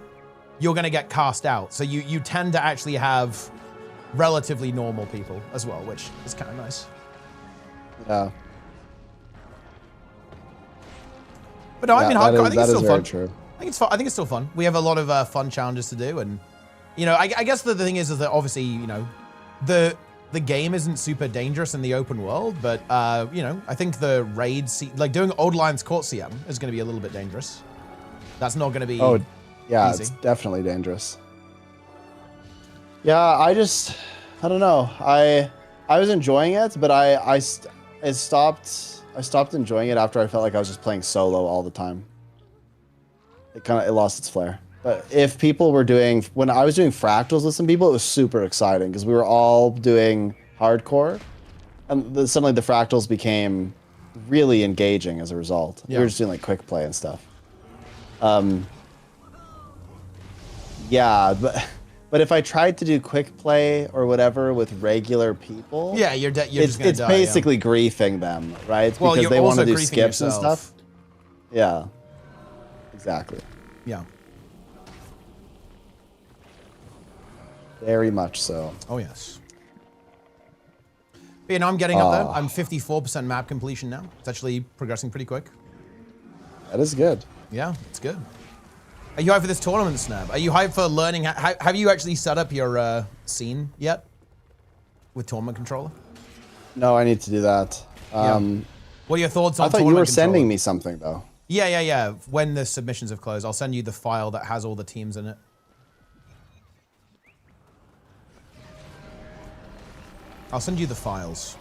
you're gonna get cast out. So you tend to actually have relatively normal people as well, which is kind of nice. Yeah. But no, I mean, hardcore, I think it's still fun. True. I think it's fun. I think it's still fun. We have a lot of fun challenges to do, and you know, I guess the thing is that obviously, you know, the game isn't super dangerous in the open world, but you know, I think the raid, like doing Old Lions Court CM is going to be a little bit dangerous. That's not going to be. Oh, yeah, easy. It's definitely dangerous. Yeah, I don't know. I was enjoying it, but I stopped enjoying it after I felt like I was just playing solo all the time. It lost its flair. But if people were when I was doing fractals with some people, it was super exciting because we were all doing hardcore, and suddenly the fractals became really engaging as a result. Yeah. We were just doing like quick play and stuff. Yeah, but if I tried to do quick play or whatever with regular people, yeah, you're just gonna it's die, basically griefing them, right? Well, because you're they want to also do griefing skips and yourself. stuff. Yeah, exactly. Yeah. Very much so. Oh yes. But, you know, I'm getting up there. I'm 54% map completion now. It's actually progressing pretty quick. That is good. Yeah, it's good. Are you hyped for this tournament, Snap? Are you hyped for learning? Have you actually set up your scene yet with tournament controller? No, I need to do that. Yeah. What are your thoughts on I thought you were sending me something though. Yeah. When the submissions have closed, I'll send you the file that has all the teams in it. I'll send you the files.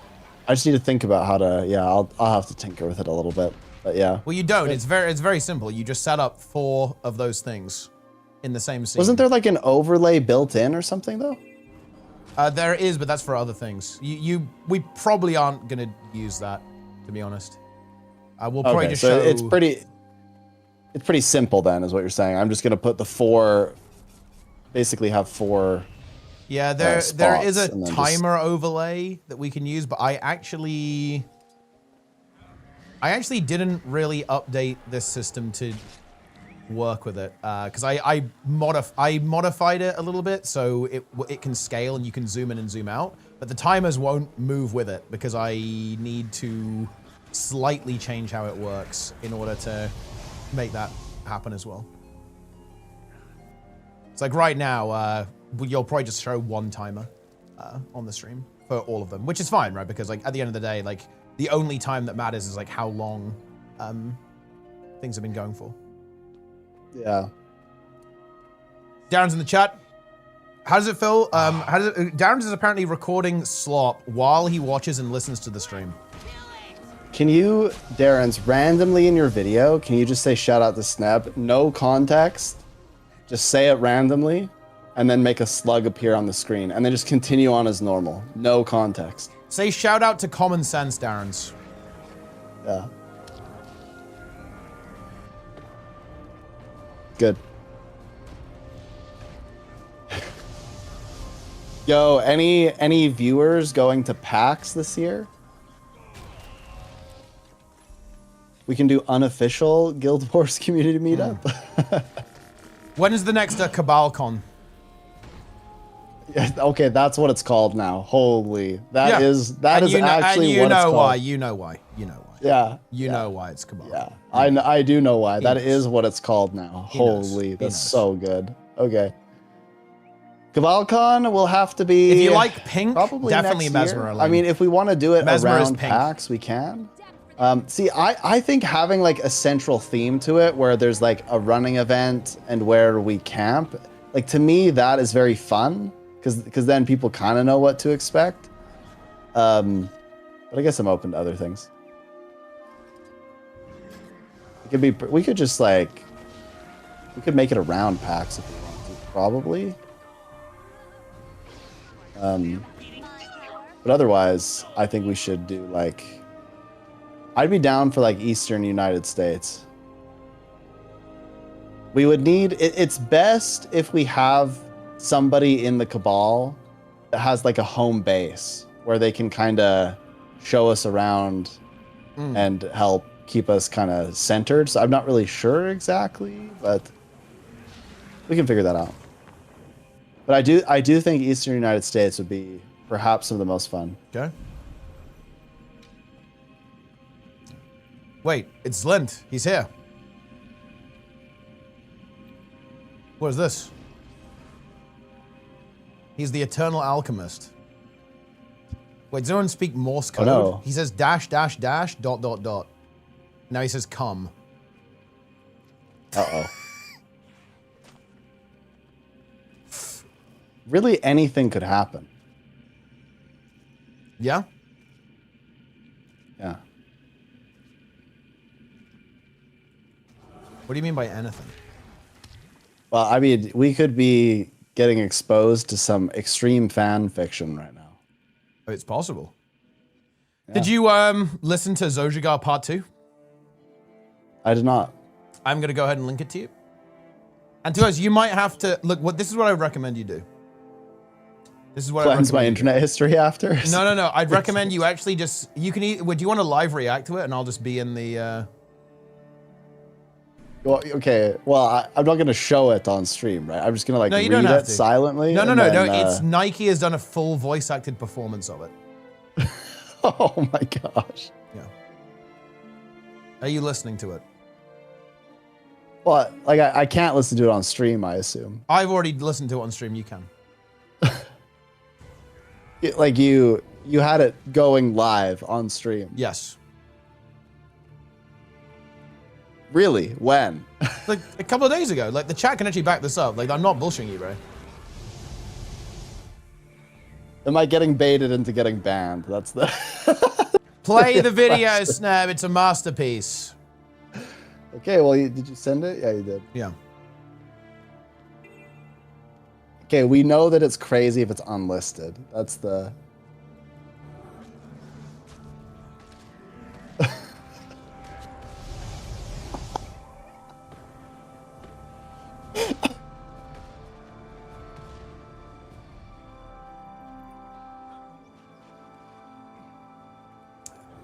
I just need to think about how to. Yeah, I'll have to tinker with it a little bit. But yeah. Well, you don't. It's very simple. You just set up 4 of those things in the same scene. Wasn't there like an overlay built in or something though? There is, but that's for other things. We probably aren't gonna use that, to be honest. We'll probably just show. It's pretty simple then, is what you're saying. I'm just gonna put the 4. Basically, have 4. Yeah, there is a timer overlay that we can use, but I actually didn't really update this system to work with it because I modified it a little bit so it can scale and you can zoom in and zoom out, but the timers won't move with it because I need to slightly change how it works in order to make that happen as well. It's like right now, you'll probably just show 1 timer on the stream for all of them, which is fine, right? Because like at the end of the day, like the only time that matters is like how long things have been going for. Yeah. Darren's in the chat. How does it feel? Darren's is apparently recording slop while he watches and listens to the stream. Can you, Darren's, randomly in your video, can you just say shout out to Sneb? No context. Just say it randomly and then make a slug appear on the screen and then just continue on as normal. No context. Say shout out to Common Sense, Darren's. Yeah. Good. Yo, any viewers going to PAX this year? We can do unofficial Guild Wars community meetup. When is the next CabalCon? Yeah, okay, that's what it's called now. Holy, that is actually what it's called. You know why. Yeah. You know why it's Cabal. Yeah, I do know why. That is what it's called now. Holy, that's so good. Okay. CabalCon will have to be. If you like pink, probably definitely next year. Mesmer. I mean, if we want to do it Mesmer is around pink. PAX, we can. See, I think having like a central theme to it, where there's like a running event and where we camp, like to me that is very fun because then people kind of know what to expect. But I guess I'm open to other things. It could be. We could just like. We could make it around PAX if we want to, probably. But otherwise, I think we should do like. I'd be down for like Eastern United States. We would need. It's best if we have somebody in the Cabal that has like a home base where they can kind of show us around and help keep us kind of centered. So I'm not really sure exactly, but we can figure that out. But I do think Eastern United States would be perhaps some of the most fun. Okay. Wait, it's Lint. He's here. What is this? He's the Eternal Alchemist. Wait, does anyone speak Morse code? Oh, no. He says dash, dash, dash, dot, dot, dot. Now he says come. Uh-oh. Really, anything could happen. Yeah? Yeah. What do you mean by anything? Well, I mean, we could be getting exposed to some extreme fan fiction right now. It's possible. Yeah. Did you listen to Zojigar Part 2? I did not. I'm going to go ahead and link it to you. And to us, you might have to... Look, this is what I would recommend you do. This is what Cleanse my internet history after? No. I'd recommend you actually just... You can... Do you want to live react to it? And I'll just be in the... Well, okay. Well, I'm not going to show it on stream, right? I'm just going to like read it silently. No. It's Nike has done a full voice-acted performance of it. Oh my gosh. Yeah. Are you listening to it? Well, like I can't listen to it on stream, I assume. I've already listened to it on stream. You can. Like you had it going live on stream. Yes. Really? When? Like a couple of days ago. Like the chat can actually back this up. Like I'm not bullshitting you, bro. Am I getting baited into getting banned? That's the... Play the video, Snap. It's a masterpiece. Okay, well, did you send it? Yeah, you did. Yeah. Okay, we know that it's crazy if it's unlisted. That's the...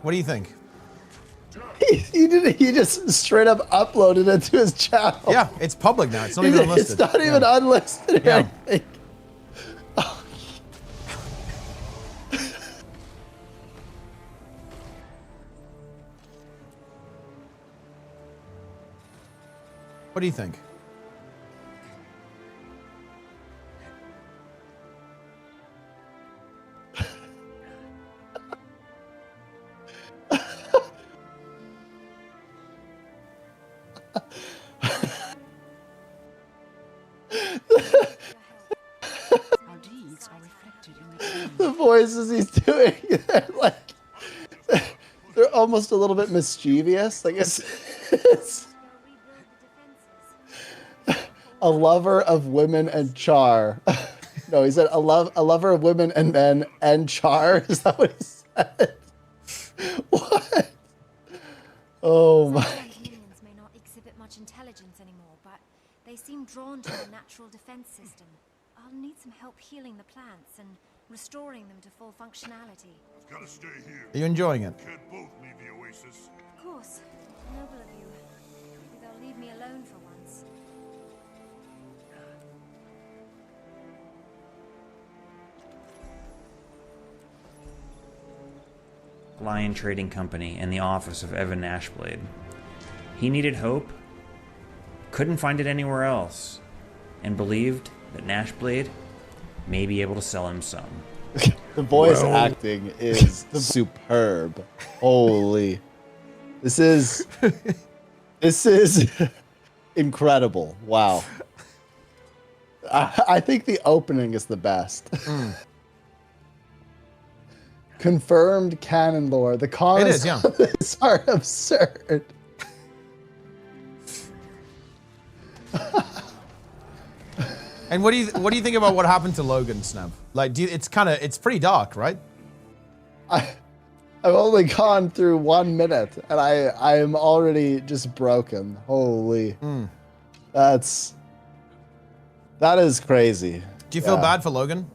What do you think? He just straight up uploaded it to his channel. Yeah, it's public now. It's not even unlisted. It's not even unlisted. Yeah. Oh. What do you think? The voices he's doing, they're almost a little bit mischievous. Like it's a lover of women and char. No, he said a lover of women and men and char. Is that what he said? What? Oh my. Humans may not exhibit much intelligence anymore, but they seem drawn to the natural defense system. I'll need some help healing the plants and restoring them to full functionality. I've got to stay here. Are you enjoying it? Can't both leave the oasis. Of course. Noble of you. Maybe they'll leave me alone for once. Lion Trading Company and the office of Evan Nashblade. He needed hope, couldn't find it anywhere else, and believed that Nashblade may be able to sell him some. The voice acting is superb. Holy. This is incredible. Wow. I think the opening is the best. Confirmed canon lore. The comments on this are absurd. And what do you think about what happened to Logan, Snap? Like, it's pretty dark, right? I've only gone through 1 minute, and I am already just broken. Holy, that is crazy. Do you feel bad for Logan?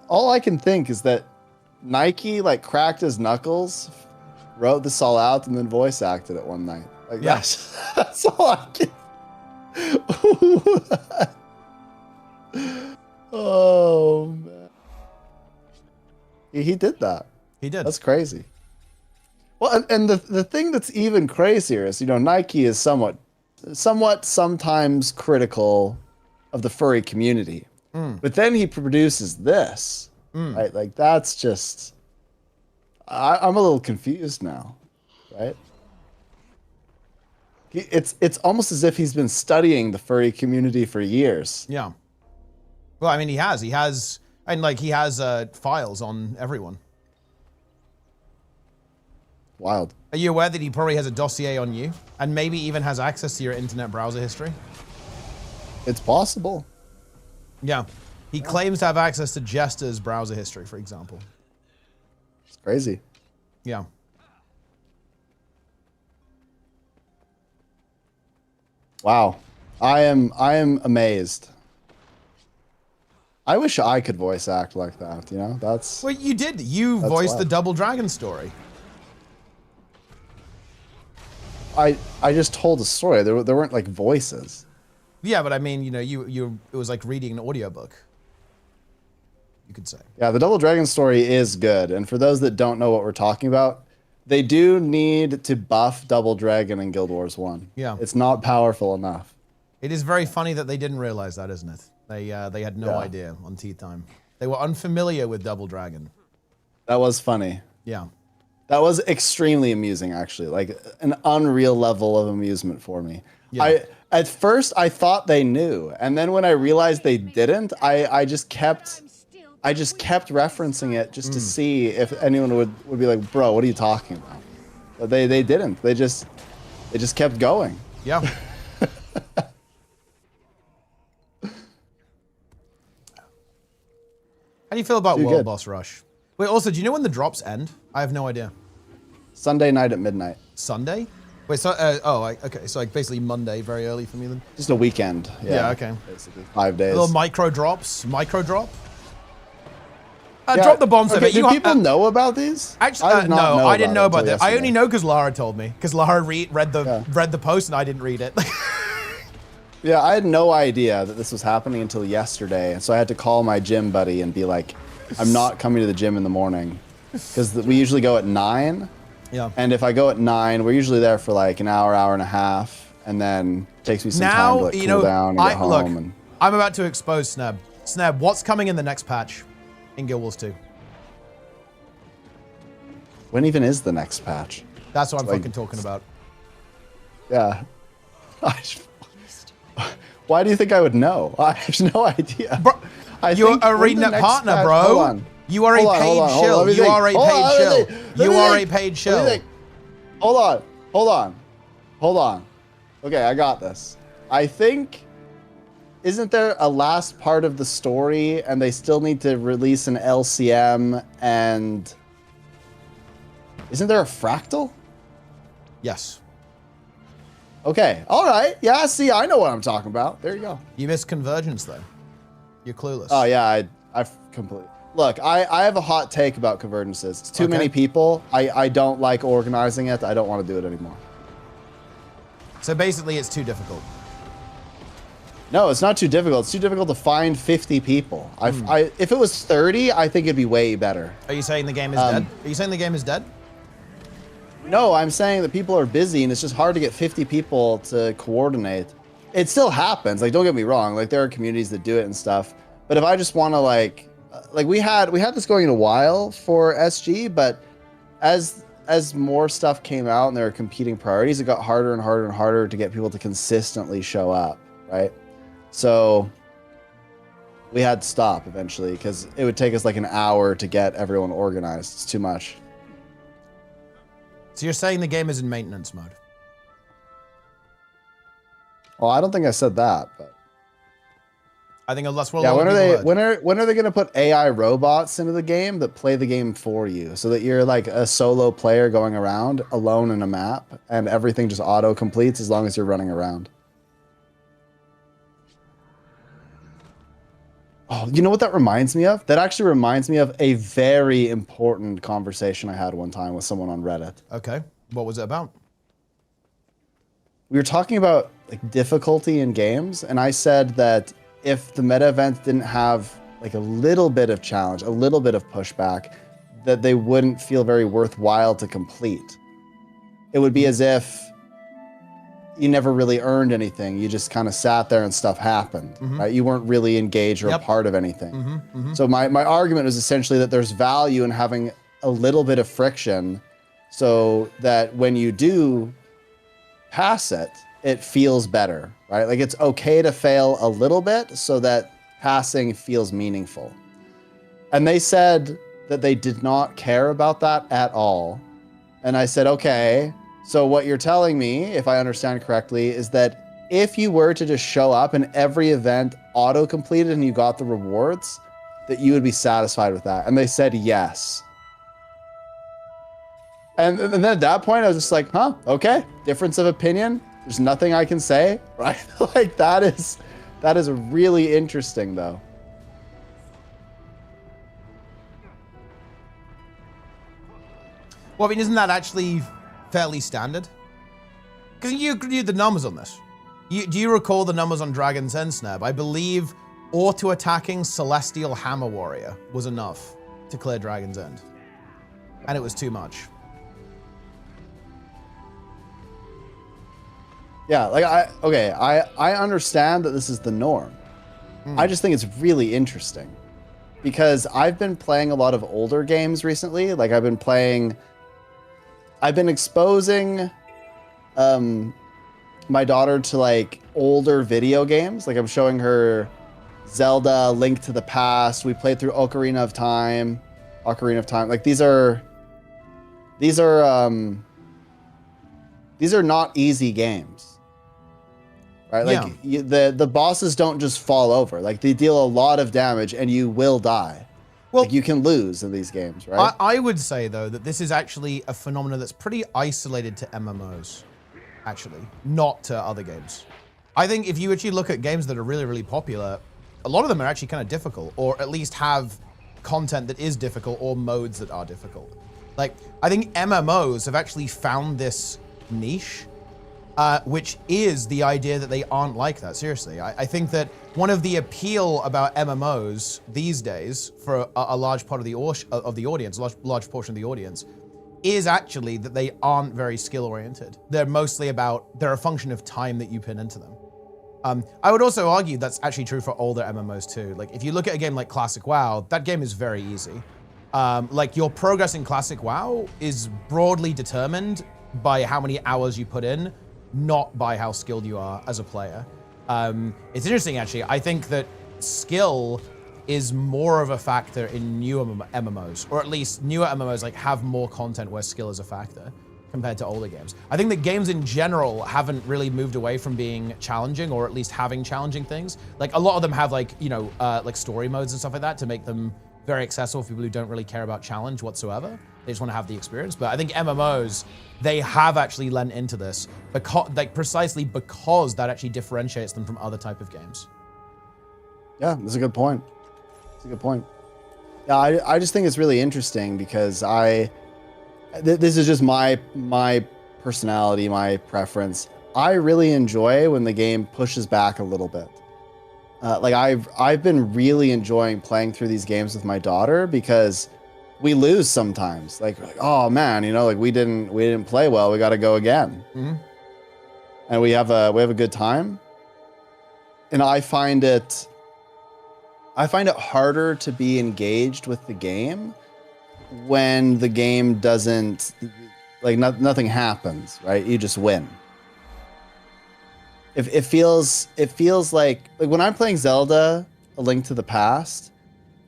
All I can think is that Nike like cracked his knuckles, wrote this all out, and then voice acted it one night. Like that's all I can. Oh man, he did that. He did. That's crazy. Well, and the thing that's even crazier is, Nike is somewhat sometimes critical of the furry community, but then he produces this, right? Like that's just, I'm a little confused now, right? It's almost as if he's been studying the furry community for years. Yeah. Well, I mean, he has files on everyone. Wild. Are you aware that he probably has a dossier on you, and maybe even has access to your internet browser history? It's possible. Yeah. He claims to have access to Jester's browser history, for example. It's crazy. Yeah. Wow. I am amazed. I wish I could voice act like that, That's Well, you did. You voiced the Double Dragon story. I just told a story. There weren't like voices. Yeah, but I mean, it was like reading an audiobook. You could say. Yeah, the Double Dragon story is good. And for those that don't know what we're talking about, they do need to buff Double Dragon in Guild Wars 1. Yeah. It's not powerful enough. It is very funny that they didn't realize that, isn't it? They had no idea on Tea Time. They were unfamiliar with Double Dragon. That was funny. Yeah. That was extremely amusing, actually. Like an unreal level of amusement for me. Yeah. At first I thought they knew, and then when I realized they didn't, I just kept referencing it just to see if anyone would be like, bro, what are you talking about? But they didn't. They just kept going. Yeah. How do you feel about World Boss Rush? Wait, also, do you know when the drops end? I have no idea. Sunday night at midnight. Sunday? Wait, so, okay, so like basically Monday, very early for me then? Just a weekend. Yeah, okay. Basically 5 days. Little micro drop? Drop the bombs a bit. Do people know about these? Actually, no, I didn't know about that. I only know because Lara told me. Because Lara read the post and I didn't read it. Yeah, I had no idea that this was happening until yesterday. So I had to call my gym buddy and be like, I'm not coming to the gym in the morning. Because we usually go at 9. Yeah. And if I go at 9, we're usually there for like an hour, hour and a half. And then it takes me some time to like cool down and get home. I'm about to expose Sneb. Sneb, what's coming in the next patch in Guild Wars 2? When even is the next patch? That's what I'm fucking talking about. Yeah. Why do you think I would know? I have no idea. Bro, you're a ArenaNet partner, bro. Hold on. You are a paid shill. You are a paid shill. You are a paid shill. Hold on. Okay, I got this. I think, isn't there a last part of the story and they still need to release an LCM and isn't there a fractal? Yes. Okay, all right. Yeah, see, I know what I'm talking about. There you go. You missed Convergence, though. You're clueless. Oh, yeah, I completely... Look, I have a hot take about Convergences. It's too many people. I don't like organizing it. I don't want to do it anymore. So basically, it's too difficult. No, it's not too difficult. It's too difficult to find 50 people. If it was 30, I think it'd be way better. Are you saying the game is dead? Are you saying the game is dead? No, I'm saying that people are busy and it's just hard to get 50 people to coordinate. It still happens. Like, don't get me wrong. Like, there are communities that do it and stuff. But if I just want to like we had this going in a while for SG, but as more stuff came out and there were competing priorities, it got harder and harder and harder to get people to consistently show up. right? So we had to stop eventually because it would take us like an hour to get everyone organized. It's too much. So you're saying the game is in maintenance mode? Well, I don't think I said that, but I think that's what. Yeah, when are they going to put AI robots into the game that play the game for you, so that you're like a solo player going around alone in a map, and everything just auto completes as long as you're running around? Oh, you know what that reminds me of? That actually reminds me of a very important conversation I had one time with someone on Reddit. Okay, what was it about? We were talking about like difficulty in games, and I said that if the meta event didn't have like a little bit of challenge, a little bit of pushback, that they wouldn't feel very worthwhile to complete. It would be as if you never really earned anything. You just kind of sat there and stuff happened, right? You weren't really engaged or a part of anything. So my argument was essentially that there's value in having a little bit of friction so that when you do pass it, it feels better, right? Like it's okay to fail a little bit so that passing feels meaningful. And they said that they did not care about that at all. And I said, okay, so what you're telling me, if I understand correctly, is that if you were to just show up and every event auto-completed and you got the rewards, that you would be satisfied with that. And they said yes. And then at that point, I was just like, huh, okay, difference of opinion. There's nothing I can say, right? Like that is really interesting though. Well, I mean, isn't that actually fairly standard? Because you reviewed the numbers on this. Do you recall the numbers on Dragon's End Snap? I believe auto-attacking Celestial Hammer Warrior was enough to clear Dragon's End. And it was too much. Yeah, like I understand that this is the norm. I just think it's really interesting because I've been playing a lot of older games recently. Like I've been exposing my daughter to like older video games. Like I'm showing her Zelda, Link to the Past. We played through Ocarina of Time. Like these are not easy games. Right, like the bosses don't just fall over. Like they deal a lot of damage, and you will die. Well, like, you can lose in these games, right? I would say though that this is actually a phenomenon that's pretty isolated to MMOs, actually, not to other games. I think if you actually look at games that are really, really popular, a lot of them are actually kind of difficult, or at least have content that is difficult or modes that are difficult. Like I think MMOs have actually found this niche. Which is the idea that they aren't like that. Seriously, I think that one of the appeal about MMOs these days for a large part of the audience, large portion of the audience, is actually that they aren't very skill oriented. They're mostly they're a function of time that you put into them. I would also argue that's actually true for older MMOs too. Like if you look at a game like Classic WoW, that game is very easy. Like your progress in Classic WoW is broadly determined by how many hours you put in, not by how skilled you are as a player. It's interesting, actually. I think that skill is more of a factor in newer MMOs, or at least newer MMOs like have more content where skill is a factor compared to older games. I think that games in general haven't really moved away from being challenging, or at least having challenging things. Like a lot of them have like, like story modes and stuff like that to make them very accessible for people who don't really care about challenge whatsoever. They just want to have the experience. But I think MMOs, they have actually lent into this precisely because that actually differentiates them from other type of games. Yeah, that's a good point. Yeah, I just think it's really interesting because this is just my personality, my preference. I really enjoy when the game pushes back a little bit. Like I've been really enjoying playing through these games with my daughter because we lose sometimes. Like oh man, like we didn't play well. We got to go again. And we have a good time. And I find it harder to be engaged with the game when the game doesn't, like nothing happens, right? You just win. it feels like when I'm playing Zelda: A Link to the Past,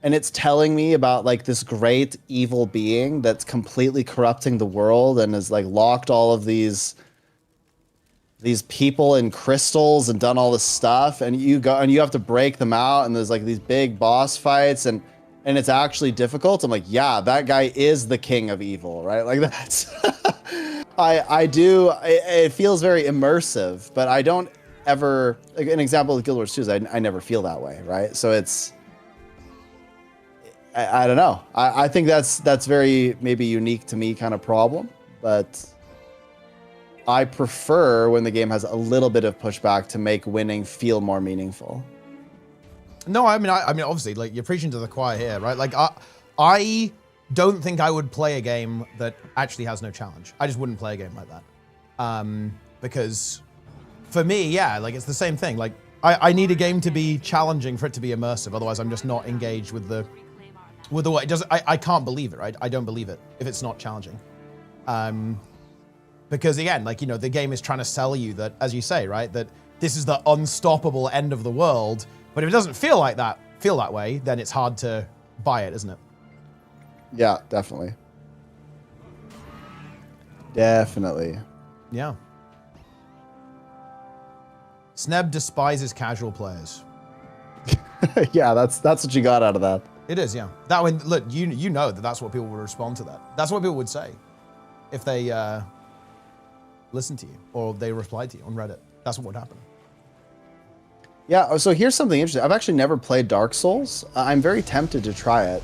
and it's telling me about like this great evil being that's completely corrupting the world and has like locked all of these people in crystals and done all this stuff, and you go and you have to break them out, and there's like these big boss fights, and it's actually difficult. I'm like, yeah, that guy is the king of evil, right? Like that's I do. It feels very immersive, but I don't ever. Like an example of Guild Wars 2 is I never feel that way, right? So it's. I don't know. I think that's very maybe unique to me kind of problem, but I prefer when the game has a little bit of pushback to make winning feel more meaningful. No, I mean, obviously, like you're preaching to the choir here, right? Like I don't think I would play a game that actually has no challenge. I just wouldn't play a game like that, because for me, yeah, like it's the same thing. Like I need a game to be challenging for it to be immersive. Otherwise, I'm just not engaged with the way it does. I can't believe it, right? I don't believe it if it's not challenging. Because again, like, you know, the game is trying to sell you that, as you say, right, that this is the unstoppable end of the world. But if it doesn't feel that way, then it's hard to buy it, isn't it? Yeah, definitely. Definitely. Yeah. Sneb despises casual players. Yeah, that's what you got out of that. It is, yeah. That one, look, you know that's what people would respond to that. That's what people would say if they listen to you or they replied to you on Reddit. That's what would happen. Yeah, so here's something interesting. I've actually never played Dark Souls. I'm very tempted to try it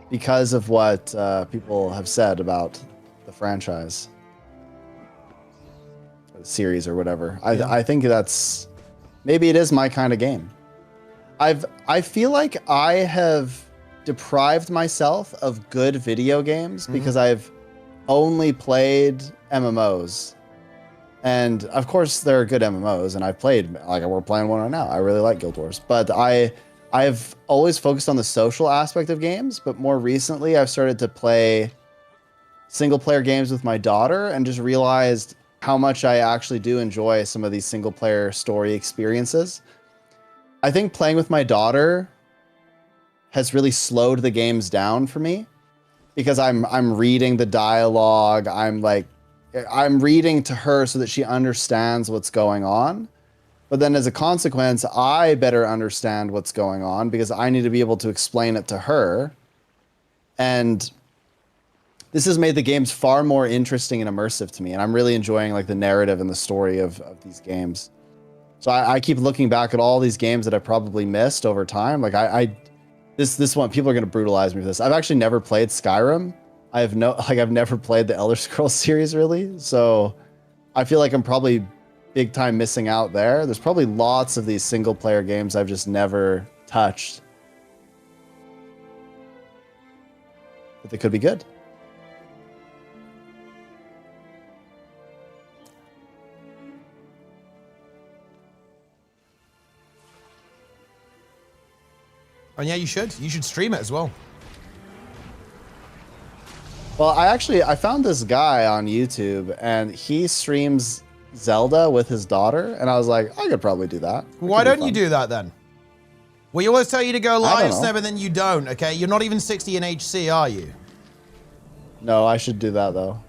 because of what people have said about the franchise, or the series or whatever. I think that's, maybe it is my kind of game. I feel like I have deprived myself of good video games because I've only played MMOs. And of course there are good MMOs, and I've played, like we're playing one right now. I really like Guild Wars, but I've always focused on the social aspect of games, but more recently I've started to play single player games with my daughter and just realized how much I actually do enjoy some of these single player story experiences. I think playing with my daughter has really slowed the games down for me because I'm reading the dialogue. I'm reading to her so that she understands what's going on. But then as a consequence, I better understand what's going on because I need to be able to explain it to her. And this has made the games far more interesting and immersive to me. And I'm really enjoying like the narrative and the story of these games. So I keep looking back at all these games that I probably missed over time. Like this one, people are going to brutalize me for this. I've actually never played Skyrim. I've never played the Elder Scrolls series really. So I feel like I'm probably big time missing out there. There's probably lots of these single player games I've just never touched. But they could be good. And yeah, you should. You should stream it as well. Well, I found this guy on YouTube and he streams Zelda with his daughter, and I was like, I could probably do that. Why don't you do that then? Well, you always tell you to go live, know. Sneb, and then you don't, okay? You're not even 60 in HC, are you? No, I should do that though.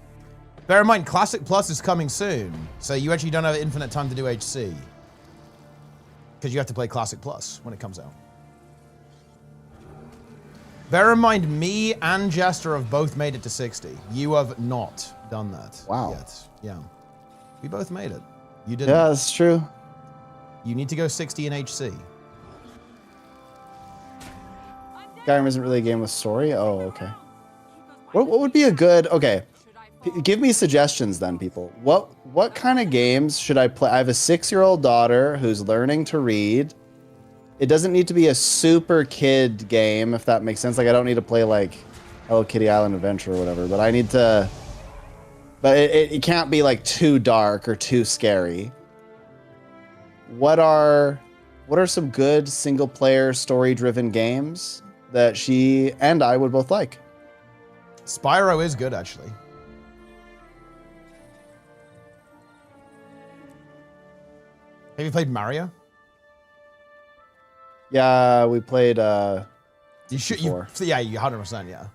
Bear in mind, Classic Plus is coming soon, so you actually don't have infinite time to do HC. Because you have to play Classic Plus when it comes out. Bear in mind, me and Jester have both made it to 60. You have not done that yet. Yeah. We both made it. You didn't. Yeah, that's true. You need to go 60 in HC. Skyrim isn't really a game with story? Oh, okay. What would be a good... Okay. Give me suggestions then, people. What kind of games should I play? I have a 6-year-old daughter who's learning to read. It doesn't need to be a super kid game, if that makes sense. Like, I don't need to play, like, Hello Kitty Island Adventure or whatever, but I need to... But it can't be, like, too dark or too scary. What are some good single-player, story-driven games that she and I would both like? Spyro is good, actually. Have you played Mario? Yeah, we played. You should. Yeah, you 100%. Yeah.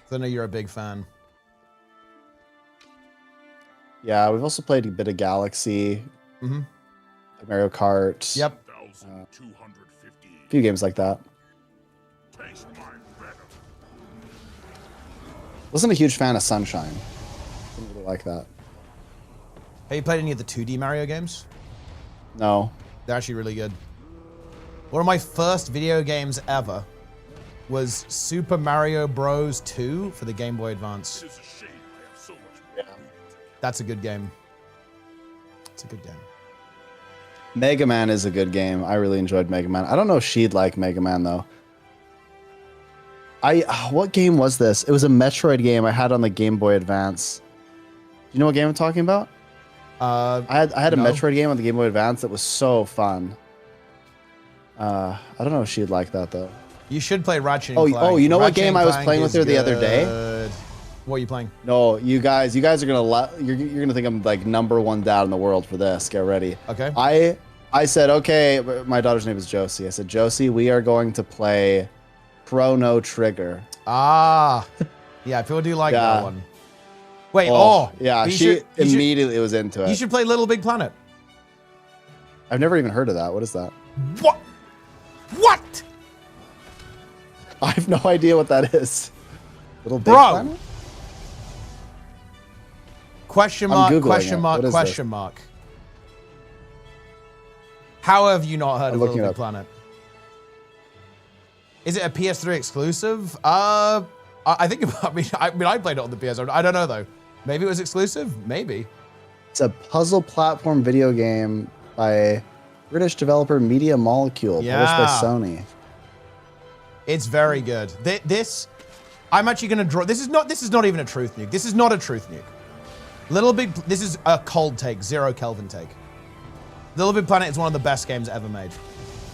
So I know you're a big fan. Yeah, we've also played a bit of Galaxy. Mm-hmm. Mario Kart. Yep. A few games like that. Wasn't a huge fan of Sunshine. Didn't really like that. Have you played any of the 2D Mario games? No. They're actually really good. One of my first video games ever was Super Mario Bros. 2 for the Game Boy Advance. That's a good game. It's a good game. Mega Man is a good game. I really enjoyed Mega Man. I don't know if she'd like Mega Man though. What game was this? It was a Metroid game I had on the Game Boy Advance. Do you know what game I'm talking about? I had a Metroid game on the Game Boy Advance that was so fun. I don't know if she'd like that though. You should play Ratchet & Oh, Clank. oh, you know what Ratchet game & I was Clank playing with her is the other day? good. What are you playing? No, you guys are gonna you're gonna think I'm like #1 dad in the world for this. Get ready. Okay. I said, okay. My daughter's name is Josie. I said, Josie, we are going to play Chrono Trigger. Ah, yeah. People do like that one. Wait. Yeah. She immediately was into it. You should play Little Big Planet. I've never even heard of that. What is that? What? What? I have no idea what that is. Little Big Bro. Planet? Question mark, question mark, question mark. How have you not heard of Little Big Planet? Is it a PS3 exclusive? I think I played it on the PS3. I don't know though. Maybe it was exclusive. Maybe. It's a puzzle platform video game by British developer Media Molecule, published by Sony. It's very good. I'm actually going to draw. This is not even a truth nuke. This is not a truth nuke. This is a cold take, 0 Kelvin take. Little Big Planet is one of the best games ever made.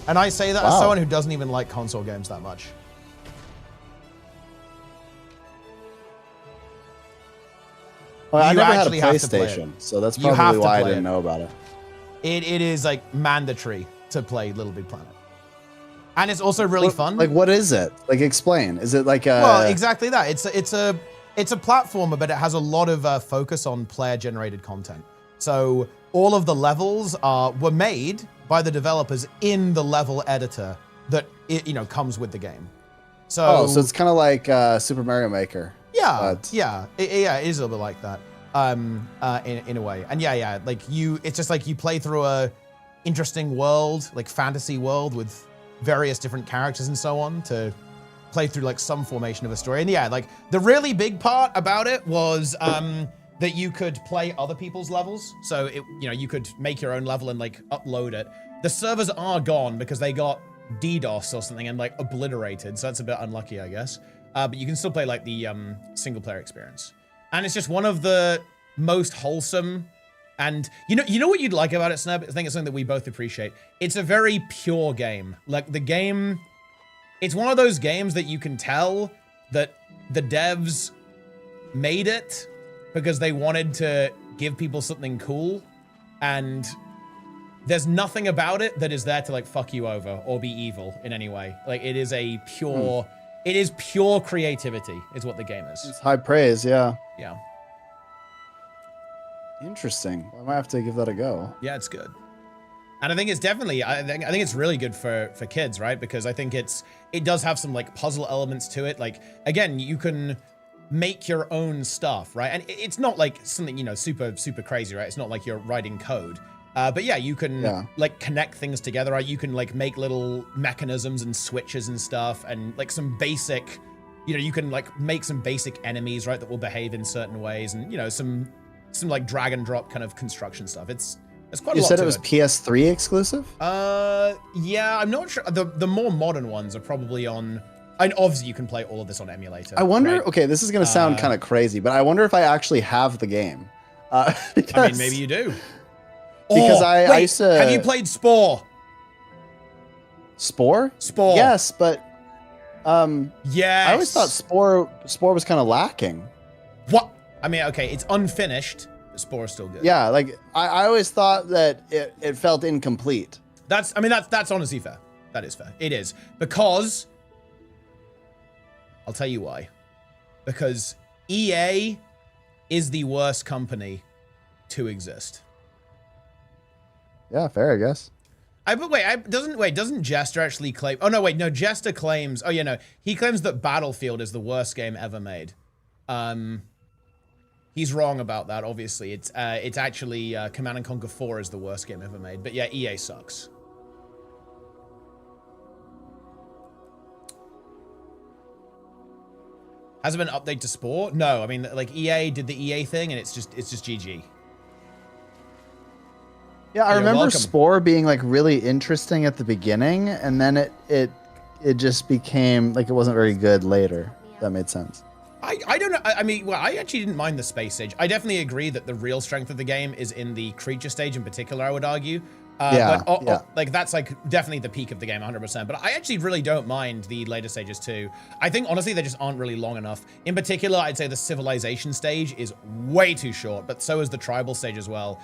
And I say that as someone who doesn't even like console games that much. Well, I never had a PlayStation, so that's probably why I didn't know about it. It is like mandatory to play Little Big Planet. And it's also really fun. Like, what is it? Like, explain. Is it like a... Well, exactly that. It's a platformer, but it has a lot of focus on player-generated content. So all of the levels were made by the developers in the level editor that comes with the game. So so it's kind of like Super Mario Maker. Yeah, it is a little bit like that, in a way. And like it's just like you play through a interesting world, like fantasy world with various different characters and so on to play through like some formation of a story. And like the really big part about it was that you could play other people's levels. So you could make your own level and like upload it. The servers are gone because they got DDoS or something and like obliterated. So that's a bit unlucky, I guess. But you can still play like the single player experience. And it's just one of the most wholesome. And you know what you'd like about it, Snub? I think it's something that we both appreciate. It's a very pure game. Like the game, it's one of those games that you can tell that the devs made it because they wanted to give people something cool. And there's nothing about it that is there to like fuck you over or be evil in any way. Like it is a pure, it is pure creativity is what the game is. It's high praise, yeah. Yeah. Interesting. I might have to give that a go. Yeah, it's good. And I think it's definitely, I think it's really good for kids, right? Because I think it does have some like puzzle elements to it. Like, again, you can make your own stuff, right? And it's not like something, super, super crazy, right? It's not like you're writing code. But yeah, you can like connect things together, right? You can like make little mechanisms and switches and stuff and like some basic, you can like make some basic enemies, right? That will behave in certain ways and, some like drag and drop kind of construction stuff. It's quite a lot to it. You said it was PS3 exclusive? Yeah, I'm not sure. The more modern ones are probably on, and obviously you can play all of this on emulator. I wonder, right? Okay, this is going to sound kind of crazy, but I wonder if I actually have the game. Because, I mean, maybe you do. Because I used to... Have you played Spore? Spore? Spore. Yes, but... yes. I always thought Spore was kind of lacking. What? I mean, okay, it's unfinished, Spore is still good. Yeah, like I always thought that it felt incomplete. That's honestly fair. That is fair. It is. Because I'll tell you why. Because EA is the worst company to exist. Yeah, fair, I guess. Doesn't Jester actually claim? Oh no, wait, no. Jester claims. Oh yeah, no. He claims that Battlefield is the worst game ever made. He's wrong about that. Obviously, it's actually Command and Conquer 4 is the worst game ever made. But yeah, EA sucks. Has there been an update to Spore? No, I mean like EA did the EA thing, and it's just GG. Yeah, I remember Spore being like really interesting at the beginning, and then it just became like it wasn't very good later. That made sense. I don't know. I mean, well, I actually didn't mind the space stage. I definitely agree that the real strength of the game is in the creature stage in particular, I would argue. Like that's like definitely the peak of the game, 100%. But I actually really don't mind the later stages too. I think honestly they just aren't really long enough. In particular, I'd say the civilization stage is way too short, but so is the tribal stage as well.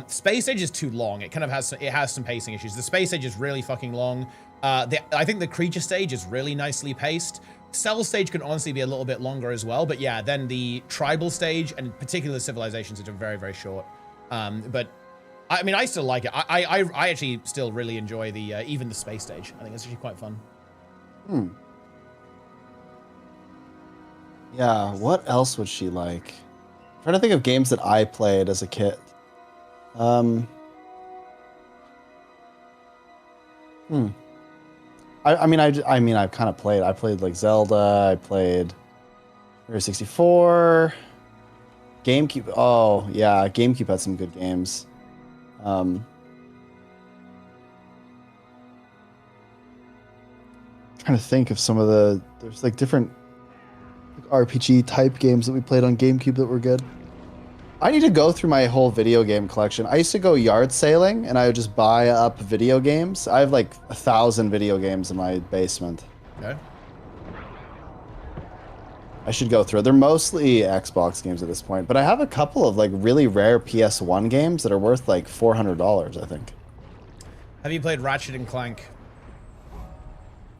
Space stage is too long. It kind of has some pacing issues. The space stage is really fucking long. I think the creature stage is really nicely paced. Cell stage can honestly be a little bit longer as well, but yeah, then the tribal stage and particularly the civilization stage are very, very short. But I mean, I still like it. I actually still really enjoy the even the space stage. I think it's actually quite fun. Yeah, what else would she like? I'm trying to think of games that I played as a kid. I mean, I've kind of played. I played like Zelda. I played Mario 64. GameCube. Oh yeah, GameCube had some good games. Trying to think of some of there's like different RPG type games that we played on GameCube that were good. I need to go through my whole video game collection. I used to go yard sailing and I would just buy up video games. I have like 1,000 video games in my basement. Okay. I should go through. They're mostly Xbox games at this point, but I have a couple of like really rare PS1 games that are worth like $400, I think. Have you played Ratchet and Clank?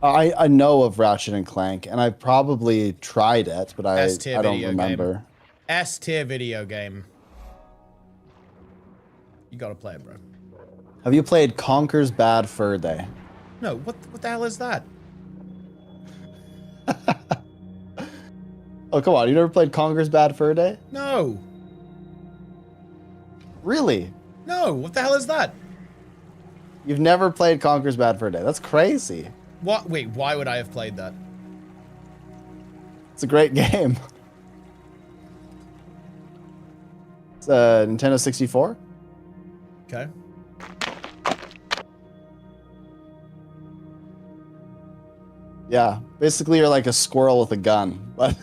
I know of Ratchet and Clank, and I've probably tried it, but I don't remember. S-tier video game. You gotta play it, bro. Have you played Conker's Bad Fur Day? No, what the hell is that? Oh, come on. You never played Conker's Bad Fur Day? No. Really? No, what the hell is that? You've never played Conker's Bad Fur Day. That's crazy. What? Wait, why would I have played that? It's a great game. It's a Nintendo 64. Okay. Yeah, basically you're like a squirrel with a gun, but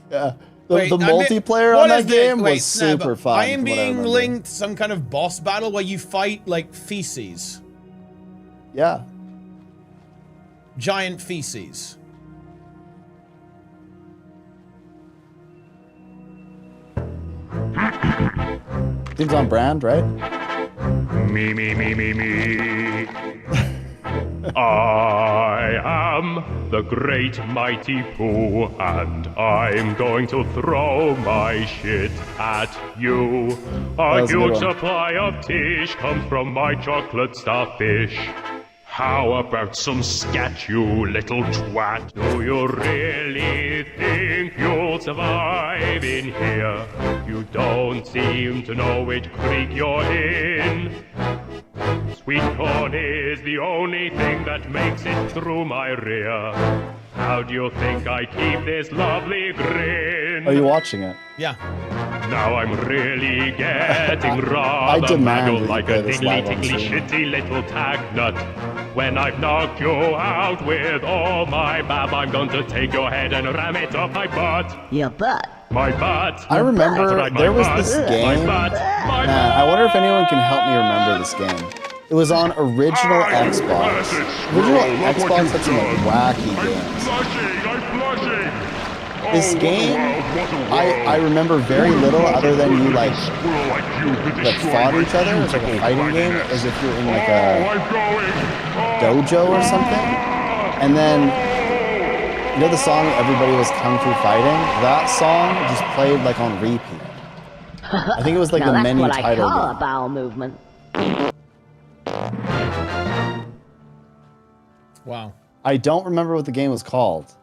yeah. The multiplayer on that game was super fun. I am being linked some kind of boss battle where you fight like feces. Yeah. Giant feces. Seems on brand, right? Me. I am the great mighty Pooh, and I'm going to throw my shit at you. A huge supply of tish comes from my chocolate starfish. How about some scat, you little twat? Do you really think you'll survive in here? You don't seem to know which creek you're in. Sweet corn is the only thing that makes it through my rear. How do you think I keep this lovely grin? Are you watching it? Yeah. Now I'm really getting rather mad, like a tickly shitty little tag nut. When I've knocked you out with all my bab, I'm going to take your head and ram it up my butt. Your butt? My butt. I remember there was this game. Man, I wonder if anyone can help me remember this game. It was on original Xbox. Original Xbox had some like wacky games. This game, I remember very little other than you like fought each other. It's like a fighting game, as if you're in like a dojo or something. And then, you know the song "Everybody Was Kung Fu Fighting"? That song just played like on repeat. I think it was like now the that's menu what I title call game. a bowel movement. Wow. I don't remember what the game was called.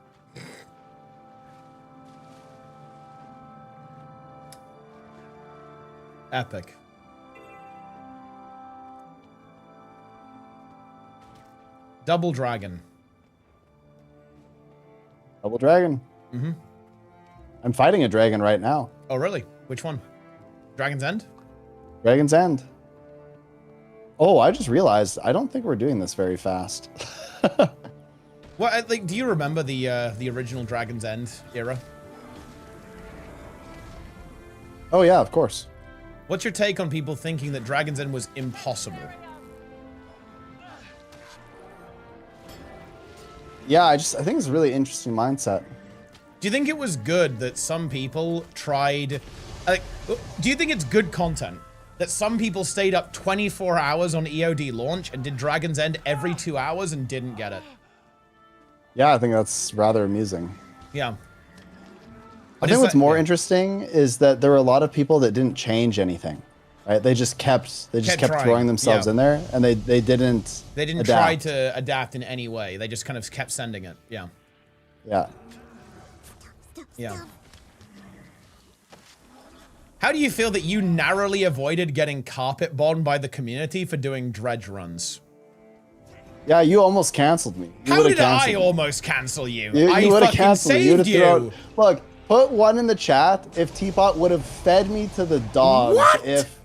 Epic. Double Dragon. Double Dragon. Mm-hmm. I'm fighting a dragon right now. Oh, really? Which one? Dragon's End? Dragon's End. Oh, I just realized I don't think we're doing this very fast. Well, like, do you remember the original Dragon's End era? Oh yeah, of course. What's your take on people thinking that Dragon's End was impossible? Yeah, I think it's a really interesting mindset. Do you think it was good that some people tried... Like, do you think it's good content that some people stayed up 24 hours on EOD launch and did Dragon's End every 2 hours and didn't get it? Yeah, I think that's rather amusing. Yeah. I think what's more interesting is that there were a lot of people that didn't change anything, right? They just kept trying. throwing themselves in there, and they didn't adapt. Try to adapt in any way. They just kind of kept sending it. Yeah. Yeah. Yeah. How do you feel that you narrowly avoided getting carpet bombed by the community for doing dredge runs? Yeah, you almost canceled me. How did I almost cancel you? You I would have fucking canceled me. saved you. Look, put one in the chat if Teapot would have fed me to the dogs. What? If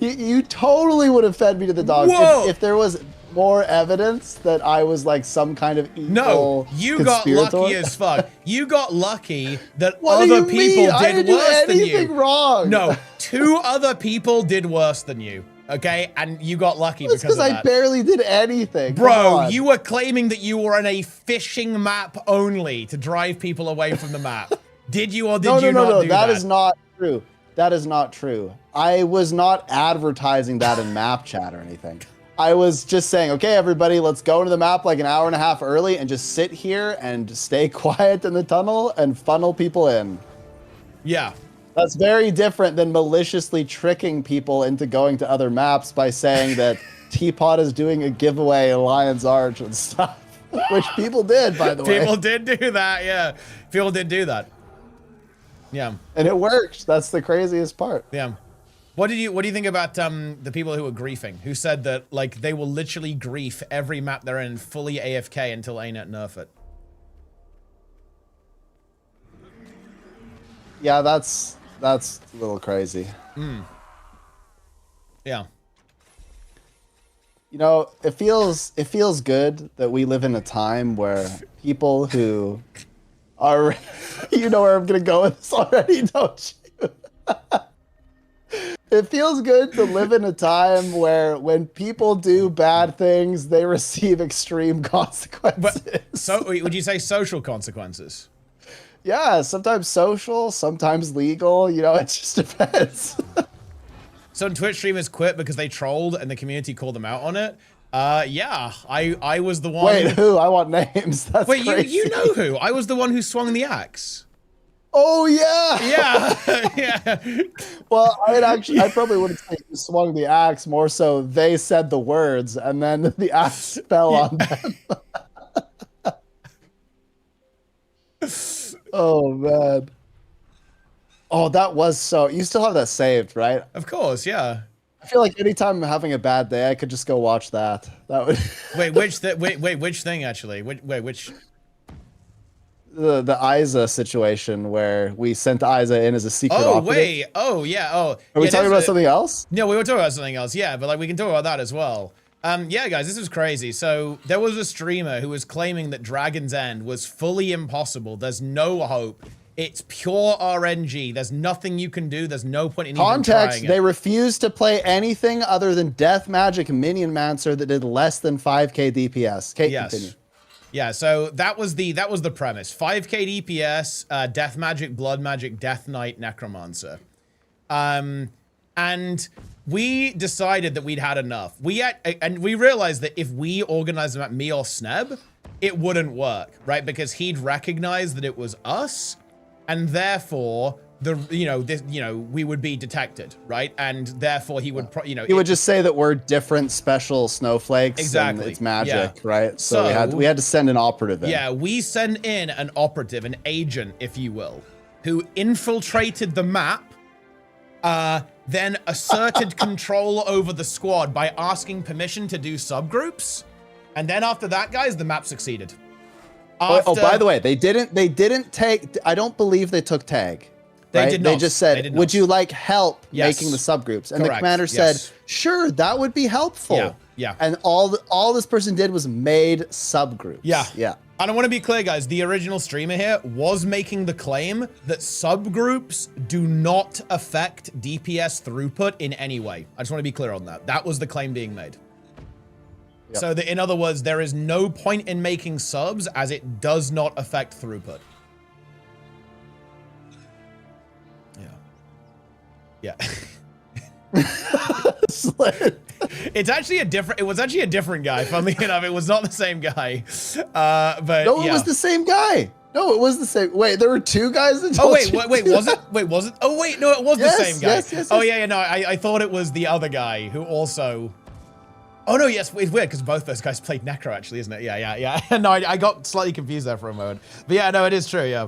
you totally would have fed me to the dogs. Whoa. If there was more evidence that I was like some kind of evil No, you got conspirator. lucky as fuck. You got lucky that What do other you people mean? I did didn't worse do than you. anything wrong. No, 2 other people did worse than you. Okay, and you got lucky That's because of because I that. barely did anything. Come Bro, on. you were claiming that you were on a fishing map only to drive people away from the map. Did you or did you not do that? That is not true. That is not true. I was not advertising that in map chat or anything. I was just saying, okay, everybody, let's go into the map like an hour and a half early and just sit here and stay quiet in the tunnel and funnel people in. Yeah. That's very different than maliciously tricking people into going to other maps by saying that Teapot is doing a giveaway in Lion's Arch and stuff, which people did, by the way. People did do that, yeah. People did do that. Yeah. And it worked. That's the craziest part. Yeah. What do you think about the people who were griefing, who said that like they will literally grief every map they're in fully AFK until ArenaNet nerf it? Yeah, that's a little crazy. Yeah. You know, it feels good that we live in a time where people who are, you know where I'm gonna go with this already, don't you? It feels good to live in a time where when people do bad things, they receive extreme consequences. So, would you say social consequences? Yeah, sometimes social, sometimes legal. You know, it just depends. Some Twitch streamers quit because they trolled and the community called them out on it. Yeah, I was the one. Wait, who? I want names. That's Wait, crazy. you know who? I was the one who swung the axe. Oh yeah. Yeah. Yeah. Well, I probably wouldn't say you swung the axe. More so, they said the words, and then the axe fell on them. Oh man. Oh, that was so. You still have that saved, right? Of course, yeah. I feel like anytime I'm having a bad day, I could just go watch that. That would. Wait, which thing actually? Which? The Isa situation where we sent Isa in as a secret operative. Wait. Oh, yeah. Oh. Are we talking about something else? No, we were talking about something else. Yeah, but like we can talk about that as well. Yeah, guys, this was crazy. So there was a streamer who was claiming that Dragon's End was fully impossible. There's no hope. It's pure RNG. There's nothing you can do. There's no point in even trying Context, it. they refused to play anything other than Death Magic Minion Mancer that did less than 5k DPS. Kate, Yes. continue. Yeah, so that was the premise. 5k DPS, Death Magic, Blood Magic, Death Knight, Necromancer. And we decided that we'd had enough. And we realized that if we organized them at me or Sneb, it wouldn't work, right? Because he'd recognize that it was us, and therefore we would be detected, right? And therefore he would, he would just say that we're different special snowflakes. Exactly. And it's magic, Yeah. right? So we had to send an operative in. Yeah, we send in an operative, an agent, if you will, who infiltrated the map, then asserted control over the squad by asking permission to do subgroups. And then after that, guys, the map succeeded. Oh, by the way, they didn't take, I don't believe they took tag. They right? did not. They just said, would you like help making the subgroups? And the commander said, sure, that would be helpful. Yeah, yeah. And all this person did was made subgroups. Yeah. Yeah. And I want to be clear, guys, the original streamer here was making the claim that subgroups do not affect DPS throughput in any way. I just want to be clear on that. That was the claim being made. Yep. So that, in other words, there is no point in making subs as it does not affect throughput. Yeah. It's actually it was actually a different guy. Funnily enough, it was not the same guy. But no, it was the same guy. No, it was the same. Wait, there were two guys that told wait, was it? Wait, was it? Oh, wait, no, it was the same guy. Yes. Oh, yeah, no, I thought it was the other guy who also... Oh, no, yes, it's weird because both those guys played Necro, actually, isn't it? Yeah. No, I got slightly confused there for a moment. But yeah, no, it is true, yeah.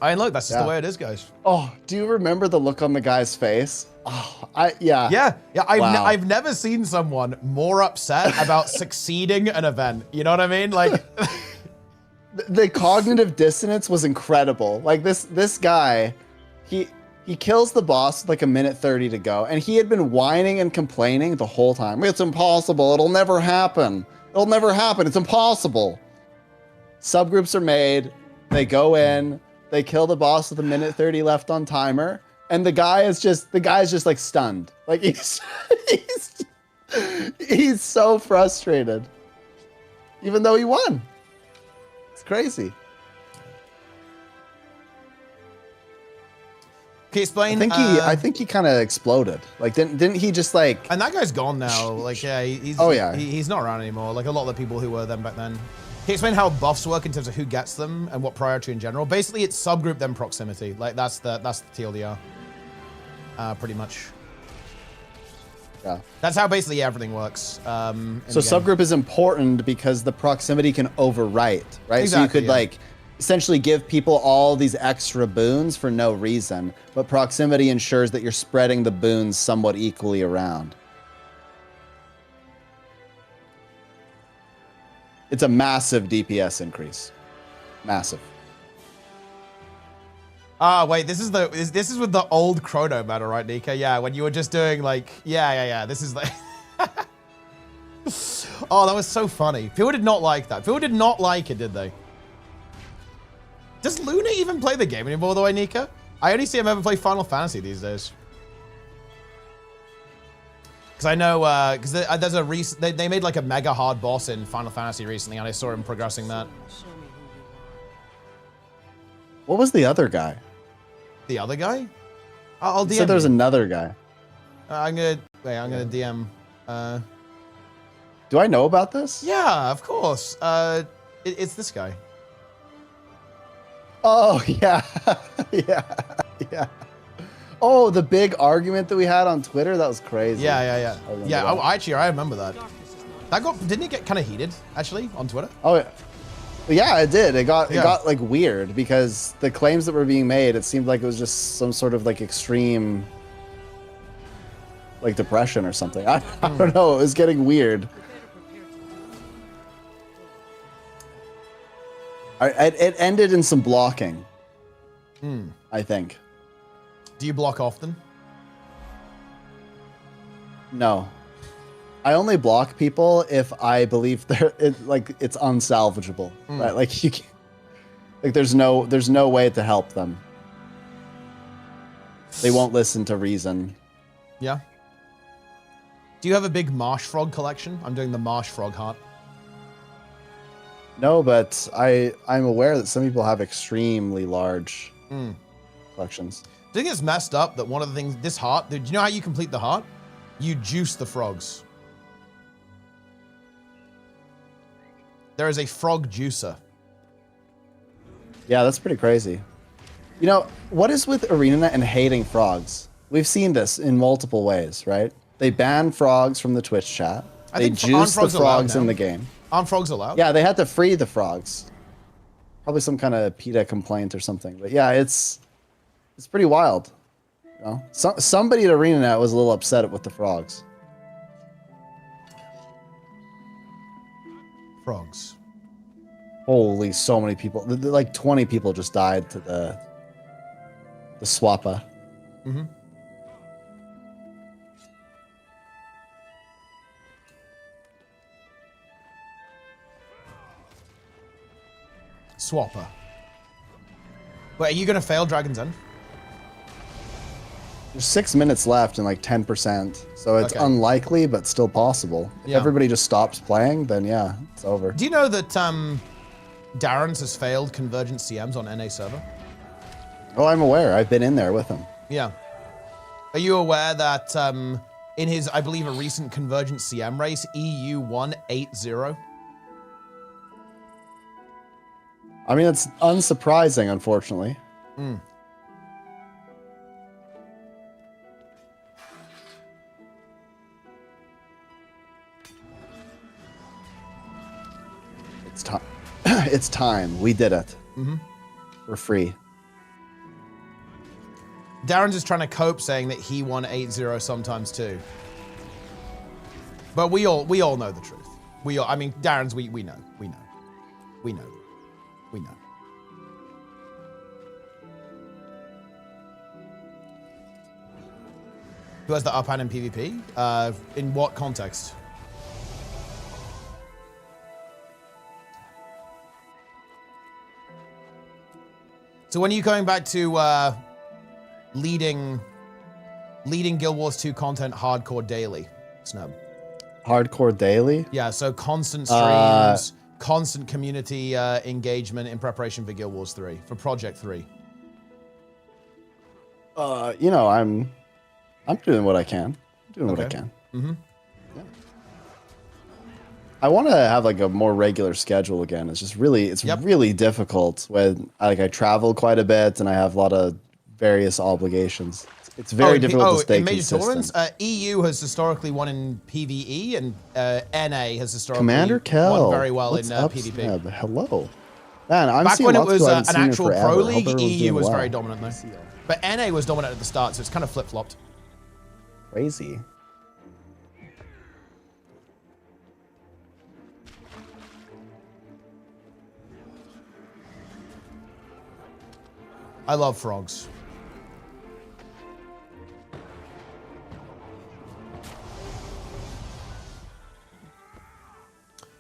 I mean, look, that's just the way it is, guys. Oh, do you remember the look on the guy's face? Oh, Yeah. Wow. I've never seen someone more upset about succeeding an event. You know what I mean? Like, the cognitive dissonance was incredible. Like this guy, he kills the boss with like a minute 30 to go, and he had been whining and complaining the whole time. It's impossible. It'll never happen. It'll never happen. It's impossible. Subgroups are made. They go in. They kill the boss with a minute 30 left on timer, and the guy is just like stunned. Like he's so frustrated, even though he won. It's crazy. Can you explain? I think he kind of exploded. Like didn't he just like? And that guy's gone now. Like yeah, he's not around anymore. Like a lot of the people who were then back then. Can you explain how buffs work in terms of who gets them and what priority in general? Basically, it's subgroup then proximity. Like that's the TLDR. Pretty much. Yeah. That's how basically everything works. So subgroup is important because the proximity can overwrite, right? Exactly, so you could like essentially give people all these extra boons for no reason, but proximity ensures that you're spreading the boons somewhat equally around. It's a massive DPS increase. Massive. Wait, this is with the old chrono meta, right, Nika? Yeah, when you were just doing like, yeah. This is like, oh, that was so funny. People did not like that. People did not like it, did they? Does Luna even play the game anymore, the way, Nika? I only see him ever play Final Fantasy these days. Because I know, because there's a recent, they made like a mega hard boss in Final Fantasy recently, and I saw him progressing that. What was the other guy? The other guy? I'll DM. So there's another guy. I'm gonna DM. Do I know about this? Yeah, of course. It's this guy. Oh yeah, yeah. Oh, the big argument that we had on Twitter, that was crazy. Yeah. I remember that. Didn't it get kind of heated actually on Twitter? Oh yeah, it did. It got like weird because the claims that were being made, it seemed like it was just some sort of like extreme like depression or something. I don't know. It was getting weird. It ended in some blocking. I think. Do you block often? No. I only block people if I believe it's unsalvageable. Right? Like you can't, like there's no way to help them. They won't listen to reason. Yeah. Do you have a big marsh frog collection? I'm doing the marsh frog heart. No, but I'm aware that some people have extremely large collections. I think it's messed up that one of the things, this heart, do you know how you complete the heart? You juice the frogs. There is a frog juicer. Yeah, that's pretty crazy. You know, what is with ArenaNet and hating frogs? We've seen this in multiple ways, right? They ban frogs from the Twitch chat. They juice the frogs in the game. Aren't frogs allowed? Yeah, they had to free the frogs. Probably some kind of PETA complaint or something. But yeah, it's pretty wild. You know? Somebody at ArenaNet was a little upset with the frogs. Frogs. Holy, so many people. Like 20 people just died to the swappa. Mm-hmm. Swapper. Wait, are you gonna fail Dragon's End? There's 6 minutes left and like 10%. So it's unlikely, but still possible. If everybody just stops playing, then yeah, it's over. Do you know that Darren's has failed Convergent CMs on NA server? Oh, I'm aware. I've been in there with him. Yeah. Are you aware that in his, I believe, a recent Convergent CM race, EU won 8-0? I mean, it's unsurprising, unfortunately. Mm. It's time. It's time. We did it. Mm-hmm. We're free. Darren's just trying to cope, saying that he won 8-0 sometimes too. But we all know the truth. I mean, Darren's, we know. Who has the up hand in PvP? In what context? So when are you going back to leading Guild Wars 2 content hardcore daily, Snub? Hardcore daily? Yeah, so constant streams, constant community engagement in preparation for Guild Wars 3, for Project 3. You know, I'm doing what I can. I'm doing what I can. Mm-hmm. Yeah. I want to have like a more regular schedule again. It's just really, really difficult when I travel quite a bit and I have a lot of various obligations. It's very difficult to stay in major consistent. tournaments, EU has historically won in PvE, and NA has historically Commander Kel, won very well what's in up, PvP. Sneb? Hello. Man, I'm Back seeing when it lots of was people I haven't an seen in actual forever. pro Hope league, everyone's EU doing was well. very dominant though. But NA was dominant at the start, so it's kind of flip-flopped. Crazy. I love frogs.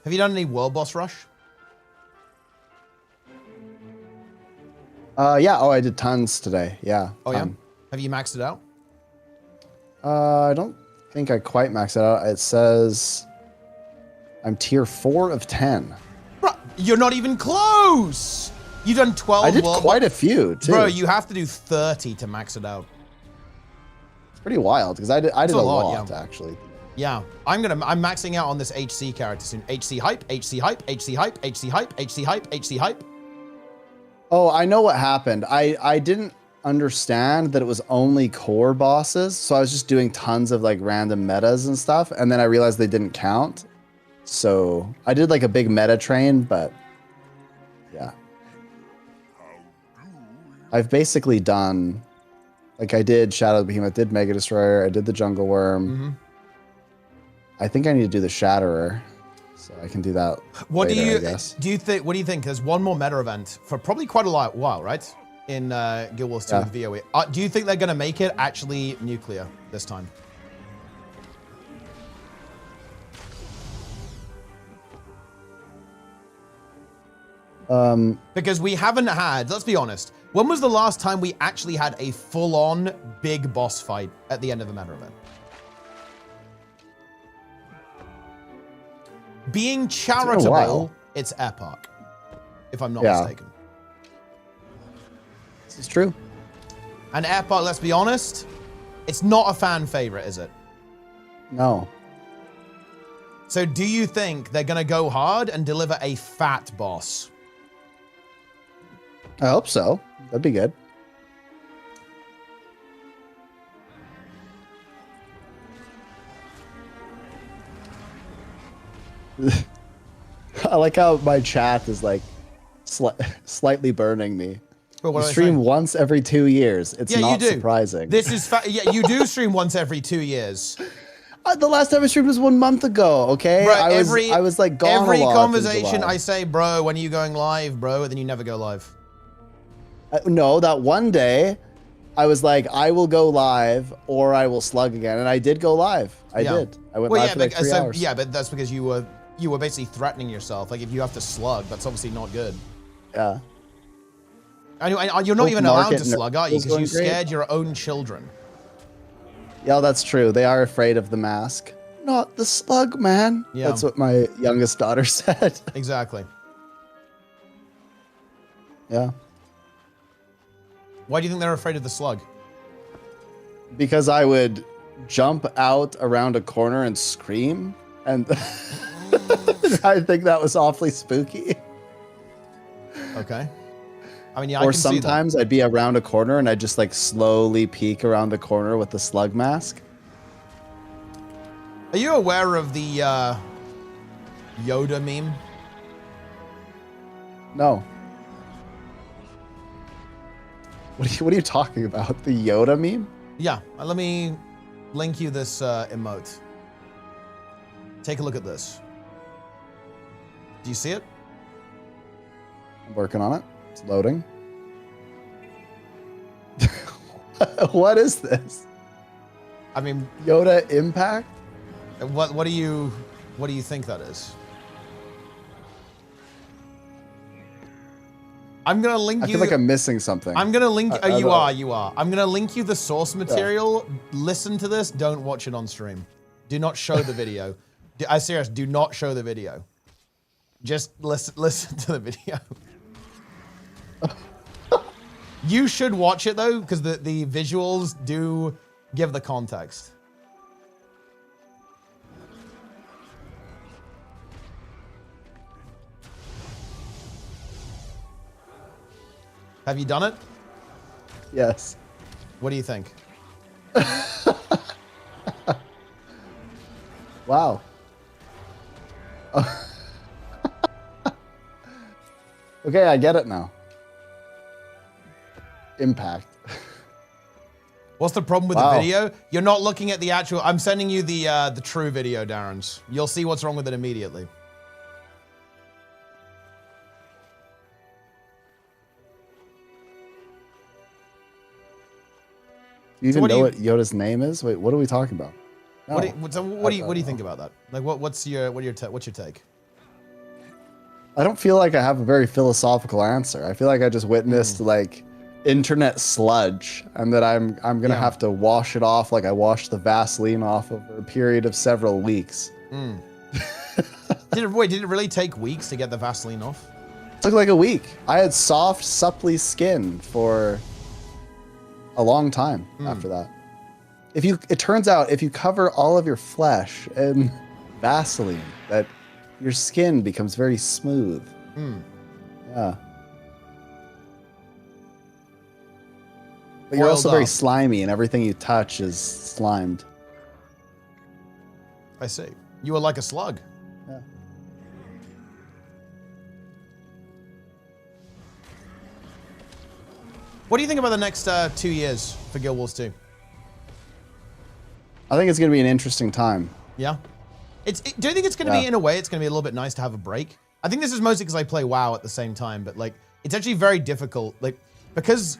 Have you done any World Boss Rush? Yeah. Oh, I did tons today. Yeah. Oh, yeah? Have you maxed it out? I don't think I quite maxed it out. It says I'm tier 4 of 10. Bro, you're not even close! You've done 12 I did World quite a few, too. Bro, you have to do 30 to max it out. It's pretty wild, because I did a lot, yeah. actually. Yeah, I'm maxing out on this HC character soon. HC hype, HC hype, HC hype, HC hype, HC hype, HC hype. Oh, I know what happened. I didn't understand that it was only core bosses, so I was just doing tons of like random metas and stuff, and then I realized they didn't count. So I did like a big meta train, but yeah. I've basically done, like I did Shadow of the Behemoth, did Mega Destroyer, I did the Jungle Worm. Mm-hmm. I think I need to do the Shatterer, so I can do that What later, do you I guess. think? What do you think? There's one more meta event for probably quite a while, right? In Guild Wars 2 Yeah. with VOE. Do you think they're gonna make it actually nuclear this time? Because we haven't had, let's be honest, when was the last time we actually had a full-on big boss fight at the end of a meta event? Being charitable it's Air Park, if I'm not Yeah. mistaken. This is true. And Air Park, let's be honest, it's not a fan favorite, is it? No. So do you think they're going to go hard and deliver a fat boss? I hope so. That'd be good. I like how my chat is like slightly burning me. But what You are they stream saying? once every 2 years. It's Yeah, not you do. surprising. This is yeah, you do stream once every 2 years. The last time I streamed was 1 month ago. Okay, Bro, I was like gone every a lot in conversation July. I say, bro, when are you going live, bro? And then you never go live. No, that one day, I was like, I will go live or I will slug again, and I did go live. I did. I went live for like 3 hours. Yeah, but that's because you were basically threatening yourself. Like if you have to slug, that's obviously not good. Yeah. And you're not Both even allowed market to and slug, are you? was Because you going great. scared your own children. Yeah, that's true. They are afraid of the mask. Not the slug, man. Yeah. That's what my youngest daughter said. Exactly. Yeah. Why do you think they're afraid of the slug? Because I would jump out around a corner and scream, and I think that was awfully spooky. Okay. I mean, yeah, I Or can see that. sometimes I'd be around a corner and I'd just like slowly peek around the corner with the slug mask. Are you aware of the Yoda meme? No. What are you talking about? The Yoda meme? Yeah, let me link you this emote. Take a look at this. Do you see it? I'm working on it. It's loading. What is this? I mean, Yoda Impact? What do you think that is? I'm gonna link I you. feel like I'm missing something. I'm gonna link. I don't You know. are. I'm gonna link you the source material. Listen to this. Don't watch it on stream. Do not show the video. I serious. Do not show the video. Just listen to the video. You should watch it though, because the visuals do give the context. Have you done it? Yes. What do you think? Wow. Okay, I get it now. Impact. What's the problem with Wow. the video? You're not looking at the actual. I'm sending you the true video, Darren's. You'll see what's wrong with it immediately. You So even what do know you- what Yoda's name is? Wait, what are we talking about? What do No. what do you think about that? Like, what's your take? I don't feel like I have a very philosophical answer. I feel like I just witnessed like internet sludge, and that I'm gonna Yeah. have to wash it off like I washed the Vaseline off over a period of several weeks. Did it really take weeks to get the Vaseline off? It took like a week. I had soft, supply skin for a long time after that. It turns out if you cover all of your flesh in Vaseline, that your skin becomes very smooth. Yeah. But you're Oiled also very up. slimy, and everything you touch is slimed. I see. You were like a slug. Yeah. What do you think about the next 2 years for Guild Wars 2? I think it's going to be an interesting time. Yeah. Do you think it's going to be, in a way, it's going to be a little bit nice to have a break? I think this is mostly because I play WoW at the same time, but like, it's actually very difficult, like, because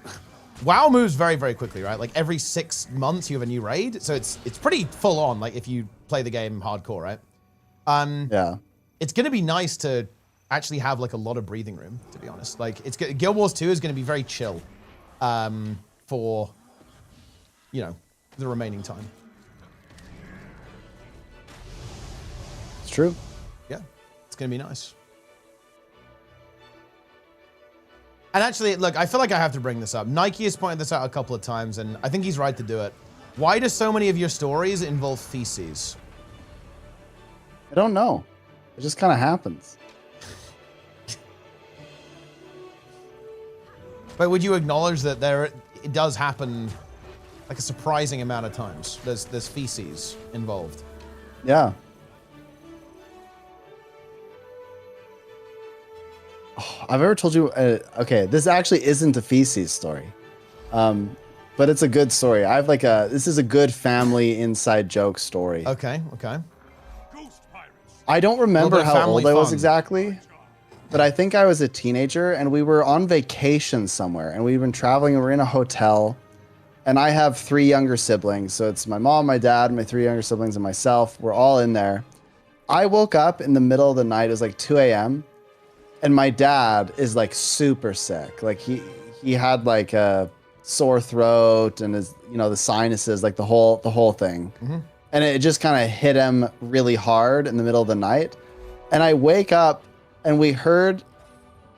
WoW moves very, very quickly, right? Like every 6 months you have a new raid, so it's pretty full on, like if you play the game hardcore, right? Yeah. It's going to be nice to actually have like a lot of breathing room, to be honest. Like, Guild Wars 2 is going to be very chill for, you know, the remaining time. It's true. Yeah, it's going to be nice. And actually, look, I feel like I have to bring this up. Nike has pointed this out a couple of times, and I think he's right to do it. Why do so many of your stories involve feces? I don't know. It just kind of happens. But would you acknowledge that it does happen like a surprising amount of times? There's feces involved. Yeah. Oh, I've ever told you. Okay, this actually isn't a feces story, but it's a good story. I have like this is a good family inside joke story. Okay. Okay. I don't remember how old I was fun. exactly, but I think I was a teenager and we were on vacation somewhere and we've been traveling and we're in a hotel and I have 3 younger siblings. So it's my mom, my dad, my 3 younger siblings and myself. We're all in there. I woke up in the middle of the night. It was like 2 a.m. and my dad is like super sick. Like he had like a sore throat and his, the sinuses, like the whole thing. Mm-hmm. And it just kind of hit him really hard in the middle of the night. And I wake up and we heard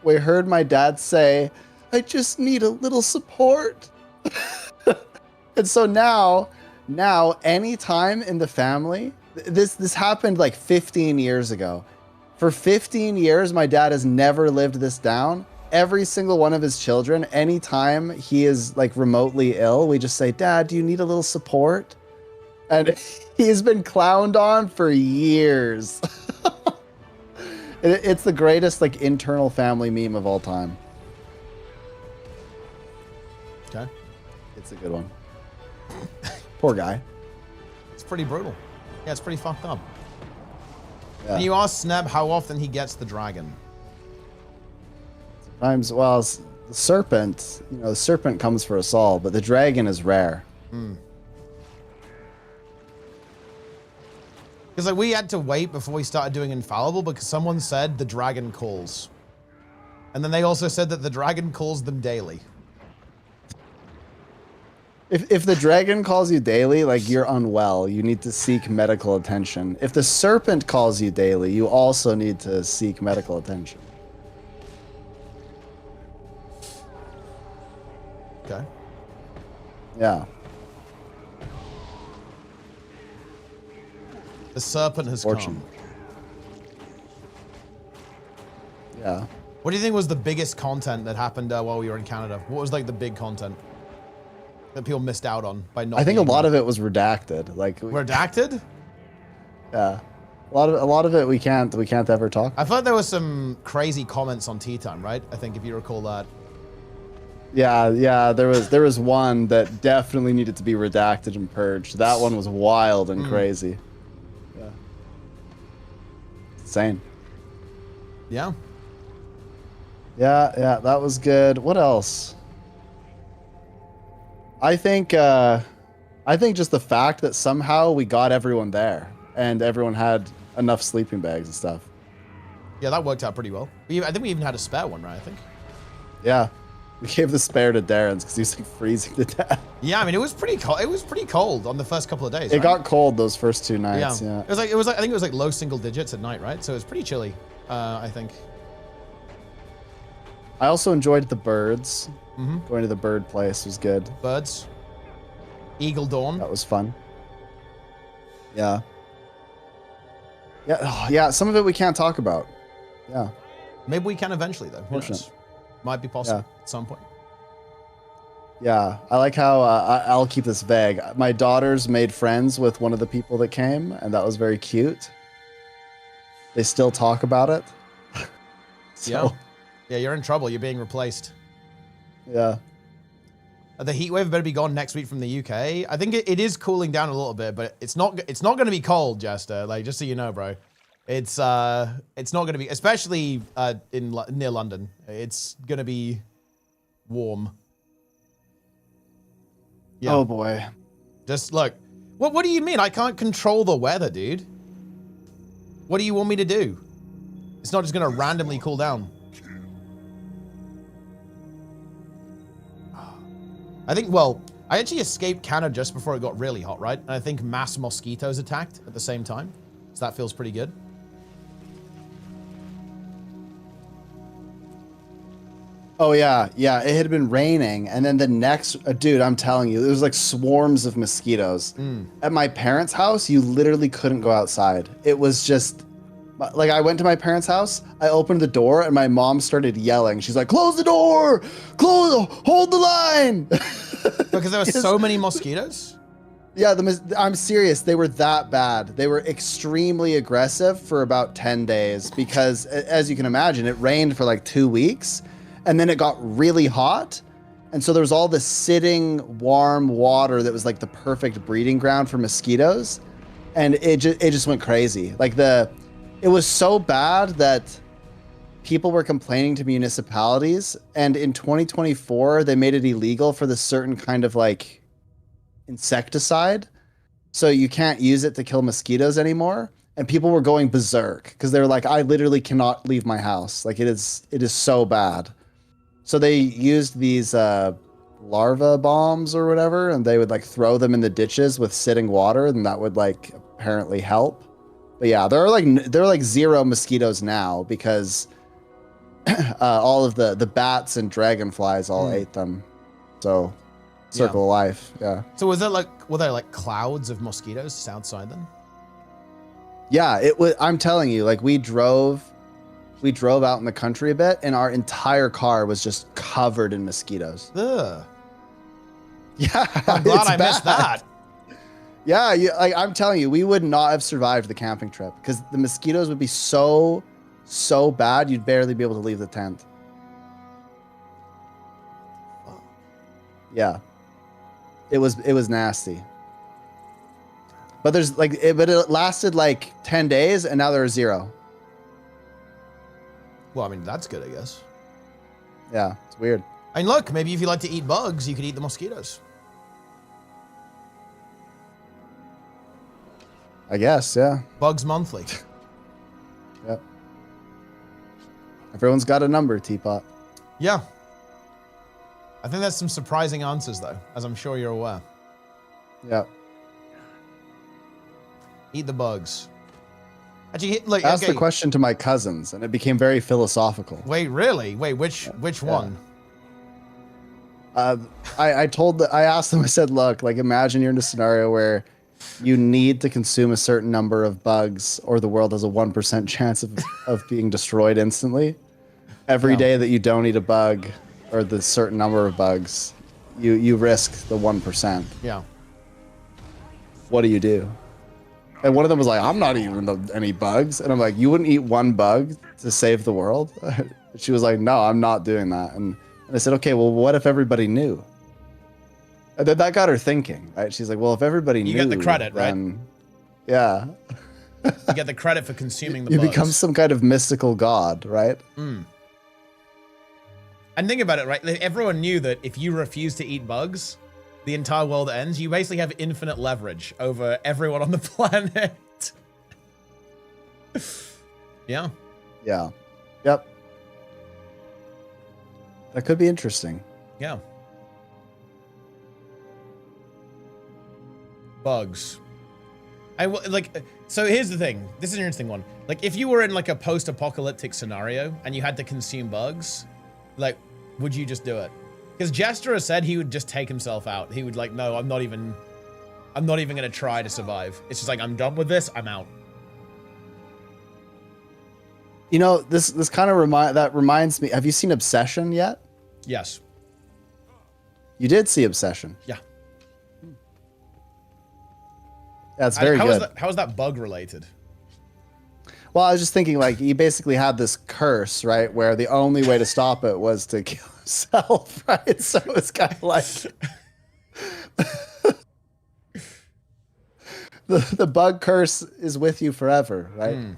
my dad say, "I just need a little support." And so now anytime in the family, this happened like 15 years ago. For 15 years, my dad has never lived this down. Every single one of his children, anytime he is like remotely ill, we just say, "Dad, do you need a little support?" And he's been clowned on for years. It's the greatest like internal family meme of all time. Okay. It's a good one. Poor guy. It's pretty brutal. Yeah, it's pretty fucked up. Yeah. And you ask Sneb how often he gets the dragon. Sometimes, well, the serpent, the serpent comes for us all, but the dragon is rare. Because like we had to wait before we started doing Infallible because someone said the dragon calls. And then they also said that the dragon calls them daily. If the dragon calls you daily, like you're unwell, you need to seek medical attention. If the serpent calls you daily, you also need to seek medical attention. Okay. Yeah. The serpent has come. Yeah. What do you think was the biggest content that happened while we were in Canada? What was like the big content that people missed out on by not? I think a lot of it was redacted. Like redacted. Yeah. A lot of it we can't ever talk. I thought there was some crazy comments on Tea Time, right? I think if you recall that. Yeah, there was one that definitely needed to be redacted and purged. That one was wild and crazy. Yeah. Insane. Yeah. Yeah, that was good. What else? I think just the fact that somehow we got everyone there and everyone had enough sleeping bags and stuff. Yeah, that worked out pretty well. I think we even had a spare one, right? I think. Yeah. We gave the spare to Darren's because he was like freezing to death. Yeah, I mean it was pretty cold. It was pretty cold on the first couple of days. It got cold those first 2 nights. Yeah. It was like I think it was like low single digits at night, right? So it was pretty chilly. I think. I also enjoyed the birds. Going to the bird place was good. Birds. Eagle Dawn. That was fun. Yeah. Yeah. Some of it we can't talk about. Yeah. Maybe we can eventually though. Who knows? Might be possible at some point. Yeah, I like how I'll keep this vague. My daughters made friends with one of the people that came, and that was very cute. They still talk about it. Yeah, you're in trouble. You're being replaced. Yeah. The heat wave better be gone next week from the UK. I think it is cooling down a little bit, but it's not going to be cold, Jester. Like just so you know, bro. It's not going to be, especially near London. It's going to be warm. Yeah. Oh boy. Just look. What do you mean? I can't control the weather, dude. What do you want me to do? It's not just going to randomly cool down. I think, well, I actually escaped Canada just before it got really hot, right? And I think mass mosquitoes attacked at the same time. So that feels pretty good. Oh yeah, yeah. It had been raining, and then the next, dude, I'm telling you, there was like swarms of mosquitoes. At my parents' house, you literally couldn't go outside. It was just like I went to my parents' house, I opened the door, and my mom started yelling. She's like, "Close the door! Close! Hold the line!" Because there were so many mosquitoes. Yeah, I'm serious. They were that bad. They were extremely aggressive for about 10 days because, as you can imagine, it rained for like 2 weeks. And then it got really hot. And so there was all this sitting warm water that was like the perfect breeding ground for mosquitoes. And it just went crazy. Like it was so bad that people were complaining to municipalities. And in 2024, they made it illegal for this certain kind of like insecticide. So you can't use it to kill mosquitoes anymore. And people were going berserk because they were like, I literally cannot leave my house. Like it is so bad. So they used these larva bombs or whatever, and they would like throw them in the ditches with sitting water, and that would like apparently help. But yeah, there are like 0 mosquitoes now because all of the bats and dragonflies all ate them. So circle of life, yeah. So were there like clouds of mosquitoes outside then? Yeah, it was. I'm telling you, like we drove out in the country a bit, and our entire car was just covered in mosquitoes. Ugh. Yeah, I'm glad I missed that. Yeah, I'm telling you, we would not have survived the camping trip because the mosquitoes would be so bad you'd barely be able to leave the tent. Yeah, it was nasty. But it lasted like 10 days, and now there are 0. Well, I mean, that's good, I guess. Yeah, it's weird. And look, maybe if you like to eat bugs, you could eat the mosquitoes. I guess, yeah. Bugs monthly. Yep. Everyone's got a number, Teapot. Yeah. I think there's some surprising answers, though, as I'm sure you're aware. Yep. Eat the bugs. Actually, look, I asked the question to my cousins, and it became very philosophical. Wait, really? Wait, which one? I asked them, I said, look, like imagine you're in a scenario where you need to consume a certain number of bugs or the world has a 1% chance of being destroyed instantly. Every day that you don't eat a bug or the certain number of bugs, you risk the 1%. Yeah. What do you do? And one of them was like, I'm not eating any bugs. And I'm like, you wouldn't eat one bug to save the world? She was like, no, I'm not doing that. And I said, okay, well, what if everybody knew? And then that got her thinking, right? She's like, well, if everybody knew, you get the credit, then, right? Yeah. You get the credit for consuming the bugs. bugs. You become some kind of mystical god, right? Mm. And think about it, right? Everyone knew that if you refuse to eat bugs, the entire world ends. You basically have infinite leverage over everyone on the planet. Yeah. Yeah. Yep. That could be interesting. Yeah. Bugs. So here's the thing. This is an interesting one. Like, if you were in like a post-apocalyptic scenario and you had to consume bugs, like, would you just do it? Because Jester has said he would just take himself out. He would like, no, I'm not even gonna try to survive. It's just like, I'm done with this, I'm out. You know, this kind of reminds me, have you seen Obsession yet? Yes. You did see Obsession? Yeah. That's very good. How is that bug related? Well, I was just thinking, like, he basically had this curse, right, where the only way to stop it was to kill himself, right? So it's kind of like the bug curse is with you forever, right? Mm.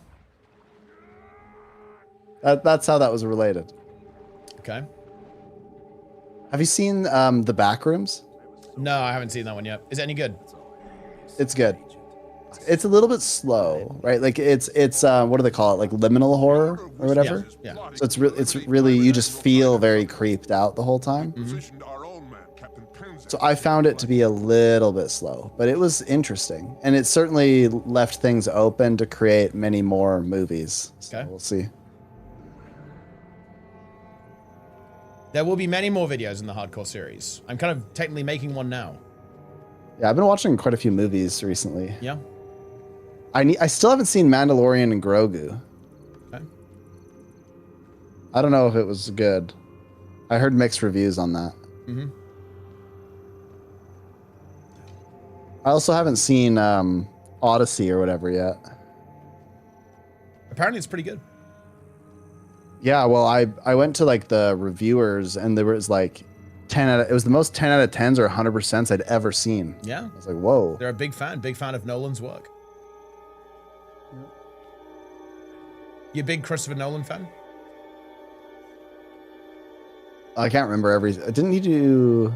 That's how that was related. Okay. Have you seen The Backrooms? No, I haven't seen that one yet. Is it any good? It's good. It's a little bit slow, right? Like it's what do they call it? Like liminal horror or whatever. Yeah. So it's really, you just feel very creeped out the whole time. Mm-hmm. So I found it to be a little bit slow, but it was interesting, and it certainly left things open to create many more movies. So Okay. we'll see. There will be many more videos in the Hardcore series. I'm kind of technically making one now. Yeah, I've been watching quite a few movies recently. Yeah. I still haven't seen Mandalorian and Grogu. Okay. I don't know if it was good. I heard mixed reviews on that. Mm-hmm. I also haven't seen Odyssey or whatever yet. Apparently it's pretty good. Yeah, well, I went to like the reviewers and there was like it was the most 10 out of 10s or 100% I'd ever seen. Yeah. I was like, whoa. They're a big fan of Nolan's work. You a big Christopher Nolan fan? I can't remember didn't he do...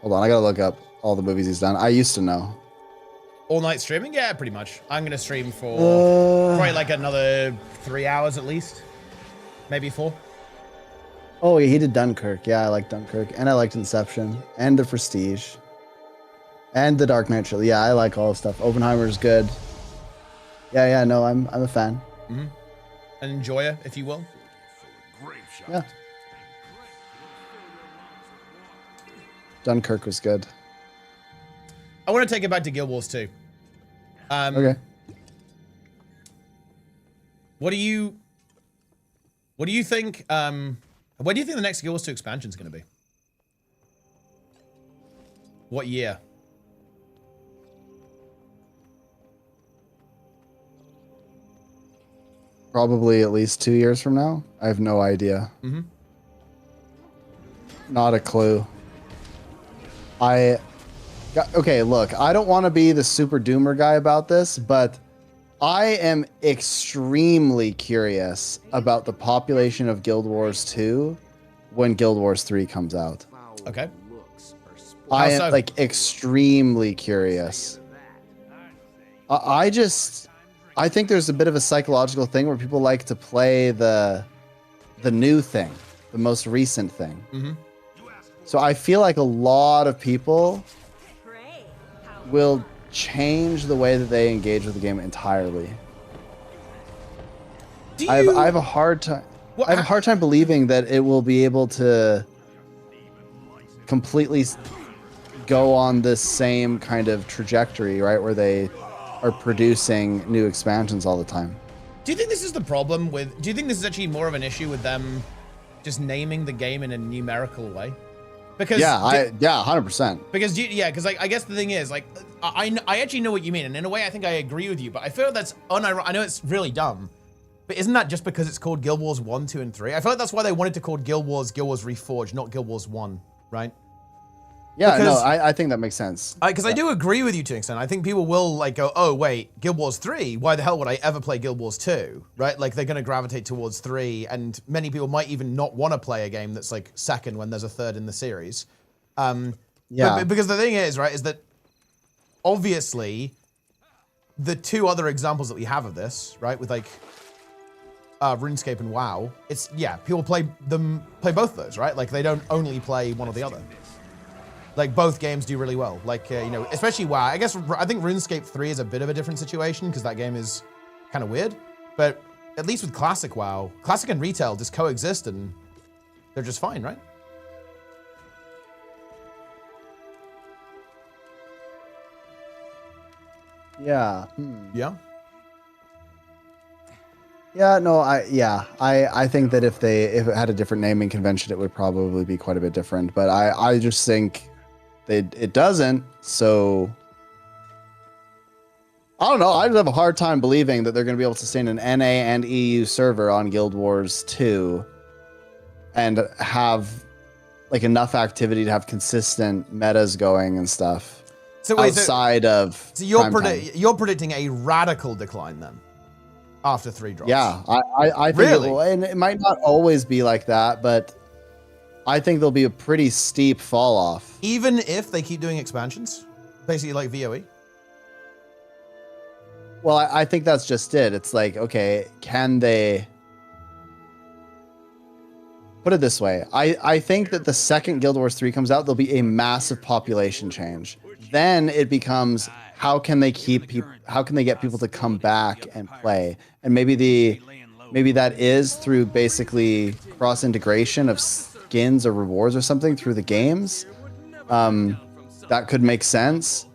Hold on, I gotta look up all the movies he's done. I used to know. All night streaming? Yeah, pretty much. I'm gonna stream for probably like another 3 hours at least. Maybe 4. Oh, yeah, he did Dunkirk. Yeah, I like Dunkirk. And I liked Inception. And The Prestige. And The Dark Knight trilogy. Yeah, I like all the stuff. Oppenheimer's good. Yeah, no, I'm a fan. Mm-hmm. An enjoyer, if you will. Yeah. Dunkirk was good. I want to take it back to Guild Wars 2. Okay. What do you think, when do you think the next Guild Wars 2 expansion is going to be? What year? Probably at least 2 years from now. I have no idea. Mm-hmm. Not a clue. Okay, look, I don't want to be the super doomer guy about this, but I am extremely curious about the population of Guild Wars 2 when Guild Wars 3 comes out. Okay. I am like extremely curious. I think there's a bit of a psychological thing where people like to play the new thing, the most recent thing. Mm-hmm. So I feel like a lot of people will change the way that they engage with the game entirely. I have a hard time. I have a hard time believing that it will be able to completely go on this same kind of trajectory, right, where they are producing new expansions all the time. Do you think this is the problem with... Do you think this is actually more of an issue with them just naming the game in a numerical way? Because... Yeah, 100%. Because, because I guess the thing is, like, I actually know what you mean, and in a way I think I agree with you, but I feel that's unironic. I know it's really dumb, but isn't that just because it's called Guild Wars 1, 2, and 3? I feel like that's why they wanted to call Guild Wars Reforged, not Guild Wars 1, right? Yeah, no, I think that makes sense. Because I do agree with you to an extent. I think people will like go, oh wait, Guild Wars 3, why the hell would I ever play Guild Wars 2, right? Like they're gonna gravitate towards 3, and many people might even not want to play a game that's like second when there's a third in the series. Yeah. Because the thing is, right, is that obviously the two other examples that we have of this, right, with like RuneScape and WoW, it's, people play both of those, right? Like they don't only play one or the other. Like both games do really well. Like, especially WoW. I think RuneScape 3 is a bit of a different situation because that game is kind of weird. But at least with Classic WoW, Classic and Retail just coexist and they're just fine, right? Yeah. Yeah? Yeah, no, I think that if it had a different naming convention, it would probably be quite a bit different. But I just think it doesn't, so I don't know. I just have a hard time believing that they're going to be able to sustain an NA and EU server on Guild Wars 2 and have like enough activity to have consistent metas going and stuff. So wait, so you're predicting a radical decline then after 3 drops? Yeah, I think really? it will, and it might not always be like that, but I think there'll be a pretty steep fall off. Even if they keep doing expansions? Basically like VOE? Well, I think that's just it. It's like, okay, can they... Put it this way. I think that the second Guild Wars 3 comes out, there'll be a massive population change. Then it becomes, how can they get people to come back and play? And maybe that is through basically cross integration of skins or rewards or something through the games, that could make sense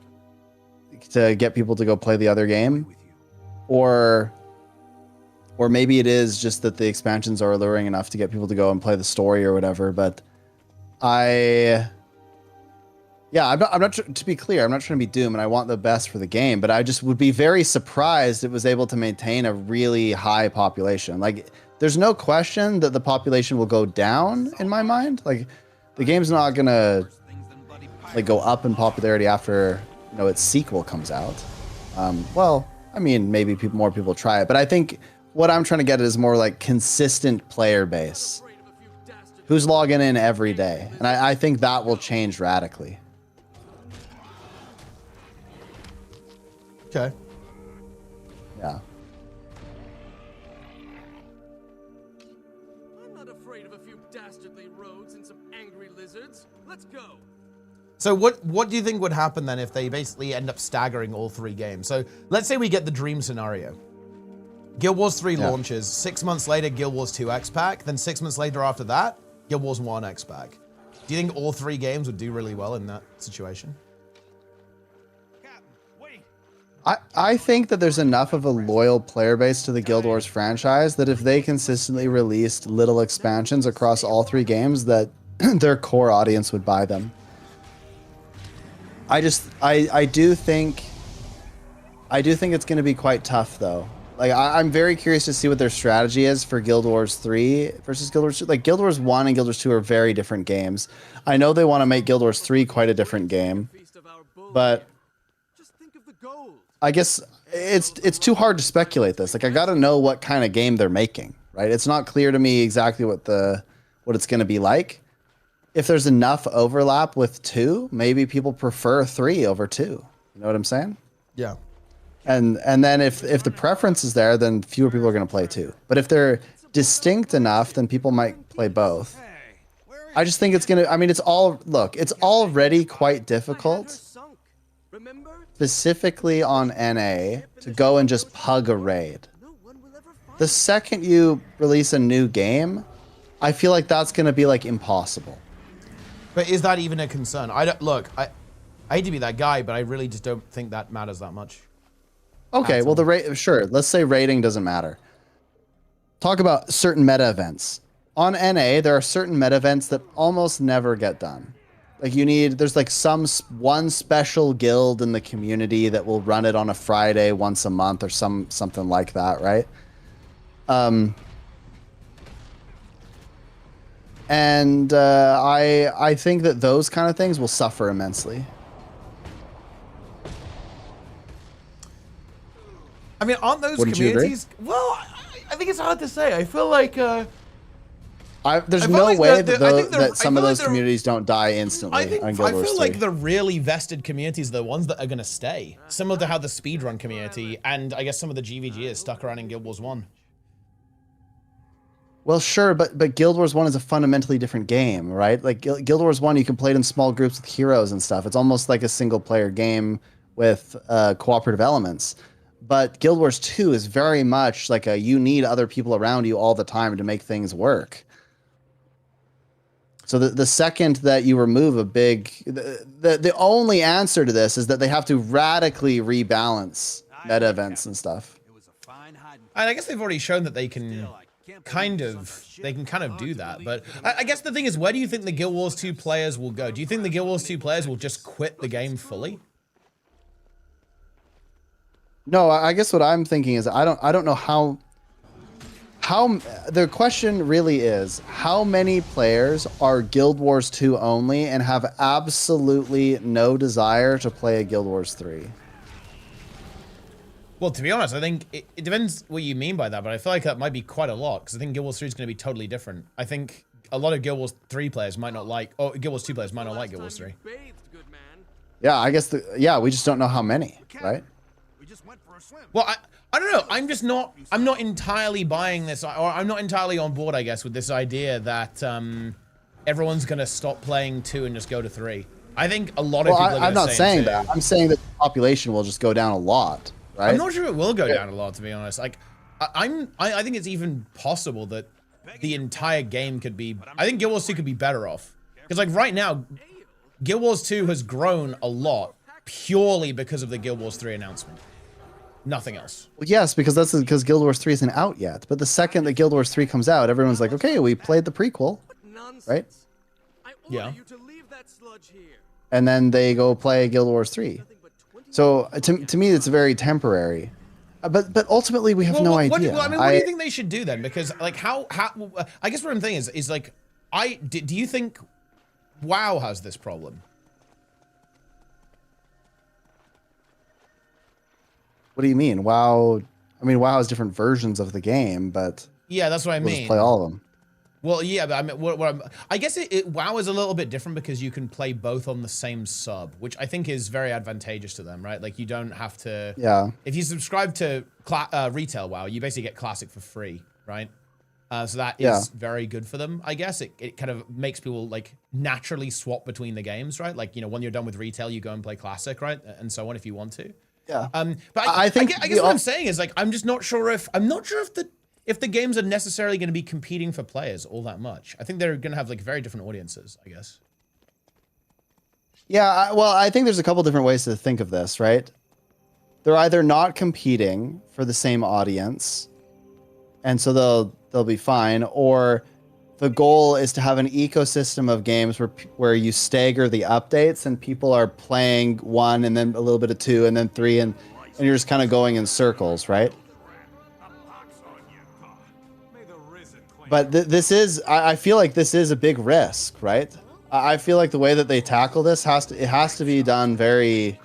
to get people to go play the other game. Or maybe it is just that the expansions are alluring enough to get people to go and play the story or whatever. But I'm not to be clear, I'm not trying to be doom, and I want the best for the game, but I just would be very surprised it was able to maintain a really high population. Like, there's no question that the population will go down in my mind. Like, the game's not gonna like go up in popularity after, you know, its sequel comes out. Well, I mean, maybe more people try it, but I think what I'm trying to get at is more like consistent player base. Who's logging in every day? And I think that will change radically. Okay. Yeah. I'm not afraid of a few dastardly rogues and some angry lizards. Let's go. So what do you think would happen then if they basically end up staggering all 3 games? So let's say we get the dream scenario. Guild Wars 3 launches, 6 months later Guild Wars 2 X-Pack, then 6 months later after that, Guild Wars 1 X-Pack. Do you think all 3 games would do really well in that situation? I think that there's enough of a loyal player base to the Guild Wars franchise that if they consistently released little expansions across all 3 games, that their core audience would buy them. I do think it's going to be quite tough though. Like, I'm very curious to see what their strategy is for Guild Wars 3 versus Guild Wars 2. Like, Guild Wars 1 and Guild Wars 2 are very different games. I know they want to make Guild Wars 3 quite a different game, but I guess it's too hard to speculate this. Like, I got to know what kind of game they're making, right? It's not clear to me exactly what it's going to be like. If there's enough overlap with 2, maybe people prefer 3 over 2. You know what I'm saying? Yeah. And then if the preference is there, then fewer people are going to play 2. But if they're distinct enough, then people might play both. I just think it's going to, I mean, it's already quite difficult, specifically on NA, to go and just pug a raid. The second you release a new game, I feel like that's going to be like impossible. But is that even a concern? I hate to be that guy, but I really just don't think that matters that much. Okay, well, sure. Let's say rating doesn't matter. Talk about certain meta events. On NA, there are certain meta events that almost never get done. Like, there's like one special guild in the community that will run it on a Friday once a month or something like that, right? And I think that those kind of things will suffer immensely. I mean, aren't those communities? Well, I think it's hard to say. I feel like there's no way that some of those communities don't die instantly. I feel like the really vested communities are the ones that are going to stay. Similar to how the speedrun community and I guess some of the GVG is stuck around in Guild Wars 1. Well, sure, but Guild Wars 1 is a fundamentally different game, right? Like, Guild Wars 1, you can play it in small groups with heroes and stuff. It's almost like a single-player game with cooperative elements. But Guild Wars 2 is very much like you need other people around you all the time to make things work. So the second that you remove the only answer to this is that they have to radically rebalance meta events and stuff. And I guess they've already shown that they can kind of do that. But I guess the thing is, where do you think the Guild Wars 2 players will go? Do you think the Guild Wars 2 players will just quit the game fully? No, I guess what I'm thinking is I don't know how the question really is, how many players are Guild Wars 2 only and have absolutely no desire to play a Guild Wars 3? Well, to be honest, I think it depends what you mean by that, but I feel like that might be quite a lot, because I think Guild Wars 3 is going to be totally different. I think a lot of Guild Wars 3 players might not like, or Guild Wars 2 players might not like Guild Wars 3. Yeah, I guess we just don't know how many, right? Well, I don't know. I'm not entirely buying this, or I'm not entirely on board, I guess, with this idea that everyone's going to stop playing 2 and just go to 3. I think a lot of people are going to say I'm not saying that. I'm saying that the population will just go down a lot, right? I'm not sure it will go down a lot, to be honest. Like, I think it's even possible that the entire game could be, I think Guild Wars 2 could be better off. Because like right now, Guild Wars 2 has grown a lot purely because of the Guild Wars 3 announcement. Nothing else. Well, yes, because that's because Guild Wars 3 isn't out yet. But the second that Guild Wars 3 comes out, everyone's like, okay, we played the prequel, right? Yeah. And then they go play Guild Wars 3. So to me, it's very temporary. But ultimately, we have no idea. What do you think they should do then? Because like how I guess what I'm thinking is like do you think WoW has this problem? What do you mean? WoW? I mean, WoW has different versions of the game, but yeah, that's what I we'll mean. just play all of them. Well, yeah, but I mean, I guess WoW is a little bit different because you can play both on the same sub, which I think is very advantageous to them, right? Like you don't have to. Yeah. If you subscribe to retail WoW, you basically get Classic for free, right? So that is very good for them, I guess. It kind of makes people like naturally swap between the games, right? Like, you know, when you're done with retail, you go and play Classic, right? And so on if you want to. Yeah. But I guess what I'm saying is like I'm not sure if the games are necessarily going to be competing for players all that much. I think they're going to have like very different audiences, I guess. Yeah, well, I think there's a couple different ways to think of this, right? They're either not competing for the same audience, and so they'll be fine, or the goal is to have an ecosystem of games where you stagger the updates and people are playing 1 and then a little bit of 2 and then 3 and you're just kind of going in circles, right? But this is, I feel like this is a big risk, right? I feel like the way that they tackle this has to be done very,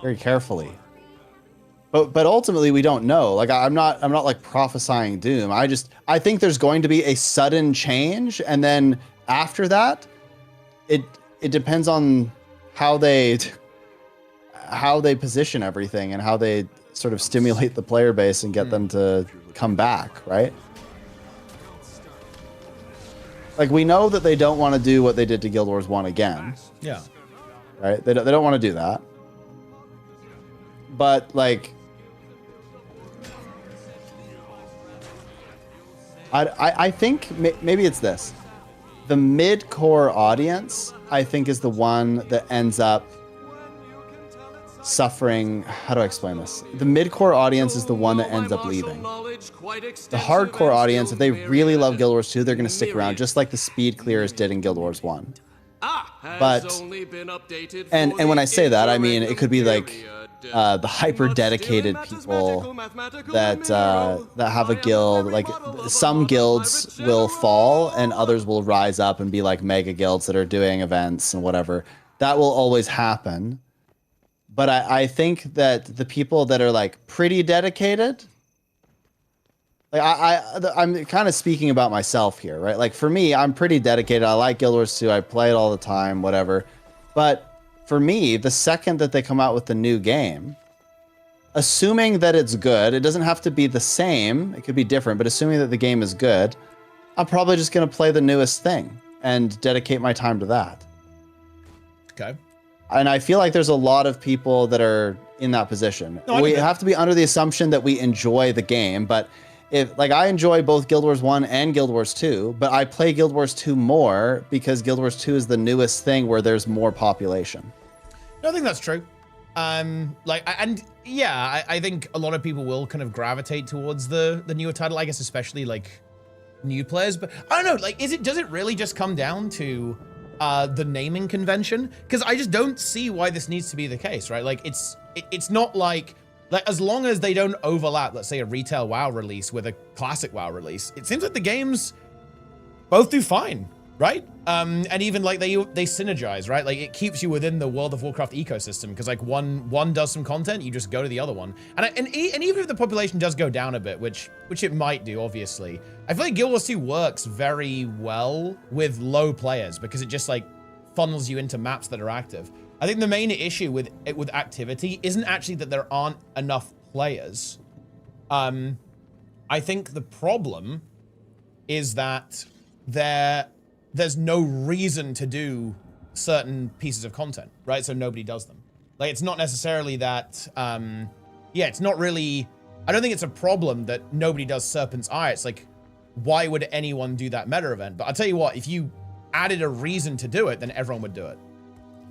very carefully. But ultimately we don't know. Like I'm not like prophesying doom. I think there's going to be a sudden change, and then after that, it depends on how they position everything and how they sort of stimulate the player base and get them to come back, right? Like we know that they don't want to do what they did to Guild Wars 1 again. Yeah. Right? They don't want to do that. But like I think maybe it's this. The mid-core audience, I think, is the one that ends up suffering. How do I explain this? The mid-core audience is the one that ends up leaving. The hardcore audience, if they really love Guild Wars 2, they're going to stick around, just like the speed clearers did in Guild Wars 1. But, and when I say that, I mean, it could be like the hyper dedicated people that have a guild. Like some guilds will fall and others will rise up and be like mega guilds that are doing events and whatever. That will always happen. But I think that the people that are like pretty dedicated, like I'm kind of speaking about myself here, right? Like for me, I'm pretty dedicated. I like Guild Wars 2. I play it all the time, whatever. But for me, the second that they come out with the new game, assuming that it's good, it doesn't have to be the same. It could be different, but assuming that the game is good, I'm probably just going to play the newest thing and dedicate my time to that. Okay. And I feel like there's a lot of people that are in that position. No, we have to be under the assumption that we enjoy the game, but if like I enjoy both Guild Wars 1 and Guild Wars 2, but I play Guild Wars 2 more because Guild Wars 2 is the newest thing where there's more population. No, I think that's true. I think a lot of people will kind of gravitate towards the newer title, I guess, especially like new players. But I don't know, like, does it really just come down to the naming convention? Because I just don't see why this needs to be the case, right? Like, it's not like as long as they don't overlap, let's say a retail WoW release with a classic WoW release, it seems like the games both do fine, right? And even like they synergize, right? Like it keeps you within the World of Warcraft ecosystem because like one does some content, you just go to the other one. And even if the population does go down a bit, which it might do, obviously, I feel like Guild Wars 2 works very well with low players because it just like funnels you into maps that are active. I think the main issue with activity isn't actually that there aren't enough players. I think the problem is that there's no reason to do certain pieces of content, right? So nobody does them. Like, it's not necessarily that, it's not really, I don't think it's a problem that nobody does Serpent's Eye. It's like, why would anyone do that meta event? But I'll tell you what, if you added a reason to do it, then everyone would do it.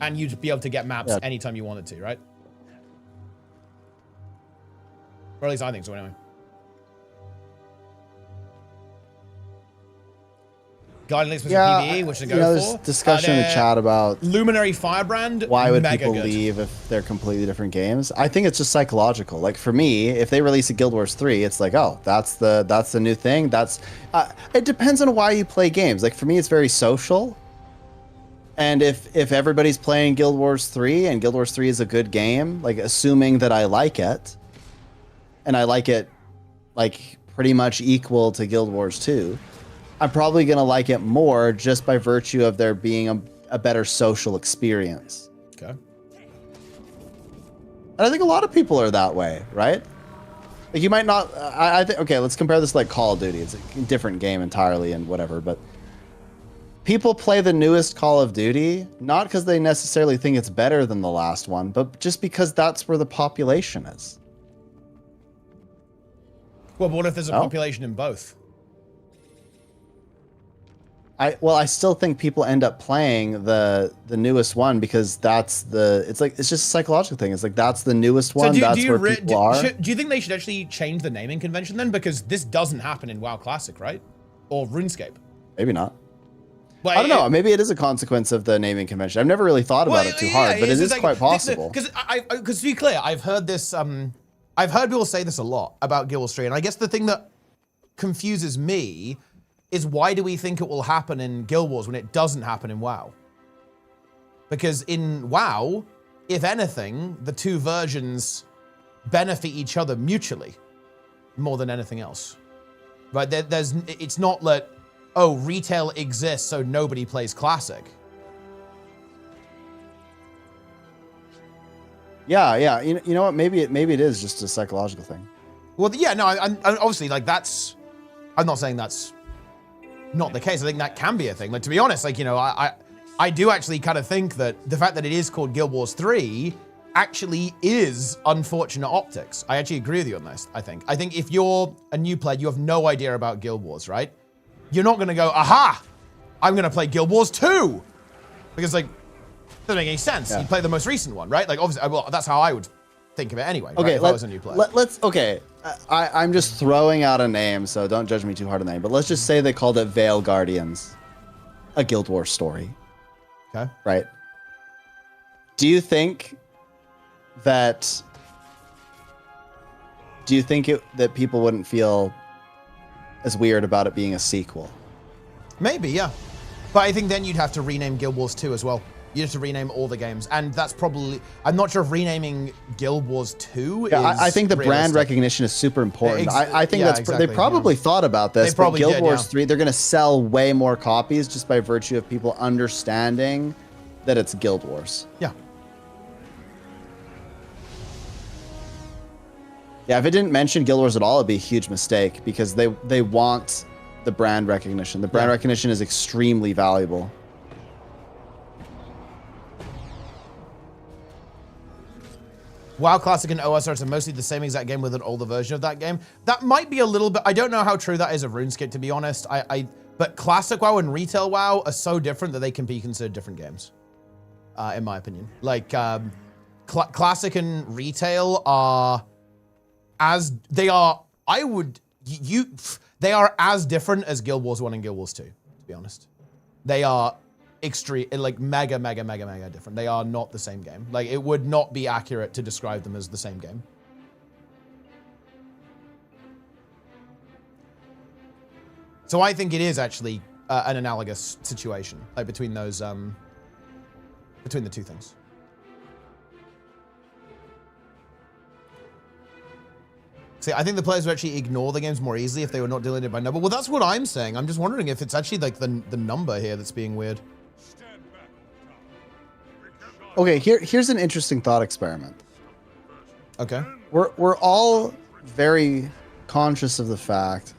And you'd be able to get maps anytime you wanted to, right? Or at least I think so, anyway. Guiding links with PvE, which to go there's for. discussion in the chat about Luminary Firebrand. Why would mega people good. leave if they're completely different games? I think it's just psychological. Like for me, if they release a Guild Wars 3, it's like, oh, that's the new thing. That's it depends on why you play games. Like for me, it's very social. And if everybody's playing Guild Wars 3 and Guild Wars 3 is a good game, like assuming that I like it, and I like it like pretty much equal to Guild Wars 2, I'm probably going to like it more just by virtue of there being a better social experience. Okay. And I think a lot of people are that way, right? Like you might not, I think, okay, let's compare this to like Call of Duty. It's a different game entirely and whatever, but people play the newest Call of Duty, not because they necessarily think it's better than the last one, but just because that's where the population is. Well, but what if there's a population in both? I still think people end up playing the newest one because it's just a psychological thing. It's like that's the newest one. That's where people are. Do you think they should actually change the naming convention then? Because this doesn't happen in WoW Classic, right? Or RuneScape. Maybe not. Well, I don't know. Maybe it is a consequence of the naming convention. I've never really thought about it too hard, but it is like, quite possible. Because to be clear, I've heard this. I've heard people say this a lot about Guild Wars 3, and I guess the thing that confuses me is why do we think it will happen in Guild Wars when it doesn't happen in WoW? Because in WoW, if anything, the two versions benefit each other mutually more than anything else. Right? It's not that, oh, retail exists so nobody plays Classic. Yeah. You know what? Maybe it is just a psychological thing. Well, yeah, no, I'm obviously like that's. I'm not saying that's not the case. I think that can be a thing. Like to be honest, like I do actually kind of think that the fact that it is called Guild Wars 3 actually is unfortunate optics. I actually agree with you on this. I think if you're a new player, you have no idea about Guild Wars, right? You're not going to go, aha, I'm going to play Guild Wars 2 because like. Doesn't make any sense. Yeah. You play the most recent one, right? Like, obviously, well, that's how I would think of it anyway. Okay, right? If I was a new player. I'm just throwing out a name, so don't judge me too hard on the name. But let's just say they called it Veil Guardians, a Guild Wars story. Okay. Right. Do you think that people wouldn't feel as weird about it being a sequel? Maybe, yeah. But I think then you'd have to rename Guild Wars 2 as well. You have to rename all the games, and that's probably. I'm not sure if renaming Guild Wars 2 is. I think the brand recognition is super important. I think they probably thought about this. But Guild Wars 3, they're going to sell way more copies just by virtue of people understanding that it's Guild Wars. Yeah. Yeah, if it didn't mention Guild Wars at all, it'd be a huge mistake because they want the brand recognition. The brand recognition is extremely valuable. WoW Classic and OSR are mostly the same exact game with an older version of that game. That might be a little bit. I don't know how true that is of RuneScape, to be honest. But Classic WoW and Retail WoW are so different that they can be considered different games, in my opinion. Like Classic and Retail are they are as different as Guild Wars 1 and Guild Wars 2. To be honest, they are. Extreme, like mega different. They are not the same game. Like it would not be accurate to describe them as the same game. So I think it is actually an analogous situation, like between those, between the two things. See, I think the players would actually ignore the games more easily if they were not delineated by number. Well, that's what I'm saying. I'm just wondering if it's actually like the number here that's being weird. Okay, here's an interesting thought experiment. Okay. We're all very conscious of the fact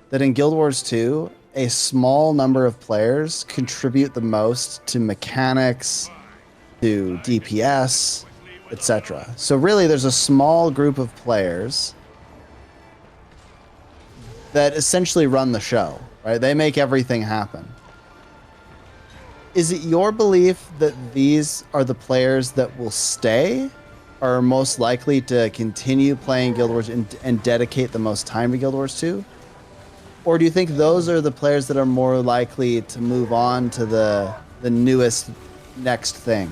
that in Guild Wars 2, a small number of players contribute the most to mechanics, to DPS, etc. So really, there's a small group of players that essentially run the show, right? They make everything happen. Is it your belief that these are the players that will stay, or are most likely to continue playing Guild Wars and dedicate the most time to Guild Wars 2? Or do you think those are the players that are more likely to move on to the newest next thing?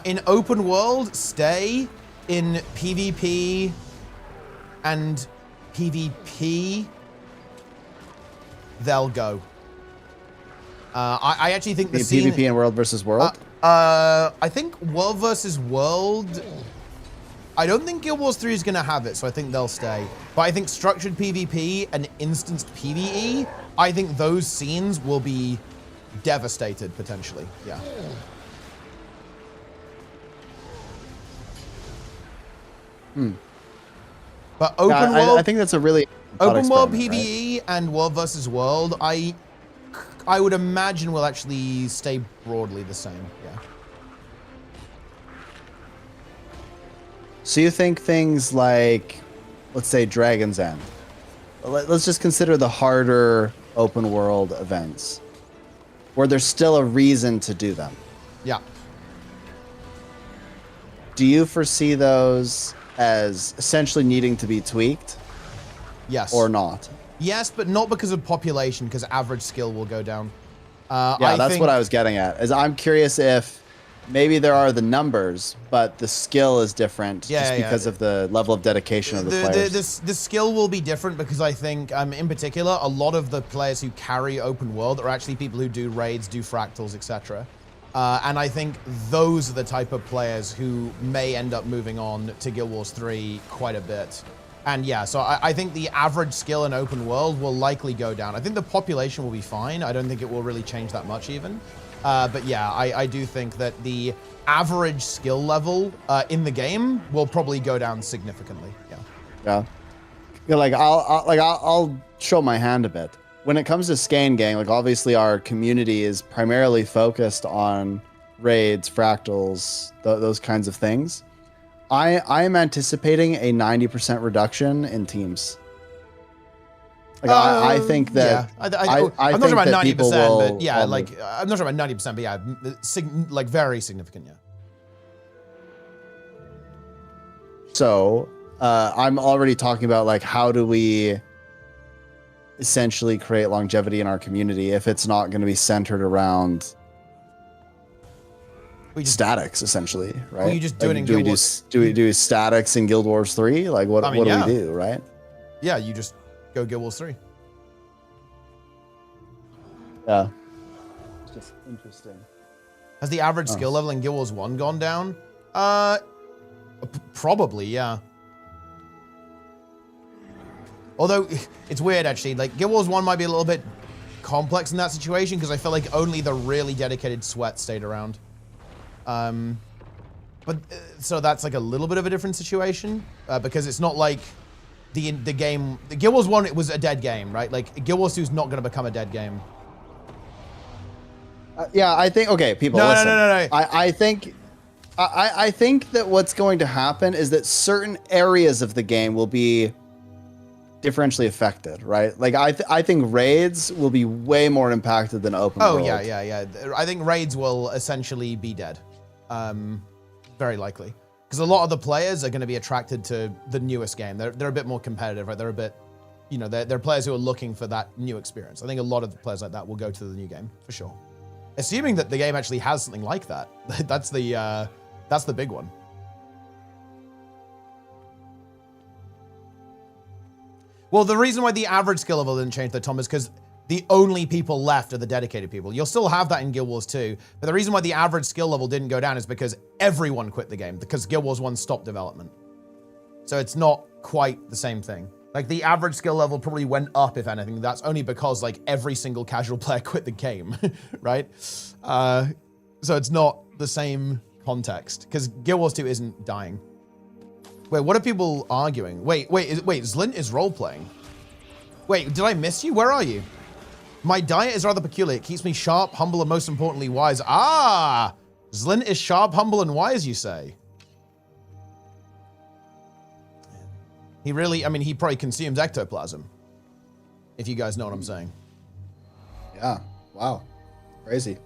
In open world, stay. In PvP and PvP, they'll go. I actually think the scene... PvP and world versus world? I think world versus world... I don't think Guild Wars 3 is going to have it, so I think they'll stay. But I think structured PvP and instanced PvE, I think those scenes will be devastated, potentially. Yeah. But open world... I think that's a really... Open world PvE and world versus world, I would imagine will actually stay broadly the same, yeah. So you think things like, let's say, Dragon's End. Let's just consider the harder open world events, where there's still a reason to do them. Yeah. Do you foresee those as essentially needing to be tweaked? Yes. Or not? Yes, but not because of population, because average skill will go down. Yeah, that's what I was getting at. Is I'm curious if maybe there are the numbers, but the skill is different just because of the level of dedication of the players. The skill will be different because I think, in particular, a lot of the players who carry open world are actually people who do raids, do fractals, etc. And I think those are the type of players who may end up moving on to Guild Wars 3 quite a bit. And yeah, so I think the average skill in open world will likely go down. I think the population will be fine. I don't think it will really change that much even. But yeah, I do think that the average skill level in the game will probably go down significantly. Yeah. Yeah. Like I'll show my hand a bit. When it comes to Skein Gang, like obviously our community is primarily focused on raids, fractals, those kinds of things. I am anticipating a 90% reduction in teams. Like I think that yeah. I'm not sure about 90%, but yeah, like I'm not sure about 90%, but yeah, like very significant, yeah. So I'm already talking about like how do we essentially create longevity in our community if it's not going to be centered around statics, essentially, right? Well, you just do like, it in Guild Wars. Do we do statics in Guild Wars 3? Like what do we do, right? Yeah, you just go Guild Wars 3. Yeah. It's just interesting. Has the average skill level in Guild Wars 1 gone down? Probably, yeah. Although, it's weird, actually. Like, Guild Wars 1 might be a little bit complex in that situation, because I feel like only the really dedicated sweat stayed around. So that's like a little bit of a different situation, because it's not like the game... The Guild Wars 1, it was a dead game, right? Like, Guild Wars 2 is not going to become a dead game. Yeah, I think... Okay, people, listen. No. I think that what's going to happen is that certain areas of the game will be differentially affected, right? Like, I think raids will be way more impacted than open world. Oh, yeah. I think raids will essentially be dead. Very likely. Because a lot of the players are going to be attracted to the newest game. They're a bit more competitive, right? They're a bit... You know, they're players who are looking for that new experience. I think a lot of the players like that will go to the new game, for sure. Assuming that the game actually has something like that. That's the big one. Well, the reason why the average skill level didn't change, though, Tom, is because the only people left are the dedicated people. You'll still have that in Guild Wars 2, but the reason why the average skill level didn't go down is because everyone quit the game, because Guild Wars 1 stopped development. So it's not quite the same thing. Like, the average skill level probably went up, if anything. That's only because, like, every single casual player quit the game, right? So it's not the same context, because Guild Wars 2 isn't dying. Wait, what are people arguing? Wait, Zlint is role-playing. Wait, did I miss you? Where are you? My diet is rather peculiar. It keeps me sharp, humble, and most importantly, wise. Ah! Zlint is sharp, humble, and wise, you say? He really, I mean, he probably consumes ectoplasm. if you guys know what I'm saying. Yeah. Wow. Crazy.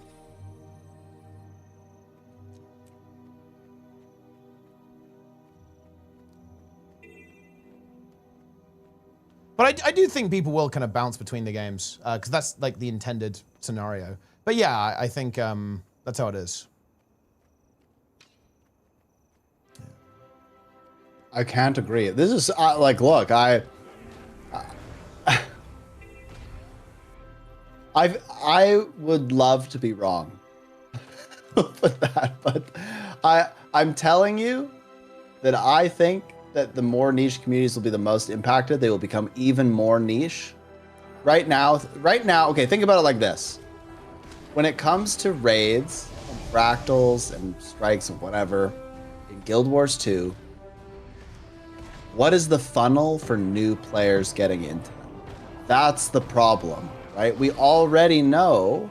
But I do think people will kind of bounce between the games because that's like the intended scenario. But yeah, I think that's how it is. I can't agree. This is like, look, I would love to be wrong with that, but I'm telling you that I think that the more niche communities will be the most impacted. They will become even more niche. Right now, okay, think about it like this. When it comes to raids and fractals and strikes and whatever in Guild Wars 2, what is the funnel for new players getting into them? That's the problem, right? We already know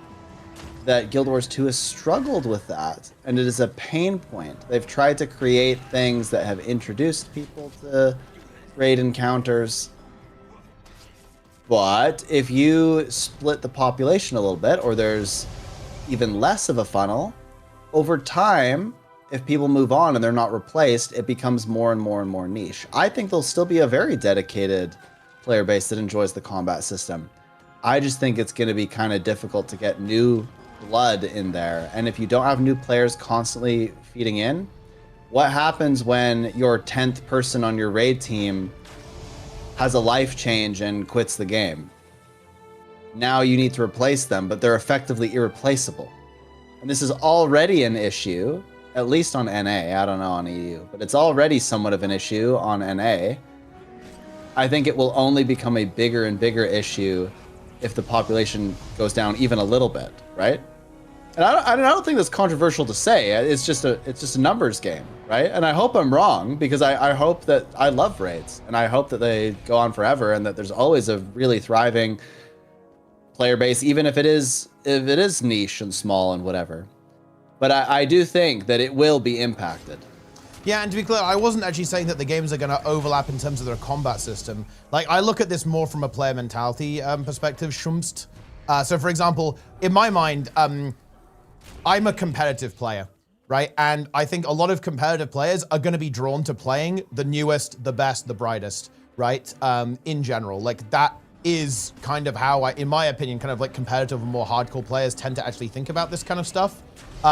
that Guild Wars 2 has struggled with that, and it is a pain point. They've tried to create things that have introduced people to raid encounters. But if you split the population a little bit, or there's even less of a funnel, over time, if people move on and they're not replaced, it becomes more and more and more niche. I think there'll still be a very dedicated player base that enjoys the combat system. I just think it's going to be kind of difficult to get new blood in there. And if you don't have new players constantly feeding in, what happens when your 10th person on your raid team has a life change and quits the game? Now you need to replace them, but they're effectively irreplaceable. And this is already an issue, at least on NA. I don't know on EU, but it's already somewhat of an issue on NA. I think it will only become a bigger and bigger issue if the population goes down even a little bit, right? And I don't think that's controversial to say. It's just a numbers game, right? And I hope I'm wrong, because I hope that I love raids, and I hope that they go on forever, and that there's always a really thriving player base, even if it is niche and small and whatever. But I do think that it will be impacted. Yeah, and to be clear, I wasn't actually saying that the games are going to overlap in terms of their combat system. Like, I look at this more from a player mentality perspective, Shumst. So, for example, in my mind, I'm a competitive player, right? And I think a lot of competitive players are going to be drawn to playing the newest, the best, the brightest, right? In general, like that is kind of how in my opinion, kind of like competitive and more hardcore players tend to actually think about this kind of stuff.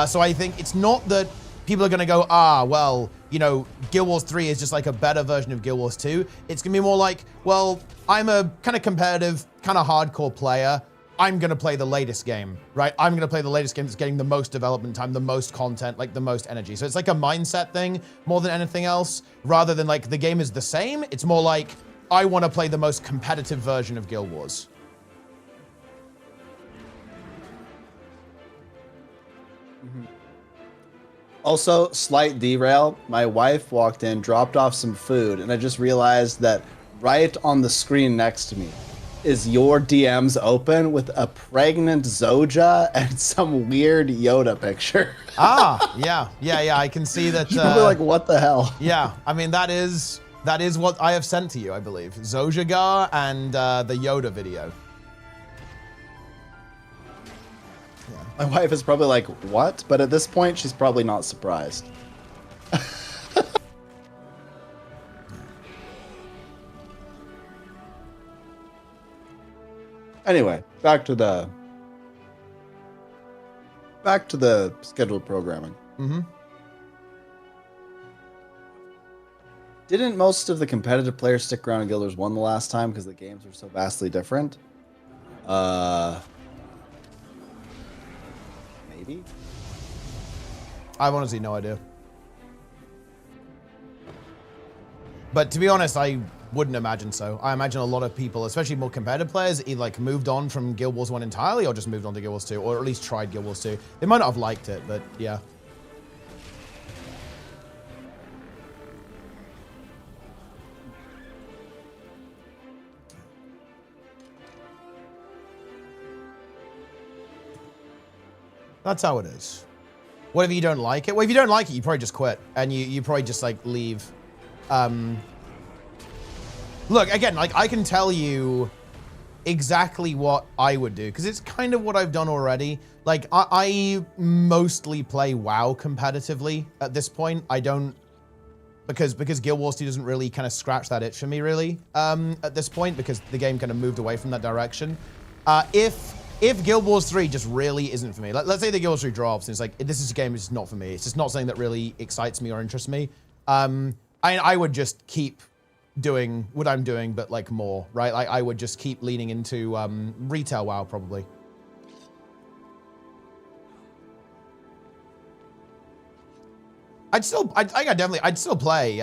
So I think it's not that people are going to go, well, you know, Guild Wars 3 is just like a better version of Guild Wars 2. It's going to be more like, well, I'm a kind of competitive, kind of hardcore player. I'm going to play the latest game, right? I'm going to play the latest game that's getting the most development time, the most content, like the most energy. So it's like a mindset thing more than anything else, rather than like the game is the same. It's more like, I want to play the most competitive version of Guild Wars. Also, slight derail. My wife walked in, dropped off some food, and I just realized that right on the screen next to me is your DMs open with a pregnant Zoja and some weird Yoda picture. Yeah. I can see that. You're probably like, what the hell? Yeah, I mean, that is what I have sent to you, I believe. Zojagar and the Yoda video. My wife is probably like, what? But at this point, she's probably not surprised. Anyway, back to the scheduled programming. Mm-hmm. Didn't most of the competitive players stick around in Guild Wars 1 the last time because the games were so vastly different? Maybe? I have honestly no idea. But to be honest, I wouldn't imagine so. I imagine a lot of people, especially more competitive players, either like moved on from Guild Wars 1 entirely or just moved on to Guild Wars 2, or at least tried Guild Wars 2. They might not have liked it, but yeah. That's how it is. What if you don't like it? Well, if you don't like it, you probably just quit. And you probably just, like, leave. Look, again, like, I can tell you exactly what I would do, because it's kind of what I've done already. Like, I mostly play WoW competitively at this point. I don't, because Guild Wars 2 doesn't really kind of scratch that itch for me, really, at this point, because the game kind of moved away from that direction. If Guild Wars 3 just really isn't for me, let's say the Guild Wars 3 drops, and it's like, this is a game that's just not for me. It's just not something that really excites me or interests me. I would just keep doing what I'm doing, but like more, right? Like I would just keep leaning into retail WoW probably. I'd still play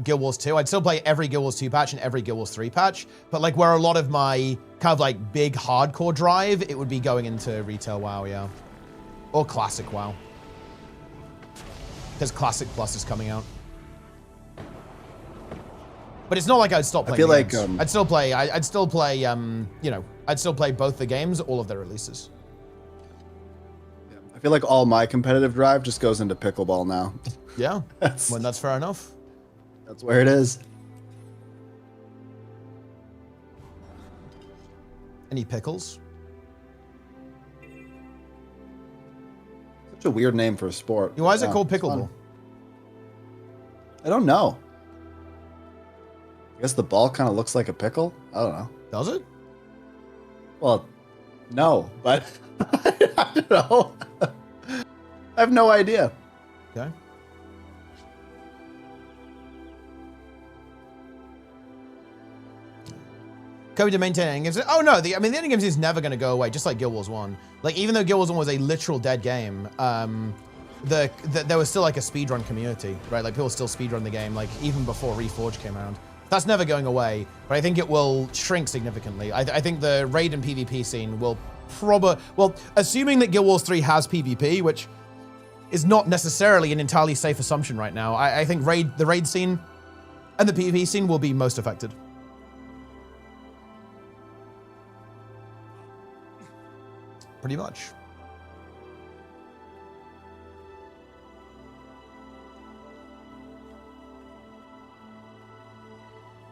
Guild Wars 2. I'd still play every Guild Wars 2 patch and every Guild Wars 3 patch, but like where a lot of my kind of like big hardcore drive, it would be going into retail WoW, yeah. Or classic WoW. Because Classic Plus is coming out. But it's not like I'd stop playing games. I'd still play, you know, I'd still play both the games, all of their releases. I feel like all my competitive drive just goes into pickleball now. Yeah, when that's fair enough. That's where it is. Any pickles? Such a weird name for a sport. Why is it called pickleball? I don't know. I guess the ball kind of looks like a pickle. I don't know. Does it? Well, no, but I don't know. I have no idea. Okay. Code to maintain ending games. Oh no, I mean the ending games is never going to go away, just like Guild Wars 1. Like even though Guild Wars 1 was a literal dead game, there was still like a speedrun community, right? Like people still speedrun the game, like even before Reforged came around. That's never going away, but I think it will shrink significantly. I think the raid and PvP scene will well, assuming that Guild Wars 3 has PvP, which is not necessarily an entirely safe assumption right now, I think the raid scene and the PvP scene will be most affected. Pretty much.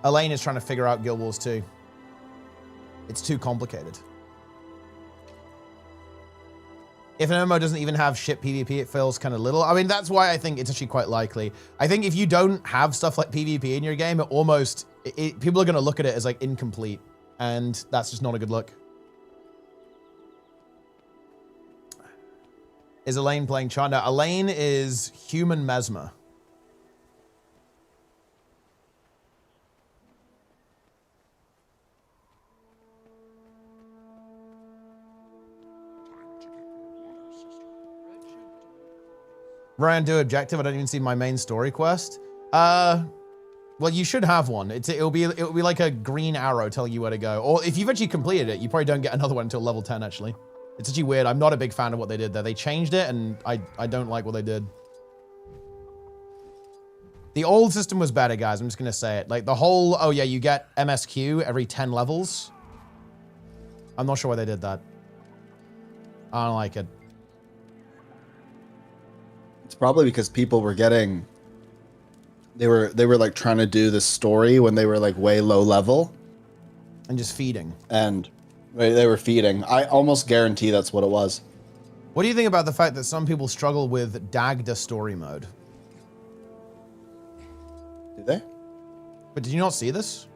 Elaine is trying to figure out Guild Wars 2. It's too complicated. If an MMO doesn't even have shit PvP, it feels kind of little. I mean, that's why I think it's actually quite likely. I think if you don't have stuff like PvP in your game, people are going to look at it as like incomplete. And that's just not a good look. Is Elaine playing Char? No, Elaine is Human Mesmer. Ryan, do objective. I don't even see my main story quest. Well, you should have one. It'll be like a green arrow telling you where to go. Or if you've actually completed it, you probably don't get another one until level 10, actually. It's actually weird. I'm not a big fan of what they did there. They changed it, and I don't like what they did. The old system was better, guys. I'm just going to say it. Like, the whole, oh, yeah, you get MSQ every 10 levels. I'm not sure why they did that. I don't like it. It's probably because people were getting... They were like, trying to do the story when they were, like, way low level. And just feeding. And... They were feeding. I almost guarantee that's what it was. What do you think about the fact that some people struggle with Dagda story mode? Do they? But did you not see this?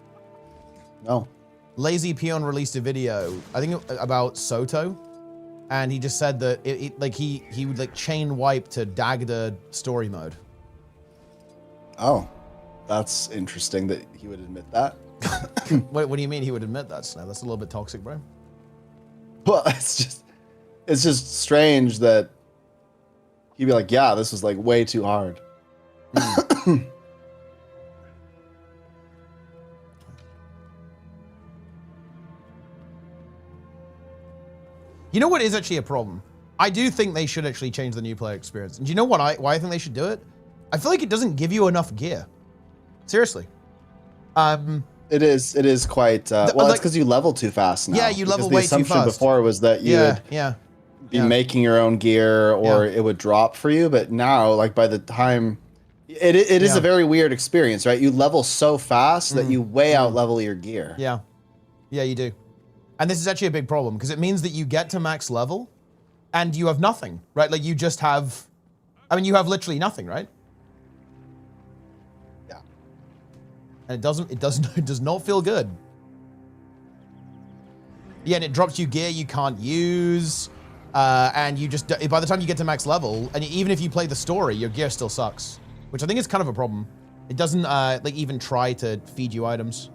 No. Lazy Peon released a video, I think about Soto, and he just said that he would like chain wipe to Dagda story mode. Oh, that's interesting that he would admit that. What do you mean he would admit that, Snow? That's a little bit toxic, bro. Well, it's just strange that he'd be like, yeah, this was like way too hard. You know what is actually a problem? I do think they should actually change the new player experience. And do you know why I think they should do it? I feel like it doesn't give you enough gear. Seriously. It is quite, well, like, it's because you level too fast now. Yeah, you level way too fast. The assumption before was that you would be making your own gear or it would drop for you, but now, like, by the time... It is a very weird experience, right? You level so fast that you way out level your gear. Yeah. Yeah, you do. And this is actually a big problem because it means that you get to max level and you have nothing, right? Like you just have, I mean, you have literally nothing, right? Yeah. And it does not feel good. Yeah, and it drops you gear you can't use. And you just, by the time you get to max level, and even if you play the story, your gear still sucks, which I think is kind of a problem. It doesn't like even try to feed you items.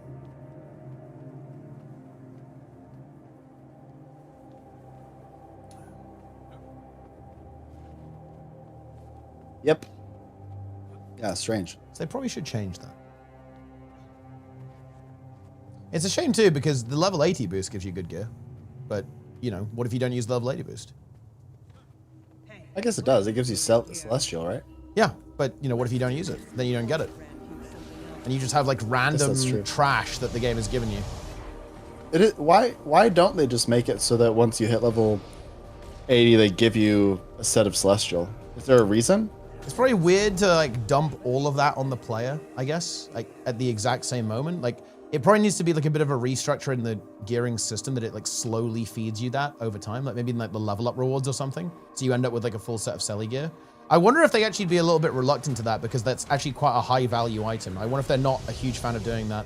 Yep. Yeah, strange. So they probably should change that. It's a shame too, because the level 80 boost gives you good gear. But, you know, what if you don't use the level 80 boost? I guess it does. It gives you Celestial, right? Yeah, but, you know, what if you don't use it? Then you don't get it. And you just have, like, random trash that the game has given you. Why don't they just make it so that once you hit level 80, they give you a set of Celestial? Is there a reason? It's probably weird to, like, dump all of that on the player, I guess, like, at the exact same moment. Like, it probably needs to be, like, a bit of a restructure in the gearing system that it, like, slowly feeds you that over time. Like, maybe in, like, the level up rewards or something. So you end up with, like, a full set of Celly gear. I wonder if they actually be a little bit reluctant to that because that's actually quite a high value item. I wonder if they're not a huge fan of doing that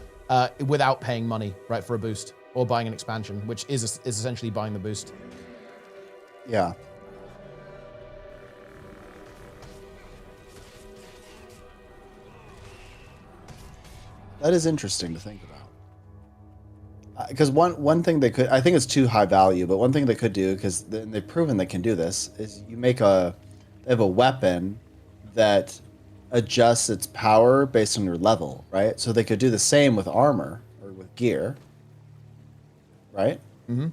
without paying money, right, for a boost or buying an expansion, which is essentially buying the boost. Yeah. That is interesting to think about. Because one thing they could, I think it's too high value, but one thing they could do, because they've proven they can do this, is you make they have a weapon that adjusts its power based on your level, right? So they could do the same with armor or with gear, right? Mm-hmm.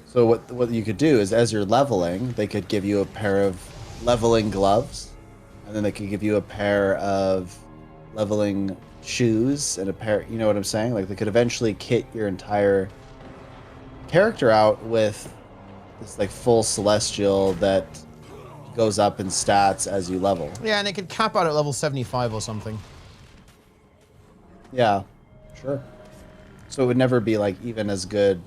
So what you could do is, as you're leveling, they could give you a pair of leveling gloves, and then they could give you a pair of leveling shoes and a pair, you know what I'm saying? Like they could eventually kit your entire character out with this like full Celestial that goes up in stats as you level. Yeah, and it could cap out at level 75 or something. Yeah, sure. So it would never be like even as good.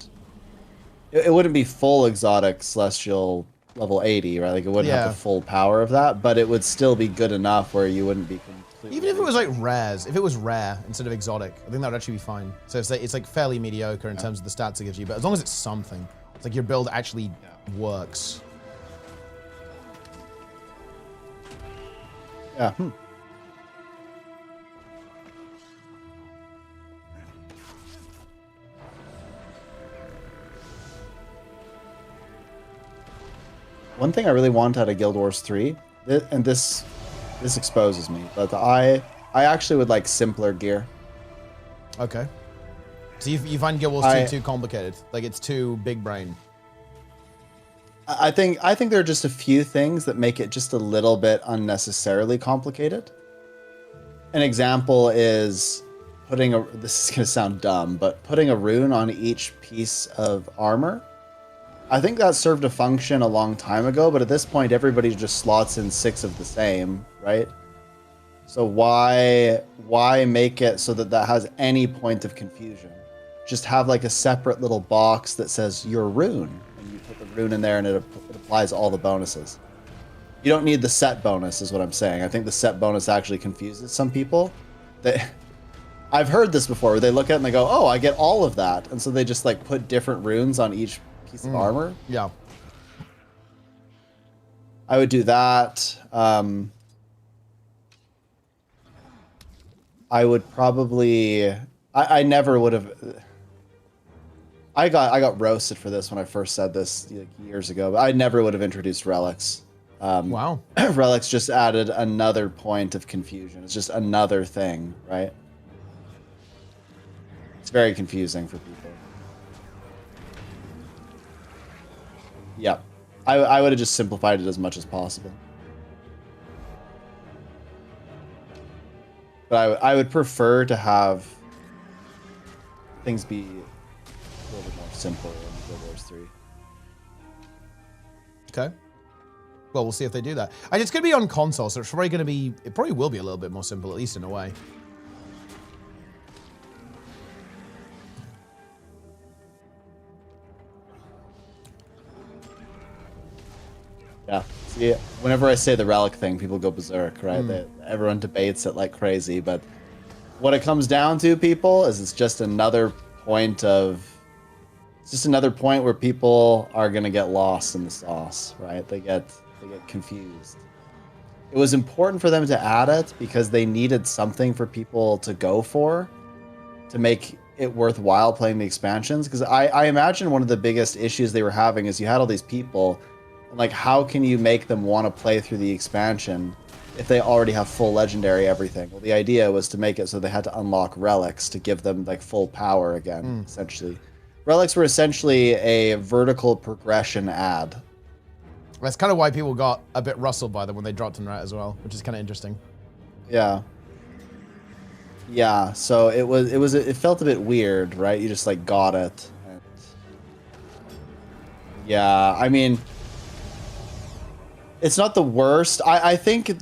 It wouldn't be full exotic Celestial level 80, right? Like it wouldn't have the full power of that, but it would still be good enough where you wouldn't be completely... Even if it was like rares, if it was rare instead of exotic, I think that would actually be fine. So it's like fairly mediocre in terms of the stats it gives you, but as long as it's something, it's like your build actually works. Yeah. One thing I really want out of Guild Wars 3, and this exposes me, but I actually would like simpler gear. Okay. So you find Guild Wars 2 too complicated? Like it's too big brain? I think there are just a few things that make it just a little bit unnecessarily complicated. An example is putting this is going to sound dumb, but putting a rune on each piece of armor. I think that served a function a long time ago, but at this point, everybody just slots in 6 of the same, right? So why make it so that has any point of confusion? Just have like a separate little box that says your rune, and you put the rune in there, and it applies all the bonuses. You don't need the set bonus, is what I'm saying. I think the set bonus actually confuses some people. I've heard this before, where they look at it and they go, "Oh, I get all of that," and so they just like put different runes on each piece of armor. Yeah. I would do that. I would probably... I never would have... I got roasted for this when I first said this like, years ago, but I never would have introduced relics. Wow. Relics just added another point of confusion. It's just another thing, right? It's very confusing for people. Yeah, I would have just simplified it as much as possible. But I would prefer to have things be a little bit more simple in Guild Wars 3. Okay. Well, we'll see if they do that. And it's going to be on console, so it's probably going to be... It probably will be a little bit more simple, at least in a way. See, whenever I say the relic thing, people go berserk, right? Everyone debates it like crazy, but what it comes down to, people, is it's just another point where people are gonna get lost in the sauce, right? They get confused. It was important for them to add it because they needed something for people to go for to make it worthwhile playing the expansions. Because I imagine one of the biggest issues they were having is you had all these people, and like, how can you make them want to play through the expansion if they already have full legendary everything? Well, the idea was to make it so they had to unlock relics to give them like full power again, essentially. Relics were essentially a vertical progression add. That's kind of why people got a bit rustled by them when they dropped them right as well, which is kind of interesting. Yeah. Yeah, so it felt a bit weird, right? You just like got it. And yeah, I mean, it's not the worst. I think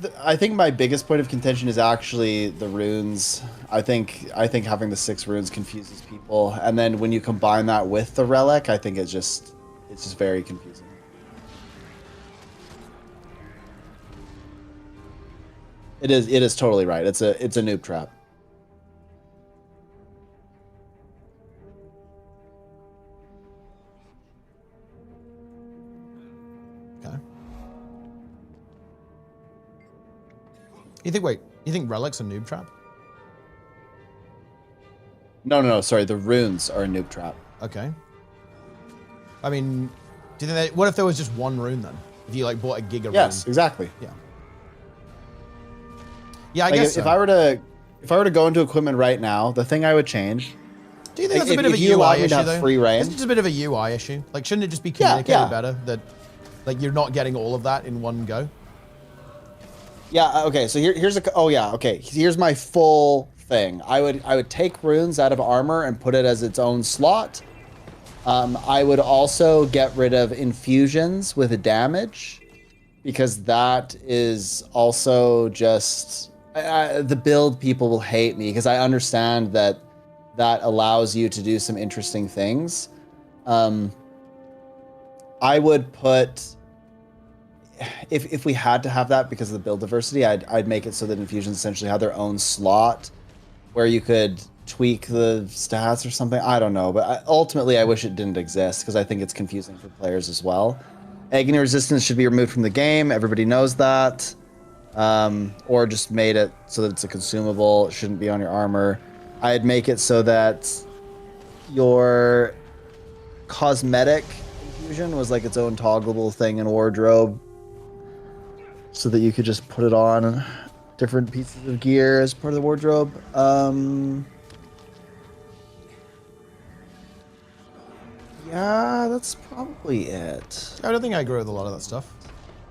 my biggest point of contention is actually the runes. I think having the 6 runes confuses people, and then when you combine that with the relic, I think it's just very confusing. It is totally right. It's a noob trap. Okay. You think relics are noob trap? No, sorry. The runes are a noob trap. Okay. I mean, do you think what if there was just one rune then? If you like bought a giga rune? Yes, exactly. Yeah. Yeah, I like guess if so. I were to go into equipment right now, the thing I would change. Do you think that's a bit of a UI issue though? Free reign? It's just a bit of a UI issue. Like, shouldn't it just be communicated better that, like, you're not getting all of that in one go? Yeah. Okay. So here's here's my full thing. I would take runes out of armor and put it as its own slot. I would also get rid of infusions with a damage, because that is also just the build people will hate me, because I understand that allows you to do some interesting things. I would put, if we had to have that because of the build diversity, I'd make it so that infusions essentially had their own slot where you could tweak the stats or something. I don't know, but ultimately I wish it didn't exist because I think it's confusing for players as well. Agony resistance should be removed from the game. Everybody knows that. Or just made it so that it's a consumable. It shouldn't be on your armor. I'd make it so that your cosmetic infusion was like its own toggleable thing in wardrobe, so that you could just put it on different pieces of gear as part of the wardrobe. Yeah, that's probably it. I don't think I agree with a lot of that stuff.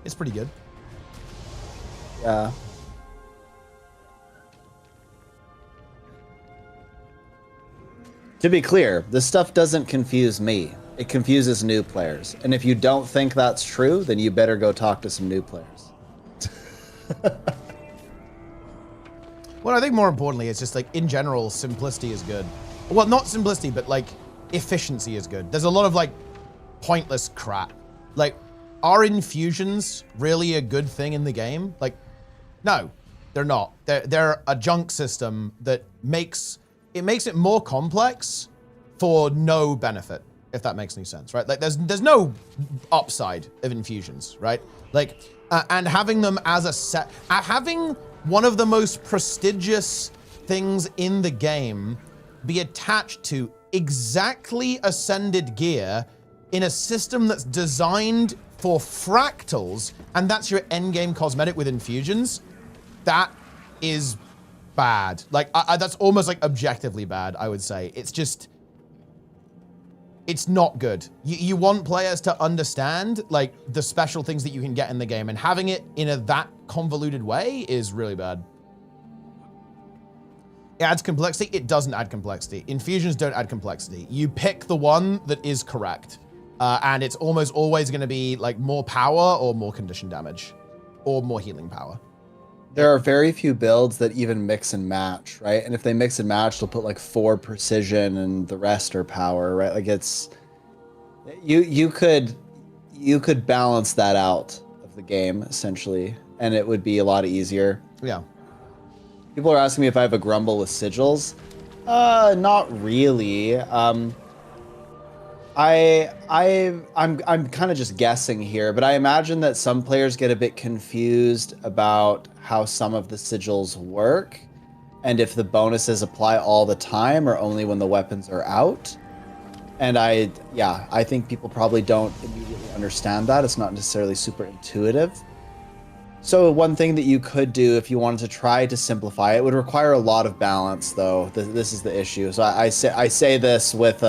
It's pretty good. Yeah. To be clear, this stuff doesn't confuse me. It confuses new players. And if you don't think that's true, then you better go talk to some new players. Well, I think more importantly, it's just like, in general, simplicity is good. Well, not simplicity, but like, efficiency is good. There's a lot of like pointless crap. Like, are infusions really a good thing in the game? Like, no, they're not. They're a junk system that makes it more complex for no benefit, if that makes any sense, right? Like, there's no upside of infusions, right? Like, and having them as a set, having one of the most prestigious things in the game be attached to exactly ascended gear in a system that's designed for fractals, and that's your endgame cosmetic with infusions, that is bad. Like, that's almost like objectively bad, I would say. It's just, it's not good. You want players to understand like the special things that you can get in the game, and having it in that convoluted way is really bad. It adds complexity. It doesn't add complexity. Infusions don't add complexity. You pick the one that is correct. And it's almost always going to be like more power or more condition damage or more healing power. There are very few builds that even mix and match, right? And if they mix and match, they'll put like 4 precision and the rest are power, right? Like, it's, you could balance that out of the game, essentially, and it would be a lot easier. Yeah. People are asking me if I have a grumble with sigils. Not really. I'm kind of just guessing here, but I imagine that some players get a bit confused about how some of the sigils work, and if the bonuses apply all the time or only when the weapons are out. And I think people probably don't immediately understand that. It's not necessarily super intuitive. So one thing that you could do if you wanted to try to simplify it would require a lot of balance, though. This is the issue. So I say this with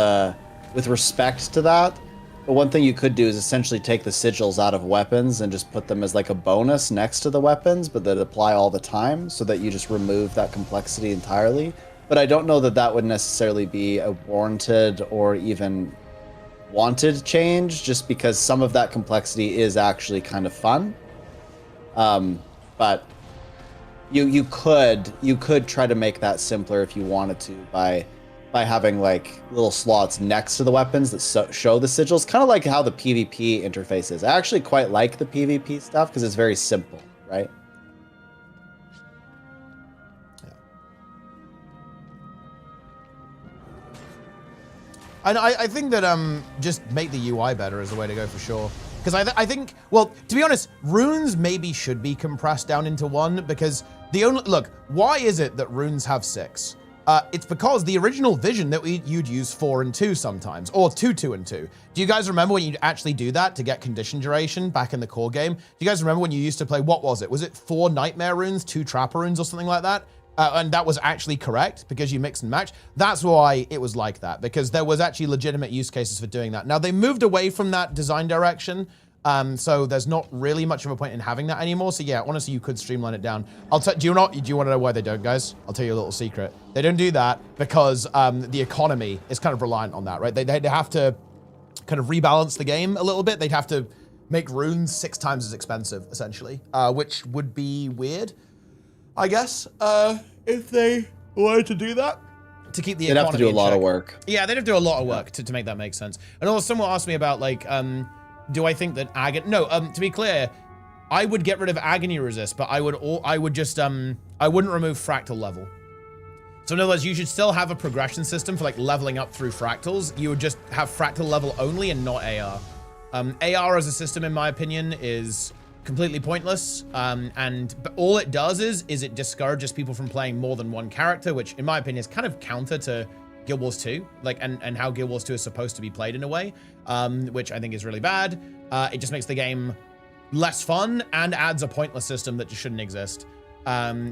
respect to that. But one thing you could do is essentially take the sigils out of weapons and just put them as like a bonus next to the weapons, but that apply all the time, so that you just remove that complexity entirely. But I don't know that that would necessarily be a warranted or even wanted change, just because some of that complexity is actually kind of fun. But you could try to make that simpler if you wanted to by having like little slots next to the weapons that show the sigils, kind of like how the PvP interface is. I actually quite like the PvP stuff because it's very simple, right? And I think that just make the UI better is the way to go for sure. Because I think, well, to be honest, runes maybe should be compressed down into one, because look, why is it that runes have 6? It's because the original vision that you'd use 4 and 2 sometimes, or 2, 2, and 2. Do you guys remember when you'd actually do that to get condition duration back in the core game? Do you guys remember when you used to play, what was it? Was it 4 nightmare runes, 2 trapper runes, or something like that? And that was actually correct because you mix and match. That's why it was like that, because there was actually legitimate use cases for doing that. Now they moved away from that design direction, so there's not really much of a point in having that anymore. So yeah, honestly, you could streamline it down. Do you want to know why they don't, guys? I'll tell you a little secret. They don't do that because the economy is kind of reliant on that, right? They have to kind of rebalance the game a little bit. They'd have to make runes 6 times as expensive, essentially, which would be weird, I guess, if they wanted to do that. To keep the economy in check. They'd have to do a lot of work. Yeah, they'd have to do a lot of work to make that make sense. And also, someone asked me about, like, do I think that Agony... No, to be clear, I would get rid of Agony Resist, but I would just, I wouldn't remove Fractal Level. So in other words, you should still have a progression system for, like, leveling up through fractals. You would just have Fractal Level only and not AR. AR as a system, in my opinion, is completely pointless, but all it does is it discourages people from playing more than one character, which in my opinion is kind of counter to Guild Wars 2, like, and how Guild Wars 2 is supposed to be played in a way, which I think is really bad. It just makes the game less fun and adds a pointless system that just shouldn't exist.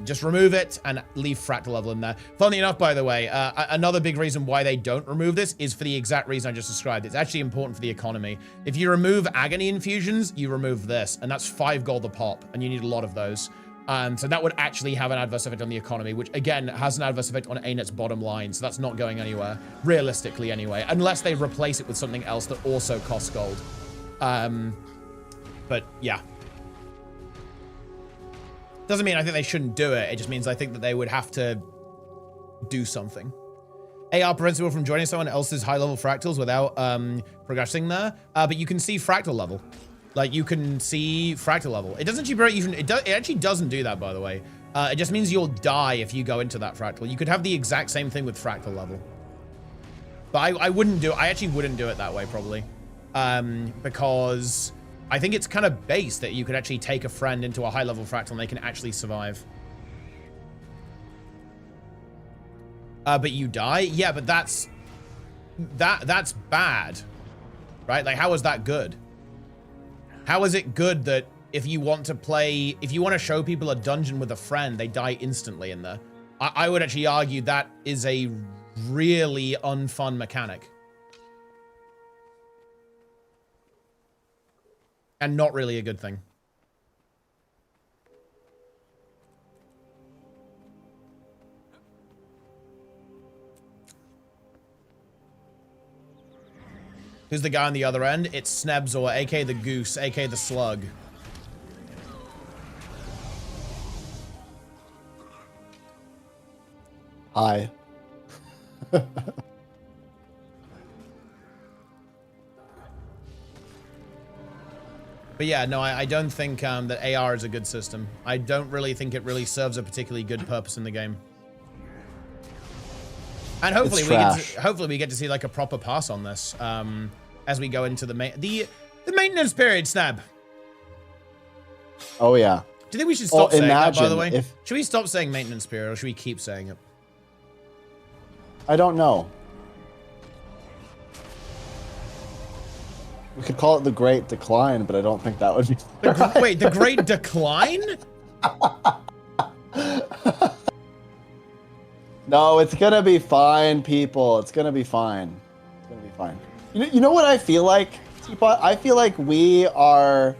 Just remove it and leave Fractal Level in there. Funnily enough, by the way, another big reason why they don't remove this is for the exact reason I just described. It's actually important for the economy. If you remove Agony Infusions, you remove this, and that's 5 gold a pop, and you need a lot of those. So that would actually have an adverse effect on the economy, which again has an adverse effect on ANET's bottom line, so that's not going anywhere, realistically anyway, unless they replace it with something else that also costs gold. But yeah. Doesn't mean I think they shouldn't do it. It just means I think that they would have to do something. AR prevents people from joining someone else's high-level fractals without progressing there. But you can see fractal level. Like, you can see fractal level. It doesn't actually it actually doesn't do that, by the way. It just means you'll die if you go into that fractal. You could have the exact same thing with fractal level. But I actually wouldn't do it that way, probably. Because I think it's kind of base that you could actually take a friend into a high-level fractal and they can actually survive. But you die? Yeah, but that's bad. Right? Like, how is that good? How is it good that if you want to show people a dungeon with a friend, they die instantly in there? I would actually argue that is a really unfun mechanic. And not really a good thing. Who's the guy on the other end? It's Snebs, or AK the Goose, AK the Slug. Hi. But yeah, no, I don't think that AR is a good system. I don't really think it really serves a particularly good purpose in the game. And hopefully we get to see like a proper pass on this as we go into the maintenance period, Snap. Oh yeah. Do you think we should stop saying that, by the way? Should we stop saying maintenance period, or should we keep saying it? I don't know. We could call it the Great Decline, but I don't think that would be. Wait, the Great Decline? No, it's gonna be fine, people. It's gonna be fine. It's gonna be fine. You know what I feel like, Teapot? I feel like we are.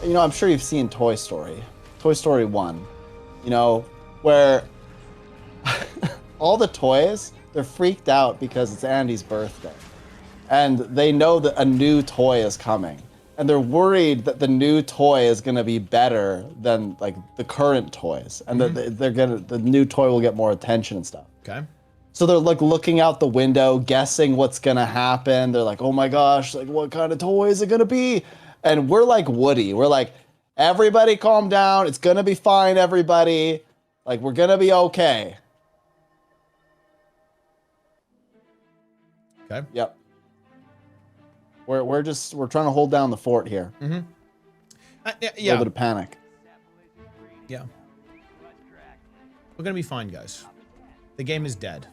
You know, I'm sure you've seen Toy Story 1. You know, where all the toys, they're freaked out because it's Andy's birthday. And they know that a new toy is coming. And they're worried that the new toy is gonna be better than like the current toys. And that the new toy will get more attention and stuff. Okay. So they're like looking out the window, guessing what's gonna happen. They're like, oh my gosh, like what kind of toy is it gonna be? And we're like Woody. We're like, everybody calm down. It's gonna be fine, everybody. Like, we're gonna be okay. Okay. Yep. We're trying to hold down the fort here. Mm-hmm. Yeah. A little bit of panic. Yeah. We're gonna be fine, guys. The game is dead.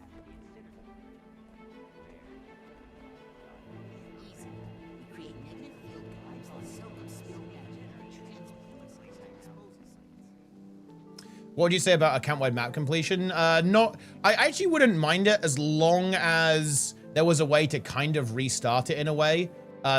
What would you say about account-wide map completion? I actually wouldn't mind it as long as there was a way to kind of restart it in a way,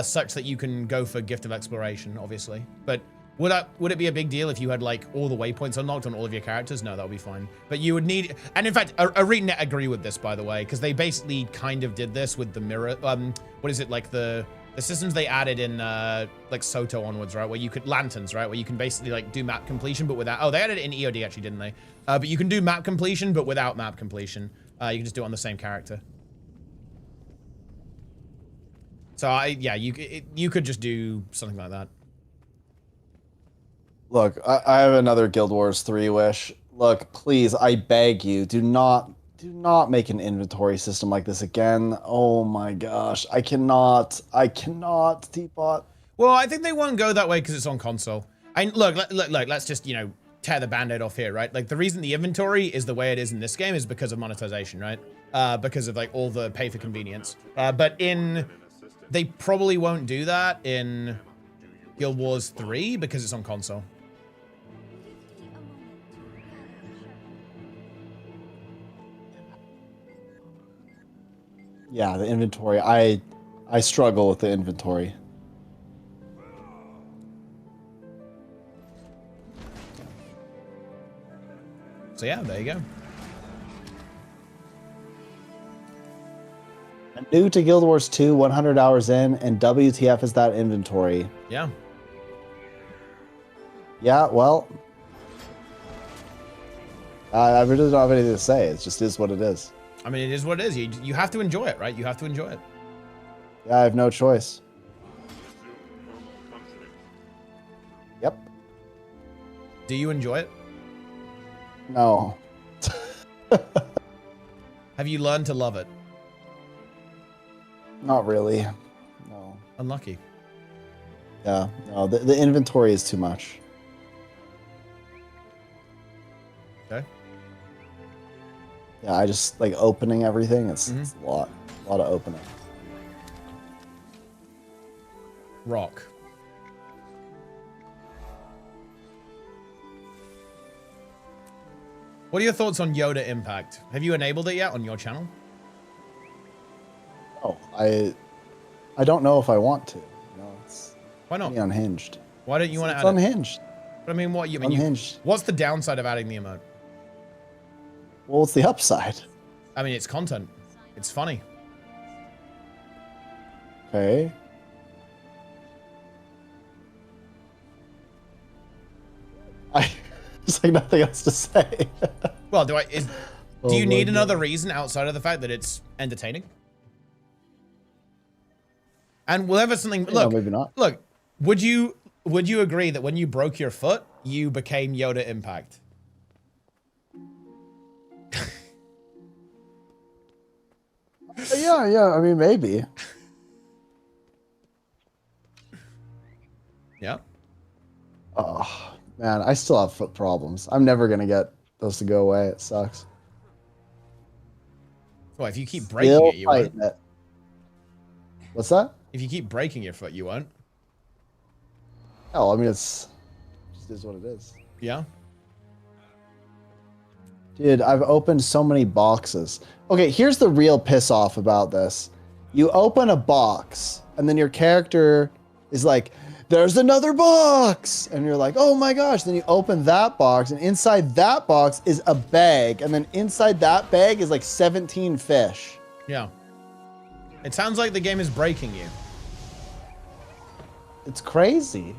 such that you can go for Gift of Exploration, obviously. But would it be a big deal if you had like all the waypoints unlocked on all of your characters? No, that would be fine. But you would need, and in fact, ArenaNet agree with this, by the way, because they basically kind of did this with the mirror. What is it, like the systems they added in like Soto onwards, right? Where you could lanterns, right? Where you can basically like do map completion, but without. Oh, they added it in EOD actually, didn't they? But you can do map completion, but without map completion. You can just do it on the same character. So yeah, you could just do something like that. Look, I have another Guild Wars 3 wish. Look, please, I beg you, do not make an inventory system like this again. Oh my gosh, I cannot, Teapot. Well, I think they won't go that way because it's on console. And look, let's just, you know, tear the band-aid off here, right? Like, the reason the inventory is the way it is in this game is because of monetization, right? Because of, like, all the pay for convenience. But they probably won't do that in Guild Wars 3 because it's on console. Yeah, the inventory. I struggle with the inventory. So yeah, there you go. I'm new to Guild Wars 2, 100 hours in, and WTF is that inventory? Yeah. Yeah, well, I really don't have anything to say. It just is what it is. I mean, it is what it is. You have to enjoy it, right? You have to enjoy it. Yeah, I have no choice. Yep. Do you enjoy it? No. Have you learned to love it? Not really. No. Unlucky. Yeah, no, the inventory is too much. Okay. Yeah, I just like opening everything. It's a lot of opening. Rock. What are your thoughts on Yoda Impact? Have you enabled it yet on your channel? Oh, I don't know if I want to. No, it's why not? Unhinged. Why don't you want to add it? It's unhinged. But I mean, what you mean? Unhinged. What's the downside of adding the emote? Well, what's the upside? I mean, it's content. It's funny. Okay. There's like nothing else to say. Well, do you need another reason outside of the fact that it's entertaining? And we'll have something. Look, maybe not. Look, Would you agree that when you broke your foot, you became Yoda Impact? Yeah. I mean, maybe. Yeah. Oh man, I still have foot problems. I'm never gonna get those to go away. It sucks. Well, if you keep breaking it, you won't. What's that? If you keep breaking your foot, you won't. Oh, I mean, it's just is what it is. Yeah. Dude, I've opened so many boxes. Okay, here's the real piss off about this. You open a box, and then your character is like, there's another box! And you're like, oh my gosh. Then you open that box, and inside that box is a bag, and then inside that bag is like 17 fish. Yeah. It sounds like the game is breaking you. It's crazy.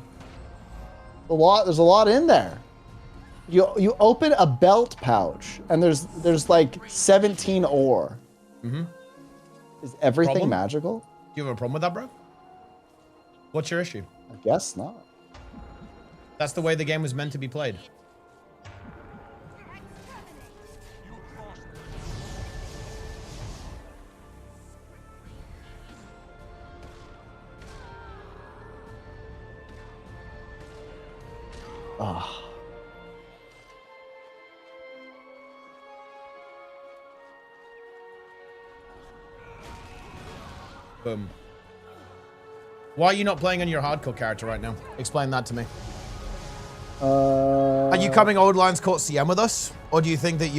There's a lot in there. You open a belt pouch, and there's like 17 ore. Mm-hmm. Is everything Problem? magical? Do you have a problem with that, bro? What's your issue? I guess not. That's the way the game was meant to be played. Ah. Boom. Why are you not playing on your hardcore character right now? Explain that to me. Are you coming Old Lions Court CM with us? Or do you think that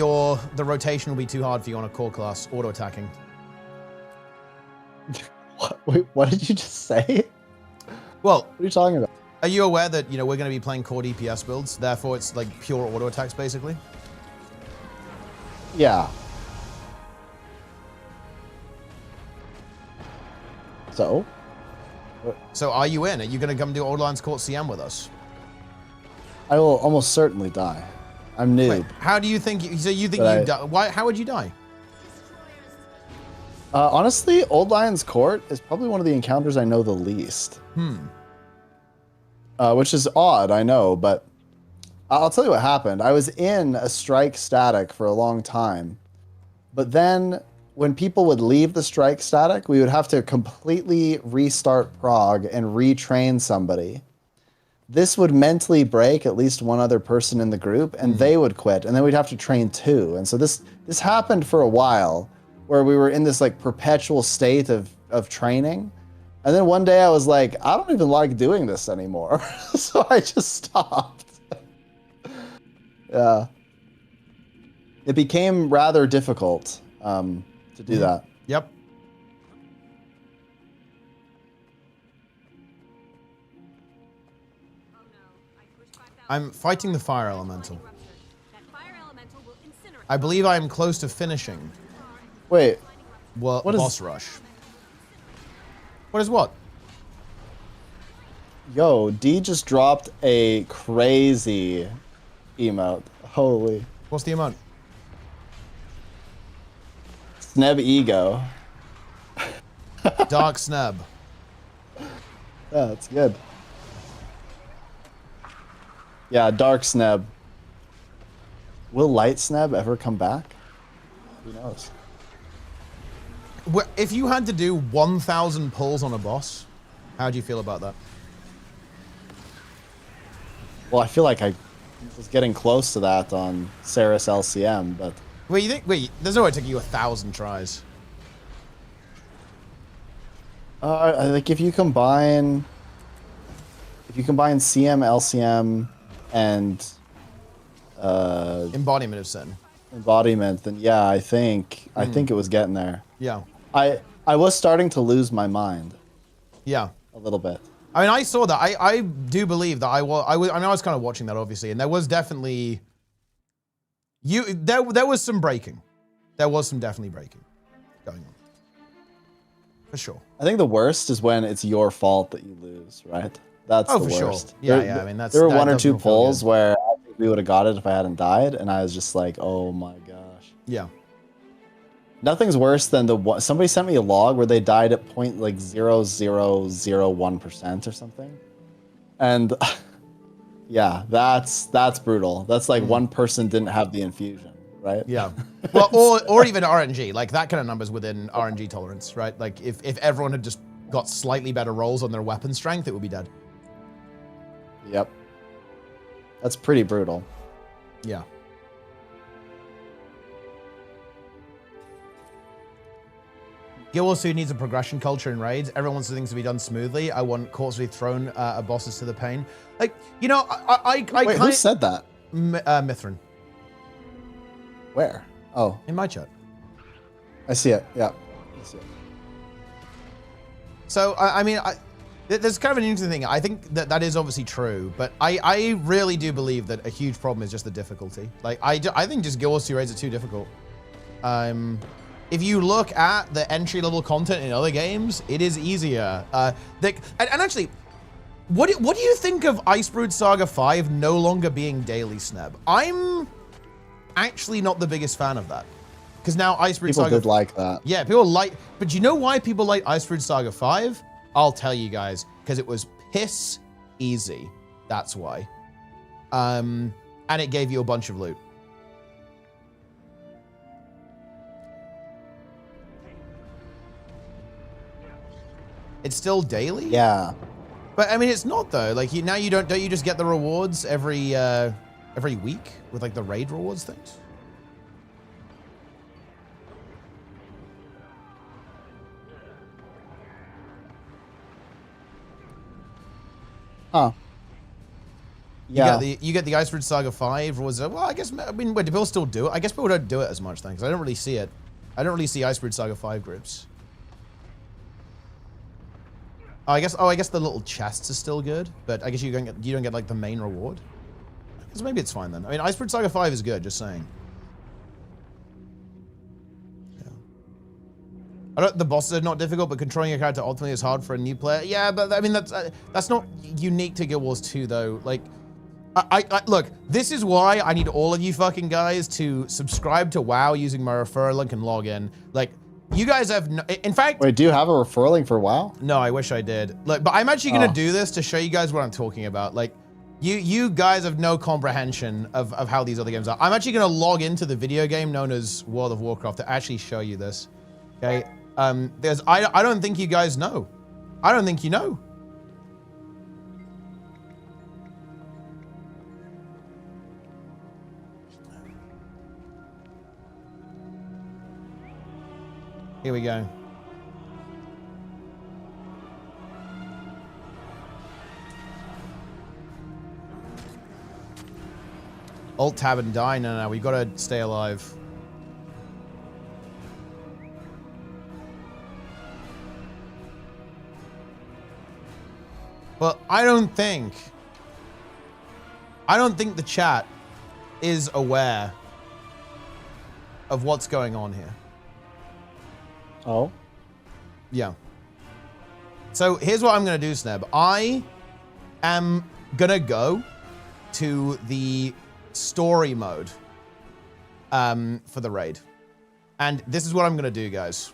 the rotation will be too hard for you on a core class, auto-attacking? Wait, what did you just say? Well, what are you talking about? Are you aware that, we're going to be playing core DPS builds, therefore it's like pure auto-attacks, basically? Yeah. So? So are you in? Are you going to come do Old Lions Court CM with us? I will almost certainly die. I'm noob. Wait, how do you think... So you think But you die? Why? How would you die? Honestly, Old Lions Court is probably one of the encounters I know the least. Which is odd, I know, but I'll tell you what happened. I was in a strike static for a long time, but then when people would leave the strike static, we would have to completely restart prog and retrain somebody. This would mentally break at least one other person in the group, and they would quit, and then we'd have to train two. And so this happened for a while, where we were in this like perpetual state of training. And then one day I was like, I don't even like doing this anymore. So I just stopped. Yeah. It became rather difficult to do that. Yep. I'm fighting the fire elemental. I believe I am close to finishing. Wait. What is boss rush? What is what? Yo, D just dropped a crazy emote. Holy. What's the emote? Sneb ego. Dark snub. Yeah, that's good. Yeah, dark sneb. Will light sneb ever come back? Who knows? If you had to do 1,000 pulls on a boss, how do you feel about that? Well, I feel like I was getting close to that on Ceres LCM, but... Wait, there's no way it took you 1,000 tries. Like if you combine CM, LCM, and... Embodiment of Sin. Embodiment, then yeah, I think it was getting there. Yeah. I was starting to lose my mind. Yeah. A little bit. I mean, I saw that. I do believe that I was kind of watching that, obviously, and there was definitely... There was some breaking. There was some definitely breaking going on. For sure. I think the worst is when it's your fault that you lose, right? That's the worst. Sure. Yeah, I mean, there were one or two pulls where I think we would have got it if I hadn't died, and I was just like, oh my gosh. Yeah. Nothing's worse than somebody sent me a log where they died at 0.0001% or something. And yeah, that's brutal. That's like one person didn't have the infusion, right? Yeah. Well, or even RNG, like that kind of numbers within RNG tolerance, right? Like if everyone had just got slightly better rolls on their weapon strength, it would be dead. Yep. That's pretty brutal. Yeah. Guild Wars 2 needs a progression culture in raids. Everyone wants things to be done smoothly. I want courts to be thrown bosses to the pain. Like, you know, I Wait, who said that? Mithrin. Where? Oh. In my chat. I see it. Yeah. I see it. So, I mean, there's kind of an interesting thing. I think that is obviously true, but I really do believe that a huge problem is just the difficulty. Like, I think just Guild Wars 2 raids are too difficult. If you look at the entry-level content in other games, it is easier. And actually, what do you think of Icebrood Saga 5 no longer being daily sneb? I'm actually not the biggest fan of that. Because now Icebrood Saga... People did like that. Yeah, people like... But you know why people like Icebrood Saga 5? I'll tell you guys. Because it was piss easy. That's why. And it gave you a bunch of loot. It's still daily? Yeah. But I mean, it's not though. Like now you don't you just get the rewards every week with like the raid rewards things? Huh. Yeah. You get the Icebrood Saga 5 rewards. Well, I guess, I mean, wait, do people still do it? I guess people don't do it as much then, because I don't really see it. I don't really see Icebrood Saga 5 groups. Oh, I guess the little chests are still good, but I guess you don't get like the main reward. So maybe it's fine then. I mean, Icebrood Saga 5 is good, just saying. Yeah. The bosses are not difficult, but controlling your character ultimately is hard for a new player. Yeah, but I mean that's not unique to Guild Wars 2 though. Like, I look, this is why I need all of you fucking guys to subscribe to WoW using my referral link and log in. Like, you guys have no, in fact... Wait, do you have a referral link for WoW? No, I wish I did. Like, but I'm actually going to do this to show you guys what I'm talking about. Like, you guys have no comprehension of how these other games are. I'm actually going to log into the video game known as World of Warcraft to actually show you this. Okay? Because I don't think you guys know. I don't think you know. Here we go. Alt tab and die. No, we've got to stay alive. But I don't think the chat is aware of what's going on here. Oh? Yeah. So here's what I'm going to do, Sneb. I am going to go to the story mode for the raid. And this is what I'm going to do, guys.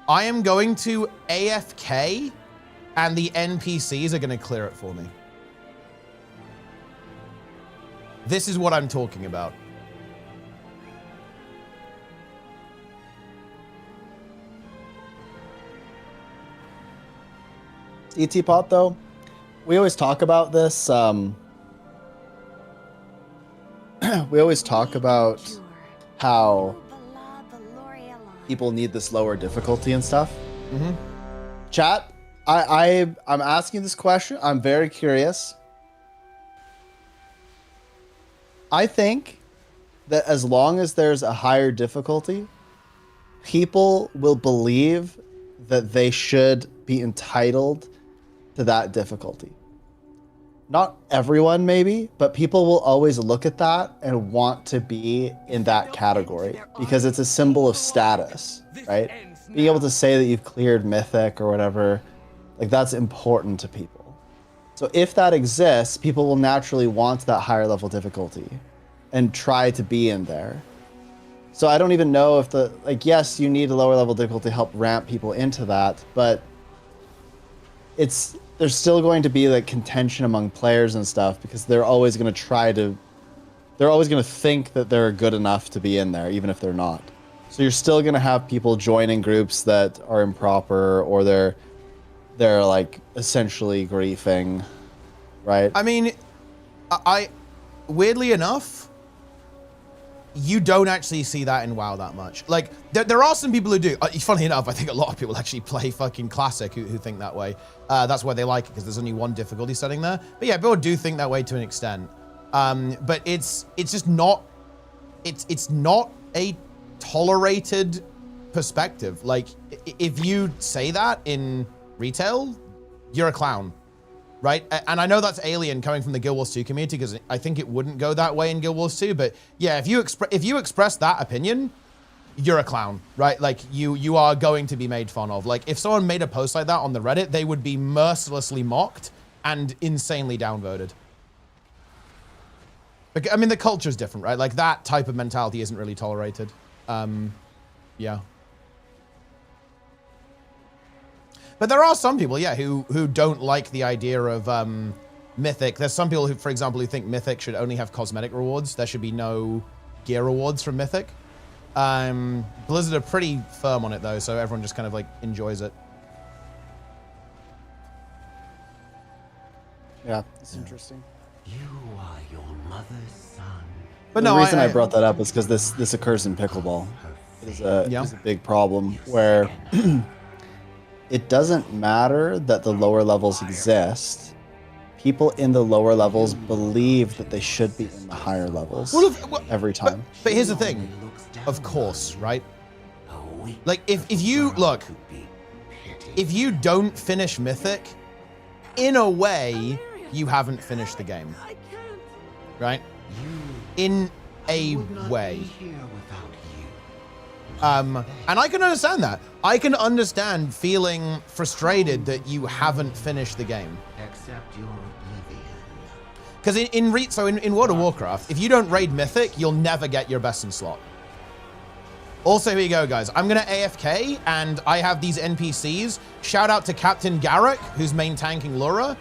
I am going to AFK and the NPCs are going to clear it for me. This is what I'm talking about. Teapot, though, we always talk about this. We always talk about how people need this lower difficulty and stuff. Mm-hmm. Chat, I'm asking this question. I'm very curious. I think that as long as there's a higher difficulty, people will believe that they should be entitled to that difficulty. Not everyone, maybe, but people will always look at that and want to be in that category because it's a symbol of status, right? Being able to say that you've cleared Mythic or whatever, like that's important to people. So if that exists, people will naturally want that higher level difficulty and try to be in there. So I don't even know if yes, you need a lower level difficulty to help ramp people into that, but there's still going to be like contention among players and stuff because they're always going to think that they're good enough to be in there, even if they're not. So you're still going to have people joining groups that are improper or they're like essentially griefing, right? I mean, I weirdly enough, you don't actually see that in WoW that much. Like, there are some people who do. Funny enough, I think a lot of people actually play fucking Classic who think that way. That's why they like it, because there's only one difficulty setting there. But yeah, people do think that way to an extent. But it's just not, it's not a tolerated perspective. Like, if you say that in retail, you're a clown. Right? And I know that's alien coming from the Guild Wars 2 community because I think it wouldn't go that way in Guild Wars 2. But yeah, if you express that opinion, you're a clown, right? Like you are going to be made fun of. Like if someone made a post like that on the Reddit, they would be mercilessly mocked and insanely downvoted. I mean, the culture is different, right? Like that type of mentality isn't really tolerated. Yeah. But there are some people, yeah, who don't like the idea of Mythic. There's some people who, for example, who think Mythic should only have cosmetic rewards. There should be no gear rewards from Mythic. Blizzard are pretty firm on it though, so everyone just kind of like enjoys it. Yeah, it's interesting. You are your mother's son. But no, the reason I brought that up is because this occurs in pickleball. It is a big problem where it doesn't matter that the lower levels exist. People in the lower levels believe that they should be in the higher levels every time. But here's the thing, of course, right? Like if you look, if you don't finish Mythic, in a way, you haven't finished the game, right? In a way. And I can understand that. I can understand feeling frustrated that you haven't finished the game. Accept your oblivion. Because in World of Warcraft, if you don't raid Mythic, you'll never get your best in slot. Also, here you go, guys. I'm going to AFK, and I have these NPCs. Shout out to Captain Garrick, who's main tanking Lura.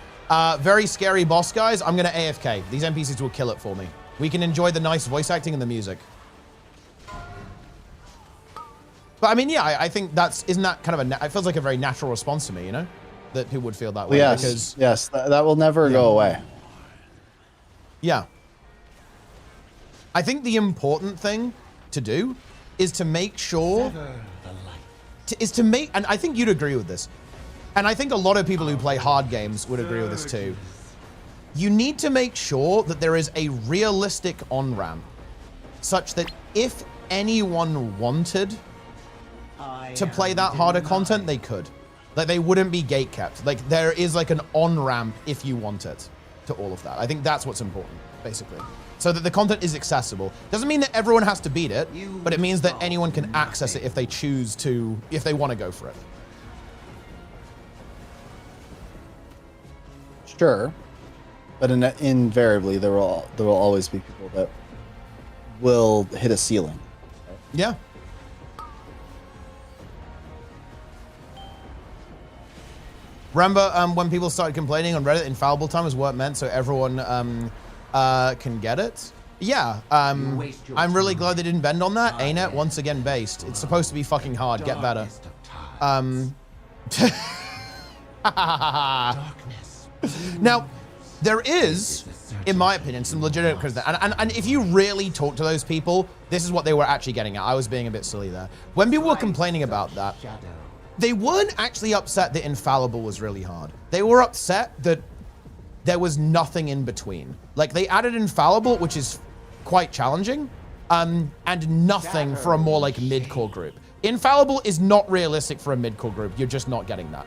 Very scary boss, guys. I'm going to AFK. These NPCs will kill it for me. We can enjoy the nice voice acting and the music. But I mean, yeah, I think isn't that kind of it feels like a very natural response to me, you know? That people would feel that way. Yes, because, yes, that will never go away. Yeah. I think the important thing to do is to make sure, and I think you'd agree with this, and I think a lot of people who play hard games would agree with this too. You need to make sure that there is a realistic on-ramp, such that if anyone wanted to play that harder content, they could. Like, they wouldn't be gatekept. Like, there is like an on-ramp if you want it to all of that. I think that's what's important, basically. So that the content is accessible. Doesn't mean that everyone has to beat it, but it means that anyone can access it if they choose to, if they want to go for it. Sure. But invariably, there will always be people that will hit a ceiling. Right? Yeah. Remember when people started complaining on Reddit, infallible time is what it meant, so everyone can get it? Yeah, I'm really glad they didn't bend on that. ArenaNet, once again, based. It's supposed to be fucking hard. Get better. Now, there is, in my opinion, some legitimate criticism. And if you really talk to those people, this is what they were actually getting at. I was being a bit silly there. When people were complaining about that, they weren't actually upset that Infallible was really hard. They were upset that there was nothing in between. Like, they added Infallible, which is quite challenging, and nothing for a more like mid-core group. Infallible is not realistic for a mid-core group. You're just not getting that.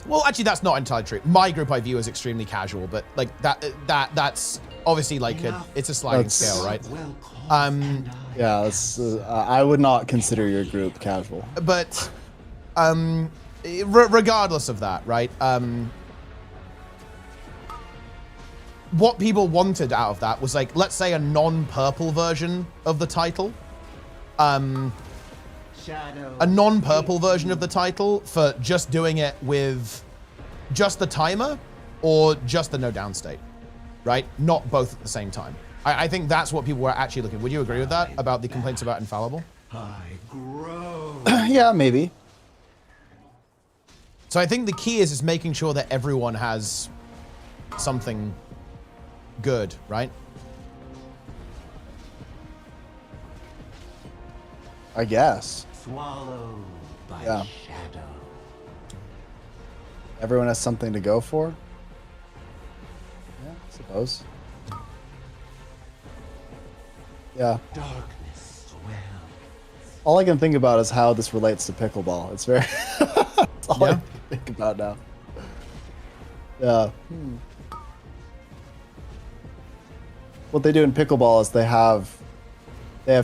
Well, actually, that's not entirely true. My group I view as extremely casual, but like that's obviously like it's a sliding scale, right? Yeah, I would not consider your group casual. But regardless of that, right? What people wanted out of that was like, let's say a non-purple version of the title. a non-purple version of the title for just doing it with just the timer or just the no down state, right? Not both at the same time. I think that's what people were actually looking. Would you agree with that about the complaints about Infallible? Yeah, maybe. So I think the key is making sure that everyone has something good, right? I guess. Swallowed by Yeah. shadow. Everyone has something to go for. Yeah, I suppose. Yeah. Darkness swells. All I can think about is how this relates to pickleball. It's very. That's all I can think about now. Yeah. What they do in pickleball is they have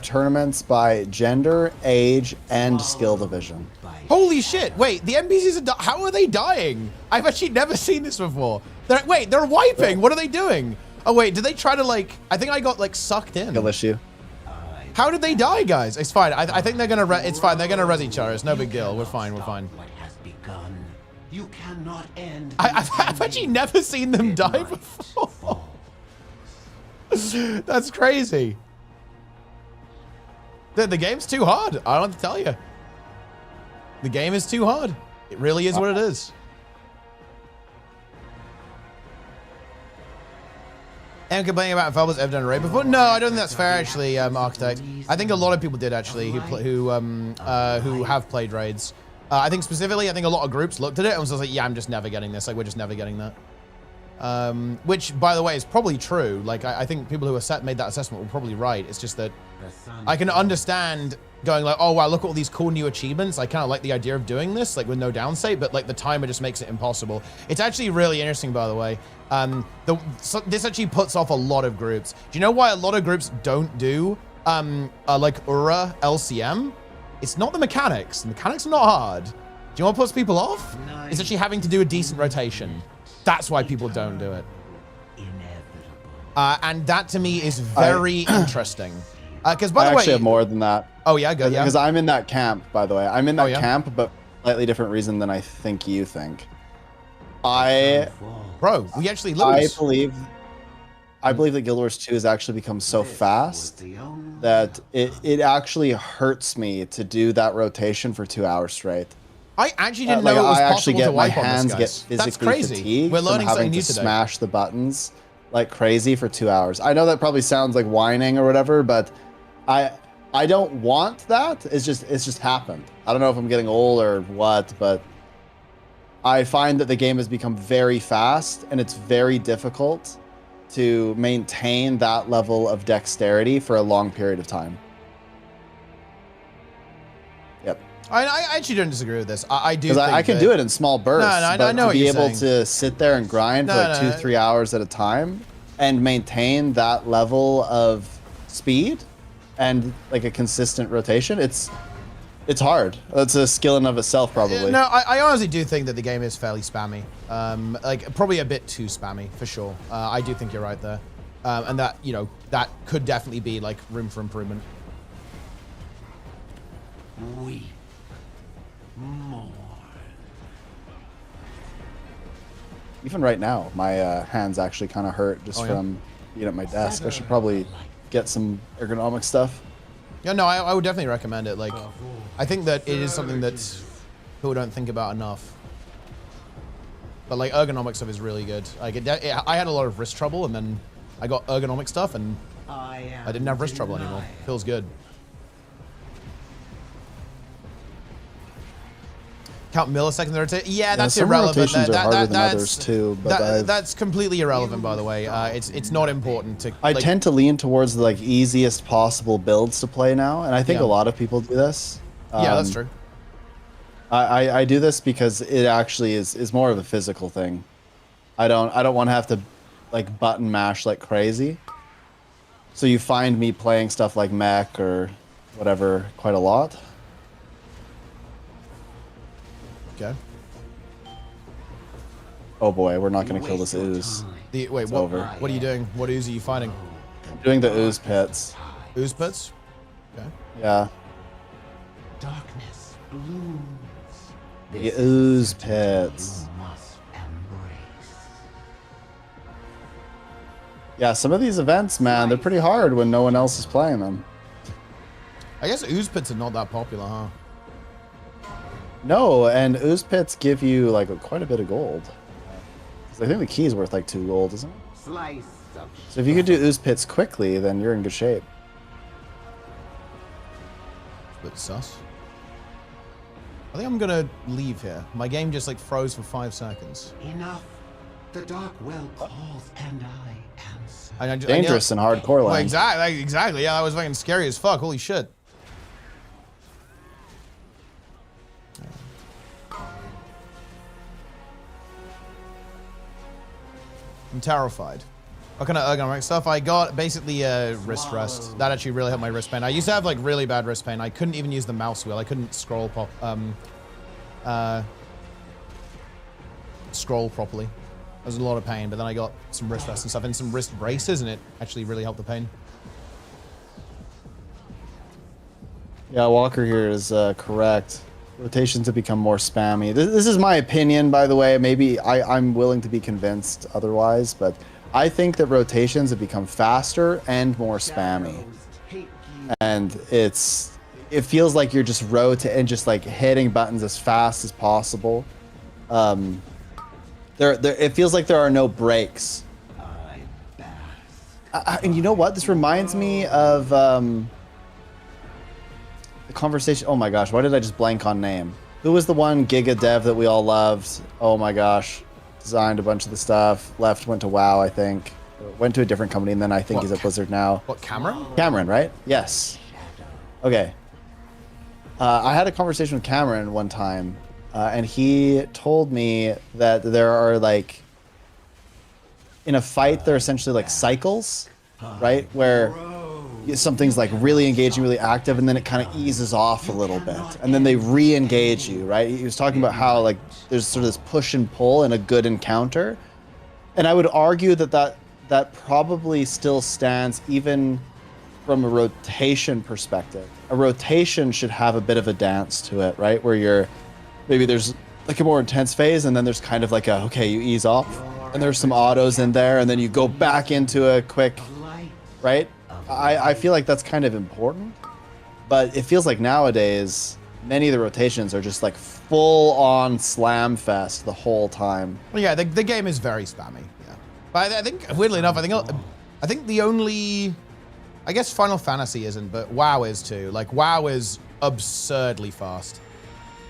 tournaments by gender, age, and skill division. Holy shit! Wait, the NPCs are how are they dying? I've actually never seen this before. They're wiping. What are they doing? Oh wait, did they try to like? I think I got like sucked in. Skill issue. How did they die, guys? It's fine. I think they're gonna. It's fine. They're gonna res each other. It's no big deal. We're fine. We're fine. What has begun, you cannot end. I've actually never seen them die before. That's crazy. The game's too hard. I don't have to tell you. The game is too hard. It really is what it is. And complaining about Infallible's ever done a raid before? No, I don't think that's fair, actually, Architect. I think a lot of people did, actually, who have played raids. I think specifically, I think a lot of groups looked at it and was like, yeah, I'm just never getting this. Like, we're just never getting that. Which, by the way, is probably true. Like, I think people who made that assessment were probably right. It's just that I can understand going like, oh, wow, look at all these cool new achievements. I kind of like the idea of doing this, like, with no downstate, but, like, the timer just makes it impossible. It's actually really interesting, by the way. This actually puts off a lot of groups. Do you know why a lot of groups don't do, like, URA LCM? It's not the mechanics. The mechanics are not hard. Do you know what puts people off? It's actually having to do a decent rotation. That's why people don't do it. And that to me is very interesting. Because by the way, I actually have more than that. Oh yeah, good. Yeah. Because I'm in that camp, by the way. I'm in that camp, but slightly different reason than I think you think. Bro, we actually lose. I believe that Guild Wars 2 has actually become so fast that it actually hurts me to do that rotation for 2 hours straight. I actually didn't know it was possible to wipe on this, guys. My hands get physically That's crazy. fatigued We're learning from having something new to today. smash the buttons like crazy for 2 hours. I know that probably sounds like whining or whatever, but I don't want that. It's just happened. I don't know if I'm getting old or what, but I find that the game has become very fast and it's very difficult to maintain that level of dexterity for a long period of time. Yep. I actually don't disagree with this. I do. Because I can do it in small bursts. No, I know to what be you're able saying. to sit there and grind for like 2-3 hours at a time and maintain that level of speed and like a consistent rotation, it's hard. It's a skill in of itself, probably. No, I honestly do think that the game is fairly spammy. Like probably a bit too spammy for sure. I do think you're right there, and that that could definitely be like room for improvement. Weep more. Even right now, my hands actually kind of hurt just from being at my desk. I should probably get some ergonomic stuff. Yeah, no, I would definitely recommend it. Like, I think that it is something that people don't think about enough. But like ergonomic stuff is really good. Like, I had a lot of wrist trouble, and then I got ergonomic stuff, and I didn't have wrist trouble anymore. Feels good. Count milliseconds rotate. Yeah, that's some irrelevant. rotations are harder than others too, but that's completely irrelevant, by the way. It's not important to. I tend to lean towards the like easiest possible builds to play now, and I think a lot of people do this. Yeah, that's true. I do this because it actually is more of a physical thing. I don't want to have to like button mash like crazy. So you find me playing stuff like mech or whatever quite a lot. Okay. Oh boy, we're not going to kill this ooze. Wait, it's over. What are you doing? What ooze are you fighting? I'm doing the ooze pits. Ooze pits? Okay. Yeah. darkness blooms. The ooze pits. Yeah, some of these events, man, they're pretty hard when no one else is playing them. I guess ooze pits are not that popular, huh? No, and ooze pits give you like quite a bit of gold. I think the key is worth like 2 gold, isn't it? Slice of So if you could do ooze pits quickly, then you're in good shape. It's a bit sus. I think I'm gonna leave here. My game just like froze for 5 seconds. enough. The dark well calls, and I answer. Dangerous and hardcore Well, land. exactly. Yeah, that was fucking scary as fuck. Holy shit. I'm terrified. What kind of ergonomic stuff? I got basically a wrist rest. That actually really helped my wrist pain. I used to have like really bad wrist pain. I couldn't even use the mouse wheel. I couldn't scroll scroll properly. There was a lot of pain, but then I got some wrist rests and stuff and some wrist braces, and it actually really helped the pain. Yeah, Walker here is correct. Rotations have become more spammy. This is my opinion, by the way. Maybe I'm willing to be convinced otherwise, but I think that rotations have become faster and more spammy. And it feels like you're just rotating and just like hitting buttons as fast as possible. It feels like there are no breaks. And you know what? This reminds me of the conversation. Oh my gosh, why did I just blank on name? Who was the one Giga dev that we all loved? Oh my gosh. Designed a bunch of the stuff. Left, went to WoW, I think. Went to a different company, and then I think he's at Blizzard now. What, Cameron? Cameron, right? Yes. Okay. I had a conversation with Cameron one time, and he told me that there are like, in a fight, there are essentially like cycles, right? Where something's like really engaging, really active, and then it kind of eases off a little bit, and then they re-engage you, right? He was talking about how like there's sort of this push and pull in a good encounter, and I would argue that probably still stands even from a rotation perspective. A rotation should have a bit of a dance to it, right? Where maybe there's like a more intense phase, and then there's kind of like you ease off, and there's some autos in there, and then you go back into a quick, right? I feel like that's kind of important, but it feels like nowadays many of the rotations are just like full on slam fest the whole time. Well, yeah, the game is very spammy. Yeah, but I think weirdly enough, I think the only, I guess Final Fantasy isn't, but WoW is too. Like WoW is absurdly fast,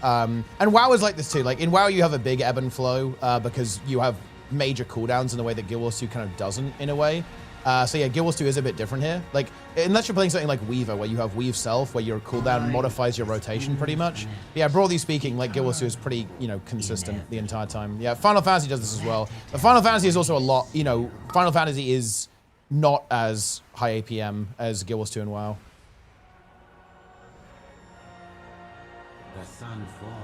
and WoW is like this too. Like in WoW, you have a big ebb and flow because you have major cooldowns in the way that Guild Wars 2 kind of doesn't in a way. So yeah, Guild Wars 2 is a bit different here. Like, unless you're playing something like Weaver, where you have Weave Self, where your cooldown modifies your rotation pretty much. But yeah, broadly speaking, like Guild Wars 2 is pretty, consistent the entire time. Yeah, Final Fantasy does this as well. But Final Fantasy is also a lot, Final Fantasy is not as high APM as Guild Wars 2 and WoW. The sun falls.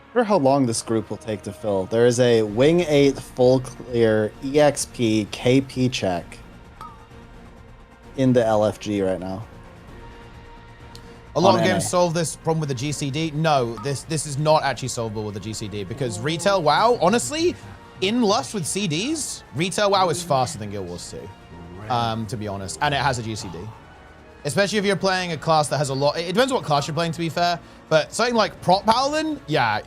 I wonder how long this group will take to fill. There is a Wing 8 full clear EXP KP check in the LFG right now. A lot of games solve this problem with the GCD. No, this is not actually solvable with the GCD because retail WoW, honestly, in Lust with CDs, retail WoW is faster than Guild Wars 2, to be honest, and it has a GCD. Especially if you're playing a class that has a lot. It depends on what class you're playing, to be fair. But something like Prot Paladin, yeah,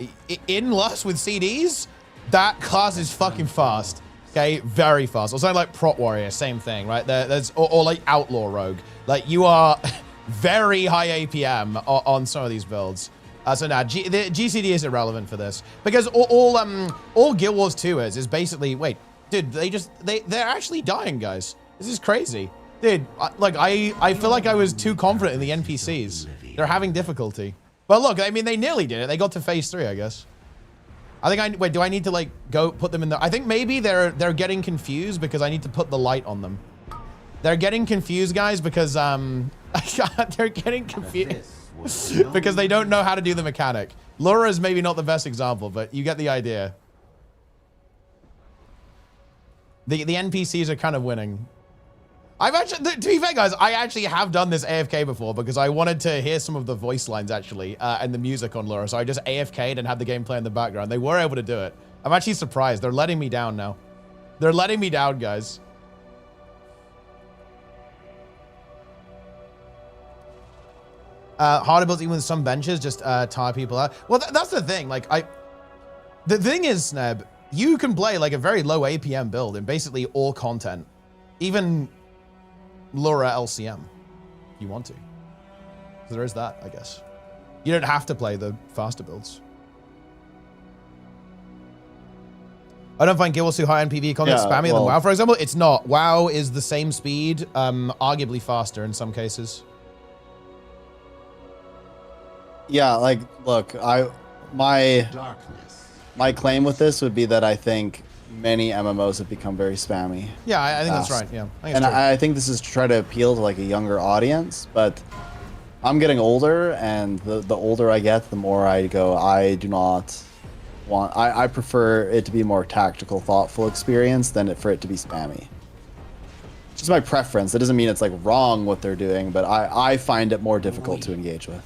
in Lust with CDs, that class is fucking fast. Okay, very fast. Or something like Prot Warrior, same thing, right? Or like Outlaw Rogue. Like you are very high APM on some of these builds. So now the GCD is irrelevant for this because all Guild Wars 2 is basically wait, dude, they're actually dying, guys. This is crazy. Dude, I feel like I was too confident in the NPCs. They're having difficulty. But look, I mean, they nearly did it. They got to phase 3, I guess. I think wait, do I need to like go put them in the, I think maybe they're getting confused because I need to put the light on them. They're getting confused, guys, because they're getting confused because they don't know how to do the mechanic. Laura is maybe not the best example, but you get the idea. The NPCs are kind of winning. I've actually, to be fair, guys, I actually have done this AFK before because I wanted to hear some of the voice lines actually and the music on Lura. So I just AFK'd and had the game play in the background. They were able to do it. I'm actually surprised. They're letting me down now. They're letting me down, guys. Hard ability with some benches just tire people out. Well, that's the thing. Like, the thing is, Sneb, you can play like a very low APM build in basically all content, even Lura LCM, if you want to. So there is that, I guess. You don't have to play the faster builds. I don't find Guild Wars too high on PvE content spammy than WoW, for example. It's not. WoW is the same speed, arguably faster in some cases. Yeah, like, look, my claim with this would be that I think many MMOs have become very spammy. Yeah, I think that's right. Yeah, I think this is to try to appeal to like a younger audience, but I'm getting older, and the older I get, the more I go, I do not want. I prefer it to be a more tactical, thoughtful experience than for it to be spammy. It's just my preference. That doesn't mean it's like wrong what they're doing, but I find it more difficult to engage with.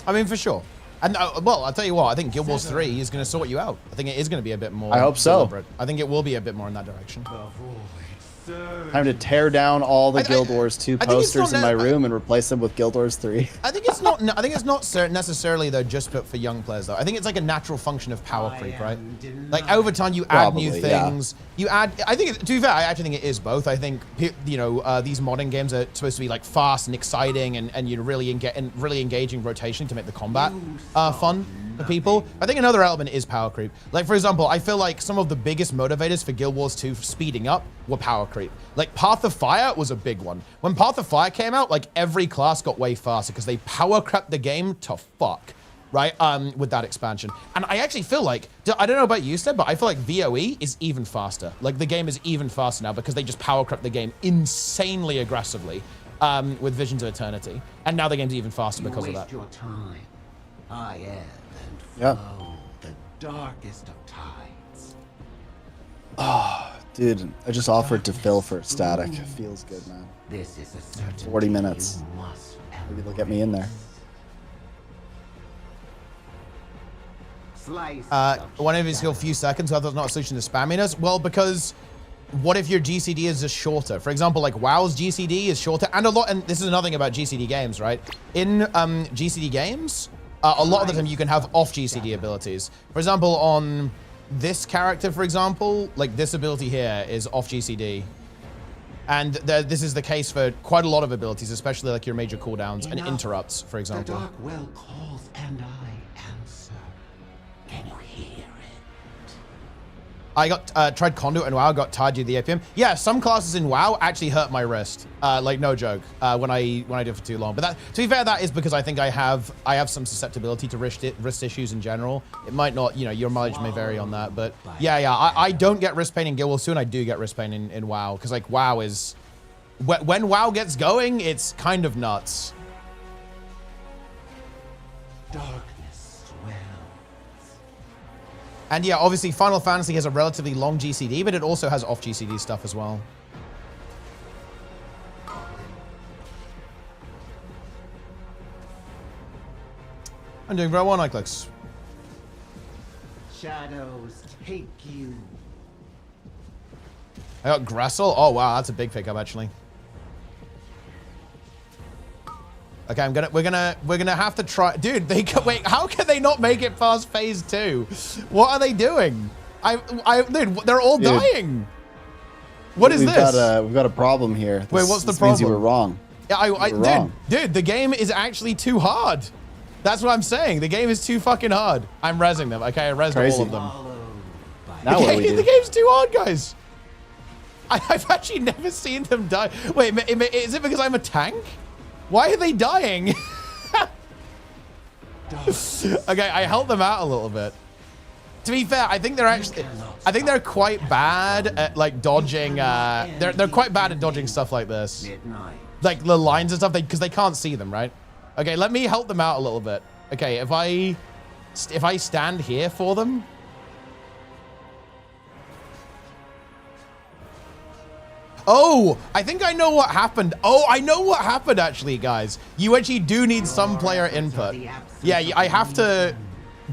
I mean, for sure. And well, I'll tell you what, I think Guild Wars 3 is going to sort you out. I think it is going to be a bit more. I hope so. Deliberate. I think it will be a bit more in that direction. Time to tear down all the Guild Wars 2 posters in my room and replace them with Guild Wars 3. I think it's not. I think it's not necessarily though just for young players though. I think it's like a natural function of power creep, right? Like over time, you add new things. Yeah. You add. I think to be fair, I actually think it is both. I think these modern games are supposed to be like fast and exciting and you really engaging rotation to make the combat fun for people. I think another element is power creep. Like for example, I feel like some of the biggest motivators for Guild Wars 2 speeding up were power creep. Like Path of Fire was a big one. When Path of Fire came out, like every class got way faster because they power crept the game to fuck, right? With that expansion. And I actually feel like, I don't know about you, Steb, but I feel like VOE is even faster. Like the game is even faster now because they just power crept the game insanely aggressively with Visions of Eternity. And now the game's even faster because of that. Your time. I ebb and flow, the darkest of tides. Oh, dude, I just offered to fill for static. It feels good, man. This is a 40 minutes. Maybe they'll get me in there. One of his few seconds, so that's not a solution to spamminess. Well, because what if your GCD is just shorter? For example, like WoW's GCD is shorter, and this is another thing about GCD games, right? In GCD games, a lot of the time you can have off GCD abilities. For example, on this character, for example, like this ability here is off GCD. And this is the case for quite a lot of abilities, especially like your major cooldowns and interrupts, for example. The dark well calls and I answer. Can you hear it? I got tried Conduit and WoW, got tired due to the APM. Yeah, some classes in WoW actually hurt my wrist. Like no joke. When I did it for too long. But that, to be fair, that is because I think I have some susceptibility to wrist issues in general. It might not, your mileage may vary on that. But yeah, I don't get wrist pain in Guild Wars 2, and I do get wrist pain in WoW because like WoW is when WoW gets going, it's kind of nuts. Darkness swells. And yeah, obviously Final Fantasy has a relatively long GCD, but it also has off GCD stuff as well. I'm doing very well, Nyclix. Shadows take you. I got Gressel. Oh wow, that's a big pickup actually. Okay, we're gonna have to try. Dude, wait. How can they not make it past phase 2? What are they doing? Dude, they're all dying. What is this? We've got a problem here. Wait, what's the this problem? Means you were wrong. Yeah, dude, the game is actually too hard. That's what I'm saying. The game is too fucking hard. I'm rezzing them. Okay, I rezzed all of them. Now what do we do? The game's too hard, guys. I've actually never seen them die. Wait, is it because I'm a tank? Why are they dying? Okay, I helped them out a little bit. To be fair, I think they're quite bad at like dodging. They're quite bad at dodging stuff like this, like the lines and stuff, because they can't see them, right? Okay, let me help them out a little bit. Okay, if I stand here for them, Oh, I think I know what happened. Oh, I know what happened actually, guys. You actually do need some player input. Yeah, I have to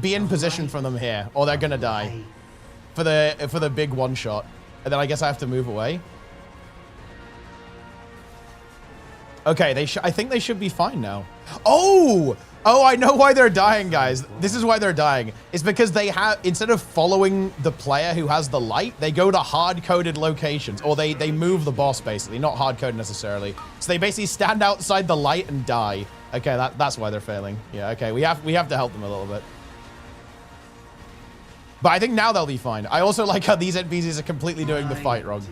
be in position for them here, or they're gonna die for the big one shot, and then I guess I have to move away. Okay, I think they should be fine now. Oh, I know why they're dying, guys. This is why they're dying. It's because they have, instead of following the player who has the light, they go to hard-coded locations, or they move the boss, basically. Not hard-coded necessarily. So they basically stand outside the light and die. Okay, that's why they're failing. Yeah, okay, we have to help them a little bit. But I think now they'll be fine. I also like how these NPCs are completely doing the fight wrong.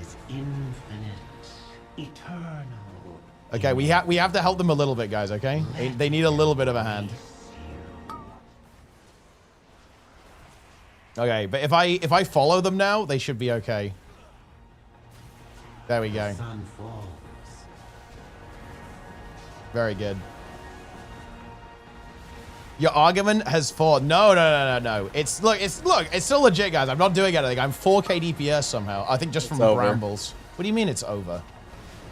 Okay, we have to help them a little bit, guys, okay? They need a little bit of a hand. Okay, but if I follow them now, they should be okay. There we go. Very good. Your argument has fallen. No. It's still legit, guys. I'm not doing anything. I'm 4K DPS somehow. I think just from brambles. What do you mean it's over?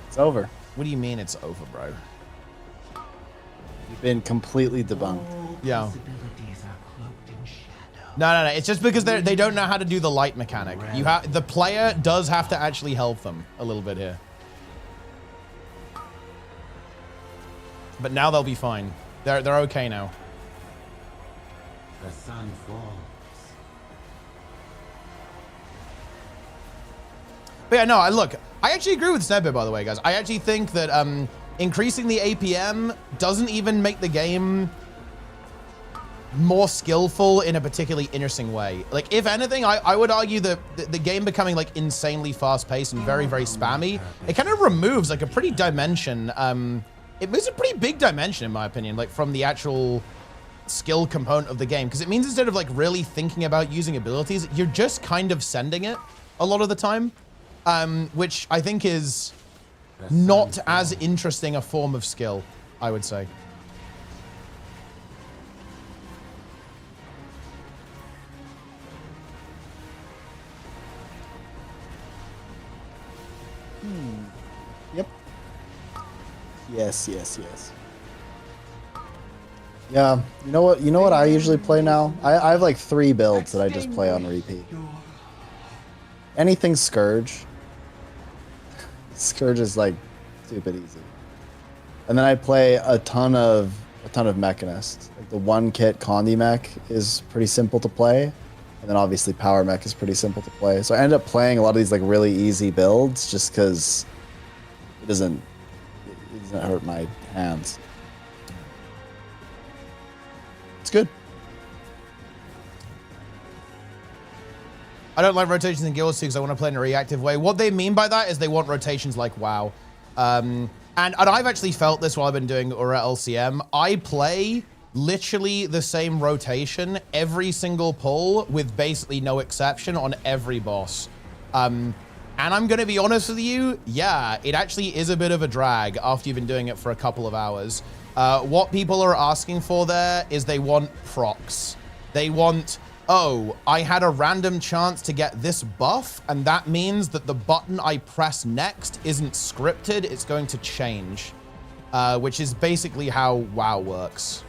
It's over. What do you mean it's over, bro? You've been completely debunked. Yeah. No. It's just because they don't know how to do the light mechanic. The player does have to actually help them a little bit here. But now they'll be fine. They're okay now. The sun falls. But yeah, no, look, I actually agree with Snedbit, by the way, guys. I actually think that increasing the APM doesn't even make the game more skillful in a particularly interesting way. Like, if anything, I would argue that the game becoming like insanely fast-paced and very, very spammy, it kind of removes like a pretty dimension. It moves a pretty big dimension, in my opinion, like from the actual skill component of the game, because it means instead of like really thinking about using abilities, you're just kind of sending it a lot of the time, which I think is not as interesting a form of skill, I would say. Yep. Yes. Yeah, you know what I usually play now? I have like 3 builds that I just play on repeat. Anything Scourge. Scourge is like stupid easy. And then I play a ton of Mechanist. Like the one kit Condi Mech is pretty simple to play. And then obviously Power Mech is pretty simple to play. So I end up playing a lot of these like really easy builds just because it doesn't hurt my hands. It's good. I don't like rotations in Guilds 2 because I want to play in a reactive way. What they mean by that is they want rotations like WoW. And I've actually felt this while I've been doing Aura LCM. I play literally the same rotation every single pull with basically no exception on every boss. And I'm going to be honest with you, yeah, it actually is a bit of a drag after you've been doing it for a couple of hours. What people are asking for there is they want procs. They want, oh, I had a random chance to get this buff, and that means that the button I press next isn't scripted, it's going to change. Which is basically how WoW works.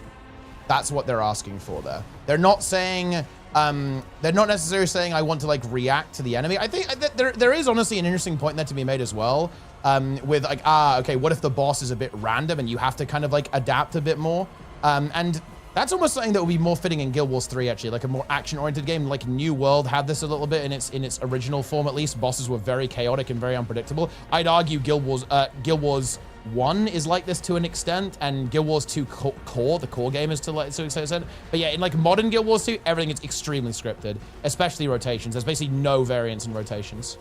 That's what they're asking for there. They're not saying, they're not necessarily saying I want to like react to the enemy. I think that there is honestly an interesting point there to be made as well. With like, okay, what if the boss is a bit random and you have to kind of like adapt a bit more? And that's almost something that would be more fitting in Guild Wars 3, actually, like a more action-oriented game. Like New World had this a little bit in its original form, at least. Bosses were very chaotic and very unpredictable. I'd argue Guild Wars 1 is like this to an extent, and Guild Wars 2 core, the core game is to like to an extent. But yeah, in like modern Guild Wars 2, everything is extremely scripted, especially rotations. There's basically no variance in rotations.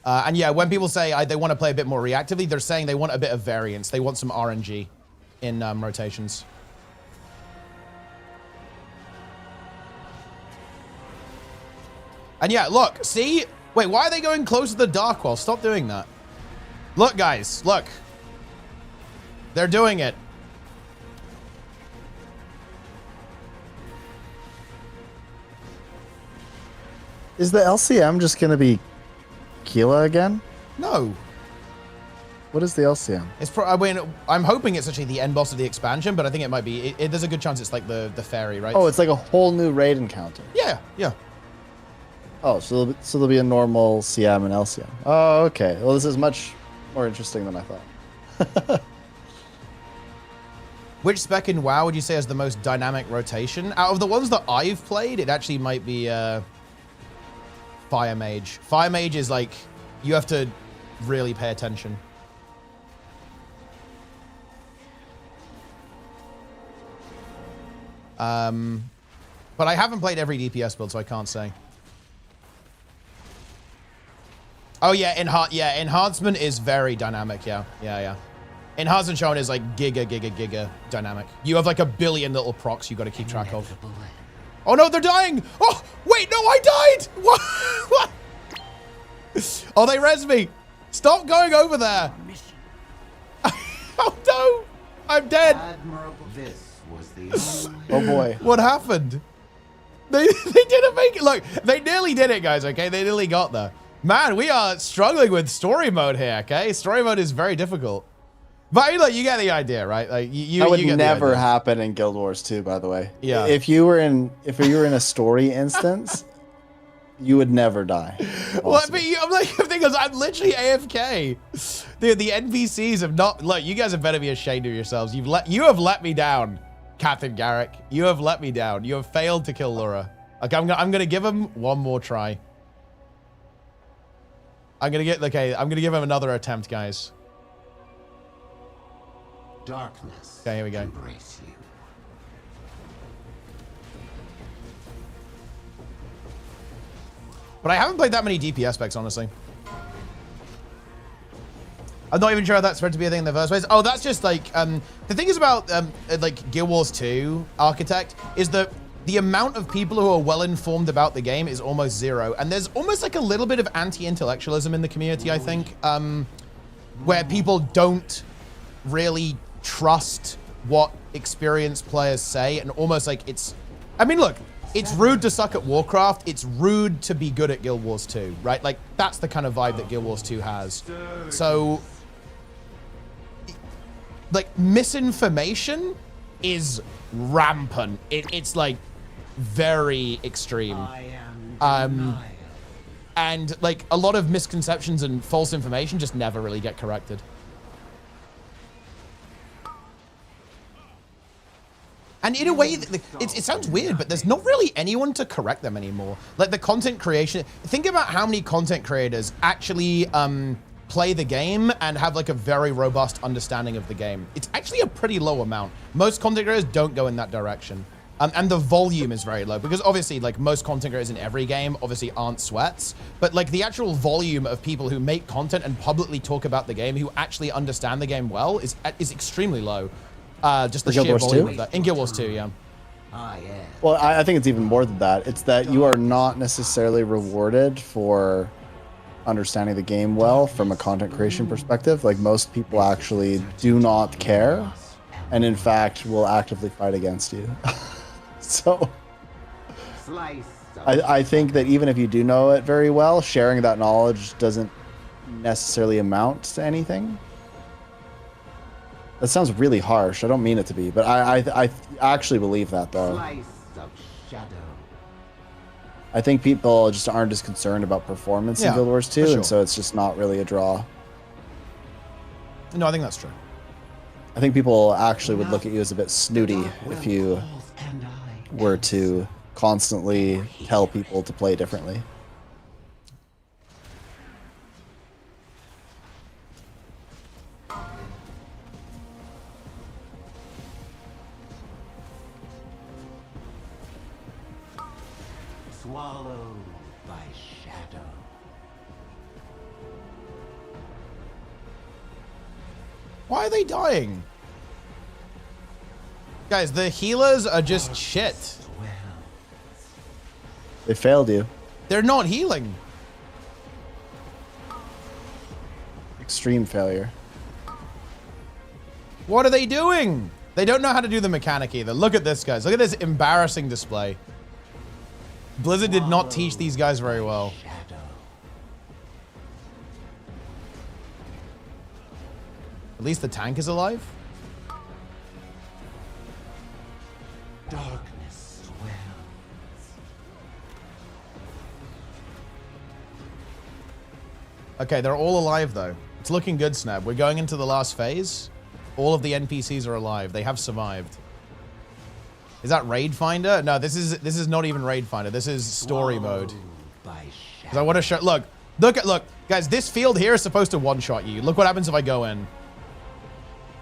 And yeah, when people say they want to play a bit more reactively, they're saying they want a bit of variance. They want some RNG in rotations. And yeah, look, see? Wait, why are they going close to the Darkwell? Stop doing that. Look, guys, look. They're doing it. Is the LCM just going to be Aquila again? No. What is the LCM? It's I mean, I'm hoping it's actually the end boss of the expansion, but I think it might be. There's a good chance it's like the fairy, right? Oh, it's like a whole new raid encounter. Yeah, yeah. Oh, so there'll be a normal CM and LCM. Oh, okay. Well, this is much more interesting than I thought. Which spec in WoW would you say has the most dynamic rotation? Out of the ones that I've played, it actually might be Fire Mage. Fire Mage is like, you have to really pay attention. But I haven't played every DPS build, so I can't say. Oh yeah, enhancement is very dynamic. Yeah. Enhancement shown is like giga dynamic. You have like a billion little procs you got to keep track of. Oh no, they're dying! Oh wait, no, I died! What? What? Oh, they res me. Stop going over there. Oh no, I'm dead. This was the Oh boy. What happened? They didn't make it. Look, they nearly did it, guys, okay? They nearly got there. Man, we are struggling with story mode here, okay? Story mode is very difficult. But look, you get the idea, right? Like that would you get never happen in Guild Wars 2, by the way. Yeah. If you were in a story instance, you would never die. Well, but I'm thinking, I'm literally AFK. The NPCs have not. Look, you guys have better be ashamed of yourselves. You have let me down, Captain Garrick. You have let me down. You have failed to kill Lura. Okay, I'm gonna give him one more try. I'm gonna give him another attempt, guys. darkness. Okay, here we go. Embrace you. But I haven't played that many DPS specs, honestly. I'm not even sure how that's meant to be a thing in the first place. Oh, that's just like, the thing is about like Guild Wars 2 Architect is that the amount of people who are well informed about the game is almost zero. And there's almost like a little bit of anti-intellectualism in the community, I think, where people don't really trust what experienced players say, and almost like it's, I mean, look, it's rude to suck at Warcraft. It's rude to be good at Guild Wars 2, right? Like, that's the kind of vibe that Guild Wars 2 has. So, like, misinformation is rampant. It's like very extreme. And like a lot of misconceptions and false information just never really get corrected. And in a way, it sounds weird, but there's not really anyone to correct them anymore. Like the content creation, think about how many content creators actually play the game and have like a very robust understanding of the game. It's actually a pretty low amount. Most content creators don't go in that direction. And the volume is very low because obviously like most content creators in every game obviously aren't sweats, but like the actual volume of people who make content and publicly talk about the game, who actually understand the game well, is extremely low. Just the sheer volume of that. In Guild Wars 2, yeah. Well, I think it's even more than that. It's that you are not necessarily rewarded for understanding the game well from a content creation perspective. Like most people actually do not care, and in fact will actively fight against you. So I think that even if you do know it very well, sharing that knowledge doesn't necessarily amount to anything. That sounds really harsh. I don't mean it to be, but I actually believe that, though. I think people just aren't as concerned about performance in Guild Wars 2, and so it's just not really a draw. No, I think that's true. I think people actually would look at you as a bit snooty if you were to constantly tell people to play differently. Swallowed by shadow. Why are they dying? Guys, the healers are just shit. They failed you. They're not healing. Extreme failure. What are they doing? They don't know how to do the mechanic either. Look at this, guys. Look at this embarrassing display. Blizzard did not teach these guys very well. At least the tank is alive. Darkness swells. Okay, they're all alive though. It's looking good, Snap. We're going into the last phase. All of the NPCs are alive. They have survived. Is that Raid Finder? No, this is not even Raid Finder. This is story mode. Because I want to show. Look, guys. This field here is supposed to one-shot you. Look what happens if I go in.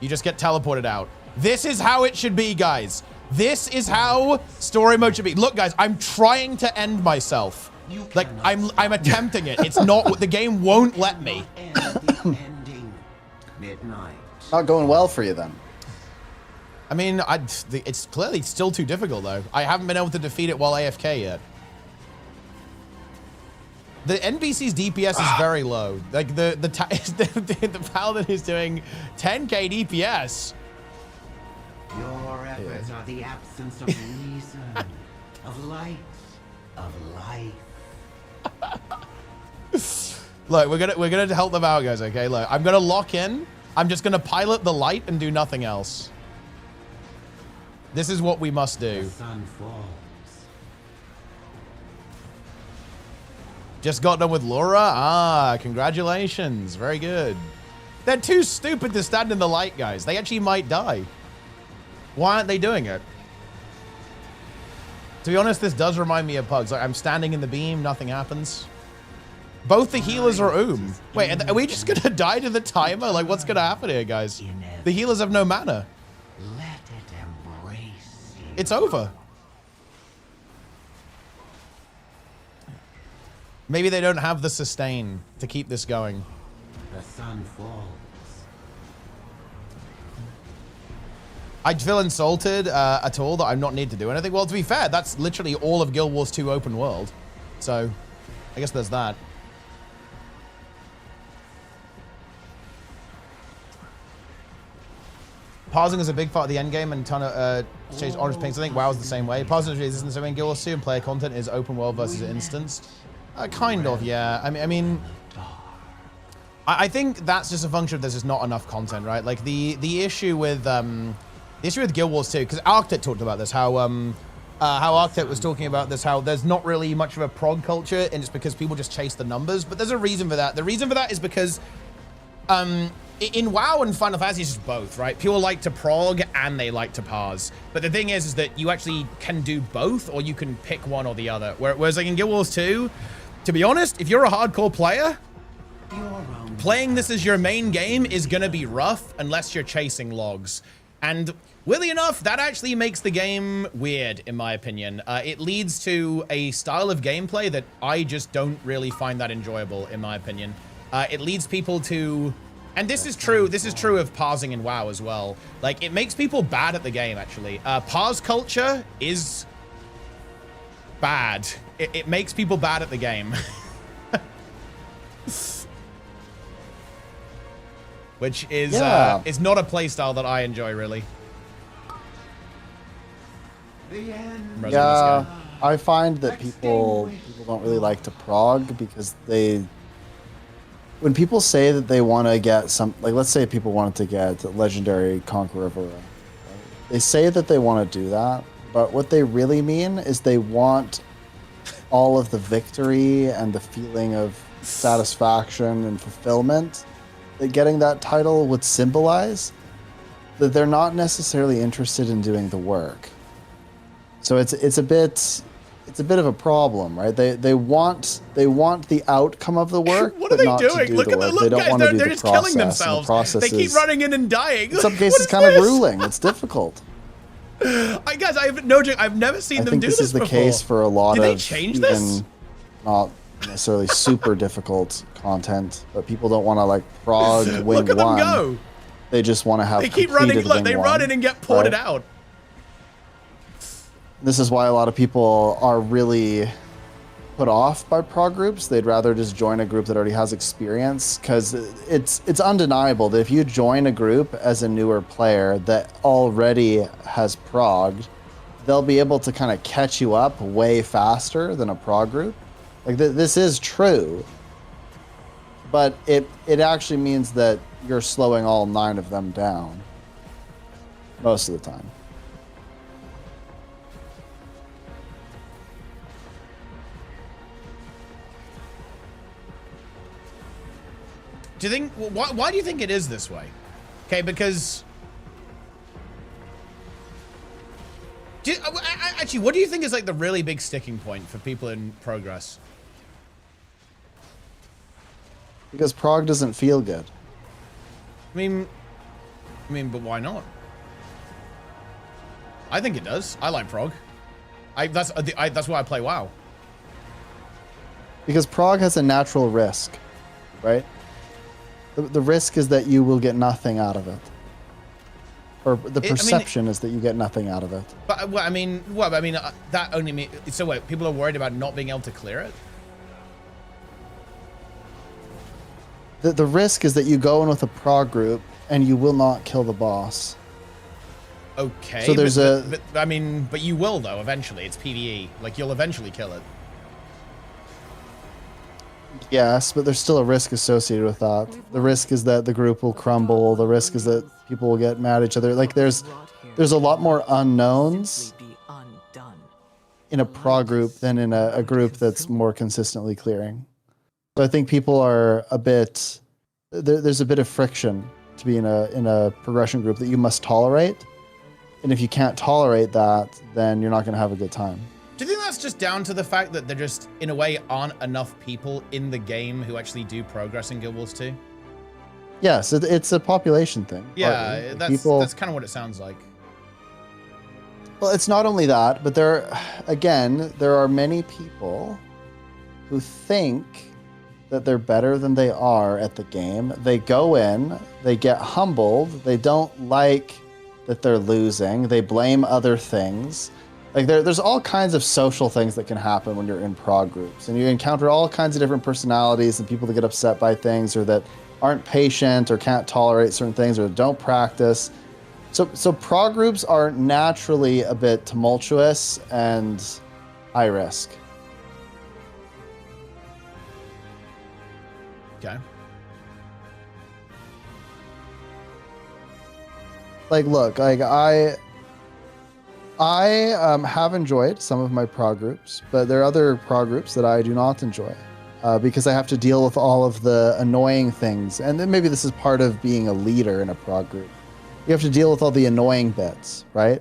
You just get teleported out. This is how it should be, guys. This is how story mode should be. Look, guys, I'm trying to end myself. Like I'm attempting it. It's not. The game won't let me. Midnight. Not going well for you then. I mean, it's clearly still too difficult though. I haven't been able to defeat it while AFK yet. The NPC's DPS is very low. Like the paladin is doing 10k DPS. Your efforts are the absence of reason, of light, of life. Look, we're gonna help them out, guys. Okay, look, I'm gonna lock in. I'm just gonna pilot the light and do nothing else. This is what we must do. The sun falls. Just got done with Laura. Ah, congratulations. Very good. They're too stupid to stand in the light, guys. They actually might die. Why aren't they doing it? To be honest, this does remind me of Pugs. Like, I'm standing in the beam, nothing happens. Both the healers are Wait, are we just gonna die to the timer? Like, what's gonna happen here, guys? The healers have no mana. Let it embrace you. It's over. Maybe they don't have the sustain to keep this going. The sun falls. I feel insulted at all that I'm not need to do anything. Well, to be fair, that's literally all of Guild Wars 2 open world. So, I guess there's that. Parsing is a big part of the end game and ton of change orange pinks. I think WoW's the same way. Parsing is the same way in Guild Wars 2 and player content is open world versus instanced. Kind of, yeah. I mean, I think that's just a function of there's just not enough content, right? Like the issue with Guild Wars 2, because Arctic talked about this, how Arctic was talking about this, how there's not really much of a prog culture, and it's because people just chase the numbers. But there's a reason for that. The reason for that is because in WoW and Final Fantasy, it's just both, right? People like to prog and they like to parse. But the thing is that you actually can do both, or you can pick one or the other. Whereas like in Guild Wars 2, to be honest, if you're a hardcore player, playing this as your main game is gonna be rough unless you're chasing logs. And weirdly enough, that actually makes the game weird, in my opinion. It leads to a style of gameplay that I just don't really find that enjoyable, in my opinion. It leads people to, and this is true of parsing in WoW as well. Like, it makes people bad at the game, actually. Parse culture is bad. It makes people bad at the game. Which is not a playstyle that I enjoy, really. Yeah, I find that people don't really like to prog because when people say that they want to get some, like let's say people wanted to get Legendary Conqueror of Aura, they say that they want to do that, but what they really mean is they want all of the victory and the feeling of satisfaction and fulfillment that getting that title would symbolize, that they're not necessarily interested in doing the work. So it's a bit of a problem, right? They want the outcome of the work, what are but they not doing? to do Look the at work. the They don't guys. want to do They're the just killing process. themselves. The process They keep running in and dying. In some cases, kind of grueling. It's difficult. Guys, I have no joke. I've never seen them do this before. I think this is the case for a lot Did they of change this? even not necessarily super difficult content, but people don't want to like prog win Look at them one. go. They just want to have. They keep running. Look, they run in and get ported right? out. This is why a lot of people are really put off by prog groups. They'd rather just join a group that already has experience, because it's undeniable that if you join a group as a newer player that already has progged, they'll be able to kind of catch you up way faster than a prog group. Like this is true, but it actually means that you're slowing all 9 of them down most of the time. Do you think, why do you think it is this way? Okay, because... actually, what do you think is like the really big sticking point for people in progress? Because prog doesn't feel good. I mean, but why not? I think it does. I like prog. That's why I play WoW. Because prog has a natural risk, right? The risk is that you will get nothing out of it. Or the perception is that you get nothing out of it. But well, I mean, that only means... So what, people are worried about not being able to clear it? The risk is that you go in with a prog group and you will not kill the boss. Okay, so there's but you will though, eventually. It's PvE. Like, you'll eventually kill it. Yes, but there's still a risk associated with that. The risk is that the group will crumble. The risk is that people will get mad at each other. Like, there's a lot more unknowns in a prog group than in a group that's more consistently clearing. So I think people are a bit... There's a bit of friction to be in a progression group that you must tolerate. And if you can't tolerate that, then you're not going to have a good time. Do you think that's just down to the fact that there just, in a way, aren't enough people in the game who actually do progress in Guild Wars 2? Yes, it's a population thing. Yeah, that's kind of what it sounds like. Well, it's not only that, but there are many people who think that they're better than they are at the game. They go in, they get humbled, they don't like that they're losing, they blame other things. Like there's all kinds of social things that can happen when you're in prog groups, and you encounter all kinds of different personalities and people that get upset by things, or that aren't patient, or can't tolerate certain things, or don't practice. So prog groups are naturally a bit tumultuous and high risk. Okay. Like, look, like I have enjoyed some of my prog groups, but there are other prog groups that I do not enjoy because I have to deal with all of the annoying things. And then maybe this is part of being a leader in a prog group. You have to deal with all the annoying bits, right?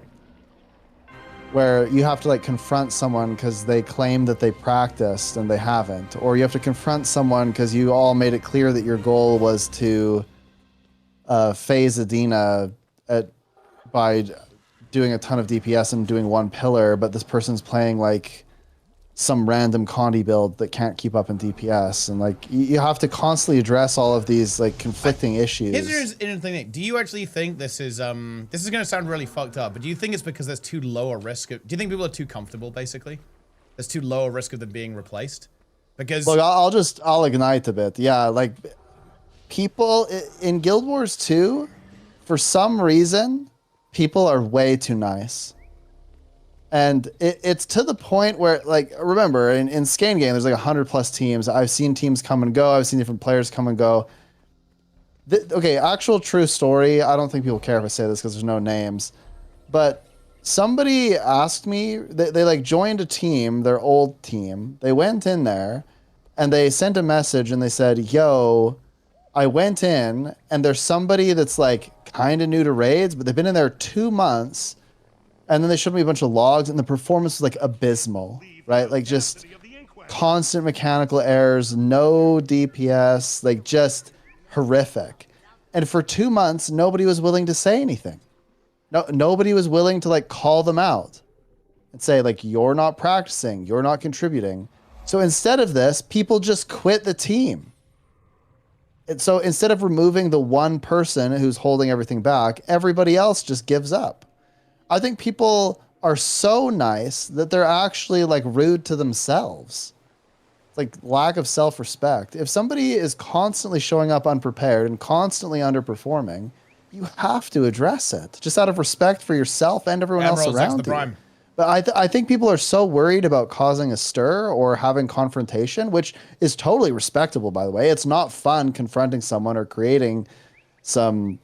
Where you have to like confront someone because they claim that they practiced and they haven't. Or you have to confront someone because you all made it clear that your goal was to phase Adina by doing a ton of DPS and doing one pillar, but this person's playing like some random Condi build that can't keep up in DPS, and like you have to constantly address all of these like conflicting issues. Here's an interesting thing. Do you actually think this is going to sound really fucked up, but do you think it's because there's too low a risk do you think people are too comfortable, basically? There's too low a risk of them being replaced? Because look, I'll ignite a bit. Yeah, like people in Guild Wars 2, for some reason, people are way too nice. And it's to the point where, like, remember, in Scan Game, there's like 100+ teams. I've seen teams come and go. I've seen different players come and go. Okay, actual true story. I don't think people care if I say this because there's no names. But somebody asked me, they like joined a team, their old team. They went in there and they sent a message and they said, yo, I went in and there's somebody that's like kind of new to raids, but they've been in there 2 months. And then they showed me a bunch of logs, and the performance was like abysmal, right? Like just constant mechanical errors, no DPS, like just horrific. And for 2 months, nobody was willing to say anything. Nobody was willing to like call them out and say like, you're not practicing, you're not contributing. So instead of this, people just quit the team. And so instead of removing the one person who's holding everything back, everybody else just gives up. I think people are so nice that they're actually like rude to themselves. It's like lack of self-respect. If somebody is constantly showing up unprepared and constantly underperforming, you have to address it just out of respect for yourself and everyone else around you. But I think people are so worried about causing a stir or having confrontation, which is totally respectable, by the way. It's not fun confronting someone or creating some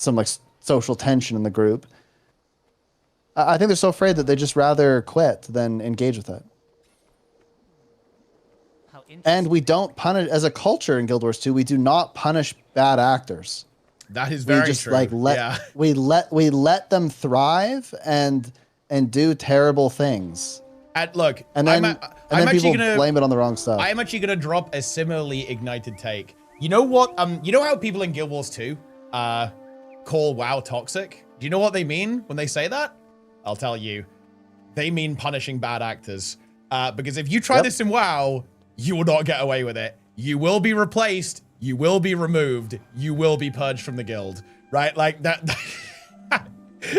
like social tension in the group. I think they're so afraid that they just rather quit than engage with it. And we don't punish, as a culture in Guild Wars 2, we do not punish bad actors. That is very true. We let them thrive and do terrible things. And look, and then people blame it on the wrong stuff. I am actually gonna drop a similarly ignited take. You know what? You know how people in Guild Wars 2 call WoW toxic? Do you know what they mean when they say that? I'll tell you. They mean punishing bad actors. Because if you try this in WoW, you will not get away with it. You will be replaced. You will be removed. You will be purged from the guild. Right? Like that.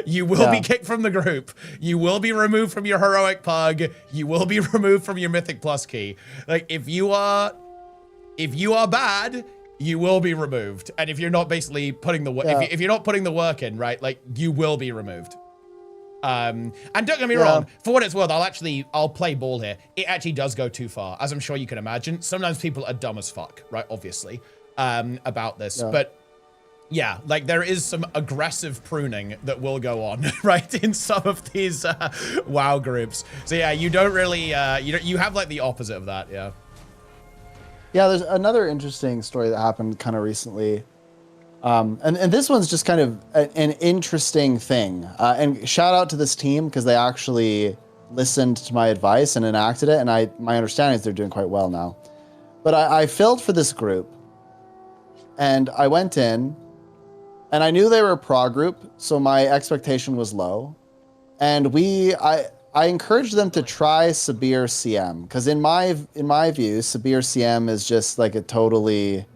You will be kicked from the group. You will be removed from your heroic pug. You will be removed from your mythic plus key. Like if you are bad, you will be removed. And if you're not basically putting the work, if you're not putting the work in, right, like you will be removed. And don't get me wrong, for what it's worth, I'll play ball here. It actually does go too far, as I'm sure you can imagine. Sometimes people are dumb as fuck, right? Obviously, about this, but yeah, like there is some aggressive pruning that will go on, right, in some of these WoW groups. So yeah, you don't really, you have like the opposite of that, yeah. Yeah, there's another interesting story that happened kind of recently. And this one's just kind of an interesting thing. And shout out to this team because they actually listened to my advice and enacted it. And my understanding is they're doing quite well now. But I filled for this group and I went in and I knew they were a prog group. So my expectation was low. And I encouraged them to try Sabir CM because in my view, Sabir CM is just like a totally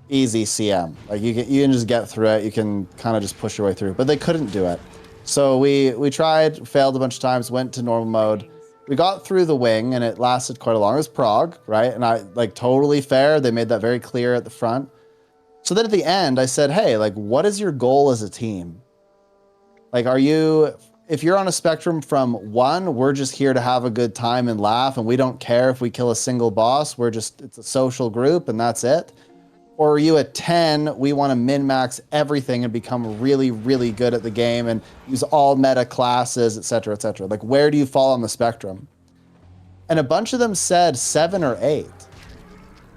easy CM. Like you can just get through it. You can kind of just push your way through. But they couldn't do it. So we tried, failed a bunch of times, went to normal mode. We got through the wing and it lasted quite a long. It was prog, right? And I like totally fair. They made that very clear at the front. So then at the end, I said, hey, like, what is your goal as a team? Like, if you're on a spectrum from 1, we're just here to have a good time and laugh, and we don't care if we kill a single boss. It's a social group, and that's it. Or are you at 10, we want to min-max everything and become really, really good at the game and use all meta classes, et cetera, et cetera. Like, where do you fall on the spectrum? And a bunch of them said 7 or 8.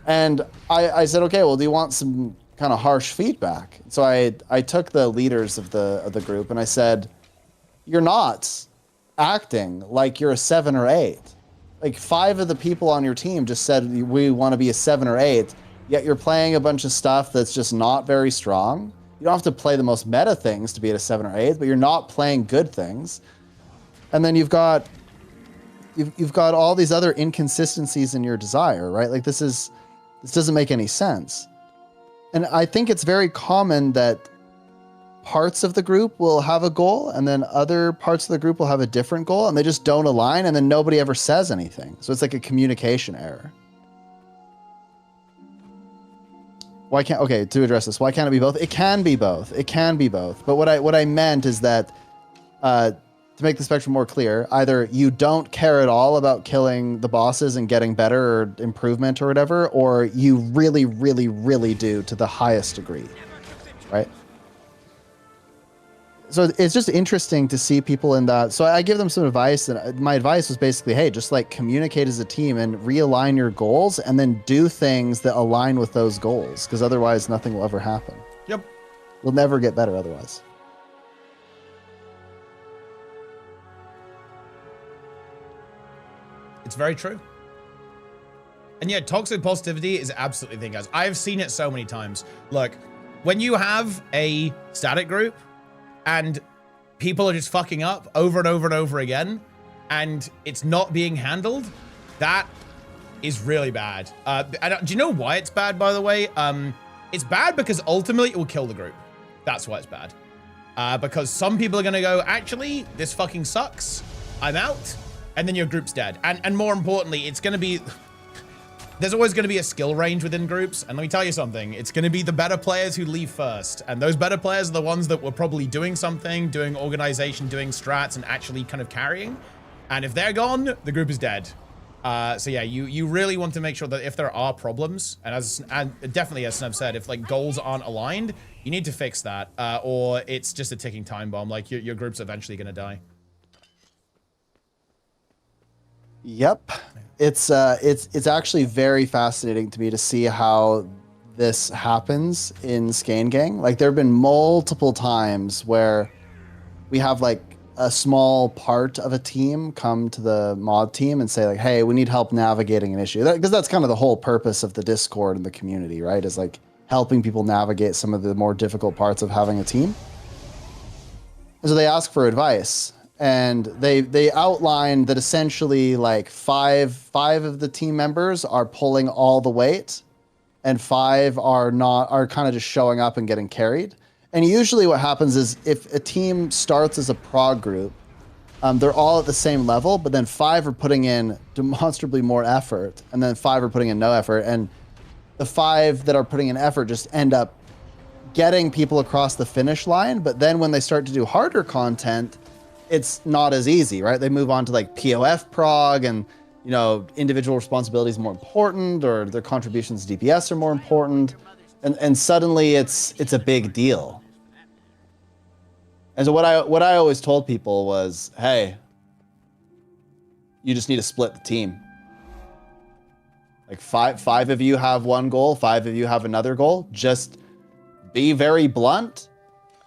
And I said, okay, well, do you want some kind of harsh feedback? So I took the leaders of the group and I said, you're not acting like you're a 7 or 8. Like 5 of the people on your team just said we want to be a 7 or 8, yet you're playing a bunch of stuff that's just not very strong. You don't have to play the most meta things to be at a 7 or 8, but you're not playing good things. And then you've got all these other inconsistencies in your desire, right? Like this doesn't make any sense. And I think it's very common that parts of the group will have a goal and then other parts of the group will have a different goal and they just don't align and then nobody ever says anything. So it's like a communication error. To address this, why can't it be both? It can be both. It can be both. But what I meant is that to make the spectrum more clear, either you don't care at all about killing the bosses and getting better or improvement or whatever, or you really, really, really do to the highest degree, right? So it's just interesting to see people in that. So I give them some advice, and my advice was basically, hey, just like communicate as a team and realign your goals and then do things that align with those goals, because otherwise nothing will ever happen. Yep. We'll never get better otherwise. It's very true. And yeah, toxic positivity is absolutely the thing, guys. I've seen it so many times. Look, when you have a static group and people are just fucking up over and over and over again, and it's not being handled, that is really bad. Do you know why it's bad, by the way? It's bad because ultimately it will kill the group. That's why it's bad. Because some people are gonna go, actually, this fucking sucks. I'm out. And then your group's dead. And more importantly, it's gonna be, there's always gonna be a skill range within groups. And let me tell you something, it's gonna be the better players who leave first. And those better players are the ones that were probably doing something, doing organization, doing strats, and actually kind of carrying. And if they're gone, the group is dead. So yeah, you really want to make sure that if there are problems, and definitely as Snub said, if like goals aren't aligned, you need to fix that, or it's just a ticking time bomb. Like your group's eventually gonna die. Yep, it's actually very fascinating to me to see how this happens in Skein Gang. Like there have been multiple times where we have like a small part of a team come to the mod team and say like, hey, we need help navigating an issue. Because that's kind of the whole purpose of the Discord and the community, right? Is like helping people navigate some of the more difficult parts of having a team. And so they ask for advice, and they outline that essentially like five of the team members are pulling all the weight, and 5 are kind of just showing up and getting carried. And usually what happens is if a team starts as a prog group, they're all at the same level, but then 5 are putting in demonstrably more effort, and then 5 are putting in no effort. And the 5 that are putting in effort just end up getting people across the finish line. But then when they start to do harder content, it's not as easy, right? They move on to like POF prog, and you know, individual responsibility is more important, or their contributions to DPS are more important. And suddenly it's a big deal. And so what I always told people was, hey, you just need to split the team. Like five of you have one goal, 5 of you have another goal. Just be very blunt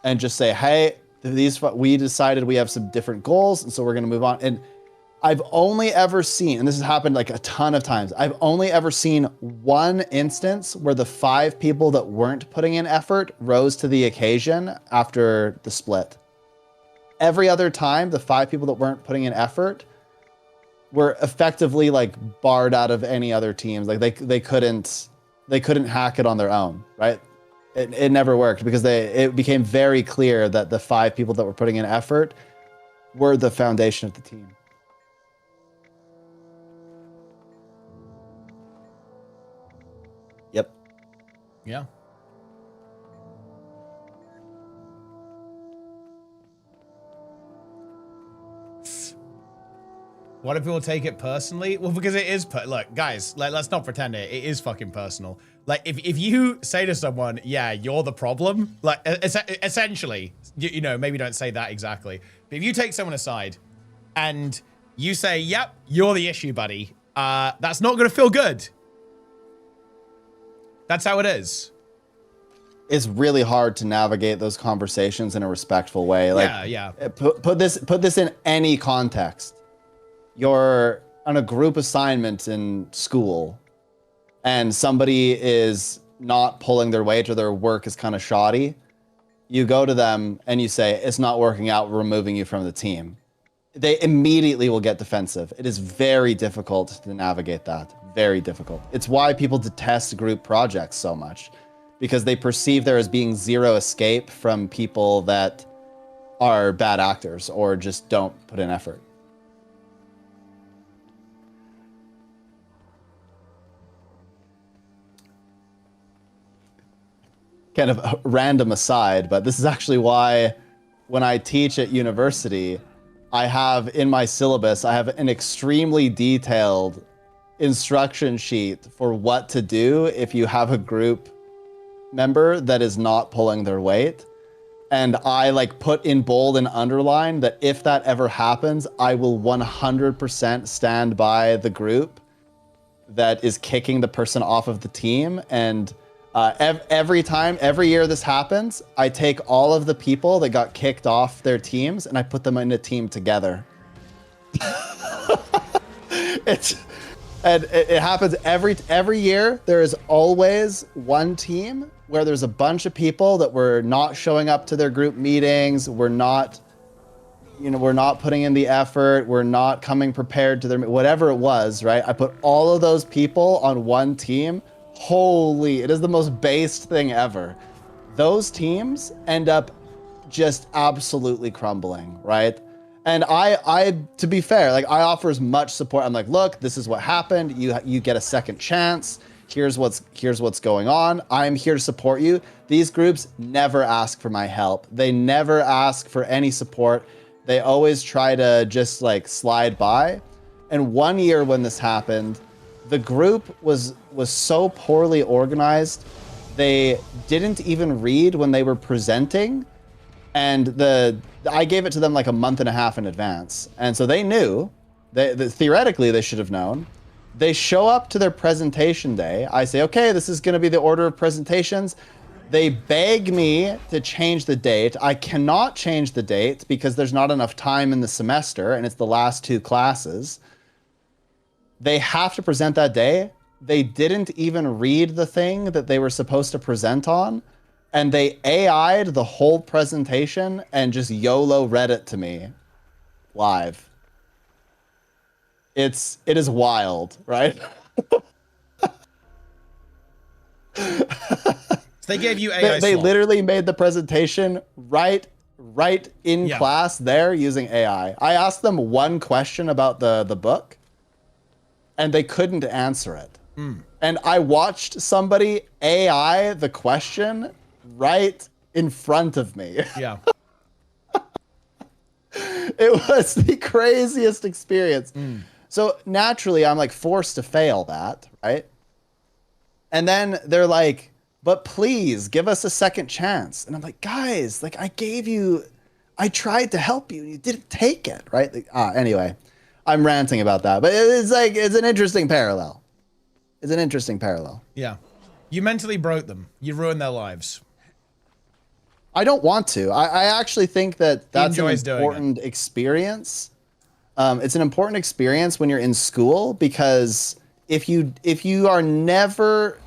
and just say, hey, we decided we have some different goals, and so we're gonna move on. And I've only ever seen, and this has happened like a ton of times, I've only ever seen one instance where the 5 people that weren't putting in effort rose to the occasion after the split. Every other time, the 5 people that weren't putting in effort were effectively like barred out of any other teams. Like they couldn't hack it on their own, right? It never worked because it became very clear that the 5 people that were putting in effort were the foundation of the team. Yep. Yeah. What if people take it personally? Well, because it is, look, guys, let's not pretend it is fucking personal. Like, if you say to someone, yeah, you're the problem, like, essentially, you know, maybe don't say that exactly, but if you take someone aside and you say, yep, you're the issue, buddy, that's not going to feel good. That's how it is. It's really hard to navigate those conversations in a respectful way. Like, yeah. Put this in any context. You're on a group assignment in school, and somebody is not pulling their weight or their work is kind of shoddy. You go to them and you say, it's not working out, we're removing you from the team. They immediately will get defensive. It is very difficult to navigate that. Very difficult. It's why people detest group projects so much, because they perceive there as being zero escape from people that are bad actors or just don't put in effort. Kind of a random aside, but this is actually why when I teach at university, I have in my syllabus, I have an extremely detailed instruction sheet for what to do if you have a group member that is not pulling their weight. And I like put in bold and underline that if that ever happens, I will 100% stand by the group that is kicking the person off of the team. And every year this happens, I take all of the people that got kicked off their teams and I put them in a team together. It happens every year. There is always one team where there's a bunch of people that were not showing up to their group meetings. We're not putting in the effort. We're not coming prepared to their, whatever it was, right? I put all of those people on one team. Holy, it is the most based thing ever. Those teams end up just absolutely crumbling, right? And I, to be fair, like I offer as much support. I'm like, look, this is what happened. You get a second chance. Here's what's going on. I'm here to support you. These groups never ask for my help. They never ask for any support. They always try to just like slide by. And one year when this happened, the group was so poorly organized, they didn't even read when they were presenting. And I gave it to them like a month and a half in advance. And so they knew, theoretically they should have known. They show up to their presentation day. I say, okay, this is going to be the order of presentations. They beg me to change the date. I cannot change the date because there's not enough time in the semester and it's the last 2 classes. They have to present that day. They didn't even read the thing that they were supposed to present on. And they AI'd the whole presentation and just YOLO read it to me live. It is wild, right? So they gave you AI They slot. literally made the presentation right in class there using AI. I asked them one question about the book, and they couldn't answer it. And I watched somebody AI the question right in front of me. Yeah. It was the craziest experience. So naturally, I'm like forced to fail that, right? And then they're like, but please give us a second chance. And I'm like, guys, like I tried to help you. You didn't take it, right? Like, anyway, I'm ranting about that, but it's an interesting parallel. It's an interesting parallel. Yeah. You mentally broke them. You ruined their lives. I don't want to. I actually think that's an enjoys doing important experience. It's an important experience when you're in school, because if you are never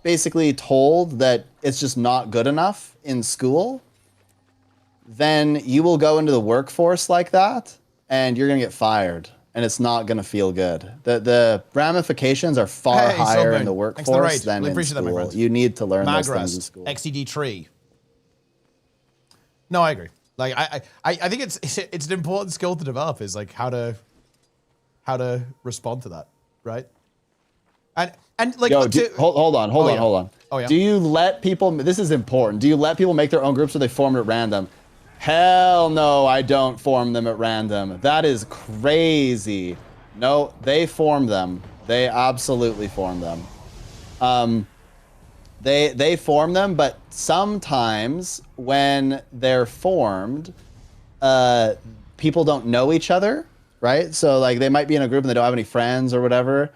basically told that it's just not good enough in school, then you will go into the workforce like that and you're going to get fired and it's not going to feel good. The ramifications are far higher in the workforce than in school. You need to learn those things in school. XCD tree. No, I agree. Like I think it's an important skill to develop, is like how to respond to that, right? And like hold on. Oh, yeah. Do you let people, this is important, do you let people make their own groups or they form at random? Hell no, I don't form them at random. That is crazy. No, they form them. They absolutely form them. They form them, but sometimes when they're formed, people don't know each other, right? So like they might be in a group and they don't have any friends or whatever.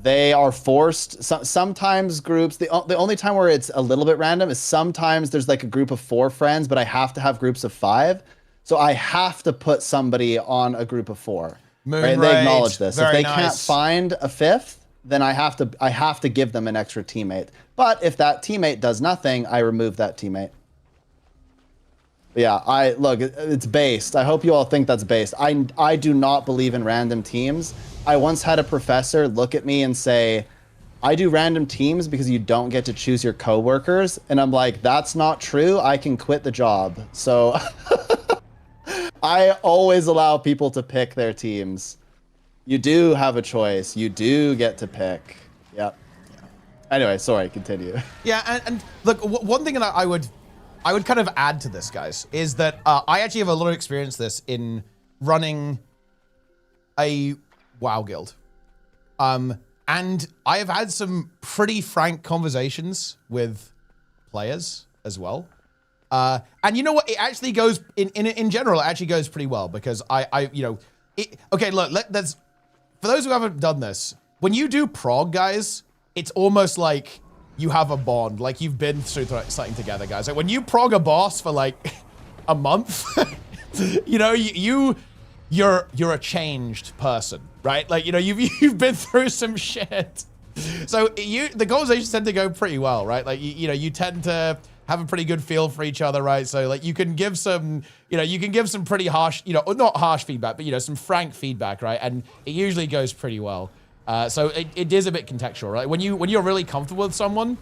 They are forced. Sometimes groups, the only time where it's a little bit random is sometimes there's like a group of 4 friends, but I have to have groups of 5. So I have to put somebody on a group of 4. Right? And they acknowledge this. If they can't find a 5th, then I have to give them an extra teammate. But if that teammate does nothing, I remove that teammate. But yeah, look, it's based. I hope you all think that's based. I do not believe in random teams. I once had a professor look at me and say, I do random teams because you don't get to choose your coworkers. And I'm like, that's not true. I can quit the job. So I always allow people to pick their teams. You do have a choice. You do get to pick. Yep. Anyway, sorry, continue. Yeah, and look, one thing that I would kind of add to this, guys, is that I actually have a lot of experience in running a WoW guild. And I have had some pretty frank conversations with players as well. And you know what? It actually goes, in general, it actually goes pretty well, because okay, look, for those who haven't done this, when you do prog, guys, it's almost like you have a bond, like you've been through something together, guys. Like when you prog a boss for like a month, you know, you're a changed person, right? Like, you know, you've been through some shit. So the conversations tend to go pretty well, right? Like, you know, you tend to have a pretty good feel for each other, right? So like you can give some, you know, you can give some pretty harsh, you know, not harsh feedback, but you know, some frank feedback, right? And it usually goes pretty well. So it is a bit contextual, right? When you're really comfortable with someone,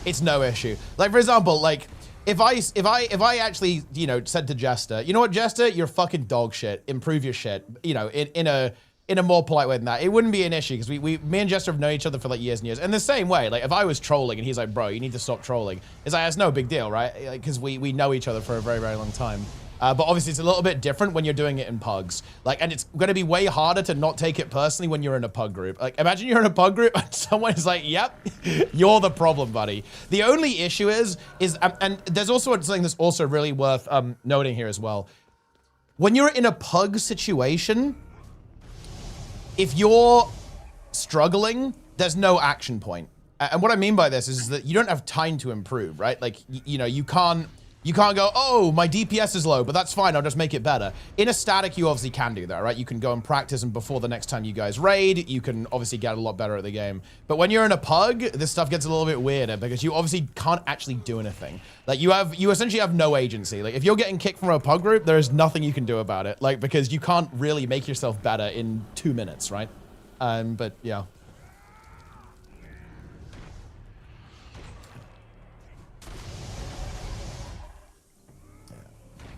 it's no issue. Like for example, like if I actually, you know, said to Jester, you know what, Jester, you're fucking dog shit. Improve your shit. You know, in a more polite way than that, it wouldn't be an issue, because me and Jester have known each other for like years and years. And the same way, like if I was trolling and he's like, bro, you need to stop trolling, it's like, it's no big deal, right? Because we know each other for a very, very long time. But obviously it's a little bit different when you're doing it in pugs. Like, and it's going to be way harder to not take it personally when you're in a pug group. Like, imagine you're in a pug group and someone is like, yep, you're the problem, buddy. The only issue is and there's also something that's also really worth noting here as well. When you're in a pug situation, if you're struggling, there's no action point. And what I mean by this is that you don't have time to improve, right? Like, you know, you can't go, oh, my DPS is low, but that's fine, I'll just make it better. In a static, you obviously can do that, right? You can go and practice, and before the next time you guys raid, you can obviously get a lot better at the game. But when you're in a pug, this stuff gets a little bit weirder because you obviously can't actually do anything. Like, you essentially have no agency. Like, if you're getting kicked from a pug group, there is nothing you can do about it. Like, because you can't really make yourself better in 2 minutes, right? But yeah.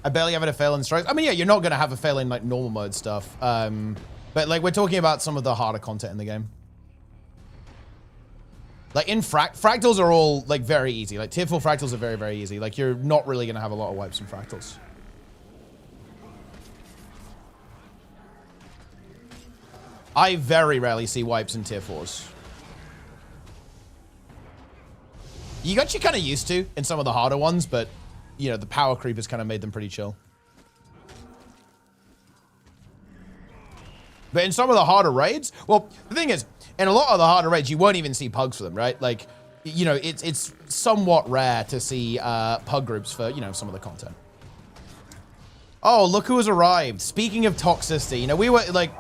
I barely have a fail in strikes. I mean, yeah, you're not going to have a fail in like normal mode stuff. But like we're talking about some of the harder content in the game. Like in fractals are all like very easy. Like tier 4 fractals are very, very easy. Like you're not really going to have a lot of wipes in fractals. I very rarely see wipes in tier 4s. You got you kind of used to in some of the harder ones, but you know, the power creep has kind of made them pretty chill. But in some of the harder raids, well, the thing is, in a lot of the harder raids, you won't even see pugs for them, right? Like, you know, it's somewhat rare to see pug groups for, you know, some of the content. Oh, look who has arrived. Speaking of toxicity, you know, we were like,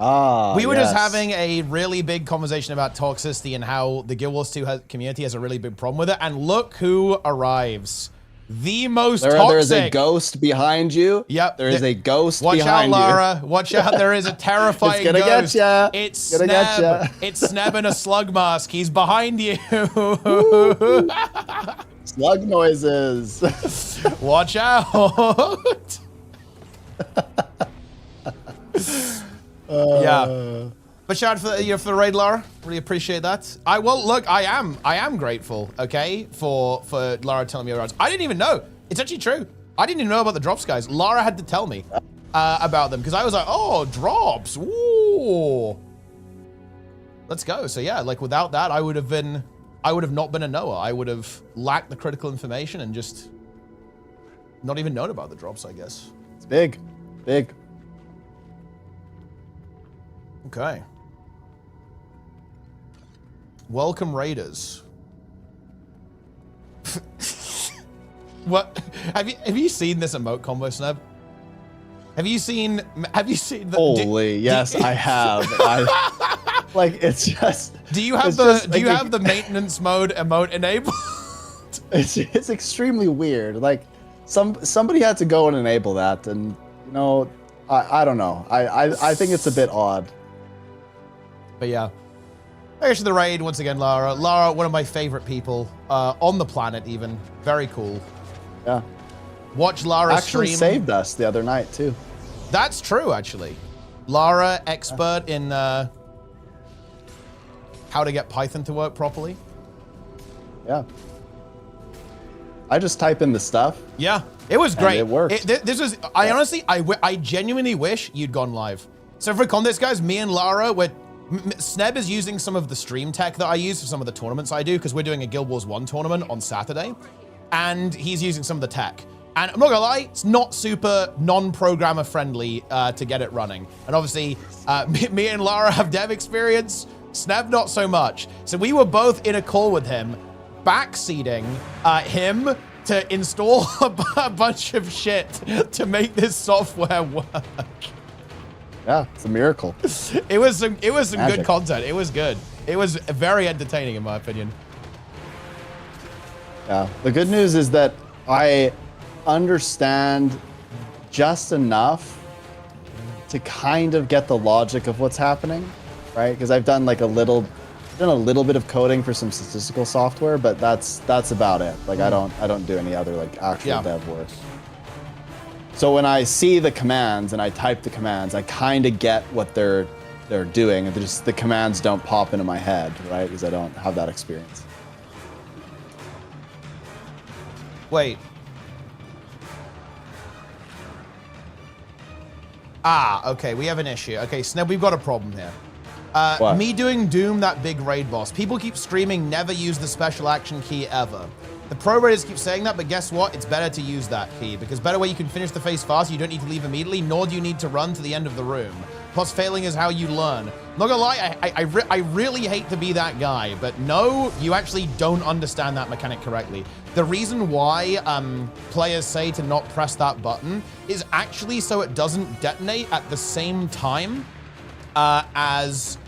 we were just having a really big conversation about toxicity and how the Guild Wars 2 community has a really big problem with it. And look who arrives. The most toxic. There is a ghost behind you. Yep. There is a ghost behind you. Watch out, Lara. You. Watch out. There is a terrifying it's gonna ghost. Get ya. It's Sneb. It's Sneb in a slug mask. He's behind you. Slug noises. Watch out. Yeah. But shout out for the raid, Lara. Really appreciate that. Well, look, I am grateful, okay, for Lara telling me about. I didn't even know. It's actually true. I didn't even know about the drops, guys. Lara had to tell me about them because I was like, oh, drops. Ooh. Let's go. So yeah, like without that, I would have not been a knower. I would have lacked the critical information and just not even known about the drops, I guess. It's big. Big. Okay. Welcome, Raiders. What? Have you seen this emote combo, Sneb? Have you seen the? Holy yes, I have. Like it's just. Do you have the maintenance mode emote enabled? It's extremely weird. Like somebody had to go and enable that, and you know, I don't know. I think it's a bit odd. But yeah. Thanks for the raid once again, Lara. Lara, one of my favorite people on the planet, even. Very cool. Yeah. Watch Lara actually stream. Saved us the other night too. That's true, actually. Lara, expert in how to get Python to work properly. Yeah. I just type in the stuff. Yeah, it was great. It worked. This was. I honestly, I genuinely wish you'd gone live. So for context, guys, me and Lara were. Sneb is using some of the stream tech that I use for some of the tournaments I do because we're doing a Guild Wars 1 tournament on Saturday, and he's using some of the tech. And I'm not gonna lie, it's not super non-programmer friendly to get it running. And obviously, me and Lara have dev experience, Sneb not so much. So we were both in a call with him, backseating him to install a bunch of shit to make this software work. Yeah, it's a miracle. It was some good content. It was good. It was very entertaining in my opinion. Yeah. The good news is that I understand just enough to kind of get the logic of what's happening, right? Because I've done like a little bit of coding for some statistical software, but that's about it. Like I don't do any other like actual dev work. So when I see the commands and I type the commands, I kind of get what they're doing, and just the commands don't pop into my head, right? Because I don't have that experience. Wait. Ah, okay, we have an issue. Okay, Sneb, we've got a problem here. What? Me doing Doom, that big raid boss. People keep screaming, never use the special action key ever. The pro raiders keep saying that, but guess what? It's better to use that key, because better way you can finish the phase fast, you don't need to leave immediately, nor do you need to run to the end of the room. Plus, failing is how you learn. Not gonna lie, I really hate to be that guy, but no, you actually don't understand that mechanic correctly. The reason why players say to not press that button is actually so it doesn't detonate at the same time as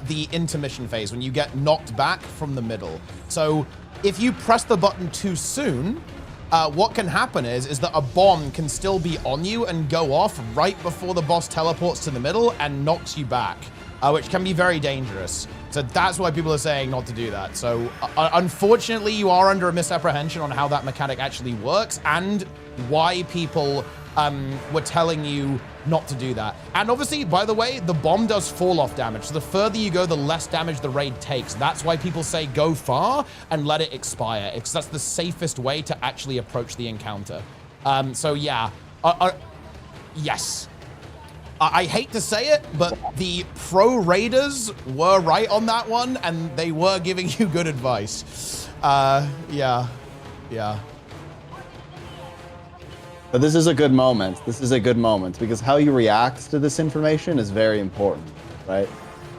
the intermission phase, when you get knocked back from the middle. So if you press the button too soon, what can happen is that a bomb can still be on you and go off right before the boss teleports to the middle and knocks you back, which can be very dangerous. So that's why people are saying not to do that. So unfortunately, you are under a misapprehension on how that mechanic actually works and why people were telling you not to do that. And obviously, by the way, the bomb does fall off damage. So the further you go, the less damage the raid takes. That's why people say go far and let it expire. That's the safest way to actually approach the encounter. So yeah, yes. I hate to say it, but the pro raiders were right on that one, and they were giving you good advice. Yeah. But this is a good moment. This is a good moment because how you react to this information is very important, right?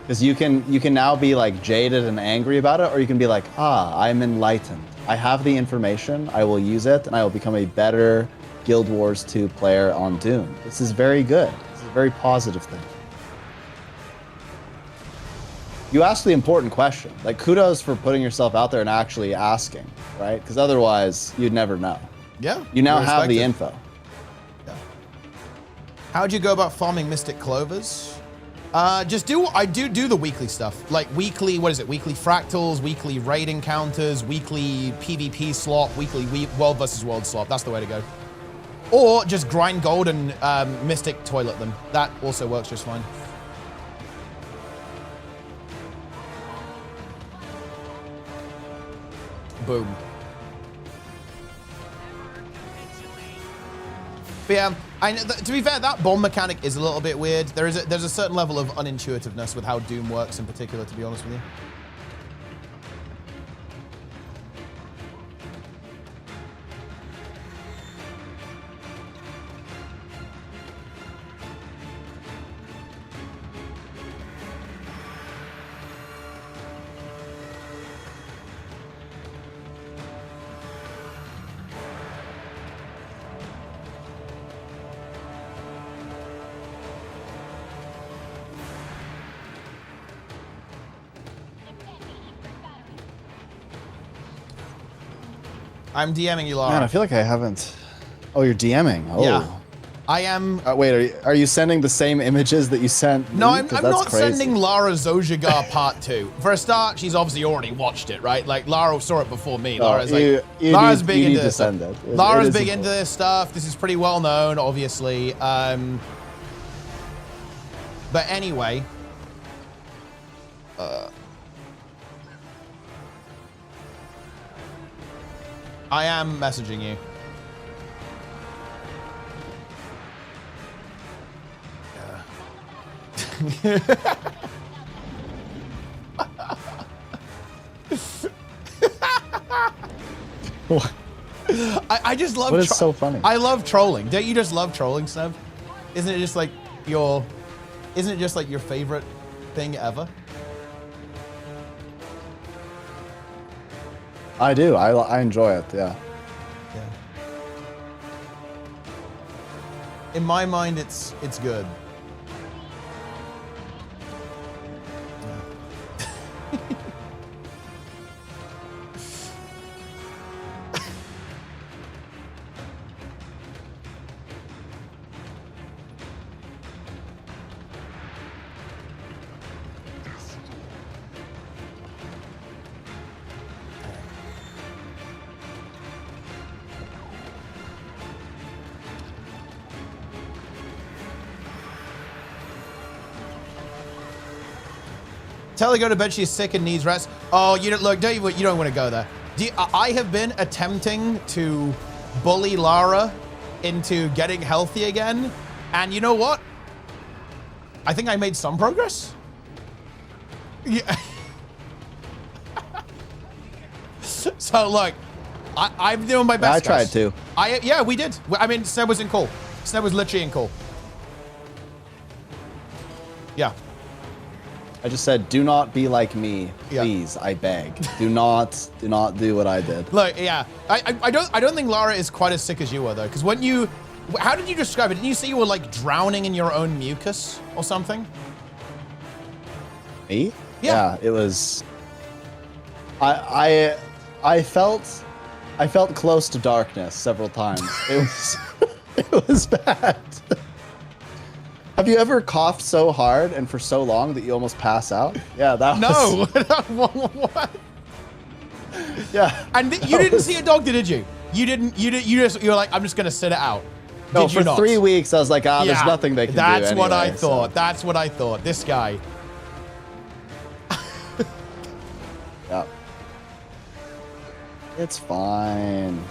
Because you can now be like jaded and angry about it, or you can be like, I'm enlightened. I have the information, I will use it, and I will become a better Guild Wars 2 player on Doom. This is very good. This is a very positive thing. You asked the important question. Like, kudos for putting yourself out there and actually asking, right? Because otherwise, you'd never know. Yeah. You now have the info. Yeah. How'd you go about farming Mystic Clovers? I do the weekly stuff. Like weekly, what is it? Weekly fractals, weekly raid encounters, weekly PvP slot, weekly world versus world slot. That's the way to go. Or just grind gold and Mystic toilet them. That also works just fine. Boom. But yeah, to be fair, that bomb mechanic is a little bit weird. There's a certain level of unintuitiveness with how Doom works in particular, to be honest with you. I'm DMing you, Lara. Man, I feel like I haven't. Oh, you're DMing. Oh. Yeah. I am. Wait, are you sending the same images that you sent? No, I'm not crazy. sending Lara Zojagar Part 2. For a start, she's obviously already watched it, right? Like, Lara saw it before me. Lara's Lara's big into this stuff. Lara's big into this stuff. This is pretty well known, obviously. But anyway. I am messaging you. I just love. What is so funny? I love trolling. Don't you just love trolling, Seb? Isn't it just like your? Isn't it just like your favorite thing ever? I do. I enjoy it. Yeah. In my mind, it's good. Tell her to go to bed. She's sick and needs rest. Oh, you don't look. You don't want to go there. I have been attempting to bully Lara into getting healthy again, and you know what? I think I made some progress. Yeah. So look, I'm doing my best. I tried guys. to. Yeah, we did. I mean, Seb was in call. Seb was literally in call. Yeah. I just said, do not be like me, please. I beg. do not do what I did. Look, yeah, I don't think Lara is quite as sick as you were though, because when you, how did you describe it? Didn't you say you were like drowning in your own mucus or something? Me? Yeah. It was. I felt close to darkness several times. It was it was bad. Have you ever coughed so hard and for so long that you almost pass out? Yeah, that was... No. What? Yeah. And you didn't see a doctor, did you? You didn't. You were like, I'm just gonna sit it out. No, Did you for not? 3 weeks I was like, there's nothing they can do That's what I anyway, thought. so. That's what I thought. This guy. Yeah. It's fine.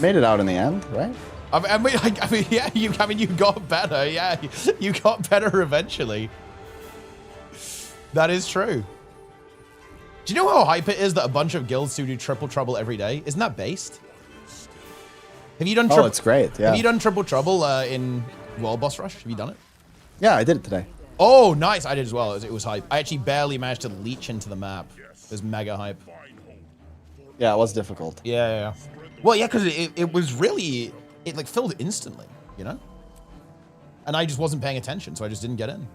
Made it out in the end, right? I mean, yeah. You got better. Yeah, you got better eventually. That is true. Do you know how hype it is that a bunch of guilds do Triple Trouble every day? Isn't that based? Have you done? Oh, it's great. Yeah. Have you done Triple Trouble in World Boss Rush? Have you done it? Yeah, I did it today. Oh, nice. I did as well. It was hype. I actually barely managed to leech into the map. It was mega hype. Yeah, it was difficult. Yeah. Well, yeah, because it was really, it like filled instantly, you know? And I just wasn't paying attention, so I just didn't get in.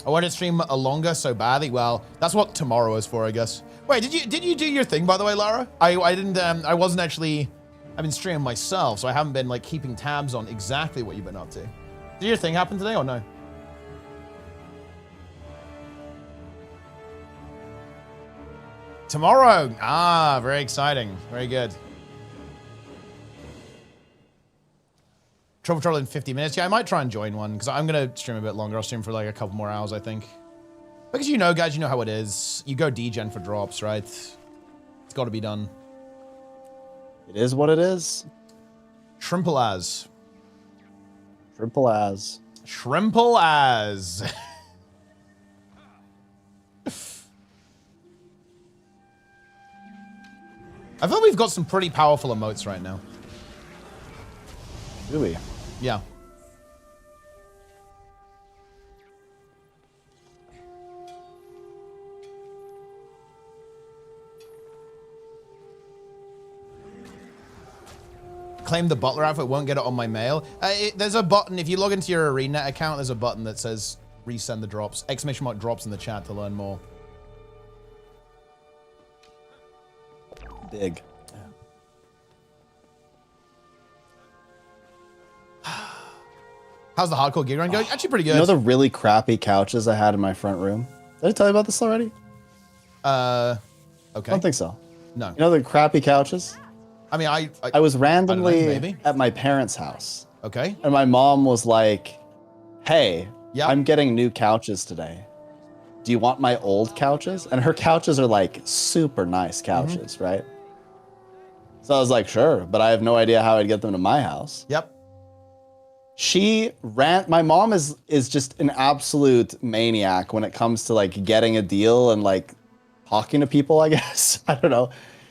I wanted to stream a longer so badly. Well, that's what tomorrow is for, I guess. Wait, did you do your thing, by the way, Lara? I didn't, I wasn't actually, I've been streaming myself, so I haven't been like keeping tabs on exactly what you've been up to. Did your thing happen today or no? Tomorrow. Ah, very exciting. Very good. Trouble in 50 minutes. Yeah, I might try and join one because I'm going to stream a bit longer. I'll stream for like a couple more hours, I think. Because you know, guys, you know how it is. You go degen for drops, right? It's got to be done. It is what it is. Shrimple as. Shrimple as. Shrimple as. I feel we've got some pretty powerful emotes right now. Do we? Yeah. Claim the butler outfit, won't get it on my mail. There's a button, if you log into your ArenaNet account, there's a button that says resend the drops. ! Drops in the chat to learn more. Big. How's the hardcore gig run going? Actually pretty good. You know the really crappy couches I had in my front room? Did I tell you about this already? Okay. I don't think so. No. You know the crappy couches? I mean, I was randomly maybe. at my parents' house. Okay. And my mom was like, hey, yep. I'm getting new couches today. Do you want my old couches? And her couches are like super nice couches, right? So I was like, sure, but I have no idea how I'd get them to my house. Yep. My mom is just an absolute maniac when it comes to like getting a deal and like talking to people, I guess. I don't know.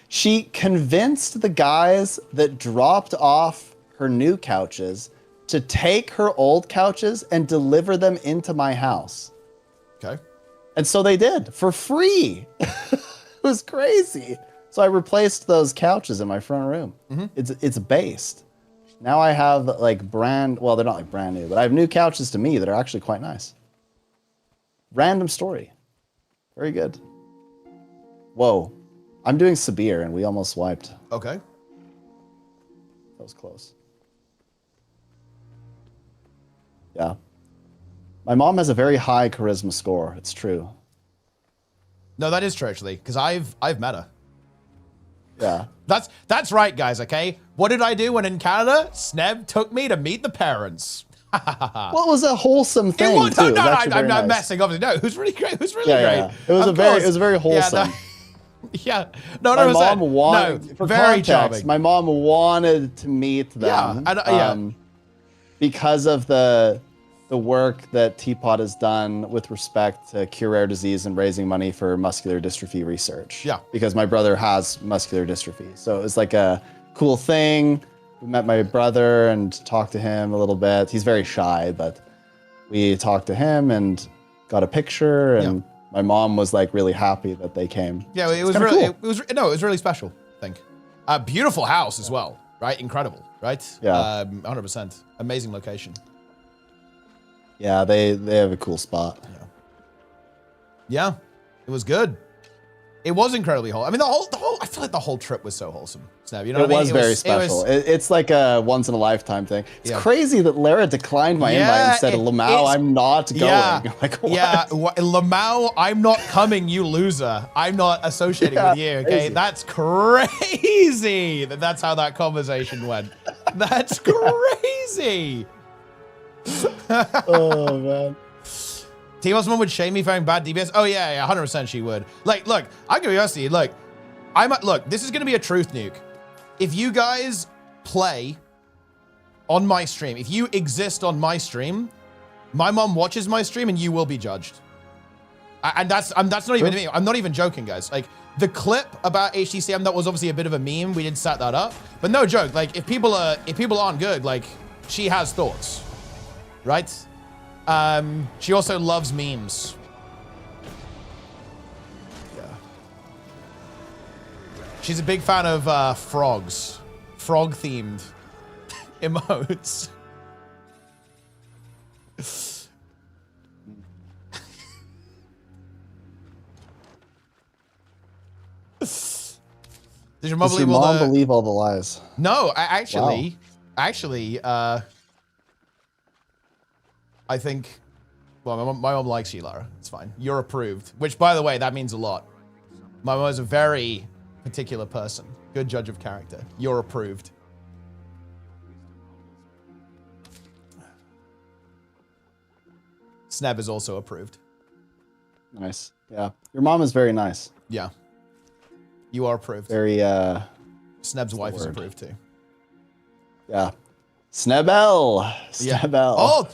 She convinced the guys that dropped off her new couches to take her old couches and deliver them into my house. Okay. And so they did for free. It was crazy. So I replaced those couches in my front room. It's based. Now I have like well, they're not like brand new, but I have new couches to me that are actually quite nice. Random story. Very good. Whoa. I'm doing Sabir and we almost wiped. Okay. That was close. Yeah. My mom has a very high charisma score. It's true. No, that is true actually, because I've met her. Yeah. That's right, guys, okay? What did I do when in Canada? Sneb took me to meet the parents. What was a wholesome thing, No, too? I'm not messing, obviously. No, it was really great. It was really great. Yeah. It was a very wholesome. Yeah. No, my no, mom wanted, no, for very context, charming. my mom wanted to meet them. Yeah, because of the work that Teapot has done with respect to cure rare disease and raising money for muscular dystrophy research. Yeah. Because my brother has muscular dystrophy. So it was like a cool thing. We met my brother and talked to him a little bit. He's very shy, but we talked to him and got a picture, and my mom was like really happy that they came. Yeah, it was really, cool. it was really special, I think. Beautiful house as well, right? Incredible, right? Yeah. 100%. Amazing location. Yeah, they have a cool spot. Yeah, it was good. It was incredibly wholesome. I mean, the whole. I feel like the whole trip was so wholesome. Snap, you know what I mean? It was very special. It's like a once in a lifetime thing. It's crazy that Lara declined my invite and said, "Lamau, I'm not going." Yeah, like, what? yeah, Lamau, I'm not coming. You loser. I'm not associating with you. Okay, crazy. That's crazy. That's how that conversation went. That's crazy. Oh man. T-Bot's mom would shame me for having bad DBS. Oh yeah, 100% she would. Like, look, I'm gonna be honest with you. Look, this is gonna be a truth nuke. If you guys play on my stream, if you exist on my stream, my mom watches my stream and you will be judged. And that's not even me. I'm not even joking, guys. Like, the clip about HTCM, that was obviously a bit of a meme. We did set that up, but no joke. Like, if people aren't good, like, she has thoughts, right? She also loves memes. Yeah. She's a big fan of frogs. Frog-themed emotes. Did your mom Does your mom believe all the lies? No, actually, I think, well, my mom likes you, Lara. It's fine. You're approved. Which, by the way, that means a lot. My mom is a very particular person. Good judge of character. You're approved. Sneb is also approved. Nice. Yeah. Your mom is very nice. Yeah. You are approved. Very, Sneb's wife is approved too. Yeah. Snebel. Snebel. Oh,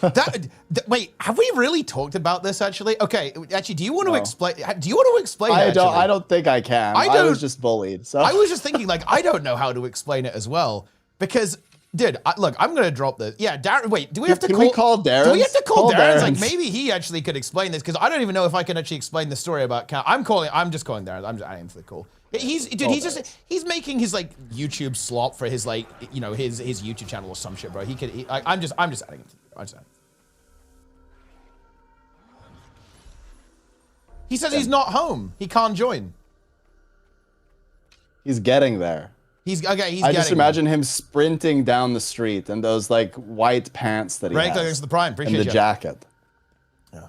wait, have we really talked about this actually? Okay, actually, do you want to explain? Do you want to explain? I don't think I can. I was just bullied. So I was just thinking, like, I don't know how to explain it as well because, dude, look, I'm gonna drop this. Yeah, Darren. Wait, do we have to call Darren? Do we have to call Darren? Like, maybe he actually could explain this because I don't even know if I can actually explain the story about Cal. I'm just calling Darren. I'm just adding for the call. He's making his like YouTube slop for his like his YouTube channel or some shit, bro. I'm just adding it. He says he's not home. He can't join. He's getting there. I just imagine him sprinting down the street in those like white pants that he has. Thanks to the Prime. Appreciate and the jacket. Yeah.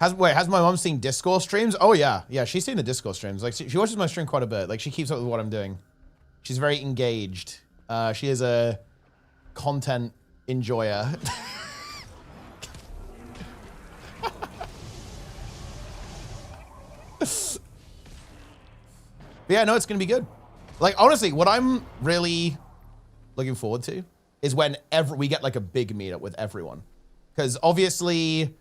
Has my mom seen Discord streams? Oh yeah, she's seen the Discord streams. Like she watches my stream quite a bit. Like she keeps up with what I'm doing. She's very engaged. She is a content enjoyer. But yeah, no, it's gonna be good. Like honestly, what I'm really looking forward to is when we get like a big meetup with everyone, because obviously.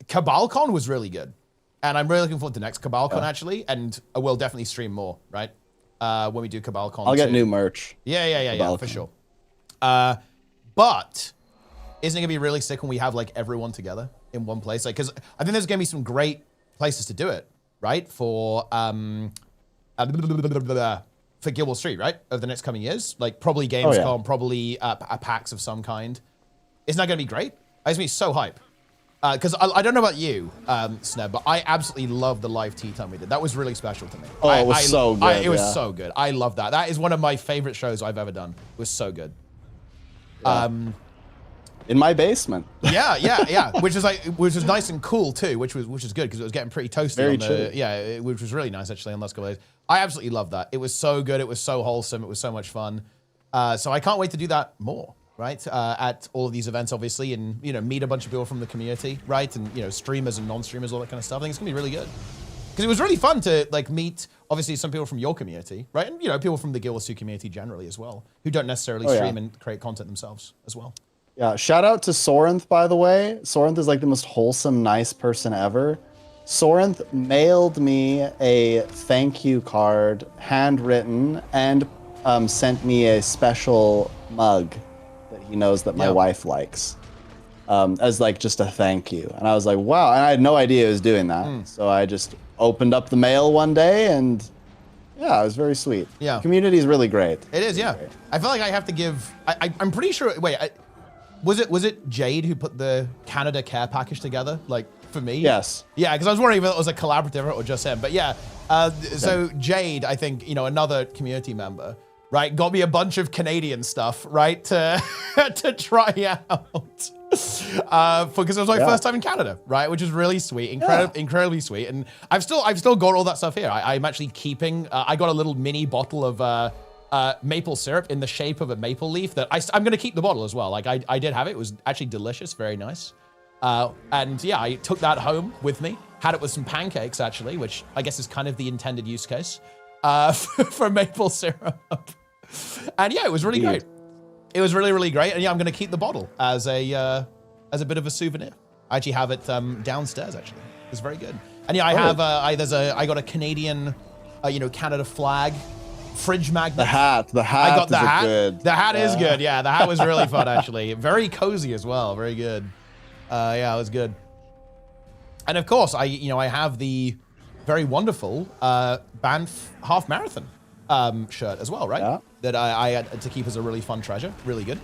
CabalCon was really good, and I'm really looking forward to next CabalCon actually, and I will definitely stream more, right? When we do CabalCon. I'll get new merch. Yeah, for sure. But isn't it gonna be really sick when we have like everyone together in one place? Like, because I think there's gonna be some great places to do it, right? For Guild Wars 3, right? Over the next coming years, like probably Gamescom, probably a PAX of some kind. Isn't that gonna be great? I just be so hype. Because I don't know about you, Sneb, but I absolutely love the live tea time we did. That was really special to me. Oh, it was so good. It was so good. I love that. That is one of my favorite shows I've ever done. It was so good. Yeah. In my basement. Yeah. Which was nice and cool too. Which was good because it was getting pretty toasty. Very chilly. Which was really nice actually on last couple of days. I absolutely loved that. It was so good. It was so wholesome. It was so much fun. So I can't wait to do that more. Right, at all of these events, obviously, and meet a bunch of people from the community, right, and streamers and non-streamers, all that kind of stuff. I think it's gonna be really good. Because it was really fun to like meet, obviously, some people from your community, right? And, you know, people from the gw2 community generally as well, who don't necessarily stream and create content themselves as well. Yeah, shout out to Sorenth, by the way. Sorenth is like the most wholesome, nice person ever. Sorenth mailed me a thank you card, handwritten, and sent me a special mug that he knows that my wife likes, as like just a thank you. And I was like, wow, and I had no idea he was doing that. So I just opened up the mail one day, and yeah, it was very sweet. Yeah. The community is really great. It is, yeah. I feel like I have to give, I'm pretty sure, wait, was it Jade who put the Canada care package together? Like, for me? Yes. Yeah, because I was wondering if it was a collaborative or just him. But yeah, so Jade, I think, you know, another community member, right, got me a bunch of Canadian stuff, right, to try out. Because it was my first time in Canada, right, which is really sweet, incredibly sweet. And I've still got all that stuff here. I'm actually keeping. I got a little mini bottle of maple syrup in the shape of a maple leaf that I'm going to keep the bottle as well. Like I did have it. It was actually delicious, very nice. And yeah, I took that home with me. Had it with some pancakes actually, which I guess is kind of the intended use case for maple syrup. And yeah, it was really great. It was really, really great. And yeah, I'm going to keep the bottle as a bit of a souvenir. I actually have it downstairs. Actually, it's very good. And yeah, I have I got a Canadian, Canada flag. Fridge magnet. The hat. I got the hat. Good. The hat is good. Yeah, the hat was really fun actually. Very cozy as well. Very good. Yeah, it was good. And of course, I have the very wonderful Banff half marathon shirt as well, right? Yeah. That I had to keep as a really fun treasure. Really good.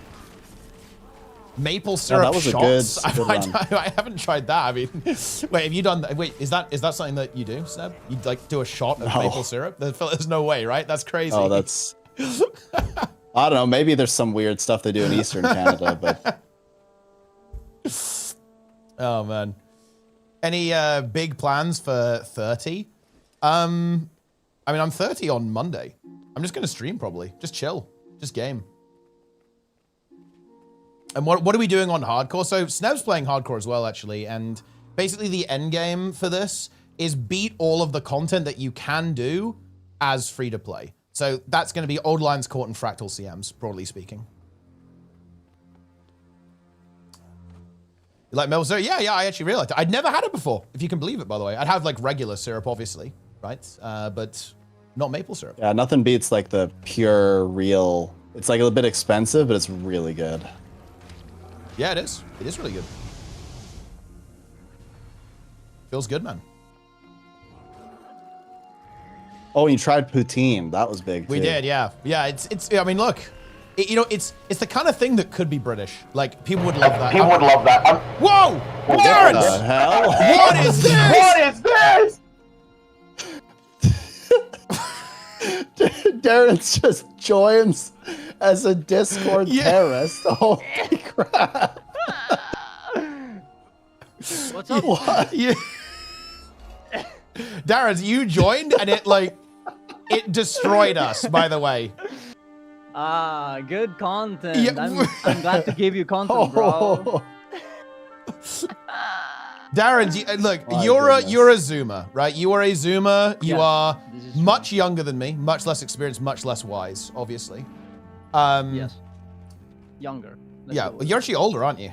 Maple syrup that was shots. A good run. I haven't tried that. I mean, wait, have you done that? Wait, is that something that you do, Seb? You like do a shot of maple syrup? There's no way, right? That's crazy. Oh, that's. I don't know. Maybe there's some weird stuff they do in Eastern Canada, but. Oh man, any big plans for 30? I mean, I'm 30 on Monday. I'm just gonna stream probably. Just chill, just game. And what are we doing on hardcore? So Snev's playing hardcore as well, actually. And basically the end game for this is beat all of the content that you can do as free to play. So that's going to be Old Lions Court and Fractal CMs, broadly speaking. You like maple syrup? Yeah, I actually realized it. I'd never had it before, if you can believe it, by the way. I'd have like regular syrup, obviously, right? But not maple syrup. Yeah, nothing beats like the pure, real. It's like a little bit expensive, but it's really good. Yeah, it is. It is really good. Feels good, man. Oh, you tried poutine. That was big, too. We did, yeah. Yeah, it's. I mean, look. It's the kind of thing that could be British. Like, people would love that. People would love that. Whoa! Darren! What the hell? What is this? What is this? Darren's just joins as a Discord terrorist. Holy crap. What's up? What? Yeah. Darren, you joined and it destroyed us, by the way. Ah, good content. Yeah. I'm glad to give you content, bro. Darren, look, you're a Zoomer, right? You are a Zoomer. You are much younger than me, much less experienced, much less wise, obviously. Yes. Younger. Yeah, well, you're actually older, aren't you?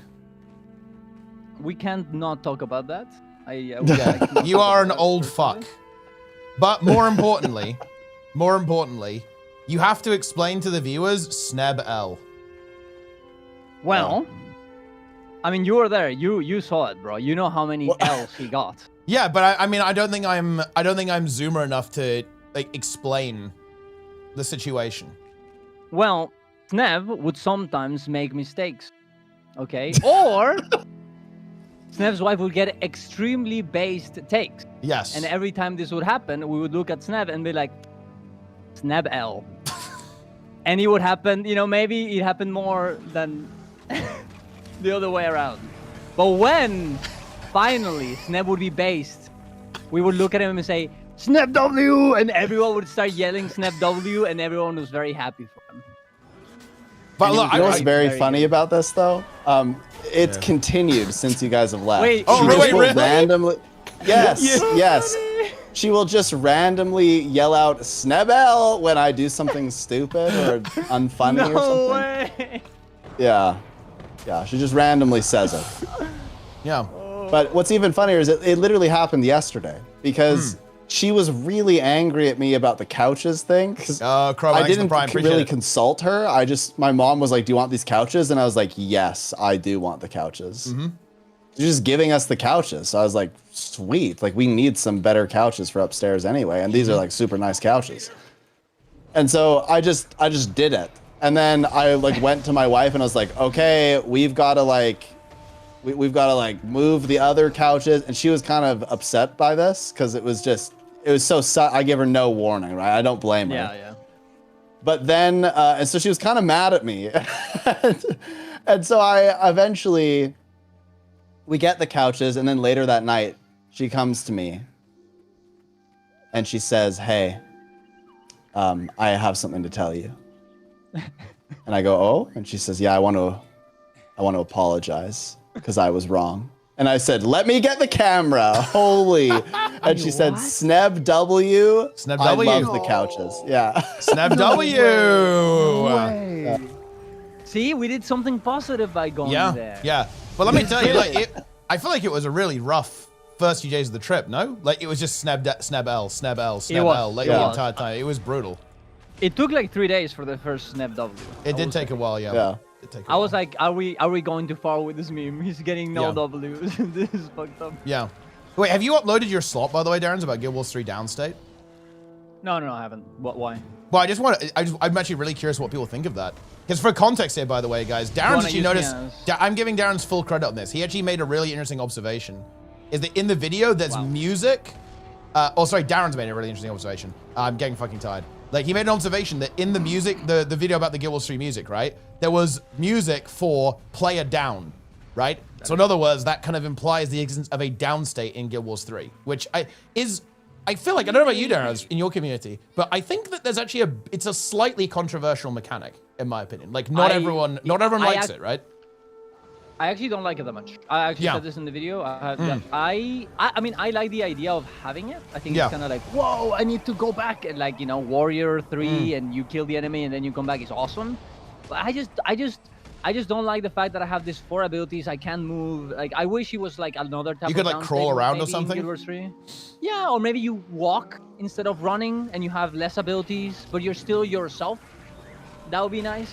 We can't not talk about that. You are an old fuck. But more importantly, you have to explain to the viewers Sneb L. Well, I mean, you were there. You saw it, bro. You know how many L's he got. Yeah, but I mean, I don't think I'm Zoomer enough to like explain the situation. Well, Snev would sometimes make mistakes, okay? Or Snev's wife would get extremely based takes. Yes. And every time this would happen, we would look at Snev and be like, Sneb L. And it would happen, maybe it happened more than the other way around. But when finally Sneb would be based, we would look at him and say, Sneb W! And everyone would start yelling Sneb W, and everyone was very happy for him. But look, you know what's very funny about this, though? It's continued since you guys have left. Wait, really? Randomly... Yes, yes. she will just randomly yell out Snebel when I do something stupid or unfunny or something. Way. Yeah. Yeah, she just randomly says it. Yeah. But what's even funnier is it literally happened yesterday because she was really angry at me about the couches thing. Because I didn't really consult her. My mom was like, do you want these couches? And I was like, yes, I do want the couches. She's just giving us the couches. So I was like, sweet. Like, we need some better couches for upstairs anyway. And these are like super nice couches. And so I just did it. And then I like went to my wife and I was like, okay, we've got to like move the other couches. And she was kind of upset by this because it was so I give her no warning, right? I don't blame her. Yeah. But then, and so she was kind of mad at me. And so we get the couches, and then later that night, she comes to me and she says, hey, I have something to tell you. And I go, oh? And she says, yeah, I want to apologize because I was wrong. And I said, let me get the camera. Holy. And she said, Sneb W. Sneb I W. love the couches. Yeah. Sneb W. No way. See, we did something positive by going there. Yeah. But let me tell you, like, I feel like it was a really rough first few days of the trip, no? Like, it was just Sneb L, like the entire time. It was brutal. It took like 3 days for the first Sneb W. It did take a while, yeah. I was like, are we going too far with this meme? He's getting no W's. This is fucked up. Yeah. Wait, have you uploaded your slot, by the way, Darren's, about Guild Wars 3 Downstate? No, I haven't. Why? Well, I'm actually really curious what people think of that. Because for context here, by the way, guys, Darren's actually noticed, I'm giving Darren's full credit on this. He actually made a really interesting observation. Is that in the video, there's music. Darren's made a really interesting observation. I'm getting fucking tired. Like, he made an observation that in the music, the video about the Guild Wars 3 music, right? There was music for player down, right? So in other words, that kind of implies the existence of a downstate in Guild Wars 3, which I feel like, I don't know about you, Darren, in your community, but I think that there's actually it's a slightly controversial mechanic, in my opinion. Like, not everyone likes it, right? I actually don't like it that much. I actually said this in the video. I mean, I like the idea of having it. I think it's kind of like, whoa, I need to go back and like, Warrior 3 and you kill the enemy and then you come back is awesome. But I just don't like the fact that I have these 4 abilities. I can't move. Like, I wish it was like another type of You could like crawl around or something? Guild Wars 3. Yeah, or maybe you walk instead of running and you have less abilities, but you're still yourself. That would be nice.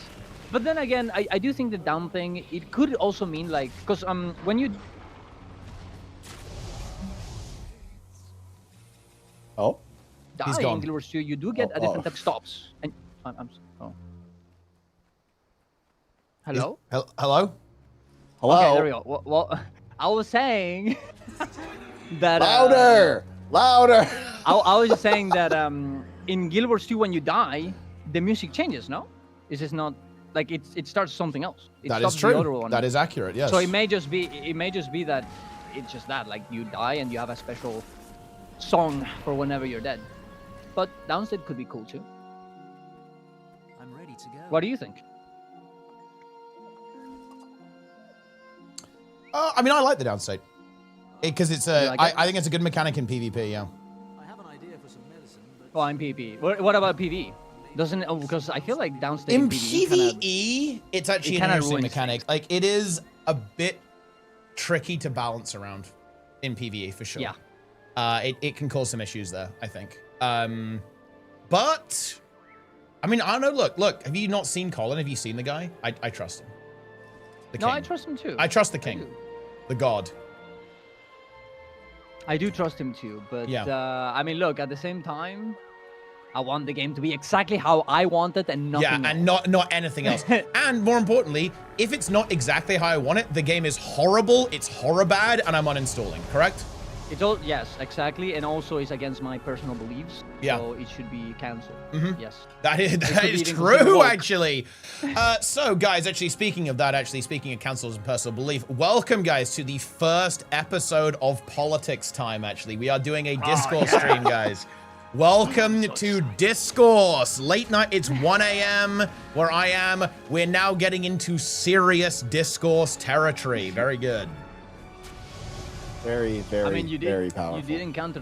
But then again, I do think the down thing, it could also mean like, because when you... He's die gone. in Guild Wars 2, you do get a different type of stops. And Hello? Hello? Okay, there we go. Well, I was saying that... Louder! I was just saying that in Guild Wars 2, when you die, the music changes, no? Is this not... Like, it starts something else. That is true. That is accurate, yes. So it may just be that it's just that, like, you die and you have a special song for whenever you're dead. But downstate could be cool, too. I'm ready to go. What do you think? I mean, I like the downstate. Because it's I think it's a good mechanic in PvP, yeah. I have an idea for some medicine, but... Oh, I'm PvP. What about PvE? Doesn't it, because I feel like downstate in PvE, it's actually an interesting mechanic. Like, it is a bit tricky to balance around in PvE for sure. Yeah. It can cause some issues there, I think. But I mean, I don't know. Look. Have you not seen Colin? Have you seen the guy? I trust him. The king. No, I trust him too. I trust the king, the god. I do trust him too, but I mean, look. At the same time, I want the game to be exactly how I want it and nothing else. And not anything else. And more importantly, if it's not exactly how I want it, the game is horrible, it's horribad, and I'm uninstalling, correct? It's all, yes, exactly, and also it's against my personal beliefs, so it should be cancelled. Yes. That is true, actually. So, guys, actually, speaking of councils and personal belief, welcome, guys, to the first episode of Politics Time, actually. We are doing a Discord stream, guys. Welcome to Discourse. Late night, it's 1 a.m. where I am. We're now getting into serious discourse territory. Very good. Very, very, very powerful. You did encounter